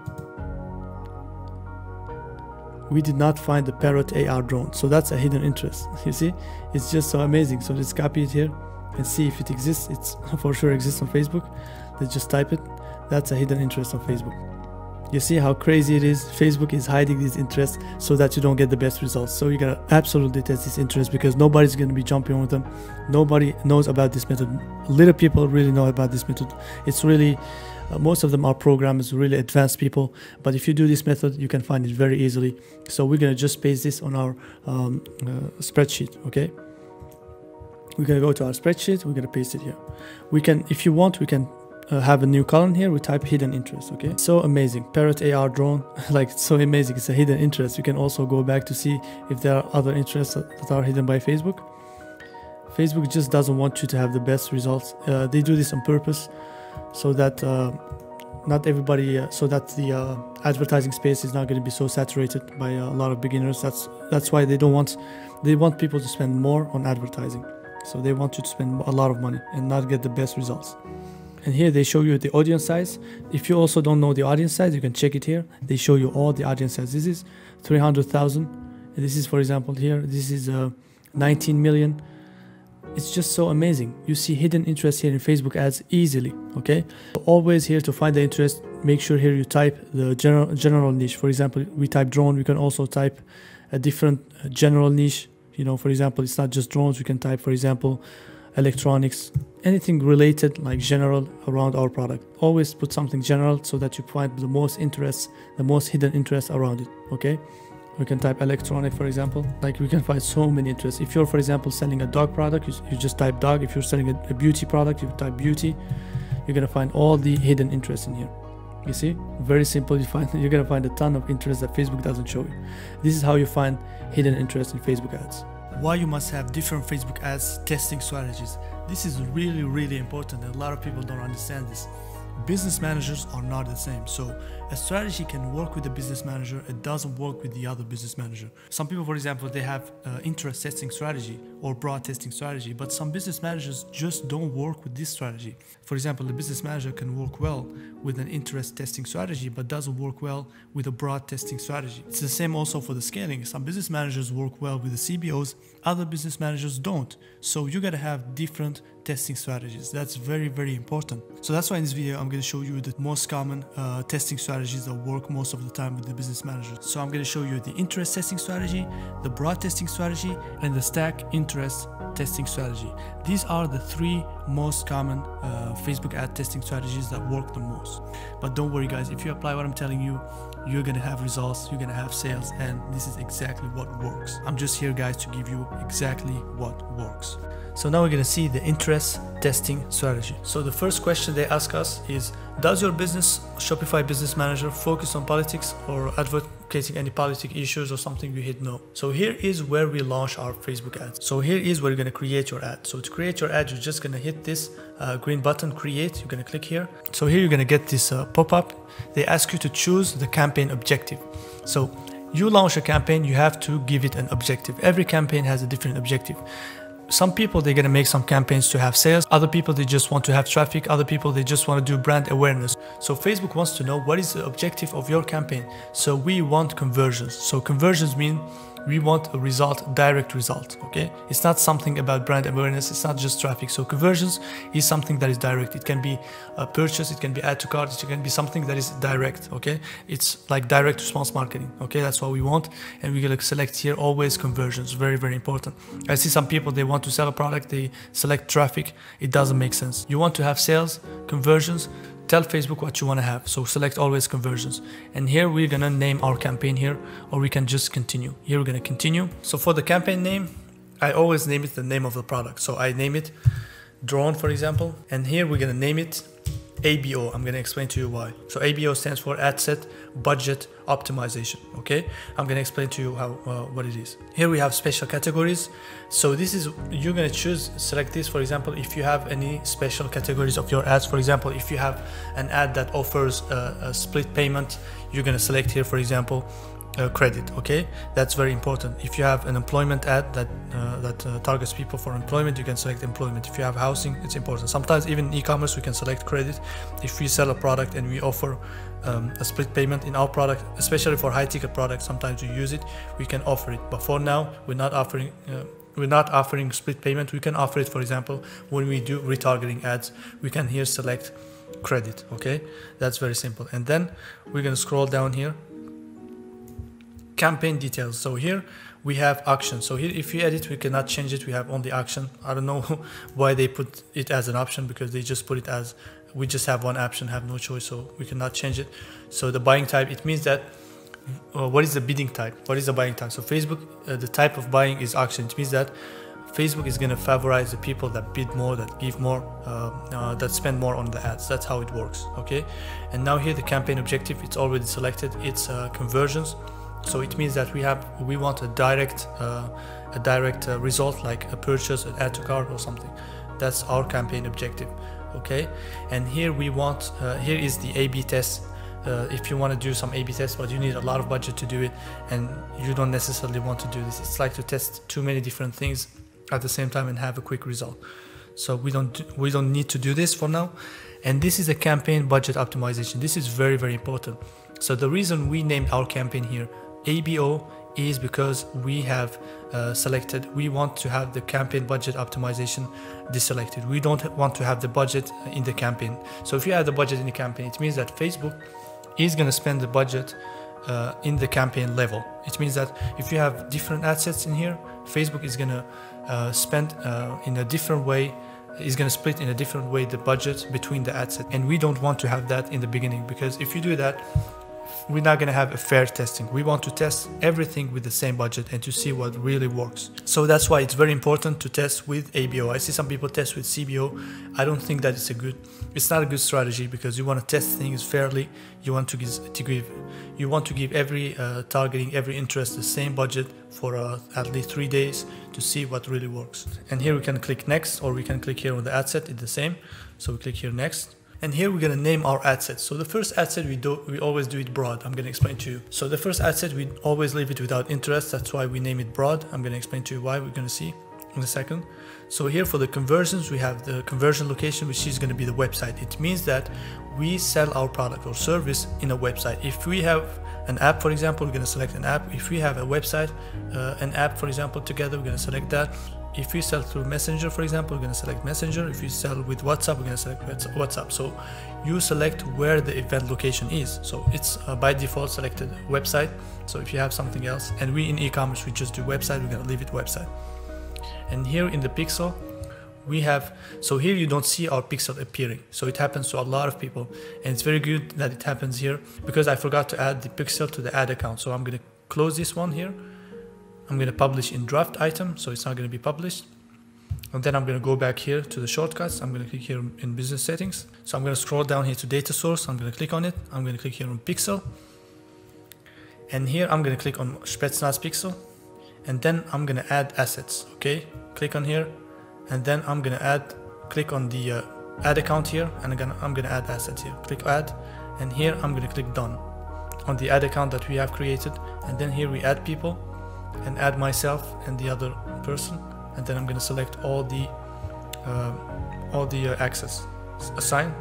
We did not find the parrot AR drone. So that's a hidden interest. You see, it's just so amazing. So let's copy it here and see if it exists. It's for sure exists on Facebook. Let's just type it. That's a hidden interest on Facebook. You see how crazy it is? Facebook is hiding these interests so that you don't get the best results. So you gotta absolutely test this interest, because nobody's gonna be jumping on them. Nobody knows about this method. Little people really know about this method. It's really, most of them are programmers, really advanced people. But if you do this method, you can find it very easily. So we're gonna just paste this on our spreadsheet, okay? We're gonna go to our spreadsheet, we're gonna paste it here. We can, if you want, we can have a new column here. We type hidden interest, okay? So amazing. Parrot AR drone, like it's so amazing. It's a hidden interest. You can also go back to see if there are other interests that are hidden by Facebook. Facebook just doesn't want you to have the best results. They do this on purpose so that not everybody, so that the advertising space is not going to be so saturated by a lot of beginners. That's why they want people to spend more on advertising. So they want you to spend a lot of money and not get the best results. And here they show you the audience size. If you also don't know the audience size, you can check it here. They show you all the audience size. This is 300,000. This is, for example, here, this is 19 million. It's just so amazing. You see hidden interest here in Facebook ads easily, okay? Always here to find the interest, make sure here you type the general niche. For example, we type drone. We can also type a different general niche. You know, for example, it's not just drones. We can type, for example, electronics, anything related, like general around our product. Always put something general so that you find the most interest, the most hidden interest around it, okay? We can type electronic, for example. Like we can find so many interests. If you're, for example, selling a dog product, you just type dog. If you're selling a beauty product, you type beauty. You're gonna find all the hidden interests in here. You see, very simple. You're gonna find a ton of interest that Facebook doesn't show you. This is how you find hidden interest in Facebook ads. Why you must have different Facebook ads testing strategies. This is really, really important, and a lot of people don't understand this. Business managers are not the same. So a strategy can work with the business manager, it doesn't work with the other business manager. Some people, for example, they have interest testing strategy or broad testing strategy, but some business managers just don't work with this strategy. For example, the business manager can work well with an interest testing strategy, but doesn't work well with a broad testing strategy. It's the same also for the scaling. Some business managers work well with the CBOs, other business managers don't. So you gotta have different testing strategies. That's very, very important. So that's why in this video, I'm going to show you the most common testing strategies that work most of the time with the business manager. So I'm going to show you the interest testing strategy, the broad testing strategy, and the stack interest testing strategy. These are the three most common Facebook ad testing strategies that work the most. But don't worry guys, if you apply what I'm telling you, you're gonna have results, you're gonna have sales, and this is exactly what works. I'm just here guys to give you exactly what works. So now we're gonna see the interest testing strategy. So the first question they ask us is, does your business, Shopify Business Manager, focus on politics or advocating any politic issues or something? You hit no. So here is where we launch our Facebook ads. So here is where you're gonna create your ad. So to create your ad, you're just gonna hit this green button, create. You're gonna click here. So here you're gonna get this pop-up. They ask you to choose the campaign objective. So you launch a campaign, you have to give it an objective. Every campaign has a different objective. Some people, they're gonna make some campaigns to have sales. Other people, they just want to have traffic. Other people, they just want to do brand awareness. So Facebook wants to know what is the objective of your campaign. So we want conversions. So conversions mean we want a result, direct result, okay? It's not something about brand awareness, it's not just traffic. So conversions is something that is direct. It can be a purchase, it can be add to cart, it can be something that is direct, okay? It's like direct response marketing, okay? That's what we want. And we're gonna select here always conversions, very, very important. I see some people, they want to sell a product, they select traffic. It doesn't make sense. You want to have sales, conversions, tell Facebook what you want to have. So select always conversions. And here we're gonna name our campaign here, or we can just continue. Here we're gonna continue. So for the campaign name, I always name it the name of the product. So I name it drone, for example. And here we're gonna name it ABO. I'm gonna explain to you why. So ABO stands for Ad Set Budget Optimization, okay? I'm gonna explain to you how what it is. Here we have special categories. So this is, you're gonna choose, select this, for example, if you have any special categories of your ads. For example, if you have an ad that offers a split payment, you're gonna select here, for example, credit, okay? That's very important. If you have an employment ad that targets people for employment, you can select employment. If you have housing, it's important. Sometimes even e-commerce, we can select credit. If we sell a product and we offer a split payment in our product, especially for high ticket products, sometimes we use it, we can offer it. But for now, we're not offering split payment. We can offer it, for example, when we do retargeting ads, we can here select credit, okay? That's very simple. And then we're gonna scroll down here, campaign details. So here we have action. So here, if you edit, we cannot change it. We have only action. I don't know why they put it as an option, because they just put it as, we just have one option, have no choice, so we cannot change it. So the buying type, it means that what is the bidding type? What is the buying type? So Facebook, the type of buying is action. It means that Facebook is going to favorize the people that bid more, that give more, that spend more on the ads. That's how it works, okay? And now here the campaign objective, it's already selected. It's conversions. So it means that we want a direct result, like a purchase, an add to cart or something. That's our campaign objective, okay? And here we want, here is the A/B test. If you want to do some A/B tests, but you need a lot of budget to do it, and you don't necessarily want to do this. It's like to test too many different things at the same time and have a quick result. So we don't need to do this for now. And this is a campaign budget optimization. This is very, very important. So the reason we named our campaign here ABO is because we have selected, we want to have the campaign budget optimization deselected. We don't want to have the budget in the campaign. So if you have the budget in the campaign, it means that Facebook is going to spend the budget in the campaign level. It means that if you have different assets in here, Facebook is going to spend in a different way, is going to split in a different way the budget between the assets. And we don't want to have that in the beginning, because if you do that, we're not going to have a fair testing. We want to test everything with the same budget and to see what really works. So that's why it's very important to test with ABO. I see some people test with CBO. I don't think that it's not a good strategy, because you want to test things fairly. You want to give every targeting, every interest the same budget for at least 3 days to see what really works. And here we can click next, or we can click here on the ad set. It's the same. So we click here next. And here we're going to name our ad set. So the first ad set, we always do it broad. I'm going to explain to you. So the first ad set, we always leave it without interest. That's why we name it broad. I'm going to explain to you why. We're going to see in a second. So here for the conversions, we have the conversion location, which is going to be the website. It means that we sell our product or service in a website. If we have an app, for example, we're going to select an app. If we have a website, an app, for example, together, we're going to select that. If we sell through Messenger, for example, we're going to select Messenger. If you sell with WhatsApp, we're going to select WhatsApp. So you select where the event location is. So it's by default selected website. So if you have something else, and we in e-commerce, we just do website, we're going to leave it website. And here in the pixel, so here you don't see our pixel appearing. So it happens to a lot of people, and it's very good that it happens here because I forgot to add the pixel to the ad account. So I'm going to close this one here. I'm going to publish in draft item, so it's not going to be published. And then I'm going to go back here to the shortcuts. I'm going to click here in business settings. So I'm going to scroll down here to data source. I'm going to click on it. I'm going to click here on pixel. And here I'm going to click on Spetsnaz pixel. And then I'm going to add assets. Okay, click on here. And then I'm going to click on the ad account here. And I'm going to add assets here. Click add. And here I'm going to click done on the ad account that we have created. And then here we add people and add myself and the other person. And then I'm going to select all the access, assign.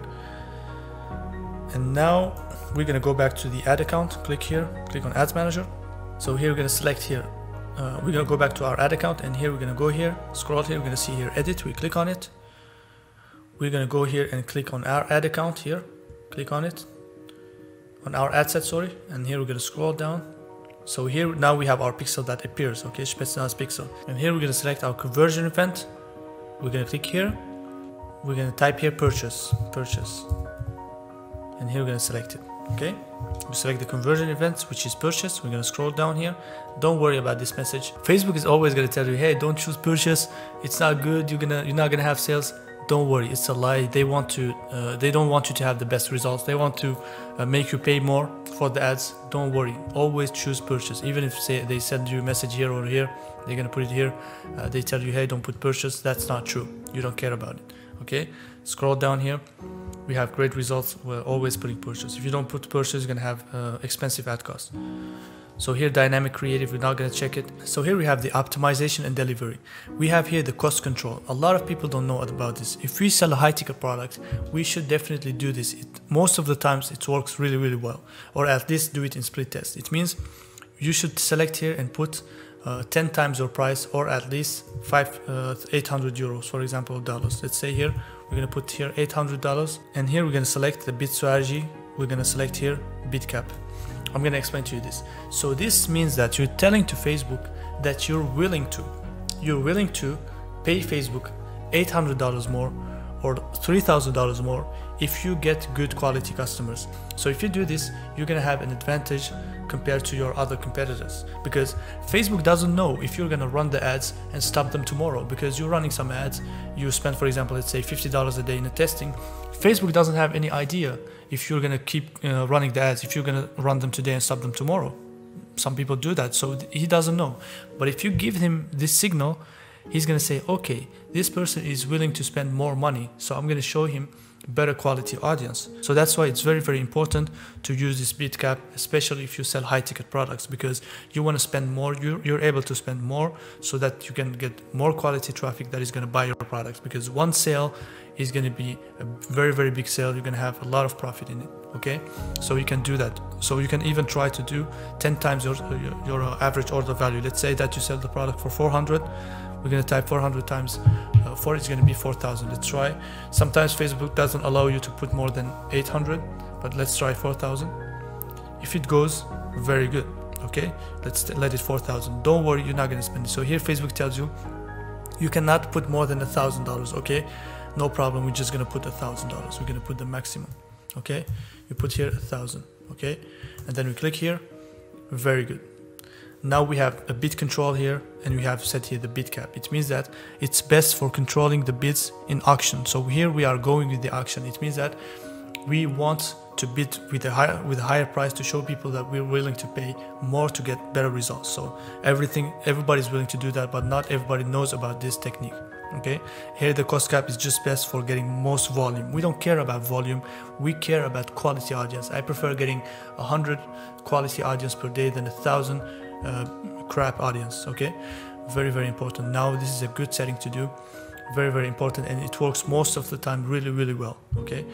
And now we're going to go back to the ad account. Click here, click on ads manager. So here we're going to select here. We're going to go back to our ad account, and here we're going to go here, scroll here, we're going to see here edit. We click on it. We're going to go here and click on our ad account here. Click on it, on our ad set, sorry. And here we're going to scroll down. So here now we have our pixel that appears, okay, Spetsnaz pixel. And here we're going to select our conversion event. We're going to click here. We're going to type here purchase. And here we're going to select it, okay. We select the conversion event, which is purchase. We're going to scroll down here. Don't worry about this message. Facebook is always going to tell you, hey, don't choose purchase. It's not good. You're not going to have sales. Don't worry, it's a lie. They don't want you to have the best results. They want to make you pay more for the ads. Don't worry, always choose purchase. Even if they send you a message here or here, they're gonna put it here. They tell you, hey, don't put purchase. That's not true. You don't care about it. Okay, scroll down here. We have great results. We're always putting purchase. If you don't put purchase, you're gonna have expensive ad costs. So here dynamic creative, we're not going to check it. So here we have the optimization and delivery. We have here the cost control. A lot of people don't know about this. If we sell a high ticket product, we should definitely do this. Most of the times it works really, really well, or at least do it in split test. It means you should select here and put 10 times your price, or at least 800 euros, for example, dollars. Let's say here, we're going to put here $800, and here we're going to select the bid strategy. We're going to select here bid cap. I'm going to explain to you this. So this means that you're telling to Facebook that you're willing to pay Facebook $800 more or $3,000 more if you get good quality customers. So if you do this, you're going to have an advantage compared to your other competitors, because Facebook doesn't know if you're going to run the ads and stop them tomorrow, because you're running some ads. You spend, for example, let's say $50 a day in the testing. Facebook doesn't have any idea if you're going to keep running the ads, if you're going to run them today and stop them tomorrow. Some people do that, so he doesn't know. But if you give him this signal, he's going to say, okay, this person is willing to spend more money, so I'm going to show him better quality audience. So that's why it's very, very important to use this bid cap, especially if you sell high ticket products, because you want to spend more, you're able to spend more so that you can get more quality traffic that is going to buy your products, because one sale is going to be a very, very big sale. You're going to have a lot of profit in it. Okay, so you can do that. So you can even try to do 10 times your average order value. Let's say that you sell the product for 400. We're going to type 400 times 4, it's going to be 4,000. Let's try. Sometimes Facebook doesn't allow you to put more than 800, but let's try 4,000. If it goes, very good. Okay, let's let it 4,000. Don't worry, you're not going to spend it. So here Facebook tells you you cannot put more than $1,000. Okay, no problem. We're just going to put $1,000. We're going to put the maximum. Okay, you put here 1,000. Okay, and then we click here. Very good. Now we have a bid control here, and we have set here the bid cap. It means that it's best for controlling the bids in auction. So here we are going with the auction. It means that we want to bid with a higher price to show people that we're willing to pay more to get better results. So everybody's willing to do that, but not everybody knows about this technique. Okay, here the cost cap is just best for getting most volume. We don't care about volume, we care about quality audience. I prefer getting 100 quality audience per day than 1,000 crap audience. Okay, very, very important. Now this is a good setting to do, very, very important, and it works most of the time really, really well. Okay,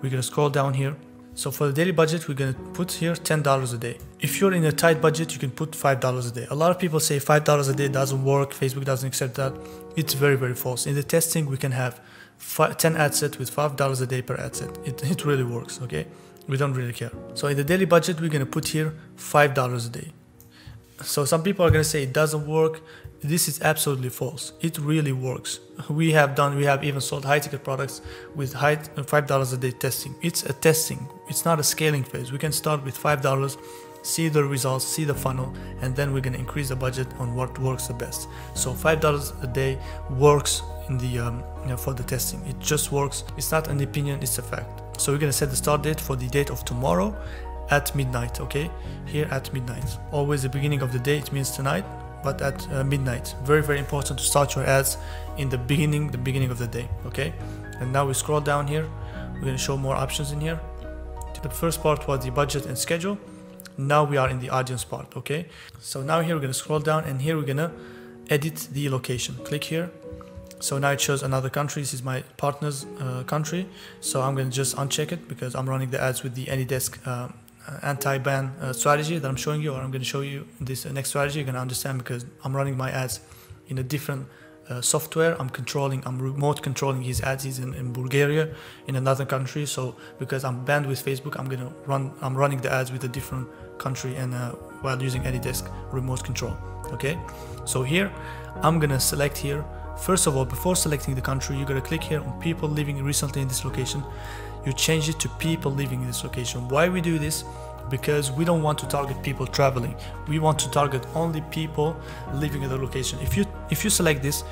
we're gonna scroll down here. So for the daily budget, we're going to put here $10 a day. If you're in a tight budget, you can put $5 a day. A lot of people say $5 a day doesn't work. Facebook doesn't accept that. It's very, very false. In the testing, we can have 10 ad set with $5 a day per ad set. It really works, okay? We don't really care. So in the daily budget, we're going to put here $5 a day. So some people are going to say it doesn't work. This is absolutely false. It really works. We have even sold high ticket products with $5 a day testing. It's a testing. It's not a scaling phase. We can start with $5, see the results, see the funnel, and then we're going to increase the budget on what works the best. So $5 a day works in the for the testing. It just works. It's not an opinion, it's a fact. So we're going to set the start date for the date of tomorrow at midnight. Okay, here at midnight. Always the beginning of the day, it means tonight, but at midnight. Very, very important to start your ads in the beginning of the day. Okay, and now we scroll down here. We're going to show more options in here. The first part was the budget and schedule. Now we are in the audience part. Okay, so now here we're going to scroll down, and here we're going to edit the location. Click here. So now it shows another country. This is my partner's country, so I'm going to just uncheck it because I'm running the ads with the AnyDesk anti-ban strategy that I'm showing you, or I'm going to show you this next strategy. You're going to understand because I'm running my ads in a different software. I'm remote controlling his ads. He's in Bulgaria, in another country. So because I'm banned with Facebook, I'm running the ads with a different country and while using AnyDesk remote control. Okay, so here I'm going to select here. First of all, before selecting the country, you're going to click here on people living recently in this location. You change it to people living in this location. Why we do this? Because we don't want to target people traveling. We want to target only people living in the location. If you select this,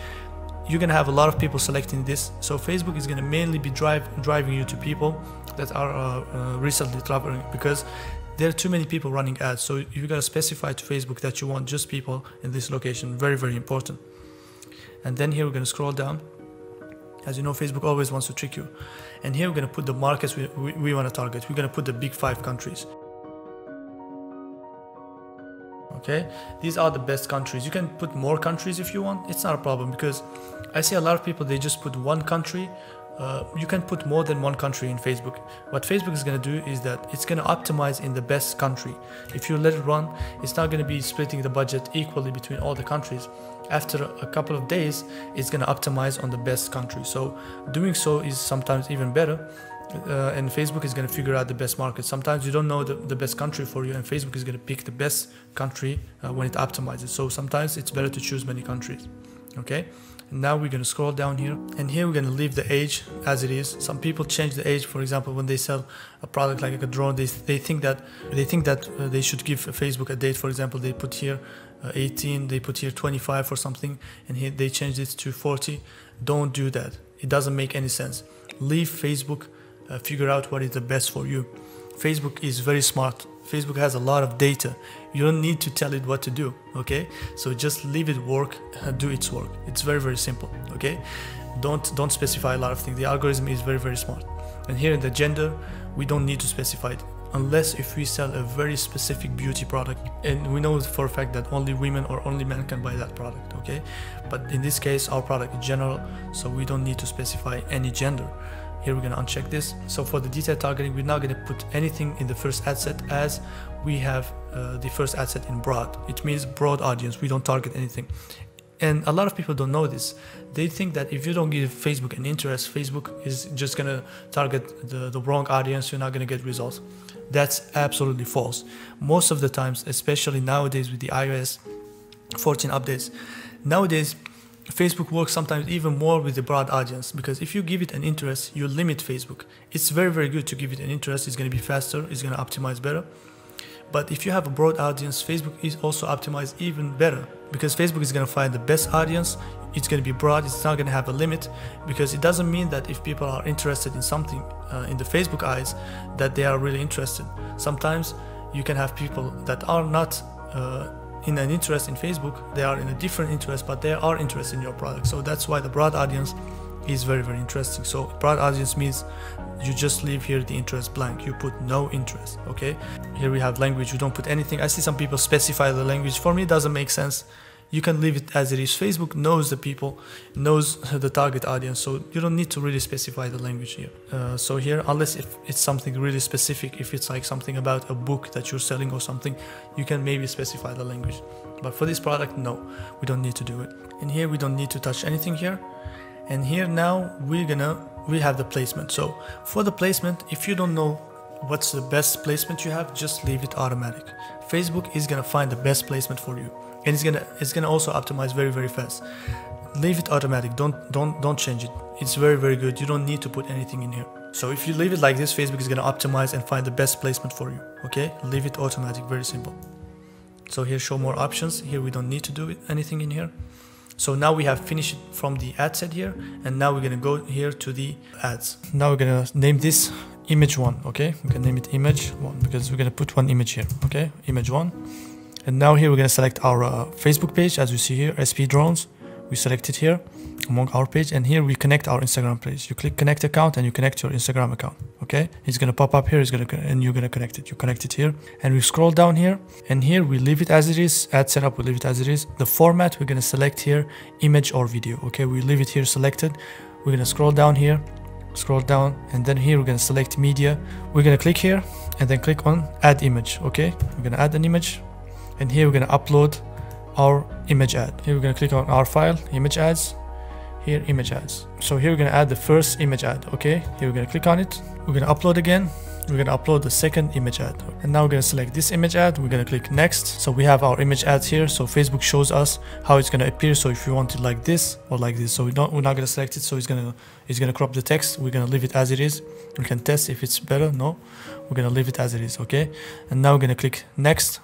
you're going to have a lot of people selecting this. So Facebook is going to mainly be driving you to people that are recently traveling, because there are too many people running ads. So you got to specify to Facebook that you want just people in this location. Very, very important. And then here we're going to scroll down. As you know, Facebook always wants to trick you. And here we're going to put the markets we want to target. We're going to put the big 5 countries. Okay, these are the best countries. You can put more countries if you want. It's not a problem, because I see a lot of people, they just put one country. You can put more than one country in Facebook. What Facebook is going to do is that it's going to optimize in the best country. If you let it run, it's not going to be splitting the budget equally between all the countries. After a couple of days, it's going to optimize on the best country. So doing so is sometimes even better. And Facebook is going to figure out the best market. Sometimes you don't know the best country for you, and Facebook is going to pick the best country when it optimizes. So sometimes it's better to choose many countries. Okay, and now we're going to scroll down here, and here we're going to leave the age as it is. Some people change the age. For example, when they sell a product like a drone, they think that they should give Facebook a date. For example, they put here 18, they put here 25 or something, and here they change it to 40. Don't do that. It doesn't make any sense. Leave Facebook figure out what is the best for you. Facebook is very smart. Facebook has a lot of data. You don't need to tell it what to do. Okay, so just leave it work, do its work. It's very, very simple. Okay, don't specify a lot of things. The algorithm is very, very smart. And here in the gender, we don't need to specify it, unless if we sell a very specific beauty product, and we know for a fact that only women or only men can buy that product. Okay, but in this case, our product is general, so we don't need to specify any gender. Here we're going to uncheck this. So for the detailed targeting, we're not going to put anything in the first ad set, as we have the first ad set in broad. It means broad audience. We don't target anything. And a lot of people don't know this. They think that if you don't give Facebook an interest, Facebook is just going to target the wrong audience. You're not going to get results. That's absolutely false. Most of the times, especially nowadays with the iOS 14 updates, nowadays Facebook works sometimes even more with the broad audience, because if you give it an interest, you limit Facebook. It's very, very good to give it an interest. It's going to be faster. It's going to optimize better. But if you have a broad audience, Facebook is also optimized even better, because Facebook is going to find the best audience. It's going to be broad. It's not going to have a limit, because it doesn't mean that if people are interested in something in the Facebook eyes, that they are really interested. Sometimes you can have people that are not in an interest in Facebook, they are in a different interest, but they are interested in your product. So that's why the broad audience is very, very interesting. So broad audience means you just leave here the interest blank. You put no interest. Okay, here we have language. You don't put anything. I see some people specify the language. For me, it doesn't make sense. You can leave it as it is. Facebook knows the people, knows the target audience, so you don't need to really specify the language here. So here, unless if it's something really specific, if it's like something about a book that you're selling or something, you can maybe specify the language. But for this product, no, we don't need to do it. And here we don't need to touch anything here. And here now we have the placement. So for the placement, if you don't know what's the best placement you have, just leave it automatic. Facebook is gonna find the best placement for you. and it's gonna also optimize very fast. Leave it automatic. Don't change it. It's very good. You don't need to put anything in here. So if you leave it like this, Facebook is gonna optimize and find the best placement for you. Okay, leave it automatic. Very simple. So here, show more options. Here we don't need to do anything in here. So now we have finished from the ad set here, and now we're gonna go here to the ads. Now we're gonna name this image 1. Okay, we can name it image 1 because we're gonna put one image here. Okay, image 1. And now here we're gonna select our Facebook page, as you see here, SP drones. We select it here among our page, and here we connect our Instagram page. You click connect account and you connect your Instagram account. Okay, it's gonna pop up here. And you're gonna connect it. You connect it here, and we scroll down here, and here we leave it as it is. Ad setup, we leave it as it is. The format we're gonna select here, image or video. Okay, we leave it here selected. We're gonna scroll down here, scroll down, and then here we're gonna select media. We're gonna click here and then click on add image. Okay, we're gonna add an image, and here we're gonna upload our image ad. Here we're gonna click on our file, image ads. Here, image ads. So here we're gonna add the first image ad. Okay, here we're gonna click on it. We're gonna upload again. We're gonna upload the second image ad, and now we're gonna select this image ad. We're gonna click next. So we have our image ads here. So Facebook shows us how it's gonna appear. So if you want it like this or like this, so we're not gonna select it. So it's gonna crop the text. We're gonna leave it as it is. We can test if it's better. No, we're gonna leave it as it is. Okay, and now we're gonna click next.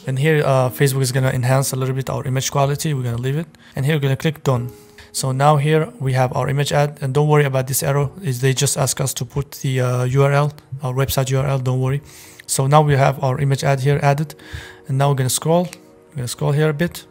And here Facebook is gonna enhance a little bit our image quality. We're gonna leave it, and here we're gonna click done. So now here we have our image ad, and don't worry about this arrow. They just ask us to put the URL, our website URL. Don't worry. So now we have our image ad here added, and now we're gonna scroll. We're gonna scroll here a bit,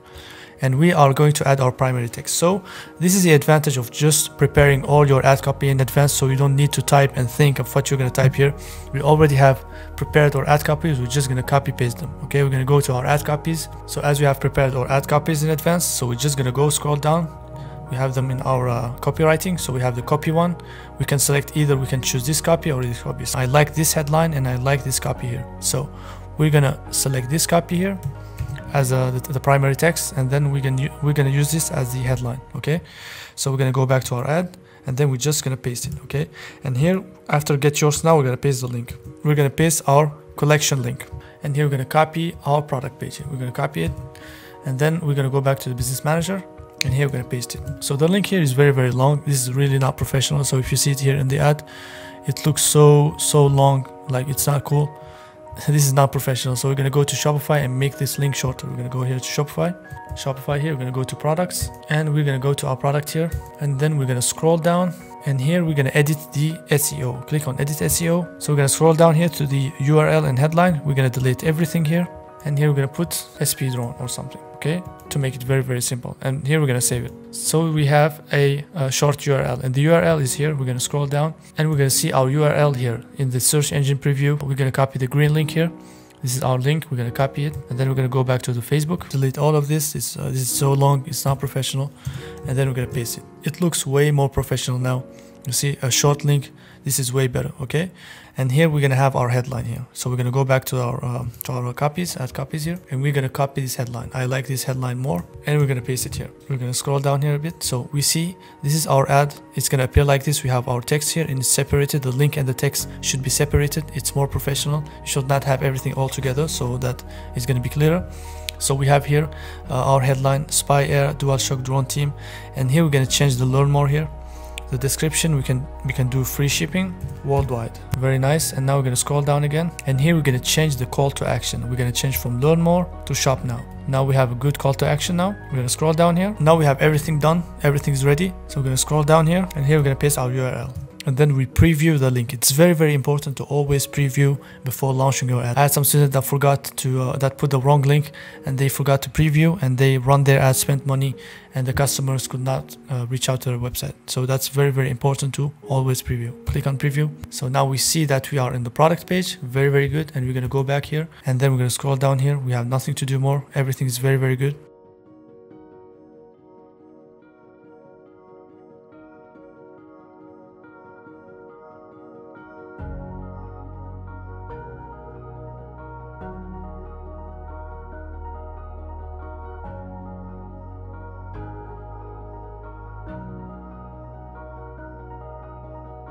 and we are going to add our primary text. So this is the advantage of just preparing all your ad copy in advance, so you don't need to type and think of what you're gonna type here. We already have prepared our ad copies. We're just gonna copy paste them. Okay, we're gonna go to our ad copies. So as we have prepared our ad copies in advance, so we're just gonna go scroll down. We have them in our copywriting. So we have the copy one. We can select either. We can choose this copy or this copy. So I like this headline and I like this copy here. So we're gonna select this copy here as the primary text, and then we're gonna use this as the headline. Okay, so we're gonna go back to our ad, and then we're just gonna paste it. Okay, and here after get yours now, we're gonna paste the link. We're gonna paste our collection link, and here we're gonna copy our product page. We're gonna copy it, and then we're gonna go back to the business manager, and here we're gonna paste it. So the link here is very long. This is really not professional. So if you see it here in the ad, it looks so long, like it's not cool. This is not professional. So we're gonna go to Shopify and make this link shorter. We're gonna go here to Shopify here, we're gonna go to products, and we're gonna go to our product here, and then we're gonna scroll down, and here we're gonna edit the SEO. Click on edit SEO. So we're gonna scroll down here to the URL and headline. We're gonna delete everything here, and here we're gonna put SP drone or something. Okay, to make it very simple, and here we're gonna save it. So we have a short URL, and the URL is here. We're gonna scroll down, and we're gonna see our URL here in the search engine preview. We're gonna copy the green link here. This is our link. We're gonna copy it, and then we're gonna go back to the Facebook, delete all of this. This is so long, it's not professional, and then we're gonna paste it. It looks way more professional now. You see a short link. This is way better. Okay, and here we're gonna have our headline here. So we're gonna go back to our copies, add copies here, and we're gonna copy this headline. I like this headline more, and we're gonna paste it here. We're gonna scroll down here a bit. So we see this is our ad. It's gonna appear like this. We have our text here, and it's separated. The link and the text should be separated. It's more professional. You should not have everything all together, so that it's gonna be clearer. So we have here our headline: Spy Air Dual Shock Drone Team, and here we're gonna change the learn more here. The description, we can do free shipping worldwide. Very nice. And now we're gonna scroll down again, and here we're gonna change the call to action. We're gonna change from learn more to shop now. Now we have a good call to action. Now we're gonna scroll down here. Now we have everything done, everything's ready. So we're gonna scroll down here, and here we're gonna paste our URL, and then we preview the link. It's very important to always preview before launching your ad. I had some students that forgot to that put the wrong link, and they forgot to preview, and they run their ad, spent money, and the customers could not reach out to their website. So that's very important to always preview. Click on preview. So now we see that we are in the product page. Very good. And we're gonna go back here, and then we're gonna scroll down here. We have nothing to do more. Everything is very good.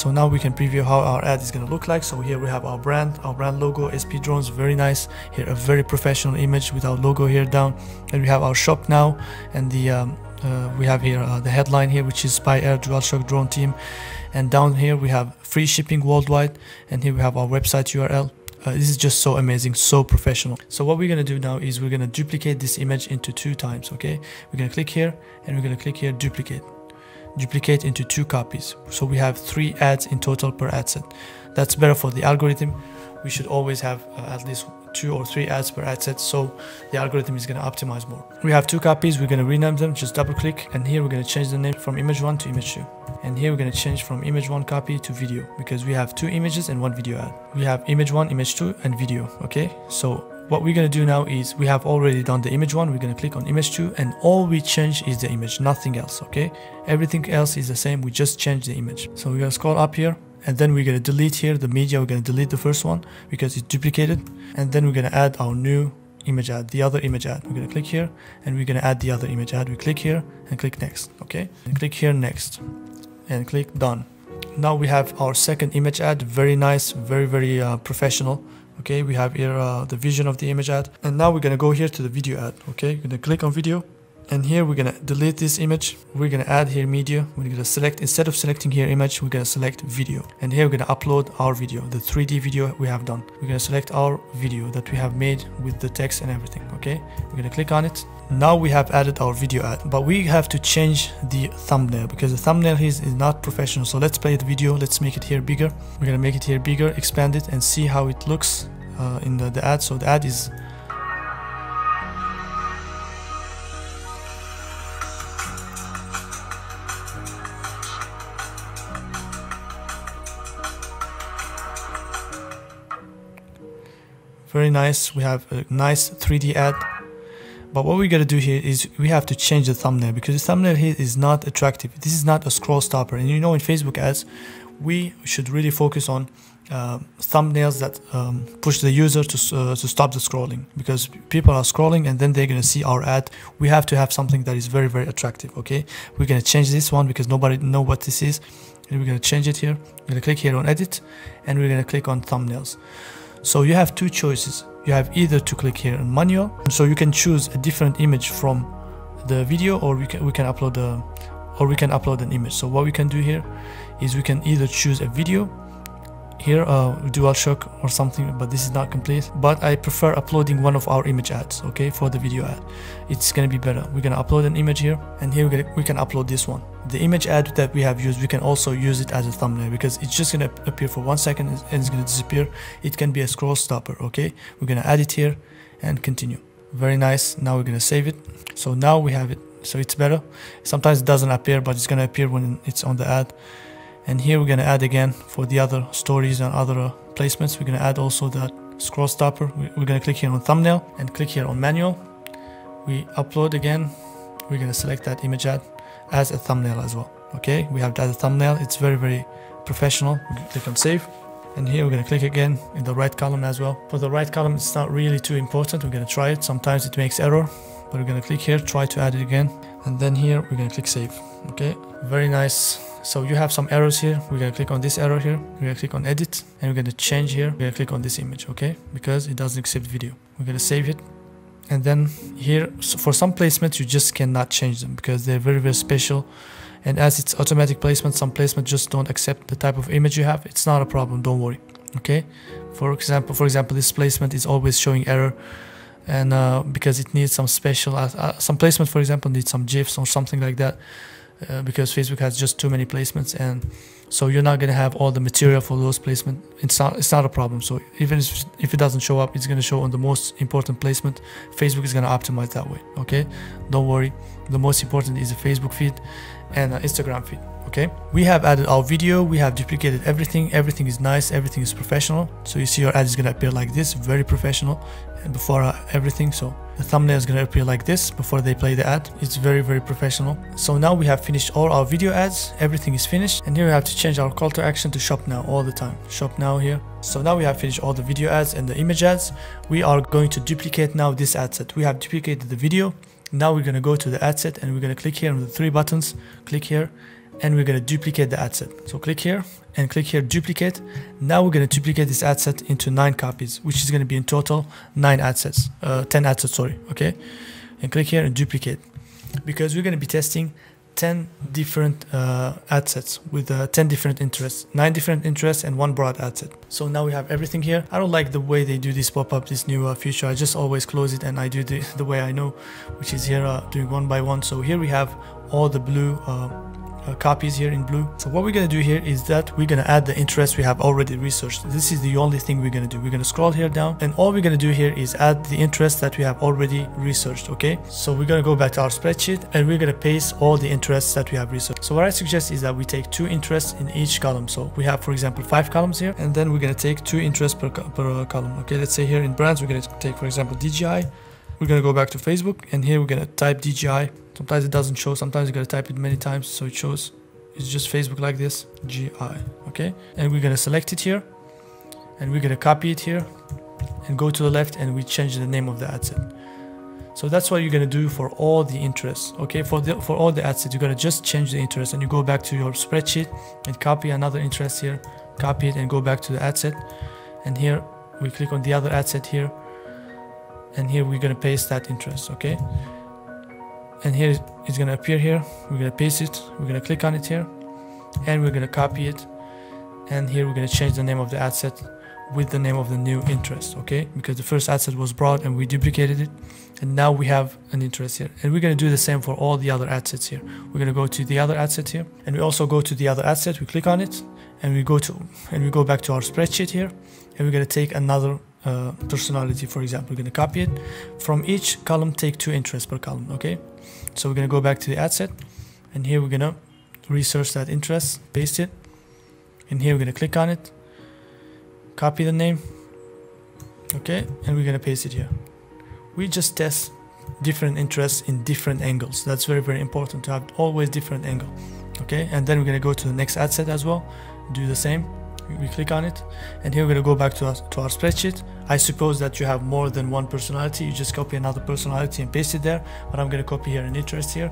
So now we can preview how our ad is going to look like. So here we have our brand logo, SP drones, very nice. Here a very professional image with our logo here down. And we have our shop now, and the we have here the headline here, which is Spy Air DualShock Drone Team. And down here we have free shipping worldwide, and here we have our website URL. This is just so amazing, so professional. So what we're going to do now is we're going to duplicate this image into 2 times, okay? We're going to click here, and we're going to click here, duplicate into 2 copies. So we have 3 ads in total per ad set. That's better for the algorithm. We should always have at least 2 or 3 ads per ad set, so the algorithm is going to optimize more. We have 2 copies. We're going to rename them. Just double click, and here we're going to change the name from image 1 to image 2. And here we're going to change from image 1 copy to video, because we have 2 images and 1 video ad. We have image 1, image 2, and video. Okay, so what we're going to do now is we have already done the image 1. We're going to click on image 2, and all we change is the image, nothing else. Okay, everything else is the same. We just change the image. So we're going to scroll up here, and then we're going to delete here the media. We're going to delete the first one because it's duplicated, and then we're going to add our new image ad, the other image ad. We're going to click here, and we're going to add the other image ad. We click here and click next. Okay, and click here next, and click done. Now we have our second image ad. Very nice, very professional. Okay, we have here the vision of the image ad, and now we're going to go here to the video ad. Okay, we're going to click on video, and here we're going to delete this image. We're going to add here media. We're going to select, instead of selecting here image, we're going to select video, and here we're going to upload our video, the 3D video we have done. We're going to select our video that we have made with the text and everything. Okay, we're going to click on it. Now we have added our video ad, but we have to change the thumbnail because the thumbnail here is not professional. So let's play the video. Let's make it here bigger. We're going to make it here bigger, expand it, and see how it looks in the ad. So the ad is very nice. We have a nice 3D ad. But what we got to do here is we have to change the thumbnail because the thumbnail here is not attractive. This is not a scroll stopper. And you know, in Facebook ads, we should really focus on thumbnails that push the user to stop the scrolling, because people are scrolling and then they're going to see our ad. We have to have something that is very attractive. Okay, we're going to change this one because nobody know what this is, and we're going to change it here. We're going to click here on edit, and we're going to click on thumbnails. So you have 2 choices. You have either to click here on manual, so you can choose a different image from the video, or we can upload an image. So what we can do here is we can either choose a video here, DualShock or something, but this is not complete. But I prefer uploading one of our image ads, okay, for the video ad. It's gonna be better. We're gonna upload an image here, and here we can upload this one. The image ad that we have used, we can also use it as a thumbnail because it's just gonna appear for 1 second and it's gonna disappear. It can be a scroll stopper. Okay, we're gonna add it here and continue. Very nice. Now we're gonna save it. So now we have it, so it's better. Sometimes it doesn't appear, but it's gonna appear when it's on the ad. And here we're gonna add again for the other stories and other placements. We're gonna add also that scroll stopper. We're gonna click here on thumbnail and click here on manual. We upload again. We're gonna select that image ad as a thumbnail as well. Okay, we have that as a thumbnail. It's very professional. We can click on save, and here we're gonna click again in the right column as well. For the right column, it's not really too important. We're gonna try it. Sometimes it makes error, but we're gonna click here, try to add it again, and then here we're gonna click save. Okay, very nice. So you have some errors here. We're gonna click on this error here. We're gonna click on edit, and we're gonna change here. We're gonna click on this image, okay, because it doesn't accept video. We're gonna save it, and then here, so for some placements you just cannot change them because they're very special. And as it's automatic placement, some placements just don't accept the type of image you have. It's not a problem, don't worry. Okay, for example, this placement is always showing error, and because it needs some special some placement, for example, needs some GIFs or something like that. Because Facebook has just too many placements, and so you're not gonna have all the material for those placements. It's not a problem. So even if it doesn't show up, it's gonna show on the most important placement. Facebook is gonna optimize that way. Okay, don't worry. The most important is the Facebook feed and Instagram feed. Okay, we have added our video. We have duplicated everything. Everything is nice. Everything is professional. So you see your ad is gonna appear like this, very professional, and before everything. So the thumbnail is gonna appear like this before they play the ad. It's very professional. So now we have finished all our video ads. Everything is finished, and here we have to change our call to action to shop now all the time. Shop now here. So now we have finished all the video ads and the image ads. We are going to duplicate now this ad set. We have duplicated the video. Now we're gonna go to the ad set, and we're gonna click here on the 3 buttons. Click here, and we're going to duplicate the ad set. So click here and click here, duplicate. Now we're going to duplicate this ad set into 9 copies, which is going to be in total 10 ad sets, sorry, okay? And click here and duplicate, because we're going to be testing 10 different ad sets with 10 different interests, 9 different interests and 1 broad ad set. So now we have everything here. I don't like the way they do this pop-up, this new feature. I just always close it and I do the way I know, which is here doing one by one. So here we have all the blue copies here in blue. So what we're going to do here is that we're going to add the interest we have already researched. This is the only thing we're going to do. We're going to scroll here down, and all we're going to do here is add the interest that we have already researched. Okay, so we're going to go back to our spreadsheet and we're going to paste all the interests that we have researched. So what I suggest is that we take 2 interests in each column. So we have, for example, 5 columns here, and then we're going to take 2 interests per column. Okay, let's say here in brands we're going to take, for example, DJI. We're going to go back to Facebook, and here we're going to type DJI. Sometimes it doesn't show, sometimes you got to type it many times so it shows. It's just Facebook like this, GI, okay? And we're going to select it here, and we're going to copy it here and go to the left, and we change the name of the ad set. So that's what you're going to do for all the interests, okay? For all the ad sets, you're going to just change the interest, and you go back to your spreadsheet and copy another interest here, copy it and go back to the ad set. And here we click on the other ad set here, and here we're going to paste that interest, okay? And here it's going to appear here. We're going to paste it, we're going to click on it here, and we're going to copy it, and here we're going to change the name of the ad set with the name of the new interest, okay? Because the first ad set was broad and we duplicated it, and now we have an interest here. And we're going to do the same for all the other ad sets here. We're going to go to the other ad set here, and we also go to the other ad set, we click on it, and we go back to our spreadsheet here, and we're going to take another personality, for example. We're going to copy it. From each column, take 2 interests per column, okay? So we're going to go back to the ad set, and here we're going to research that interest, paste it, and here we're going to click on it, copy the name, okay, and we're going to paste it here. We just test different interests in different angles. That's very, very important to have always different angle, okay? And then we're going to go to the next ad set as well, do the same. We click on it, and here we're going to go back to our spreadsheet. I suppose that you have more than one personality. You just copy another personality and paste it there, but I'm going to copy here an interest here.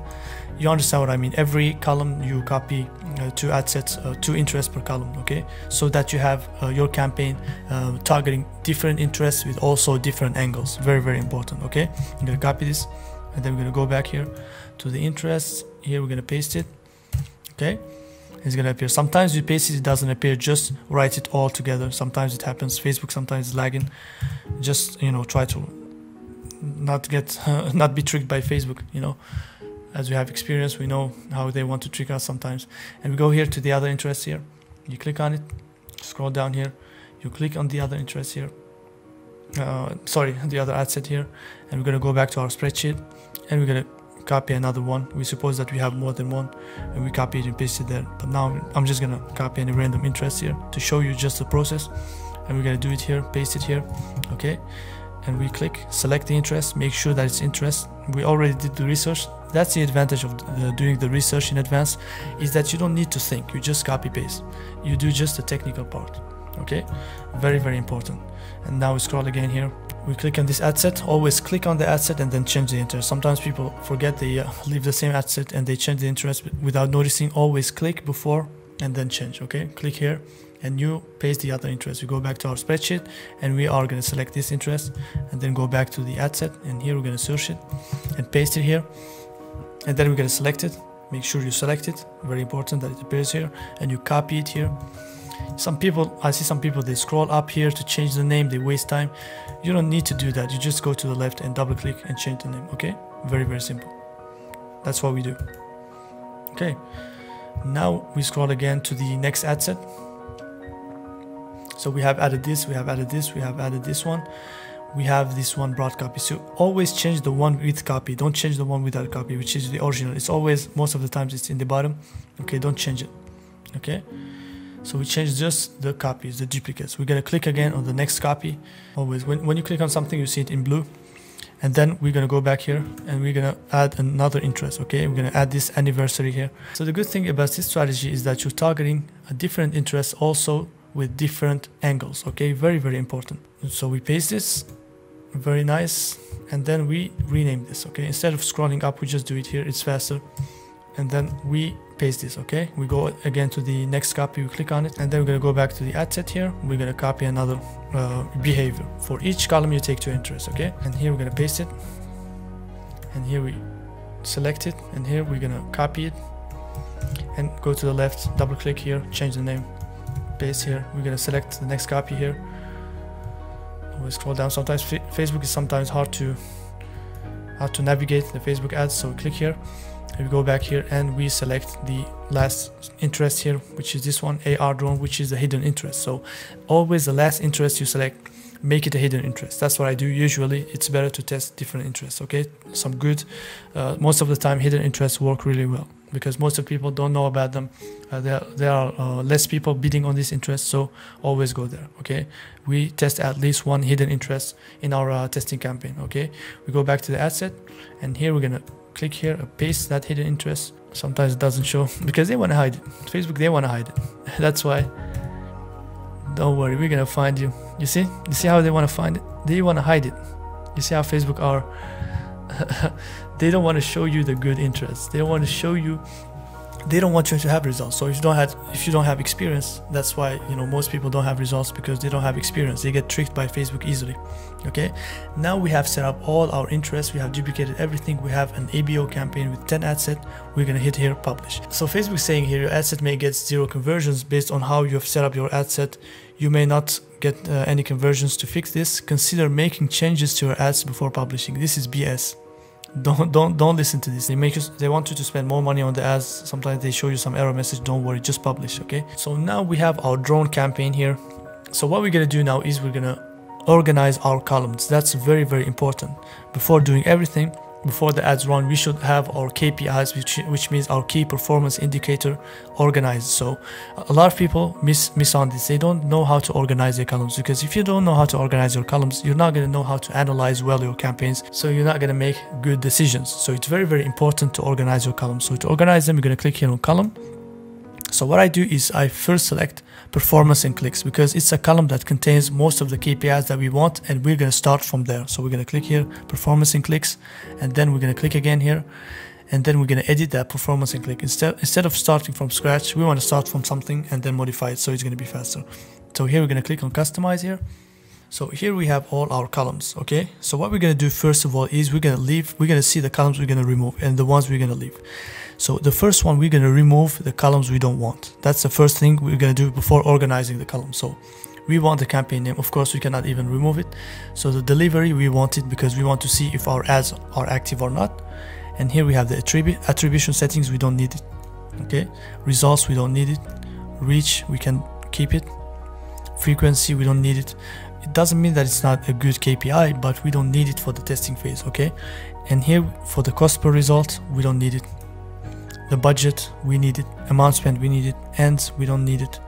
You understand what I mean? Every column you copy 2 ad sets, 2 interests per column, okay? So that you have your campaign targeting different interests with also different angles. Very, very important, okay? I'm going to copy this, and then we're going to go back here to the interests. Here we're going to paste it, okay? It's going to appear. Sometimes you paste it, it doesn't appear. Just write it all together. Sometimes it happens. Facebook sometimes is lagging. Just, you know, try to not be tricked by Facebook, you know. As we have experience, we know how they want to trick us sometimes. And we go here to the other interest here. You click on it, scroll down here. You click on the other interest here. The other ad set here. And we're going to go back to our spreadsheet, and we're going to copy another one. We suppose that we have more than one, and we copy it and paste it there. But now I'm just gonna copy any random interest here to show you just the process, and we're gonna do it here, paste it here, okay? And we click select the interest, make sure that it's interest. We already did the research. That's the advantage of doing the research in advance, is that you don't need to think. You just copy paste. You do just the technical part, okay? Very, very important. And now we scroll again here. We click on this ad set. Always click on the ad set and then change the interest. Sometimes people forget, they leave the same ad set and they change the interest without noticing. Always click before and then change, okay? Click here and you paste the other interest. We go back to our spreadsheet, and we are going to select this interest and then go back to the ad set, and here we're going to search it and paste it here, and then we're going to select it. Make sure you select it. Very important that it appears here, and you copy it here. I see some people, they scroll up here to change the name, they waste time. You don't need to do that. You just go to the left and double click and change the name, okay? Very, very simple. That's what we do. Okay, now we scroll again to the next ad set. So we have added this, we have added this, we have added this one. We have this one broad copy. So always change the one with copy. Don't change the one without copy, which is the original. It's always, most of the times it's in the bottom. Okay, don't change it, okay? So we change just the copies, the duplicates. We're going to click again on the next copy. Always, when you click on something, you see it in blue. And then we're going to go back here, and we're going to add another interest, okay? We're going to add this anniversary here. So the good thing about this strategy is that you're targeting a different interest also with different angles, okay? Very, very important. So we paste this. Very nice. And then we rename this, okay? Instead of scrolling up, we just do it here. It's faster. And then we paste this. Okay, we go again to the next copy, we click on it, and then we're going to go back to the ad set here. We're going to copy another behavior. For each column you take 2 interests. Okay, and here we're going to paste it, and here we select it, and here we're going to copy it and go to the left, double click here, change the name, paste here. We're going to select the next copy here. We scroll down. Sometimes Facebook is sometimes hard to navigate the Facebook ads, so we click here and we go back here and we select the last interest here, which is this one, AR drone, which is the hidden interest. So always the last interest you select, make it a hidden interest. That's what I do usually. It's better to test different interests. Okay, some good, most of the time hidden interests work really well because most of people don't know about them. There are less people bidding on this interest, so always go there. Okay, we test at least 1 hidden interest in our testing campaign. Okay, we go back to the ad set, and here we're gonna click here, paste that hidden interest. Sometimes it doesn't show because they want to hide it. Facebook, they want to hide it. That's why. Don't worry, we're gonna find you. You see how they want to find it? They want to hide it. You see how Facebook are. They don't want to show you the good interests. They don't want to show you. They don't want you to have results. So if you don't have experience, that's why most people don't have results, because they don't have experience. They get tricked by Facebook easily. Okay, now we have set up all our interests. We have duplicated everything. We have an ABO campaign with 10 ad set. We're gonna hit here publish. So Facebook is saying here your ad set may get 0 conversions based on how you have set up your ad set. You may not get any conversions. To fix this, consider making changes to your ads before publishing. This is BS. Don't listen to this. They want you to spend more money on the ads. Sometimes they show you some error message. Don't worry, just publish. Okay, so now we have our drone campaign here. So what we're gonna do now is we're gonna organize our columns. That's very, very important. Before doing everything, before the ads run, we should have our KPIs, which means our key performance indicator, organized. So a lot of people miss on this. They don't know how to organize their columns, because if you don't know how to organize your columns, you're not going to know how to analyze well your campaigns, so you're not going to make good decisions. So it's very, very important to organize your columns. So to organize them, you're going to click here on column. So what I do is I first select performance and clicks, because it's a column that contains most of the KPIs that we want, and we're going to start from there. So we're going to click here performance and clicks, and then we're going to click again here, and then we're going to edit that performance and click. Instead of starting from scratch, we want to start from something and then modify it, so it's going to be faster. So here we're going to click on customize here. So here we have all our columns. Okay, so what we're going to do first of all is we're going to see the columns we're going to remove and the ones we're going to leave. So the first one, we're going to remove the columns we don't want. That's the first thing we're going to do before organizing the column. So we want the campaign name. Of course, we cannot even remove it. So the delivery, we want it because we want to see if our ads are active or not. And here we have the attribution settings. We don't need it. Okay, results, we don't need it. Reach, we can keep it. Frequency, we don't need it. It doesn't mean that it's not a good KPI, but we don't need it for the testing phase. Okay, and here for the cost per result, we don't need it. The budget, we need it. Amount spent, we need it. Ends, we don't need it.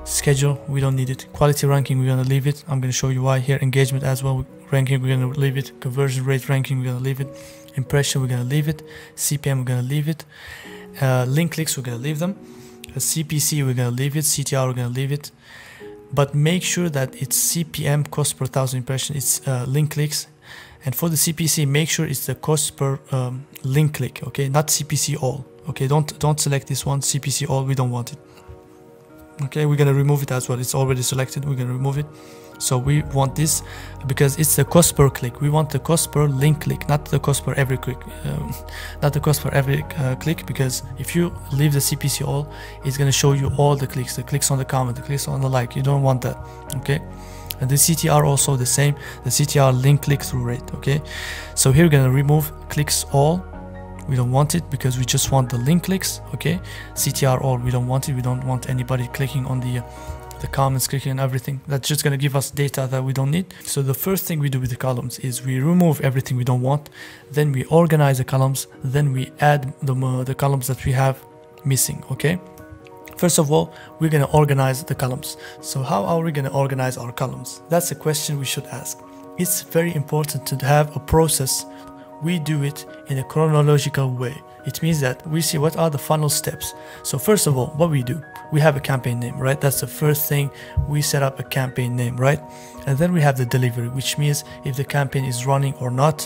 Schedule, we don't need it. Quality ranking, we're going to leave it. I'm going to show you why here. Engagement as well, ranking, we're going to leave it. Conversion rate ranking, we're going to leave it. Impression, we're going to leave it. CPM, we're going to leave it. Link clicks, we're going to leave them. CPC, we're going to leave it. CTR, we're going to leave it. But make sure that it's CPM, cost per 1,000 impressions. It's link clicks. And for the CPC, make sure it's the cost per link click. Okay, not CPC all. Okay, don't select this one, CPC all. We don't want it. Okay, we're gonna remove it as well. It's already selected. We're gonna remove it. So we want this because it's the cost per click. We want the cost per link click, not the cost per every click. Not the cost per every click, because if you leave the CPC all, it's gonna show you all the clicks on the comment, the clicks on the like. You don't want that. Okay. And the CTR also the same, the CTR link click through rate. Okay, so here we're gonna remove clicks all. We don't want it because we just want the link clicks. Okay, CTR all, we don't want it. We don't want anybody clicking on the comments, clicking on everything. That's just gonna give us data that we don't need. So the first thing we do with the columns is we remove everything we don't want, then we organize the columns, then we add the columns that we have missing. Okay. First of all, we're going to organize the columns. So how are we going to organize our columns? That's a question we should ask. It's very important to have a process. We do it in a chronological way. It means that we see what are the funnel steps. So first of all, what we do, we have a campaign name, right? That's the first thing. We set up a campaign name, right? And then we have the delivery, which means if the campaign is running or not.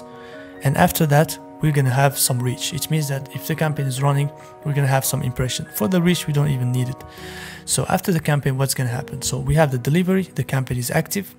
And after that, we're gonna have some reach. It means that if the campaign is running, we're gonna have some impression. For the reach, we don't even need it. So after the campaign, what's gonna happen? So we have the delivery, the campaign is active,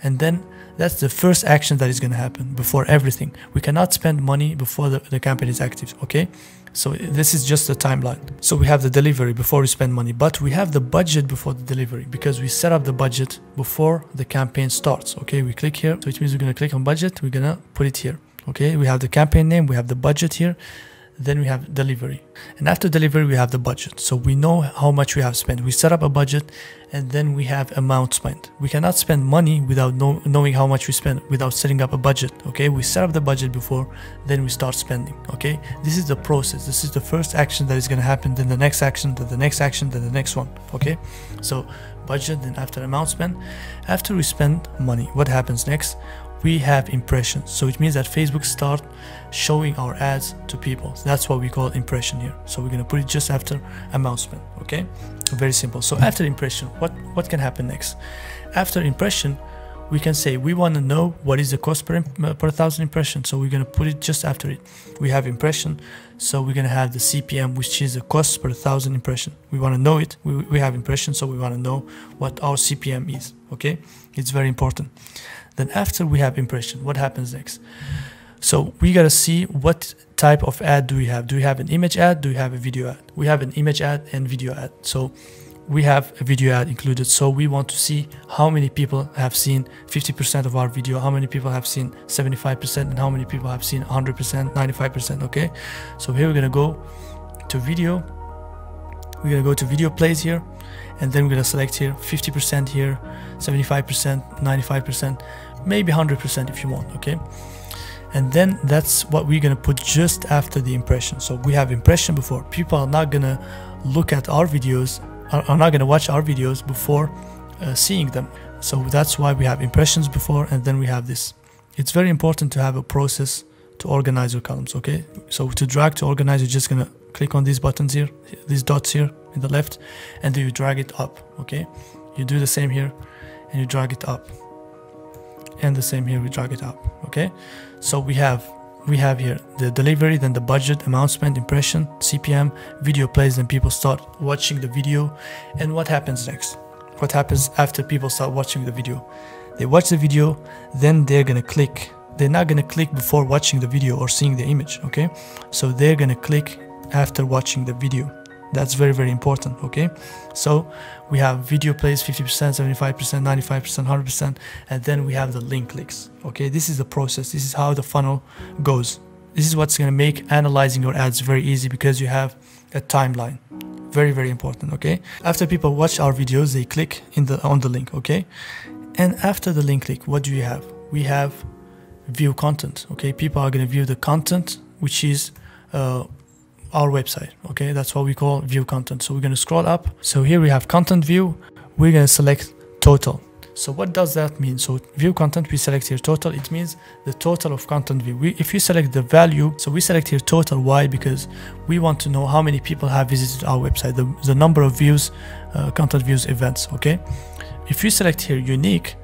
and then that's the first action that is gonna happen before everything. We cannot spend money before the campaign is active, okay? So this is just the timeline. So we have the delivery before we spend money, but we have the budget before the delivery because we set up the budget before the campaign starts, okay? We click here, so it means we're gonna click on budget, we're gonna put it here, okay? We have the campaign name, we have the budget here, then we have delivery. And after delivery, we have the budget. So we know how much we have spent. We set up a budget and then we have amount spent. We cannot spend money without knowing how much we spent, without setting up a budget, okay? We set up the budget before, then we start spending, okay? This is the process. This is the first action that is gonna happen, then the next action, then the next action, then the next one, okay? So budget, then after amount spent. After we spend money, what happens next? We have impressions. So it means that Facebook start showing our ads to people. So that's what we call impression here. So we're gonna put it just after amount spent, okay? Very simple. So after impression, what can happen next? After impression, we can say we want to know what is the cost per 1,000 impressions. So we're gonna put it just after it. We have impression, so we're gonna have the CPM, which is the cost per 1,000 impression. We want to know it. We have impression, so we want to know what our CPM is, okay? It's very important. Then after we have impression, what happens next? So we gotta see what type of ad do we have. Do we have an image ad? Do we have a video ad? We have an image ad and video ad. So we have a video ad included. So we want to see how many people have seen 50% of our video, how many people have seen 75%, and how many people have seen 100%, 95%, okay? So here we're gonna go to video. We're gonna go to video plays here, and then we're gonna select here 50% here, 75%, 95%, maybe 100% if you want, okay? And then that's what we're gonna put just after the impression. So we have impression before. People are not gonna look at our videos, are not gonna watch our videos before seeing them. So that's why we have impressions before, and then we have this. It's very important to have a process to organize your columns, okay? So to drag to organize, you're just gonna click on these buttons here, these dots here in the left, and then you drag it up, okay? You do the same here, and you drag it up, and the same here, we drag it up, okay? So we have here the delivery, then the budget, amount spent, impression, CPM, video plays, then people start watching the video. And what happens next? What happens after people start watching the video? They watch the video, then they're gonna click. They're not gonna click before watching the video or seeing the image, okay? So they're gonna click after watching the video. That's very, very important, okay? So we have video plays 50%, 75%, 95%, 100%, and then we have the link clicks, okay? This is the process. This is how the funnel goes. This is what's gonna make analyzing your ads very easy because you have a timeline. Very, very important, okay? After people watch our videos, they click on the link, okay? And after the link click, what do we have? We have view content, okay? People are gonna view the content, which is our website, okay? That's what we call view content. So we're gonna scroll up. So here we have content view. We're gonna select total. So what does that mean? So view content, we select here total. It means the total of content view. If you select the value, so we select here total. Why? Because we want to know how many people have visited our website, the number of views, content views, events, okay? If you select here unique,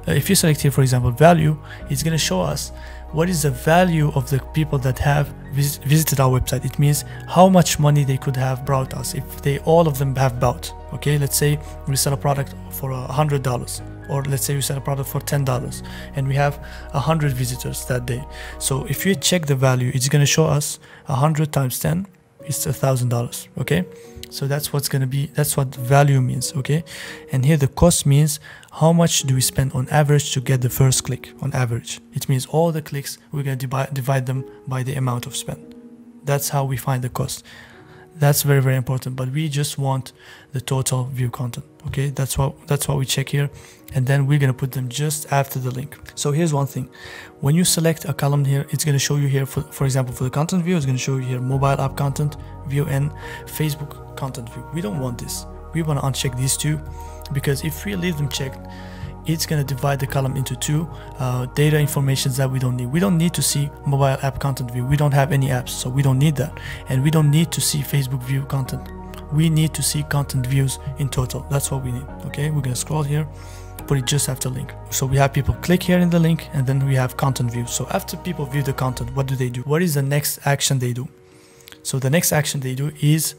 if you select here, for example, value, it's gonna show us what is the value of the people that have visited our website. It means how much money they could have brought us if all of them have bought, okay? Let's say we sell a product for $100, or let's say we sell a product for $10, and we have 100 visitors that day. So if you check the value, it's gonna show us 100 times 10 is $1,000, okay? So that's what's gonna be, that's what value means, okay? And here the cost means how much do we spend on average to get the first click on average. It means all the clicks, we're gonna divide them by the amount of spend. That's how we find the cost. That's very, very important, but we just want the total view content, okay? That's what we check here, and then we're gonna put them just after the link. So here's one thing. When you select a column here, it's gonna show you here, for example, for the content view, it's gonna show you here mobile app content view and Facebook content view. We don't want this. We wanna uncheck these two, because if we leave them checked, it's gonna divide the column into two data informations that we don't need. We don't need to see mobile app content view. We don't have any apps, so we don't need that. And we don't need to see Facebook view content. we need to see content views in total. That's what we need. Okay, we're gonna scroll here, put it just after link. So we have people click here in the link, and then we have content views. So after people view the content, what do? What is the next action they do? So the next action they do is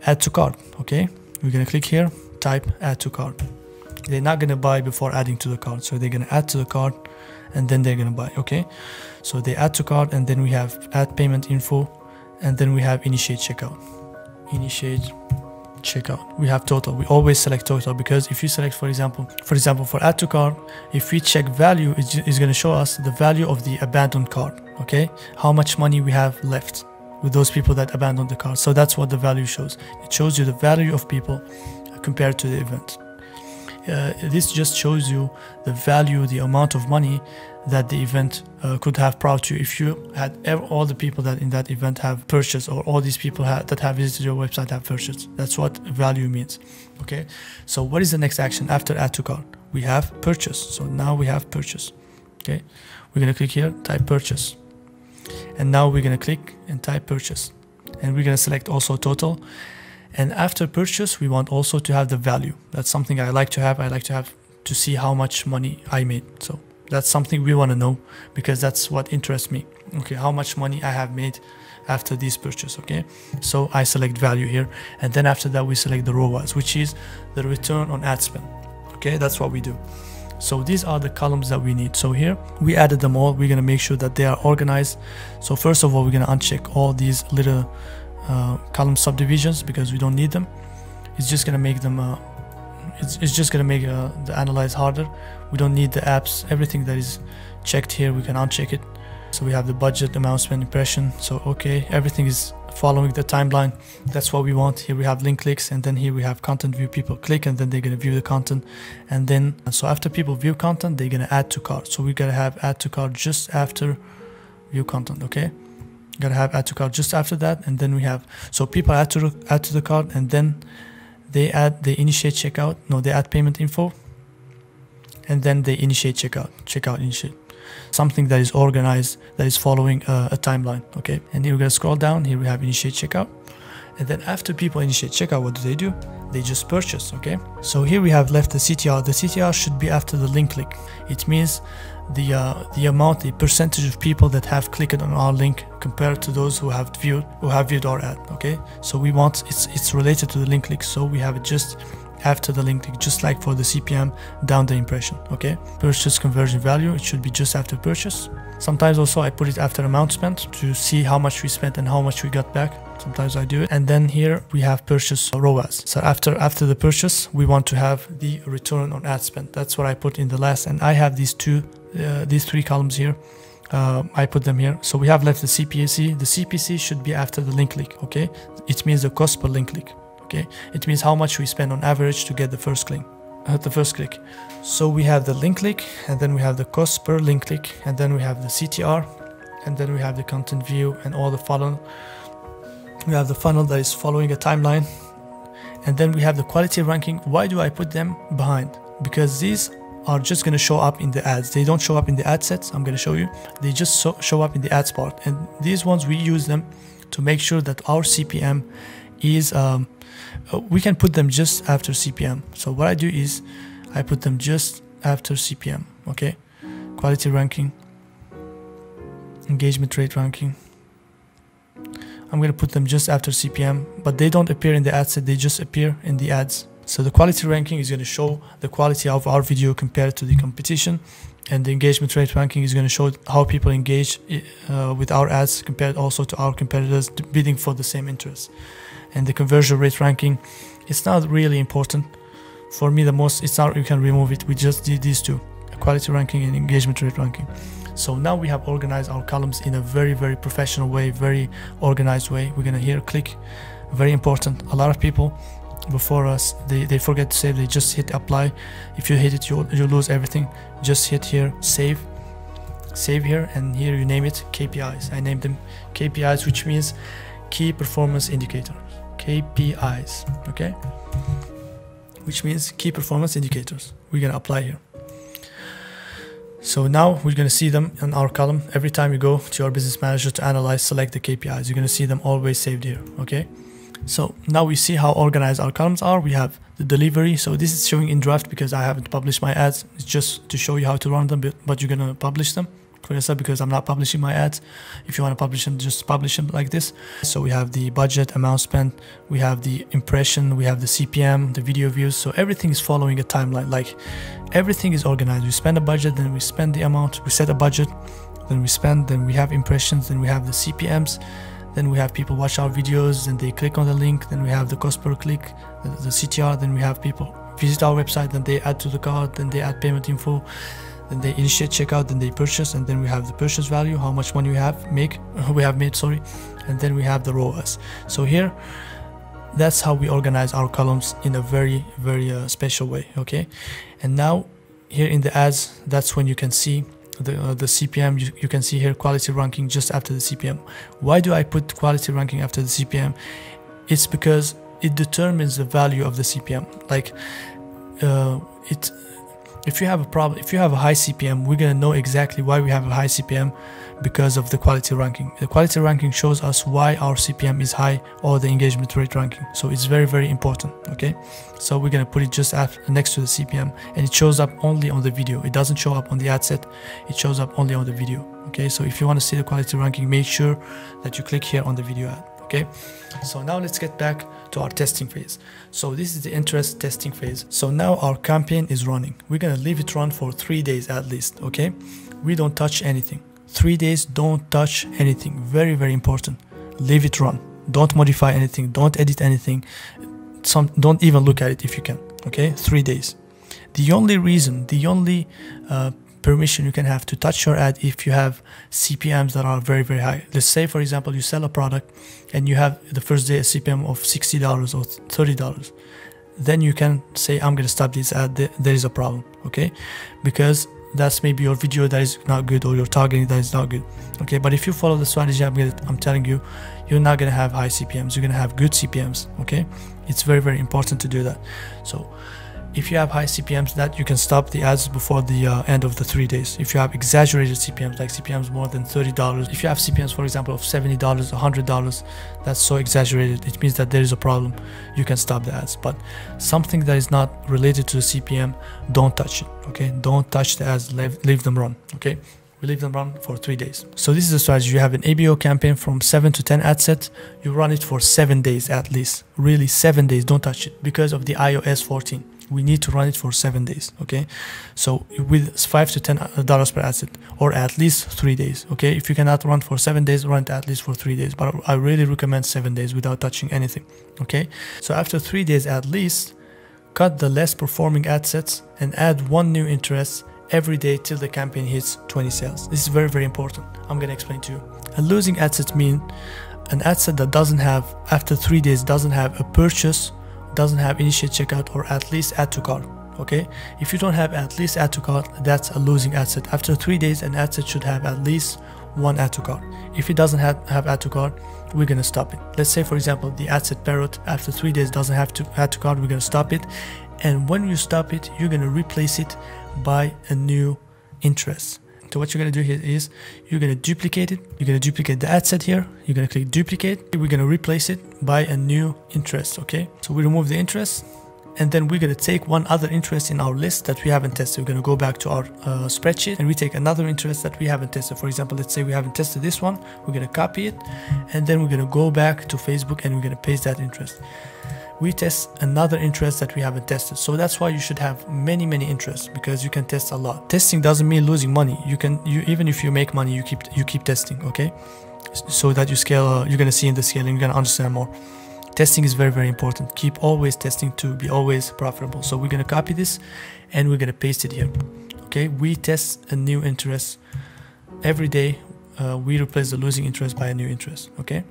add to cart. Okay, we're gonna click here, type add to cart. They're not gonna buy before adding to the cart, so they're gonna add to the cart and then they're gonna buy. Okay, so they add to cart, and then we have add payment info, and then we have initiate checkout. Initiate checkout. We have total. We always select total, because if you select, for example for add to cart, if we check value, it's going to show us the value of the abandoned cart. Okay, how much money we have left with those people that abandoned the cart. So that's what the value shows. It shows you the value of people compared to the event. This just shows you the value, the amount of money that the event could have brought you if you had all the people that in that event have purchased, or all these people that have visited your website have purchased. That's what value means. Okay, so what is the next action after add to cart? We have purchase. So now we have purchase. Okay, we're gonna click here, type purchase, and now we're gonna click and type purchase, and we're gonna select also total. And after purchase, we want also to have the value. That's something I like to have. I like to have to see how much money I made. So that's something we want to know, because that's what interests me. Okay, how much money I have made after this purchase. Okay, so I select value here, and then after that we select the ROAS, which is the return on ad spend. Okay, that's what we do. So these are the columns that we need. So here we added them all. We're gonna make sure that they are organized. So first of all, we're gonna uncheck all these little column subdivisions, because we don't need them. It's just gonna make them it's just gonna make the analyze harder. We don't need the apps. Everything that is checked here, we can uncheck it. So we have the budget, amount spent, impression. So okay, everything is following the timeline. That's what we want. Here we have link clicks, and then here we have content view. People click, and then they're gonna view the content, and then so after people view content, they're gonna add to cart. So we gotta have add to cart just after view content. Okay, gotta have add to cart just after that, and then we have, so people add to the cart, and then they initiate checkout. No, they add payment info, and then they initiate checkout initiate. Something that is organized, that is following a timeline. Okay, and here we're gonna scroll down. Here we have initiate checkout, and then after people initiate checkout, what do? They just purchase. Okay, so here we have left the CTR. The CTR should be after the link click. It means the amount, the percentage of people that have clicked on our link compared to those who have viewed our ad. Okay, so we want it's related to the link click, so we have it just after the link click, just like for the CPM down the impression. Okay, purchase conversion value, it should be just after purchase. Sometimes also I put it after amount spent to see how much we spent and how much we got back. Sometimes I do it. And then here we have purchase ROAS. So after the purchase, we want to have the return on ad spend. That's what I put in the last, and I have these three columns here. I put them here. So we have left the CPC. The CPC should be after the link click. Okay, it means the cost per link click. Okay, it means how much we spend on average to get the first click. So we have the link click, and then we have the cost per link click, and then we have the CTR, and then we have the content view and all the funnel. We have the funnel that is following a timeline, and then we have the quality ranking. Why do I put them behind? Because these are just going to show up in the ads. They don't show up in the ad sets. I'm going to show you. They just show up in the ads part, and these ones we use them to make sure that our CPM is we can put them just after CPM. So what I do is I put them just after CPM. Okay, quality ranking, engagement rate ranking. I'm going to put them just after CPM, but they don't appear in the ad set, they just appear in the ads. So the quality ranking is going to show the quality of our video compared to the competition, and the engagement rate ranking is going to show how people engage with our ads compared also to our competitors bidding for the same interest. And the conversion rate ranking, it's not really important for me. The most, it's not, you can remove it. We just did these two, quality ranking and engagement rate ranking. So now we have organized our columns in a very, very professional way, very organized way. We're gonna here click, very important. A lot of people before us, they forget to save. They just hit apply. If you hit it, you lose everything. Just hit here, save here, and here you name it KPIs. I named them KPIs, which means key performance indicators. KPIs, okay, which means key performance indicators. We're gonna apply here. So now we're gonna see them in our column. Every time you go to your business manager to analyze, select the KPIs, you're gonna see them always saved here. Okay, So now we see how organized our columns are. We have the delivery. So this is showing in draft because I haven't published my ads. It's just to show you how to run them, but you're gonna publish them for yourself because I'm not publishing my ads. If you want to publish them, just publish them like this. So we have the budget, amount spent, we have the impression, we have the CPM, the video views. So everything is following a timeline. Like everything is organized. We spend a budget, then we spend the amount, we set a budget, then we spend, then we have impressions, then we have the CPMs, then we have people watch our videos, then they click on the link, then we have the cost per click, the CTR, then we have people visit our website, then they add to the cart, then they add payment info, then they initiate checkout, then they purchase, and then we have the purchase value, how much money we have made, and then we have the ROAS. So here, that's how we organize our columns in a very special way. Okay, and now here in the ads, that's when you can see the CPM. You can see here quality ranking just after the CPM. Why do I put quality ranking after the CPM? It's because it determines the value of the CPM. Like if you have a problem, if you have a high CPM, we're gonna know exactly why we have a high CPM, because of the quality ranking. The quality ranking shows us why our CPM is high, or the engagement rate ranking. So it's very important. Okay, so we're gonna put it just next to the CPM, and it shows up only on the video. It doesn't show up on the ad set, it shows up only on the video. Okay, so if you want to see the quality ranking, make sure that you click here on the video ad. Okay, so now let's get back to our testing phase. So this is the interest testing phase. So now our campaign is running. We're gonna leave it run for 3 days at least. Okay, we don't touch anything. 3 days, don't touch anything. Very important. Leave it run. Don't modify anything, don't edit anything, don't even look at it if you can. Okay, 3 days. The only permission you can have to touch your ad if you have CPMs that are very high. Let's say, for example, you sell a product and you have the first day a CPM of $60 or $30. Then you can say, I'm gonna stop this ad, there is a problem. Okay, because that's maybe your video that is not good, or your targeting that is not good. Okay, but if you follow the strategy I'm telling you, you're not gonna have high CPMs, you're gonna have good CPMs. Okay, it's very important to do that. So if you have high CPMs, that you can stop the ads before the end of the 3 days. If you have exaggerated CPMs, like CPMs more than $30, if you have CPMs, for example, of $70, $100, that's so exaggerated, it means that there is a problem. You can stop the ads. But something that is not related to the CPM, don't touch it. Okay, don't touch the ads, leave them run. Okay, we leave them run for 3 days. So this is the strategy. You have an ABO campaign from 7 to 10 ad sets. You run it for 7 days at least. Really, 7 days. Don't touch it because of the iOS 14. We need to run it for 7 days. Okay, so with $5 to $10 per ad set, or at least 3 days. Okay, if you cannot run for 7 days, run it at least for 3 days. But I really recommend 7 days without touching anything. Okay, so after 3 days at least, cut the less performing ad sets and add 1 new interest every day till the campaign hits 20 sales. This is very important. I'm gonna explain to you. A losing ad set mean an ad set that doesn't have, after 3 days, doesn't have a purchase, doesn't have initiate checkout, or at least add to cart. Okay, if you don't have at least add to cart, that's a losing ad set. After 3 days, an ad set should have at least 1 add to cart. If it doesn't have add to cart, we're gonna stop it. Let's say, for example, the ad set Parrot after 3 days doesn't have to add to cart, we're gonna stop it. And when you stop it, you're gonna replace it by a new interest. So what you're gonna do here is you're gonna duplicate it. You're gonna duplicate the ad set here. You're gonna click duplicate. We're gonna replace it by a new interest. Okay, so we remove the interest, and then we're gonna take one other interest in our list that we haven't tested. We're gonna go back to our spreadsheet, and we take another interest that we haven't tested. For example, let's say we haven't tested this one. We're gonna copy it, and then we're gonna go back to Facebook and we're gonna paste that interest. We test another interest that we haven't tested. So that's why you should have many interests, because you can test a lot. Testing doesn't mean losing money. Even if you make money, you keep testing. Okay, so that you scale. You're gonna see in the scaling, you're gonna understand more. Testing is very important. Keep always testing to be always profitable. So we're gonna copy this and we're gonna paste it here. Okay, we test a new interest every day. We replace the losing interest by a new interest. Okay,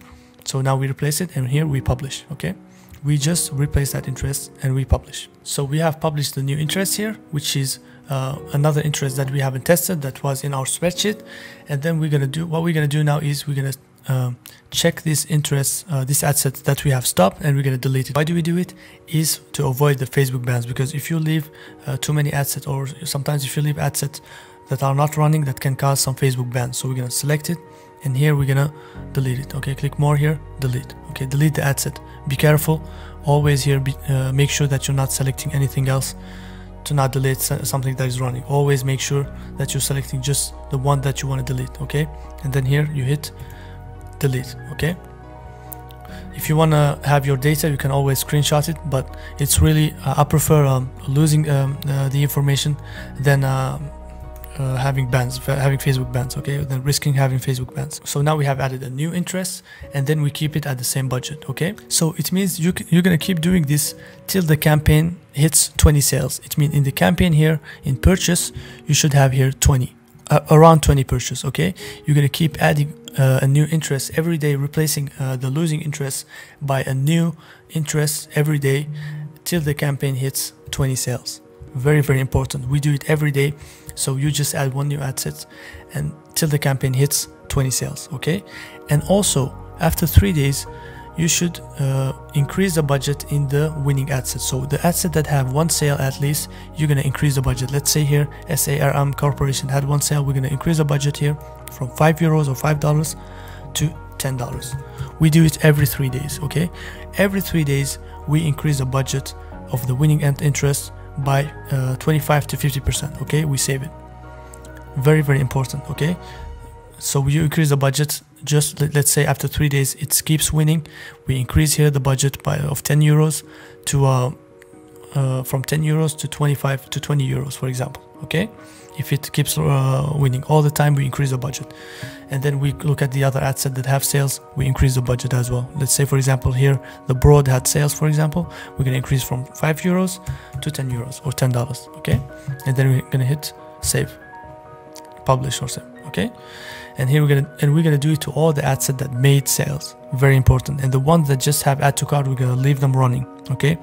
so now we replace it, and here we publish. Okay, we just replace that interest and we publish. So we have published the new interest here, which is another interest that we haven't tested, that was in our spreadsheet. And then what we're gonna do now is we're gonna check this interest, this ad set that we have stopped, and we're gonna delete it. Why do we do it? Is to avoid the Facebook bans, because if you leave too many ad sets, or sometimes if you leave ad sets that are not running, that can cause some Facebook bans. So we're gonna select it, and here we're gonna delete it. Okay, click more here, delete. Okay, delete the ad set. be careful. Always here, make sure that you're not selecting anything else to not delete something that is running. Always make sure that you're selecting just the one that you want to delete, okay? And then here you hit delete, okay? If you want to have your data, you can always screenshot it, but it's really I prefer losing the information than having Facebook bans, okay, than risking having Facebook bans. So now we have added a new interest, and then we keep it at the same budget, okay? So it means you're gonna keep doing this till the campaign hits 20 sales. It means in the campaign here, in purchase, you should have here 20, around 20 purchase, okay? You're gonna keep adding a new interest every day, replacing the losing interest by a new interest every day till the campaign hits 20 sales. Very, very important. We do it every day. So you just add one new ad set and till the campaign hits 20 sales, okay? And also after 3 days, you should increase the budget in the winning ad set. So the ad set that have one sale at least, you're gonna increase the budget. Let's say here SARM Corporation had one sale. We're gonna increase the budget here from €5 or $5 to $10. We do it every 3 days, okay? Every 3 days, we increase the budget of the winning ad interest by 25 to 50%, okay? We save it. Very, very important, okay? So you increase the budget, just let's say after 3 days it keeps winning, we increase here the budget of €10 to from €10 to 25 to €20, for example, okay? If it keeps winning all the time, we increase the budget. And then we look at the other ad set that have sales, we increase the budget as well. Let's say, for example, here the broad had sales, for example, we're gonna increase from €5 to €10 or $10, okay? And then we're gonna hit save, publish or save, okay? And here we're gonna do it to all the ad set that made sales. Very important. And the ones that just have add to cart, we're gonna leave them running, okay?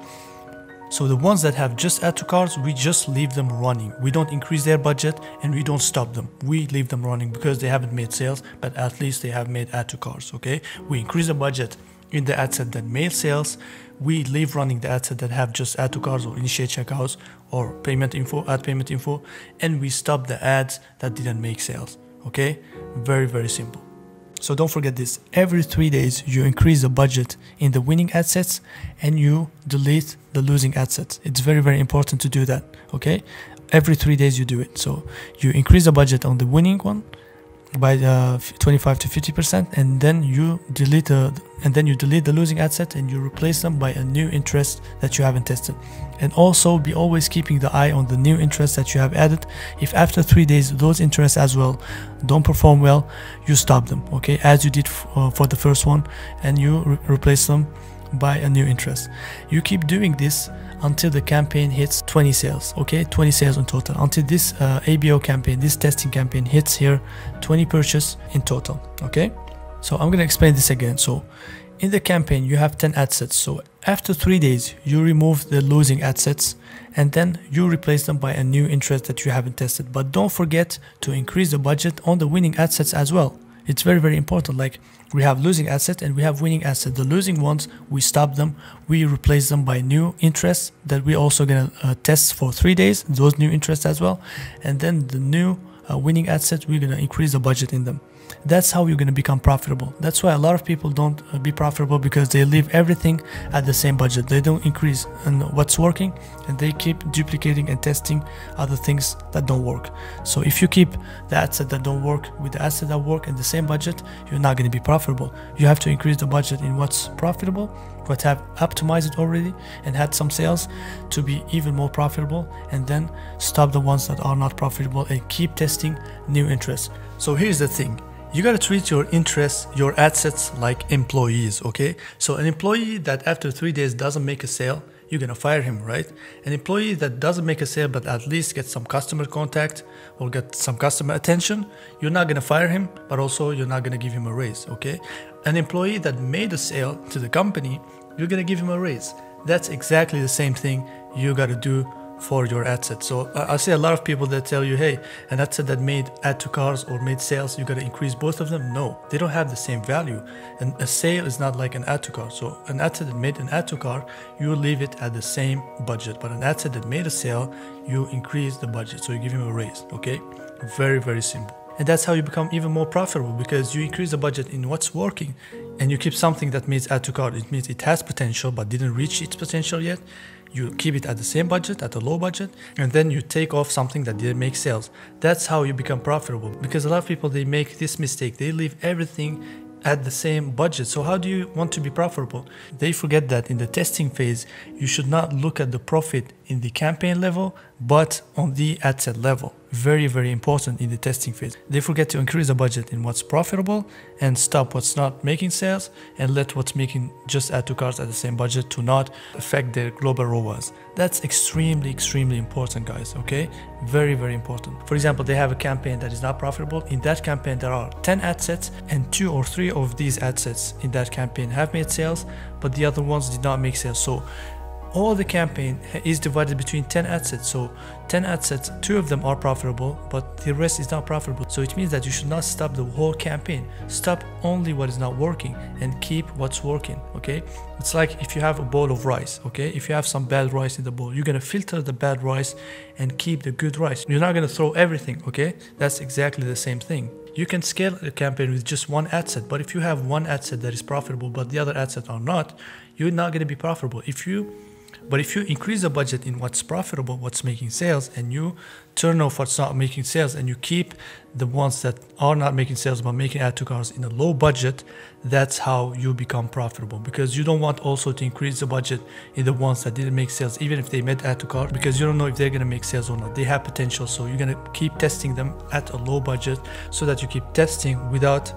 So the ones that have just add to carts, we just leave them running. We don't increase their budget and we don't stop them. We leave them running because they haven't made sales, but at least they have made add to carts, okay? We increase the budget in the ad set that made sales. We leave running the ad set that have just add to carts or initiate checkouts or payment info, add payment info, and we stop the ads that didn't make sales, okay? Very, very simple. So don't forget this, every 3 days you increase the budget in the winning ad sets and you delete the losing ad sets. It's very, very important to do that, okay? Every 3 days you do it. So you increase the budget on the winning one by 25 to 50%, and then you delete the losing ad set and you replace them by a new interest that you haven't tested. And also be always keeping the eye on the new interest that you have added. If after 3 days those interests as well don't perform well, you stop them, okay, as you did for the first one, and you replace them by a new interest. You keep doing this until the campaign hits 20 sales, okay, 20 sales in total, until this ABO campaign, this testing campaign hits here 20 purchase in total, okay? So I'm gonna explain this again. So in the campaign you have 10 ad sets. So after 3 days you remove the losing ad sets and then you replace them by a new interest that you haven't tested. But don't forget to increase the budget on the winning ad sets as well. It's very, very important. Like, we have losing assets and we have winning assets. The losing ones, we stop them, we replace them by new interests that we also gonna test for 3 days, those new interests as well. And then the new winning assets, we're gonna increase the budget in them. That's how you're gonna become profitable. That's why a lot of people don't be profitable, because they leave everything at the same budget. They don't increase in what's working and they keep duplicating and testing other things that don't work. So if you keep the asset that don't work with the asset that work in the same budget, you're not gonna be profitable. You have to increase the budget in what's profitable, what have optimized it already and had some sales to be even more profitable, and then stop the ones that are not profitable and keep testing new interests. So here's the thing. You gotta treat your interests, your assets, like employees, okay? So an employee that after 3 days doesn't make a sale, you're gonna fire him, right? An employee that doesn't make a sale but at least get some customer contact or get some customer attention, you're not gonna fire him, but also you're not gonna give him a raise, okay? An employee that made a sale to the company, you're gonna give him a raise. That's exactly the same thing you gotta do for your asset. So I see a lot of people that tell you, hey, an asset that made add to cars or made sales, you got to increase both of them. No, they don't have the same value. And a sale is not like an add to car. So an asset that made an add to car, you leave it at the same budget. But an asset that made a sale, you increase the budget. So you give him a raise, okay? Very, very simple. And that's how you become even more profitable, because you increase the budget in what's working and you keep something that means add to cart. It means it has potential but didn't reach its potential yet. You keep it at the same budget, at a low budget, and then you take off something that didn't make sales. That's how you become profitable, because a lot of people, they make this mistake. They leave everything at the same budget. So how do you want to be profitable? They forget that in the testing phase, you should not look at the profit in the campaign level, but on the ad set level. Very, very important in the testing phase. They forget to increase the budget in what's profitable and stop what's not making sales, and let what's making just add to carts at the same budget to not affect their global ROAS. That's extremely, extremely important, guys, okay? Very, very important. For example, they have a campaign that is not profitable. In that campaign, there are 10 ad sets, and 2 or 3 of these ad sets in that campaign have made sales, but the other ones did not make sales. So all the campaign is divided between 10 ad sets. So 10 ad sets, 2 of them are profitable, but the rest is not profitable. So it means that you should not stop the whole campaign. Stop only what is not working and keep what's working, okay? It's like if you have a bowl of rice, okay? If you have some bad rice in the bowl, you're gonna filter the bad rice and keep the good rice. You're not gonna throw everything, okay? That's exactly the same thing. You can scale a campaign with just one ad set, but if you have one ad set that is profitable, but the other ad sets are not, you're not gonna be profitable. If you increase the budget in what's profitable, what's making sales, and you turn off what's not making sales, and you keep the ones that are not making sales but making add to carts in a low budget, that's how you become profitable. Because you don't want also to increase the budget in the ones that didn't make sales, even if they made add to cart, because you don't know if they're gonna make sales or not. They have potential, so you're gonna keep testing them at a low budget so that you keep testing without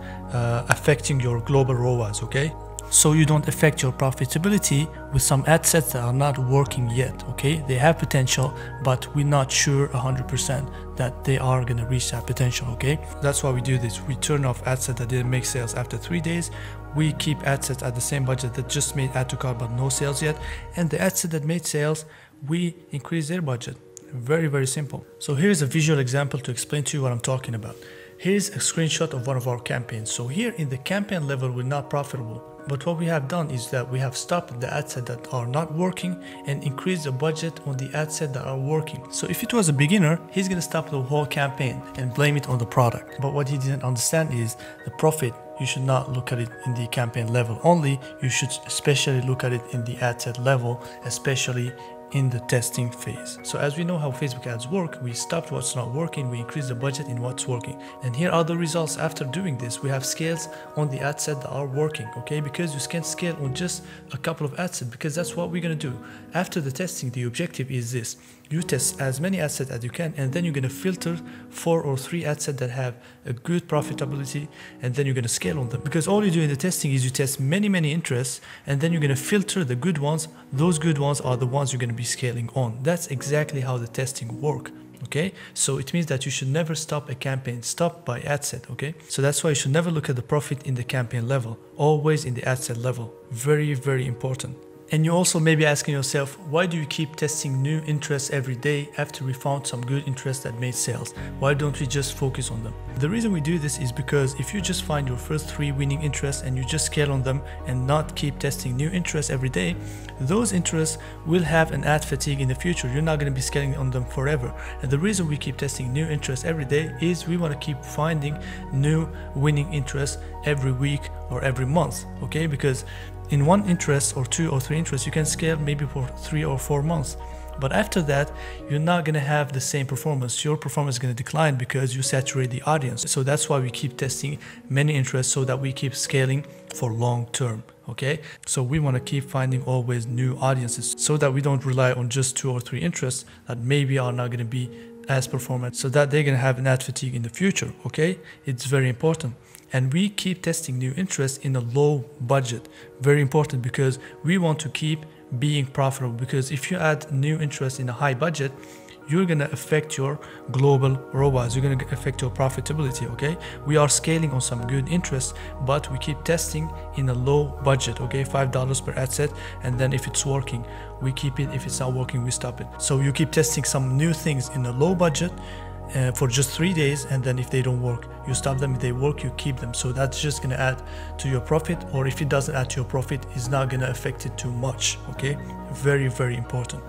affecting your global ROAS, okay? So you don't affect your profitability with some ad sets that are not working yet, okay? They have potential, but we're not sure 100% that they are gonna reach that potential, okay? That's why we do this. We turn off ad sets that didn't make sales after 3 days. We keep ad sets at the same budget that just made add to cart but no sales yet. And the ad set that made sales, we increase their budget. Very, very simple. So here's a visual example to explain to you what I'm talking about. Here's a screenshot of one of our campaigns. So here in the campaign level, we're not profitable. But what we have done is that we have stopped the ad set that are not working and increased the budget on the ad set that are working. So if it was a beginner, he's gonna stop the whole campaign and blame it on the product. But what he didn't understand is the profit. You should not look at it in the campaign level only. You should especially look at it in the ad set level, especially in the testing phase. So as we know how Facebook ads work, we stopped what's not working, we increased the budget in what's working. And here are the results after doing this. We have scales on the ad set that are working, okay? Because you can scale on just a couple of ad sets, because that's what we're gonna do. After the testing, the objective is this. You test as many ad sets as you can, and then you're gonna filter 4 or 3 ad sets that have a good profitability, and then you're gonna scale on them. Because all you do in the testing is you test many interests, and then you're gonna filter the good ones. Those good ones are the ones you're gonna be scaling on. That's exactly how the testing work. Okay, so it means that you should never stop a campaign, stop by ad set, okay? So that's why you should never look at the profit in the campaign level, always in the ad set level. Very, very important. And you also may be asking yourself, why do you keep testing new interests every day after we found some good interests that made sales? Why don't we just focus on them? The reason we do this is because if you just find your first 3 winning interests and you just scale on them and not keep testing new interests every day, those interests will have an ad fatigue in the future. You're not going to be scaling on them forever. And the reason we keep testing new interests every day is we want to keep finding new winning interests every week or every month, okay? Because in one interest or 2 or 3 interests, you can scale maybe for 3 or 4 months. But after that, you're not going to have the same performance. Your performance is going to decline because you saturate the audience. So that's why we keep testing many interests so that we keep scaling for long term. Okay, so we want to keep finding always new audiences so that we don't rely on just 2 or 3 interests that maybe are not going to be as performant, so that they're going to have an ad fatigue in the future. Okay, it's very important. And we keep testing new interests in a low budget. Very important, because we want to keep being profitable. Because if you add new interests in a high budget, you're going to affect your global ROAS. You're going to affect your profitability, okay? We are scaling on some good interests, but we keep testing in a low budget, okay? $5 per ad set. And then if it's working, we keep it. If it's not working, we stop it. So you keep testing some new things in a low budget for just 3 days, and then if they don't work, you stop them. If they work, you keep them. So that's just going to add to your profit, or if it doesn't add to your profit, it's not going to affect it too much, okay? Very, very important.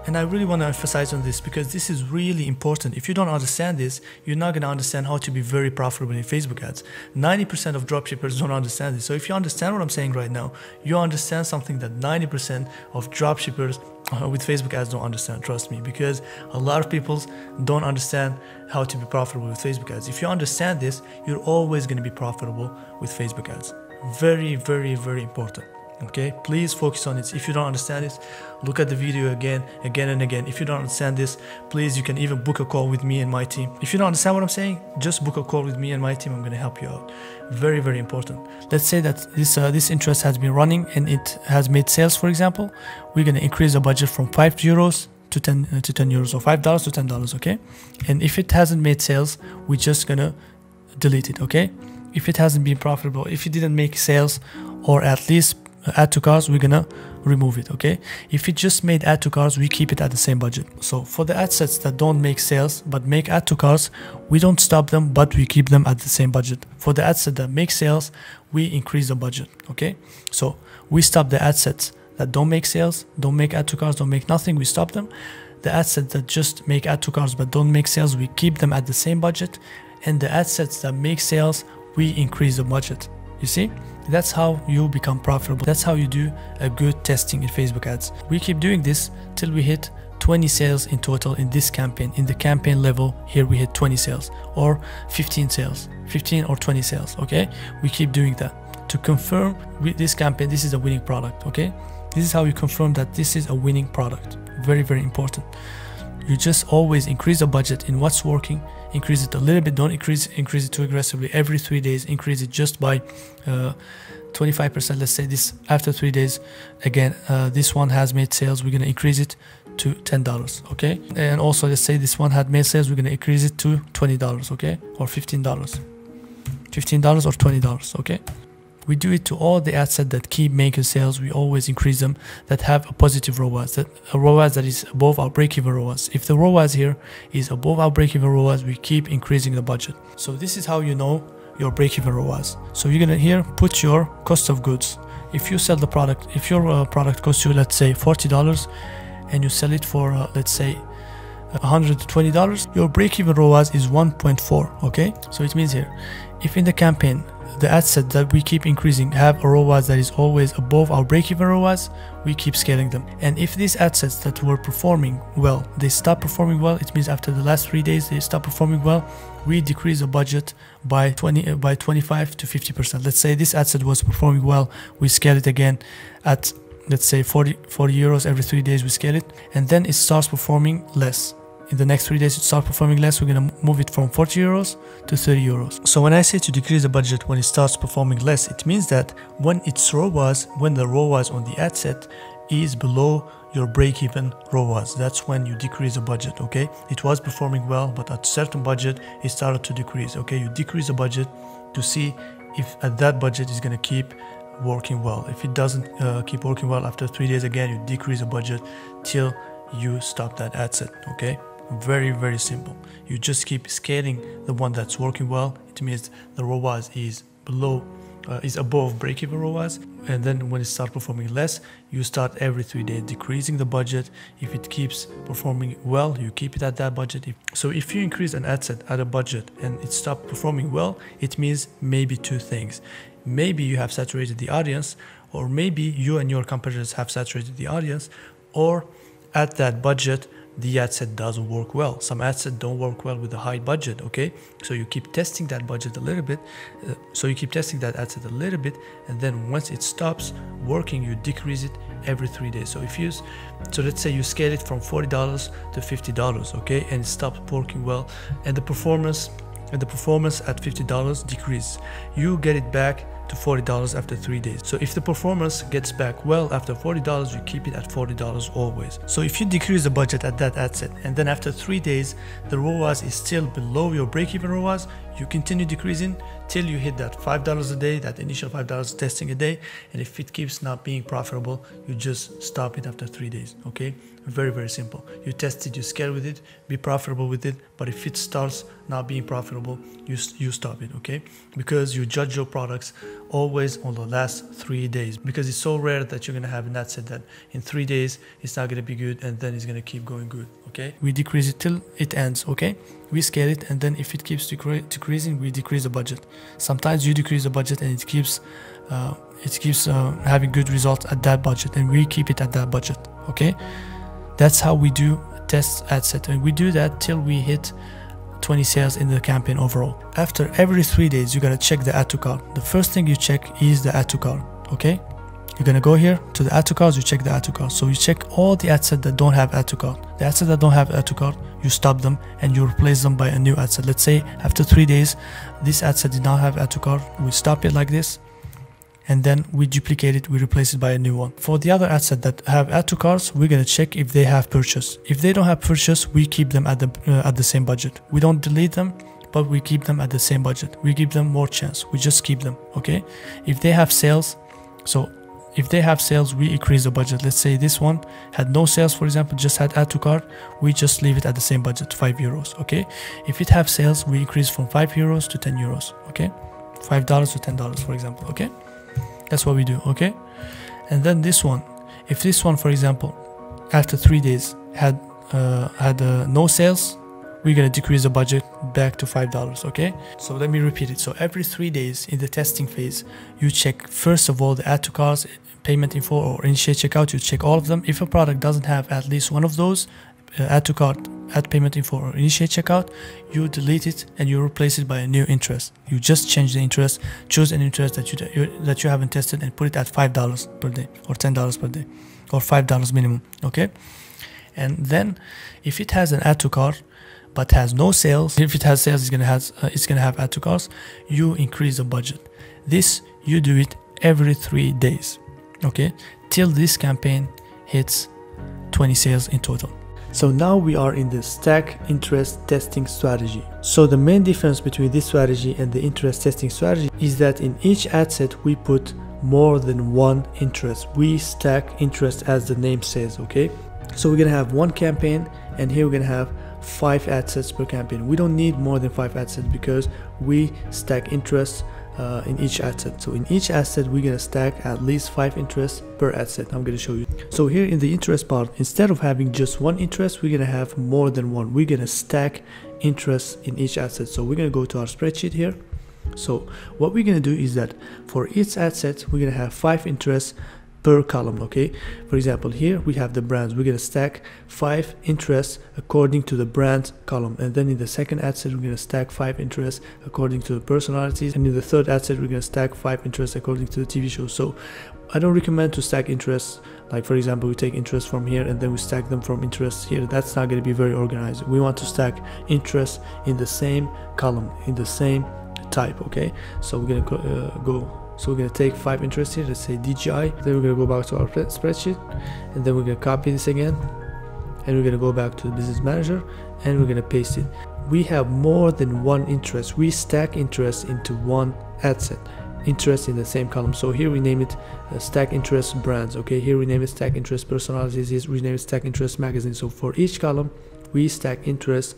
And I really want to emphasize on this because this is really important. If you don't understand this, you're not going to understand how to be very profitable in Facebook ads. 90% of dropshippers don't understand this. So if you understand what I'm saying right now, you understand something that 90% of dropshippers with Facebook ads don't understand. Trust me, because a lot of people don't understand how to be profitable with Facebook ads. If you understand this, you're always going to be profitable with Facebook ads. Very, very, very important. Okay, please focus on it. If you don't understand it, look at the video again and again. If you don't understand this, please, you can even book a call with me and my team. If you don't understand what I'm saying, just book a call with me and my team. I'm going to help you out. Very, very important. Let's say that this interest has been running and it has made sales, for example. We're going to increase the budget from €5 to 10 euros, or $5 to $10. Okay, and if it hasn't made sales, we're just going to delete it. Okay, if it hasn't been profitable, if it didn't make sales, or at least add to carts, we're gonna remove it. Okay, if it just made add to carts, we keep it at the same budget. So for the ad sets that don't make sales but make add to carts, we don't stop them, but we keep them at the same budget. For the ad set that make sales, we increase the budget. Okay, so we stop the ad sets that don't make sales, don't make add to carts, don't make nothing, we stop them. The ad sets that just make add to carts but don't make sales, we keep them at the same budget. And the ad sets that make sales, we increase the budget. You see, that's how you become profitable. That's how you do a good testing in Facebook ads. We keep doing this till we hit 20 sales in total in this campaign. In the campaign level here, we hit 20 sales or 15 sales, 15 or 20 sales. Okay, we keep doing that to confirm with this campaign, this is a winning product. Okay, this is how you confirm that this is a winning product. Very, very important. You just always increase the budget in what's working. Increase it a little bit. Don't increase it too aggressively. Every 3 days, increase it just by 25%. Let's say this after 3 days, again, this one has made sales. We're gonna increase it to $10. Okay, and also let's say this one had made sales. We're gonna increase it to $20. Okay, or $15, $15 or $20. Okay. We do it to all the ad sets that keep making sales. We always increase them, that have a positive ROAS, a ROAS that is above our break-even ROAS. If the ROAS here is above our break-even ROAS, we keep increasing the budget. So this is how you know your break-even ROAS. So you're gonna here put your cost of goods. If you sell the product, if your product costs you, let's say $40, and you sell it for let's say $120, your break-even ROAS is 1.4. Okay, so it means here, if in the campaign the ad set that we keep increasing have a ROAS that is always above our break-even ROAS, we keep scaling them. And if these ad sets that were performing well, they stop performing well, it means after the last 3 days they stop performing well, we decrease the budget by 25 to 50%. Let's say this ad set was performing well, we scale it again at, let's say 40 euros every 3 days, we scale it, and then it starts performing less. In the next 3 days it starts performing less, we're gonna move it from 40 euros to 30 euros. So when I say to decrease the budget when it starts performing less, it means that when the ROAS on the ad set is below your break-even ROAS, that's when you decrease the budget. Okay, it was performing well, but at a certain budget it started to decrease. Okay, you decrease the budget to see if at that budget is gonna keep working well. If it doesn't keep working well after 3 days, again you decrease the budget till you stop that ad set. Okay, very, very simple. You just keep scaling the one that's working well. It means the ROAS is above break-even ROAS, and then when it starts performing less, you start every 3 days decreasing the budget. If it keeps performing well, you keep it at that budget. So if you increase an ad set at a budget and it stops performing well, it means maybe two things. Maybe you have saturated the audience, or maybe you and your competitors have saturated the audience, or at that budget the ad set doesn't work well. Some ad sets don't work well with a high budget. Okay, so you keep testing that budget a little bit, so you keep testing that ad set a little bit, and then once it stops working, you decrease it every 3 days. So let's say you scale it from $40 to $50. Okay, and it stops working well, and the performance at $50 decreases. You get it back to $40 after 3 days. So if the performance gets back well after $40, you keep it at $40 always. So if you decrease the budget at that ad set, and then after 3 days the ROAS is still below your break-even ROAS, You continue decreasing till you hit that $5 a day, that initial $5 testing a day. And if it keeps not being profitable, you just stop it after 3 days. Okay, very, very simple. You test it, you scale with it, be profitable with it. But if it starts not being profitable, you stop it. Okay, because you judge your products always on the last 3 days, because it's so rare that you're gonna have an ad set that in 3 days it's not gonna be good and then it's gonna keep going good. Okay, we decrease it till it ends. Okay, we scale it, and then if it keeps decreasing, we decrease the budget. Sometimes you decrease the budget and it keeps having good results at that budget, and we keep it at that budget. Okay, that's how we do test ad set, and we do that till we hit 20 sales in the campaign overall. After every 3 days, you gotta check the add to cart. The first thing you check is the add to cart. Okay, you're gonna go here to the add to carts, you check the add to cart. So you check all the ad sets that don't have add to cart. The ad sets that don't have add to cart, you stop them and you replace them by a new ad set. Let's say after 3 days, this ad set did not have add to cart. We stop it like this, and then we duplicate it, we replace it by a new one. For the other ad set that have add to carts, we're gonna check if they have purchase. If they don't have purchase, we keep them at the same budget. We don't delete them, but we keep them at the same budget. We give them more chance. We just keep them. Okay. If they have sales, we increase the budget. Let's say this one had no sales, for example, just had add to cart, we just leave it at the same budget, €5. Okay. If it have sales, we increase from €5 to €10. Okay. $5 to $10, for example. Okay. That's what we do. Okay. And then this one, if this one, for example, after 3 days had no sales, we're gonna decrease the budget back to $5. Okay, so let me repeat it. So every 3 days in the testing phase, you check first of all the add to carts, payment info, or initiate checkout. You check all of them. If a product doesn't have at least one of those, add to cart, add payment info, or initiate checkout, you delete it and you replace it by a new interest. You just change the interest, choose an interest that you haven't tested, and put it at $5 per day or $10 per day or $5 minimum. Okay, and then if it has an add to cart but has no sales, if it has sales, it's gonna have add to carts, you increase the budget. This you do it every 3 days. Okay, till this campaign hits 20 sales in total. So now we are in the stack interest testing strategy. So the main difference between this strategy and the interest testing strategy is that in each ad set we put more than one interest. We stack interest as the name says. Okay, so we're gonna have one campaign, and here we're gonna have 5 ad sets per campaign. We don't need more than 5 ad sets because we stack interest in each ad set. So in each ad set, we're gonna stack at least 5 interests per ad set. I'm gonna show you. So here in the interest part, instead of having just one interest, we're gonna have more than one. We're gonna stack interests in each ad set. So we're gonna go to our spreadsheet here. So what we're gonna do is that for each ad set, we're gonna have 5 interests per column. Okay, for example, here we have the brands. We're gonna stack 5 interests according to the brand column, and then in the second ad set we're gonna stack 5 interests according to the personalities, and in the third ad set we're gonna stack 5 interests according to the TV show. So I don't recommend to stack interests, like for example we take interests from here and then we stack them from interests here. That's not going to be very organized. We want to stack interests in the same column, in the same type. Okay, so we're gonna So we're going to take 5 interests here, let's say DGI, then we're going to go back to our spreadsheet, and then we're going to copy this again, and we're going to go back to the business manager, and we're going to paste it. We have more than one interest. We stack interests into one ad set, interest in the same column. So here we name it stack interest brands. Okay, here we name it stack interest personalities, here we name it stack interest magazine. So for each column we stack interests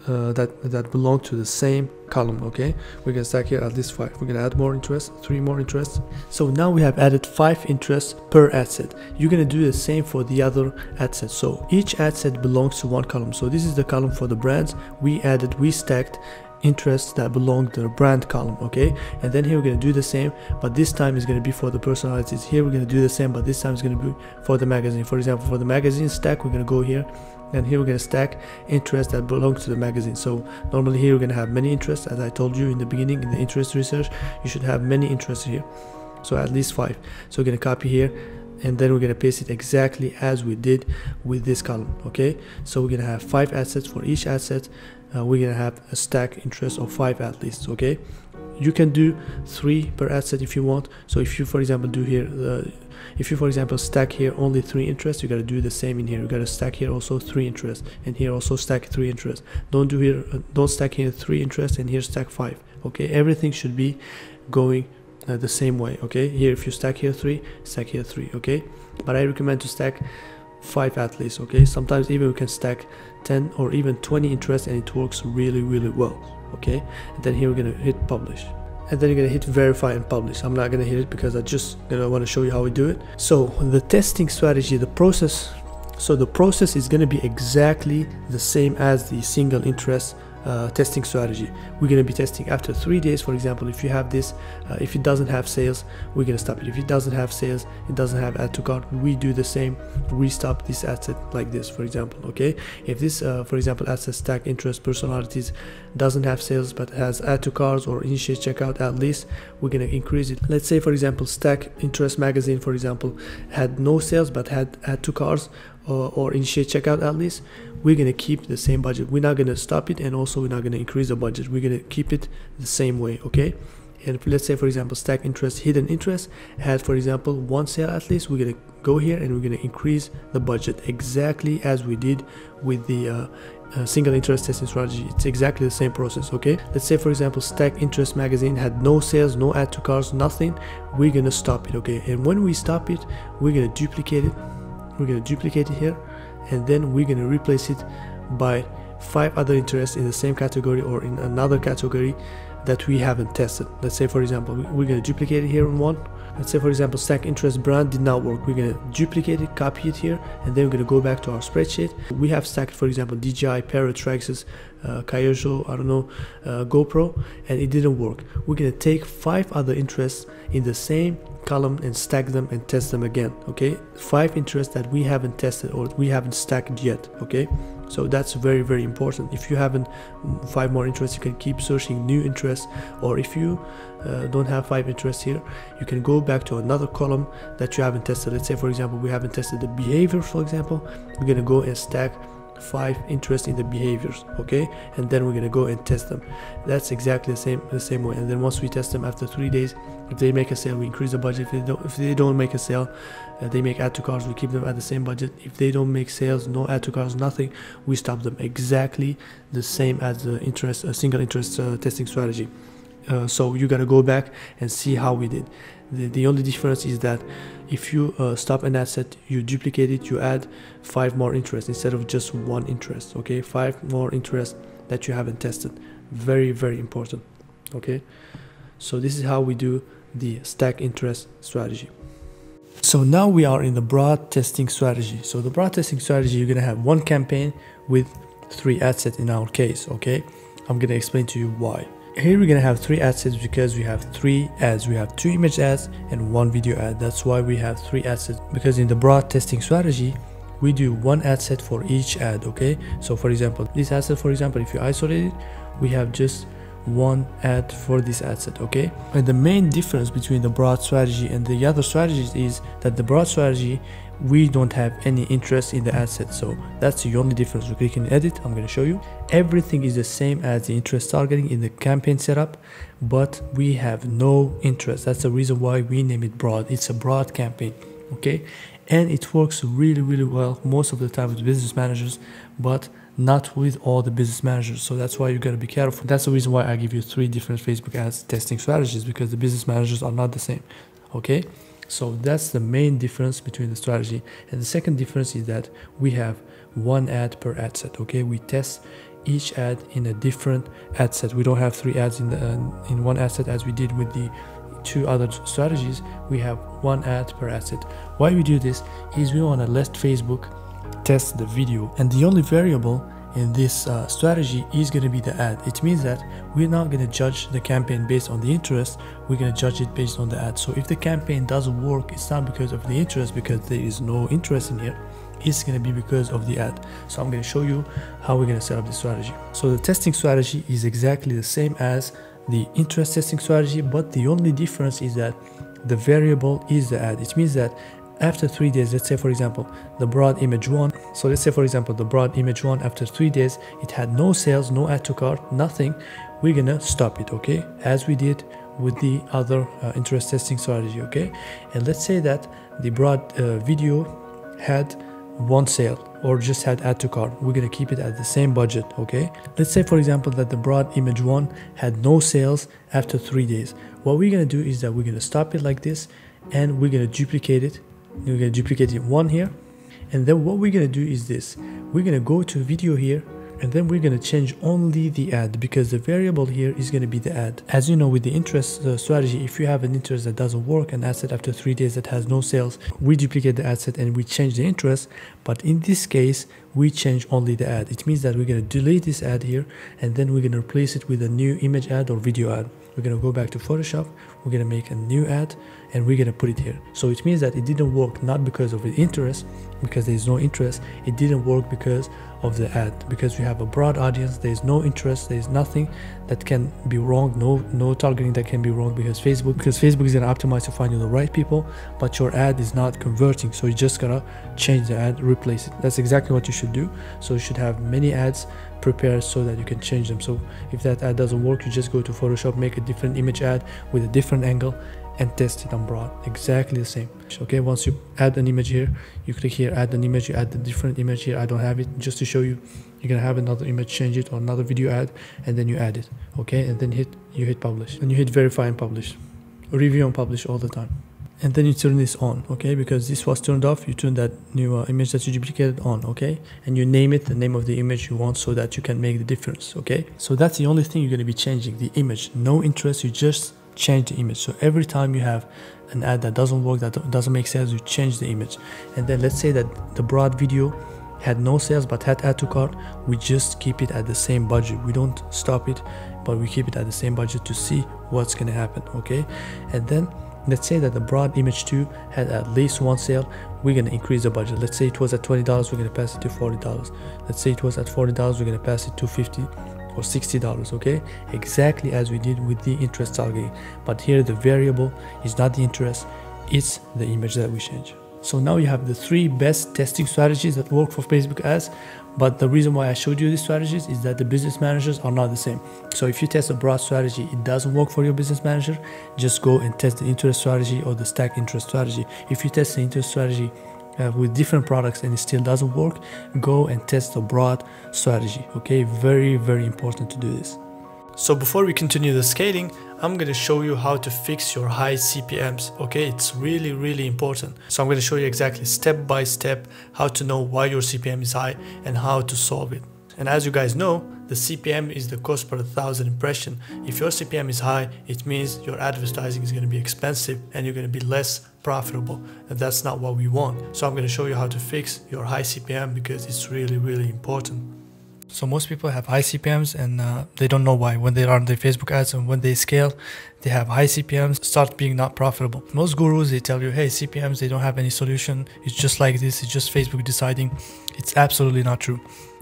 that belong to the same column. Okay, we're gonna stack here at least 5. We're gonna add more interests, 3 more interests. So now we have added 5 interests per ad set. You're gonna do the same for the other ad sets. So each ad set belongs to one column. So this is the column for the brands. We stacked interests that belong to the brand column. Okay, and then here we're going to do the same, but this time is going to be for the personalities. Here we're going to do the same, but this time it's going to be for the magazine. For example, for the magazine stack, we're going to go here, and here we're going to stack interests that belong to the magazine. So normally here we're going to have many interests. As I told you in the beginning, in the interest research, you should have many interests here, so at least 5. So we're going to copy here, and then we're going to paste it exactly as we did with this column. Okay, so we're going to have 5 ad sets. For each ad set we're going to have a stack interest of 5 at least. Okay, You can do 3 per ad set if you want. So if you, for example, do here, if you, for example, stack here only 3 interests, you got to do the same in here. You got to stack here also 3 interests, and here also stack 3 interests. Don't do here, don't stack here 3 interests and here stack 5. Okay, everything should be going the same way. Okay, here if you stack here 3, stack here 3. Okay, but I recommend to stack 5 at least. Okay, sometimes even we can stack 10 or even 20 interests and it works really well. Okay, and then here we're gonna hit publish, and then you're gonna hit verify and publish. I'm not gonna hit it because I just want to show you how we do it. So the testing strategy, the process is gonna be exactly the same as the single interest testing strategy. We're going to be testing after 3 days. For example, if you have this, if it doesn't have sales, we're going to stop it. If it doesn't have sales, it doesn't have add to cart, we do the same. We stop this asset like this, for example. Okay, if this for example asset stack interest personalities doesn't have sales but has add to carts or initiate checkout at least, we're going to increase it. Let's say, for example, stack interest magazine, for example, had no sales but had add to carts or initiate checkout at least, we're going to keep the same budget. We're not going to stop it, and also we're not going to increase the budget. We're going to keep it the same way. Okay, and if, let's say, for example, stack interest hidden interest had, for example, 1 sale at least, we're going to go here and we're going to increase the budget exactly as we did with the single interest testing strategy. It's exactly the same process. Okay, let's say, for example, stack interest magazine had no sales, no add to carts, nothing. We're going to stop it. Okay, and when we stop it, we're going to duplicate it. We're going to duplicate it here, and then we're going to replace it by 5 other interests in the same category or in another category that we haven't tested. Let's say, for example, we're going to duplicate it here in one. Let's say, for example, stack interest brand did not work. We're going to duplicate it, copy it here, and then we're going to go back to our spreadsheet. We have stacked, for example, DJI, Parrot, Traxxas, Kyosho, I don't know, GoPro, and it didn't work. We're going to take 5 other interests in the same column and stack them and test them again. Okay, 5 interests that we haven't tested or we haven't stacked yet. Okay, so that's very important. If you haven't 5 more interests, you can keep searching new interests, or if you don't have 5 interests here, you can go back to another column that you haven't tested. Let's say, for example, we haven't tested the behavior. For example, we're going to go and stack 5 interests in the behaviors. Okay, and then we're going to go and test them. That's exactly the same way. And then once we test them after 3 days, if they make a sale, we increase the budget. If they don't make a sale, they make add to carts, we keep them at the same budget. If they don't make sales, no add to carts, nothing, we stop them. Exactly the same as the single interest testing strategy. So you gotta go back and see how we did. The only difference is that if you stop an asset, you duplicate it, you add 5 more interests instead of just 1 interest. Okay, 5 more interests that you haven't tested. Very important. Okay, so this is how we do the stack interest strategy. So now we are in the broad testing strategy. So the broad testing strategy, you're gonna have 1 campaign with 3 ad sets in our case. Okay, I'm gonna explain to you why. Here we're gonna have 3 ad sets because we have 3 ads. We have 2 image ads and 1 video ad. That's why we have 3 ad sets, because in the broad testing strategy we do 1 ad set for each ad. Okay, so for example, this ad set, for example, if you isolate it, we have just 1 ad for this ad set. Okay, and the main difference between the broad strategy and the other strategies is that the broad strategy, we don't have any interest in the ad set. So that's the only difference. We click in edit, I'm going to show you. Everything is the same as the interest targeting in the campaign setup, but we have no interest. That's the reason why we name it broad. It's a broad campaign. Okay, and it works really well most of the time with business managers, but not with all the business managers. So that's why you got to be careful. That's the reason why I give you 3 different Facebook ads testing strategies, because the business managers are not the same. Okay, so that's the main difference between the strategy. And the second difference is that we have 1 ad per ad set. Okay, we test each ad in a different ad set. We don't have 3 ads in 1 ad set as we did with the 2 other strategies. We have 1 ad per ad set. Why we do this is we want to let Facebook test the video, and the only variable in this strategy is going to be the ad. It means that we're not going to judge the campaign based on the interest, we're going to judge it based on the ad. So if the campaign doesn't work, it's not because of the interest, because there is no interest in here, it's going to be because of the ad. So I'm going to show you how we're going to set up this strategy. So the testing strategy is exactly the same as the interest testing strategy, but the only difference is that the variable is the ad. It means that after 3 days, let's say, for example, the broad image 1 So let's say, for example, the broad image 1, after 3 days, it had no sales, no add to cart, nothing. We're gonna stop it, okay? As we did with the other interest testing strategy, okay? And let's say that the broad video had 1 sale or just had add to cart. We're gonna keep it at the same budget, okay? Let's say, for example, that the broad image 1 had no sales after 3 days. What we're gonna do is that we're gonna stop it like this, and we're gonna duplicate it. We're gonna duplicate it 1 here, and then what we're gonna do is this. We're gonna go to video here, and then we're going to change only the ad, because the variable here is going to be the ad. As you know, with the interest strategy, if you have an interest that doesn't work, an ad set after 3 days that has no sales, we duplicate the ad set and we change the interest. But in this case, we change only the ad. It means that we're going to delete this ad here, and then we're going to replace it with a new image ad or video ad. We're going to go back to Photoshop, we're going to make a new ad, and we're going to put it here. So it means that it didn't work not because of the interest, because there is no interest. It didn't work because of the ad, because we have a broad audience. There is no interest, there is nothing that can be wrong, no targeting that can be wrong, because Facebook is going to optimize to find you the right people, but your ad is not converting. So you just gotta change the ad, replace it. That's exactly what you should do. So you should have many ads prepared so that you can change them. So if that ad doesn't work, you just go to Photoshop, make a different image ad with a different angle, and test it on broad. Exactly the same. Okay, once you add an image here, you click here, add an image, you add the different image here. I don't have it, just to show you. You're gonna have another image, change it, or another video ad, and then you add it. Okay, and then you hit publish, and you hit verify and publish, review and publish all the time. And then you turn this on, okay, because this was turned off. You turn that new image that you duplicated on, okay, and you name it the name of the image you want, so that you can make the difference. Okay, so that's the only thing you're going to be changing, the image. No interest, you just change the image. So every time you have an ad that doesn't work, that doesn't make sense, you change the image. And then let's say that the broad video had no sales but had add to cart, we just keep it at the same budget. We don't stop it, but we keep it at the same budget to see what's going to happen. Okay, and then let's say that the broad image 2 had at least 1 sale. We're going to increase the budget. Let's say it was at $20, we're going to pass it to $40. Let's say it was at $40, we're going to pass it to $50 or $60. Okay, exactly as we did with the interest targeting. But here the variable is not the interest, it's the image that we change. So now you have the 3 best testing strategies that work for Facebook ads. But the reason why I showed you these strategies is that the business managers are not the same. So if you test a broad strategy, it doesn't work for your business manager, just go and test the interest strategy or the stack interest strategy. If you test the interest strategy with different products and it still doesn't work, go and test the broad strategy. Okay, very, very important to do this. So before we continue the scaling, I'm going to show you how to fix your high CPMs. Okay, it's really, really important. So I'm going to show you exactly step by step how to know why your CPM is high and how to solve it. And as you guys know, the CPM is the cost per 1,000 impression. If your CPM is high, it means your advertising is going to be expensive and you're going to be less profitable. And that's not what we want. So I'm going to show you how to fix your high CPM because it's really, really important. So most people have high CPMs and they don't know why. When they run their Facebook ads and when they scale, they have high CPMs, start being not profitable. Most gurus, they tell you, hey, CPMs, they don't have any solution. It's just like this. It's just Facebook deciding. It's absolutely not true.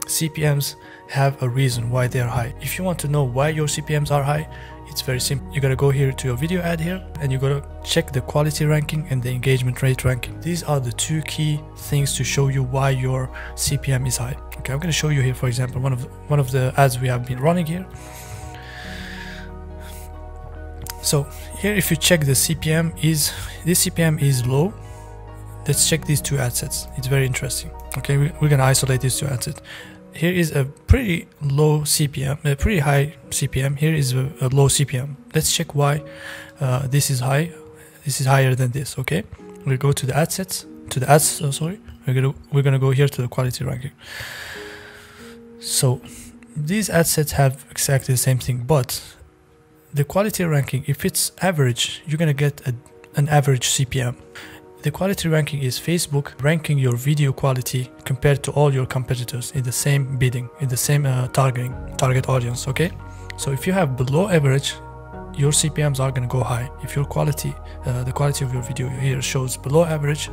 CPMs have a reason why they are high. If you want to know why your CPMs are high, it's very simple. You gotta go here to your video ad here and you gotta check the quality ranking and the engagement rate ranking. These are the 2 key things to show you why your CPM is high. Okay, I'm gonna show you here, for example, one of the ads we have been running here. So here, if you check the CPM this CPM is low. Let's check these 2 ad sets. It's very interesting. Okay, we're gonna isolate these 2 ad sets. Here is a pretty low CPM, a pretty high CPM. Here is a low CPM. Let's check why this is high. This is higher than this. Okay, we go to the ad sets, to the ads. Sorry, we're gonna go here to the quality ranking. So these ad sets have exactly the same thing, but the quality ranking, if it's average, you're gonna get an average CPM. The quality ranking is Facebook ranking your video quality compared to all your competitors in the same bidding, in the same target audience. Okay, so if you have below average, your CPMs are going to go high. If your quality, the quality of your video here shows below average,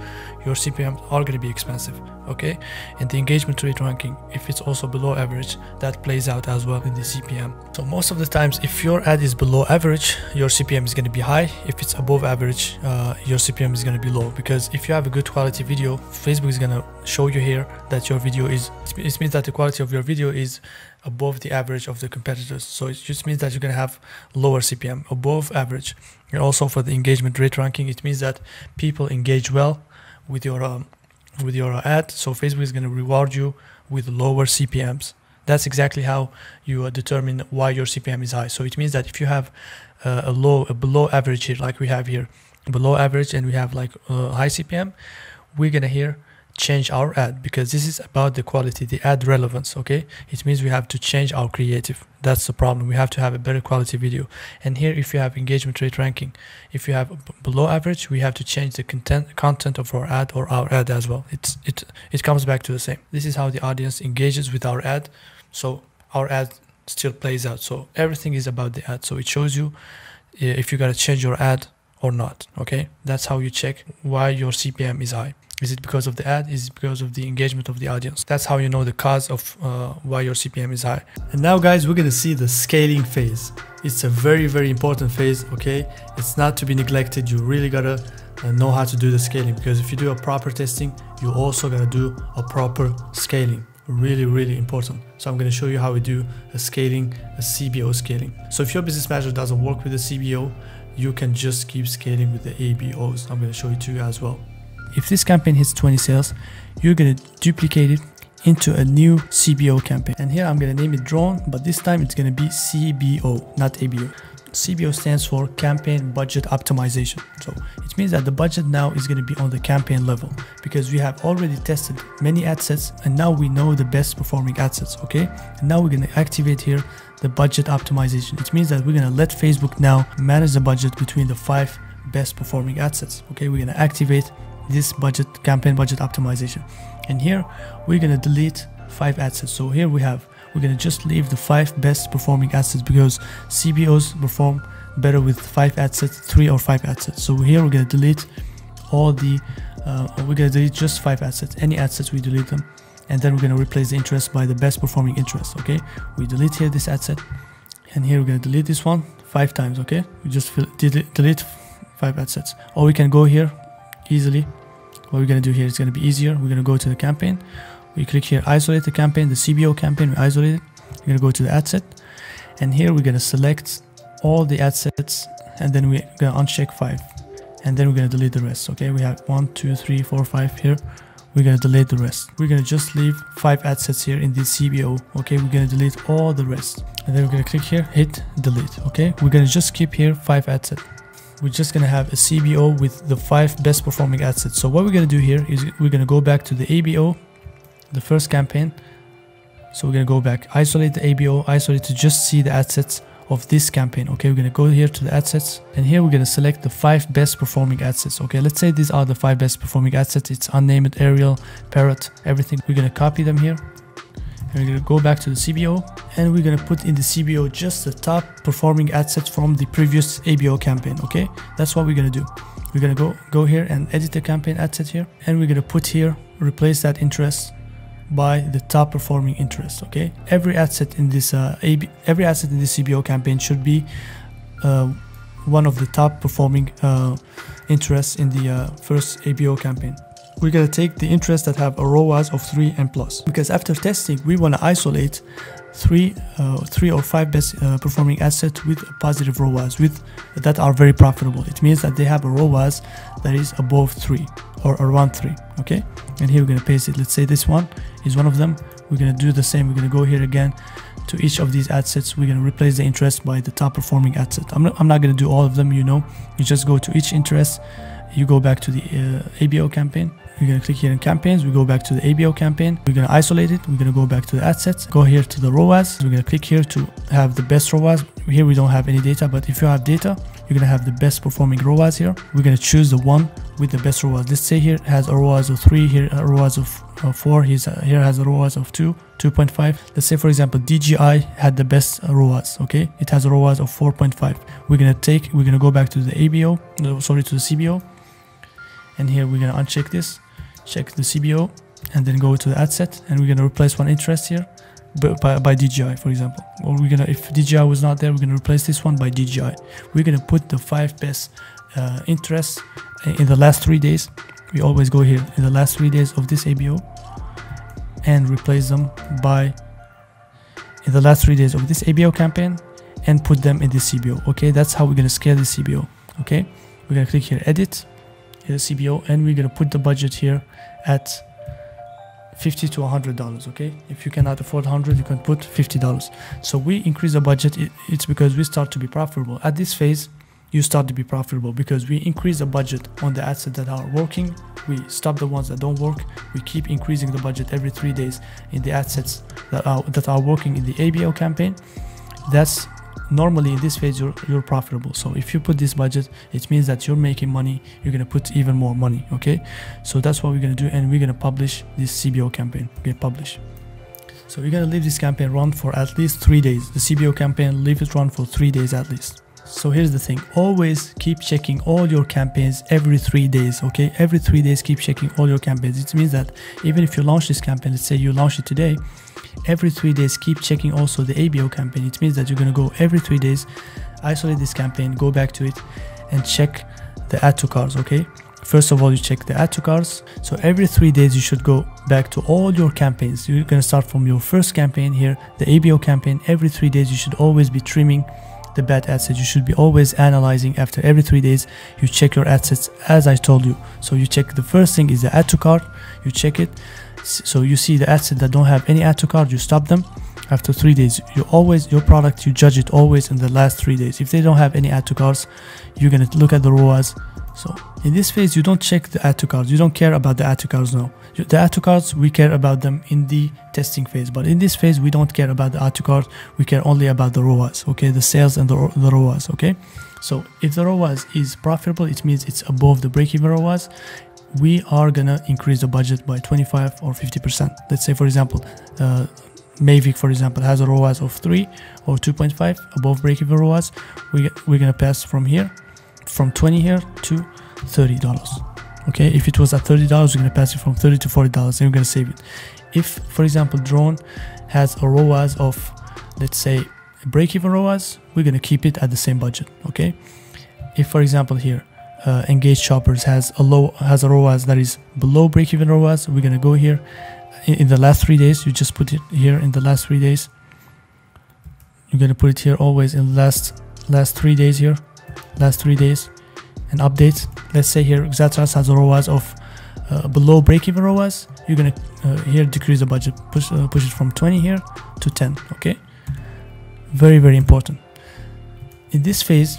your CPMs are going to be expensive. Okay, and the engagement rate ranking, if it's also below average, that plays out as well in the CPM. So most of the times, if your ad is below average, your CPM is going to be high. If it's above average, your CPM is going to be low, because if you have a good quality video, Facebook is going to show you here that your video is, it means that the quality of your video is above the average of the competitors. So it just means that you're going to have lower CPM, above average. And also for the engagement rate ranking, it means that people engage well with your ad. So Facebook is going to reward you with lower CPMs. That's exactly how you determine why your CPM is high. So it means that if you have a below average here, like we have here, below average, and we have like high CPM, we're gonna here change our ad, because this is about the quality, the ad relevance. Okay, it means we have to change our creative. That's the problem. We have to have a better quality video. And here, if you have engagement rate ranking, if you have below average, we have to change the content of our ad, or our ad as well. It comes back to the same. This is how the audience engages with our ad, so our ad still plays out. So everything is about the ad. So it shows you if you gotta change your ad or not. Okay, that's how you check why your CPM is high. Is it because of the ad? Is it because of the engagement of the audience? That's how you know the cause of why your CPM is high. And now guys, we're gonna see the scaling phase. It's a very, very important phase, okay? It's not to be neglected. You really gotta know how to do the scaling, because if you do a proper testing, you also gotta do a proper scaling. Really, really important. So I'm gonna show you how we do a scaling, a CBO scaling. So if your business manager doesn't work with the CBO, you can just keep scaling with the ABOs. I'm gonna show it to you as well. If this campaign hits 20 sales, you're gonna duplicate it into a new CBO campaign. And here I'm gonna name it drone, but this time it's gonna be CBO, not ABO. CBO stands for campaign budget optimization. So it means that the budget now is going to be on the campaign level, because we have already tested many ad sets and now we know the best performing ad sets. Okay, and now we're going to activate here the budget optimization. It means that we're going to let Facebook now manage the budget between the 5 best performing ad sets. Okay, we're going to activate this campaign budget optimization, and here we're going to delete 5 ad sets. So here we're going to just leave the 5 best performing ad sets, because CBOs perform better with 5 ad sets, 3 or 5 ad sets. So here we're going to delete all the, we're going to delete just 5 ad sets. Any ad sets, we delete them. And then we're going to replace the interest by the best performing interest. Okay, we delete here this ad set, and here we're going to delete this one 5 times. Okay, we just delete 5 ad sets. Or we can go here easily. What we're going to do here is going to be easier. We're going to go to the campaign. We click here, isolate the campaign, the CBO campaign, we isolate it. We're going to go to the ad set, and here we're going to select all the ad sets, and then we're going to uncheck 5, and then we're going to delete the rest. Okay, we have 1, 2, 3, 4, 5 here. We're going to delete the rest. We're going to just leave 5 ad sets here in this CBO. Okay, we're going to delete all the rest, and then we're going to click here, hit delete. Okay, we're going to just keep here 5 ad sets. We're just going to have a CBO with the 5 best performing ad sets. So what we're going to do here is we're going to go back to the ABO, the first campaign. So we're going to go back, isolate the ABO, isolate to just see the ad sets of this campaign. Okay, we're going to go here to the ad sets, and here we're going to select the 5 best performing ad sets. Okay, let's say these are the 5 best performing ad sets. It's unnamed, Arial, Parrot, everything. We're going to copy them here, and we're going to go back to the CBO, and we're going to put in the CBO just the top performing ad sets from the previous ABO campaign. Okay, that's what we're going to do. We're going to go here and edit the campaign ad set here, and we're going to put here, replace that interest by the top performing interest. Okay, every ad set in this CBO campaign should be one of the top performing interests in the first ABO campaign. We're going to take the interests that have a ROAS of 3 and plus, because after testing we want to isolate 3 or 5 best performing ad sets with a positive ROAS, that are very profitable. It means that they have a ROAS that is above 3 or around 3. Okay, and here we're going to paste it. Let's say this one is one of them. We're going to do the same. We're going to go here again to each of these ad sets. We're going to replace the interest by the top performing ad set. I'm not going to do all of them, you just go to each interest. You go back to the ABO campaign. We're going to click here in campaigns. We go back to the ABO campaign. We're going to isolate it. We're going to go back to the ad sets. Go here to the ROAS. We're going to click here to have the best ROAS. Here we don't have any data, but if you have data, you're going to have the best performing ROAS here. We're going to choose the one with the best ROAS. Let's say here it has a ROAS of 3, here a ROAS of 4, here has a ROAS of 2, 2.5. Let's say for example DGI had the best ROAS. Okay, it has a ROAS of 4.5. We're going to go back to the ABO, to the CBO, and here we're going to uncheck this, check the CBO, and then go to the ad set, and we're going to replace one interest here by DGI, for example. Or if DGI was not there, we're going to replace this one by DGI. We're going to put the 5 best interests in the last 3 days. We always go here in the last 3 days of this ABO. and replace them by in the last 3 days of this ABO campaign and put them in this CBO. Okay, that's how we're gonna scale the CBO. Okay, we're gonna click here, edit, here CBO, and we're gonna put the budget here at $50 to $100. Okay, if you cannot afford 100, you can put $50. So we increase the budget. It's because we start to be profitable. At this phase, you start to be profitable because we increase the budget on the ad sets that are working. We stop the ones that don't work. We keep increasing the budget every 3 days in the ad sets that are working in the ABO campaign. That's normally in this phase you're profitable. So if you put this budget, it means that you're making money. You're gonna put even more money. Okay, so that's what we're gonna do, and we're gonna publish this CBO campaign. Okay, publish. So we're gonna leave this campaign run for at least 3 days. The CBO campaign, leave it run for 3 days at least. So here's the thing, always keep checking all your campaigns every 3 days. Okay, every 3 days keep checking all your campaigns. It means that even if you launch this campaign, let's say you launch it today, every 3 days keep checking also the ABO campaign. It means that you're going to go every 3 days, isolate this campaign, go back to it and check the add to cards. Okay, first of all you check the add to cards. So every 3 days you should go back to all your campaigns. You're going to start from your first campaign here, the ABO campaign. Every 3 days you should always be trimming the bad ad sets. You should be always analyzing. After every 3 days you check your ad sets as I told you. So you check, the first thing is the add to cart, you check it. So you see the ad set that don't have any add to cart, you stop them. After 3 days, you always, your product, you judge it always in the last 3 days. If they don't have any add to carts, you're gonna look at the ROAS. So in this phase, you don't check the add to carts. You don't care about the add to carts now. The add to carts, we care about them in the testing phase. But in this phase, we don't care about the add to cart. We care only about the ROAS, okay? The sales and the ROAS, okay? So if the ROAS is profitable, it means it's above the break-even ROAS. We are gonna increase the budget by 25 or 50%. Let's say, for example, Mavic, for example, has a ROAS of 3 or 2.5 above break-even ROAS. We're gonna pass from here, from 20 here to $30. Okay, if it was at $30, we're gonna pass it from $30 to $40, and we're gonna save it. If, for example, drone has a ROAS of, let's say, break-even ROAS, we're gonna keep it at the same budget. Okay, if, for example, here engaged shoppers has a ROAS that is below break-even ROAS, we're gonna go here in the last 3 days. You just put it here in the last 3 days. You're gonna put it here always in the last 3 days here, last 3 days, and update. Let's say here Xatras has a ROAS of below break-even ROAS. You're gonna here decrease the budget, push it from 20 here to 10. Okay, very, very important. In this phase,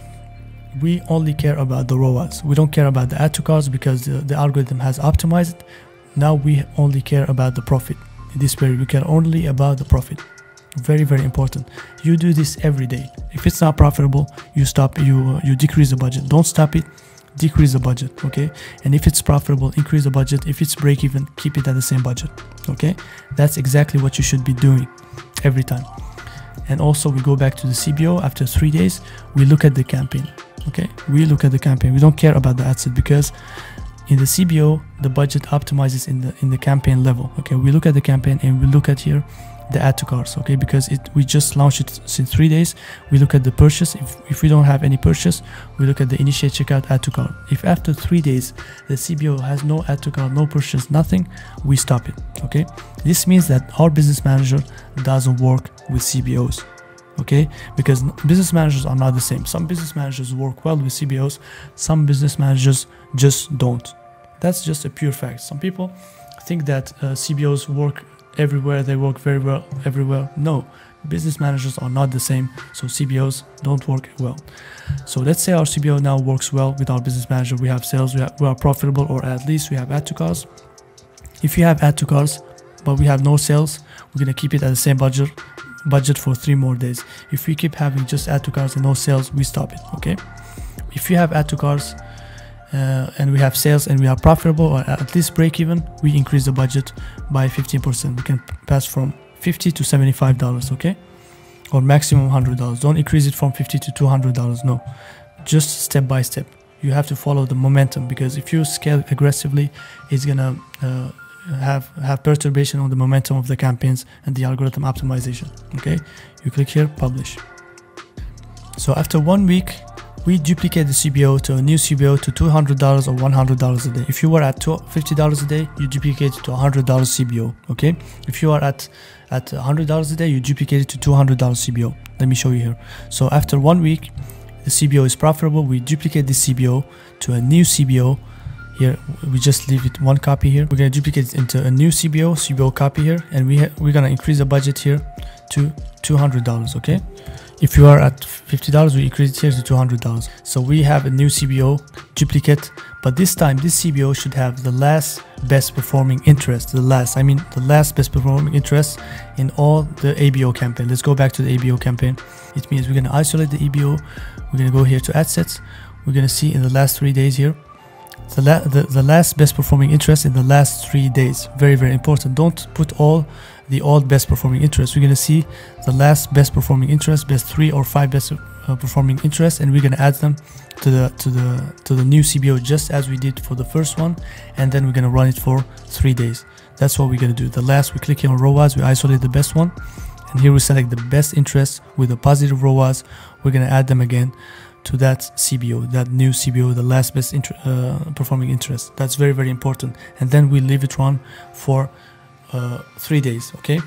we only care about the ROAS. We don't care about the add to carts because the algorithm has optimized it. Now we only care about the profit. In this period, we care only about the profit. Very, very important. You do this every day. If it's not profitable, you stop. You decrease the budget. Don't stop it. Decrease the budget. Okay. And if it's profitable, increase the budget. If it's break even, keep it at the same budget. Okay. That's exactly what you should be doing every time. And also, we go back to the CBO after 3 days. We look at the campaign. Okay, we look at the campaign. We don't care about the ad set because in the CBO the budget optimizes in the campaign level. Okay, we look at the campaign and we look at here the add to carts. Okay, because we just launched it since 3 days. We look at the purchase. If we don't have any purchase, we look at the initiate checkout add to cart. If after 3 days the CBO has no add to cart, no purchase, nothing, we stop it. Okay, this means that our business manager doesn't work with CBOs. Okay, because business managers are not the same. Some business managers work well with CBOs, some business managers just don't. That's just a pure fact. Some people think that CBOs work everywhere, they work very well everywhere. No, business managers are not the same, so CBOs don't work well. So let's say our CBO now works well with our business manager. We have sales, we are profitable, or at least we have add to carts. If you have add to carts but we have no sales, we're gonna keep it at the same budget for 3 more days. If we keep having just add to carts and no sales, we stop it. Okay, if you have add to carts and we have sales and we are profitable or at least break even, we increase the budget by 15%. We can pass from $50 to $75. Okay, or maximum $100. Don't increase it from $50 to $200. No, just step by step. You have to follow the momentum, because if you scale aggressively, it's gonna have perturbation on the momentum of the campaigns and the algorithm optimization. Okay, you click here, publish. So after 1 week we duplicate the CBO to a new CBO to $200 or $100 a day. If you were at $50 a day, you duplicate it to $100 CBO, okay? If you are at $100 a day, you duplicate it to $200 CBO. Let me show you here. So after 1 week, the CBO is profitable. We duplicate the CBO to a new CBO. Here, we just leave it one copy here. We're gonna duplicate it into a new CBO copy here, and we're gonna increase the budget here to $200, okay? If you are at $50, we increase it here to $200. So we have a new CBO duplicate, but this time this CBO should have the last best performing interest. The last best performing interest in all the ABO campaign. Let's go back to the ABO campaign. It means we're gonna isolate the ABO. We're gonna go here to assets. We're gonna see in the last 3 days here, the last best performing interest in the last 3 days. Very, very important. Don't put all the old best performing interest. We're going to see the last best performing interest, best 3 or 5 best performing interest, and we're going to add them to the new CBO just as we did for the first one, and then we're going to run it for 3 days. That's what we're going to do. The last, we click here on ROAS, we isolate the best one, and here we select the best interest with a positive ROAS. We're going to add them again to that CBO, that new CBO, the last best performing interest. That's very, very important. And then we leave it run for 3 days, okay?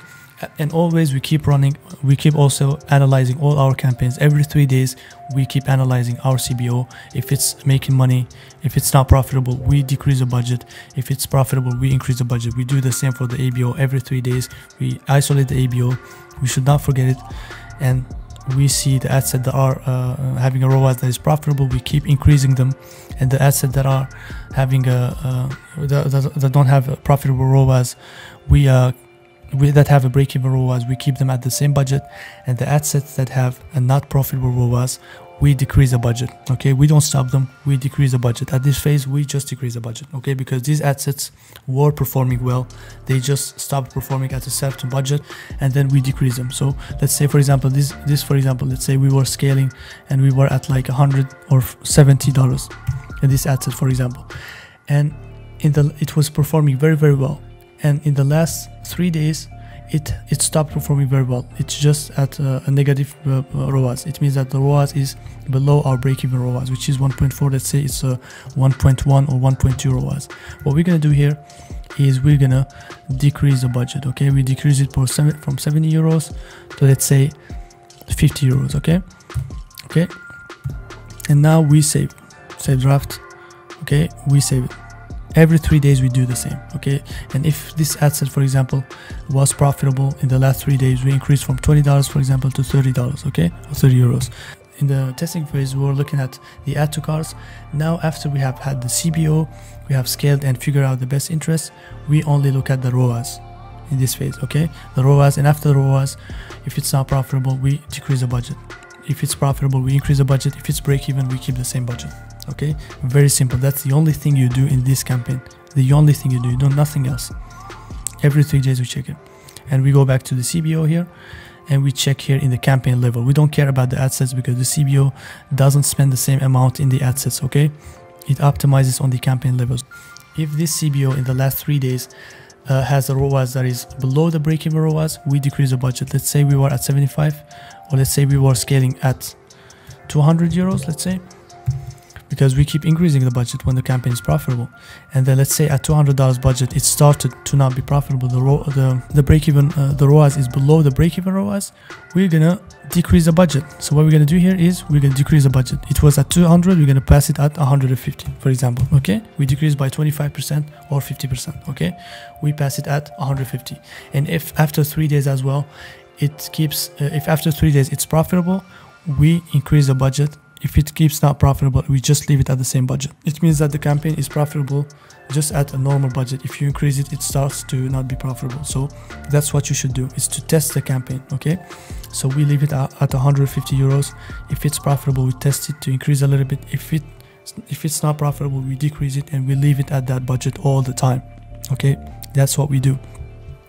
And always we keep running, we keep also analyzing all our campaigns. Every 3 days we keep analyzing our CBO. If it's making money, if it's not profitable, we decrease the budget. If it's profitable, we increase the budget. We do the same for the ABO. Every 3 days we isolate the ABO. We should not forget it. And we see the ad set that are having a ROAS that is profitable, we keep increasing them, and the ad set that are having that don't have a profitable ROAS, that have a break-even ROAS, we keep them at the same budget, and the ad sets that have a not profitable ROAS, we decrease the budget, okay? We don't stop them, we decrease the budget. At this phase, we just decrease the budget, okay? Because these ad sets were performing well, they just stopped performing at a certain budget, and then we decrease them. So let's say, for example, this for example, let's say we were scaling and we were at like $100 or $70 in this ad set, for example, and it was performing very, very well, and in the last 3 days it stopped performing very well. It's just at a negative ROAS. It means that the ROAS is below our break-even ROAS, which is 1.4. Let's say it's a 1.1 or 1.2 ROAS. What we're gonna do here is we're gonna decrease the budget, okay? We decrease it from 70 euros to, let's say, 50 euros, okay? And now we save draft, okay? We save it. Every 3 days we do the same, okay? And if this ad set, for example, was profitable in the last 3 days, we increase from $20, for example, to $30, okay? Or 30 euros. In the testing phase, we were looking at the add to carts. Now, after we have had the CBO, we have scaled and figured out the best interest, we only look at the ROAS in this phase, okay? The ROAS, and after the ROAS, if it's not profitable, we decrease the budget. If it's profitable, we increase the budget. If it's break even, we keep the same budget. Okay, very simple. That's the only thing you do in this campaign. The only thing you do nothing else. Every 3 days we check it, and we go back to the CBO here, and we check here in the campaign level. We don't care about the ad sets because the CBO doesn't spend the same amount in the ad sets, okay? It optimizes on the campaign levels. If this CBO in the last 3 days has a ROAS that is below the break-even ROAS, we decrease the budget. Let's say we were at 75, or let's say we were scaling at 200 euros, let's say, because we keep increasing the budget when the campaign is profitable. And then let's say at $200 budget, it started to not be profitable. The break-even, the ROAS is below the break-even ROAS. We're gonna decrease the budget. So what we're gonna do here is we're gonna decrease the budget. It was at 200, we're gonna pass it at 150, for example, okay? We decrease by 25% or 50%, okay? We pass it at 150. And if after 3 days as well, it keeps, if after 3 days it's profitable, we increase the budget. If it keeps not profitable, we just leave it at the same budget. It means that the campaign is profitable just at a normal budget. If you increase it, it starts to not be profitable. So that's what you should do, is to test the campaign, okay? So we leave it at 150 euros. If it's profitable, we test it to increase a little bit. If it's not profitable, we decrease it, and we leave it at that budget all the time, okay? That's what we do.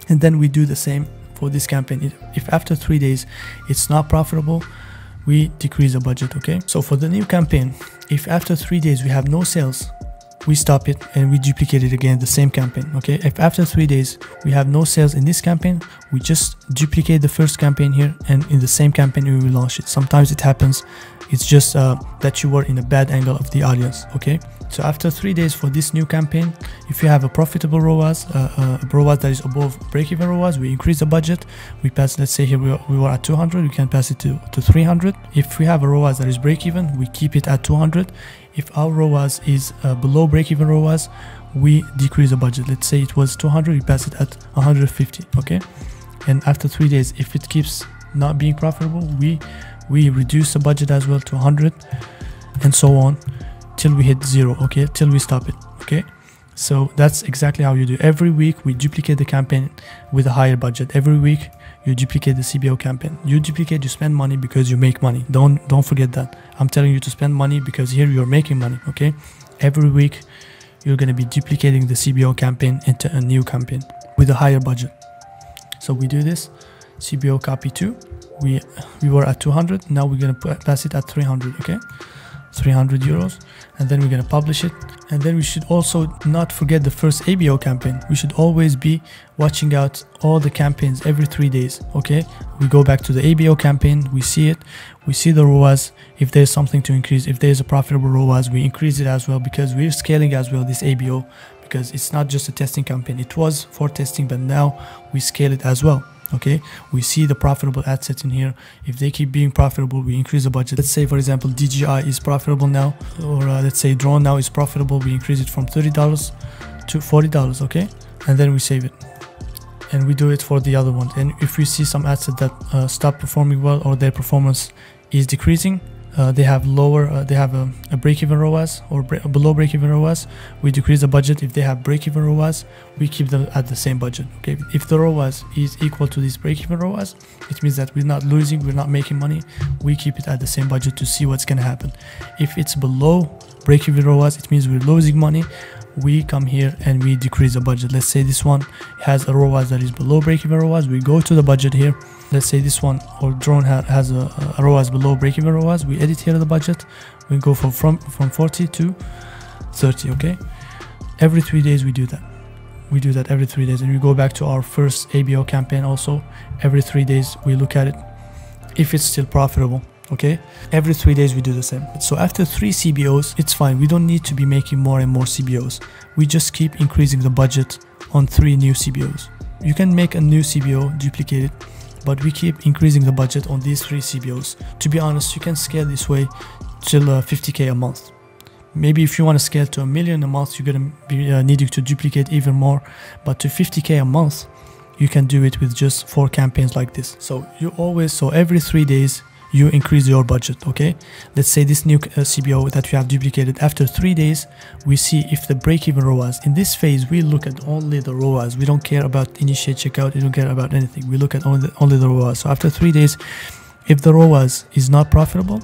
And then we do the same for this campaign. If after 3 days it's not profitable, we decrease the budget, okay? So for the new campaign, if after 3 days we have no sales, we stop it and we duplicate it again, the same campaign. Okay, if after 3 days we have no sales in this campaign, we just duplicate the first campaign here, and in the same campaign we will launch it. Sometimes it happens, it's just that you were in a bad angle of the audience. Okay, so after 3 days for this new campaign, if you have a profitable ROAS, ROAS that is above break-even ROAS, we increase the budget. We pass, let's say here we were at 200, we can pass it to 300. If we have a ROAS that is break-even, we keep it at 200. If our ROAS is below break-even ROAS, we decrease the budget. Let's say it was 200, we pass it at 150. Okay, and after 3 days, if it keeps not being profitable, we reduce the budget as well to 100, and so on till we hit 0. Okay, till we stop it. Okay, so that's exactly how you do. Every week we duplicate the campaign with a higher budget. Every week you duplicate the CBO campaign. You duplicate, you spend money because you make money. Don't forget that. I'm telling you to spend money because here you're making money. Okay, every week you're going to be duplicating the CBO campaign into a new campaign with a higher budget. So we do this. CBO copy 2. We were at 200. Now we're going to pass it at 300. Okay, 300 euros, and then we're going to publish it. And then we should also not forget the first ABO campaign. We should always be watching out all the campaigns every 3 days. Okay, we go back to the ABO campaign, we see it, we see the ROAS. If there's something to increase, if there's a profitable ROAS, we increase it as well, because we're scaling as well this ABO, because it's not just a testing campaign. It was for testing, but now we scale it as well. Okay, we see the profitable ad sets in here. If they keep being profitable, we increase the budget. Let's say, for example, DJI is profitable now, or let's say drone now is profitable. We increase it from $30 to $40. Okay, and then we save it, and we do it for the other ones. And if we see some ad sets that stop performing well, or their performance is decreasing, they have lower, they have a break-even ROAS or below break-even ROAS, we decrease the budget. If they have break-even ROAS, we keep them at the same budget. Okay, if the ROAS is equal to this break-even ROAS, it means that we're not losing, we're not making money. We keep it at the same budget to see what's gonna happen. If it's below break-even ROAS, it means we're losing money. We come here and we decrease the budget. Let's say this one has a ROAS that is below break-even ROAS. We go to the budget here. Let's say this one, or drone has a ROAS below break-even ROAS. We edit here the budget. We go from 40 to 30. Okay, every 3 days we do that. We do that every 3 days, and we go back to our first ABO campaign also. Every 3 days we look at it if it's still profitable. Okay, every 3 days we do the same. So after 3 CBOs, it's fine. We don't need to be making more and more CBOs. We just keep increasing the budget on 3 new CBOs. You can make a new CBO, duplicate it, but we keep increasing the budget on these 3 CBOs. To be honest, you can scale this way till 50k a month. Maybe if you want to scale to 1 million a month, you're going to be needing to duplicate even more. But to 50k a month, you can do it with just 4 campaigns like this. So every 3 days, you increase your budget. Okay, let's say this new CBO that we have duplicated, after 3 days we see if the break-even ROAS. In this phase we look at only the ROAS. We don't care about initiate checkout, we don't care about anything. We look at only the ROAS. So after 3 days, if the ROAS is not profitable,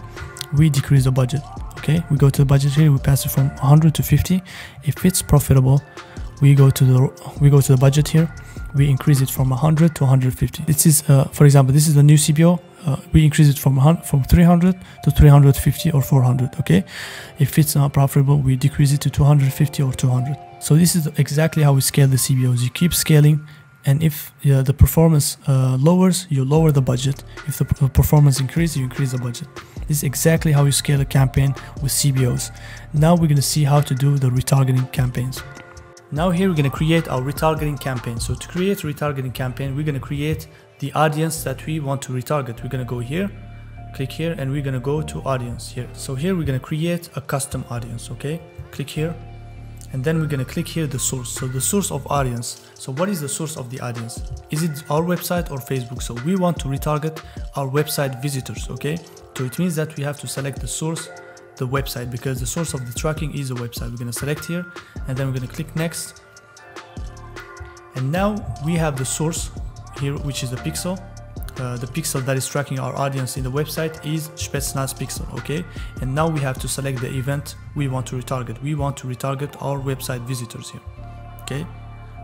we decrease the budget. Okay, we go to the budget here, we pass it from 100 to 50. If it's profitable, we go to the budget here, we increase it from 100 to 150. This is for example, this is the new CBO. We increase it from 300 to 350 or 400. Okay, if it's not profitable, we decrease it to 250 or 200. So this is exactly how we scale the CBOs. You keep scaling, and if the performance lowers, you lower the budget. If the performance increases, you increase the budget. This is exactly how you scale a campaign with CBOs. Now we're going to see how to do the retargeting campaigns. Now here we're going to create our retargeting campaign. So to create a retargeting campaign, we're going to create the audience that we want to retarget. We're going to go here, click here, and we're going to go to audience here. So here we're going to create a custom audience. Okay, click here, and then we're going to click here the source. So the source of audience. So what is the source of the audience? Is it our website or Facebook? So we want to retarget our website visitors. Okay, so it means that we have to select the source, the website, because the source of the tracking is a website. We're going to select here, and then we're going to click next, and now we have the source here, which is the pixel. The pixel that is tracking our audience in the website is Spetsnaz pixel. Okay, and now we have to select the event we want to retarget. We want to retarget our website visitors here. Okay,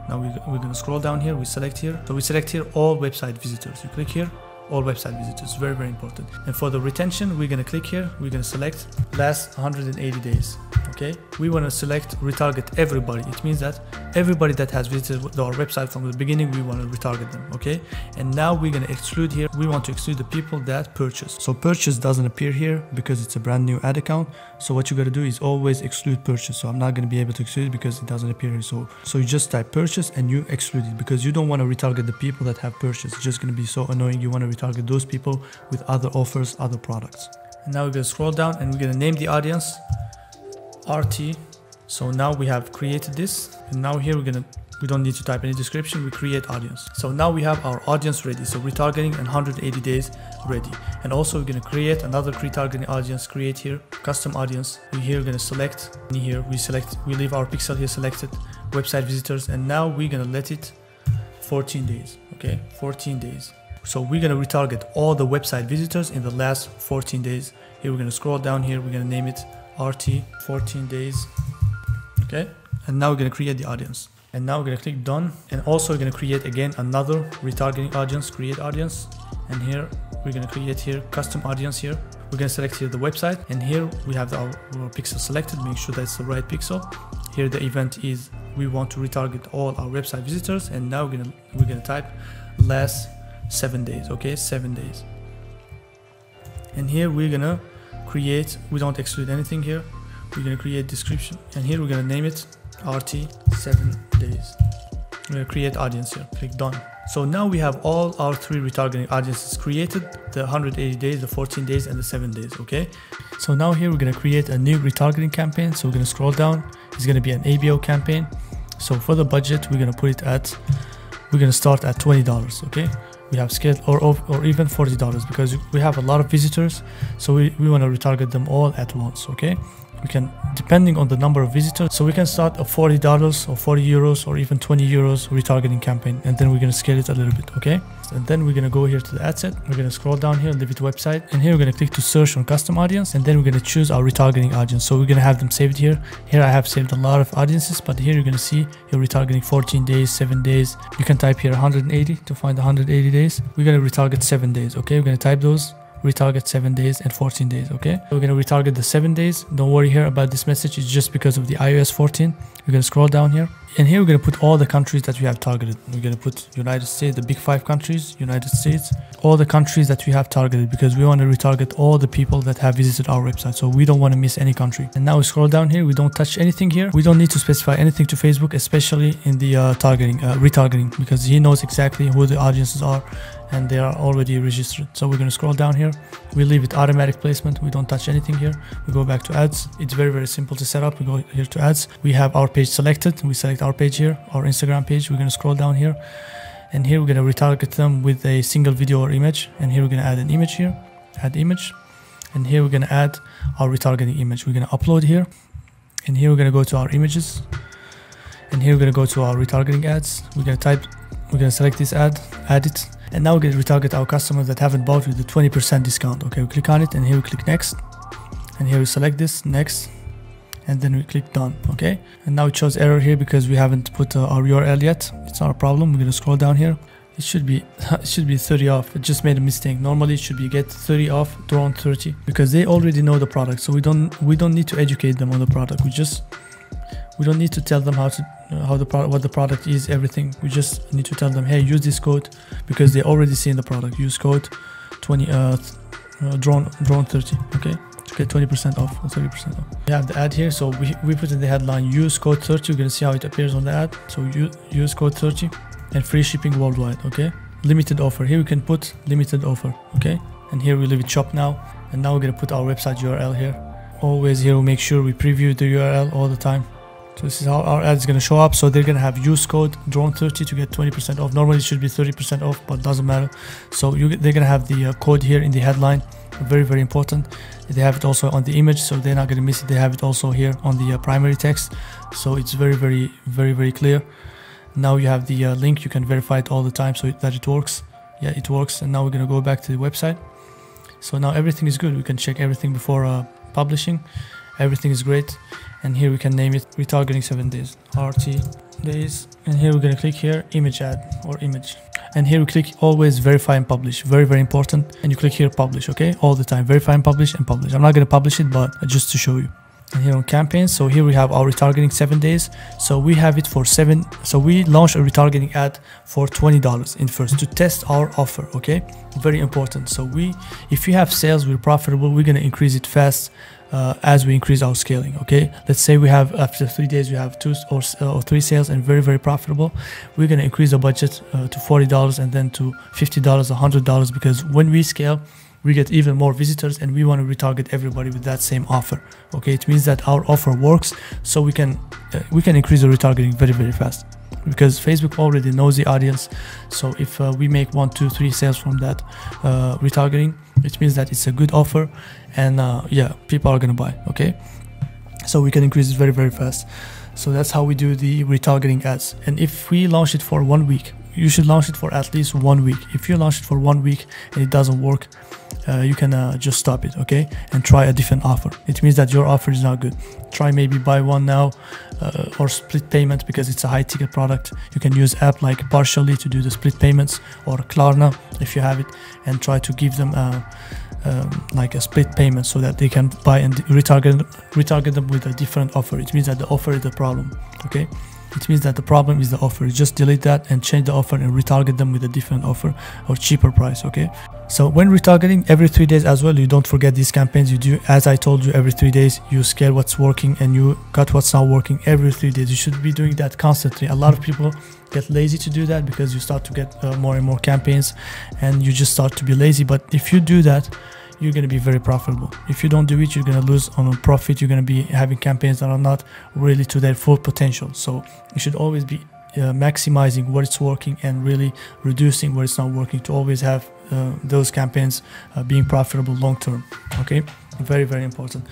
now we're going to scroll down here, we select here. So we select here all website visitors. You click here, all website visitors. Very, very important. And for the retention, we're going to click here, we're going to select last 180 days. Okay. okay? We want to select retarget everybody. It means that everybody that has visited our website from the beginning, we want to retarget them, okay? And now we're going to exclude here. We want to exclude the people that purchase. So purchase doesn't appear here because it's a brand new ad account. So what you got to do is always exclude purchase. So I'm not going to be able to exclude it because it doesn't appear here. So you just type purchase and you exclude it because you don't want to retarget the people that have purchased. It's just going to be so annoying. You want to retarget those people with other offers, other products. And now we're going to scroll down and we're going to name the audience RT. So now we have created this, and now here we don't need to type any description, we create audience. So now we have our audience ready. So retargeting and 180 days ready. And also we're going to create another retargeting audience, create here, custom audience. We're going to select, and here we leave our pixel here selected, website visitors, and now we're going to let it 14 days, okay, 14 days. So we're going to retarget all the website visitors in the last 14 days. Here we're going to scroll down here, we're going to name it RT 14 days, okay? And now we're going to create the audience. And now we're going to click done. And also we're going to create again another retargeting audience, create audience. And here we're going to create here custom audience here. We're going to select here the website, and here we have our pixel selected, make sure that's the right pixel. Here the event is we want to retarget all our website visitors, and now we're going to type last 7 days, okay, 7 days. And here we're gonna create, we don't exclude anything here, we're gonna create description, and here we're gonna name it RT 7 days. We're gonna create audience here, click done. So now we have all our 3 retargeting audiences created, the 180 days, the 14 days, and the 7 days, okay? So now here we're gonna create a new retargeting campaign. So we're gonna scroll down, it's gonna be an ABO campaign. So for the budget, we're gonna put it at, we're gonna start at $20, okay? We have scaled or even $40 because we have a lot of visitors, so we want to retarget them all at once, okay? We can, depending on the number of visitors, so we can start a $40 or 40 euros or even 20 euros retargeting campaign, and then we're going to scale it a little bit, okay? And then we're going to go here to the ad set, we're going to scroll down here, leave it website, and here we're going to click to search on custom audience, and then we're going to choose our retargeting audience. So we're going to have them saved here. Here I have saved a lot of audiences, but here you're going to see you're retargeting 14 days, 7 days. You can type here 180 to find 180 days. We're going to retarget 7 days, okay? We're going to type those. Retarget 7 days and 14 days, okay? So we're going to retarget the 7 days. Don't worry here about this message, it's just because of the iOS 14. We're going to scroll down here, and here we're going to put all the countries that we have targeted. We're going to put United States, the big 5 countries, United States, all the countries that we have targeted, because we want to retarget all the people that have visited our website, so we don't want to miss any country. And now we scroll down here, we don't touch anything here. We don't need to specify anything to Facebook, especially in the retargeting, because he knows exactly who the audiences are and they are already registered. So we're going to scroll down here, we leave it automatic placement, we don't touch anything here. We go back to ads. It's very, very simple to set up. We go here to ads, we have our page selected, we select our page here, our Instagram page. We're going to scroll down here, and here we're going to retarget them with a single video or image, and here we're going to add an image here, add image, and here we're going to add our retargeting image. We're going to upload here, and here we're going to go to our images, and here we're going to go to our retargeting ads. We're going to select this ad, add it, and now we're going to retarget our customers that haven't bought with the 20% discount. Okay, we click on it, and here we click next, and here we select this, next, and then we click done, okay? And now it shows error here because we haven't put our URL yet. It's not a problem. We're going to scroll down here. It should be 30 off. It just made a mistake. Normally it should be get 30 off, drawn 30, because they already know the product. So we don't need to educate them on the product. We don't need to tell them what the product is, everything. We just need to tell them, hey, use this code, because they already see in the product. Use code 20 drawn 30, okay? To get 20% off or 30% off. We have the ad here, so we put in the headline, use code 30. We're gonna see how it appears on the ad. So use code 30 and free shipping worldwide, okay? Limited offer. Here we can put limited offer, okay? And here we leave it shop now. And now we're gonna put our website URL here. Always here we make sure we preview the URL all the time. So this is how our ad is going to show up. So they're going to have use code drawn 30 to get 20% off. Normally it should be 30% off, but doesn't matter. So they're going to have the code here in the headline. Very, very important. They have it also on the image, so they're not going to miss it. They have it also here on the primary text. So it's very, very, very, very clear. Now you have the link. You can verify it all the time so that it works. Yeah, it works. And now we're going to go back to the website. So now everything is good. We can check everything before publishing. Everything is great. And here we can name it retargeting 7 days, RT days. And here we're going to click here, image ad or image. And here we click always verify and publish. Very, very important. And you click here publish, okay? All the time, verify and publish and publish. I'm not going to publish it, but just to show you. And here on campaigns, so here we have our retargeting 7 days. So we have it for 7. So we launch a retargeting ad for $20 in first to test our offer. Okay, very important. So if you have sales, we're profitable, we're going to increase it fast as we increase our scaling. Okay, let's say we have after 3 days we have 2 or 3 sales and very profitable. We're going to increase the budget to $40 and then to $50, $100, because when we scale, we get even more visitors and we want to retarget everybody with that same offer. Okay, it means that our offer works, so we can increase the retargeting very fast, because Facebook already knows the audience. So if we make 1, 2, 3 sales from that retargeting, it means that it's a good offer, and yeah, people are gonna buy. Okay, so we can increase it very fast. So that's how we do the retargeting ads. And if we launch it for 1 week, you should launch it for at least 1 week. If you launch it for 1 week and it doesn't work, you can just stop it, okay, and try a different offer. It means that your offer is not good. Try maybe buy one now or split payment, because it's a high ticket product. You can use app like Partially to do the split payments, or Klarna if you have it, and try to give them like a split payment so that they can buy and retarget them with a different offer. It means that the offer is the problem. Okay, it means that the problem is the offer. Just delete that and change the offer and retarget them with a different offer or cheaper price. Okay, so when retargeting every 3 days as well, you don't forget these campaigns. You do, as I told you, every 3 days you scale what's working and you cut what's not working every 3 days. You should be doing that constantly. A lot of people get lazy to do that because you start to get more and more campaigns and you just start to be lazy. But if you do that, you're going to be very profitable. If you don't do it, you're going to lose on profit. You're going to be having campaigns that are not really to their full potential. So you should always be maximizing what is working and really reducing what is not working, to always have those campaigns being profitable long term. Okay, very important.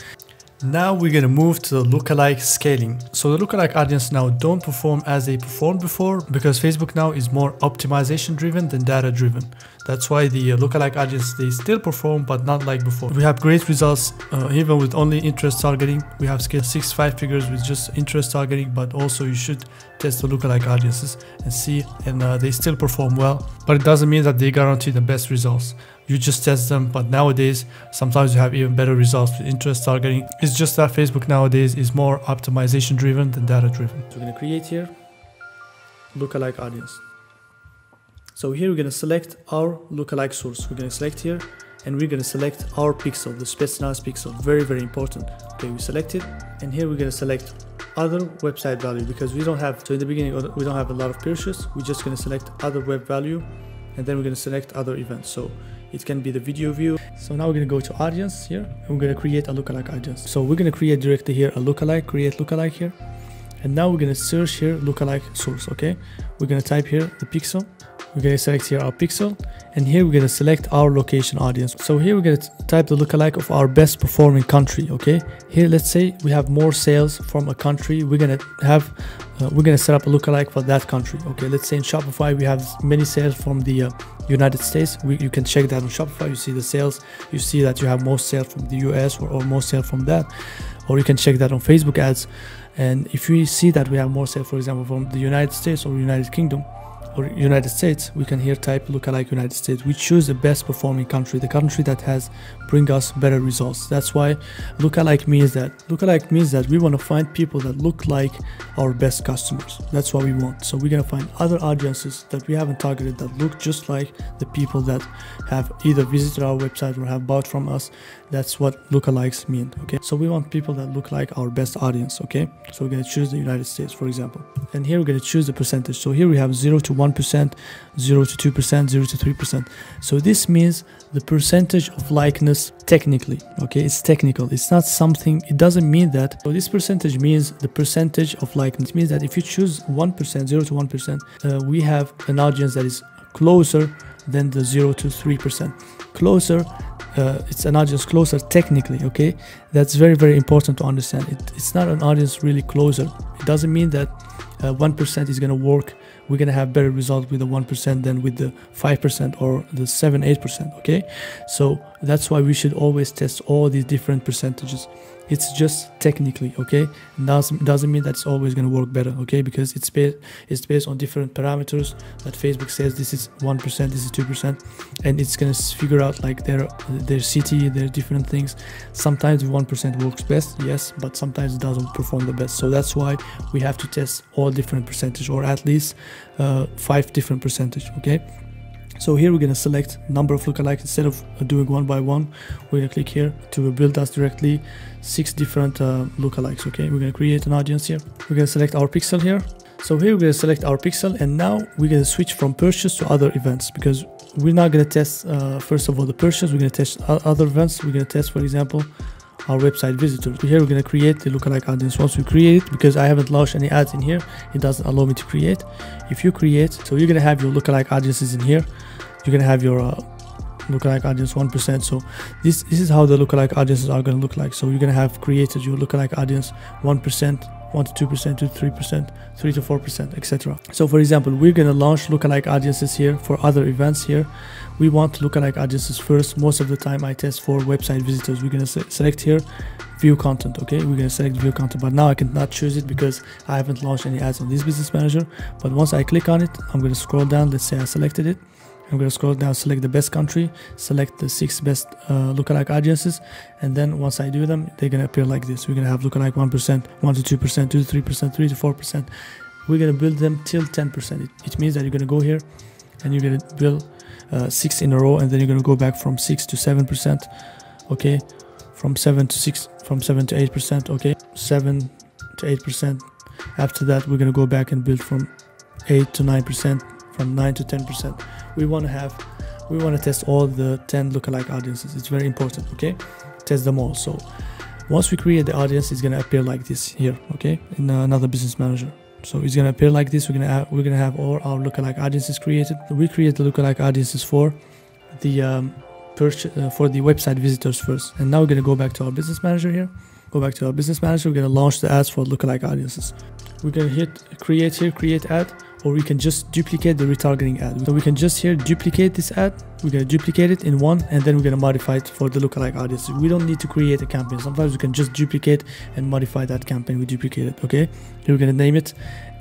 Now we're going to move to the lookalike scaling. So the lookalike audience now don't perform as they performed before, because Facebook now is more optimization driven than data driven. That's why the lookalike audience, they still perform, but not like before. We have great results even with only interest targeting. We have scaled 6 figures with just interest targeting, but also you should test the lookalike audiences and see, and they still perform well, but it doesn't mean that they guarantee the best results. You just test them, but nowadays sometimes you have even better results with interest targeting. It's just that Facebook nowadays is more optimization driven than data driven. So we're going to create here lookalike audience. So here we're going to select our lookalike source. We're going to select here and we're going to select our pixel, the specialized pixel. Very important. Okay, we select it, and here we're going to select other website value, because we don't have, so in the beginning we don't have a lot of purchase. We're just going to select other web value, and then we're going to select other events. So it can be the video view. So now we're going to go to audience here and we're going to create a lookalike audience. So we're going to create directly here a lookalike, create lookalike here. And now we're going to search here lookalike source. Okay, we're going to type here the pixel. We're going to select here our pixel, and here we're going to select our location audience. So here we're going to type the lookalike of our best performing country. Okay, here let's say we have more sales from a country. We're going to have we're going to set up a lookalike for that country. Okay, let's say in Shopify we have many sales from the United States. You can check that on Shopify. You see the sales, you see that you have most sales from the US or most sales from that, or you can check that on Facebook ads. And if we see that we have more sales, for example, from the United States or United Kingdom or United States, we can here type lookalike United States. We choose the best performing country, the country that has bring us better results. That's why lookalike means that we want to find people that look like our best customers. That's what we want. So we're going to find other audiences that we haven't targeted that look just like the people that have either visited our website or have bought from us. That's what lookalikes mean. Okay, so we want people that look like our best audience. Okay, so we're going to choose the United States, for example, and here we're going to choose the percentage. So here we have 0 to 1%, 0 to 2%, 0 to 3%. So this means the percentage of likeness technically. Okay, it's technical, it's not something, it doesn't mean that. So this percentage means the percentage of likeness. It means that if you choose 1%, 0 to 1%, we have an audience that is closer than the 0 to 3%. Closer, it's an audience closer technically. Okay, that's very important to understand. It's not an audience really closer. It doesn't mean that 1% is going to work we're gonna have better result with the 1% than with the 5% or the 7-8%. Okay, so that's why we should always test all these different percentages. It's just technically, okay, doesn't mean that it's always going to work better, okay, because it's based on different parameters that Facebook says this is 1%, this is 2%, and it's going to figure out like their city, their different things. Sometimes 1% works best, yes, but sometimes it doesn't perform the best. So that's why we have to test all different percentage, or at least 5 different percentage, okay. So here we're going to select number of lookalike. Instead of doing one by one, we're going to click here to build us directly 6 different lookalikes. Okay, we're going to create an audience here. We're going to select our pixel here. So here we're going to select our pixel, and now we're going to switch from purchase to other events, because we're not going to test first of all the purchase. We're going to test other events. We're going to test, for example, our website visitors. Here we're going to create the lookalike audience. Once we create it, because I haven't launched any ads in here, it doesn't allow me to create. If you create, so you're going to have your lookalike audiences in here. You're going to have your lookalike audience 1%. So this is how the lookalike audiences are going to look like. So you're going to have created your lookalike audience 1%, 1 to 2%, 2 to 3%, 3 to 4%, etc. So for example, we're going to launch lookalike audiences here for other events here. We want lookalike audiences first. Most of the time I test for website visitors. We're going to select here view content. Okay, we're going to select view content, but now I cannot choose it because I haven't launched any ads on this business manager. But once I click on it, I'm going to scroll down. Let's say I selected it. I'm going to scroll down, select the best country, select the 6 best lookalike audiences, and then once I do them, they're going to appear like this. We're going to have lookalike 1%, 1 to 2%, 2 to 3%, 3 to 4%. We're going to build them till 10%. It means that you're going to go here and you're going to build 6 in a row, and then you're going to go back from 6 to 7%. Okay, from 7 to 6, from 7 to 8%. Okay, 7 to 8%. After that, we're going to go back and build from 8 to 9%, from 9 to 10%. We want to test all the 10 lookalike audiences. It's very important. Okay, test them all. So once we create the audience, it's going to appear like this here. Okay, in another business manager. So it's going to appear like this. We're going to have all our lookalike audiences created. We create the lookalike audiences for the for the website visitors first, and now we're going to go back to our business manager here. Go back to our business manager. We're going to launch the ads for lookalike audiences. We're going to hit create here, create ad, or we can just duplicate the retargeting ad. So we can just here duplicate this ad. We're going to duplicate it in one, and then we're going to modify it for the lookalike audience. We don't need to create a campaign. Sometimes we can just duplicate and modify that campaign we duplicated. Okay, here we're going to name it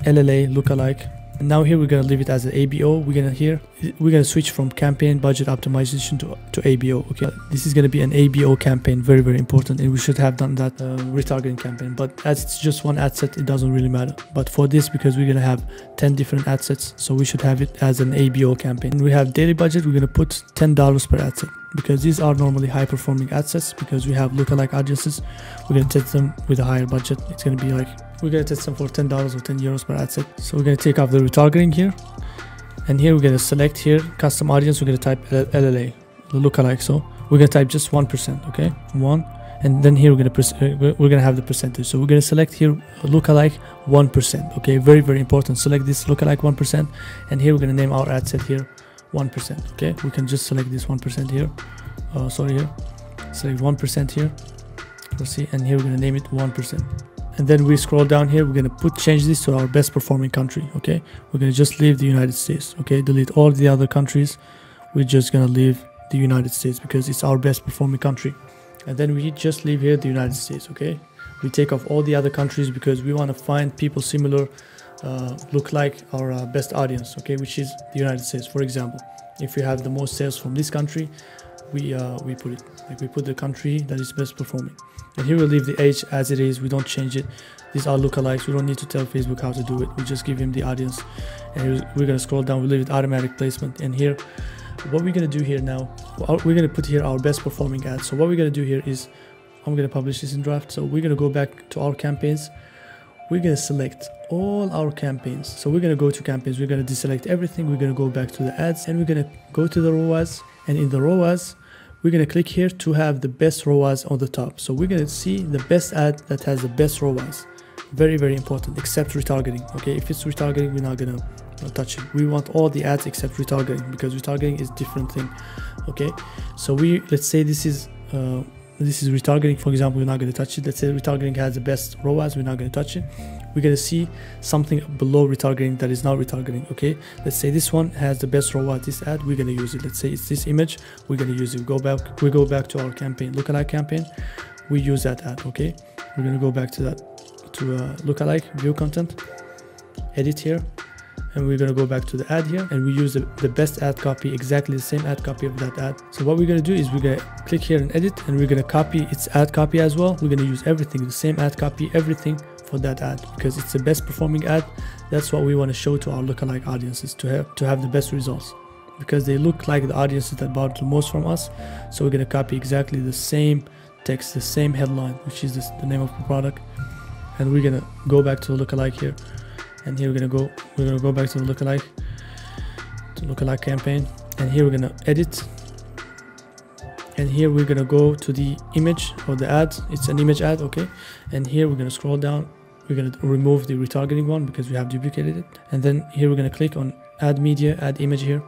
LLA lookalike. And now here we're going to leave it as an ABO. We're going to switch from campaign budget optimization to ABO. Okay, this is going to be an ABO campaign, very, very important, and we should have done that retargeting campaign. But as it's just one ad set, it doesn't really matter. But for this, because we're going to have 10 different ad sets, so we should have it as an ABO campaign. And we have daily budget. We're going to put $10 per ad set, because these are normally high performing ad sets, because we have lookalike audiences. We're going to test them with a higher budget. It's going to be like, we're going to test them for $10 or 10 euros per ad set. So we're going to take off the retargeting here, and here we're going to select here custom audience. We're going to type LLA, the lookalike. So we're going to type just 1%. Okay, 1, and then here we're going to have the percentage. So we're going to select here lookalike 1%. Okay, very, very important. Select this lookalike 1%, and here we're going to name our ad set here 1%. Okay, we can just select this 1% here. Here, select 1% here. Let's see, and here we're going to name it 1%. And then we scroll down here. We're going to change this to our best performing country. Okay, we're going to just leave the United States. Okay, delete all the other countries. We're just going to leave the United States because it's our best performing country. And then we just leave here the United States. Okay, we take off all the other countries because we want to find people similar, look like our best audience. Okay, which is the United States. For example, if we have the most sales from this country, we put it like we put the country that is best performing. And here we'll leave the age as it is. We don't change it. These are lookalikes. We don't need to tell Facebook how to do it. We just give him the audience, and we're going to scroll down. We leave it automatic placement. And here, what we're going to do here now, we're going to put here our best performing ads. So what we're going to do here is, I'm going to publish this in draft. So we're going to go back to our campaigns. We're going to select all our campaigns. So we're going to go to campaigns. We're going to deselect everything. We're going to go back to the ads, and we're going to go to the ROAS. And in the ROAS, we're going to click here to have the best ROAS on the top. So we're going to see the best ad that has the best ROAS. Very, very important, except retargeting. Okay, if it's retargeting, we're not going to touch it. We want all the ads except retargeting, because retargeting is different thing. Okay, so let's say this is this is retargeting, for example, we're not going to touch it. Let's say retargeting has the best ROAS, we're not going to touch it. We're going to see something below retargeting that is not retargeting. Okay, let's say this one has the best ROAS, this ad, we're going to use it. Let's say it's this image, we're going to use it. We go back to our campaign, lookalike campaign, we use that ad. Okay, we're going to go back to that, to lookalike, view content, edit here, and we're going to go back to the ad here, and we use the best ad copy, exactly the same ad copy of that ad. So what we're going to do is we're going to click here and edit, and we're going to copy its ad copy as well. We're going to use everything, the same ad copy, everything for that ad, because it's the best performing ad. That's what we want to show to our lookalike audiences, to have the best results, because they look like the audiences that bought the most from us. So we're going to copy exactly the same text, the same headline, which is the name of the product, and we're going to go back to the lookalike here. And here we're gonna go back to the lookalike campaign, and here we're gonna edit, and here we're gonna go to the image or the ad. It's an image ad, okay, and here we're gonna scroll down, we're gonna remove the retargeting one because we have duplicated it, and then here we're gonna click on add media, add image here,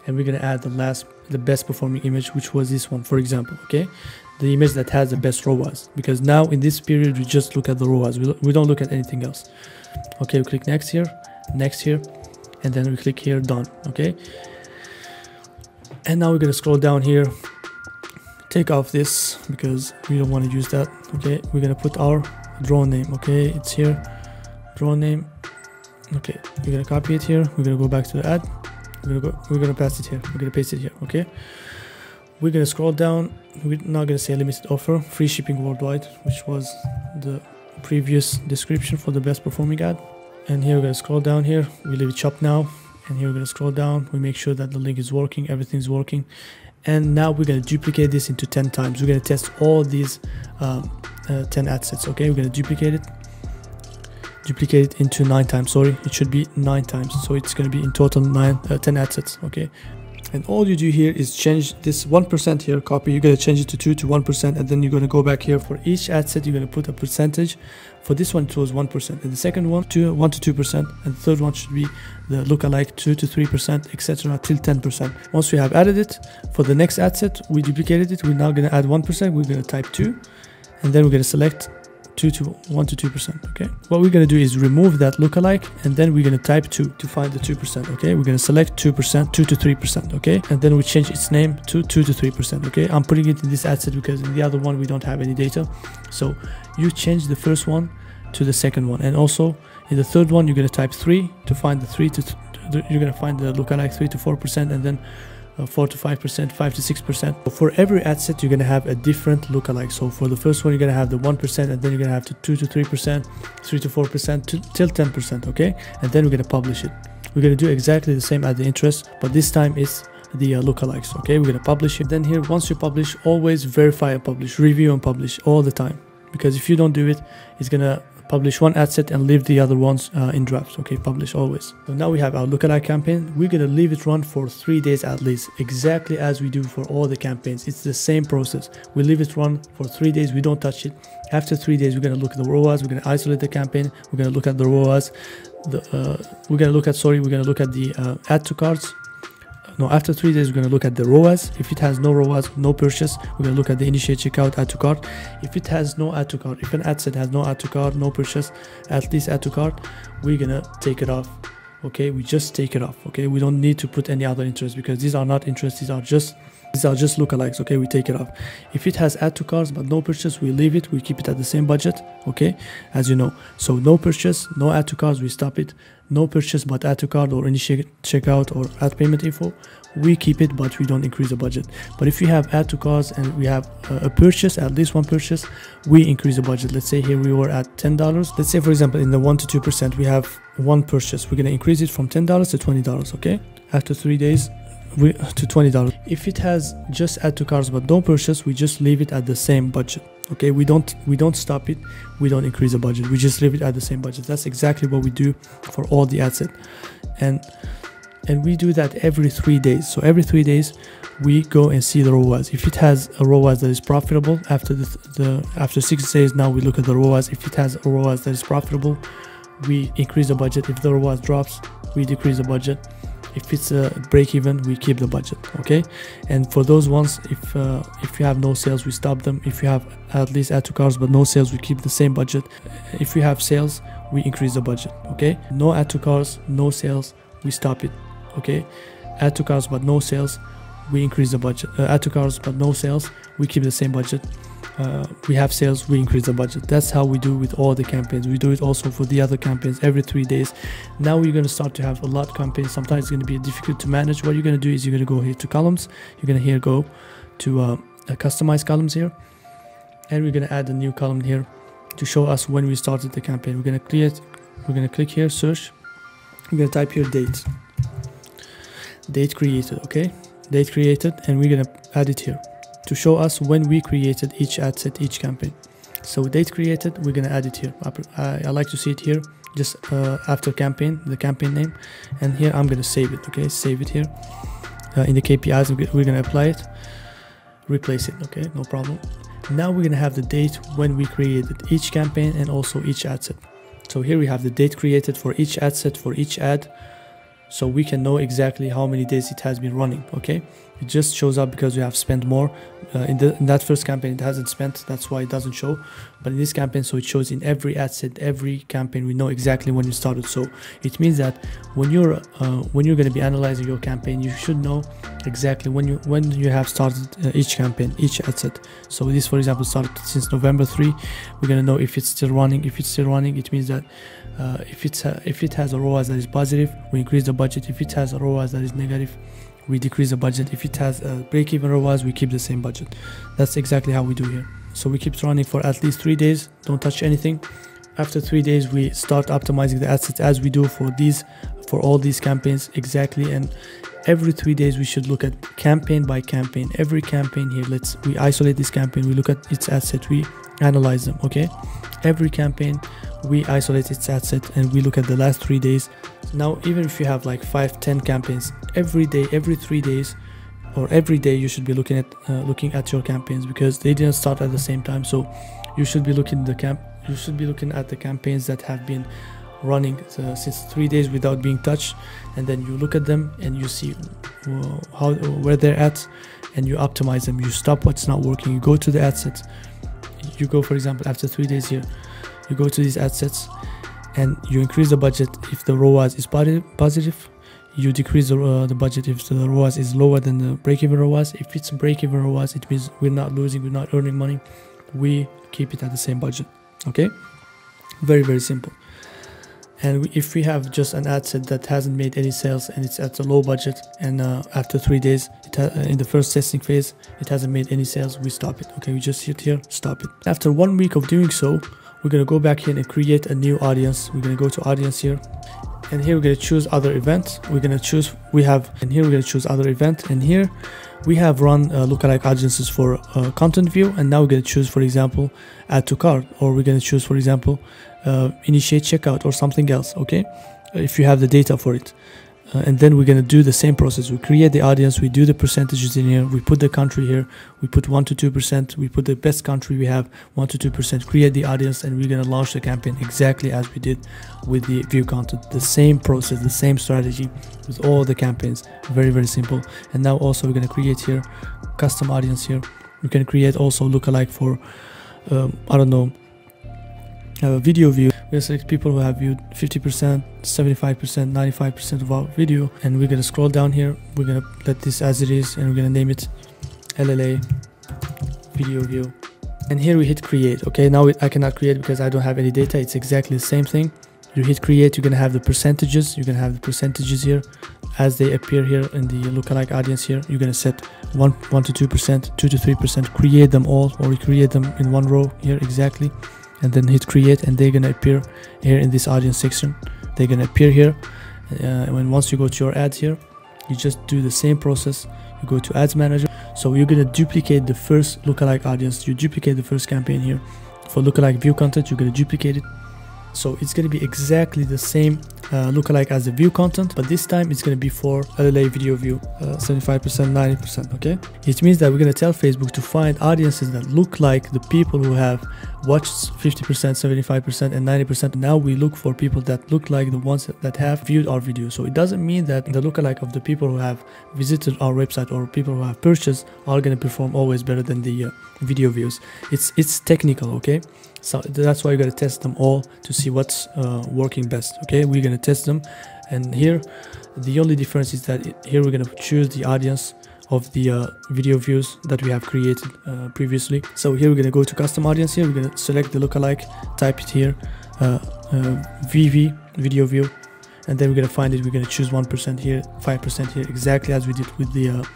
and we're gonna add the best performing image, which was this one, for example. Okay, the image that has the best ROAS, because now in this period we just look at the ROAS, we don't look at anything else. Okay, we click next here, and then we click here, done. Okay, and now we're gonna scroll down here, take off this because we don't want to use that. Okay, we're gonna put our drone name. Okay, it's here, drone name. Okay, we're gonna copy it here, we're gonna go back to the ad, we're gonna paste it here, we're gonna paste it here. Okay, we're gonna scroll down, we're not gonna say limited offer, free shipping worldwide, which was the previous description for the best performing ad. And here we're gonna scroll down here, we leave it shop now, and here we're gonna scroll down, we make sure that the link is working, everything's working, and now we're gonna duplicate this into 10 times. We're gonna test all these 10 ad sets. Okay, we're gonna duplicate it into 9 times. Sorry, it should be 9 times, so it's gonna be in total 10 ad sets. Okay, and all you do here is change this 1% here, copy, you're going to change it to 2 to 1%, and then you're going to go back here for each ad set, you're going to put a percentage. For this one it was 1%, and the second one 1 to 2%, and the third one should be the lookalike 2 to 3%, etc. till 10%. Once we have added it, for the next ad set we duplicated it, we're now going to add 1%, we're going to type 2, and then we're going to select 1 to 2%. Okay, what we're going to do is remove that lookalike, and then we're going to type 2 to find the 2%. Okay, we're going to select 2%, 2 to 3%. Okay, and then we change its name to 2 to 3%. Okay, I'm putting it in this ad set because in the other one we don't have any data. So you change the first one to the second one, and also in the third one you're going to type 3 to find the you're going to find the lookalike 3 to 4%, and then 4 to 5%, 5 to 6%. For every ad set you're going to have a different lookalike. So for the first one you're going to have the 1%, and then you're going to have 2 to 3%, 3 to 4%, till 10%. Okay, and then we're going to publish it. We're going to do exactly the same as the interest, but this time it's the lookalikes. Okay, we're going to publish it. Then here, once you publish, always verify and publish, review and publish all the time, because if you don't do it, it's going to publish one ad set and leave the other ones in drafts. Okay, publish always. So now we have our lookalike campaign. We're gonna leave it run for 3 days at least, exactly as we do for all the campaigns. It's the same process. We leave it run for 3 days, we don't touch it. After 3 days, we're gonna look at the ROAS, we're gonna isolate the campaign, we're gonna look at the ROAS, we're gonna look at the add to carts. No, after 3 days, we're going to look at the ROAS. If it has no ROAS, no purchase, we're going to look at the initiate checkout, add to cart. If it has no add to cart, if an ad set has no add to cart, no purchase, at least add to cart, we're going to take it off. Okay, we just take it off. Okay, we don't need to put any other interest, because these are not interests, these are just lookalikes. Okay, we take it off. If it has add to carts but no purchase, we leave it, we keep it at the same budget. Okay, as you know, so no purchase, no add to carts, we stop it. No purchase but add to cart or initiate checkout or add payment info, we keep it, but we don't increase the budget. But if you have add to carts and we have a purchase, at least one purchase, we increase the budget. Let's say here we were at $10. Let's say, for example, in the 1 to 2%, we have one purchase. We're going to increase it from $10 to $20. Okay, after 3 days to $20. If it has just add to carts but no purchase, we just leave it at the same budget. Okay, we don't stop it, we don't increase the budget, we just leave it at the same budget. That's exactly what we do for all the ad set, and we do that every 3 days. So every 3 days we go and see the ROAS. If it has a ROAS that is profitable, after 6 days, now we look at the ROAS. If it has a ROAS that is profitable, we increase the budget. If the ROAS drops, we decrease the budget. If it's a break even, we keep the budget, okay? And for those ones, if you have no sales, we stop them. If you have at least add to carts but no sales, we keep the same budget. If you have sales, we increase the budget, okay? No add to carts, no sales, we stop it, okay? Add to carts but no sales, we increase the budget. Add to carts but no sales, we keep the same budget. We have sales, we increase the budget. That's how we do with all the campaigns. We do it also for the other campaigns every 3 days. Now we're going to start to have a lot of campaigns. Sometimes it's going to be difficult to manage. What you're going to do is you're going to go here to columns. You're going to here go to customize columns here, and we're going to add a new column here to show us when we started the campaign. We're going to click here, search. We're going to type here date created, okay? Date created, and we're going to add it here to show us when we created each ad set, each campaign. So date created, we're gonna add it here. I like to see it here, just after campaign, the campaign name, and here I'm gonna save it, okay? Save it here. In the KPIs, we're gonna apply it, replace it, okay? No problem. Now we're gonna have the date when we created each campaign and also each ad set. So here we have the date created for each ad set, for each ad, so we can know exactly how many days it has been running, okay? It just shows up because we have spent more. In that first campaign it hasn't spent, that's why it doesn't show. But in this campaign, so it shows in every ad set, every campaign, we know exactly when you started. So it means that when you're going to be analyzing your campaign, you should know exactly when you have started each campaign, each ad set. So this, for example, started since November 3. We're going to know if it's still running. If it's still running, it means that if it has a ROAS that is positive, we increase the budget. If it has a ROAS that is negative, we decrease the budget. If it has a break-even ROAS, we keep the same budget. That's exactly how we do here. So we keep running for at least 3 days. Don't touch anything. After 3 days, we start optimizing the assets as we do for all these campaigns exactly. And every 3 days, we should look at campaign by campaign. Every campaign here, we isolate this campaign. We look at its asset. We analyze them. Okay. Every campaign, we isolate its asset and we look at the last 3 days. Now, even if you have like 5-10 campaigns, every day, every 3 days, or every day, you should be looking at your campaigns, because they didn't start at the same time. So you should be looking at the campaigns that have been running since 3 days without being touched, and then you look at them and you see where they're at, and you optimize them. You stop what's not working. You go to the assets. You go, for example, after 3 days here, you go to these assets and you increase the budget if the ROAS is positive. You decrease the budget if the ROAS is lower than the break-even ROAS. If it's a break-even ROAS, it means we're not losing, we're not earning money. We keep it at the same budget. Okay, very, very simple. And if we have just an ad set that hasn't made any sales and it's at a low budget, and after 3 days, in the first testing phase, it hasn't made any sales, we stop it. Okay, we just hit here, stop it. After 1 week of doing so, we're going to go back here and create a new audience. We're going to go to audience here, and here we're going to choose other event. We're going to choose, and here we're going to choose other event, and here we have run lookalike audiences for content view, and now we're going to choose, for example, add to cart, or we're going to choose, for example, initiate checkout or something else. Okay, if you have the data for it. And then we're going to do the same process. We create the audience, we do the percentages in here, we put the country here, we put 1 to 2%, we put the best country we have, 1 to 2%, create the audience, and we're going to launch the campaign exactly as we did with the view content. The same process, the same strategy with all the campaigns. Very, very simple. And now also we're going to create here custom audience here. We can create also lookalike for, I don't know, video view. We're going to select people who have viewed 50%, 75%, 95% of our video, and we're going to scroll down here. We're going to let this as it is, and we're going to name it LLA video view. And here we hit create. Okay, now I cannot create because I don't have any data. It's exactly the same thing. You hit create, you're going to have the percentages. You're going to have the percentages here as they appear here in the lookalike audience here. You're going to set 1 to 2%, 2 to 3%, create them all, or create them in one row here exactly. And then hit create, and they're gonna appear here in this audience section. They're gonna appear here. Once you go to your ads here, you just do the same process. You go to ads manager. So you're gonna duplicate the first lookalike audience. You duplicate the first campaign here. For lookalike view content, you're gonna duplicate it. So it's gonna be exactly the same lookalike as the view content, but this time it's going to be for LLA video view, 75%, 90%, okay? It means that we're going to tell Facebook to find audiences that look like the people who have watched 50%, 75%, and 90%. Now we look for people that look like the ones that have viewed our video. So it doesn't mean that the lookalike of the people who have visited our website or people who have purchased are going to perform always better than the video views. It's technical, okay? So that's why you got to test them all to see what's working best, okay? We're going to test them, and here the only difference is that here we're going to choose the audience of the video views that we have created previously. So here we're going to go to custom audience. Here we're going to select the lookalike, type it here, VV, video view, and then we're going to find it. We're going to choose 1% here, 5% here, exactly as we did with the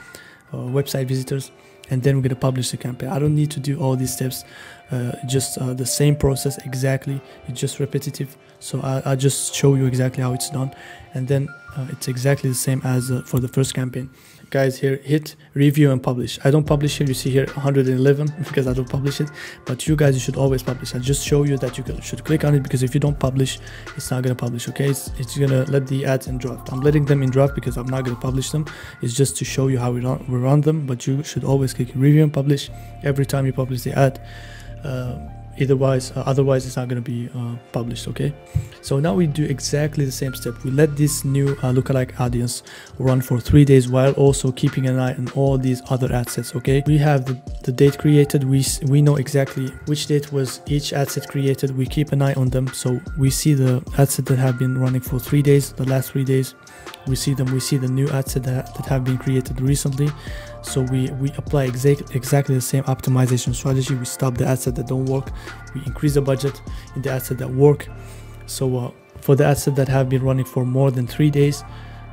website visitors, and then we're going to publish the campaign. I don't need to do all these steps, just the same process exactly. It's just repetitive, so I'll just show you exactly how it's done, and then it's exactly the same as for the first campaign. Guys, here hit review and publish. I don't publish here. You see here 111 because I don't publish it, but you guys, you should always publish. I just show you that you should click on it, because if you don't publish, it's not going to publish, okay? It's going to let the ads in draft. I'm letting them in draft because I'm not going to publish them. It's just to show you how we run them, but you should always click review and publish every time you publish the ad. Otherwise it's not going to be published, okay? So now we do exactly the same step. We let this new lookalike audience run for 3 days while also keeping an eye on all these other ad sets, okay? We have the date created. We know exactly which date was each ad set created. We keep an eye on them, so we see the ad set that have been running for 3 days, the last 3 days. We see them. We see the new ad set that have been created recently. So we apply exactly the same optimization strategy. We stop the ad set that don't work. We increase the budget in the ad set that work. So for the ad set that have been running for more than 3 days,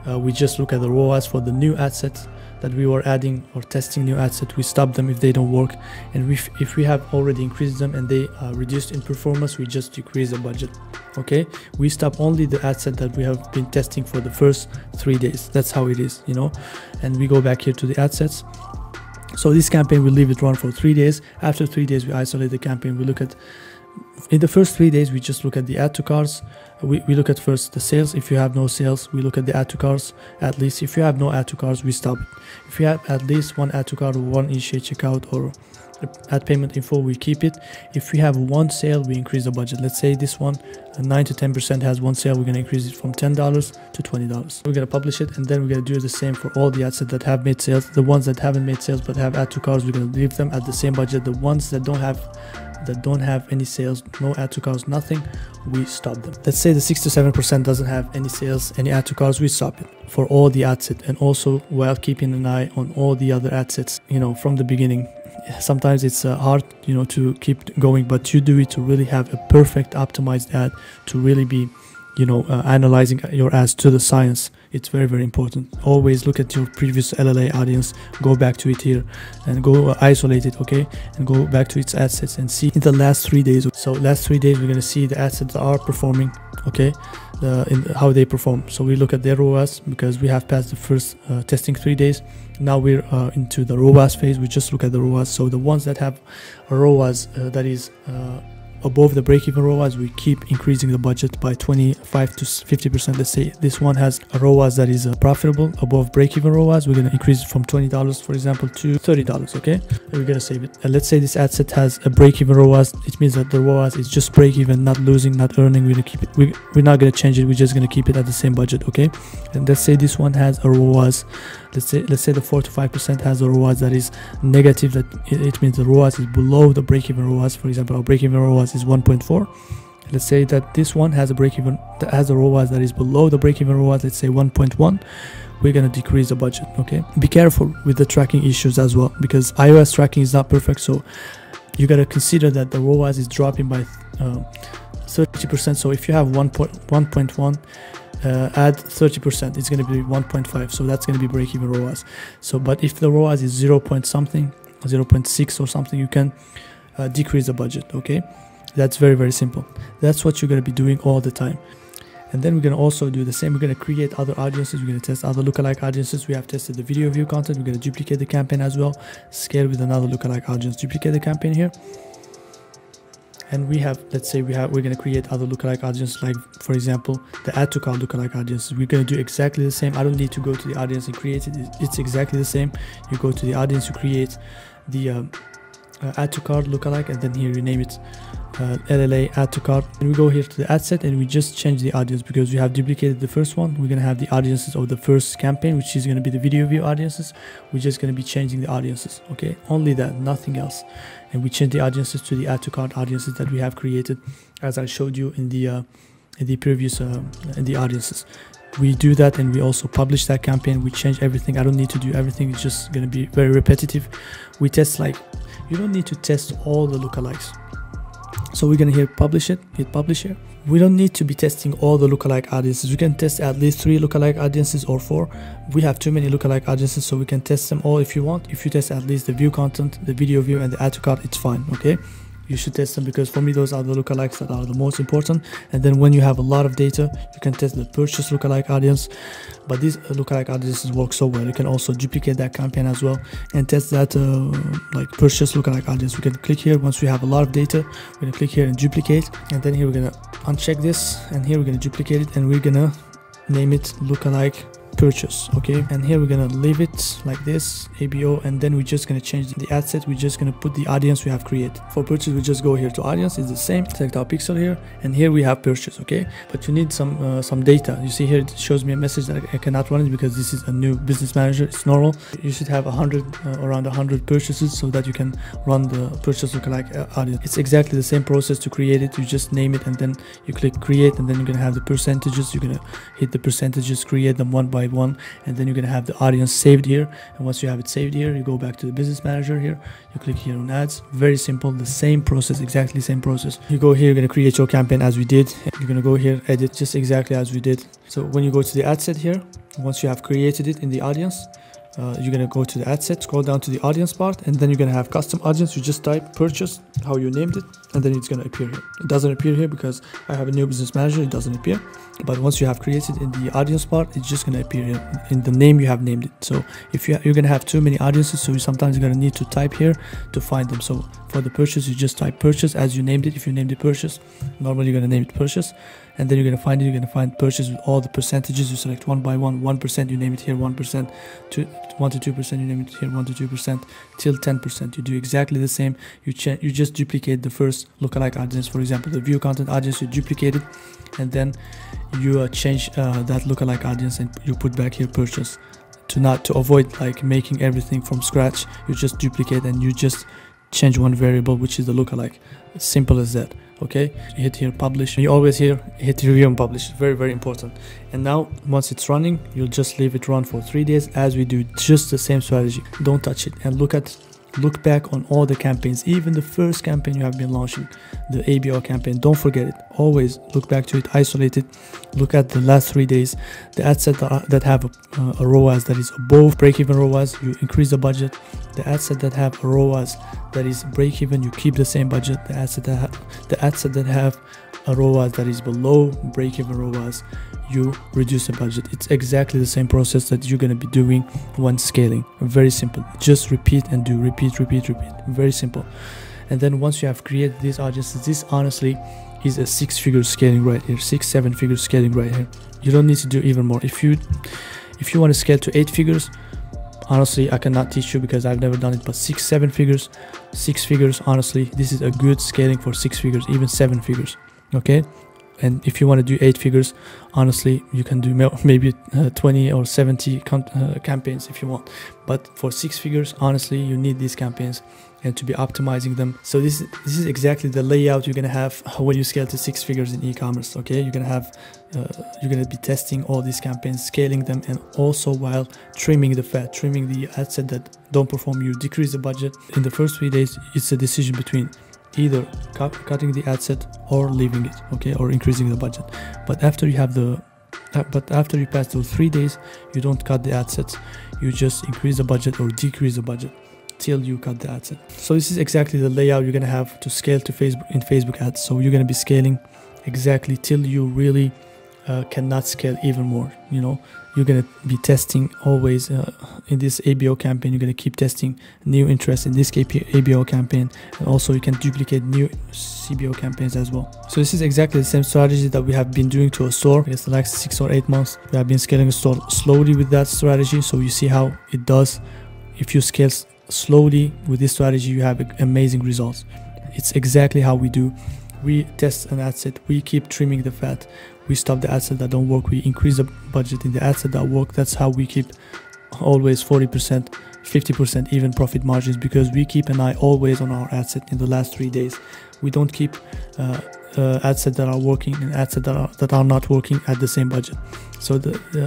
we just look at the ROAS for the new ad sets that we were adding or testing new ad set. We stop them if they don't work, and if we have already increased them and they reduced in performance, we just decrease the budget, okay? We stop only the ad set that we have been testing for the first 3 days. That's how it is, you know. And we go back here to the ad sets. So this campaign, we leave it run for 3 days. After 3 days, we isolate the campaign. We look at, in the first 3 days, we just look at the add to carts. We look at first the sales. If you have no sales, we look at the add to carts. At least if you have no add to carts, we stop it. If you have at least one add to cart or one initiate checkout or add payment info, we keep it. If we have one sale, we increase the budget. Let's say this one 9 to 10% has one sale, we're going to increase it from $10 to $20. We're going to publish it, and then we're going to do the same for all the ad sets that have made sales. The ones that haven't made sales but have add to carts, we're going to leave them at the same budget. The ones that don't have any sales, no add to carts, nothing, we stop them. Let's say the 6 to 7% doesn't have any sales, any add to carts, we stop it for all the ad sets, and also while keeping an eye on all the other ad sets, you know, from the beginning. Sometimes it's hard, you know, to keep going, but you do it to really have a perfect optimized ad, to really be, you know, analyzing your ads to the science. It's very, very important. Always look at your previous LLA audience, go back to it here and go isolate it, okay, and go back to its ad sets and see in the last 3 days. So last 3 days, we're going to see the ad sets that are performing, okay, how they perform. So we look at their ROAS because we have passed the first testing 3 days. Now we're into the ROAS phase. We just look at the ROAS. So the ones that have a ROAS that is above the break-even ROAS, we keep increasing the budget by 25 to 50%. Let's say this one has a ROAS that is profitable above break-even ROAS, we're going to increase it from $20, for example, to $30, okay? And we're going to save it. And let's say this ad set has a break-even ROAS. It means that the ROAS is just break-even, not losing, not earning. We're going to keep it. We're not going to change it. We're just going to keep it at the same budget, okay? And let's say this one has a ROAS. Let's say the 4 to 5% has a ROAS that is negative. That it means the ROAS is below the break-even ROAS. For example, our break-even ROAS is 1.4. Let's say that this one has a break-even, that has a ROAS that is below the break-even ROAS. Let's say 1.1. We're gonna decrease the budget. Okay. Be careful with the tracking issues as well, because iOS tracking is not perfect. So you gotta consider that the ROAS is dropping by 30%. So if you have 1.1. Add 30%, it's going to be 1.5, so that's going to be break-even ROAS. So but if the ROAS is 0 point something, 0.6 or something, you can decrease the budget, okay? That's very, very simple. That's what you're going to be doing all the time. And then we're going to also do the same. We're going to create other audiences. We're going to test other lookalike audiences. We have tested the video view content. We're going to duplicate the campaign as well, scale with another lookalike audience, duplicate the campaign here. and we have, let's say we're going to create other lookalike audiences, like for example the add to cart lookalike audiences. We're going to do exactly the same. I don't need to go to the audience and create it. It's exactly the same. You go to the audience, you create the add to cart lookalike, and then here you name it LLA add to cart, and we go here to the ad set and we just change the audience because we have duplicated the first one. We're going to have the audiences of the first campaign, which is going to be the video view audiences. We're just going to be changing the audiences, okay, only that, nothing else. And we change the audiences to the add to cart audiences that we have created, as I showed you in the previous in the audiences. We do that, and we also publish that campaign. We change everything. I don't need to do everything. It's just going to be very repetitive. We test, like, you don't need to test all the lookalikes. So we're going to hit publish here. We don't need to be testing all the lookalike audiences. We can test at least 3 lookalike audiences or 4. We have too many lookalike audiences, so we can test them all if you want. If you test at least the view content, the video view, and the add to cart, it's fine, okay? You should test them, because for me those are the lookalikes that are the most important. And then when you have a lot of data, you can test the purchase lookalike audience. But these lookalike audiences work so well. You can also duplicate that campaign as well and test that like purchase lookalike audience. We can click here. Once we have a lot of data, we're going to click here and duplicate, and then here we're going to uncheck this, and here we're going to duplicate it, and we're going to name it lookalike purchase, okay? And here we're gonna leave it like this, ABO, and then we're just gonna change the ad set. We're just gonna put the audience we have created. For purchase, we just go here to audience, it's the same, select our pixel here, and here we have purchase, okay? But you need some data. You see here it shows me a message that I cannot run it because this is a new business manager. It's normal. You should have around 100 purchases so that you can run the purchase lookalike audience. It's exactly the same process to create it. You just name it, and then you click create, and then you're gonna have the percentages. You're gonna hit the percentages, create them one by one, and then you're gonna have the audience saved here. And once you have it saved here, you go back to the business manager here, you click here on ads. Very simple, the same process, exactly same process. You go here, you're gonna create your campaign as we did. You're gonna go here, edit, just exactly as we did. So when you go to the ad set here, once you have created it in the audience, you're gonna go to the ad set, scroll down to the audience part, and then you're gonna have custom audience. You just type purchase, how you named it, and then it's gonna appear here. It doesn't appear here because I have a new business manager, it doesn't appear. But once you have created in the audience part, it's just gonna appear here in the name you have named it. So if you're gonna have too many audiences, so sometimes you're gonna need to type here to find them. So for the purchase, you just type purchase as you named it. If you named it purchase, normally you're gonna name it purchase, and then you're gonna find it. You're gonna find purchase with all the percentages. You select one by one. 1%, you name it here 1%. 1 to 2%, you name it here 1 to 2%, till 10%. You do exactly the same. You just duplicate the first lookalike audience. For example, the view content audience, you duplicate it, and then you change that lookalike audience, and you put back here purchase. To avoid like making everything from scratch, you just duplicate and you just change one variable, which is the lookalike. It's simple as that. Okay, you hit here publish, and you always here hit review and publish. Very important. And now once it's running, you'll just leave it run for 3 days as we do, just the same strategy. Don't touch it, and look back on all the campaigns, even the first campaign you have been launching, the ABO campaign. Don't forget it. Always look back to it, isolate it, look at the last 3 days. The ad set that have a ROAS that is above break-even ROAS, you increase the budget. The ad set that have a ROAS that is break-even, you keep the same budget. The ad set that have a ROAS that is below break-even ROAS, you reduce the budget. It's exactly the same process that you're going to be doing when scaling. Very simple. Just repeat and do, repeat. Very simple. And then once you have created these audiences, this honestly is a 6-figure scaling right here, 6-7 figure scaling right here. You don't need to do even more. If you want to scale to 8 figures, honestly, I cannot teach you because I've never done it, but 6-7 figures, 6 figures, honestly, this is a good scaling for 6 figures, even 7 figures. Okay, and if you want to do 8 figures, honestly, you can do maybe 20 or 70 campaigns if you want. But for 6 figures, honestly, you need these campaigns and to be optimizing them. So this is exactly the layout you're gonna have when you scale to 6 figures in e-commerce. Okay, you're gonna be testing all these campaigns, scaling them, and also while trimming the fat, trimming the ad set that don't perform. You decrease the budget. In the first 3 days, it's a decision between either cutting the ad set or leaving it, okay, or increasing the budget. But after you pass those 3 days, you don't cut the ad sets. You just increase the budget or decrease the budget till you cut the ad set. So this is exactly the layout you're gonna have to scale to Facebook in Facebook ads. So you're gonna be scaling exactly till you really cannot scale even more. You know, you're gonna be testing always in this ABO campaign. You're gonna keep testing new interest in this ABO campaign, and also you can duplicate new CBO campaigns as well. So this is exactly the same strategy that we have been doing to a store. I guess the last 6 or 8 months we have been scaling a store slowly with that strategy. So you see how it does. If you scale slowly with this strategy, you have amazing results. It's exactly how we do. We test an ad set, we keep trimming the fat, we stop the ad set that don't work, we increase the budget in the ad set that work. That's how we keep always 40%, 50% even profit margins, because we keep an eye always on our ad set in the last 3 days. We don't keep ad sets that are working and ad sets that are not working at the same budget. So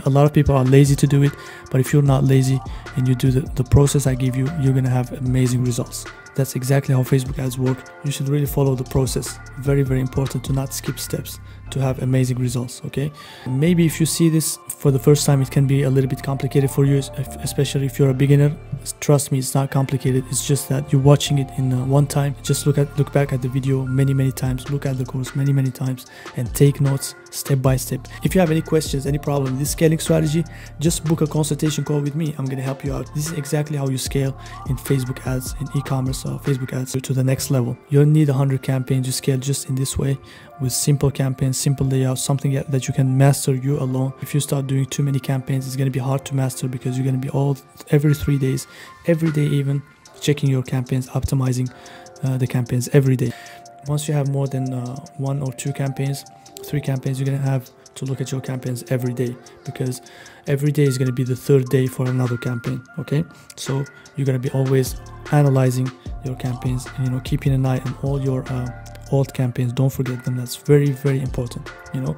a lot of people are lazy to do it, but if you're not lazy and you do the process I give you, you're gonna have amazing results. That's exactly how Facebook ads work. You should really follow the process. Very, very important to not skip steps to have amazing results, okay? Maybe if you see this for the first time, it can be a little bit complicated for you, especially if you're a beginner. Trust me, it's not complicated. It's just that you're watching it in one time. Just look back at the video many times, look at the course many times, and take notes step by step. If you have any questions, any problem with this scaling strategy, just book a consultation call with me. I'm gonna help you out. This is exactly how you scale in Facebook ads, in e-commerce, Facebook ads to the next level. You don't need 100 campaigns to scale just in this way, with simple campaigns, simple layout, something that you can master you alone. If you start doing too many campaigns, it's going to be hard to master, because you're going to be every 3 days, every day even, checking your campaigns, optimizing the campaigns every day. Once you have more than 1 or 2 campaigns, 3 campaigns, you're going to have to look at your campaigns every day, because every day is going to be the 3rd day for another campaign, okay? So you're going to be always analyzing your campaigns and, you know, keeping an eye on all your old campaigns. Don't forget them. That's very important, you know.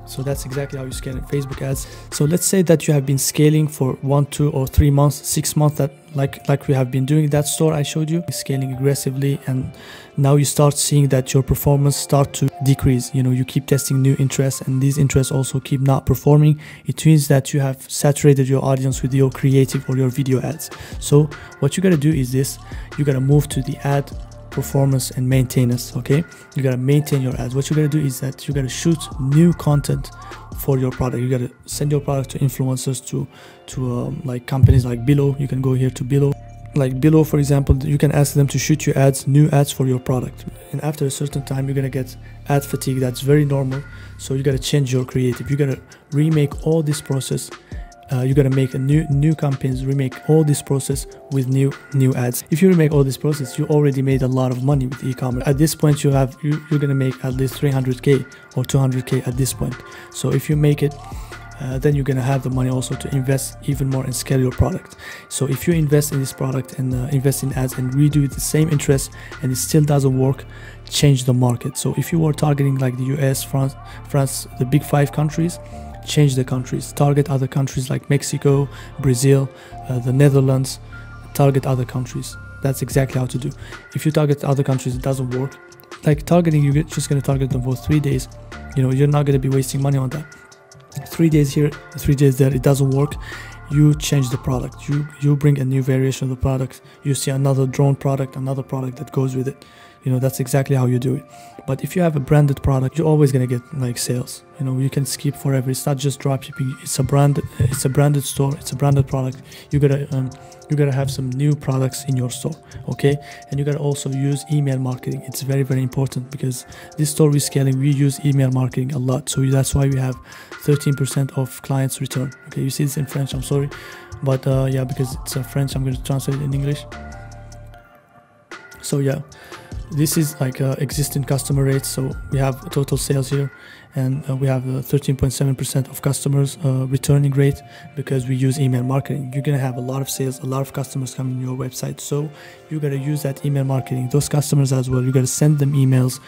So that's exactly how you scale in Facebook ads. So let's say that you have been scaling for 1, 2 or 3 months, 6 months, that like we have been doing that store I showed you, scaling aggressively, and now you start seeing that your performance start to decrease. You know, you keep testing new interests, and these interests also keep not performing. It means that you have saturated your audience with your creative or your video ads. So what you gotta do is this: you gotta move to the ad performance and maintenance. Okay, you gotta maintain your ads. What you gotta do is that you gotta shoot new content for your product. You gotta send your product to influencers, to like companies like Below. You can go here to Below. Like Below, for example, you can ask them to shoot you ads, new ads for your product. And after a certain time, you're gonna get ad fatigue. That's very normal. So you gotta change your creative. You gotta remake all this process. You gotta make a new campaigns, remake all this process with new ads. If you remake all this process, you already made a lot of money with e-commerce. At this point, you're gonna make at least 300k or 200k at this point. So if you make it, then you're gonna have the money also to invest even more and scale your product. So if you invest in this product and invest in ads and redo the same interest and it still doesn't work, change the market. So if you were targeting like the US, France, the big 5 countries, change the countries. Target other countries like Mexico, Brazil, the Netherlands. Target other countries. That's exactly how to do. If you target other countries, it doesn't work. Like targeting, you're just going to target them for 3 days. You know, you're not going to be wasting money on that. 3 days here, 3 days there, it doesn't work. You change the product. You bring a new variation of the product. You see another drone product, another product that goes with it. You know, that's exactly how you do it. But if you have a branded product, you're always gonna get like sales. You know, you can skip forever. It's not just dropshipping. It's a branded store. It's a branded product. You gotta have some new products in your store, okay? And you gotta also use email marketing. It's very important, because this store we're scaling, we use email marketing a lot. So that's why we have 13% of clients return. Okay, you see this in French. I'm sorry, but yeah, because it's French, I'm going to translate it in English. So yeah. This is like existing customer rates. So we have total sales here, and we have 13.7% of customers returning rate, because we use email marketing. You're gonna have a lot of sales, a lot of customers coming to your website. So you gotta use that email marketing. Those customers as well, you gotta send them emails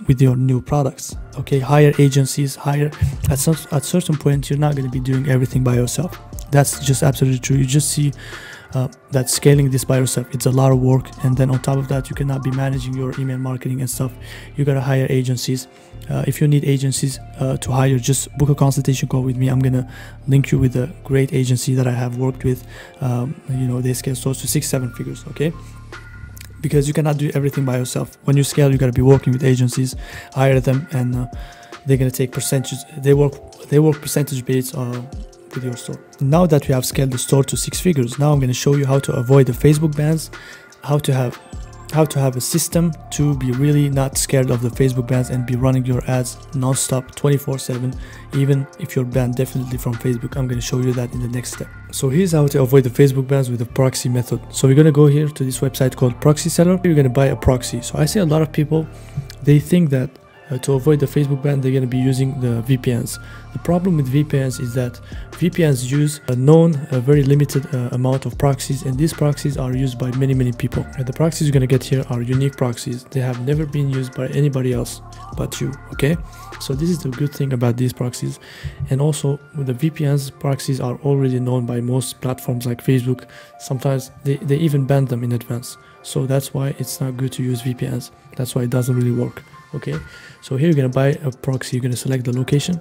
with your new products. Okay, hire agencies, at certain point, you're not gonna be doing everything by yourself. That's just absolutely true. You just see that scaling this by yourself, it's a lot of work, and then on top of that, you cannot be managing your email marketing and stuff. You gotta hire agencies. If you need agencies to hire, just book a consultation call with me. I'm gonna link you with a great agency that I have worked with. You know, they scale stores to 6-7 figures, okay? Because you cannot do everything by yourself. When you scale, you gotta be working with agencies, hire them, and they're gonna take percentages. They work percentage based with your store. Now that we have scaled the store to 6 figures, now I'm gonna show you how to avoid the Facebook bans, how to have a system to be really not scared of the Facebook bans and be running your ads non-stop 24/7, even if you're banned definitely from Facebook. I'm going to show you that in the next step. So here's how to avoid the Facebook bans with the proxy method. So you're going to go here to this website called Proxy Seller. You're going to buy a proxy. So I see a lot of people, they think that to avoid the Facebook ban, they're going to be using the VPNs. The problem with VPNs is that VPNs use a very limited amount of proxies, and these proxies are used by many people. And the proxies you're going to get here are unique proxies. They have never been used by anybody else but you, okay? So this is the good thing about these proxies. And also with the VPNs, proxies are already known by most platforms like Facebook. Sometimes they even ban them in advance. So that's why it's not good to use VPNs. That's why it doesn't really work. Okay, so here you're gonna buy a proxy. You're gonna select the location.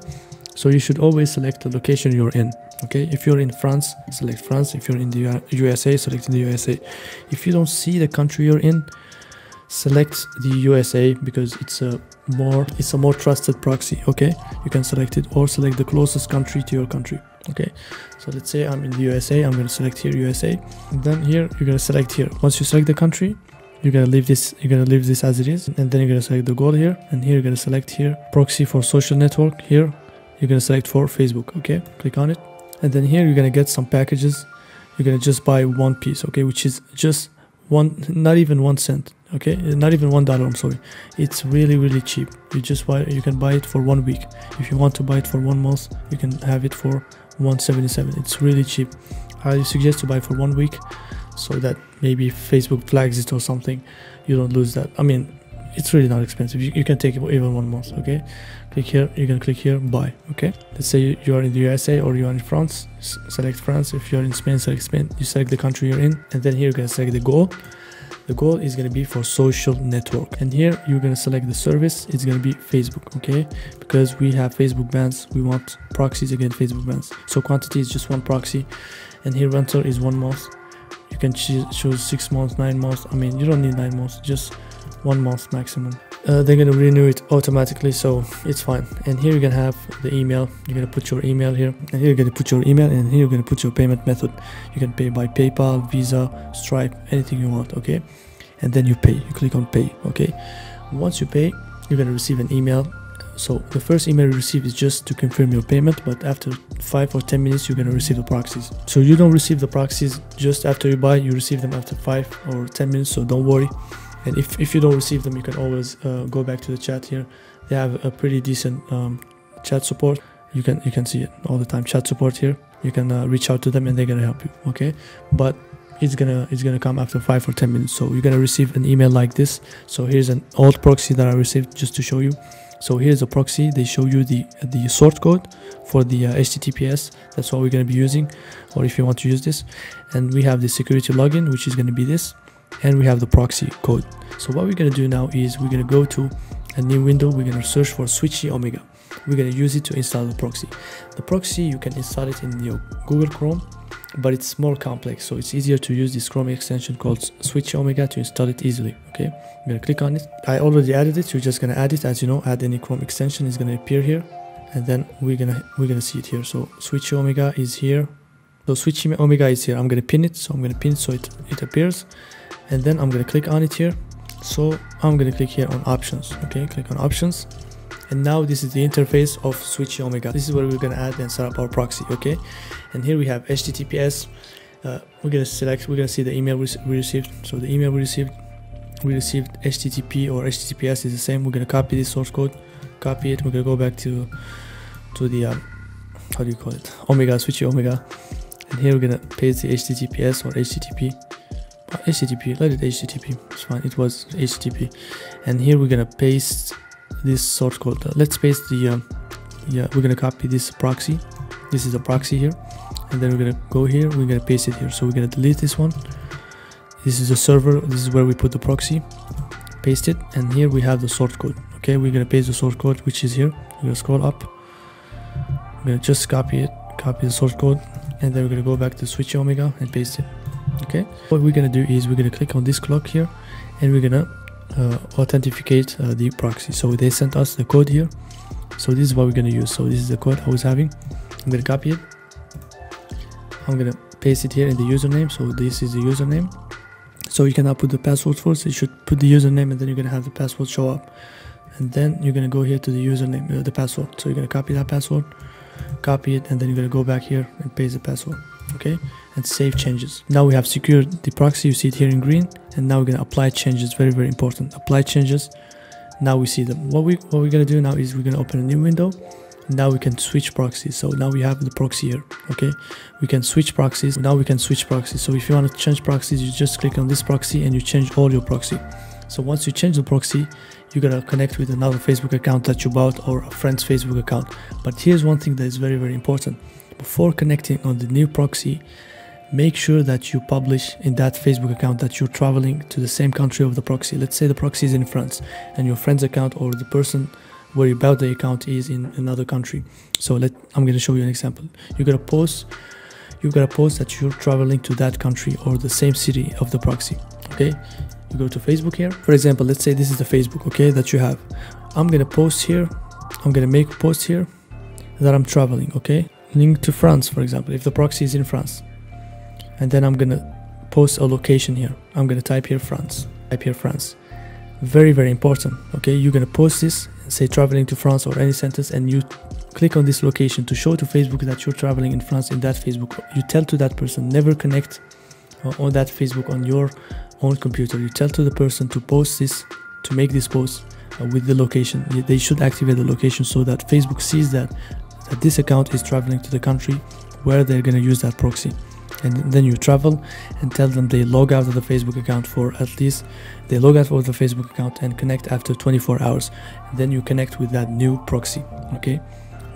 So you should always select the location you're in. Okay, if you're in France, select France. If you're in the USA, select in the USA. If you don't see the country you're in, select the USA, because it's a more trusted proxy. Okay, you can select it, or select the closest country to your country. Okay, so let's say I'm in the USA. I'm gonna select here USA, and then here you're gonna select here. Once you select the country, you're gonna leave this as it is, and then you're gonna select the goal here, and here you're gonna select here proxy for social network. Here you're gonna select for Facebook. Okay, click on it, and then here you're gonna get some packages. You're gonna just buy one piece, okay, which is just not even 1 cent. Okay, not even $1. I'm sorry. It's really cheap. You can buy it for 1 week. If you want to buy it for 1 month, you can have it for $1.77. It's really cheap. I suggest to buy for 1 week, so that maybe Facebook flags it or something, you don't lose that. I mean, it's really not expensive. You can take it even 1 month. Okay, click here. You can click here, buy. Okay, let's say you are in the USA or you are in France. Select France. If you're in Spain, select Spain. You select the country you're in, and then here you're gonna select the goal. The goal is going to be for social network, and here you're going to select the service. It's going to be Facebook. Okay, because we have Facebook bans, we want proxies against Facebook bans. So quantity is just 1 proxy, and here rental is 1 month. You can choose 6 months, 9 months. I mean, you don't need 9 months, just 1 month maximum. They're going to renew it automatically, so it's fine. And here you're going to have the email. You're going to put your email here, and here you're going to put your email, and here you're going to put your payment method. You can pay by PayPal, Visa, Stripe, anything you want. Okay, and then you pay. You click on pay. Okay, once you pay, you're going to receive an email. So the first email you receive is just to confirm your payment, but after 5 or 10 minutes you're going to receive the proxies. So you don't receive the proxies just after you buy, you receive them after 5 or 10 minutes, so don't worry. And if you don't receive them, you can always go back to the chat here. They have a pretty decent chat support. You can see it all the time, chat support here. You can reach out to them and they're going to help you. Okay, but it's gonna come after 5 or 10 minutes. So you're gonna receive an email like this. So here's an old proxy that I received just to show you. So here's a proxy. They show you the source code for the HTTPS. That's what we're going to be using, or if you want to use this. And we have the security login, which is going to be this, and we have the proxy code. So what we're going to do now is we're going to go to a new window. We're going to search for Switchy Omega. We're going to use it to install the proxy. The proxy, you can install it in your Google Chrome, but it's more complex, so it's easier to use this Chrome extension called Switchy Omega to install it easily. Okay, I'm gonna click on it. I already added it. You're just gonna add it. As you know, add any Chrome extension is gonna appear here, and then we're gonna see it here. So Switchy Omega is here. So Switchy Omega is here. I'm gonna pin it. So I'm gonna pin it so it appears, and then I'm gonna click on it here. So I'm gonna click here on options. Okay, click on options. And now this is the interface of Switchy Omega. This is where we're gonna add and set up our proxy. Okay, and here we have HTTPS. We're gonna see the email we received. So the email we received HTTP or HTTPS is the same. We're gonna copy this source code, copy it. We're gonna go back to the how do you call it, Omega, Switchy Omega, and here we're gonna paste the HTTPS or HTTP. HTTP, let it HTTP. It's fine. It was HTTP, and here we're gonna paste this source code. Let's paste the we're gonna copy this proxy. This is a proxy here, and then we're gonna go here. We're gonna paste it here. So we're gonna delete this one. This is a server. This is where we put the proxy. Paste it, and here we have the source code. Okay, we're gonna paste the source code, which is here. We're gonna scroll up. We're gonna just copy the source code, and then we're gonna go back to Switchy Omega and paste it. Okay, what we're gonna do is we're gonna click on this clock here, and we're gonna authenticate the proxy. So they sent us the code here. So this is what we're going to use. So this is the code I was having. I'm going to copy it. I'm going to paste it here in the username. So this is the username. So you cannot put the password first. You should put the username and then you're going to have the password show up. And then you're going to go here to the username, the password. So you're going to copy that password, copy it, and then you're going to go back here and paste the password. Okay, and save changes. Now we have secured the proxy. You see it here in green. And now we're going to apply changes. Very, very important. Apply changes. Now we see them. What we're going to do now is we're going to open a new window. Now we can switch proxies. So now we have the proxy here. Okay, we can switch proxies. Now we can switch proxies. So if you want to change proxies, you just click on this proxy and you change all your proxy. So once you change the proxy, you're gonna connect with another Facebook account that you bought or a friend's Facebook account. But here's one thing that is very, very important. Before connecting on the new proxy, make sure that you publish in that Facebook account that you're traveling to the same country of the proxy. Let's say the proxy is in France and your friend's account or the person where you bought the account is in another country. So I'm going to show you an example. You're going to post that you're traveling to that country or the same city of the proxy. Okay, you go to Facebook here. For example, let's say this is the Facebook, okay, that you have. I'm going to post here. I'm going to make a post here that I'm traveling, okay, link to France, for example, if the proxy is in France. And then I'm going to post a location here. I'm going to type here France. Type here France. Very, very important. Okay, you're going to post this, say traveling to France or any sentence, and you click on this location to show to Facebook that you're traveling in France in that Facebook. You tell to that person, never connect on that Facebook on your own computer. You tell to the person to post this, to make this post with the location. They should activate the location so that Facebook sees that this account is traveling to the country where they're going to use that proxy. And then you travel and tell them they log out of the Facebook account for at least, they log out of the Facebook account and connect after 24 hours. And then you connect with that new proxy, okay?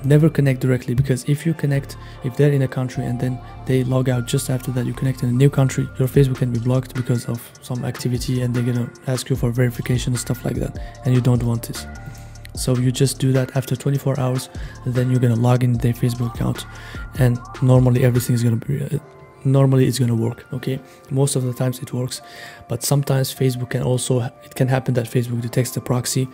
Never connect directly, because if you connect, if they're in a country and then they log out just after that, you connect in a new country, your Facebook can be blocked because of some activity and they're gonna ask you for verification and stuff like that. And you don't want this. So you just do that after 24 hours, and then you're gonna log in their Facebook account, and normally everything is gonna be, normally it's gonna work, okay? Most of the times it works, but sometimes Facebook can also, it can happen that Facebook detects the proxy.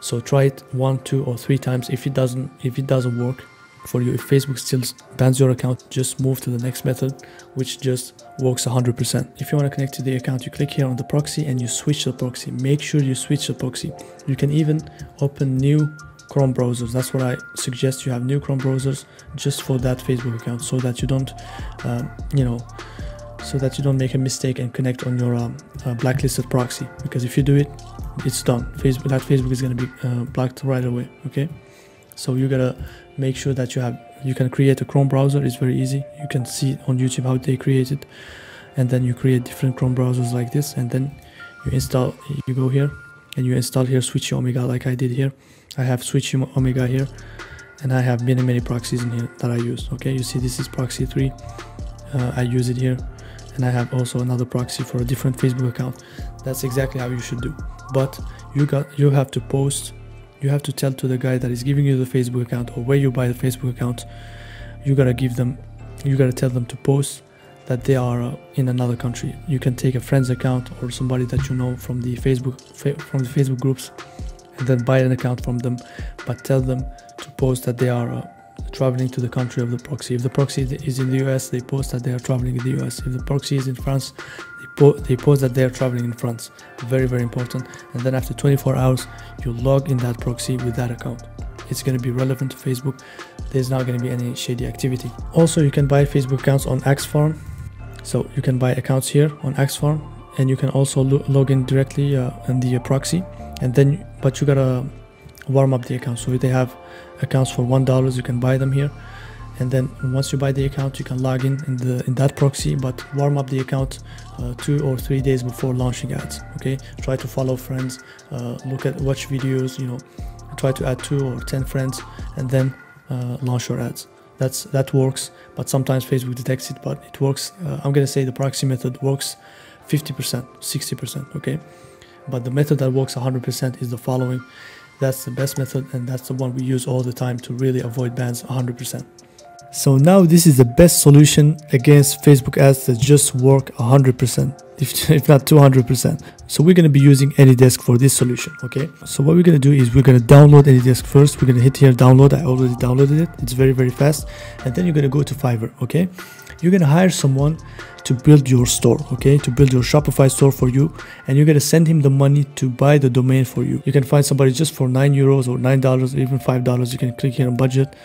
So try it 1, 2, or 3 times. If it doesn't work for you, if Facebook still bans your account, just move to the next method, which just works 100%. If you want to connect to the account, you click here on the proxy and you switch the proxy. Make sure you switch the proxy. You can even open new Chrome browsers. That's what I suggest. You have new Chrome browsers just for that Facebook account, so that you don't so that you don't make a mistake and connect on your blacklisted proxy, because if you do it, it's done. Facebook is going to be blocked right away, okay? So you gotta make sure that you can create a Chrome browser. It's very easy. You can see on YouTube how they create it, and then you create different Chrome browsers like this, and then you go here and you install here Switchy Omega, like I did here. I have Switchy Omega here, and I have many proxies in here that I use. Okay, you see this is proxy 3. I use it here, and I have also another proxy for a different Facebook account. That's exactly how you should do. But you have to post. You have to tell to the guy that is giving you the Facebook account, or where you buy the Facebook account. You gotta tell them to post that they are in another country. You can take a friend's account or somebody that you know from the Facebook groups, and then buy an account from them, but tell them to post that they are traveling to the country of the proxy. If the proxy is in the US, they post that they are traveling in the US. If the proxy is in France, they post that they are traveling in France. Very important. And then after 24 hours, you log in that proxy with that account. It's going to be relevant to Facebook. There's not going to be any shady activity. Also, you can buy Facebook accounts on Axe Farm. So you can buy accounts here on Axe Farm, and you can also log in directly in the proxy. And then, but you gotta warm up the account. So if they have accounts for $1, you can buy them here. And then once you buy the account, you can log in that proxy, but warm up the account 2 or 3 days before launching ads. Okay, try to follow friends, watch videos, try to add 2 or 10 friends, and then launch your ads. That works, but sometimes Facebook detects it, but it works. I'm gonna say the proxy method works 50%, 60%, okay? But the method that works 100% is the following. That's the best method, and that's the one we use all the time to really avoid bans 100%. So now this is the best solution against Facebook ads that just work 100%, if not 200%. So we're going to be using AnyDesk for this solution. Okay, so what we're going to do is we're going to download AnyDesk first. We're going to hit here download. I already downloaded it. It's very, very fast. And then you're going to go to Fiverr. Okay, you're going to hire someone to build your store, okay, to build your Shopify store for you, and you're going to send him the money to buy the domain for you. You can find somebody just for €9 or $9 or even $5. You can click here on budget.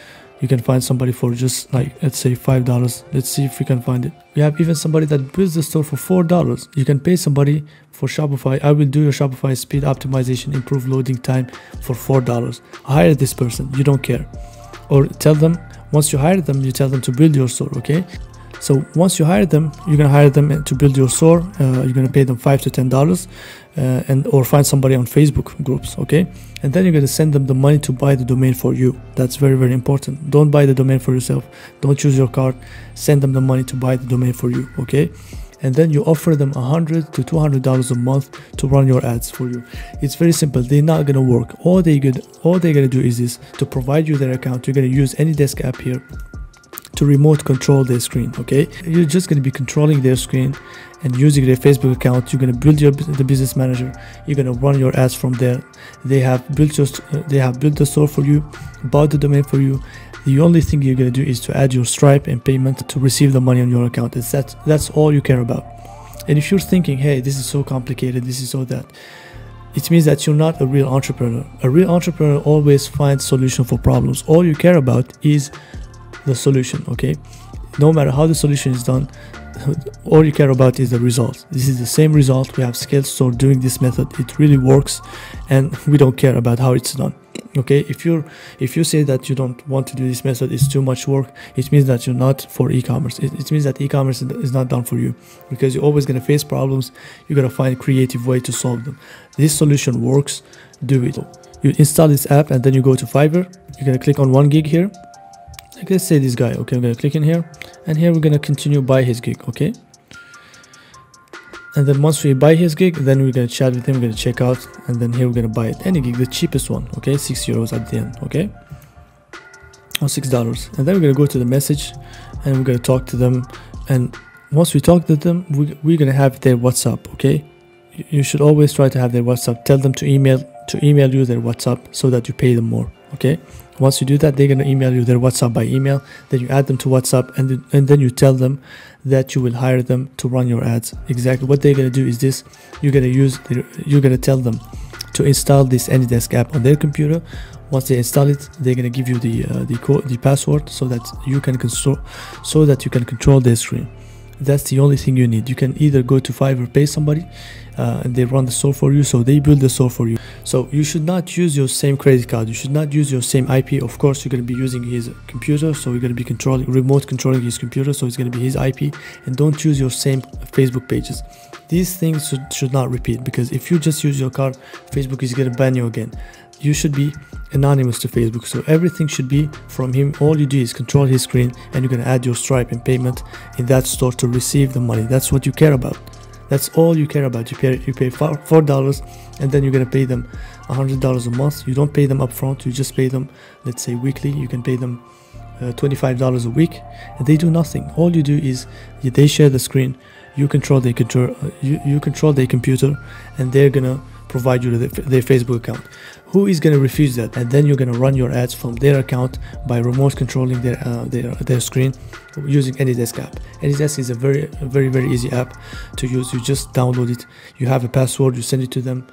You can find somebody for just like, let's say $5. Let's see if we can find it. We have even somebody that builds the store for $4. You can pay somebody for Shopify. I will do your Shopify speed optimization, improve loading time for $4. Hire this person. You don't care. Or tell them, once you hire them, you tell them to build your store, okay? So once you hire them, you're going to hire them to build your store. You're going to pay them $5 to $10 or find somebody on Facebook groups, okay? And then you're going to send them the money to buy the domain for you. That's very, very important. Don't buy the domain for yourself. Don't choose your card. Send them the money to buy the domain for you, okay? And then you offer them $100 to $200 a month to run your ads for you. It's very simple. They're not going to work. All they're going to do is this, to provide you their account. You're going to use AnyDesk app here to remote control their screen, okay? You're just going to be controlling their screen and using their Facebook account. You're going to build the business manager. You're going to run your ads from there. They have built the store for you, bought the domain for you. The only thing you're going to do is to add your Stripe and payment to receive the money on your account. That's all you care about. And if you're thinking, hey, this is so complicated, this is so that, it means that you're not a real entrepreneur. A real entrepreneur always finds solution for problems. All you care about is the solution, okay? No matter how the solution is done, all you care about is the result. This is the same result. We have scaled store doing this method. It really works, and we don't care about how it's done, okay? If you say that you don't want to do this method, it's too much work, it means that you're not for e-commerce. It means that e-commerce is not done for you, because you're always going to face problems. You're going to find a creative way to solve them. This solution works. Do it. You install this app, and then you go to Fiverr. You're going to click on 1 gig here. Like, let's say this guy, okay? I'm going to click in here, and here we're going to continue buy his gig, okay? And then once we buy his gig, then we're going to chat with him, we're going to check out, and then here we're going to buy it. Any gig, the cheapest one, okay? €6 at the end, okay? Or $6. And then we're going to go to the message, and we're going to talk to them. And once we talk to them, we're going to have their WhatsApp, okay? You should always try to have their WhatsApp. Tell them to email you their WhatsApp so that you pay them more, okay? Once you do that, they're going to email you their WhatsApp by email. Then you add them to WhatsApp, and then you tell them that you will hire them to run your ads. Exactly what they're going to do is this. You're going to tell them to install this AnyDesk app on their computer. Once they install it, they're going to give you the password so that you can control their screen. That's the only thing you need. You can either go to Fiverr, pay somebody, and they run the store for you, so they build the store for you. So you should not use your same credit card. You should not use your same IP. Of course, you're going to be using his computer, so you're going to be remote controlling his computer, so it's going to be his IP. And don't use your same Facebook pages. These things should not repeat, because if you just use your card, Facebook is going to ban you again. You should be anonymous to Facebook, so everything should be from him. All you do is control his screen, and you're going to add your Stripe and payment in that store to receive the money. That's what you care about. That's all you care about. You pay $4, and then you're going to pay them $100 a month. You don't pay them upfront. You just pay them, let's say, weekly. You can pay them $25 a week, and they do nothing. All you do is they share the screen. You control their computer. You control their computer, and they're gonna provide you their Facebook account. Who is going to refuse that? And then you're going to run your ads from their account by remote controlling their screen using AnyDesk app. AnyDesk is a very easy app to use. You just download it. You have a password. You send it to them.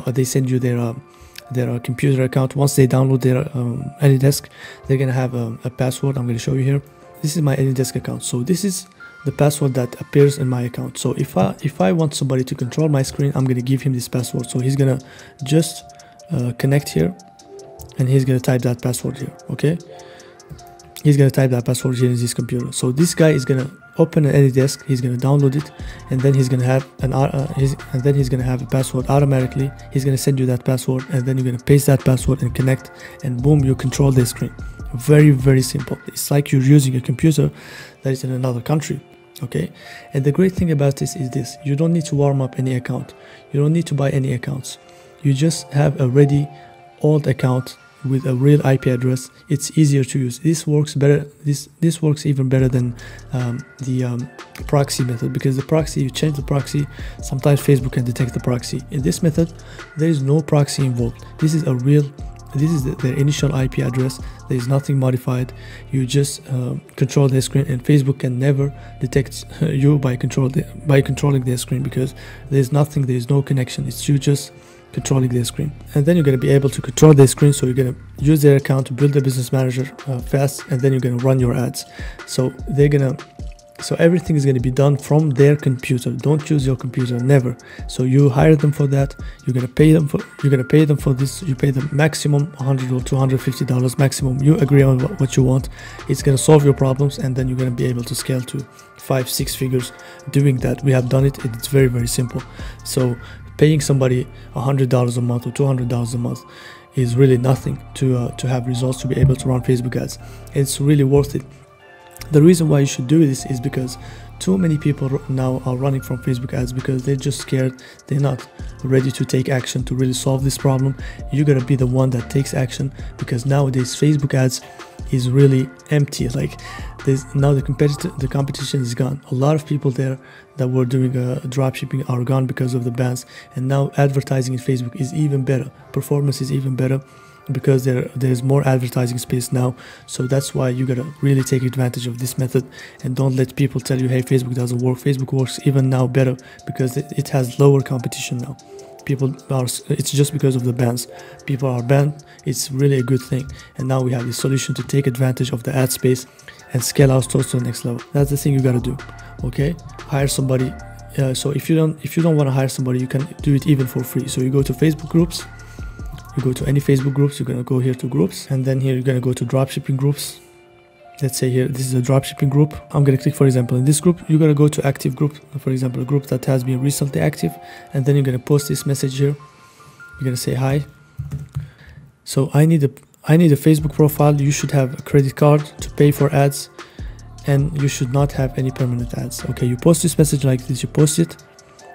They send you their computer account. Once they download their AnyDesk, they're going to have a password. I'm going to show you here. This is my AnyDesk account. So this is the password that appears in my account. So if I want somebody to control my screen, I'm going to give him this password. So he's going to just connect here, and he's going to type that password here, okay? He's going to type that password here in his computer. So this guy is going to open AnyDesk, he's going to download it, and then he's going to have a password automatically. He's going to send you that password, and then you're going to paste that password and connect, and boom, you control the screen. Very simple. It's like you're using a computer that is in another country, okay? And the great thing about this is this: you don't need to warm up any account. You don't need to buy any accounts. You just have a ready old account with a real IP address, it's easier to use. This works better. This works even better than the proxy method, because the proxy, you change the proxy, sometimes Facebook can detect the proxy. In this method, there is no proxy involved. This is their initial IP address. There is nothing modified. You just control their screen, and Facebook can never detect you by controlling their screen, because there is no connection. It's you just controlling their screen. And then you're going to be able to control their screen, so you're going to use their account to build a business manager fast, and then you're going to run your ads. So everything is going to be done from their computer. Don't use your computer, never. So you hire them for that. You're going to pay them for this. You pay them maximum $100 or $250 maximum. You agree on what you want. It's going to solve your problems, and then you're going to be able to scale to 5-6 figures doing that. We have done it. It's very, very simple. So paying somebody $100 a month or $200 a month is really nothing to have results, to be able to run Facebook ads. It's really worth it. The reason why you should do this is because too many people now are running from Facebook ads because they're just scared. They're not ready to take action to really solve this problem. You gotta be the one that takes action, because nowadays Facebook ads is really empty. Like now the competition is gone. A lot of people there that were doing dropshipping are gone because of the bans, and now advertising in Facebook is even better. Performance is even better, because there's more advertising space now. So that's why you gotta really take advantage of this method, and don't let people tell you, hey, Facebook doesn't work. Facebook works even now better, because it has lower competition now. It's just because of the bans. People are banned. It's really a good thing, and now we have the solution to take advantage of the ad space and scale our stores to the next level. That's the thing you gotta do. Okay, hire somebody. So if you don't want to hire somebody, you can do it even for free. So you go to Facebook groups. You go to any Facebook groups, you're going to go here to groups, and then here you're going to go to dropshipping groups. Let's say here, this is a dropshipping group. I'm going to click, for example, in this group. You're going to go to active group, for example, a group that has been recently active, and then you're going to post this message here. You're going to say, hi. So I need a Facebook profile. You should have a credit card to pay for ads, and you should not have any permanent ads. Okay, you post this message like this, you post it.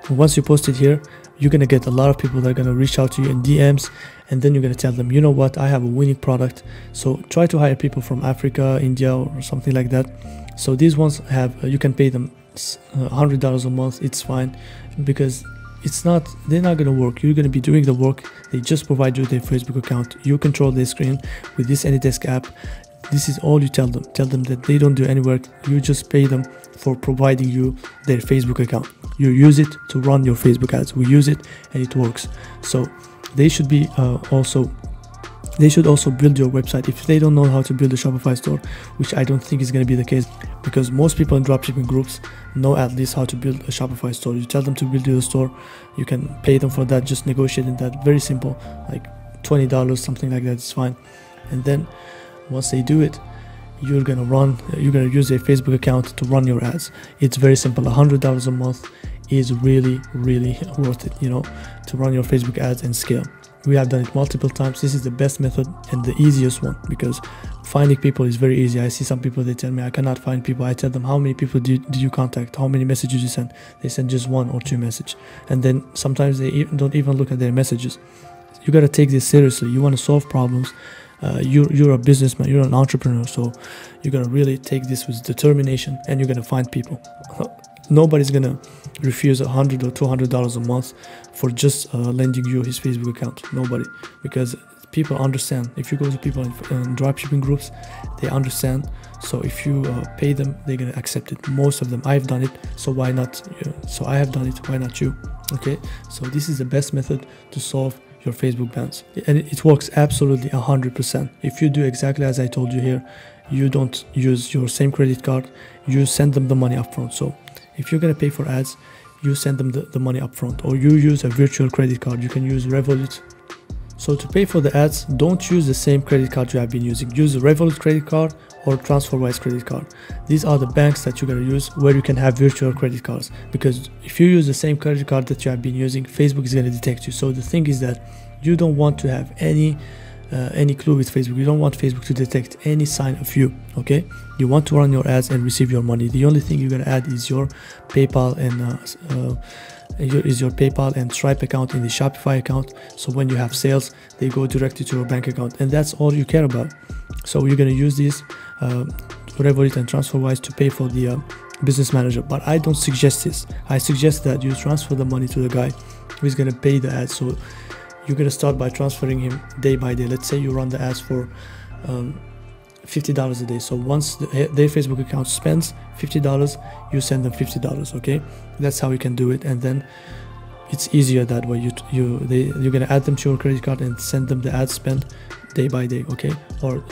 And once you post it here, you're going to get a lot of people that are going to reach out to you in DMs, and then you're going to tell them, you know what, I have a winning product. So try to hire people from Africa, India, or something like that. So these ones you can pay them $100 a month. It's fine, because they're not going to work. You're going to be doing the work. They just provide you their Facebook account. You control their screen with this AnyDesk app. This is all you tell them. Tell them that they don't do any work. You just pay them for providing you their Facebook account. You use it to run your Facebook ads. We use it and it works. So they should be also build your website. If they don't know how to build a Shopify store, which I don't think is going to be the case, because most people in dropshipping groups know at least how to build a Shopify store. You tell them to build your store, you can pay them for that, just negotiate in that. Very simple, like $20, something like that. It's fine. And then once they do it, you're gonna use a Facebook account to run your ads. It's very simple. $100 a month is really, really worth it, to run your Facebook ads and scale. We have done it multiple times. This is the best method and the easiest one, because finding people is very easy. I see some people, they tell me I cannot find people. I tell them, how many people did you contact? How many messages you send? They send just 1 or 2 messages, and then sometimes they don't even look at their messages. You got to take this seriously. You want to solve problems. You're a businessman, you're an entrepreneur, so you're gonna really take this with determination, and you're gonna find people. Nobody's gonna refuse $100 or $200 a month for just lending you his Facebook account. Nobody, because people understand. If you go to people in dropshipping groups, they understand. So if you pay them, they're gonna accept it. Most of them. I've done it, so why not? So I have done it, why not you? Okay, so this is the best method to solve your Facebook bans, and it works absolutely 100%. If you do exactly as I told you here, you don't use your same credit card, you send them the money upfront. So if you're gonna pay for ads, you send them the money upfront, or you use a virtual credit card. You can use Revolut. So to pay for the ads, don't use the same credit card you have been using. Use a Revolut credit card or TransferWise credit card. These are the banks that you're going to use where you can have virtual credit cards, because if you use the same credit card that you have been using, Facebook is going to detect you. So the thing is that you don't want to have any clue with Facebook. You don't want Facebook to detect any sign of you. Okay, you want to run your ads and receive your money. The only thing you're going to add is your PayPal here is your PayPal and Stripe account in the Shopify account. So when you have sales, they go directly to your bank account, and that's all you care about. So you're going to use these Revolut and TransferWise to pay for the business manager, but I don't suggest this. I suggest that you transfer the money to the guy who is going to pay the ads. So you're going to start by transferring him day by day. Let's say you run the ads for $50 a day. So once their Facebook account spends $50, you send them $50. Okay, that's how you can do it, and then it's easier that way. You're gonna add them to your credit card and send them the ad spend day by day. Okay, or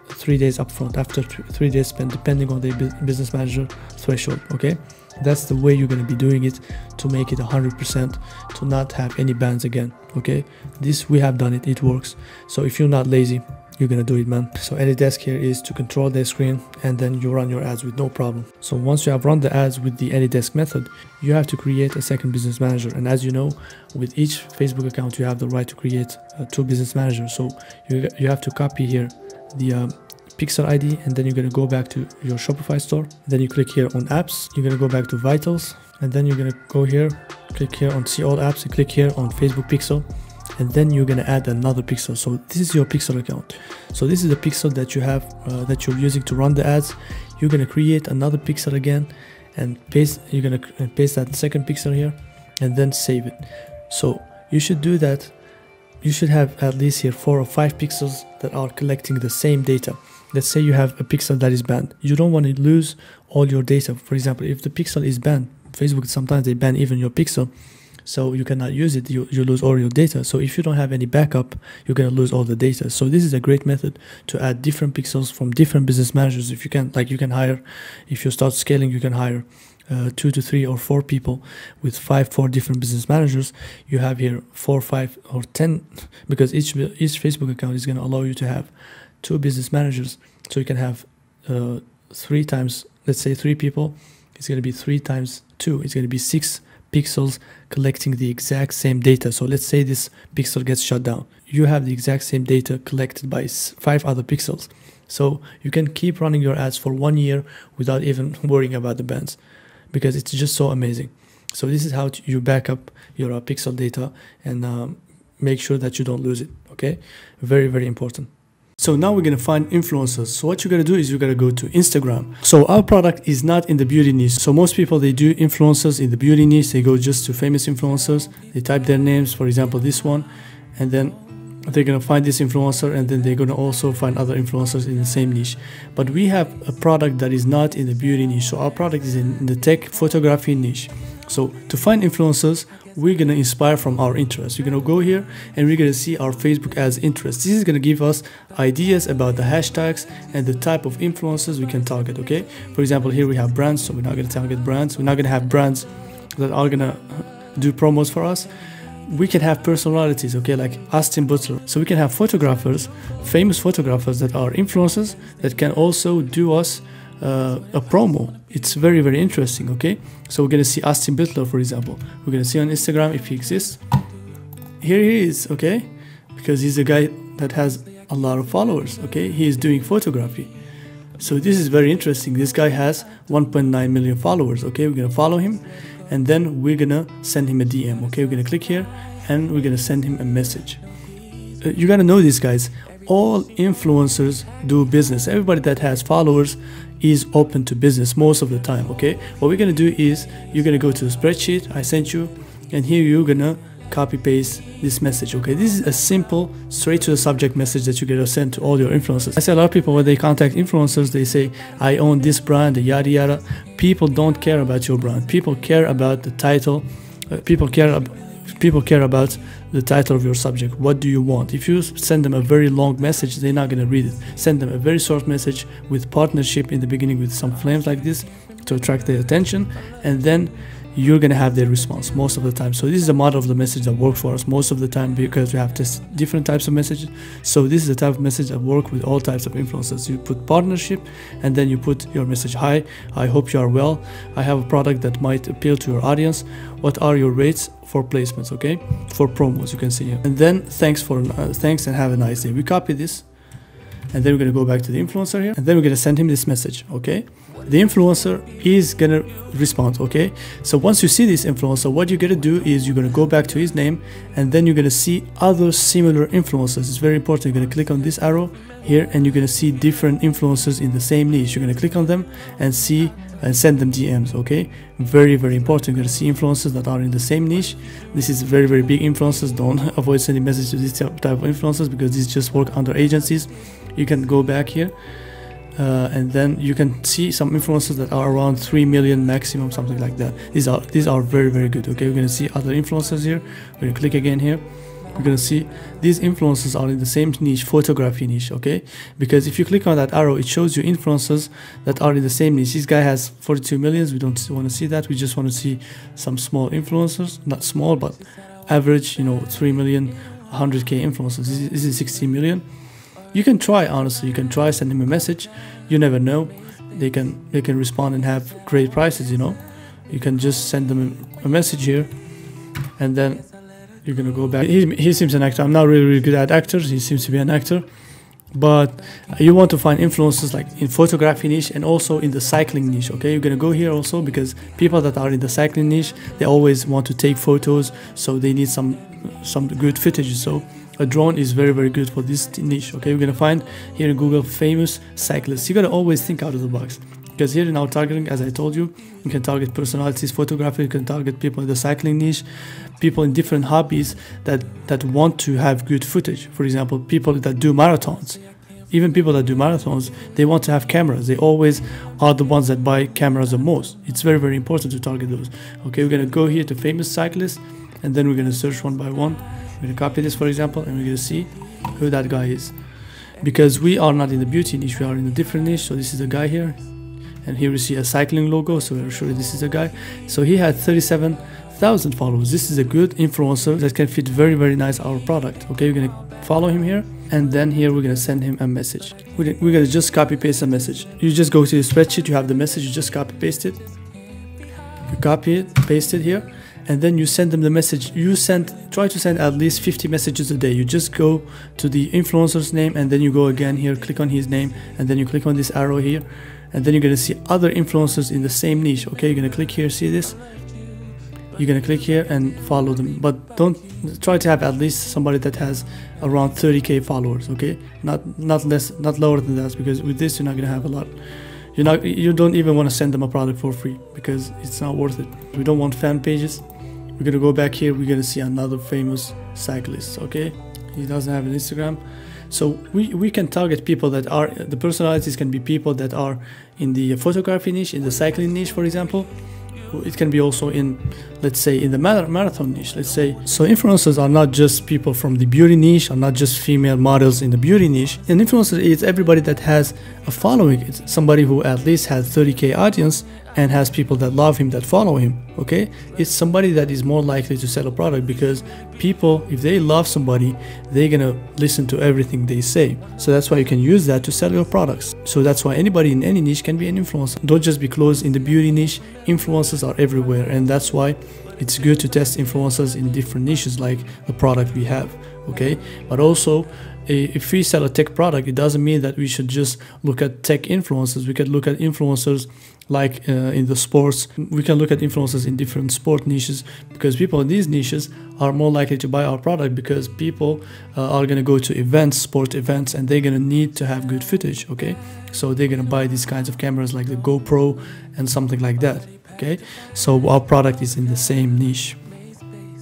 3 days upfront after 3 days spent, depending on the business manager threshold. Okay, that's the way you're going to be doing it to make it 100%, to not have any bans again. Okay, this we have done it, it works. So if you're not lazy, you're gonna do it, man. So AnyDesk here is to control the screen, and then you run your ads with no problem. So once you have run the ads with the AnyDesk method, you have to create a second business manager. And as you know, with each Facebook account, you have the right to create 2 business managers. So you have to copy here the Pixel ID, and then you're going to go back to your Shopify store. Then you click here on apps, you're going to go back to vitals, and then you're going to go here, click here on see all apps, and click here on Facebook pixel, and then you're going to add another pixel. So this is your pixel account. So this is the pixel that you have that you're using to run the ads. You're going to create another pixel again and paste. You're going to paste that second pixel here and then save it. So you should do that. You should have at least here 4 or 5 pixels that are collecting the same data. Let's say you have a pixel that is banned. You don't want to lose all your data. For example, if the pixel is banned, Facebook sometimes they ban even your pixel, so you cannot use it. You lose all your data. So if you don't have any backup, you're going to lose all the data. So this is a great method to add different pixels from different business managers. If you can, like, you can hire, if you start scaling, you can hire 2 to 3 or 4 people with 4 different business managers. You have here 4, 5 or 10, because each Facebook account is going to allow you to have 2 business managers. So you can have 3 times, let's say 3 people, it's going to be 3 times 2. It's going to be 6 pixels collecting the exact same data. So let's say this pixel gets shut down. You have the exact same data collected by 5 other pixels. So you can keep running your ads for 1 year without even worrying about the bans, because it's just so amazing. So this is how you back up your pixel data and make sure that you don't lose it. Okay, very, very important. So now we're going to find influencers. So what you're going to do is you're going to go to Instagram. So our product is not in the beauty niche. So most people, they do influencers in the beauty niche. They go just to famous influencers. They type their names, for example, this one, and then they're going to find this influencer, and then they're going to also find other influencers in the same niche. But we have a product that is not in the beauty niche. So our product is in the tech photography niche. So to find influencers, we're going to inspire from our interests. You're going to go here and we're going to see our Facebook ads interests. This is going to give us ideas about the hashtags and the type of influencers we can target. Okay, for example, here we have brands, so we're not going to target brands. We're not going to have brands that are going to do promos for us. We can have personalities, okay, like Austin Butler. So we can have photographers, famous photographers that are influencers that can also do us a promo. It's very, very interesting. Okay, so we're going to see Austin Butler, for example. We're going to see on Instagram if he exists. Here he is, okay, because he's a guy that has a lot of followers. Okay, he is doing photography. So this is very interesting. This guy has 1.9 million followers. Okay, we're going to follow him, and then we're going to send him a DM. Okay, we're going to click here and we're going to send him a message. You got to know this, guys. All influencers do business. Everybody that has followers is open to business most of the time. Okay, what we're going to do is you're going to go to the spreadsheet I sent you, and here you're going to copy paste this message. Okay, this is a simple straight to the subject message that you're going to send to all your influencers. I see a lot of people, when they contact influencers, they say, I own this brand, yada yada. People don't care about your brand. People care about the title. People care about the title of your subject. What do you want? If you send them a very long message, they're not going to read it. Send them a very short message with partnership in the beginning with some flames like this to attract their attention, and then you're going to have their response most of the time. So this is a model of the message that works for us most of the time, because we have different types of messages. So this is the type of message that works with all types of influencers. You put partnership, and then you put your message. Hi, I hope you are well. I have a product that might appeal to your audience. What are your rates for placements? Okay, for promos, you can see here. And then thanks and have a nice day. We copy this, and then we're going to go back to the influencer here, and then we're going to send him this message. Okay, the influencer is going to respond. Okay, so once you see this influencer, what you're going to do is you're going to go back to his name, and then you're going to see other similar influencers. It's very important. You're going to click on this arrow here, and you're going to see different influencers in the same niche. You're going to click on them and see and send them DMs. Okay, very, very important. You're going to see influencers that are in the same niche. This is very, very big influencers. Don't avoid sending messages to this type of influencers, because these just work under agencies. You can go back here, and then you can see some influencers that are around 3 million maximum, something like that. These are very, very good. Okay, we're going to see other influencers here. We're going to click again here. We're going to see these influencers are in the same niche, photography niche. Okay, because if you click on that arrow, it shows you influencers that are in the same niche. This guy has 42 millions. We don't want to see that. We just want to see some small influencers, not small but average, 3 million, 100k influencers. This is 16 million. You can try, honestly. You can try, send him a message. You never know. They can respond and have great prices. You can just send them a message here, and then you're gonna go back. He seems an actor. I'm not really good at actors. He seems to be an actor, but you want to find influencers like in photography niche and also in the cycling niche. Okay, you're gonna go here also, because people that are in the cycling niche, they always want to take photos, so they need some good footage. So a drone is very, very good for this niche. Okay, we're gonna find here in Google famous cyclists. You gotta always think out of the box, because here in our targeting, as I told you, you can target personalities, photography. You can target people in the cycling niche, people in different hobbies that want to have good footage. For example, people that do marathons. Even people that do marathons, they want to have cameras. They always are the ones that buy cameras the most. It's very, very important to target those. Okay, we're gonna go here to famous cyclists, and then we're gonna search one by one. We're gonna copy this, for example, and we're gonna see who that guy is. Because we are not in the beauty niche, we are in a different niche. So this is a guy here, and here we see a cycling logo, so we're sure this is a guy. So he had 37,000 followers. This is a good influencer that can fit very, very nice our product. Okay, we're gonna follow him here, and then here we're gonna send him a message. We're gonna just copy paste a message. You just go to the spreadsheet, you have the message, you just copy paste it. You copy it, paste it here, and then you send them the message. Try to send at least 50 messages a day. You just go to the influencer's name, and then you go again here, click on his name, and then you click on this arrow here, and then you're gonna see other influencers in the same niche. Okay, you're gonna click here, see this? You're gonna click here and follow them, but don't try to have at least somebody that has around 30k followers. Okay, not less, not lower than that, because with this you're not gonna have a lot. You don't even want to send them a product for free, because it's not worth it. We don't want fan pages. We're gonna go back here. We're gonna see another famous cyclist. Okay, he doesn't have an Instagram, so we can target people that are, the personalities can be people that are in the photography niche, in the cycling niche, for example. It can be also in, let's say, in the marathon niche, let's say. So influencers are not just people from the beauty niche, are not just female models in the beauty niche. An influencer is everybody that has a following. It's somebody who at least has 30k audience and has people that love him, that follow him. Okay, it's somebody that is more likely to sell a product, because people, if they love somebody, they're gonna listen to everything they say. So that's why you can use that to sell your products. So that's why anybody in any niche can be an influencer. Don't just be closed in the beauty niche. Influencers are everywhere, and that's why it's good to test influencers in different niches like the product we have. Okay, but also if we sell a tech product, it doesn't mean that we should just look at tech influencers. We could look at influencers like in the sports. We can look at influencers in different sport niches, because people in these niches are more likely to buy our product, because people are going to go to events, sport events, and they're going to need to have good footage. Okay, so they're going to buy these kinds of cameras like the GoPro and something like that. Okay, so our product is in the same niche.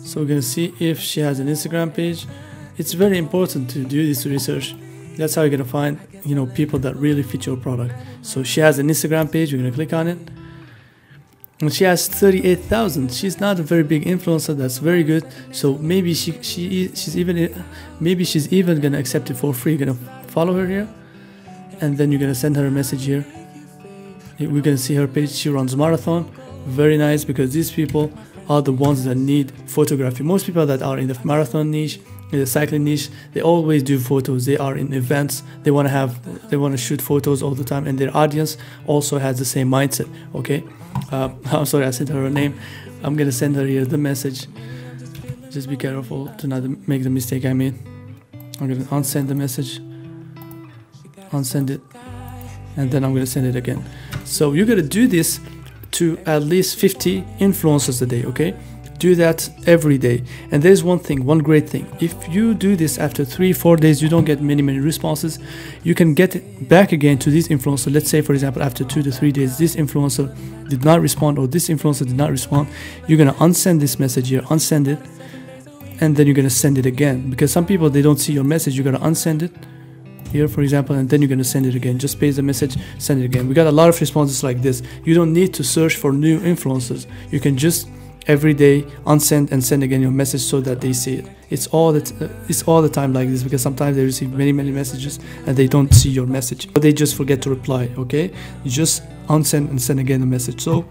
So we're going to see if she has an Instagram page. It's very important to do this research. That's how you're gonna find, people that really fit your product. So she has an Instagram page. We're gonna click on it, and she has 38,000. She's not a very big influencer. That's very good. So maybe she's even gonna accept it for free. You're gonna follow her here, and then you're gonna send her a message here. We're gonna see her page. She runs marathon. Very nice, because these people are the ones that need photography. Most people that are in the marathon niche, in the cycling niche, they always do photos. They are in events. They want to shoot photos all the time, and their audience also has the same mindset. Okay, I'm sorry, I sent her a name. I'm gonna send her here the message. Just be careful to not make the mistake I made. I'm gonna unsend the message. unsend it, and then I'm gonna send it again. So you're gonna do this to at least 50 influencers a day, okay? Do that every day. And there's one great thing. If you do this after 3-4 days, you don't get many responses, you can get it back again to this influencer. Let's say, for example, after 2 to 3 days, this influencer did not respond, or this influencer did not respond. You're gonna unsend this message here, unsend it, and then you're gonna send it again. Because some people, they don't see your message, you're gonna unsend it here, for example, and then you're gonna send it again. Just paste the message, send it again. We got a lot of responses like this. You don't need to search for new influencers. You can just every day unsend and send again your message so that they see it. It's all the time like this, because sometimes they receive many messages and they don't see your message, but they just forget to reply. Okay, you just unsend and send again the message. So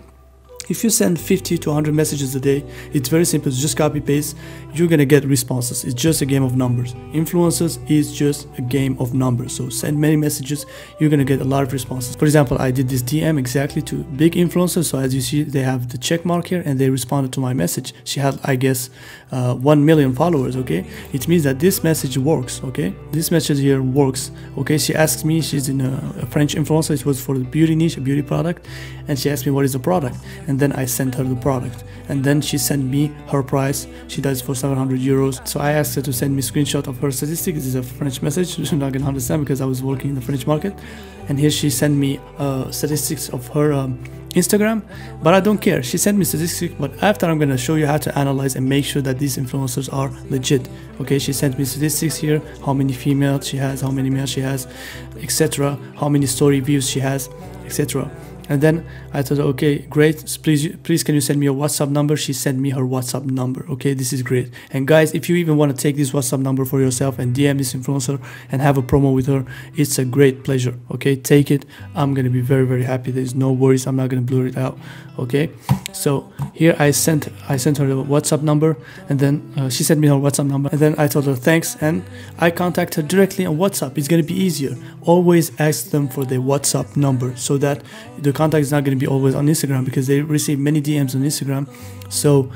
if you send 50 to 100 messages a day, it's very simple. Just copy paste, you're gonna get responses. It's just a game of numbers. Influencers is just a game of numbers. So send many messages, you're gonna get a lot of responses. For example, I did this DM exactly to big influencers. So as you see, they have the check mark here and they responded to my message. She had, I guess, 1 million followers. Okay, it means that this message works. Okay, this message here works. Okay, she asked me, she's in a French influencer, it was for the beauty niche, a beauty product, and she asked me what is the product, and then I sent her the product, and then she sent me her price. She does for 700 euros. So I asked her to send me a screenshot of her statistics. This is a French message, you're not gonna understand because I was working in the French market. And here she sent me statistics of her Instagram, but I don't care. She sent me statistics, but after I'm gonna show you how to analyze and make sure that these influencers are legit. Okay, she sent me statistics here, how many females she has, how many males she has, etc., how many story views she has, etc. And then I thought, okay, great, please can you send me your WhatsApp number? She sent me her WhatsApp number. Okay, this is great. And guys, if you even want to take this WhatsApp number for yourself and DM this influencer and have a promo with her, it's a great pleasure. Okay, take it. I'm gonna be very happy. There's no worries, I'm not gonna blur it out. Okay, so here I sent her the WhatsApp number, and then she sent me her WhatsApp number, and then I told her thanks, and I contact her directly on WhatsApp. It's gonna be easier. Always ask them for their WhatsApp number so that the contact is not going to be always on Instagram, because they receive many DMs on Instagram. So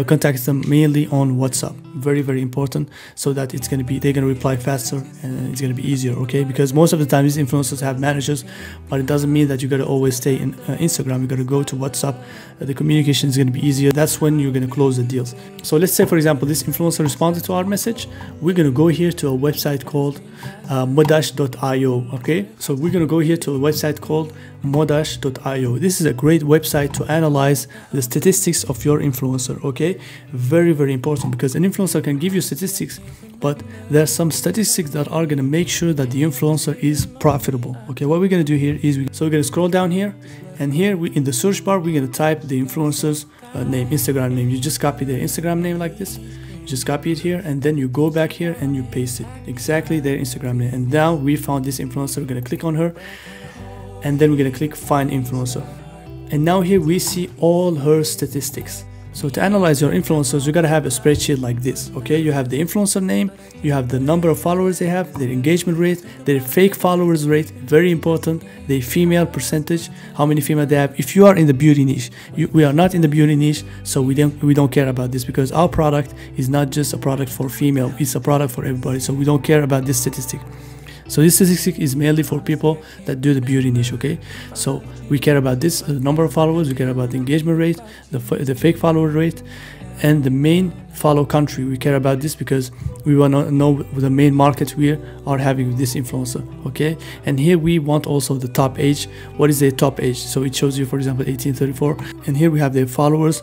contact them mainly on WhatsApp. Very important, so that it's going to be, they're going to reply faster and it's going to be easier. Okay, because most of the time these influencers have managers, but it doesn't mean that you got to always stay in Instagram. You got to go to WhatsApp. The communication is going to be easier. That's when you're going to close the deals. So let's say, for example, this influencer responded to our message. We're going to go here to a website called modash.io. okay, so we're going to go here to a website called modash.io. This is a great website to analyze the statistics of your influencer. Okay, very important, because an influencer can give you statistics, but there are some statistics that are going to make sure that the influencer is profitable. Okay, what we're going to do here is we're going to scroll down here, and here in the search bar we're going to type the influencer's name, Instagram name. You just copy their Instagram name like this, you just copy it here, and then you go back here and you paste it exactly their Instagram name. And now we found this influencer. We're going to click on her, and then we're going to click find influencer, and now here we see all her statistics. So to analyze your influencers, you gotta have a spreadsheet like this. Okay, you have the influencer name, you have the number of followers they have, their engagement rate, their fake followers rate, very important, their female percentage, how many female they have. If you are in the beauty niche, we are not in the beauty niche, so we don't care about this, because our product is not just a product for female, it's a product for everybody. So we don't care about this statistic. So this statistic is mainly for people that do the beauty niche. Okay, so we care about this number of followers, we care about the engagement rate, the fake follower rate, and the main follow country. We care about this because we want to know the main market we are having with this influencer. Okay, and here we want also the top age. What is their top age? So it shows you, for example, 1834, and here we have their followers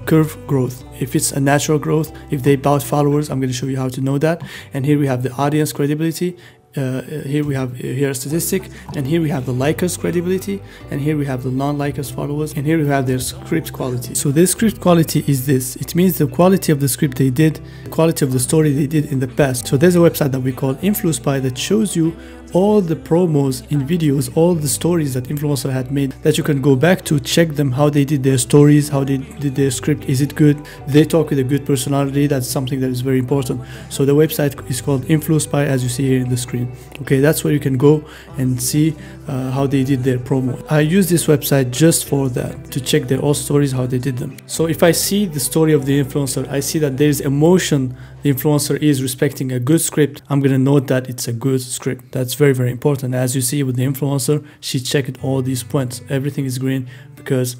curve growth. If it's a natural growth, if they bought followers, I'm going to show you how to know that. And here we have the audience credibility. Here we have a statistic, and here we have the likers credibility, and here we have the non-likers followers, and here we have their script quality. So their script quality is this. It means the quality of the script they did, the quality of the story they did in the past. So there's a website that we call InfluSpy that shows you all the promos in videos, all the stories that influencer had made, that you can go back to check them, how they did their stories, how they did their script. Is it good? They talk with a good personality. That's something that is very important. So the website is called InfluSpy, as you see here in the screen. Okay, that's where you can go and see how they did their promo. I use this website just for that, to check their all stories, how they did them. So if I see the story of the influencer, I see that there's emotion the influencer is respecting a good script, I'm going to note that it's a good script. That's very, very important. As you see with the influencer, she checked all these points. Everything is green because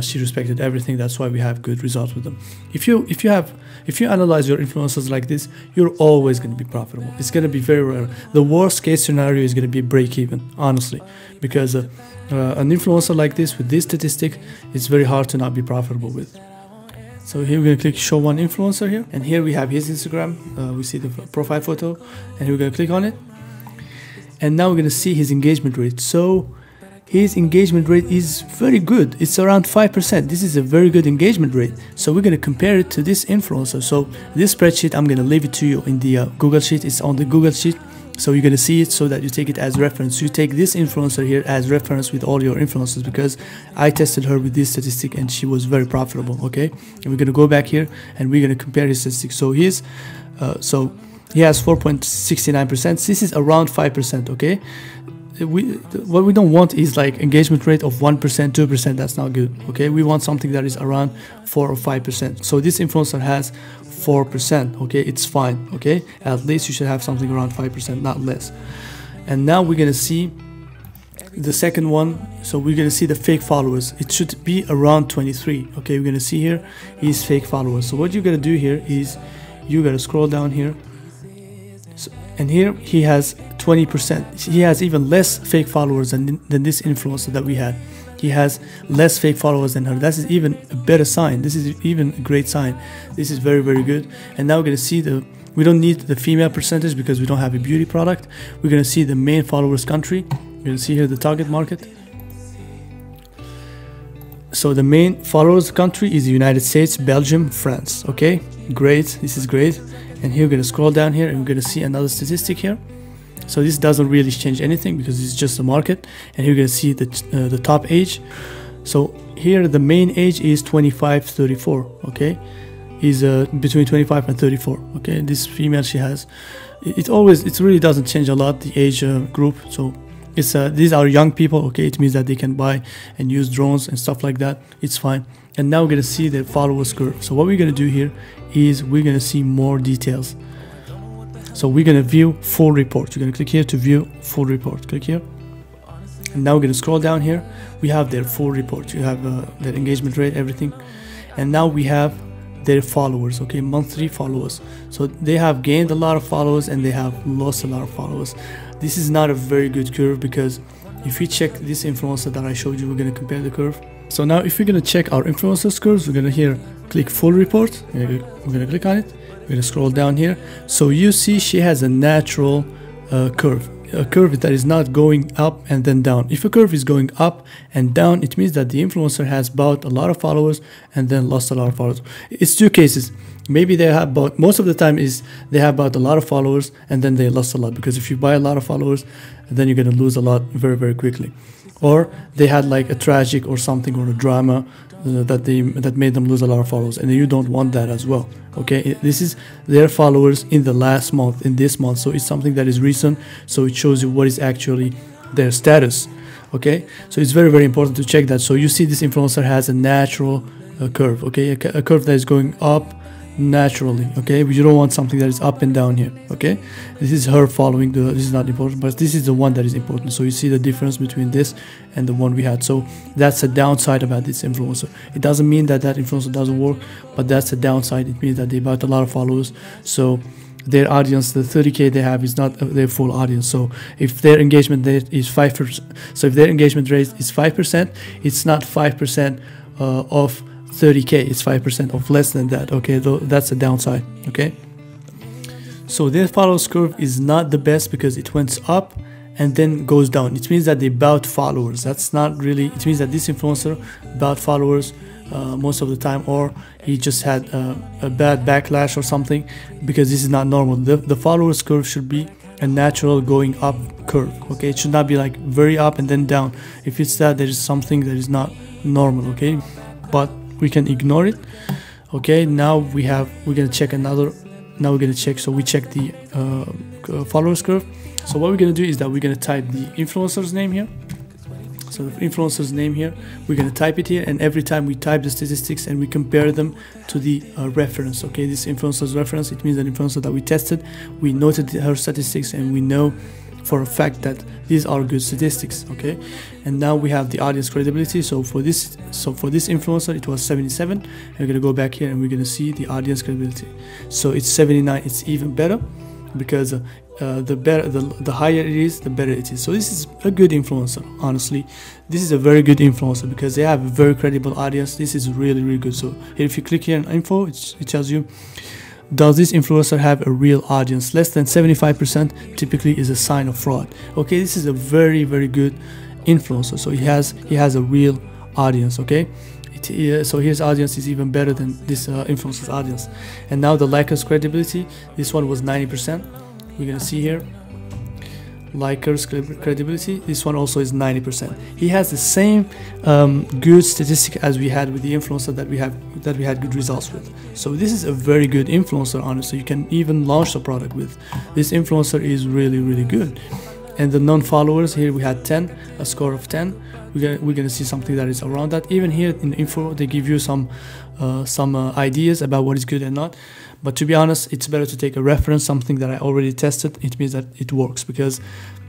she respected everything. That's why we have good results with them. If you analyze your influencers like this, you're always going to be profitable. It's going to be very rare. The worst case scenario is going to be break even, honestly, because an influencer like this with this statistic, it's very hard to not be profitable with. So here we're going to click show one influencer here, and here we have his Instagram. We see the profile photo, and we're going to click on it, and now we're going to see his engagement rate. So his engagement rate is very good. It's around 5%. This is a very good engagement rate. So we're going to compare it to this influencer. So this spreadsheet, I'm going to leave it to you in the Google Sheet. It's on the Google Sheet. So you're going to see it so that you take it as reference. You take this influencer here as reference with all your influencers, because I tested her with this statistic and she was very profitable, okay? And we're going to go back here and we're going to compare his statistics. So he has 4.69%. This is around 5%, okay? What we don't want is like engagement rate of 1%, 2%. That's not good, okay? We want something that is around 4 or 5%. So this influencer has 4%, okay? It's fine, okay? At least you should have something around 5%, not less. And now we're gonna see the second one. So we're gonna see the fake followers. It should be around 23, okay? We're gonna see here is fake followers. So what you're gonna do here is you gotta scroll down here. And here he has 20%. He has even less fake followers than this influencer that we had. He has less fake followers than her. That is even a better sign. This is even a great sign. This is very, very good. And now we're going to see we don't need the female percentage because we don't have a beauty product. We're going to see the main followers country. We're going to see here the target market. So the main followers country is the United States, Belgium, France. Okay, great. This is great. And here we're going to scroll down here and we're going to see another statistic here. So this doesn't really change anything because it's just a market. And here we're going to see the top age. So here the main age is 25 to 34, okay? Is between 25 and 34, okay? This female, she has, it really doesn't change a lot, the age group. So it's these are young people, okay? It means that they can buy and use drones and stuff like that. It's fine. And now we're going to see the followers curve. So what we're going to do here is we're going to see more details. So we're going to view full report. You're going to click here to view full report. Click here. And now we're going to scroll down here. We have their full report. You have their engagement rate, everything. And now we have their followers, okay, monthly followers. So they have gained a lot of followers and they have lost a lot of followers. This is not a very good curve because if we check this influencer that I showed you, we're going to compare the curve. So now if we're going to check our influencers curves, we're going to here click full report. We're going to click on it. We're going to scroll down here. So you see she has a natural curve. A curve that is not going up and then down. If a curve is going up and down, it means that the influencer has bought a lot of followers and then lost a lot of followers. It's two cases. Maybe they have bought, most of the time is they have bought a lot of followers and then they lost a lot, because if you buy a lot of followers, then you're going to lose a lot very, very quickly. Or they had like a tragic or something or a drama that made them lose a lot of followers, and you don't want that as well. Okay, this is their followers in the last month, in this month, so it's something that is recent, so it shows you what is actually their status. Okay, so it's very, very important to check that. So you see this influencer has a natural curve, okay, a curve that is going up naturally. Okay, but you don't want something that is up and down here. Okay, this is her following this is not important, but this is the one that is important. So you see the difference between this and the one we had. So that's a downside about this influencer. It doesn't mean that influencer doesn't work, but that's a downside. It means that they bought a lot of followers, so their audience, the 30K they have, is not their full audience. So if their engagement rate is 5%, so if their engagement rate is 5%, it's not 5% of 30K, it's 5% of less than that. Okay, that's a downside. Okay, so their followers curve is not the best because it went up and then goes down. It means that they bought followers. That's not really, it means that this influencer bought followers most of the time, or he just had a bad backlash or something, because this is not normal. The followers curve should be a natural going up curve. Okay, it should not be like very up and then down. If it's that, there is something that is not normal. Okay, but we can ignore it. Okay, now we're gonna check another. Now we're gonna check. So we check the followers curve. So what we're gonna do is that we're gonna type the influencer's name here. So the influencer's name here, we're going to type it here, and every time we type the statistics and we compare them to the reference, okay, this influencer's reference, it means an influencer that we tested, we noted her statistics, and we know for a fact that these are good statistics, okay. And now we have the audience credibility. So for this influencer it was 77, and we're going to go back here and we're going to see the audience credibility. So it's 79. It's even better, because the higher it is, the better it is. So this is a good influencer. Honestly, this is a very good influencer because they have a very credible audience. This is really good. So here, if you click here in info, it tells you, does this influencer have a real audience? Less than 75% typically is a sign of fraud. Okay, this is a very good influencer. So he has a real audience. Okay, so his audience is even better than this influencer's audience. And now the likers credibility, this one was 90%. We're gonna see here likers credibility, this one also is 90%. He has the same good statistic as we had with the influencer that we had good results with. So this is a very good influencer, honestly. You can even launch the product with this influencer. Is really good. And the non-followers, here we had 10, a score of 10. We're gonna see something that is around that. Even here in info, they give you some ideas about what is good and not. But to be honest, it's better to take a reference, something that I already tested. It means that it works, because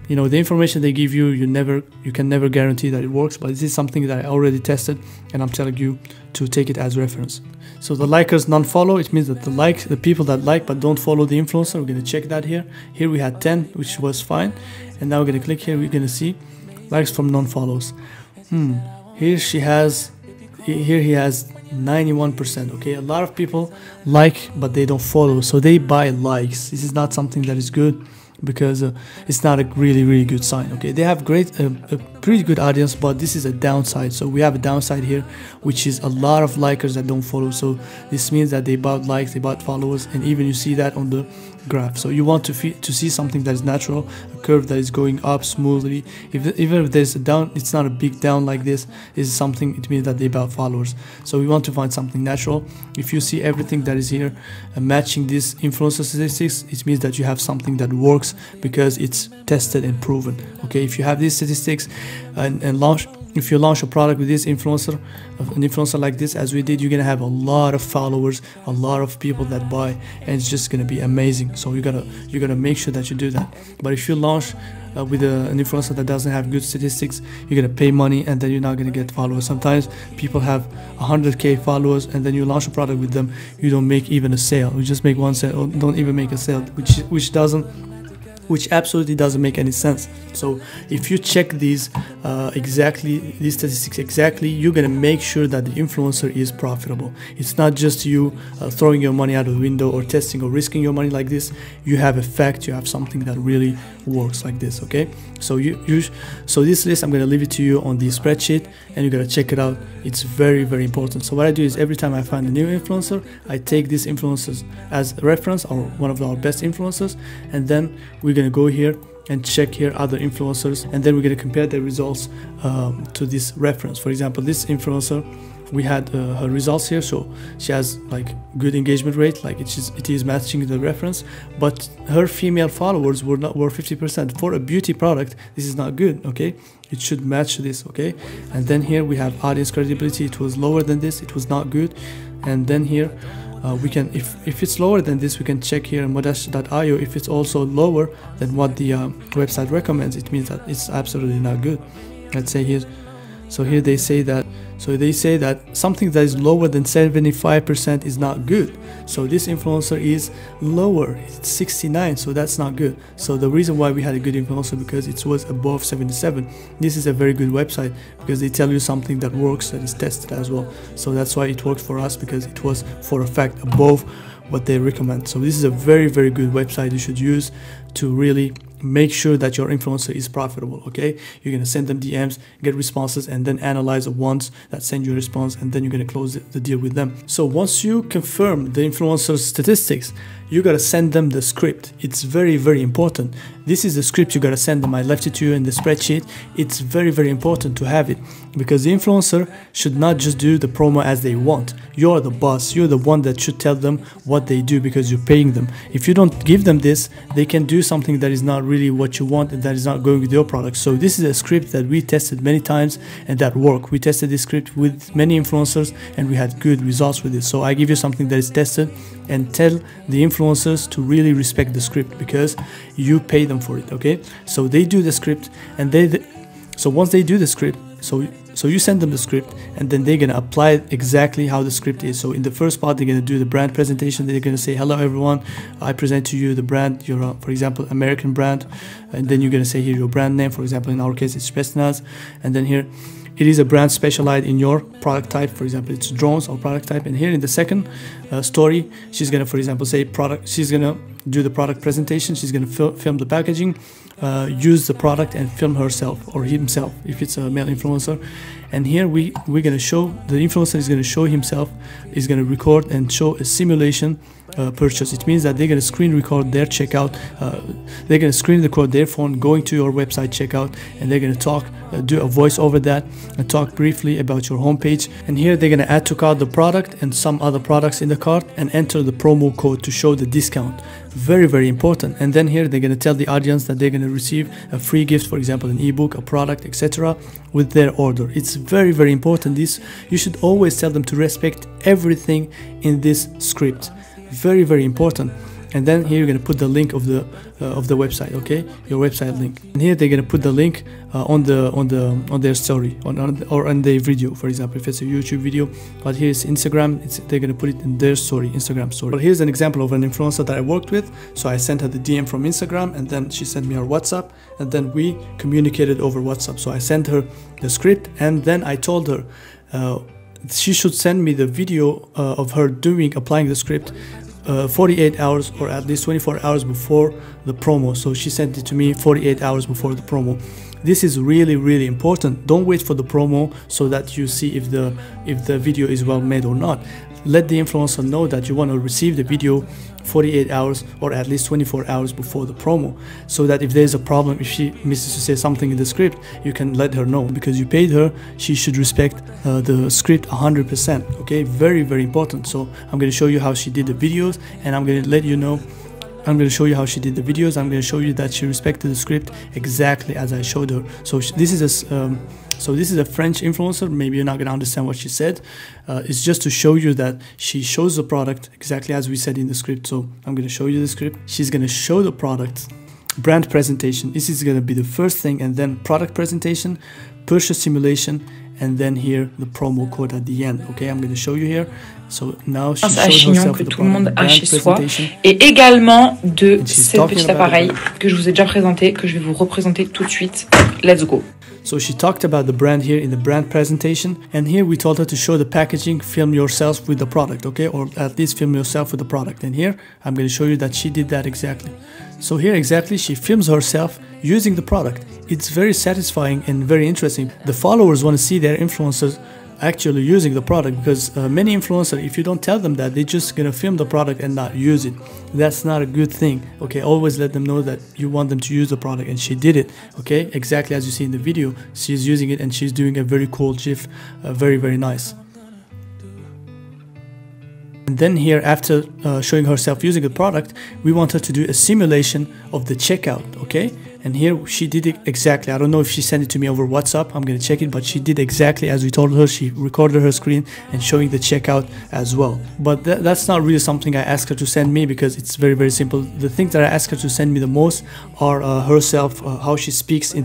you know the information they give you, you can never guarantee that it works. But this is something that I already tested, and I'm telling you to take it as reference. So the likers non-follow, it means that the people that like but don't follow the influencer. We're gonna check that here. Here we had 10, which was fine. And now we're gonna click here. We're gonna see likes from non-follows. Here he has 91%. Okay, a lot of people like but they don't follow, so they buy likes. This is not something that is good, because it's not a really good sign. Okay, they have a pretty good audience, but this is a downside. So we have a downside here, which is a lot of likers that don't follow. So this means that they bought likes, they bought followers, and even you see that on the graph. So you want to see something that is natural, a curve that is going up smoothly. Even if there's a down, it's not a big down like this. This is something, it means that they bought followers. So we want to find something natural. If you see everything that is here matching this influencer statistics, it means that you have something that works, because it's tested and proven. Okay, if you have these statistics if you launch a product with this influencer, an influencer like this, as we did, you're gonna have a lot of followers, a lot of people that buy, and it's just gonna be amazing. So you're gonna make sure that you do that. But if you launch with an influencer that doesn't have good statistics, you're gonna pay money and then you're not gonna get followers. Sometimes people have 100k followers, and then you launch a product with them, you don't make even a sale. You just make one sale, or don't even make a sale, which absolutely doesn't make any sense. So if you check these statistics exactly, you're gonna make sure that the influencer is profitable. It's not just you throwing your money out of the window or testing or risking your money like this. You have a fact, you have something that really works like this. Okay, so so this list, I'm gonna leave it to you on the spreadsheet, and you're gonna check it out. It's very important. So what I do is, every time I find a new influencer, I take these influencers as a reference, or one of our best influencers, and then we're gonna go here and check here other influencers, and then we're going to compare their results to this reference. For example, this influencer, we had her results here, so she has like good engagement rate, like it is matching the reference, but her female followers were 50%. For a beauty product, this is not good. Okay, it should match this. Okay, and then here we have audience credibility. It was lower than this, it was not good. And then here we can, if it's lower than this, we can check here in modash.io. If it's also lower than what the website recommends, it means that it's absolutely not good. Let's say here, so here they say that something that is lower than 75% is not good. So this influencer is lower, it's 69, so that's not good. So the reason why we had a good influencer, because it was above 77. This is a very good website, because they tell you something that works, that is tested as well. So that's why it worked for us, because it was for a fact above what they recommend. So this is a very good website you should use to really make sure that your influencer is profitable. Okay, you're gonna send them DMs, get responses, and then analyze the ones that send you a response, and then you're gonna close the deal with them. So once you confirm the influencer's statistics, you gotta send them the script. It's very, very important. This is the script you gotta send them. I left it to you in the spreadsheet. It's very, very important to have it, because the influencer should not just do the promo as they want. You're the boss. You're the one that should tell them what they do, because you're paying them. If you don't give them this, they can do something that is not really what you want and that is not going with your product. So this is a script that we tested many times and that worked. We tested this script with many influencers and we had good results with it. So I give you something that is tested, and tell the influencers to really respect the script because you pay them for it. Okay, so they do the script, and so once they do the script, so you send them the script, and then they're gonna apply it exactly how the script is. So in the first part, they're gonna do the brand presentation. They're gonna say, hello everyone, I present to you the brand. You're for example, American brand, and then you're gonna say here your brand name. For example, in our case, it's Spetsnaz, and then here it is a brand specialized in your product type. For example, it's drones or product type. And here in the second story, she's gonna, for example, say product. She's gonna do the product presentation. She's gonna film the packaging, use the product, and film herself or himself if it's a male influencer. And here we're gonna show, the influencer is gonna show himself, is gonna record and show a simulation purchase. It means that they're gonna screen record their checkout. They're gonna screen record their phone going to your website checkout, and they're gonna talk, do a voice over that, and talk briefly about your homepage. And here they're gonna add to cart the product and some other products in the cart, and enter the promo code to show the discount. Very, very important. And then here they're gonna tell the audience that they're gonna receive a free gift, for example, an ebook, a product, etc., with their order. It's very, very important. This, you should always tell them to respect everything in this script. Very, very important. And then here you're gonna put the link of the website, okay, your website link. And here they're gonna put the link on their story, or on their video, for example, if it's a YouTube video. But here's Instagram, they're gonna put it in their story, Instagram story. But here's an example of an influencer that I worked with. So I sent her the DM from Instagram, and then she sent me her WhatsApp, and then we communicated over WhatsApp. So I sent her the script, and then I told her she should send me the video of her applying the script 48 hours or at least 24 hours before the promo. So she sent it to me 48 hours before the promo. This is really, really important. Don't wait for the promo so that you see if the video is well made or not. Let the influencer know that you want to receive the video 48 hours or at least 24 hours before the promo, so that if there's a problem, if she misses to say something in the script, you can let her know. Because you paid her, she should respect the script 100%. Okay, very, very important. So I'm going to show you how she did the videos, and I'm going to let you know. I'm going to show you how she did the videos. I'm going to show you that she respected the script exactly as I showed her. So this is a French influencer. Maybe you're not going to understand what she said. It's just to show you that she shows the product exactly as we said in the script. So I'm going to show you the script. She's going to show the product, brand presentation. This is going to be the first thing, and then product presentation, purchase simulation, and then here the promo code at the end. Okay, I'm going to show you here. So now she showed herself que the tout le monde a chez soi, presentation. et également de ce petit appareil que je vous ai déjà présenté, que je vais vous représenter tout de suite. Let's go. So she talked about the brand here in the brand presentation, and here we told her to show the packaging, film yourself with the product, okay, or at least film yourself with the product. And here I'm going to show you that she did that exactly. So here exactly she films herself using the product. It's very satisfying and very interesting. The followers want to see their influencers actually using the product, because many influencers, if you don't tell them that, they're just gonna film the product and not use it. That's not a good thing. Okay, always let them know that you want them to use the product, and she did it. Okay, exactly as you see in the video, she's using it and she's doing a very cool GIF, very, very nice. And then here, after showing herself using the product, we want her to do a simulation of the checkout, okay? And here she did it exactly. I don't know if she sent it to me over WhatsApp. I'm going to check it, but she did exactly as we told her. She recorded her screen and showing the checkout as well. But that's not really something I asked her to send me, because it's very, very simple. The things that I asked her to send me the most are herself, how she speaks in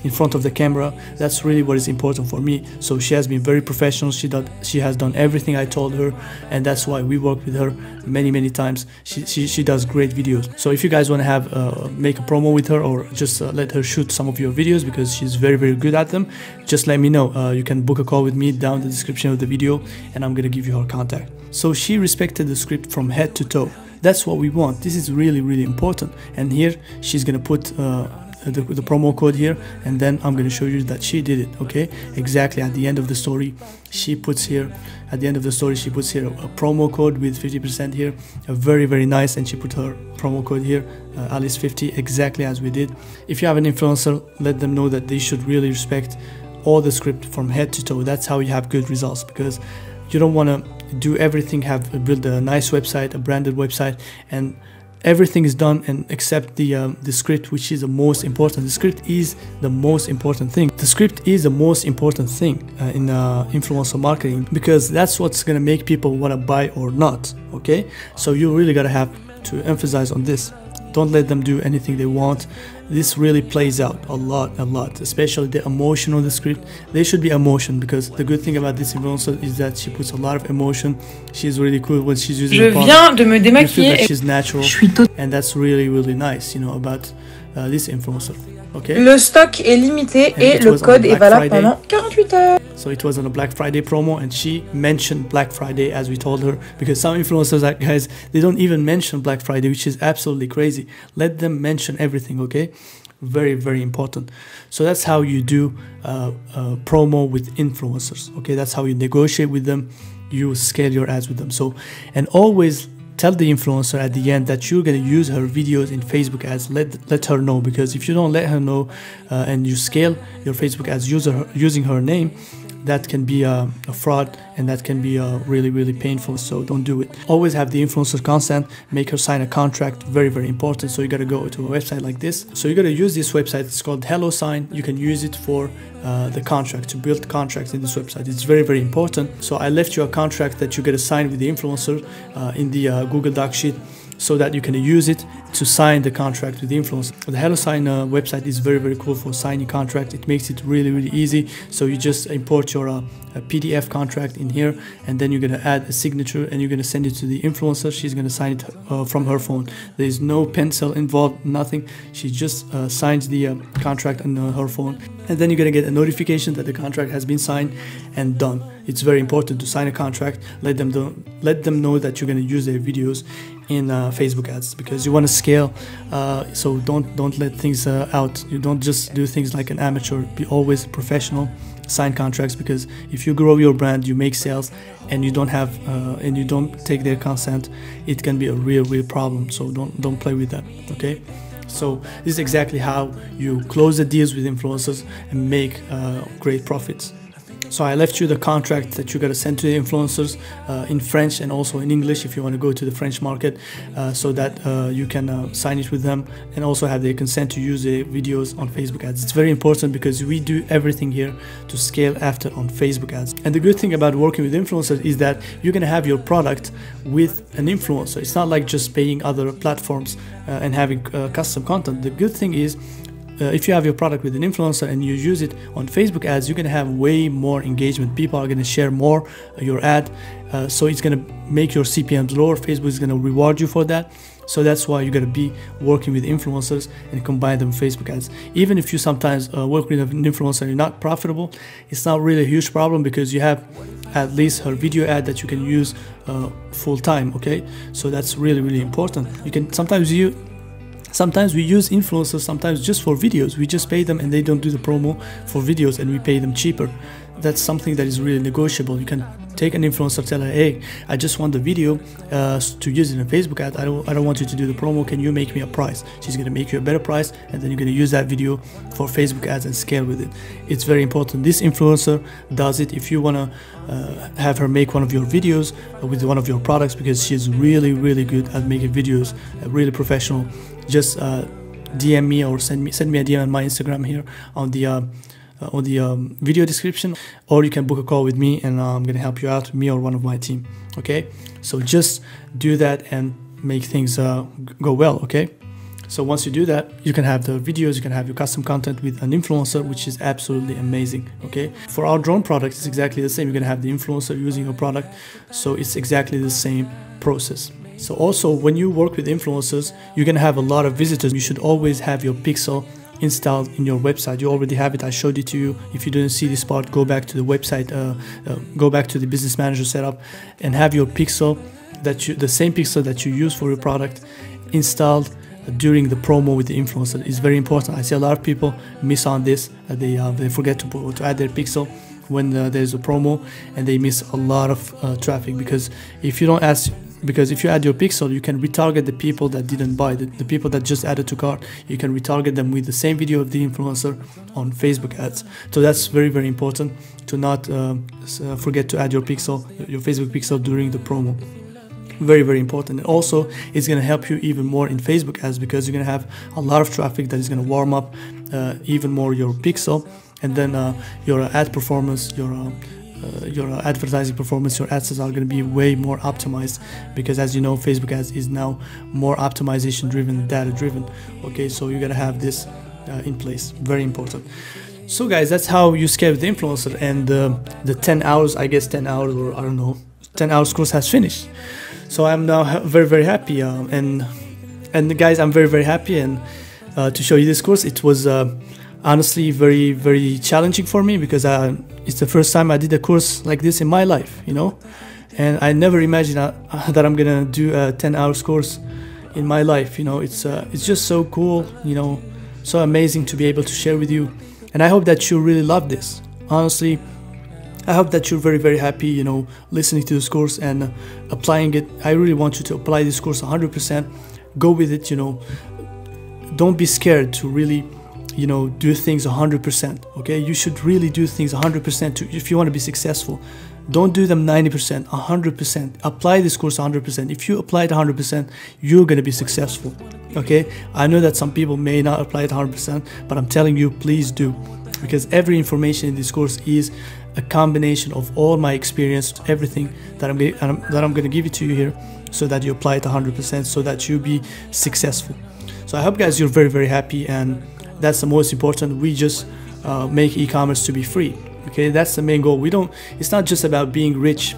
front of the camera. That's really what is important for me. So she has been very professional. She has done everything I told her, and that's why we worked with her many times. She does great videos. So if you guys want to have make a promo with her, or just let her shoot some of your videos, because she's very, very good at them, just let me know. You can book a call with me down in the description of the video, and I'm gonna give you her contact. So she respected the script from head to toe. That's what we want. This is really, really important. And here she's gonna put the promo code here, and then I'm going to show you that she did it. Okay, exactly at the end of the story she puts here, a promo code with 50% here, very nice, and she put her promo code here, Alice50, exactly as we did. If you have an influencer, let them know that they should really respect all the script from head to toe. That's how you have good results, because you don't want to do everything, build a nice website, a branded website, and everything is done and except the script, which is the most important. The script is the most important thing. The script is the most important thing in influencer marketing, because that's what's gonna make people want to buy or not. Okay, so you really gotta have to emphasize on this. Don't let them do anything they want. This really plays out a lot, especially the emotion of the script. There should be emotion, because the good thing about this influencer is that she puts a lot of emotion. She's really cool when she's using the product. Je viens de me démaquiller. She's natural, and that's really nice, you know, about this influencer. Okay. Le stock est limité et le code est valable pendant 48 heures. So it was on a Black Friday promo, and she mentioned Black Friday as we told her, because some influencers, guys, they don't even mention Black Friday, which is absolutely crazy. Let them mention everything, okay? Very important. So that's how you do promo with influencers, okay? That's how you negotiate with them, you scale your ads with them. So, and always tell the influencer at the end that you're going to use her videos in Facebook ads. Let her know, because if you don't let her know and you scale your Facebook ads using her name, that can be a fraud, and that can be really painful. So don't do it. Always have the influencer consent, make her sign a contract, very important. So you got to go to a website like this. So you got to use this website. It's called HelloSign. You can use it for the contract, to build contracts in this website. It's very important. So I left you a contract that you got to sign with the influencer in the Google Doc sheet, so that you can use it to sign the contract with the influencer. The HelloSign website is very cool for signing contract. It makes it really easy. So you just import your a PDF contract in here, and then you're going to add a signature, and you're going to send it to the influencer. She's going to sign it from her phone. There is no pencil involved, nothing. She just signs the contract on her phone, and then you're going to get a notification that the contract has been signed and done. It's very important to sign a contract. Let them know that you're going to use their videos in Facebook ads, because you want to scale. So don't let things out. You don't just do things like an amateur. Be always professional. Sign contracts, because if you grow your brand, you make sales, and you don't have and you don't take their consent, it can be a real problem. So don't play with that. Okay. So this is exactly how you close the deals with influencers and make great profits. So I left you the contract that you got to send to the influencers in French and also in English if you want to go to the French market, so that you can sign it with them and also have their consent to use the videos on Facebook ads. It's very important, because we do everything here to scale after on Facebook ads. And the good thing about working with influencers is that you're going to have your product with an influencer. It's not like just paying other platforms and having custom content. The good thing is, if you have your product with an influencer and you use it on Facebook ads, you're going to have way more engagement. People are going to share more your ad, so it's going to make your CPMs lower. Facebook is going to reward you for that. So that's why you got to be working with influencers and combine them with Facebook ads. Even if you sometimes work with an influencer and you're not profitable, it's not really a huge problem, because you have at least her video ad that you can use full time. Okay, so that's really important. You can sometimes we use influencers sometimes just for videos. We just pay them and they don't do the promo for videos, and we pay them cheaper. That's something that is really negotiable. You can take an influencer, tell her, hey, I just want the video to use it in a Facebook ad. I don't want you to do the promo. Can you make me a price? She's going to make you a better price, and then you're going to use that video for Facebook ads and scale with it. It's very important. This influencer does it. If you want to have her make one of your videos with one of your products, because she's really good at making videos, really professional, just DM me or send me a DM on my Instagram here on the video description, or you can book a call with me, and I'm gonna help you out, me or one of my team. Okay, so just do that and make things go well. Okay, so once you do that, you can have the videos, you can have your custom content with an influencer, which is absolutely amazing. Okay, for our drone product, it's exactly the same. You're gonna have the influencer using your product, so it's exactly the same process. So also, when you work with influencers, you're gonna have a lot of visitors. You should always have your pixel installed in your website. You already have it. I showed it to you. If you didn't see this part, go back to the website, go back to the business manager setup, and have your pixel, the same pixel that you use for your product, installed during the promo with the influencer is very important. I see a lot of people miss on this. They forget to add their pixel when there's a promo, and they miss a lot of traffic, because if you add your pixel, you can retarget the people that didn't buy, the people that just added to cart. You can retarget them with the same video of the influencer on Facebook ads. So that's very, very important to not forget to add your pixel, your Facebook pixel during the promo. Very, very important. And also it's going to help you even more in Facebook ads, because you're going to have a lot of traffic that is going to warm up even more your pixel, and then your ad performance, your advertising performance, your ads are going to be way more optimized, because as you know, Facebook ads is now more optimization driven, data driven. Okay, so you're going to have this in place. Very important. So guys, that's how you scale with the influencer. And the 10 hours, I guess 10 hours, or I don't know, 10 hours course has finished. So I'm now very, very happy, and guys, I'm very, very happy and to show you this course. It was honestly very, very challenging for me, because it's the first time I did a course like this in my life, you know, and I never imagined that I'm gonna do a 10 hours course in my life. You know, it's just so cool, you know, so amazing to be able to share with you, and I hope that you really love this. Honestly, I hope that you're very, very happy, you know, listening to this course and applying it. I really want you to apply this course 100%. Go with it, you know. Don't be scared to really, you know, do things 100%. Okay, you should really do things 100% if you want to be successful. Don't do them 90%, 100%. Apply this course 100%. If you apply it 100%, you're going to be successful. Okay, I know that some people may not apply it 100%, but I'm telling you, please do, because every information in this course is a combination of all my experience, everything that I'm going to give it to you here, so that you apply it 100%, so that you be successful. So I hope, guys, you're very, very happy, and that's the most important. We just make e-commerce to be free. Okay, that's the main goal. It's not just about being rich.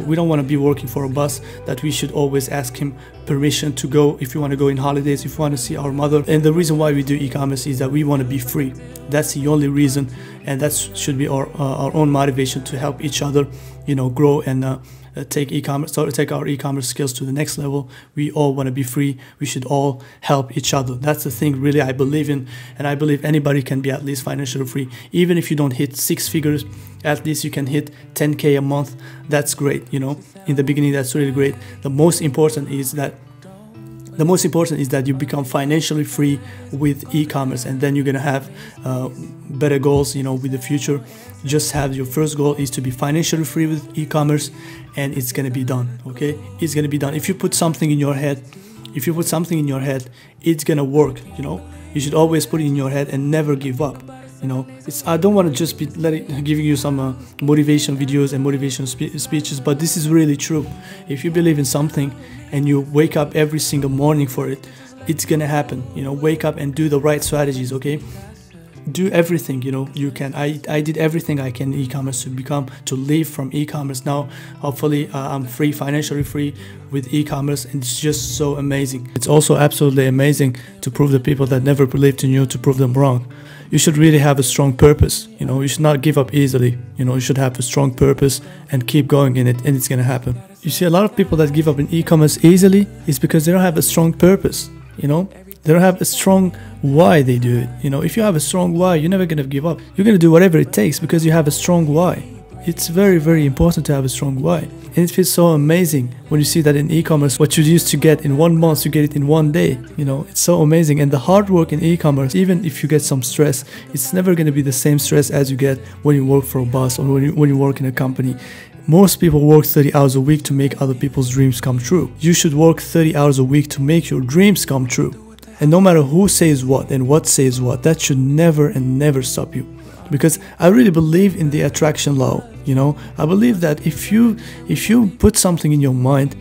We don't want to be working for a boss that we should always ask him permission to go if you want to go in holidays, if you want to see our mother. And the reason why we do e-commerce is that we want to be free. That's the only reason, and that should be our own motivation to help each other, you know, grow and take our e-commerce skills to the next level. We all want to be free. We should all help each other. That's the thing really I believe in, and I believe anybody can be at least financially free. Even if you don't hit 6 figures, at least you can hit 10K a month. That's great, you know. In the beginning, that's really great. The most important is that you become financially free with e-commerce, and then you're gonna have better goals, you know, with the future. Just have your first goal is to be financially free with e-commerce, and it's gonna be done. Okay, it's gonna be done. If you put something in your head, it's gonna work. You know, you should always put it in your head and never give up. You know, I don't want to just be giving you some motivation videos and motivation speeches, but this is really true. If you believe in something and you wake up every single morning for it, it's gonna happen. You know, wake up and do the right strategies. Okay, do everything, you know, you can. I did everything I can in e-commerce to live from e-commerce. Now hopefully I'm free, financially free with e-commerce, and it's just so amazing. It's also absolutely amazing to prove the people that never believed in you, to prove them wrong. You should really have a strong purpose. You know, you should not give up easily. You know, you should have a strong purpose and keep going in it, and it's gonna happen. You see, a lot of people that give up in e-commerce easily is because they don't have a strong purpose. You know, they don't have a strong why they do it. You know, if you have a strong why, you're never gonna give up. You're gonna do whatever it takes because you have a strong why. It's very, very important to have a strong why. And it feels so amazing when you see that in e-commerce, what you used to get in 1 month, you get it in 1 day. You know, it's so amazing. And the hard work in e-commerce, even if you get some stress, it's never going to be the same stress as you get when you work for a boss or when you work in a company. Most people work 30 hours a week to make other people's dreams come true. You should work 30 hours a week to make your dreams come true. And no matter who says what and what says what, that should never and never stop you. Because I really believe in the attraction law. You know, I believe that if you put something in your mind,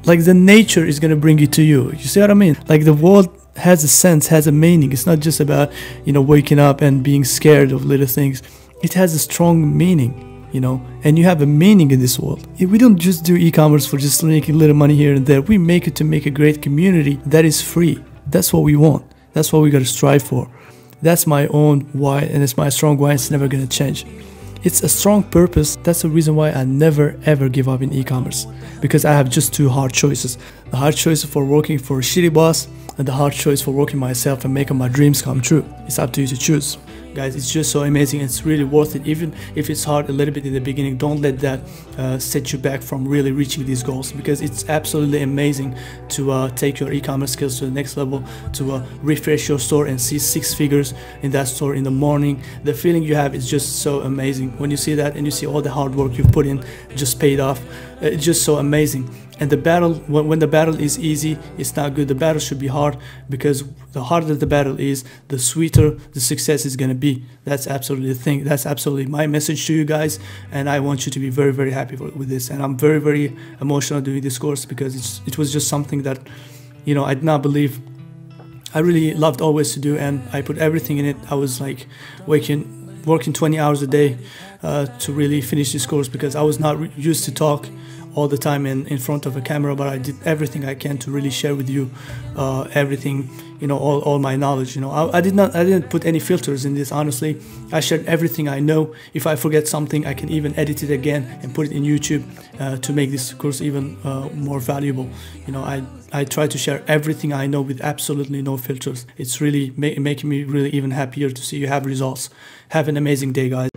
like the nature is going to bring it to you. You see what I mean? Like the world has a sense, has a meaning. It's not just about, you know, waking up and being scared of little things. It has a strong meaning, you know, and you have a meaning in this world. We don't just do e-commerce for just making a little money here and there. We make it to make a great community that is free. That's what we want. That's what we got to strive for. That's my own why, and it's my strong why. It's never going to change. It's a strong purpose. That's the reason why I never ever give up in e-commerce, because I have just 2 hard choices. The hard choice for working for a shitty boss, and the hard choice for working myself and making my dreams come true. It's up to you to choose. Guys, it's just so amazing. It's really worth it. Even if it's hard a little bit in the beginning, don't let that set you back from really reaching these goals, because it's absolutely amazing to take your e-commerce skills to the next level, to refresh your store and see 6 figures in that store in the morning. The feeling you have is just so amazing. When you see that and you see all the hard work you've put in just paid off, it's just so amazing. And the battle, when the battle is easy, it's not good. The battle should be hard, because the harder the battle is, the sweeter the success is going to be. That's absolutely the thing. That's absolutely my message to you guys, and I want you to be very, very happy with this. And I'm very, very emotional doing this course, because it was just something that, you know, I did not believe. I really loved always to do, and I put everything in it. I was like working 20 hours a day to really finish this course, because I was not used to talk all the time in front of a camera, but I did everything I can to really share with you everything, you know, all my knowledge. You know, I didn't put any filters in this. Honestly, I shared everything I know. If I forget something, I can even edit it again and put it in YouTube to make this course even more valuable. You know, I try to share everything I know with absolutely no filters. It's really making me really even happier to see you have results. Have an amazing day, guys.